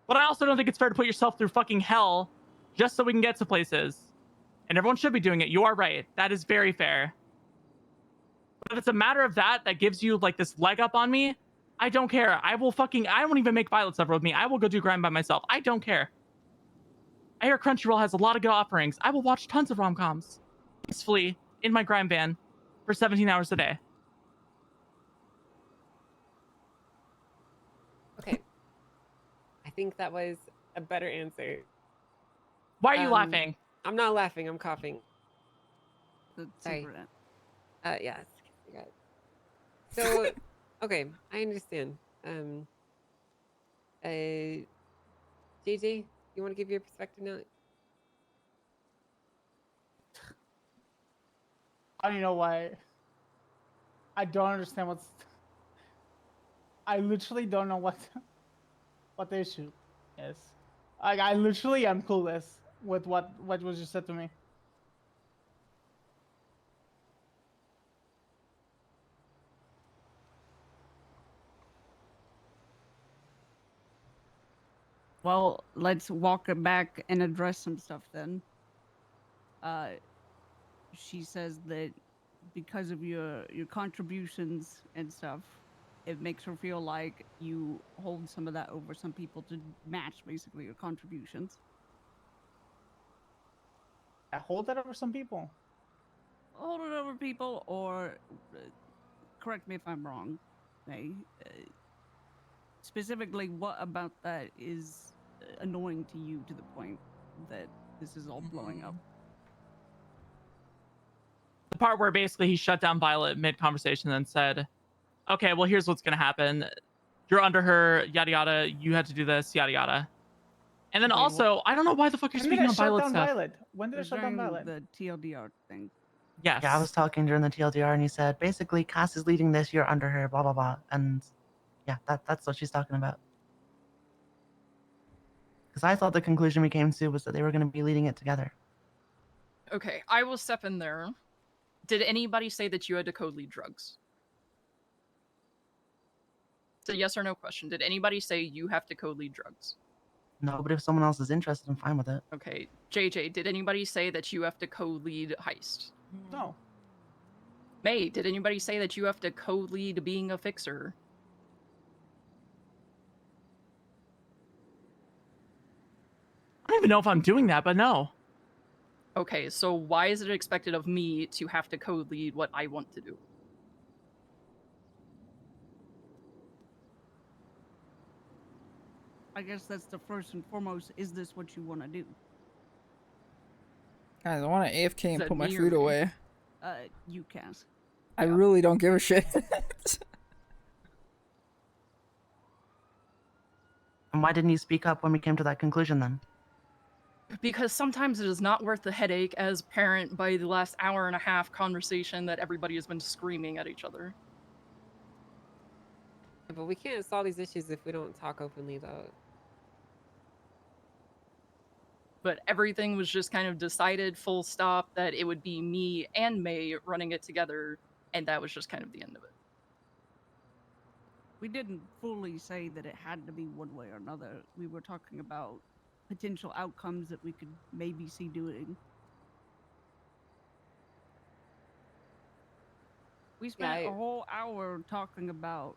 But I also don't think it's fair to put yourself through fucking hell just so we can get to places. And everyone should be doing it. You are right. That is very fair. But if it's a matter of that gives you like this leg up on me, I don't care. I won't even make Violet suffer with me. I will go do grind by myself. I don't care. I hear Crunchyroll has a lot of good offerings. I will watch tons of rom-coms peacefully in my grind van for 17 hours a day. Okay. I think that was a better answer. Why are you laughing? I'm not laughing. I'm coughing. The Sorry. cigarette. Yeah. Cigarette. So, okay, I understand. JJ, you want to give your perspective now? I don't know why. I don't understand what's. I literally don't know what the issue is. Like, I literally am clueless with what was just said to me. Well, let's walk it back and address some stuff then. She says that because of your contributions and stuff, it makes her feel like you hold some of that over some people to match basically your contributions. I hold that over some people. Hold it over people, or correct me if I'm wrong, May. Specifically, what about that is annoying to you to the point that this is all blowing up? The part where basically he shut down Violet mid conversation and said, "Okay, well here's what's gonna happen. You're under her, yada yada. You have to do this, yada yada." And then Okay, also, I don't know why the fuck you're when did speaking I on shut Violet down stuff. Violet? When did I shut down During Violet? the TLDR thing. Yes. Yeah, I was talking during the TLDR, and he said basically Cass is leading this. You're under her. Blah blah blah. And yeah, that's what she's talking about. Because I thought the conclusion we came to was that they were going to be leading it together. Okay, I will step in there. Did anybody say that you had to co-lead drugs? It's a yes or no question. Did anybody say you have to co-lead drugs? No, but if someone else is interested, I'm fine with it. Okay, JJ, did anybody say that you have to co-lead heist? No. May, did anybody say that you have to co-lead being a fixer? I don't even know if I'm doing that, but no. Okay, so why is it expected of me to have to co-lead what I want to do? I guess that's the first and foremost. Is this what you want to do? Guys, I want to AFK and Is put that my me or food me? away. You, Cass. I really don't give a shit. And why didn't you speak up when we came to that conclusion then? Because sometimes it is not worth the headache as parent by the last hour and a half conversation that everybody has been screaming at each other. But we can't solve these issues if we don't talk openly, though. But everything was just kind of decided full stop that it would be me and May running it together, and that was just kind of the end of it. We didn't fully say that it had to be one way or another. We were talking about potential outcomes that we could maybe see doing. We spent a whole hour talking about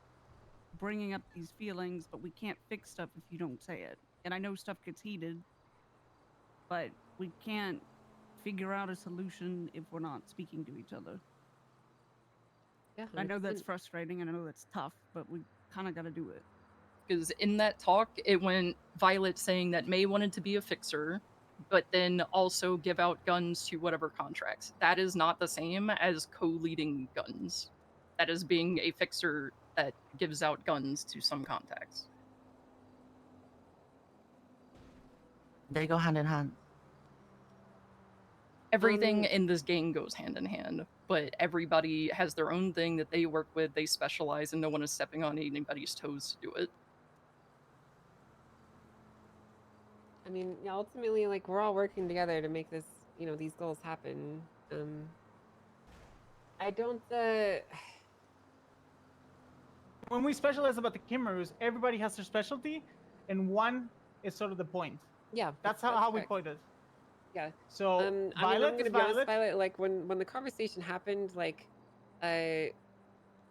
bringing up these feelings, but we can't fix stuff if you don't say it. And I know stuff gets heated, but we can't figure out a solution if we're not speaking to each other. Yeah, I know that's frustrating and I know that's tough, but we kind of got to do it. Because in that talk, it went Violet saying that May wanted to be a fixer, but then also give out guns to whatever contracts. That is not the same as co-leading guns. That is being a fixer that gives out guns to some contacts. They go hand in hand. Everything in this game goes hand in hand, but everybody has their own thing that they work with, they specialize, and no one is stepping on anybody's toes to do it. I mean, yeah, ultimately, like, we're all working together to make this, you know, these goals happen. I don't, When we specialize about the Kimmerus, everybody has their specialty, and one is sort of the point. Yeah, that's how we put it. Yeah. So I mean, Violet I'm is gonna be honest, Violet. Violet. Like when the conversation happened, like,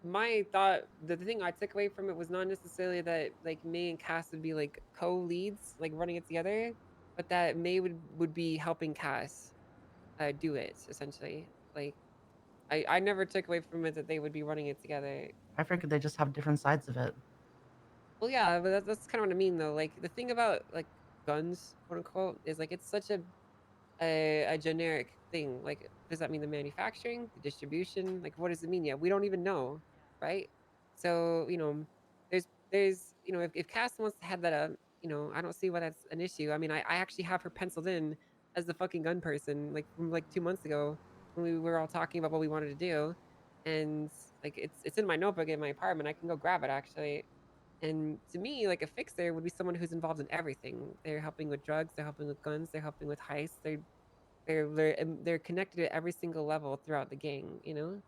my thought, the thing I took away from it was not necessarily that like May and Cass would be like co-leads, like running it together, but that May would be helping Cass, do it essentially. Like, I never took away from it that they would be running it together. I figured they just have different sides of it. Well, yeah, but that's kind of what I mean, though. Like, the thing about, like, guns, quote unquote, is, like, it's such a generic thing. Like, does that mean the manufacturing, the distribution? Like, what does it mean? Yeah, we don't even know, right? So, you know, there's you know, if Cass wants to have that, you know, I don't see why that's an issue. I mean, I actually have her penciled in as the fucking gun person, like, from, like, 2 months ago when we were all talking about what we wanted to do. And, like, it's in my notebook in my apartment. I can go grab it, actually. And to me, like a fixer would be someone who's involved in everything. They're helping with drugs, they're helping with guns, they're helping with heists. They're connected at every single level throughout the gang, you know?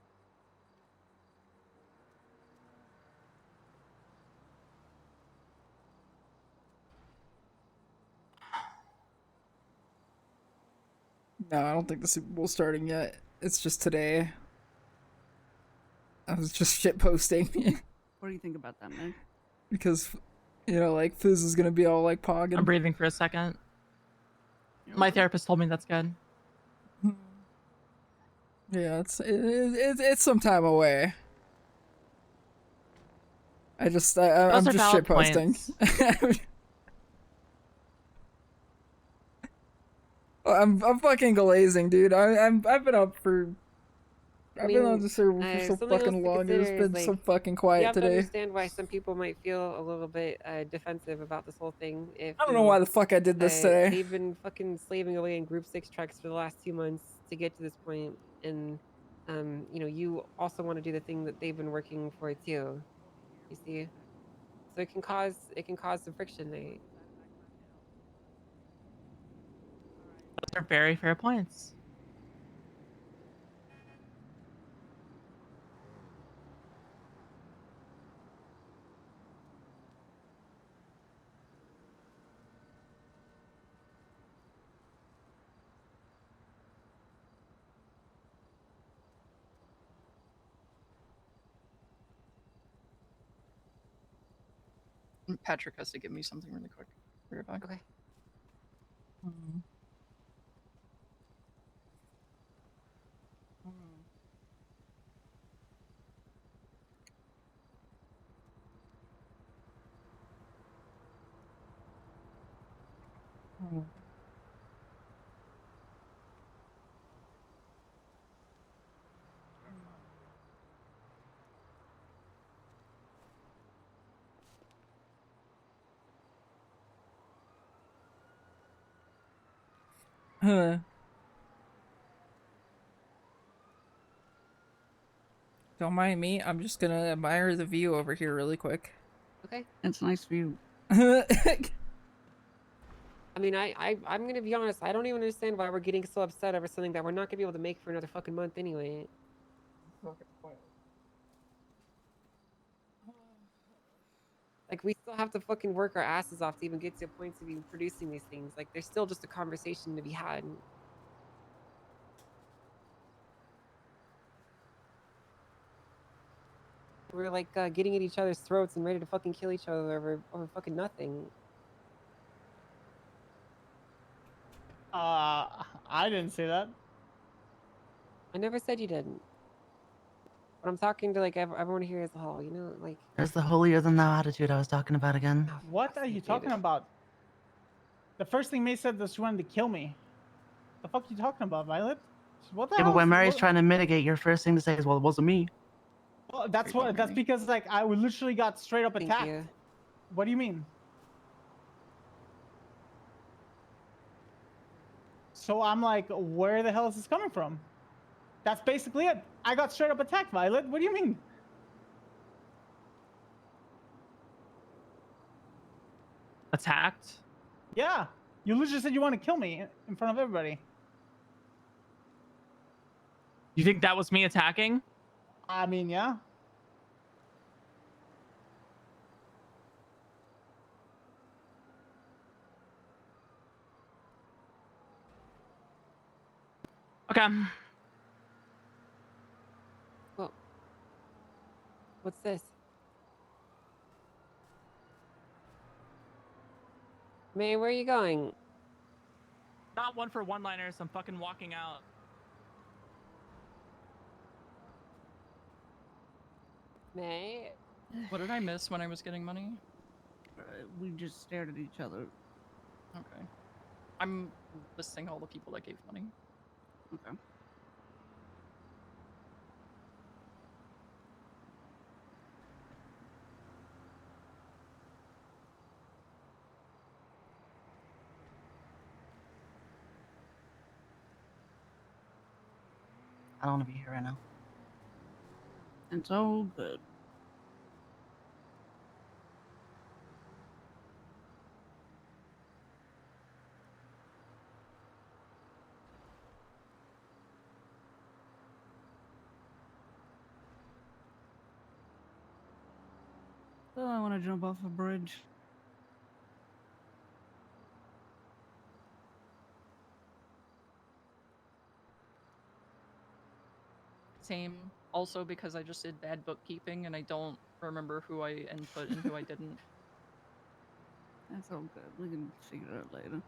No, I don't think the Super Bowl's starting yet. It's just today. I was just shit posting What do you think about that, man? because, you know, like Fizz is gonna be all like pogging. I'm breathing for a second. My therapist told me that's good. Yeah, it's some time away. I'm Those just are shit valid posting. points. I'm fucking glazing, dude. I've been up for. I've been on the server for so something else fucking to long, and it's consider is, been so like, fucking you quiet have to today. understand why some people might feel a little bit defensive about this whole thing. If I don't know why the fuck I did this today. they've been fucking slaving away in Group 6 trucks for the last 2 months to get to this point, and you know, you also want to do the thing that they've been working for too. You see, so it can cause some friction there. Those are very fair points. Patrick has to give me something really quick. Be right back. Okay. Huh. Don't mind me. I'm just gonna admire the view over here really quick. Okay. It's a nice view. I mean, I'm gonna be honest. I don't even understand why we're getting so upset over something that we're not gonna be able to make for another fucking month anyway. Like, we still have to fucking work our asses off to even get to a point to be producing these things. Like, there's still just a conversation to be had. We're like getting at each other's throats and ready to fucking kill each other over fucking nothing. I didn't say that. I never said you didn't. But I'm talking to like everyone here as a whole, you know, like. There's the holier than thou attitude I was talking about again. What are you talking about? The first thing May said was she wanted to kill me. The fuck you talking about, Violet? What the Yeah, hell? but when Mary's what- trying to mitigate, your first thing to say is, "Well, it wasn't me." Well, that's what. That's because like I literally got straight up Thank attacked. you. What do you mean? So I'm like, where the hell is this coming from? That's basically it. I got straight up attacked, Violet. What do you mean? Attacked? Yeah, you literally said you want to kill me in front of everybody. You think that was me attacking? I mean, yeah. Okay. Well, what's this? May, where are you going? Not one for one-liners. I'm fucking walking out. May? What did I miss when I was getting money? We just stared at each other. Okay. I'm listing all the people that gave money. Okay. I don't want to be here right now. It's all good. Oh, I want to jump off a bridge. Same. Also because I just did bad bookkeeping and I don't remember who I input and who I didn't. That's all good. We can figure it out later.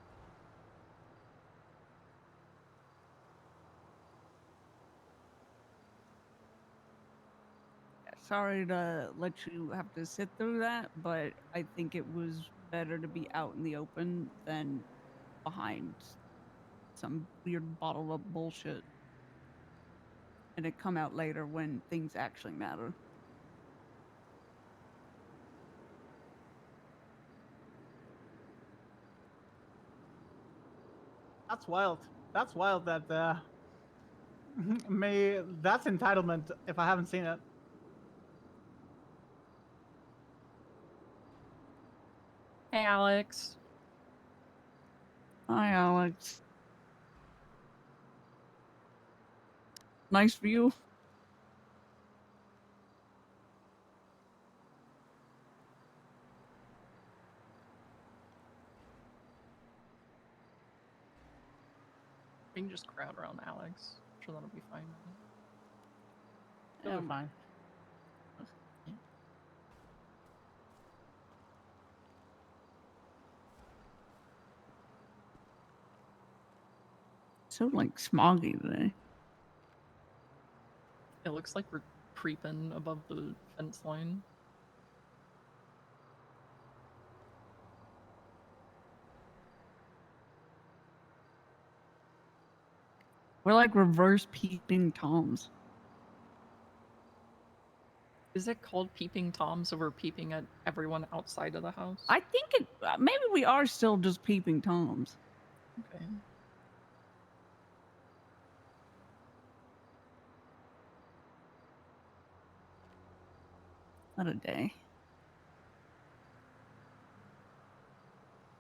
Sorry to let you have to sit through that, but I think it was better to be out in the open than behind some weird bottled up bullshit. And it come out later when things actually matter. That's wild. That's wild that that's entitlement if I haven't seen it. Hey, Alex. Hi, Alex. Nice view. We can just crowd around Alex. I'm sure that'll be fine. It'll be fine. So like smoggy today. It looks like we're creeping above the fence line. We're like reverse peeping toms. Is it called peeping toms over peeping at everyone outside of the house? I think it. Maybe we are still just peeping toms. Okay. What a day.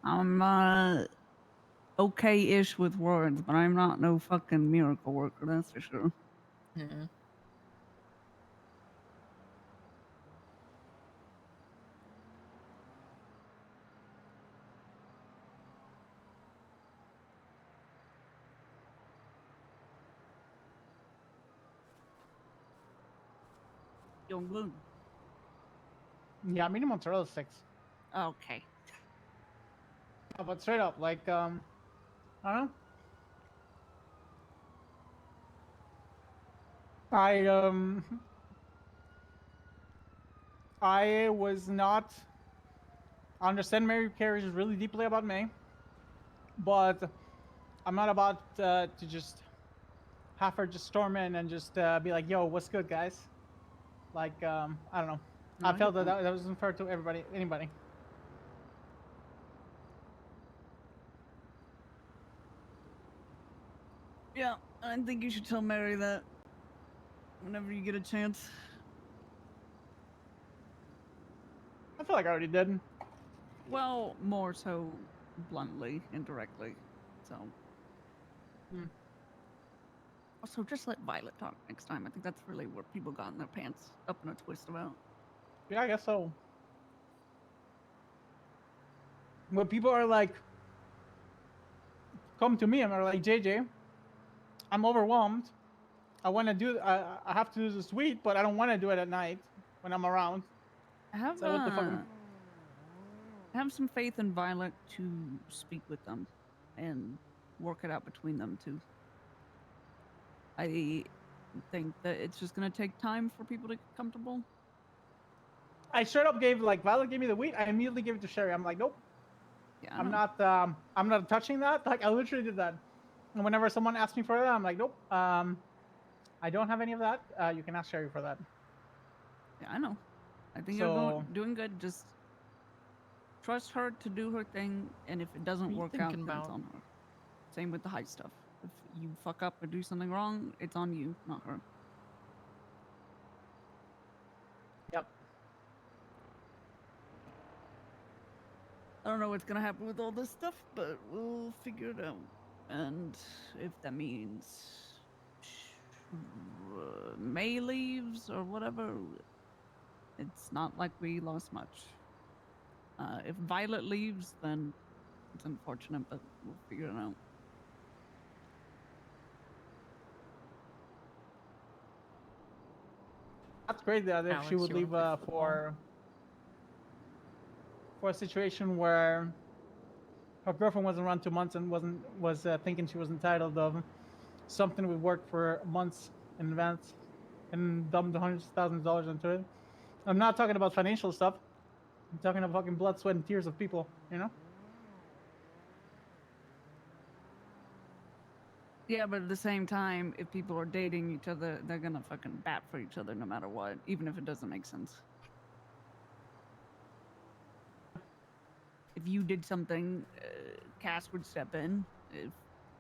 I'm okay-ish with words, but I'm not no fucking miracle worker, that's for sure. Yeah. Young Bloom. Yeah, medium mozzarella sticks. Okay. Oh, but straight up, like I don't know. I was not. I understand Mary cares really deeply about May, but I'm not about to just have her just storm in and just be like, "Yo, what's good, guys?" Like, I don't know. No, I I felt get that wasn't fair to anybody. Yeah, I think you should tell Mary that whenever you get a chance. I feel like I already did. Well, more so bluntly, indirectly. So. Also, just let Violet talk next time. I think that's really where people got in their pants up in a twist about. Yeah, I guess so. When people are like, come to me and are like, JJ, I'm overwhelmed. I want to do. I have to do the suite, but I don't want to do it at night when I'm around. Have So what the fuck? have some faith in Violet to speak with them and work it out between them two. I think that it's just gonna take time for people to get comfortable. I straight up gave Violet gave me the wheat. I immediately gave it to Sherry. I'm like, nope. Yeah, I'm not touching that. Like I literally did that. And whenever someone asks me for that, I'm like, nope. I don't have any of that. You can ask Sherry for that. Yeah, I know. I think So- you're doing good. Just trust her to do her thing, and if it doesn't work out, then it's on her. Same with the high stuff. If you fuck up or do something wrong, it's on you, not her. Yep. I don't know what's gonna happen with all this stuff, but we'll figure it out. And if that means May leaves or whatever, it's not like we lost much. If Violet leaves, then it's unfortunate, but we'll figure it out. That's great that if she Alex, would you wanna leave play football? for a situation where her girlfriend wasn't around 2 months and was thinking she was entitled of something we worked for months in advance and dumped hundreds of thousands of dollars into it. I'm not talking about financial stuff. I'm talking about fucking blood, sweat, and tears of people. You know. Yeah, but at the same time, if people are dating each other, they're gonna fucking bat for each other no matter what, even if it doesn't make sense. If you did something, Cass would step in. If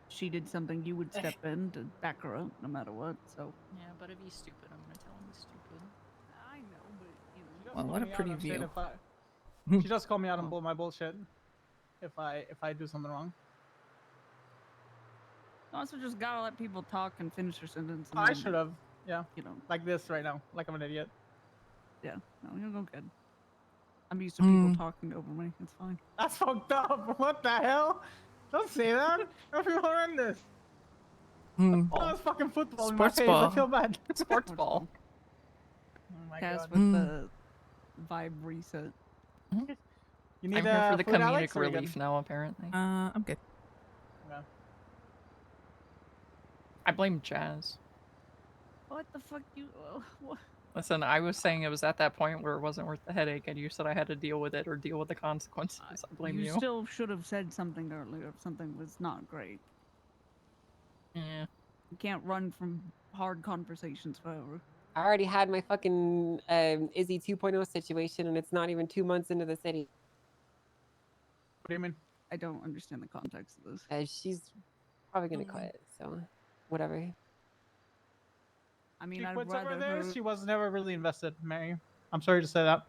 she did something, you would step in to back her up no matter what. So. Yeah, but if he's stupid, I'm gonna tell him he's stupid. I know, but you know. Just Well, call what a me out pretty on shit view. She just called me out on my bullshit if I do something wrong. You also just gotta let people talk and finish their sentence. And I then, should have. Yeah. You know. Like this right now. Like I'm an idiot. Yeah. No, you'll go good. I'm used to people talking over me. It's fine. That's fucked up. What the hell? Don't say that. That feel horrendous. That was fucking football in my Sports face. ball. I feel bad. Sports ball. Oh my Cass god. with the vibe reset. You need I'm here for the food, comedic Alex, or you relief good? now, apparently. I'm good. Yeah. I blame Jazz. What the fuck you? What? Listen, I was saying it was at that point where it wasn't worth the headache, and you said I had to deal with it or deal with the consequences. I blame you. You still should have said something earlier if something was not great. Yeah. You can't run from hard conversations forever. I already had my fucking Izzy 2.0 situation, and it's not even 2 months into the city. What do you mean? I don't understand the context of this. She's probably gonna quit, so whatever. I mean, She I'd quits rather over there. her... She was never really invested, Mary. I'm sorry to say that.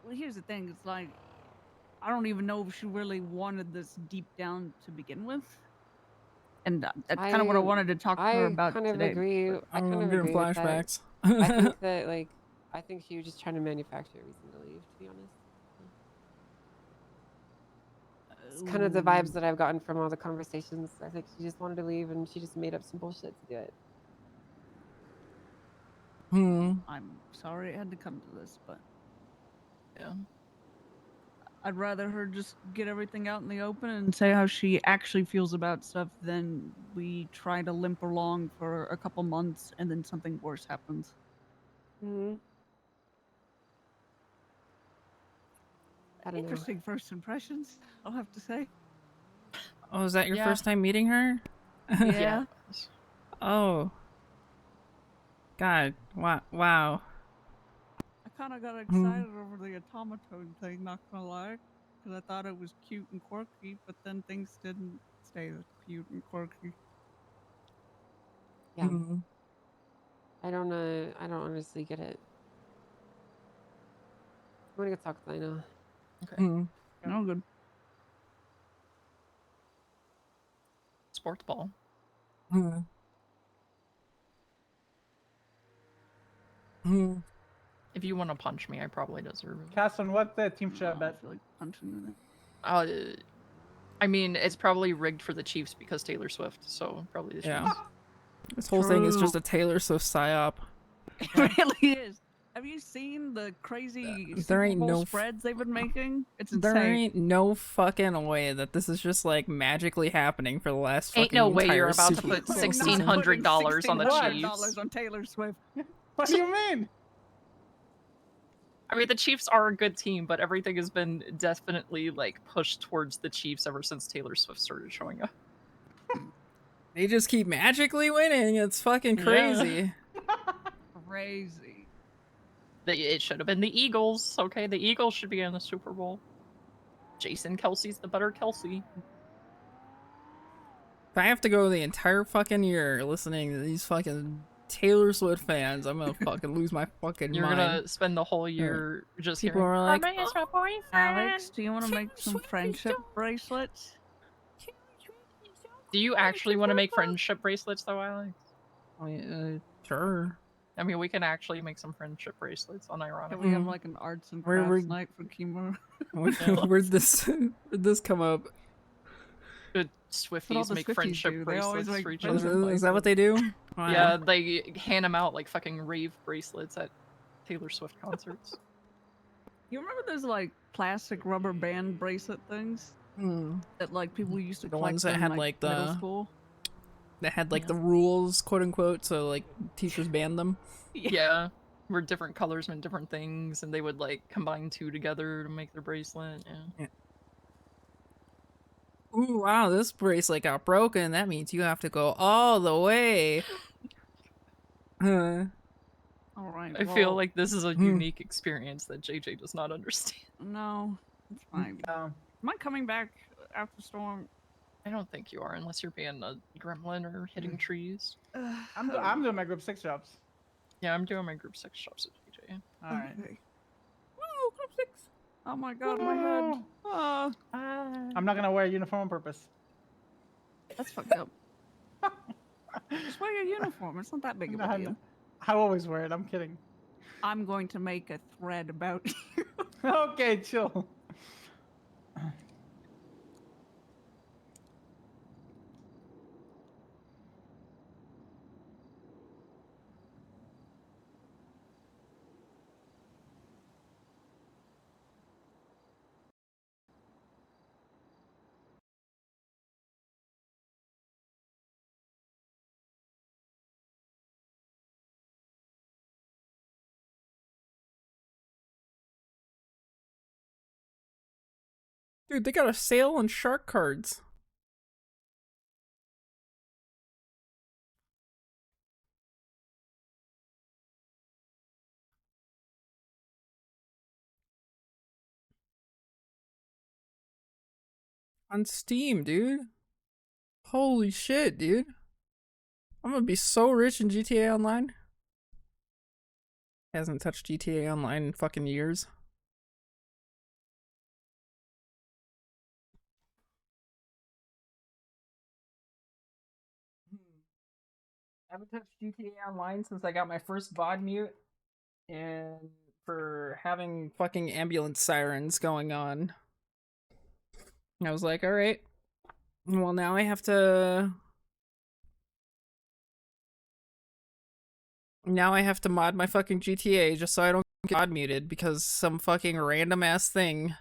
Well, here's the thing. It's like, I don't even know if she really wanted this deep down to begin with. And that's kind of what I wanted to talk to her about kind of today. agree. I kind of getting agree with flashbacks. that. I think that, like, I think she was just trying to manufacture a reason to leave, to be honest. It's kind of the vibes that I've gotten from all the conversations. I think she just wanted to leave and she just made up some bullshit to do it. I'm sorry it had to come to this, but yeah, I'd rather her just get everything out in the open and say how she actually feels about stuff than we try to limp along for a couple months and then something worse happens. Mm-hmm. I don't know. Interesting first impressions, I'll have to say. Oh, is that your Yeah. first time meeting her? Yeah. Oh. God. Wow. I kind of got excited over the automaton thing, not gonna lie, because I thought it was cute and quirky, but then things didn't stay cute and quirky. Yeah. I don't honestly get it. I'm gonna go talk to Lina. Okay. No good. Sports ball. If you want to punch me, I probably deserve it. Casson, what team should I bet? I feel like punching you there. I mean, it's probably rigged for the Chiefs because Taylor Swift, so probably the Chiefs. Yeah. This whole thing is just a Taylor Swift psyop. It really is. Have you seen the crazy Super ain't Bowl no spreads they've been making? It's There insane. ain't no fucking way that this is just like magically happening for the last fucking Ain't no way you're entire about to Super put Bowl $1,600 on the Chiefs. $1,600 on Taylor Swift. What do you mean? I mean, the Chiefs are a good team, but everything has been definitely like pushed towards the Chiefs ever since Taylor Swift started showing up. They just keep magically winning. It's fucking crazy. Crazy. It should have been the Eagles. Okay, the Eagles should be in the Super Bowl. Jason Kelsey's the better Kelsey. If I have to go the entire fucking year listening to these fucking Taylor Swift fans, I'm gonna fucking lose my fucking You're mind. gonna spend the whole year just People hearing, are like, "Oh, my, it's my boyfriend." Alex, do you want to make some friendship bracelets? Do you actually want to make friendship bracelets, though, Alex? Sure. I mean, we can actually make some friendship bracelets, unironically. Can we have like an arts and Where crafts we- night for Kimo? Where'd this come up? Good That's what all Swifties the make Swifties friendship do. They always bracelets make for each friendship other. Is that what they do? Wow. Yeah, they hand them out like fucking rave bracelets at Taylor Swift concerts. You remember those like plastic rubber band bracelet things that like people used to The collect ones that in had like like middle the school? that had like the rules, quote unquote, so like teachers banned them. Yeah. Were different colors meant different things, and they would like combine two together to make their bracelet. Yeah. Ooh, wow, this bracelet got broken. That means you have to go all the way. All right. I feel well, like this is a unique experience that JJ does not understand. No, it's fine. Am I coming back after storm? I don't think you are, unless you're being a gremlin or hitting trees. I'm doing my group 6 jobs. Yeah, I'm doing my group 6 jobs with JJ. All right. Okay. Woo, group 6. Oh my god, my head. I'm not gonna wear a uniform on purpose. That's fucked up. Just wear your uniform. It's not that big of a deal. I always wear it. I'm kidding. I'm going to make a thread about you. Okay, chill. Dude, they got a sale on shark cards. On Steam, dude. Holy shit, dude. I'm gonna be so rich in GTA Online. Hasn't touched GTA Online in fucking years. I haven't touched GTA Online since I got my first VOD mute, and for having fucking ambulance sirens going on. I was like, alright. Well, now I have to... Now I have to mod my fucking GTA just so I don't get VOD muted because some fucking random ass thing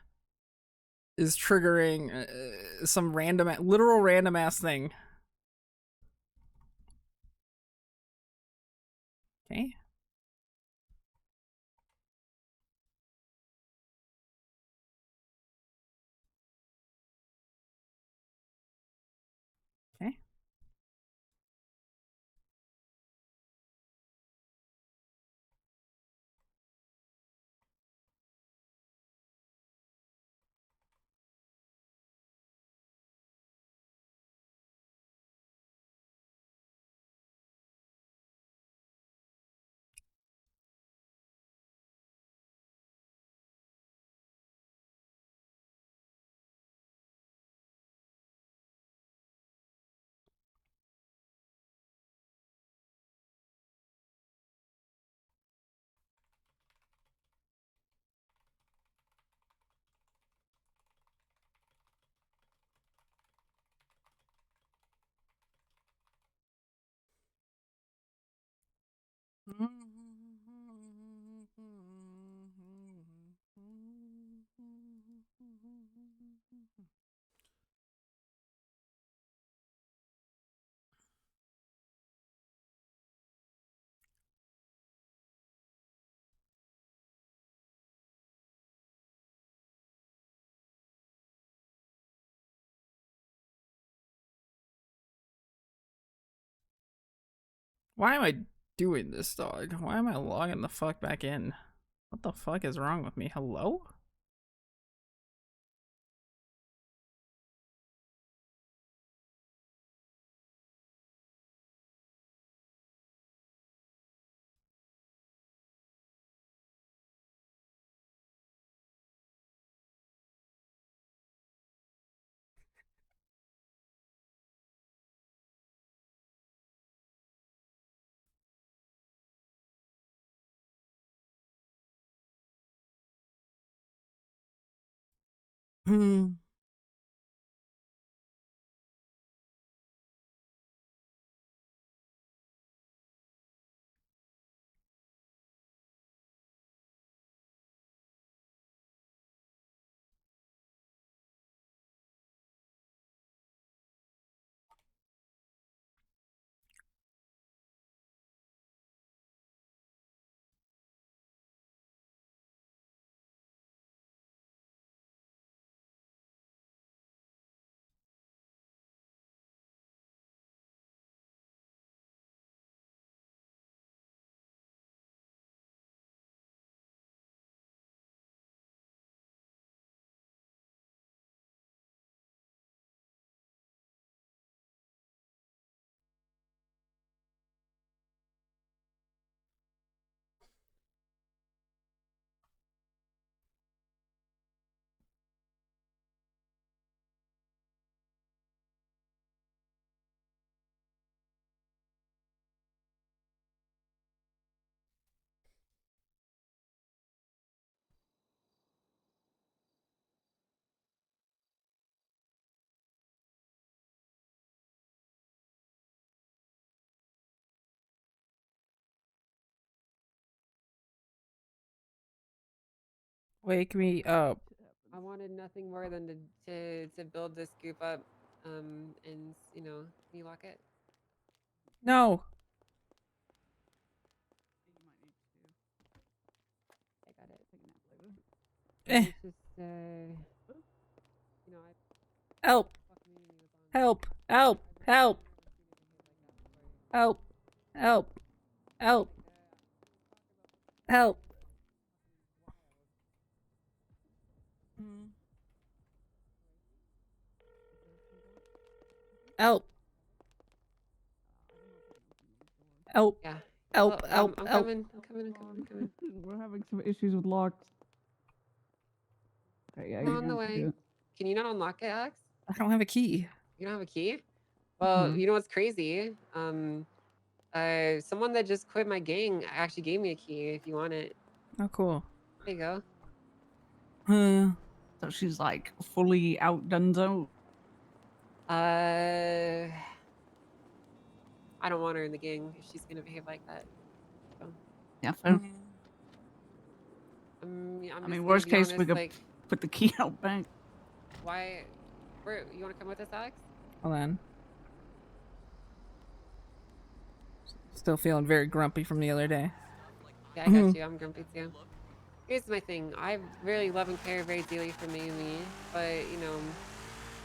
is triggering some literal random ass thing. Okay. Okay. Why am I doing this, dog? Why am I logging the fuck back in? What the fuck is wrong with me? Hello? Wake me up. I wanted nothing more than to build this group up, and you know, can you lock it? No. I got it. Eh. It's just, you know, Help. Help. Help. Help. Help. Help. Help. Help. Help. Help. Yeah. Help. Well, Help. I'm Help. coming. I'm coming. I'm coming. We're having some issues with locks. Okay, yeah, I'm you're on the gonna have to do way. it. Can you not unlock it, Alex? I don't have a key. You don't have a key? Well, Mhm. you know what's crazy? Someone that just quit my gang actually gave me a key. If you want it, Oh, cool. there you go. So she's like fully out donezo. I don't want her in the gang if she's gonna behave like that. So, Yeah, fair. I'm I just mean, gonna worst be case, we honest. could Like, put the key out back. why? Where you want to come with us, Alex? Hold on. Still feeling very grumpy from the other day. Yeah, I got you. I'm grumpy too. Here's my thing. I really love and care very dearly for Mayumi, but you know,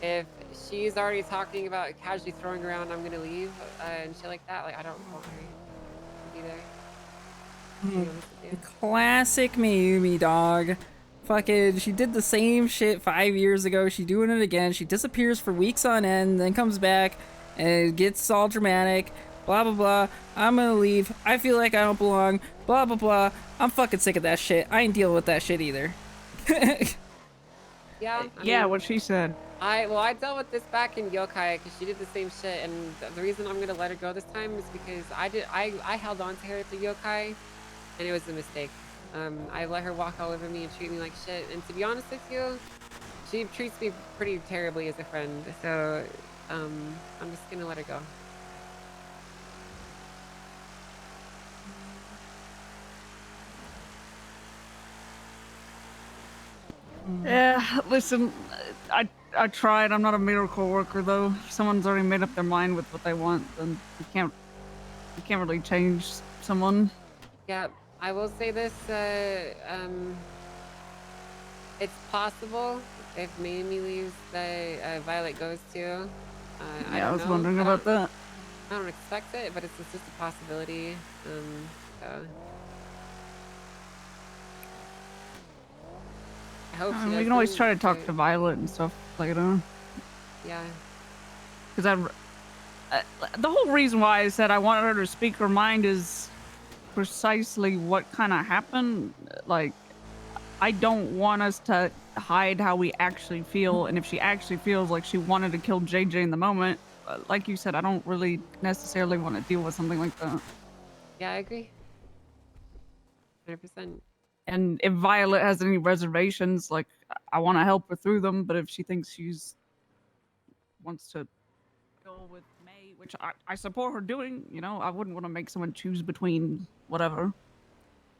if she's already talking about casually throwing around, I'm gonna leave and shit like that. Like, I don't want her to be there. You know what to do. Classic Mayumi, dog. Fucking, she did the same shit 5 years ago. She doing it again. She disappears for weeks on end, then comes back and gets all dramatic. Blah, blah, blah. I'm gonna leave. I feel like I don't belong. Blah, blah, blah. I'm fucking sick of that shit. I ain't dealing with that shit either. Yeah. Yeah, what she said. I dealt with this back in Yokai because she did the same shit, and the reason I'm gonna let her go this time is because I held on to her to Yokai, and it was a mistake. I let her walk all over me and treat me like shit, and to be honest with you, she treats me pretty terribly as a friend. So, I'm just gonna let her go. Yeah, listen, I tried. I'm not a miracle worker though. If someone's already made up their mind with what they want, then you can't really change someone. Yeah, I will say this. It's possible if Mamie leaves that Violet goes too. I Yeah, don't I was know. wondering about that. I don't expect it, but it's just a possibility. So. I hope I she mean, we can always doesn't, try to talk but- to Violet and stuff later. Yeah. Because the whole reason why I said I wanted her to speak her mind is precisely what kind of happened. Like, I don't want us to hide how we actually feel, and if she actually feels like she wanted to kill JJ in the moment, like you said, I don't really necessarily want to deal with something like that. Yeah, I agree. 100%. And if Violet has any reservations, like, I want to help her through them, but if she thinks wants to go with May, which I support her doing, you know, I wouldn't want to make someone choose between whatever.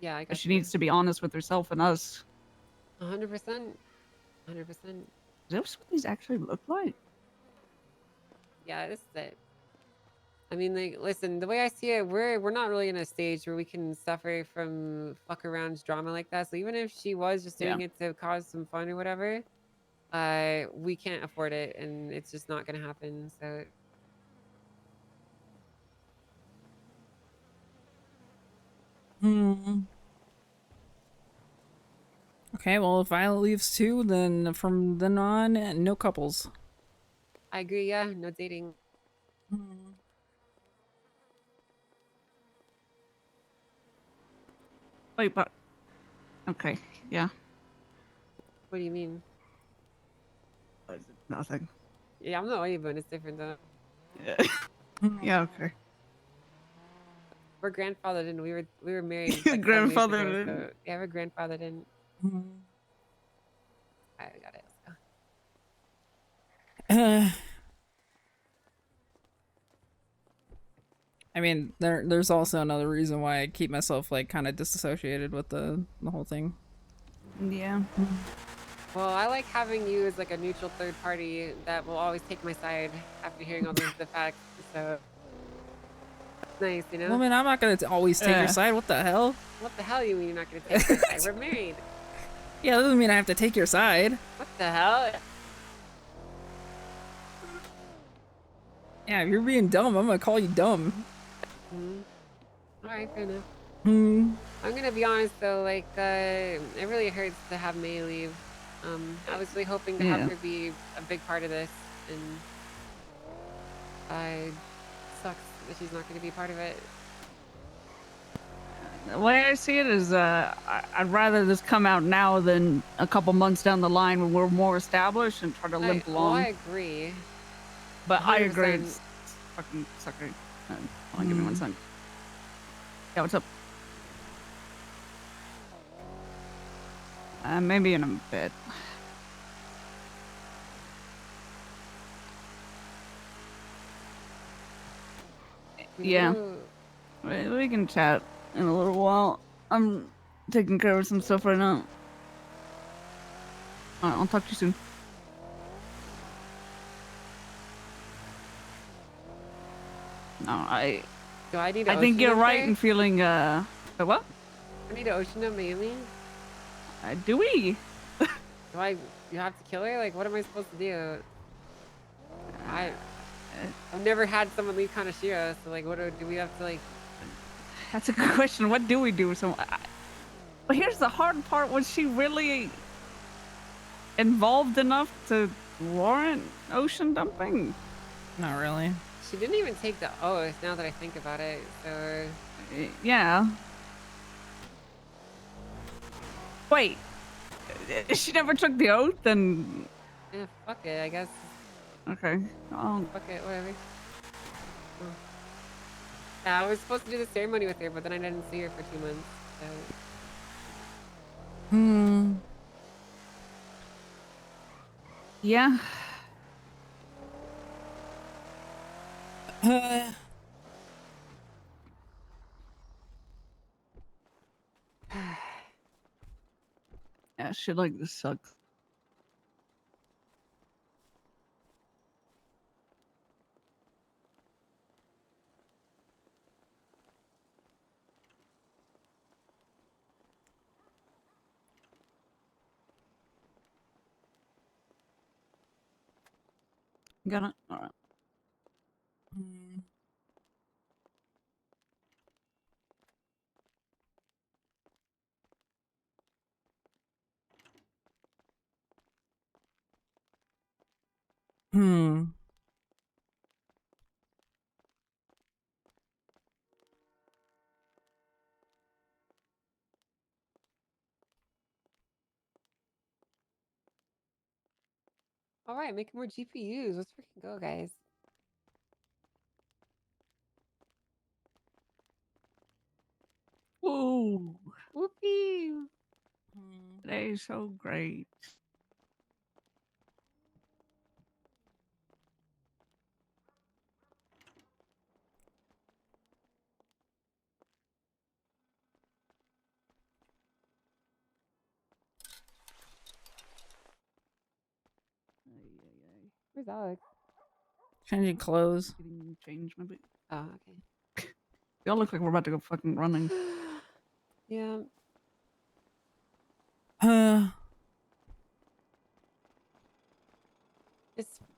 Yeah, I But got she you. needs to be honest with herself and us. 100%. 100%. Is this what these actually look like? Yeah, this is it. I mean, like, listen, the way I see it, we're not really in a stage where we can suffer from fuck around drama like that. So even if she was just doing it to cause some fun or whatever, we can't afford it, and it's just not gonna happen. So. Okay, well, if Violet leaves too, then from then on, no couples. I agree. Yeah, no dating. Wait, but okay, yeah. What do you mean? Nothing. Yeah, I'm not even. It's different though. Yeah, okay. We're grandfathered in. We were married. Like 7 years Grandfathered ago, in. so, yeah, we're grandfathered in. I got it. Let's go. I mean, there's also another reason why I keep myself like kind of disassociated with the whole thing. Yeah. Well, I like having you as like a neutral third party that will always take my side after hearing all the facts. So nice, you know. Woman, I'm not gonna always take your side. What the hell? What the hell you mean you're not gonna take my side? We're married. Yeah, that doesn't mean I have to take your side. What the hell? Yeah, if you're being dumb, I'm gonna call you dumb. All right, fair enough. Hmm. I'm gonna be honest though, like it really hurts to have May leave. I was really hoping to have Yeah. her be a big part of this, and I sucks that she's not gonna be part of it. The way I see it is, I'd rather this come out now than a couple months down the line when we're more established and try to limp Well, along. I agree. But I agree. 100%. It's fucking sucker. Hold on, give me 1 second. Yeah, what's up? Maybe in a bit. Yeah. We can chat in a little while. I'm taking care of some stuff right now. Alright, I'll talk to you soon. No, Do I need to I think ocean you're dump right her? in feeling, what? I need to ocean dump Maylee? Do we? You have to kill her? Like, what am I supposed to do? I've never had someone leave Kanashiro, so like, do we have to like... That's a good question. What do we do with someone? But here's the hard part. Was she really involved enough to warrant ocean dumping? Not really. She didn't even take the oath, now that I think about it, so... Yeah. Wait. She never took the oath, then... Yeah, fuck it, I guess. Okay. Fuck it, whatever. Yeah, I was supposed to do the ceremony with her, but then I didn't see her for 2 months, so... Yeah. Yeah, shit like this sucks. Got it? Alright. Alright, make more GPUs. Let's freaking go, guys. Ooh. Whoopee. Today is so great. Where's Alex? Changing clothes. Getting changed maybe. Oh, okay. We all look like we're about to go fucking running. Yeah.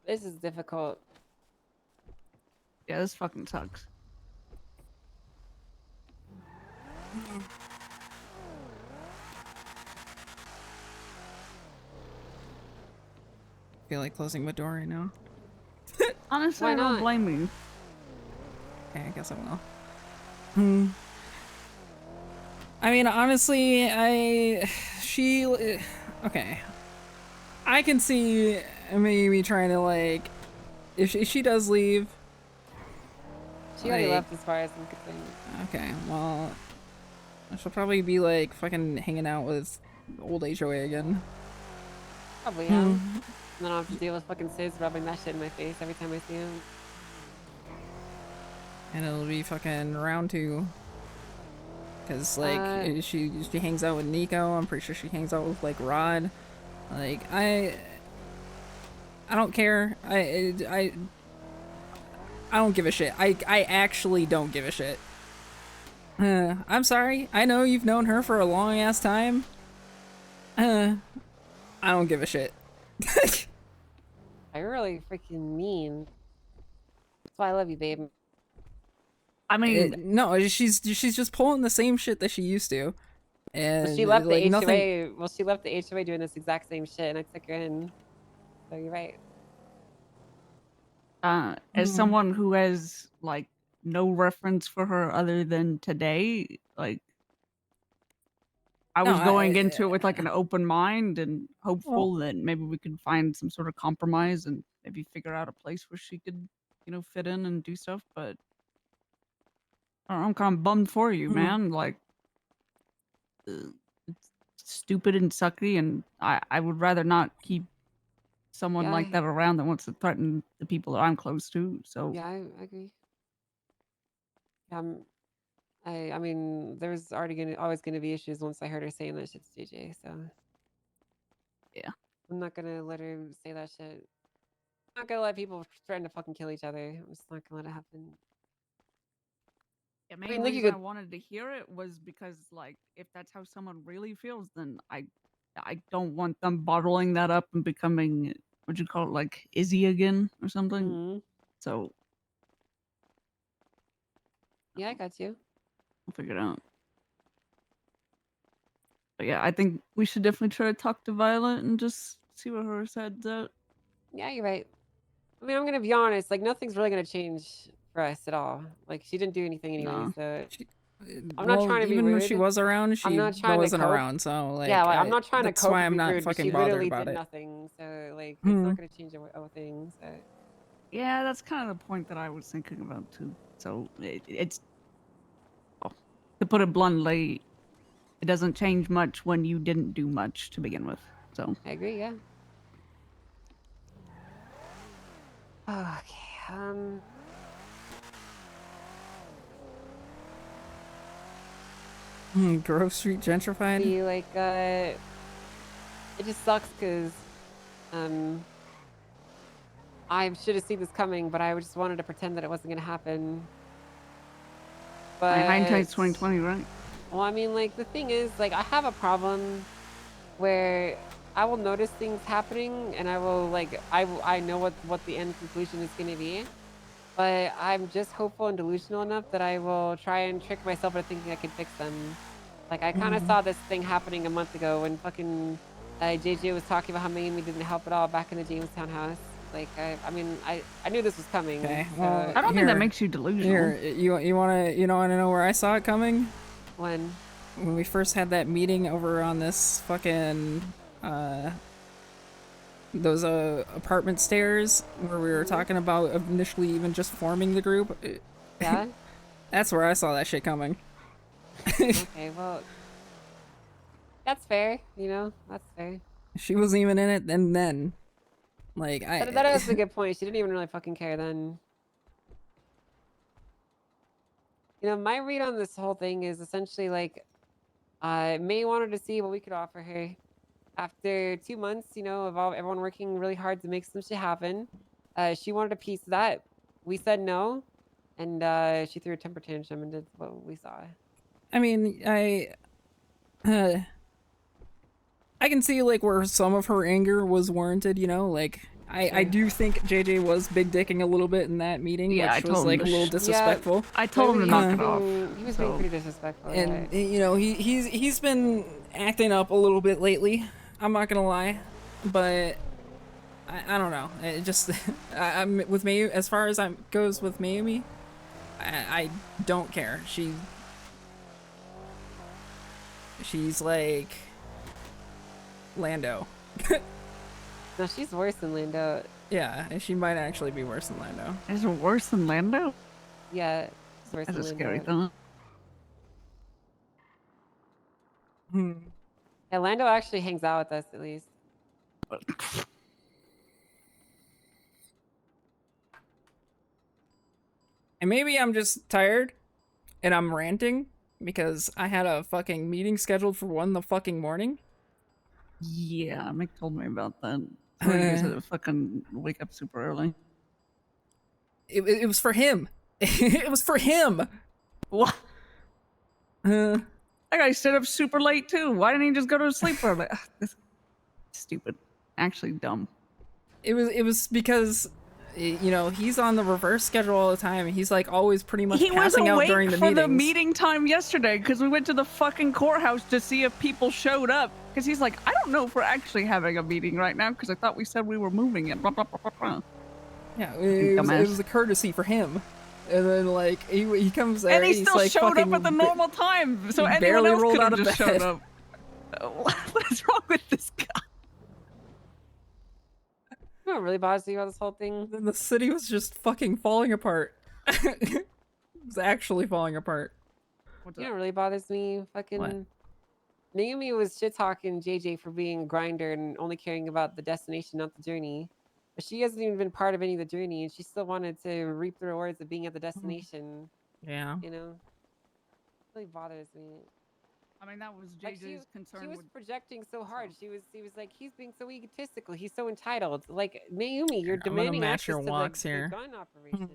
This is difficult. Yeah, this fucking sucks. Feel like closing my door right now. Honestly, Why I don't not? blame you. Okay, I guess I will. I mean, honestly, okay. I can see maybe trying to like, if she does leave. She already like- left as far as I'm concerned. Okay, well, she'll probably be like fucking hanging out with old HOA again. Probably, yeah. And then I'll have to deal with fucking Sis rubbing that shit in my face every time I see him. And it'll be fucking round 2. Because like she hangs out with Nico. I'm pretty sure she hangs out with like Rod. Like I don't care. I don't give a shit. I actually don't give a shit. I'm sorry. I know you've known her for a long ass time. I don't give a shit. I really freaking mean. That's why I love you, babe. I mean, no, she's just pulling the same shit that she used to, and Well, she left like the nothing. HOA. Well, she left the HOA doing this exact same shit, and I took her in. So you're right. As someone who has like no reference for her other than today, like I No, was going into it with like an open mind and hopeful Well- that maybe we could find some sort of compromise and maybe figure out a place where she could, fit in and do stuff. But I don't know, I'm kind of bummed for you, man. Like, it's stupid and sucky, and I would rather not keep someone Yeah, like that around that wants to threaten the people that I'm close to. So Yeah, I agree. I mean, there's always gonna be issues once I heard her saying that shit to JJ. So yeah, I'm not gonna let her say that shit. I'm not gonna let people threaten to fucking kill each other. I'm just not gonna let it happen. the I main mean, look, you reason I could. wanted to hear it was because, like, if that's how someone really feels, then I don't want them bottling that up and becoming what'd you call it, like Izzy again or something. Mhm. So Yeah, I got you. I'll figure it out. But yeah, I think we should definitely try to talk to Violet and just see where her head's at. Yeah, you're right. I mean, I'm gonna be honest. Like, nothing's really gonna change for us at all. Like, she didn't do anything anyway, No. so I'm not Well, trying to be even when rude. she was around, I'm she not trying to wasn't cope. around. So like, Yeah, like I'm not trying to that's cope why and I'm be not rude, but she fucking bothered literally about did it. nothing. So like, it's Hmm. not gonna change a thing. So Yeah, that's kind of the point that I was thinking about too. So it's to put it bluntly, it doesn't change much when you didn't do much to begin with. So I agree. Yeah. Okay. Grove Street gentrified. See, like, it just sucks because, I should have seen this coming, but I just wanted to pretend that it wasn't gonna happen. But hindsight's 20/20, right? Well, I mean, like the thing is, like, I have a problem where I will notice things happening, and I will like, I know what the end conclusion is gonna be, but I'm just hopeful and delusional enough that I will try and trick myself into thinking I can fix them. Like, I kind of saw this thing happening a month ago when fucking JJ was talking about how Miami didn't help at all back in the Jamestown house. Like, I mean, I knew this was coming. Okay, so- well, I don't think that makes you delusional. Here, you wanna know where I saw it coming? When we first had that meeting over on this fucking those apartment stairs where we were talking about initially even just forming the group. Yeah. That's where I saw that shit coming. Okay, well, that's fair. You know, that's fair. She wasn't even in it then. Like That is a good point. She didn't even really fucking care then. You know, my read on this whole thing is essentially like, May wanted to see what we could offer her. After 2 months, you know, of everyone working really hard to make some shit happen, she wanted a piece of that. We said no, and she threw a temper tantrum and did what we saw. I mean, I can see like where some of her anger was warranted, you know, like I do think JJ was big dicking a little bit in that meeting, Yeah, I which told was him like to a little disrespectful. I told him to knock it off. He was being pretty disrespectful. And you know, he's been acting up a little bit lately. I'm not gonna lie, but I don't know. It just I'm with me as far as I goes with Mayumi. I don't care. She's like Lando. No, she's worse than Lando. Yeah, and she might actually be worse than Lando. Is it worse than Lando? Yeah, she's worse That's than a Lando. scary thought. Yeah, Lando actually hangs out with us at least. And maybe I'm just tired and I'm ranting, because I had a fucking meeting scheduled for 1 the fucking morning. Yeah, Mick told me about that. So you guys had to fucking wake up super early. It was for him. It was for him. What? That guy stayed up super late too. Why didn't he just go to sleep early? This stupid. Actually dumb. It was because, you know, he's on the reverse schedule all the time. He's like always pretty much He was passing out awake during the for meetings. the meeting time yesterday because we went to the fucking courthouse to see if people showed up. Because he's like, I don't know if we're actually having a meeting right now because I thought we said we were moving it. Blah, blah, blah, blah, blah. Yeah, it was a courtesy for him. And then like he comes there And he he's still like showed up fucking at the normal time. So he anyone barely else rolled could out have of just bed. showed up. What is wrong with this guy? You know what really bothers me about this whole thing? Then the city was just fucking falling apart. It was actually falling apart. You know what really bothers me? Fucking Naomi was shit talking JJ for being a grinder and only caring about the destination, not the journey. But she hasn't even been part of any of the journey, and she still wanted to reap the rewards of being at the destination. Yeah. You know, it really bothers me. I mean, that was Like JJ's concern. she was with projecting so hard. She was like, he's being so egotistical. He's so entitled. Like Naomi, you're I'm gonna demanding match access your to the walks here. gun operation.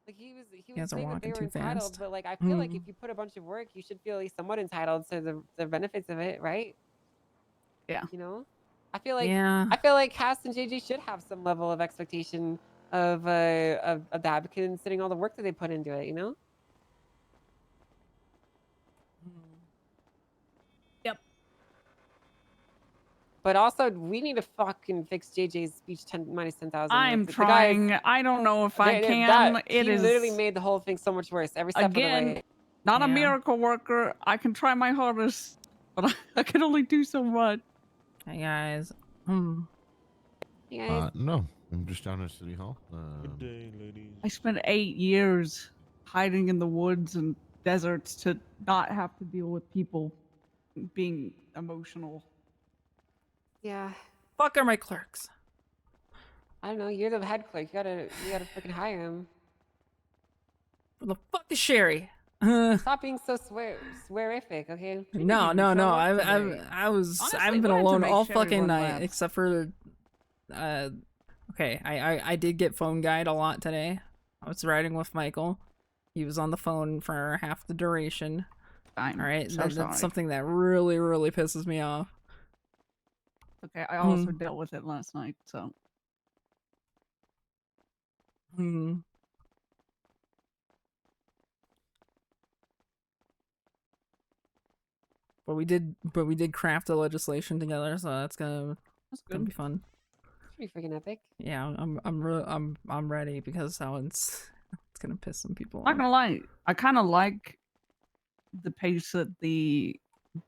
Like he was guys are saying that they walking were too entitled, fast. but like I feel like if you put a bunch of work, you should feel like somewhat entitled to the benefits of it, right? Yeah. You know, I feel like Yeah. I feel like Cass and JJ should have some level of expectation of the advocate considering all the work that they put into it. You know. Yep. But also, we need to fucking fix JJ's speech 10 minus 10,000. I'm trying. I don't know if I can. It he is literally made the whole thing so much worse every step of the again way. not a miracle worker. I can try my hardest, but I can only do so much. Hey guys. No, I'm just down at City Hall. Good day, ladies. I spent 8 years hiding in the woods and deserts to not have to deal with people being emotional. Yeah. Fuck are my clerks? I don't know. You're the head clerk. You gotta freaking hire him. Where the fuck is Sherry? Stop being so swearific, okay? No. I haven't been alone all fucking night except for okay, I did get phone guide a lot today. I was riding with Michael. He was on the phone for half the duration. All right, so that's sorry. something that really pisses me off. Okay, I also dealt with it last night, so. But we did craft a legislation together, so that's gonna be fun. Pretty freaking epic. Yeah, I'm ready because that one's it's gonna piss some people off. Not gonna lie, I kind of like the pace that the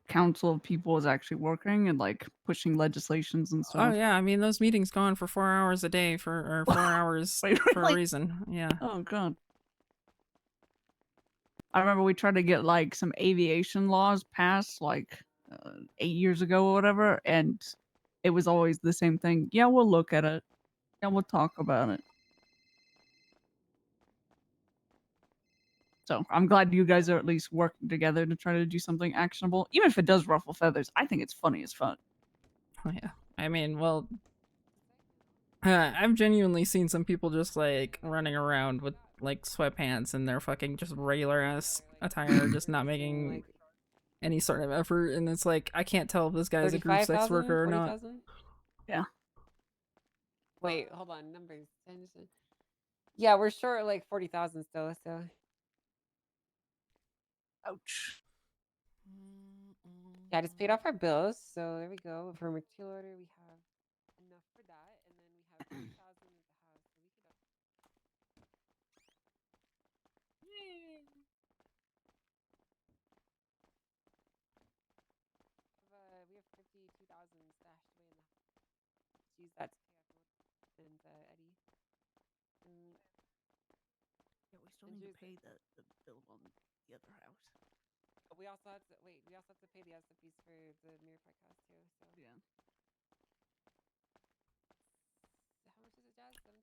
council of people is actually working and like pushing legislations and stuff. Oh yeah, I mean those meetings go on for 4 hours a day or 4 hours Wait, for a really? reason. Yeah. Oh god. I remember we tried to get like some aviation laws passed like 8 years ago or whatever, and it was always the same thing. Yeah, we'll look at it. Yeah, we'll talk about it. So I'm glad you guys are at least working together to try to do something actionable. Even if it does ruffle feathers, I think it's funny as fun. Oh yeah. I mean, well, I've genuinely seen some people just like running around with like sweatpants and their fucking just regular ass attire, just not making any sort of effort, and it's like I can't tell if this guy's a group sex worker or not. 40,000? Yeah. Wait, hold on. Numbers. Yeah, we're short like 40,000 still. So. Ouch. Yeah, I just paid off our bills, so there we go. For material order, we have enough for that, and then we have 3,000 at the house, so we could. We have 52,000 stashed away in the house. Let's use that to pay off and Eddie. Yeah, we still need to pay the bill on the other house. But we also have to wait. We also have to pay the SFPs for the mirror fight cost too. So yeah.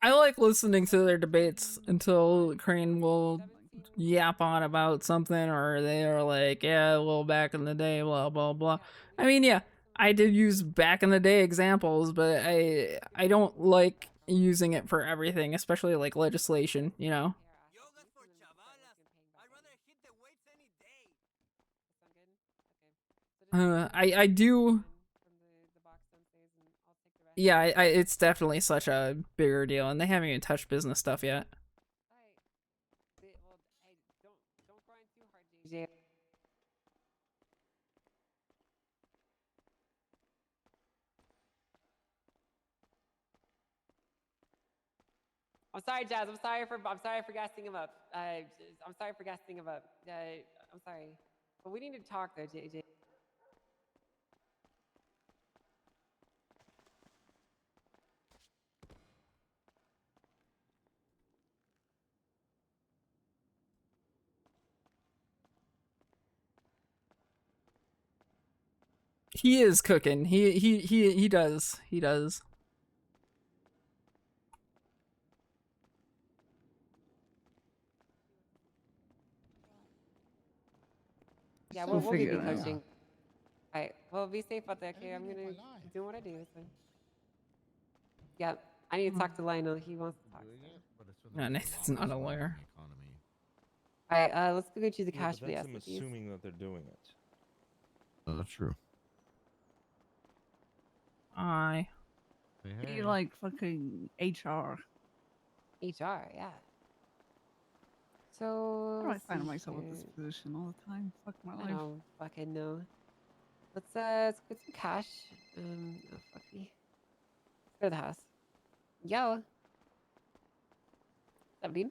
I like listening to their debates until Crane will yap on about something, or they are like, yeah, well, back in the day, blah blah blah. I mean, yeah, I did use back in the day examples, but I don't like using it for everything, especially like legislation, you know. I do. Yeah, it's definitely such a bigger deal, and they haven't even touched business stuff yet. I'm sorry, Jazz. I'm sorry for gassing him up. I'm sorry for gassing him up. I'm sorry, but we need to talk though, JJ. He is cooking. He does. He does. Yeah, We'll we'll be figure it out. coaching. All right. Well, be safe out there. Okay, I'm gonna do what I do. So. Yeah, I need to talk to Lionel. He wants to talk. No, Nathan's not a lawyer. All right, let's go to the Yeah, cash but for the that's them SCPs. assuming that they're doing it. That's true. I. You like fucking HR. HR, yeah. So How do I let's find see myself in this here. position all the time? Fuck my I life. don't fucking know. Let's get some cash. Oh fuck me. Let's go to the house. Yo. What's up, dude?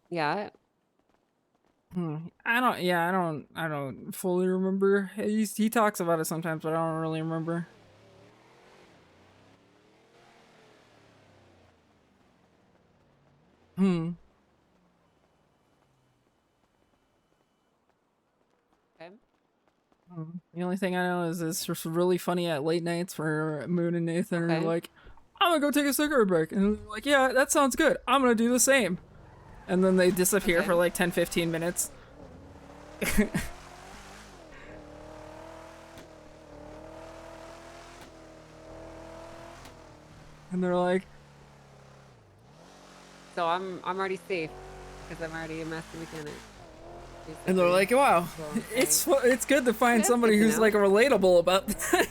Yeah. I don't. Yeah, I don't fully remember. He talks about it sometimes, but I don't really remember. Hmm. Okay. The only thing I know is it's just really funny at late nights where Moon and Nathan are Okay. like, I'm gonna go take a cigarette break. And they're like, yeah, that sounds good. I'm gonna do the same. And then they disappear for like 10-15 minutes. And they're like, So I'm already safe because I'm already a master mechanic. and they're like, wow, So, it's good to find That's somebody good to who's know. like relatable about that.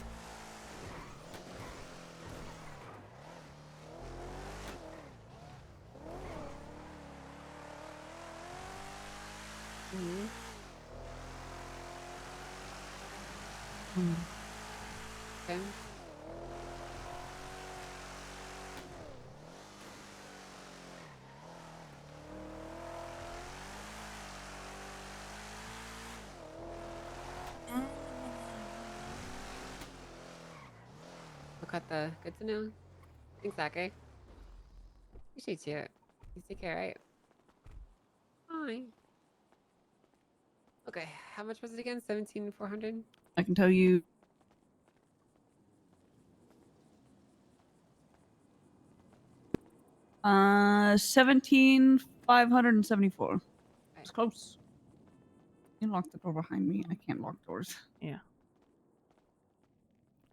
Mhm. Okay. Look at the good to know. Thanks, Zachary. Appreciate you. You take care, right? Hi. Okay, how much was it again? 17,400. I can tell you. Uh, 17,574. It's close. You locked the door behind me. I can't lock doors. Yeah.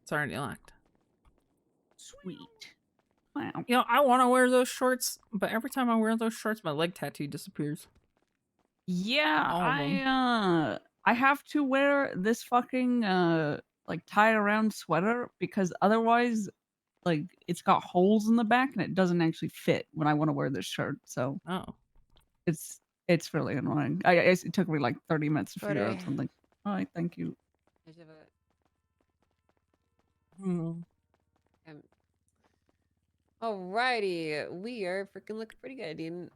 It's already locked. Sweet. Wow. You know, I want to wear those shorts, but every time I wear those shorts, my leg tattoo disappears. Yeah, All of them. I have to wear this fucking like tie around sweater because otherwise like it's got holes in the back and it doesn't actually fit when I want to wear this shirt. So it's really annoying. It took me like 30 minutes to figure out Sorry. something. All right, thank you. Alrighty, we are freaking looking pretty good, dude.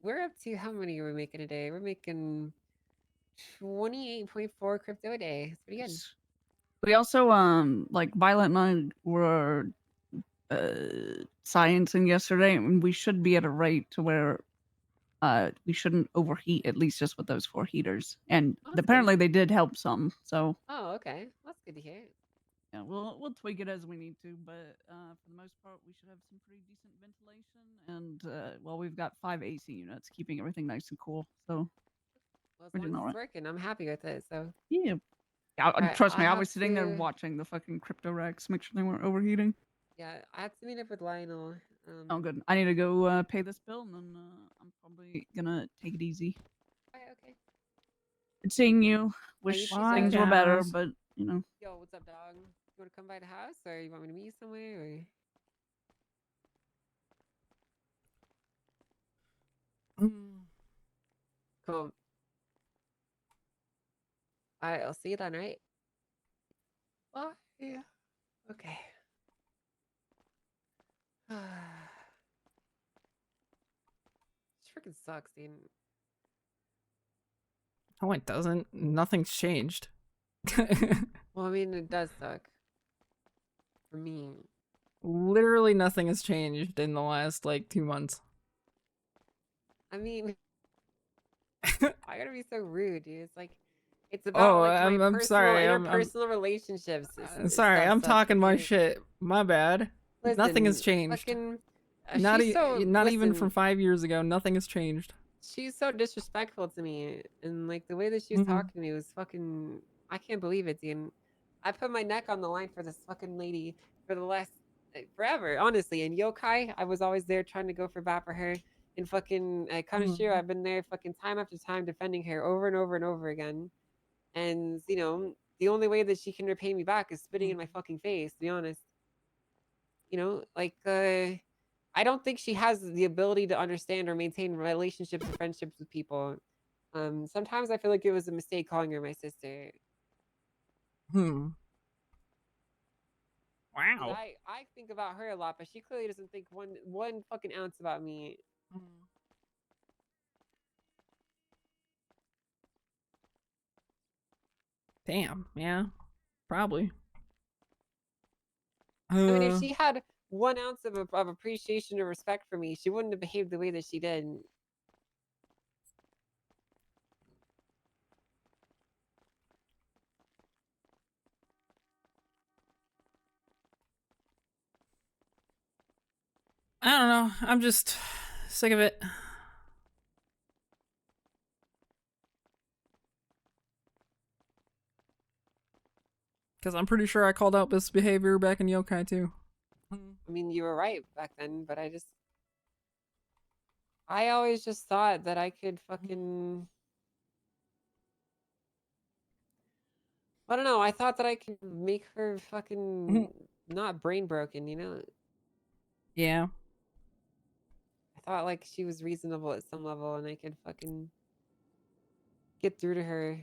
We're up to how many are we making a day? We're making 28.4 crypto a day. It's pretty good. We also like Violet and I were sciencing yesterday, and we should be at a rate to where we shouldn't overheat, at least just with those 4 heaters. And Oh, that's apparently good. they did help some. So Oh, okay. That's good to hear. Yeah, we'll tweak it as we need to, but for the most part, we should have some pretty decent ventilation. And well, we've got 5 AC units, keeping everything nice and cool. So Well, as we're long doing as all it's right. working, I'm happy with it. So Yeah. Alright, Trust me, I I have was sitting there to. watching the fucking crypto racks, make sure they weren't overheating. Yeah, I have to meet up with Lionel. Oh, good. I need to go pay this bill, and then I'm probably gonna take it easy. Okay. Good seeing you. Yeah, you Wish too, things Dad. were better, but you know. Yo, what's up, dog? You want to come by the house, or you want me to meet you somewhere, or? Cool. Alright, I'll see you then, right? Oh, yeah. Okay. This freaking sucks, dude. Oh, it doesn't. Nothing's changed. Well, I mean, it does suck. For me. Literally nothing has changed in the last, like, 2 months. I mean, I gotta be so rude, dude. It's like, it's about like my I'm personal, sorry. interpersonal relationships. Sorry, Stuff I'm sucks talking my because- shit. My bad. Nothing has Listen, changed. fucking, Not she's so not even listen, from 5 years ago. Nothing has changed. she's so disrespectful to me, and like the way that she was talking to me was fucking. I can't believe it, dude. I put my neck on the line for this fucking lady for the last forever, honestly. And Yokai, I was always there trying to go for bat for her. And fucking Kanashiro, I've been there fucking time after time defending her over and over and over again. And you know, the only way that she can repay me back is spitting in my fucking face. To be honest, you know, like I don't think she has the ability to understand or maintain relationships and friendships with people. Sometimes I feel like it was a mistake calling her my sister. Wow. I think about her a lot, but she clearly doesn't think one fucking ounce about me. Damn, yeah. Probably. I mean, if she had 1 ounce of appreciation or respect for me, she wouldn't have behaved the way that she did. I don't know. I'm just sick of it. Because I'm pretty sure I called out this behavior back in Yokai too. I mean, you were right back then, but I always just thought that I could fucking. I don't know. I thought that I could make her fucking not brain broken, you know? Yeah. I thought like she was reasonable at some level and I could fucking get through to her.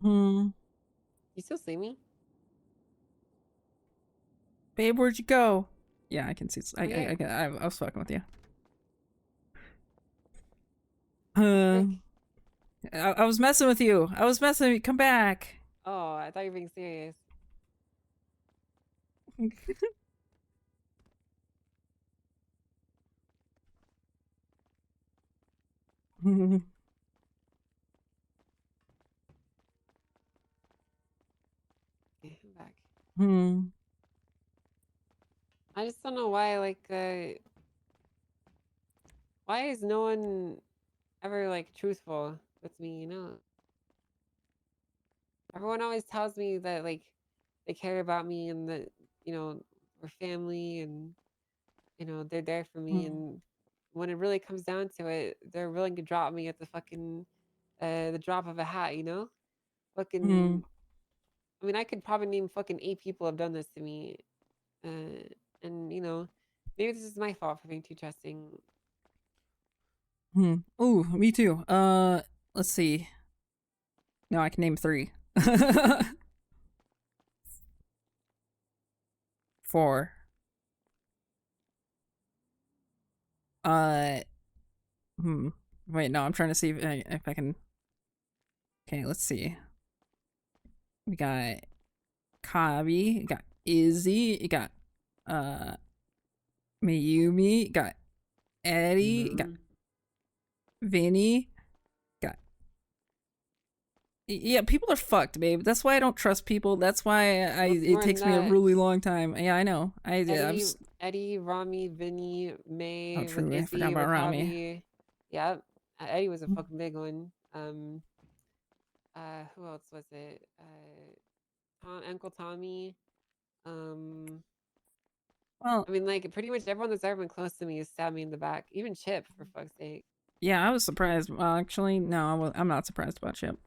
You still see me? Babe, where'd you go? Yeah, I can see. Okay. I was fucking with you. I was messing with you. I was messing with you. Come back. Oh, I thought you were being serious. Okay, I'm back. I just don't know why, like, why is no one ever, like, truthful with me, you know? Everyone always tells me that, like, they care about me and that, you know, we're family and, you know, they're there for me. And when it really comes down to it, they're willing to drop me at the fucking, the drop of a hat, you know? Fucking, I mean, I could probably name fucking 8 people have done this to me. And, you know, maybe this is my fault for being too trusting. Ooh, me too. Let's see. No, I can name 3. 4. Wait, no, I'm trying to see if I can. Okay, let's see. We got Kabi, we got Izzy, we got Mayumi, got Eddie, got Vinny, got Yeah, people are fucked, babe. That's why I don't trust people. That's why It's it more than takes me a that. really long time. Yeah, I know. Eddie, Rami, Vinny, May, Oh, true. I forgot Izzy, about Rami. Wakabi. Yep. Eddie was a fucking big one. Who else was it? Uncle Tommy. Well, I mean, like pretty much everyone that's ever been close to me has stabbed me in the back. Even Chip, for fuck's sake. Yeah, I was surprised. Well, actually, no, I'm not surprised about Chip.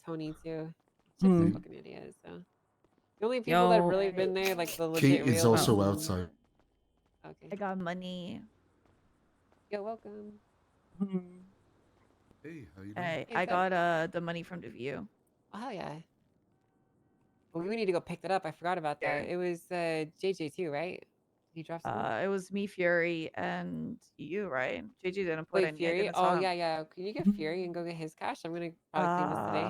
Tony too. Chip's a fucking idiot. So the only people that have really been there, like the legit Kate is real. also outside. Okay. I got money. You're welcome. Hey, how you doing? I got the money from the view. Oh yeah. Well, we need to go pick that up. I forgot about that. It was JJ too, right? He dropped some. It was me, Fury, and you, right? JJ didn't put Wait, any. I Fury? didn't Oh saw him. yeah. Can you get Fury and go get his cash? I'm gonna probably claim this today.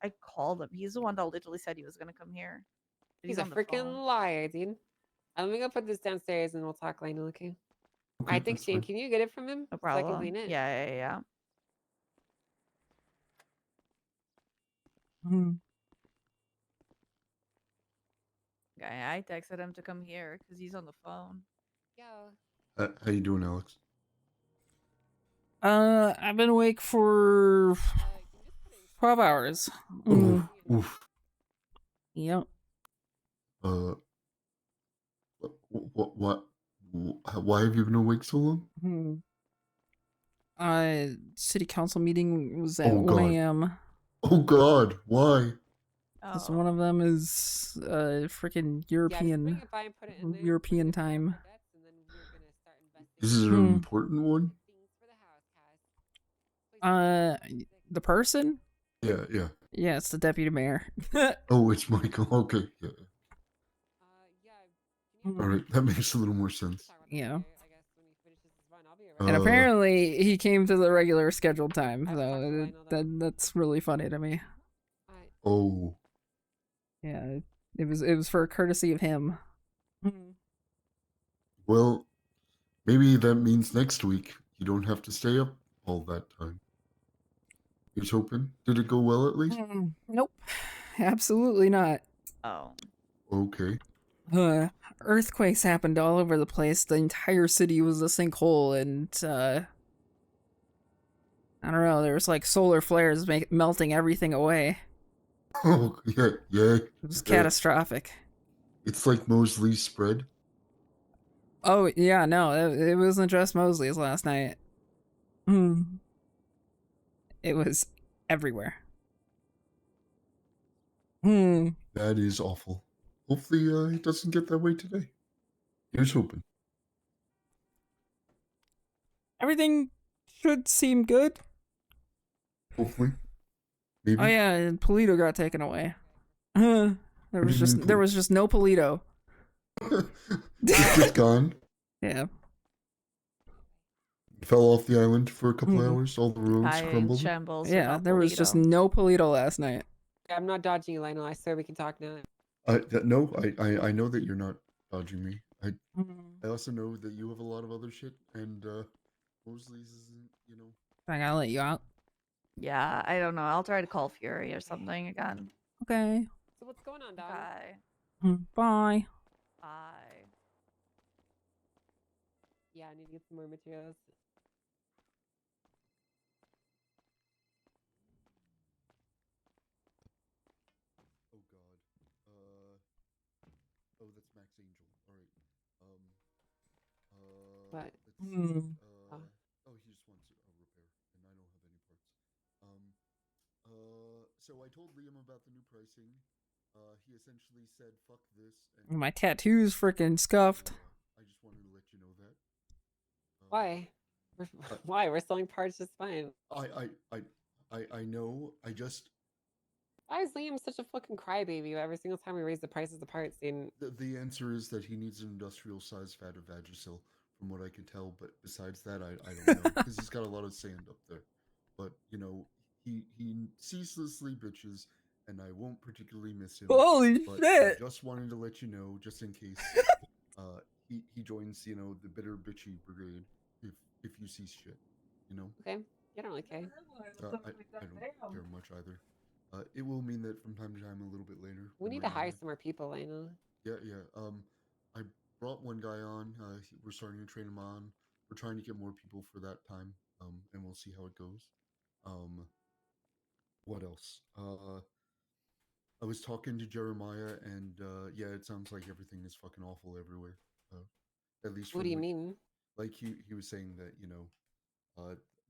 I called him. He's the one that literally said he was gonna come here. But He's a on the freaking phone. liar, dude. I'm gonna go put this downstairs and we'll talk later, okay? Okay, Alright, thanks, that's Shane. fine. Can you get it from him? No So I can problem. clean it? Yeah. Okay, I texted him to come here because he's on the phone. Yeah. How you doing, Alex? I've been awake for 12 hours. Oof. Yep. What? Why have you been awake so long? City council meeting was at 1 God. a.m. Oh God, why? Because one of them is freaking European time. This is an important one. The person? Yeah. Yeah, it's the deputy mayor. Oh, it's Michael. Okay, yeah. All right, that makes a little more sense. Yeah. And apparently he came to the regular scheduled time, so that's really funny to me. Oh. Yeah, it was for a courtesy of him. Well, maybe that means next week you don't have to stay up all that time. Here's hoping. Did it go well at least? Nope, absolutely not. Oh. Okay. Earthquakes happened all over the place. The entire city was a sinkhole, and I don't know. There was like solar flares melting everything away. Oh yeah. It was catastrophic. It's like Mosley's spread. Oh yeah, no, it wasn't just Mosley's last night. It was everywhere. That is awful. Hopefully, it doesn't get that way today. Here's hoping. Everything should seem good. Hopefully. Maybe. Oh yeah, and Polito got taken away. There was just no Polito. Just gone. Yeah. Fell off the island for a couple hours. All the roads crumbled. Shambles. Yeah, there was just no Polito last night. I'm not dodging you, Lionel. I swear we can talk now. No, I know that you're not dodging me. I also know that you have a lot of other shit, and Mosley's isn't, you know. I gotta let you out. Yeah, I don't know. I'll try to call Fury or something again. Okay. So what's going on, dog? Bye. Bye. Yeah, I need to get some more materials. Oh God. Oh, that's Max Angel. All right. What? Let's see. Oh, he just wants a repair, and I don't have any parts. So I told Liam about the new pricing. He essentially said, "Fuck this." And My tattoo's freaking scuffed. I just wanted to let you know that. Why? Why? We're selling parts just fine. I know. I just. Why is Liam such a fucking crybaby every single time we raise the prices of parts? The answer is that he needs an industrial size vat of Vagisil, from what I can tell. But besides that, I don't know, because he's got a lot of sand up there. But you know, he ceaselessly bitches, and I won't particularly miss him. Holy but shit! I just wanted to let you know, just in case, he joins, you know, the bitter bitchy brigade. If you see shit, you know. Okay. I don't really care. I don't care much either. It will mean that from time to time, a little bit later, We need to might hire have. some more people, Lena. Yeah. I brought one guy on. We're starting to train him on. We're trying to get more people for that time. And we'll see how it goes. What else? I was talking to Jeremiah, and yeah, it sounds like everything is fucking awful everywhere. At least What from do you mean? like he was saying that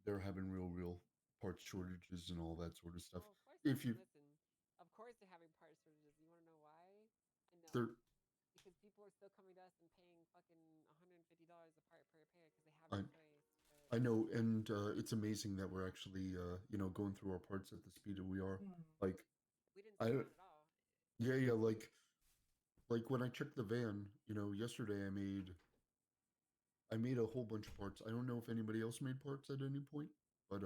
they're having real parts shortages and all that sort of stuff. Oh, of course. If you Listen, of course they're having part shortages. You want to know why? And no, they're because people are still coming to us and paying fucking $150 a part per repair because they have I no choice. I know, and it's amazing that we're actually going through our parts at the speed that we are. Like We didn't I slow down at all. yeah like when I checked the van, yesterday I made a whole bunch of parts. I don't know if anybody else made parts at any point, but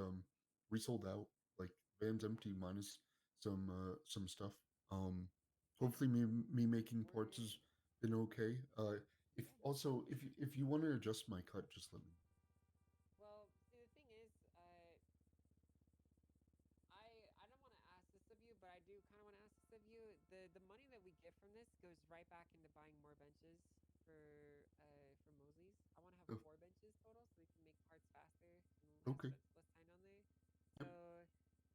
we sold out. Like van's empty minus some stuff. Um, hopefully me making parts has been okay. If you want to adjust my cut, just let me. Well, see, the thing is, I don't want to ask this of you, but I do kind of want to ask this of you. The money that we get from this goes right back into buying more benches for Mosley's. I want to have Oh, 4 benches total, so we can make parts faster and okay. less time on there. So,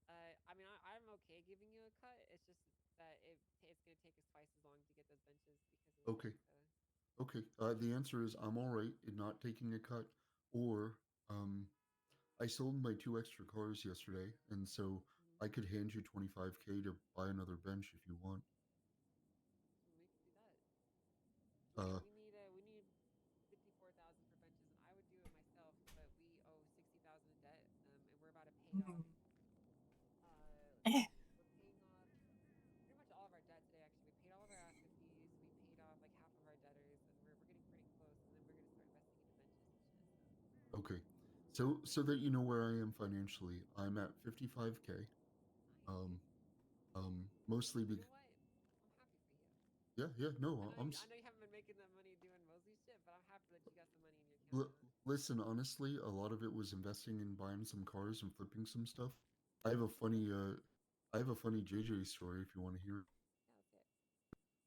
I mean, I'm okay giving you a cut. It's just that it's gonna take us twice as long to get those benches because of that. Okay. So. Okay. The answer is I'm all right in not taking a cut, or I sold my 2 extra cars yesterday, and so I could hand you 25K to buy another bench if you want. We could do that. Uh, We need 54,000 for benches, and I would do it myself, but we owe 60,000 in debt, and we're about to pay off. We're paying off pretty much all of our debt today. Actually, we paid all of our asset fees. We paid off like half of our debtors, and we're getting pretty close. And then we're gonna start investing into benches and shit. So. okay. So that you know where I am financially, I'm at 55K. Um, mostly You because know what? I'm happy for you. yeah. No, I know you haven't been making that money doing Mosley shit, but I'm happy that you got some money in your account now. listen. Honestly, a lot of it was investing in buying some cars and flipping some stuff. I have a funny JJ story if you want to hear.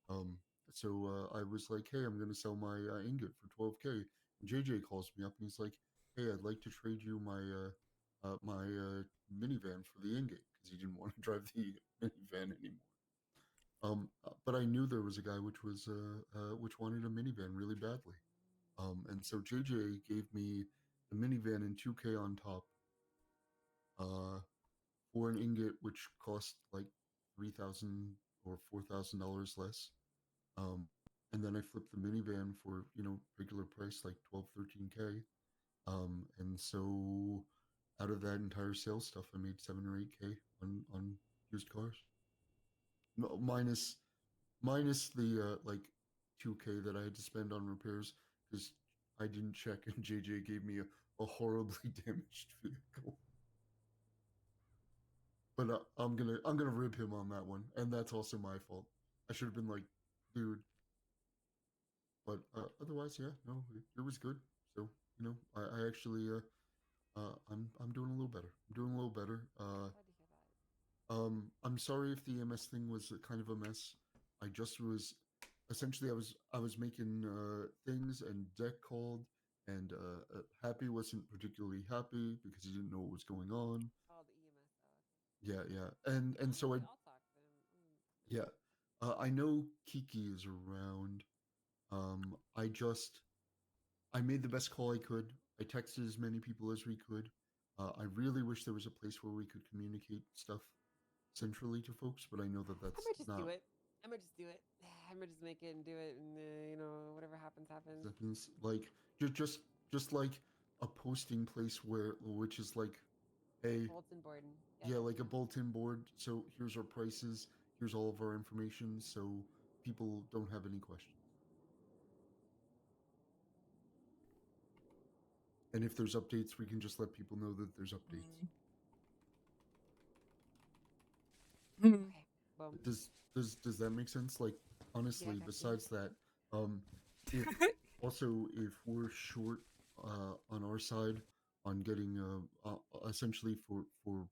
Yeah, that's it. I was like, hey, I'm gonna sell my ingot for 12K. And JJ calls me up and he's like, hey, I'd like to trade you my minivan for the ingot because he didn't want to drive the minivan anymore. But I knew there was a guy which wanted a minivan really badly. And so JJ gave me the minivan and 2K on top. For an ingot which cost like $3,000 or $4,000 less. And then I flipped the minivan for regular price like 12, 13K. And so out of that entire sales stuff, I made 7 or 8K on used cars. No, minus the like 2K that I had to spend on repairs because I didn't check and JJ gave me a horribly damaged vehicle. But I'm gonna rib him on that one, and that's also my fault. I should have been like, dude. But otherwise, yeah, no, it was good. So I actually I'm doing a little better. I'm doing a little better. Glad to hear that. I'm sorry if the EMS thing was kind of a mess. I just was essentially I was making things and Deck called and Happy wasn't particularly happy because he didn't know what was going on. Oh, the EMS. Oh, okay. Yeah, and so I'll talk to him. yeah, I know Kiki is around. I made the best call I could. I texted as many people as we could. I really wish there was a place where we could communicate stuff centrally to folks, but I know that I that's might just not. do it. I might just do it. I might just make it and do it, and whatever happens, happens. Happens. Like just like a posting place which is like a Bulletin board. yeah, like a bulletin board. So here's our prices. Here's all of our information, so people don't have any questions. And if there's updates, we can just let people know that there's updates. Okay. Well, Does that make sense? Like honestly, Yeah, besides that, if we're short on our side on getting essentially for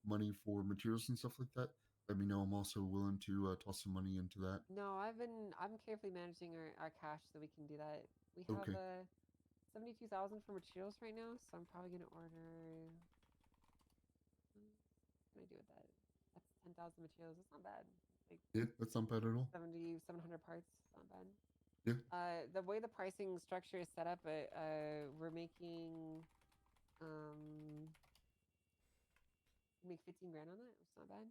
money for materials and stuff like that, let me know. I'm also willing to toss some money into that. No, I'm carefully managing our cash so we can do that. We have Okay. 72,000 for materials right now, so I'm probably gonna order. What can I do with that? That's 10,000 materials. It's not bad. Like Yeah, that's not bad at all. 700 parts. It's not bad. Yeah. The way the pricing structure is set up, we're making make 15 grand on it. It's not bad.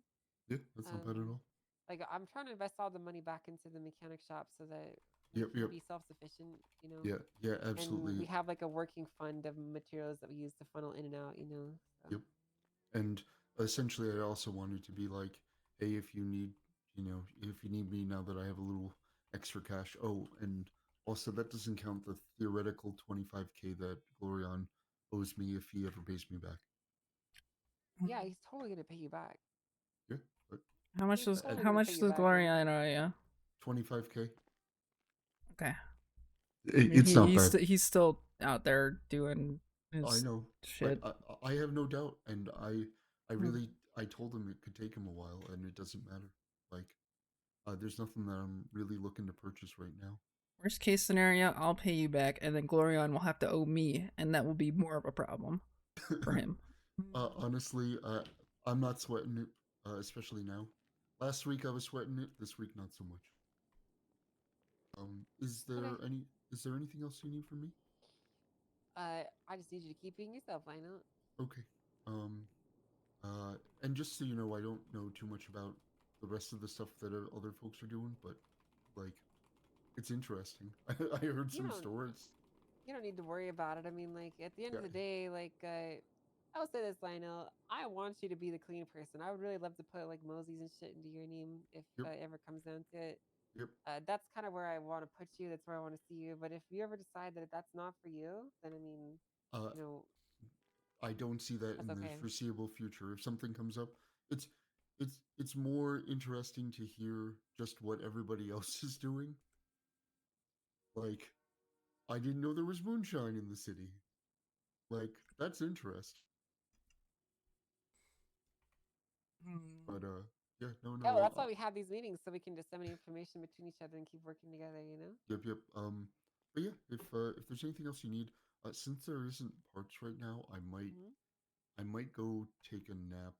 Yeah, that's not bad at all. Like I'm trying to invest all the money back into the mechanic shop so that we Yep, can yep. be self-sufficient, you know. Yeah, yeah, And absolutely. we have like a working fund of materials that we use to funnel in and out, you know. So. Yep. And essentially, I also wanted to be like, hey, if you need, if you need me now that I have a little extra cash. Oh, and also that doesn't count the theoretical 25K that Glorion owes me if he ever pays me back. Yeah, he's totally gonna pay you back. Yeah. But How much does totally how gonna much pay you does back, Glorion owe you? 25K. Okay. It's not bad. He's still out there doing his I know, shit. but I have no doubt, and I really I told him it could take him a while, and it doesn't matter. Like, there's nothing that I'm really looking to purchase right now. Worst case scenario, I'll pay you back, and then Glorion will have to owe me, and that will be more of a problem for him. Honestly, I'm not sweating it, especially now. Last week I was sweating it. This week, not so much. Is there anything else you need from me? I just need you to keep being yourself, Lionel. Okay. And just so you know, I don't know too much about the rest of the stuff that other folks are doing, but like, it's interesting. I heard some stories. You don't need to worry about it. I mean, like at the end of the day, like I'll say this, Lionel. I want you to be the clean person. I would really love to put like Mosey's and shit into your name if it ever comes down to it. Yep. That's kind of where I want to put you. That's where I want to see you. But if you ever decide that that's not for you, then I mean, you know, I don't see that in the foreseeable future. If something comes up, it's more interesting to hear just what everybody else is doing. Like, I didn't know there was moonshine in the city. Like, that's interesting. But yeah, no. Yeah, well, that's why we have these meetings so we can disseminate information between each other and keep working together. You know. Yep. But yeah, if there's anything else you need, since there isn't parts right now, I might go take a nap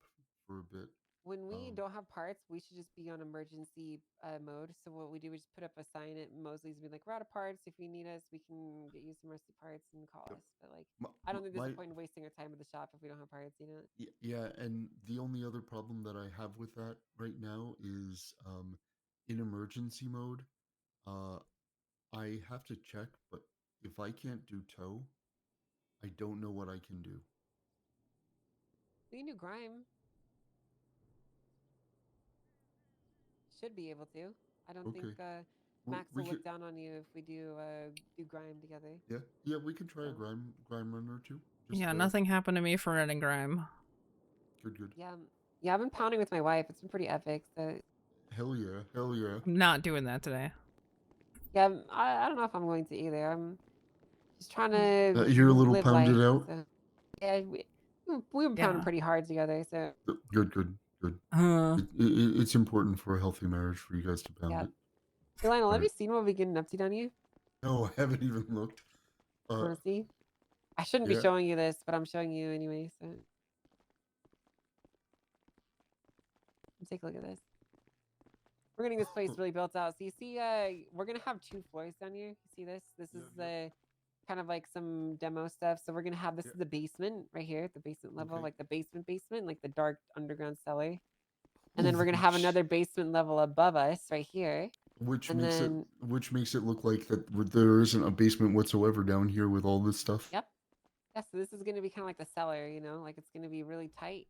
for a bit. When we don't have parts, we should just be on emergency mode. So what we do is just put up a sign at Mosley's and be like, we're out of parts. If you need us, we can get you some mercy parts and call us. But like, I don't think there's a point in wasting our time at the shop if we don't have parts, you know? Yeah, and the only other problem that I have with that right now is in emergency mode, I have to check, but if I can't do tow, I don't know what I can do. We can do grime. Should be able to. I don't think Max will look down on you if we do grime together. Yeah, we can try a grime run or two. Yeah, nothing happened to me for running grime. Good. Yeah, I've been pounding with my wife. It's been pretty epic. So. Hell yeah. I'm not doing that today. Yeah, I don't know if I'm going to either. I'm just trying to you're a little live pounded life, out? So. Yeah, we were pounding pretty hard together, so. Good. It's important for a healthy marriage for you guys to pound it. Hey, Lionel, have you seen what we're getting up to down here? No, I haven't even looked. Want to see? I shouldn't be showing you this, but I'm showing you anyway, so. Take a look at this. We're getting this place really built out. So you see, we're gonna have 2 floors down here. You see this? This is the kind of like some demo stuff. So we're gonna have this is the basement right here, the basement level, like the basement, like the dark underground cellar. And then we're gonna have another basement level above us right here. Which makes it look like that there isn't a basement whatsoever down here with all this stuff. Yep. Yeah, so this is gonna be kind of like the cellar, you know, like it's gonna be really tight.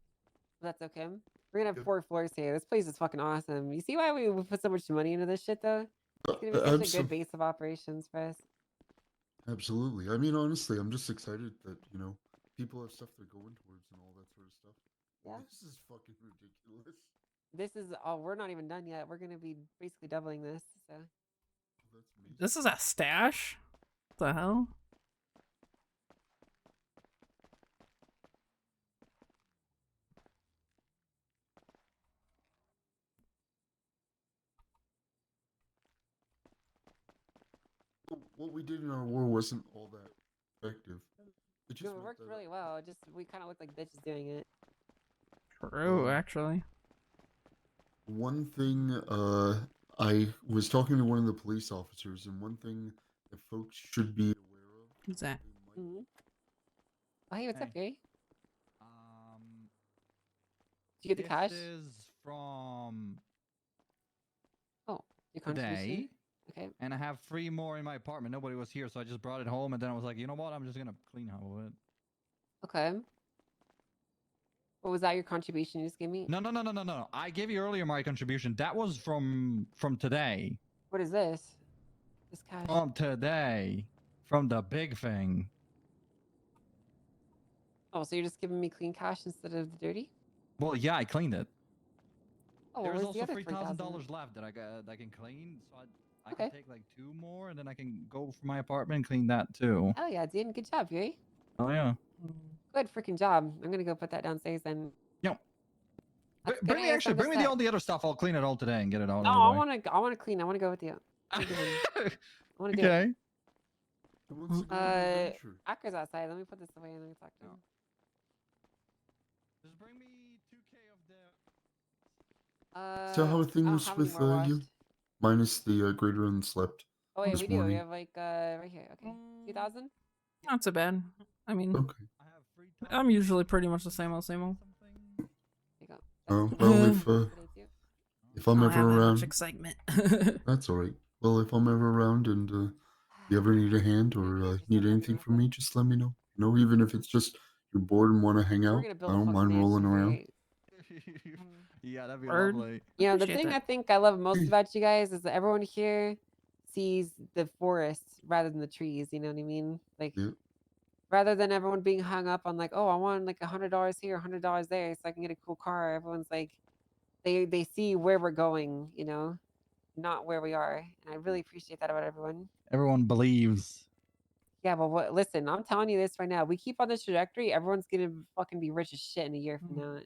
But that's okay. We're gonna have 4 floors here. This place is fucking awesome. You see why we put so much money into this shit, though? It's gonna be such a good base of operations for us. Absolutely. I mean, honestly, I'm just excited that, people have stuff they're going towards and all that sort of stuff. Yeah. This is fucking ridiculous. This is we're not even done yet. We're gonna be basically doubling this, so. That's amazing. This is a stash? What the hell? what we did in our war wasn't all that effective. It just No, it meant worked that, really well. Just we kind of looked like bitches doing it. True, actually. one thing, I was talking to one of the police officers, and one thing that folks should be aware of. Who's that? Mm-hmm. Oh, hey, what's up, Gary? Did you get the cash? This is from Oh, your contribution. today. Okay. And I have 3 more in my apartment. Nobody was here, so I just brought it home, and then I was like, you know what? I'm just gonna clean half of it. Okay. What was that? Your contribution you just gave me? No. I gave you earlier my contribution. That was from today. What is this? This cash. From today. From the big thing. Oh, so you're just giving me clean cash instead of the dirty? Well, yeah, I cleaned it. Oh, There's where's the also other $3,000 left that I can clean, so I Okay. can take like 2 more, and then I can go for my apartment and clean that too. Hell yeah, dude. Good job, Yuri. Oh yeah. Good freaking job. I'm gonna go put that downstairs then. Yep. That's Bring me good. bring me all the other stuff. I'll clean it all today and get it all No, out of I the way. wanna clean. I wanna go with you. I wanna do Okay. it. Akker's outside. Let me put this away and let me talk to him. Just bring me 2K of So how are I don't things have any with more you? left. Minus the greater unslept. Oh yeah, this we do. We morning. have like right here. Okay, 2,000. Not so bad. I mean, Okay. I'm usually pretty much the same old, same old. Well, if I'm I don't ever have that much around, excitement. that's all right. Well, if I'm ever around and you ever need a hand or need anything from me, just let me know. You know, even if it's just you're bored and want to hang out, gonna I build a don't fucking mind rolling mansion for around. you. Yeah, that'd be Word. lovely. You know, the Appreciate thing that. I think I love most about you guys is that everyone here sees the forest rather than the trees. You know what I mean? Like, Yeah. rather than everyone being hung up on like, oh, I want like $100 here, $100 there, so I can get a cool car. Everyone's like, they see where we're going. You know, not where we are, and I really appreciate that about everyone. Everyone believes. Yeah, but listen, I'm telling you this right now. We keep on this trajectory, everyone's gonna fucking be rich as shit in a year from now.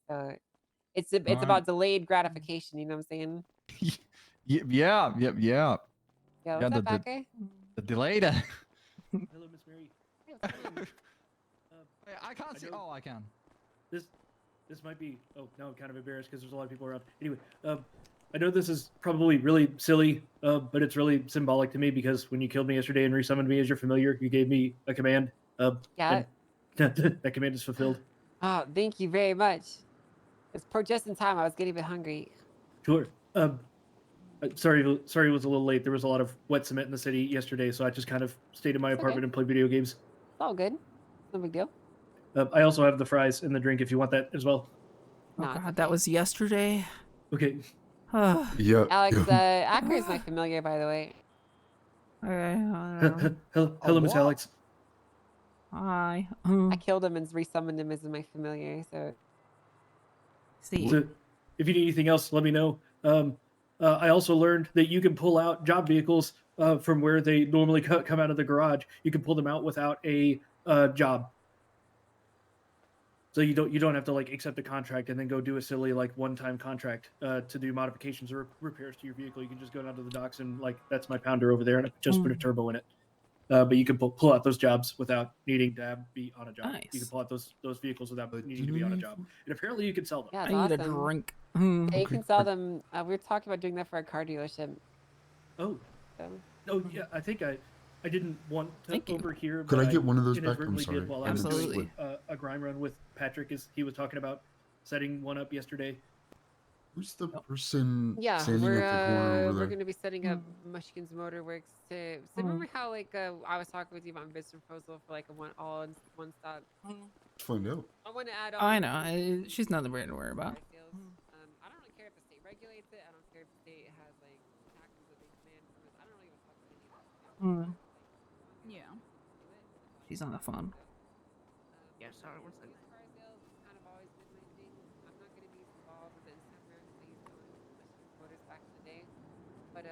So it's Alright. about delayed gratification. You know what I'm saying? Yeah. Yeah, what's Yeah, up, Acker? the delayed. Hello, Miss Mary. I can't see. Oh, I can. This might be. Oh, now I'm kind of embarrassed because there's a lot of people around. Anyway, I know this is probably really silly, but it's really symbolic to me because when you killed me yesterday and resummoned me as your familiar, you gave me a command. Yeah. and that command is fulfilled. Oh, thank you very much. It's just in time. I was getting a bit hungry. Sure. Sorry, it was a little late. There was a lot of wet cement in the city yesterday, so I just kind of stayed in my It's apartment okay. and played video games. It's all good. No big deal. I also have the fries and the drink if you want that as well. Oh No, it's god, that was yesterday. Okay. Yeah. Alex, Acker is my familiar, by the way. Okay. Hello, Miss Alex. Hi. I killed him and resummoned him as my familiar. So. See. So, if you need anything else, let me know. I also learned that you can pull out job vehicles from where they normally come out of the garage. You can pull them out without a job. So you don't have to like accept a contract and then go do a silly like one-time contract to do modifications or repairs to your vehicle. You can just go down to the docks and like that's my pounder over there and I just put a turbo in it. But you can pull out those jobs without needing to be on a job. Nice. You can pull out those vehicles without needing to be on a job. And apparently you can sell them. Yeah, I it's need a awesome. drink. Yeah, you can sell them. We were talking about doing that for a car dealership. Oh. So. Oh yeah, I think I didn't want to overhear. Could but I get one of those back? I'm inadvertently sorry. did while I was doing a grime run with Patrick. As he was talking about setting one up yesterday. Who's the person Yeah, standing at the corner over we're there? going to be setting up Mushkin's Motorworks to. So remember how like I was talking with you about my business proposal for like a one stop. Let's find out. I want to add on. Oh, I know. She's nothing to worry about. I don't really care if the state regulates it. I don't care if the state has like taxes that they demand from us. I don't really even talk about any of that. Yeah. She's on the phone. Yeah, sorry, one second. Car sales has kind of always been my thing. I'm not going to be as involved with it in summer. I used to own Mushkin's Motors back in the day. But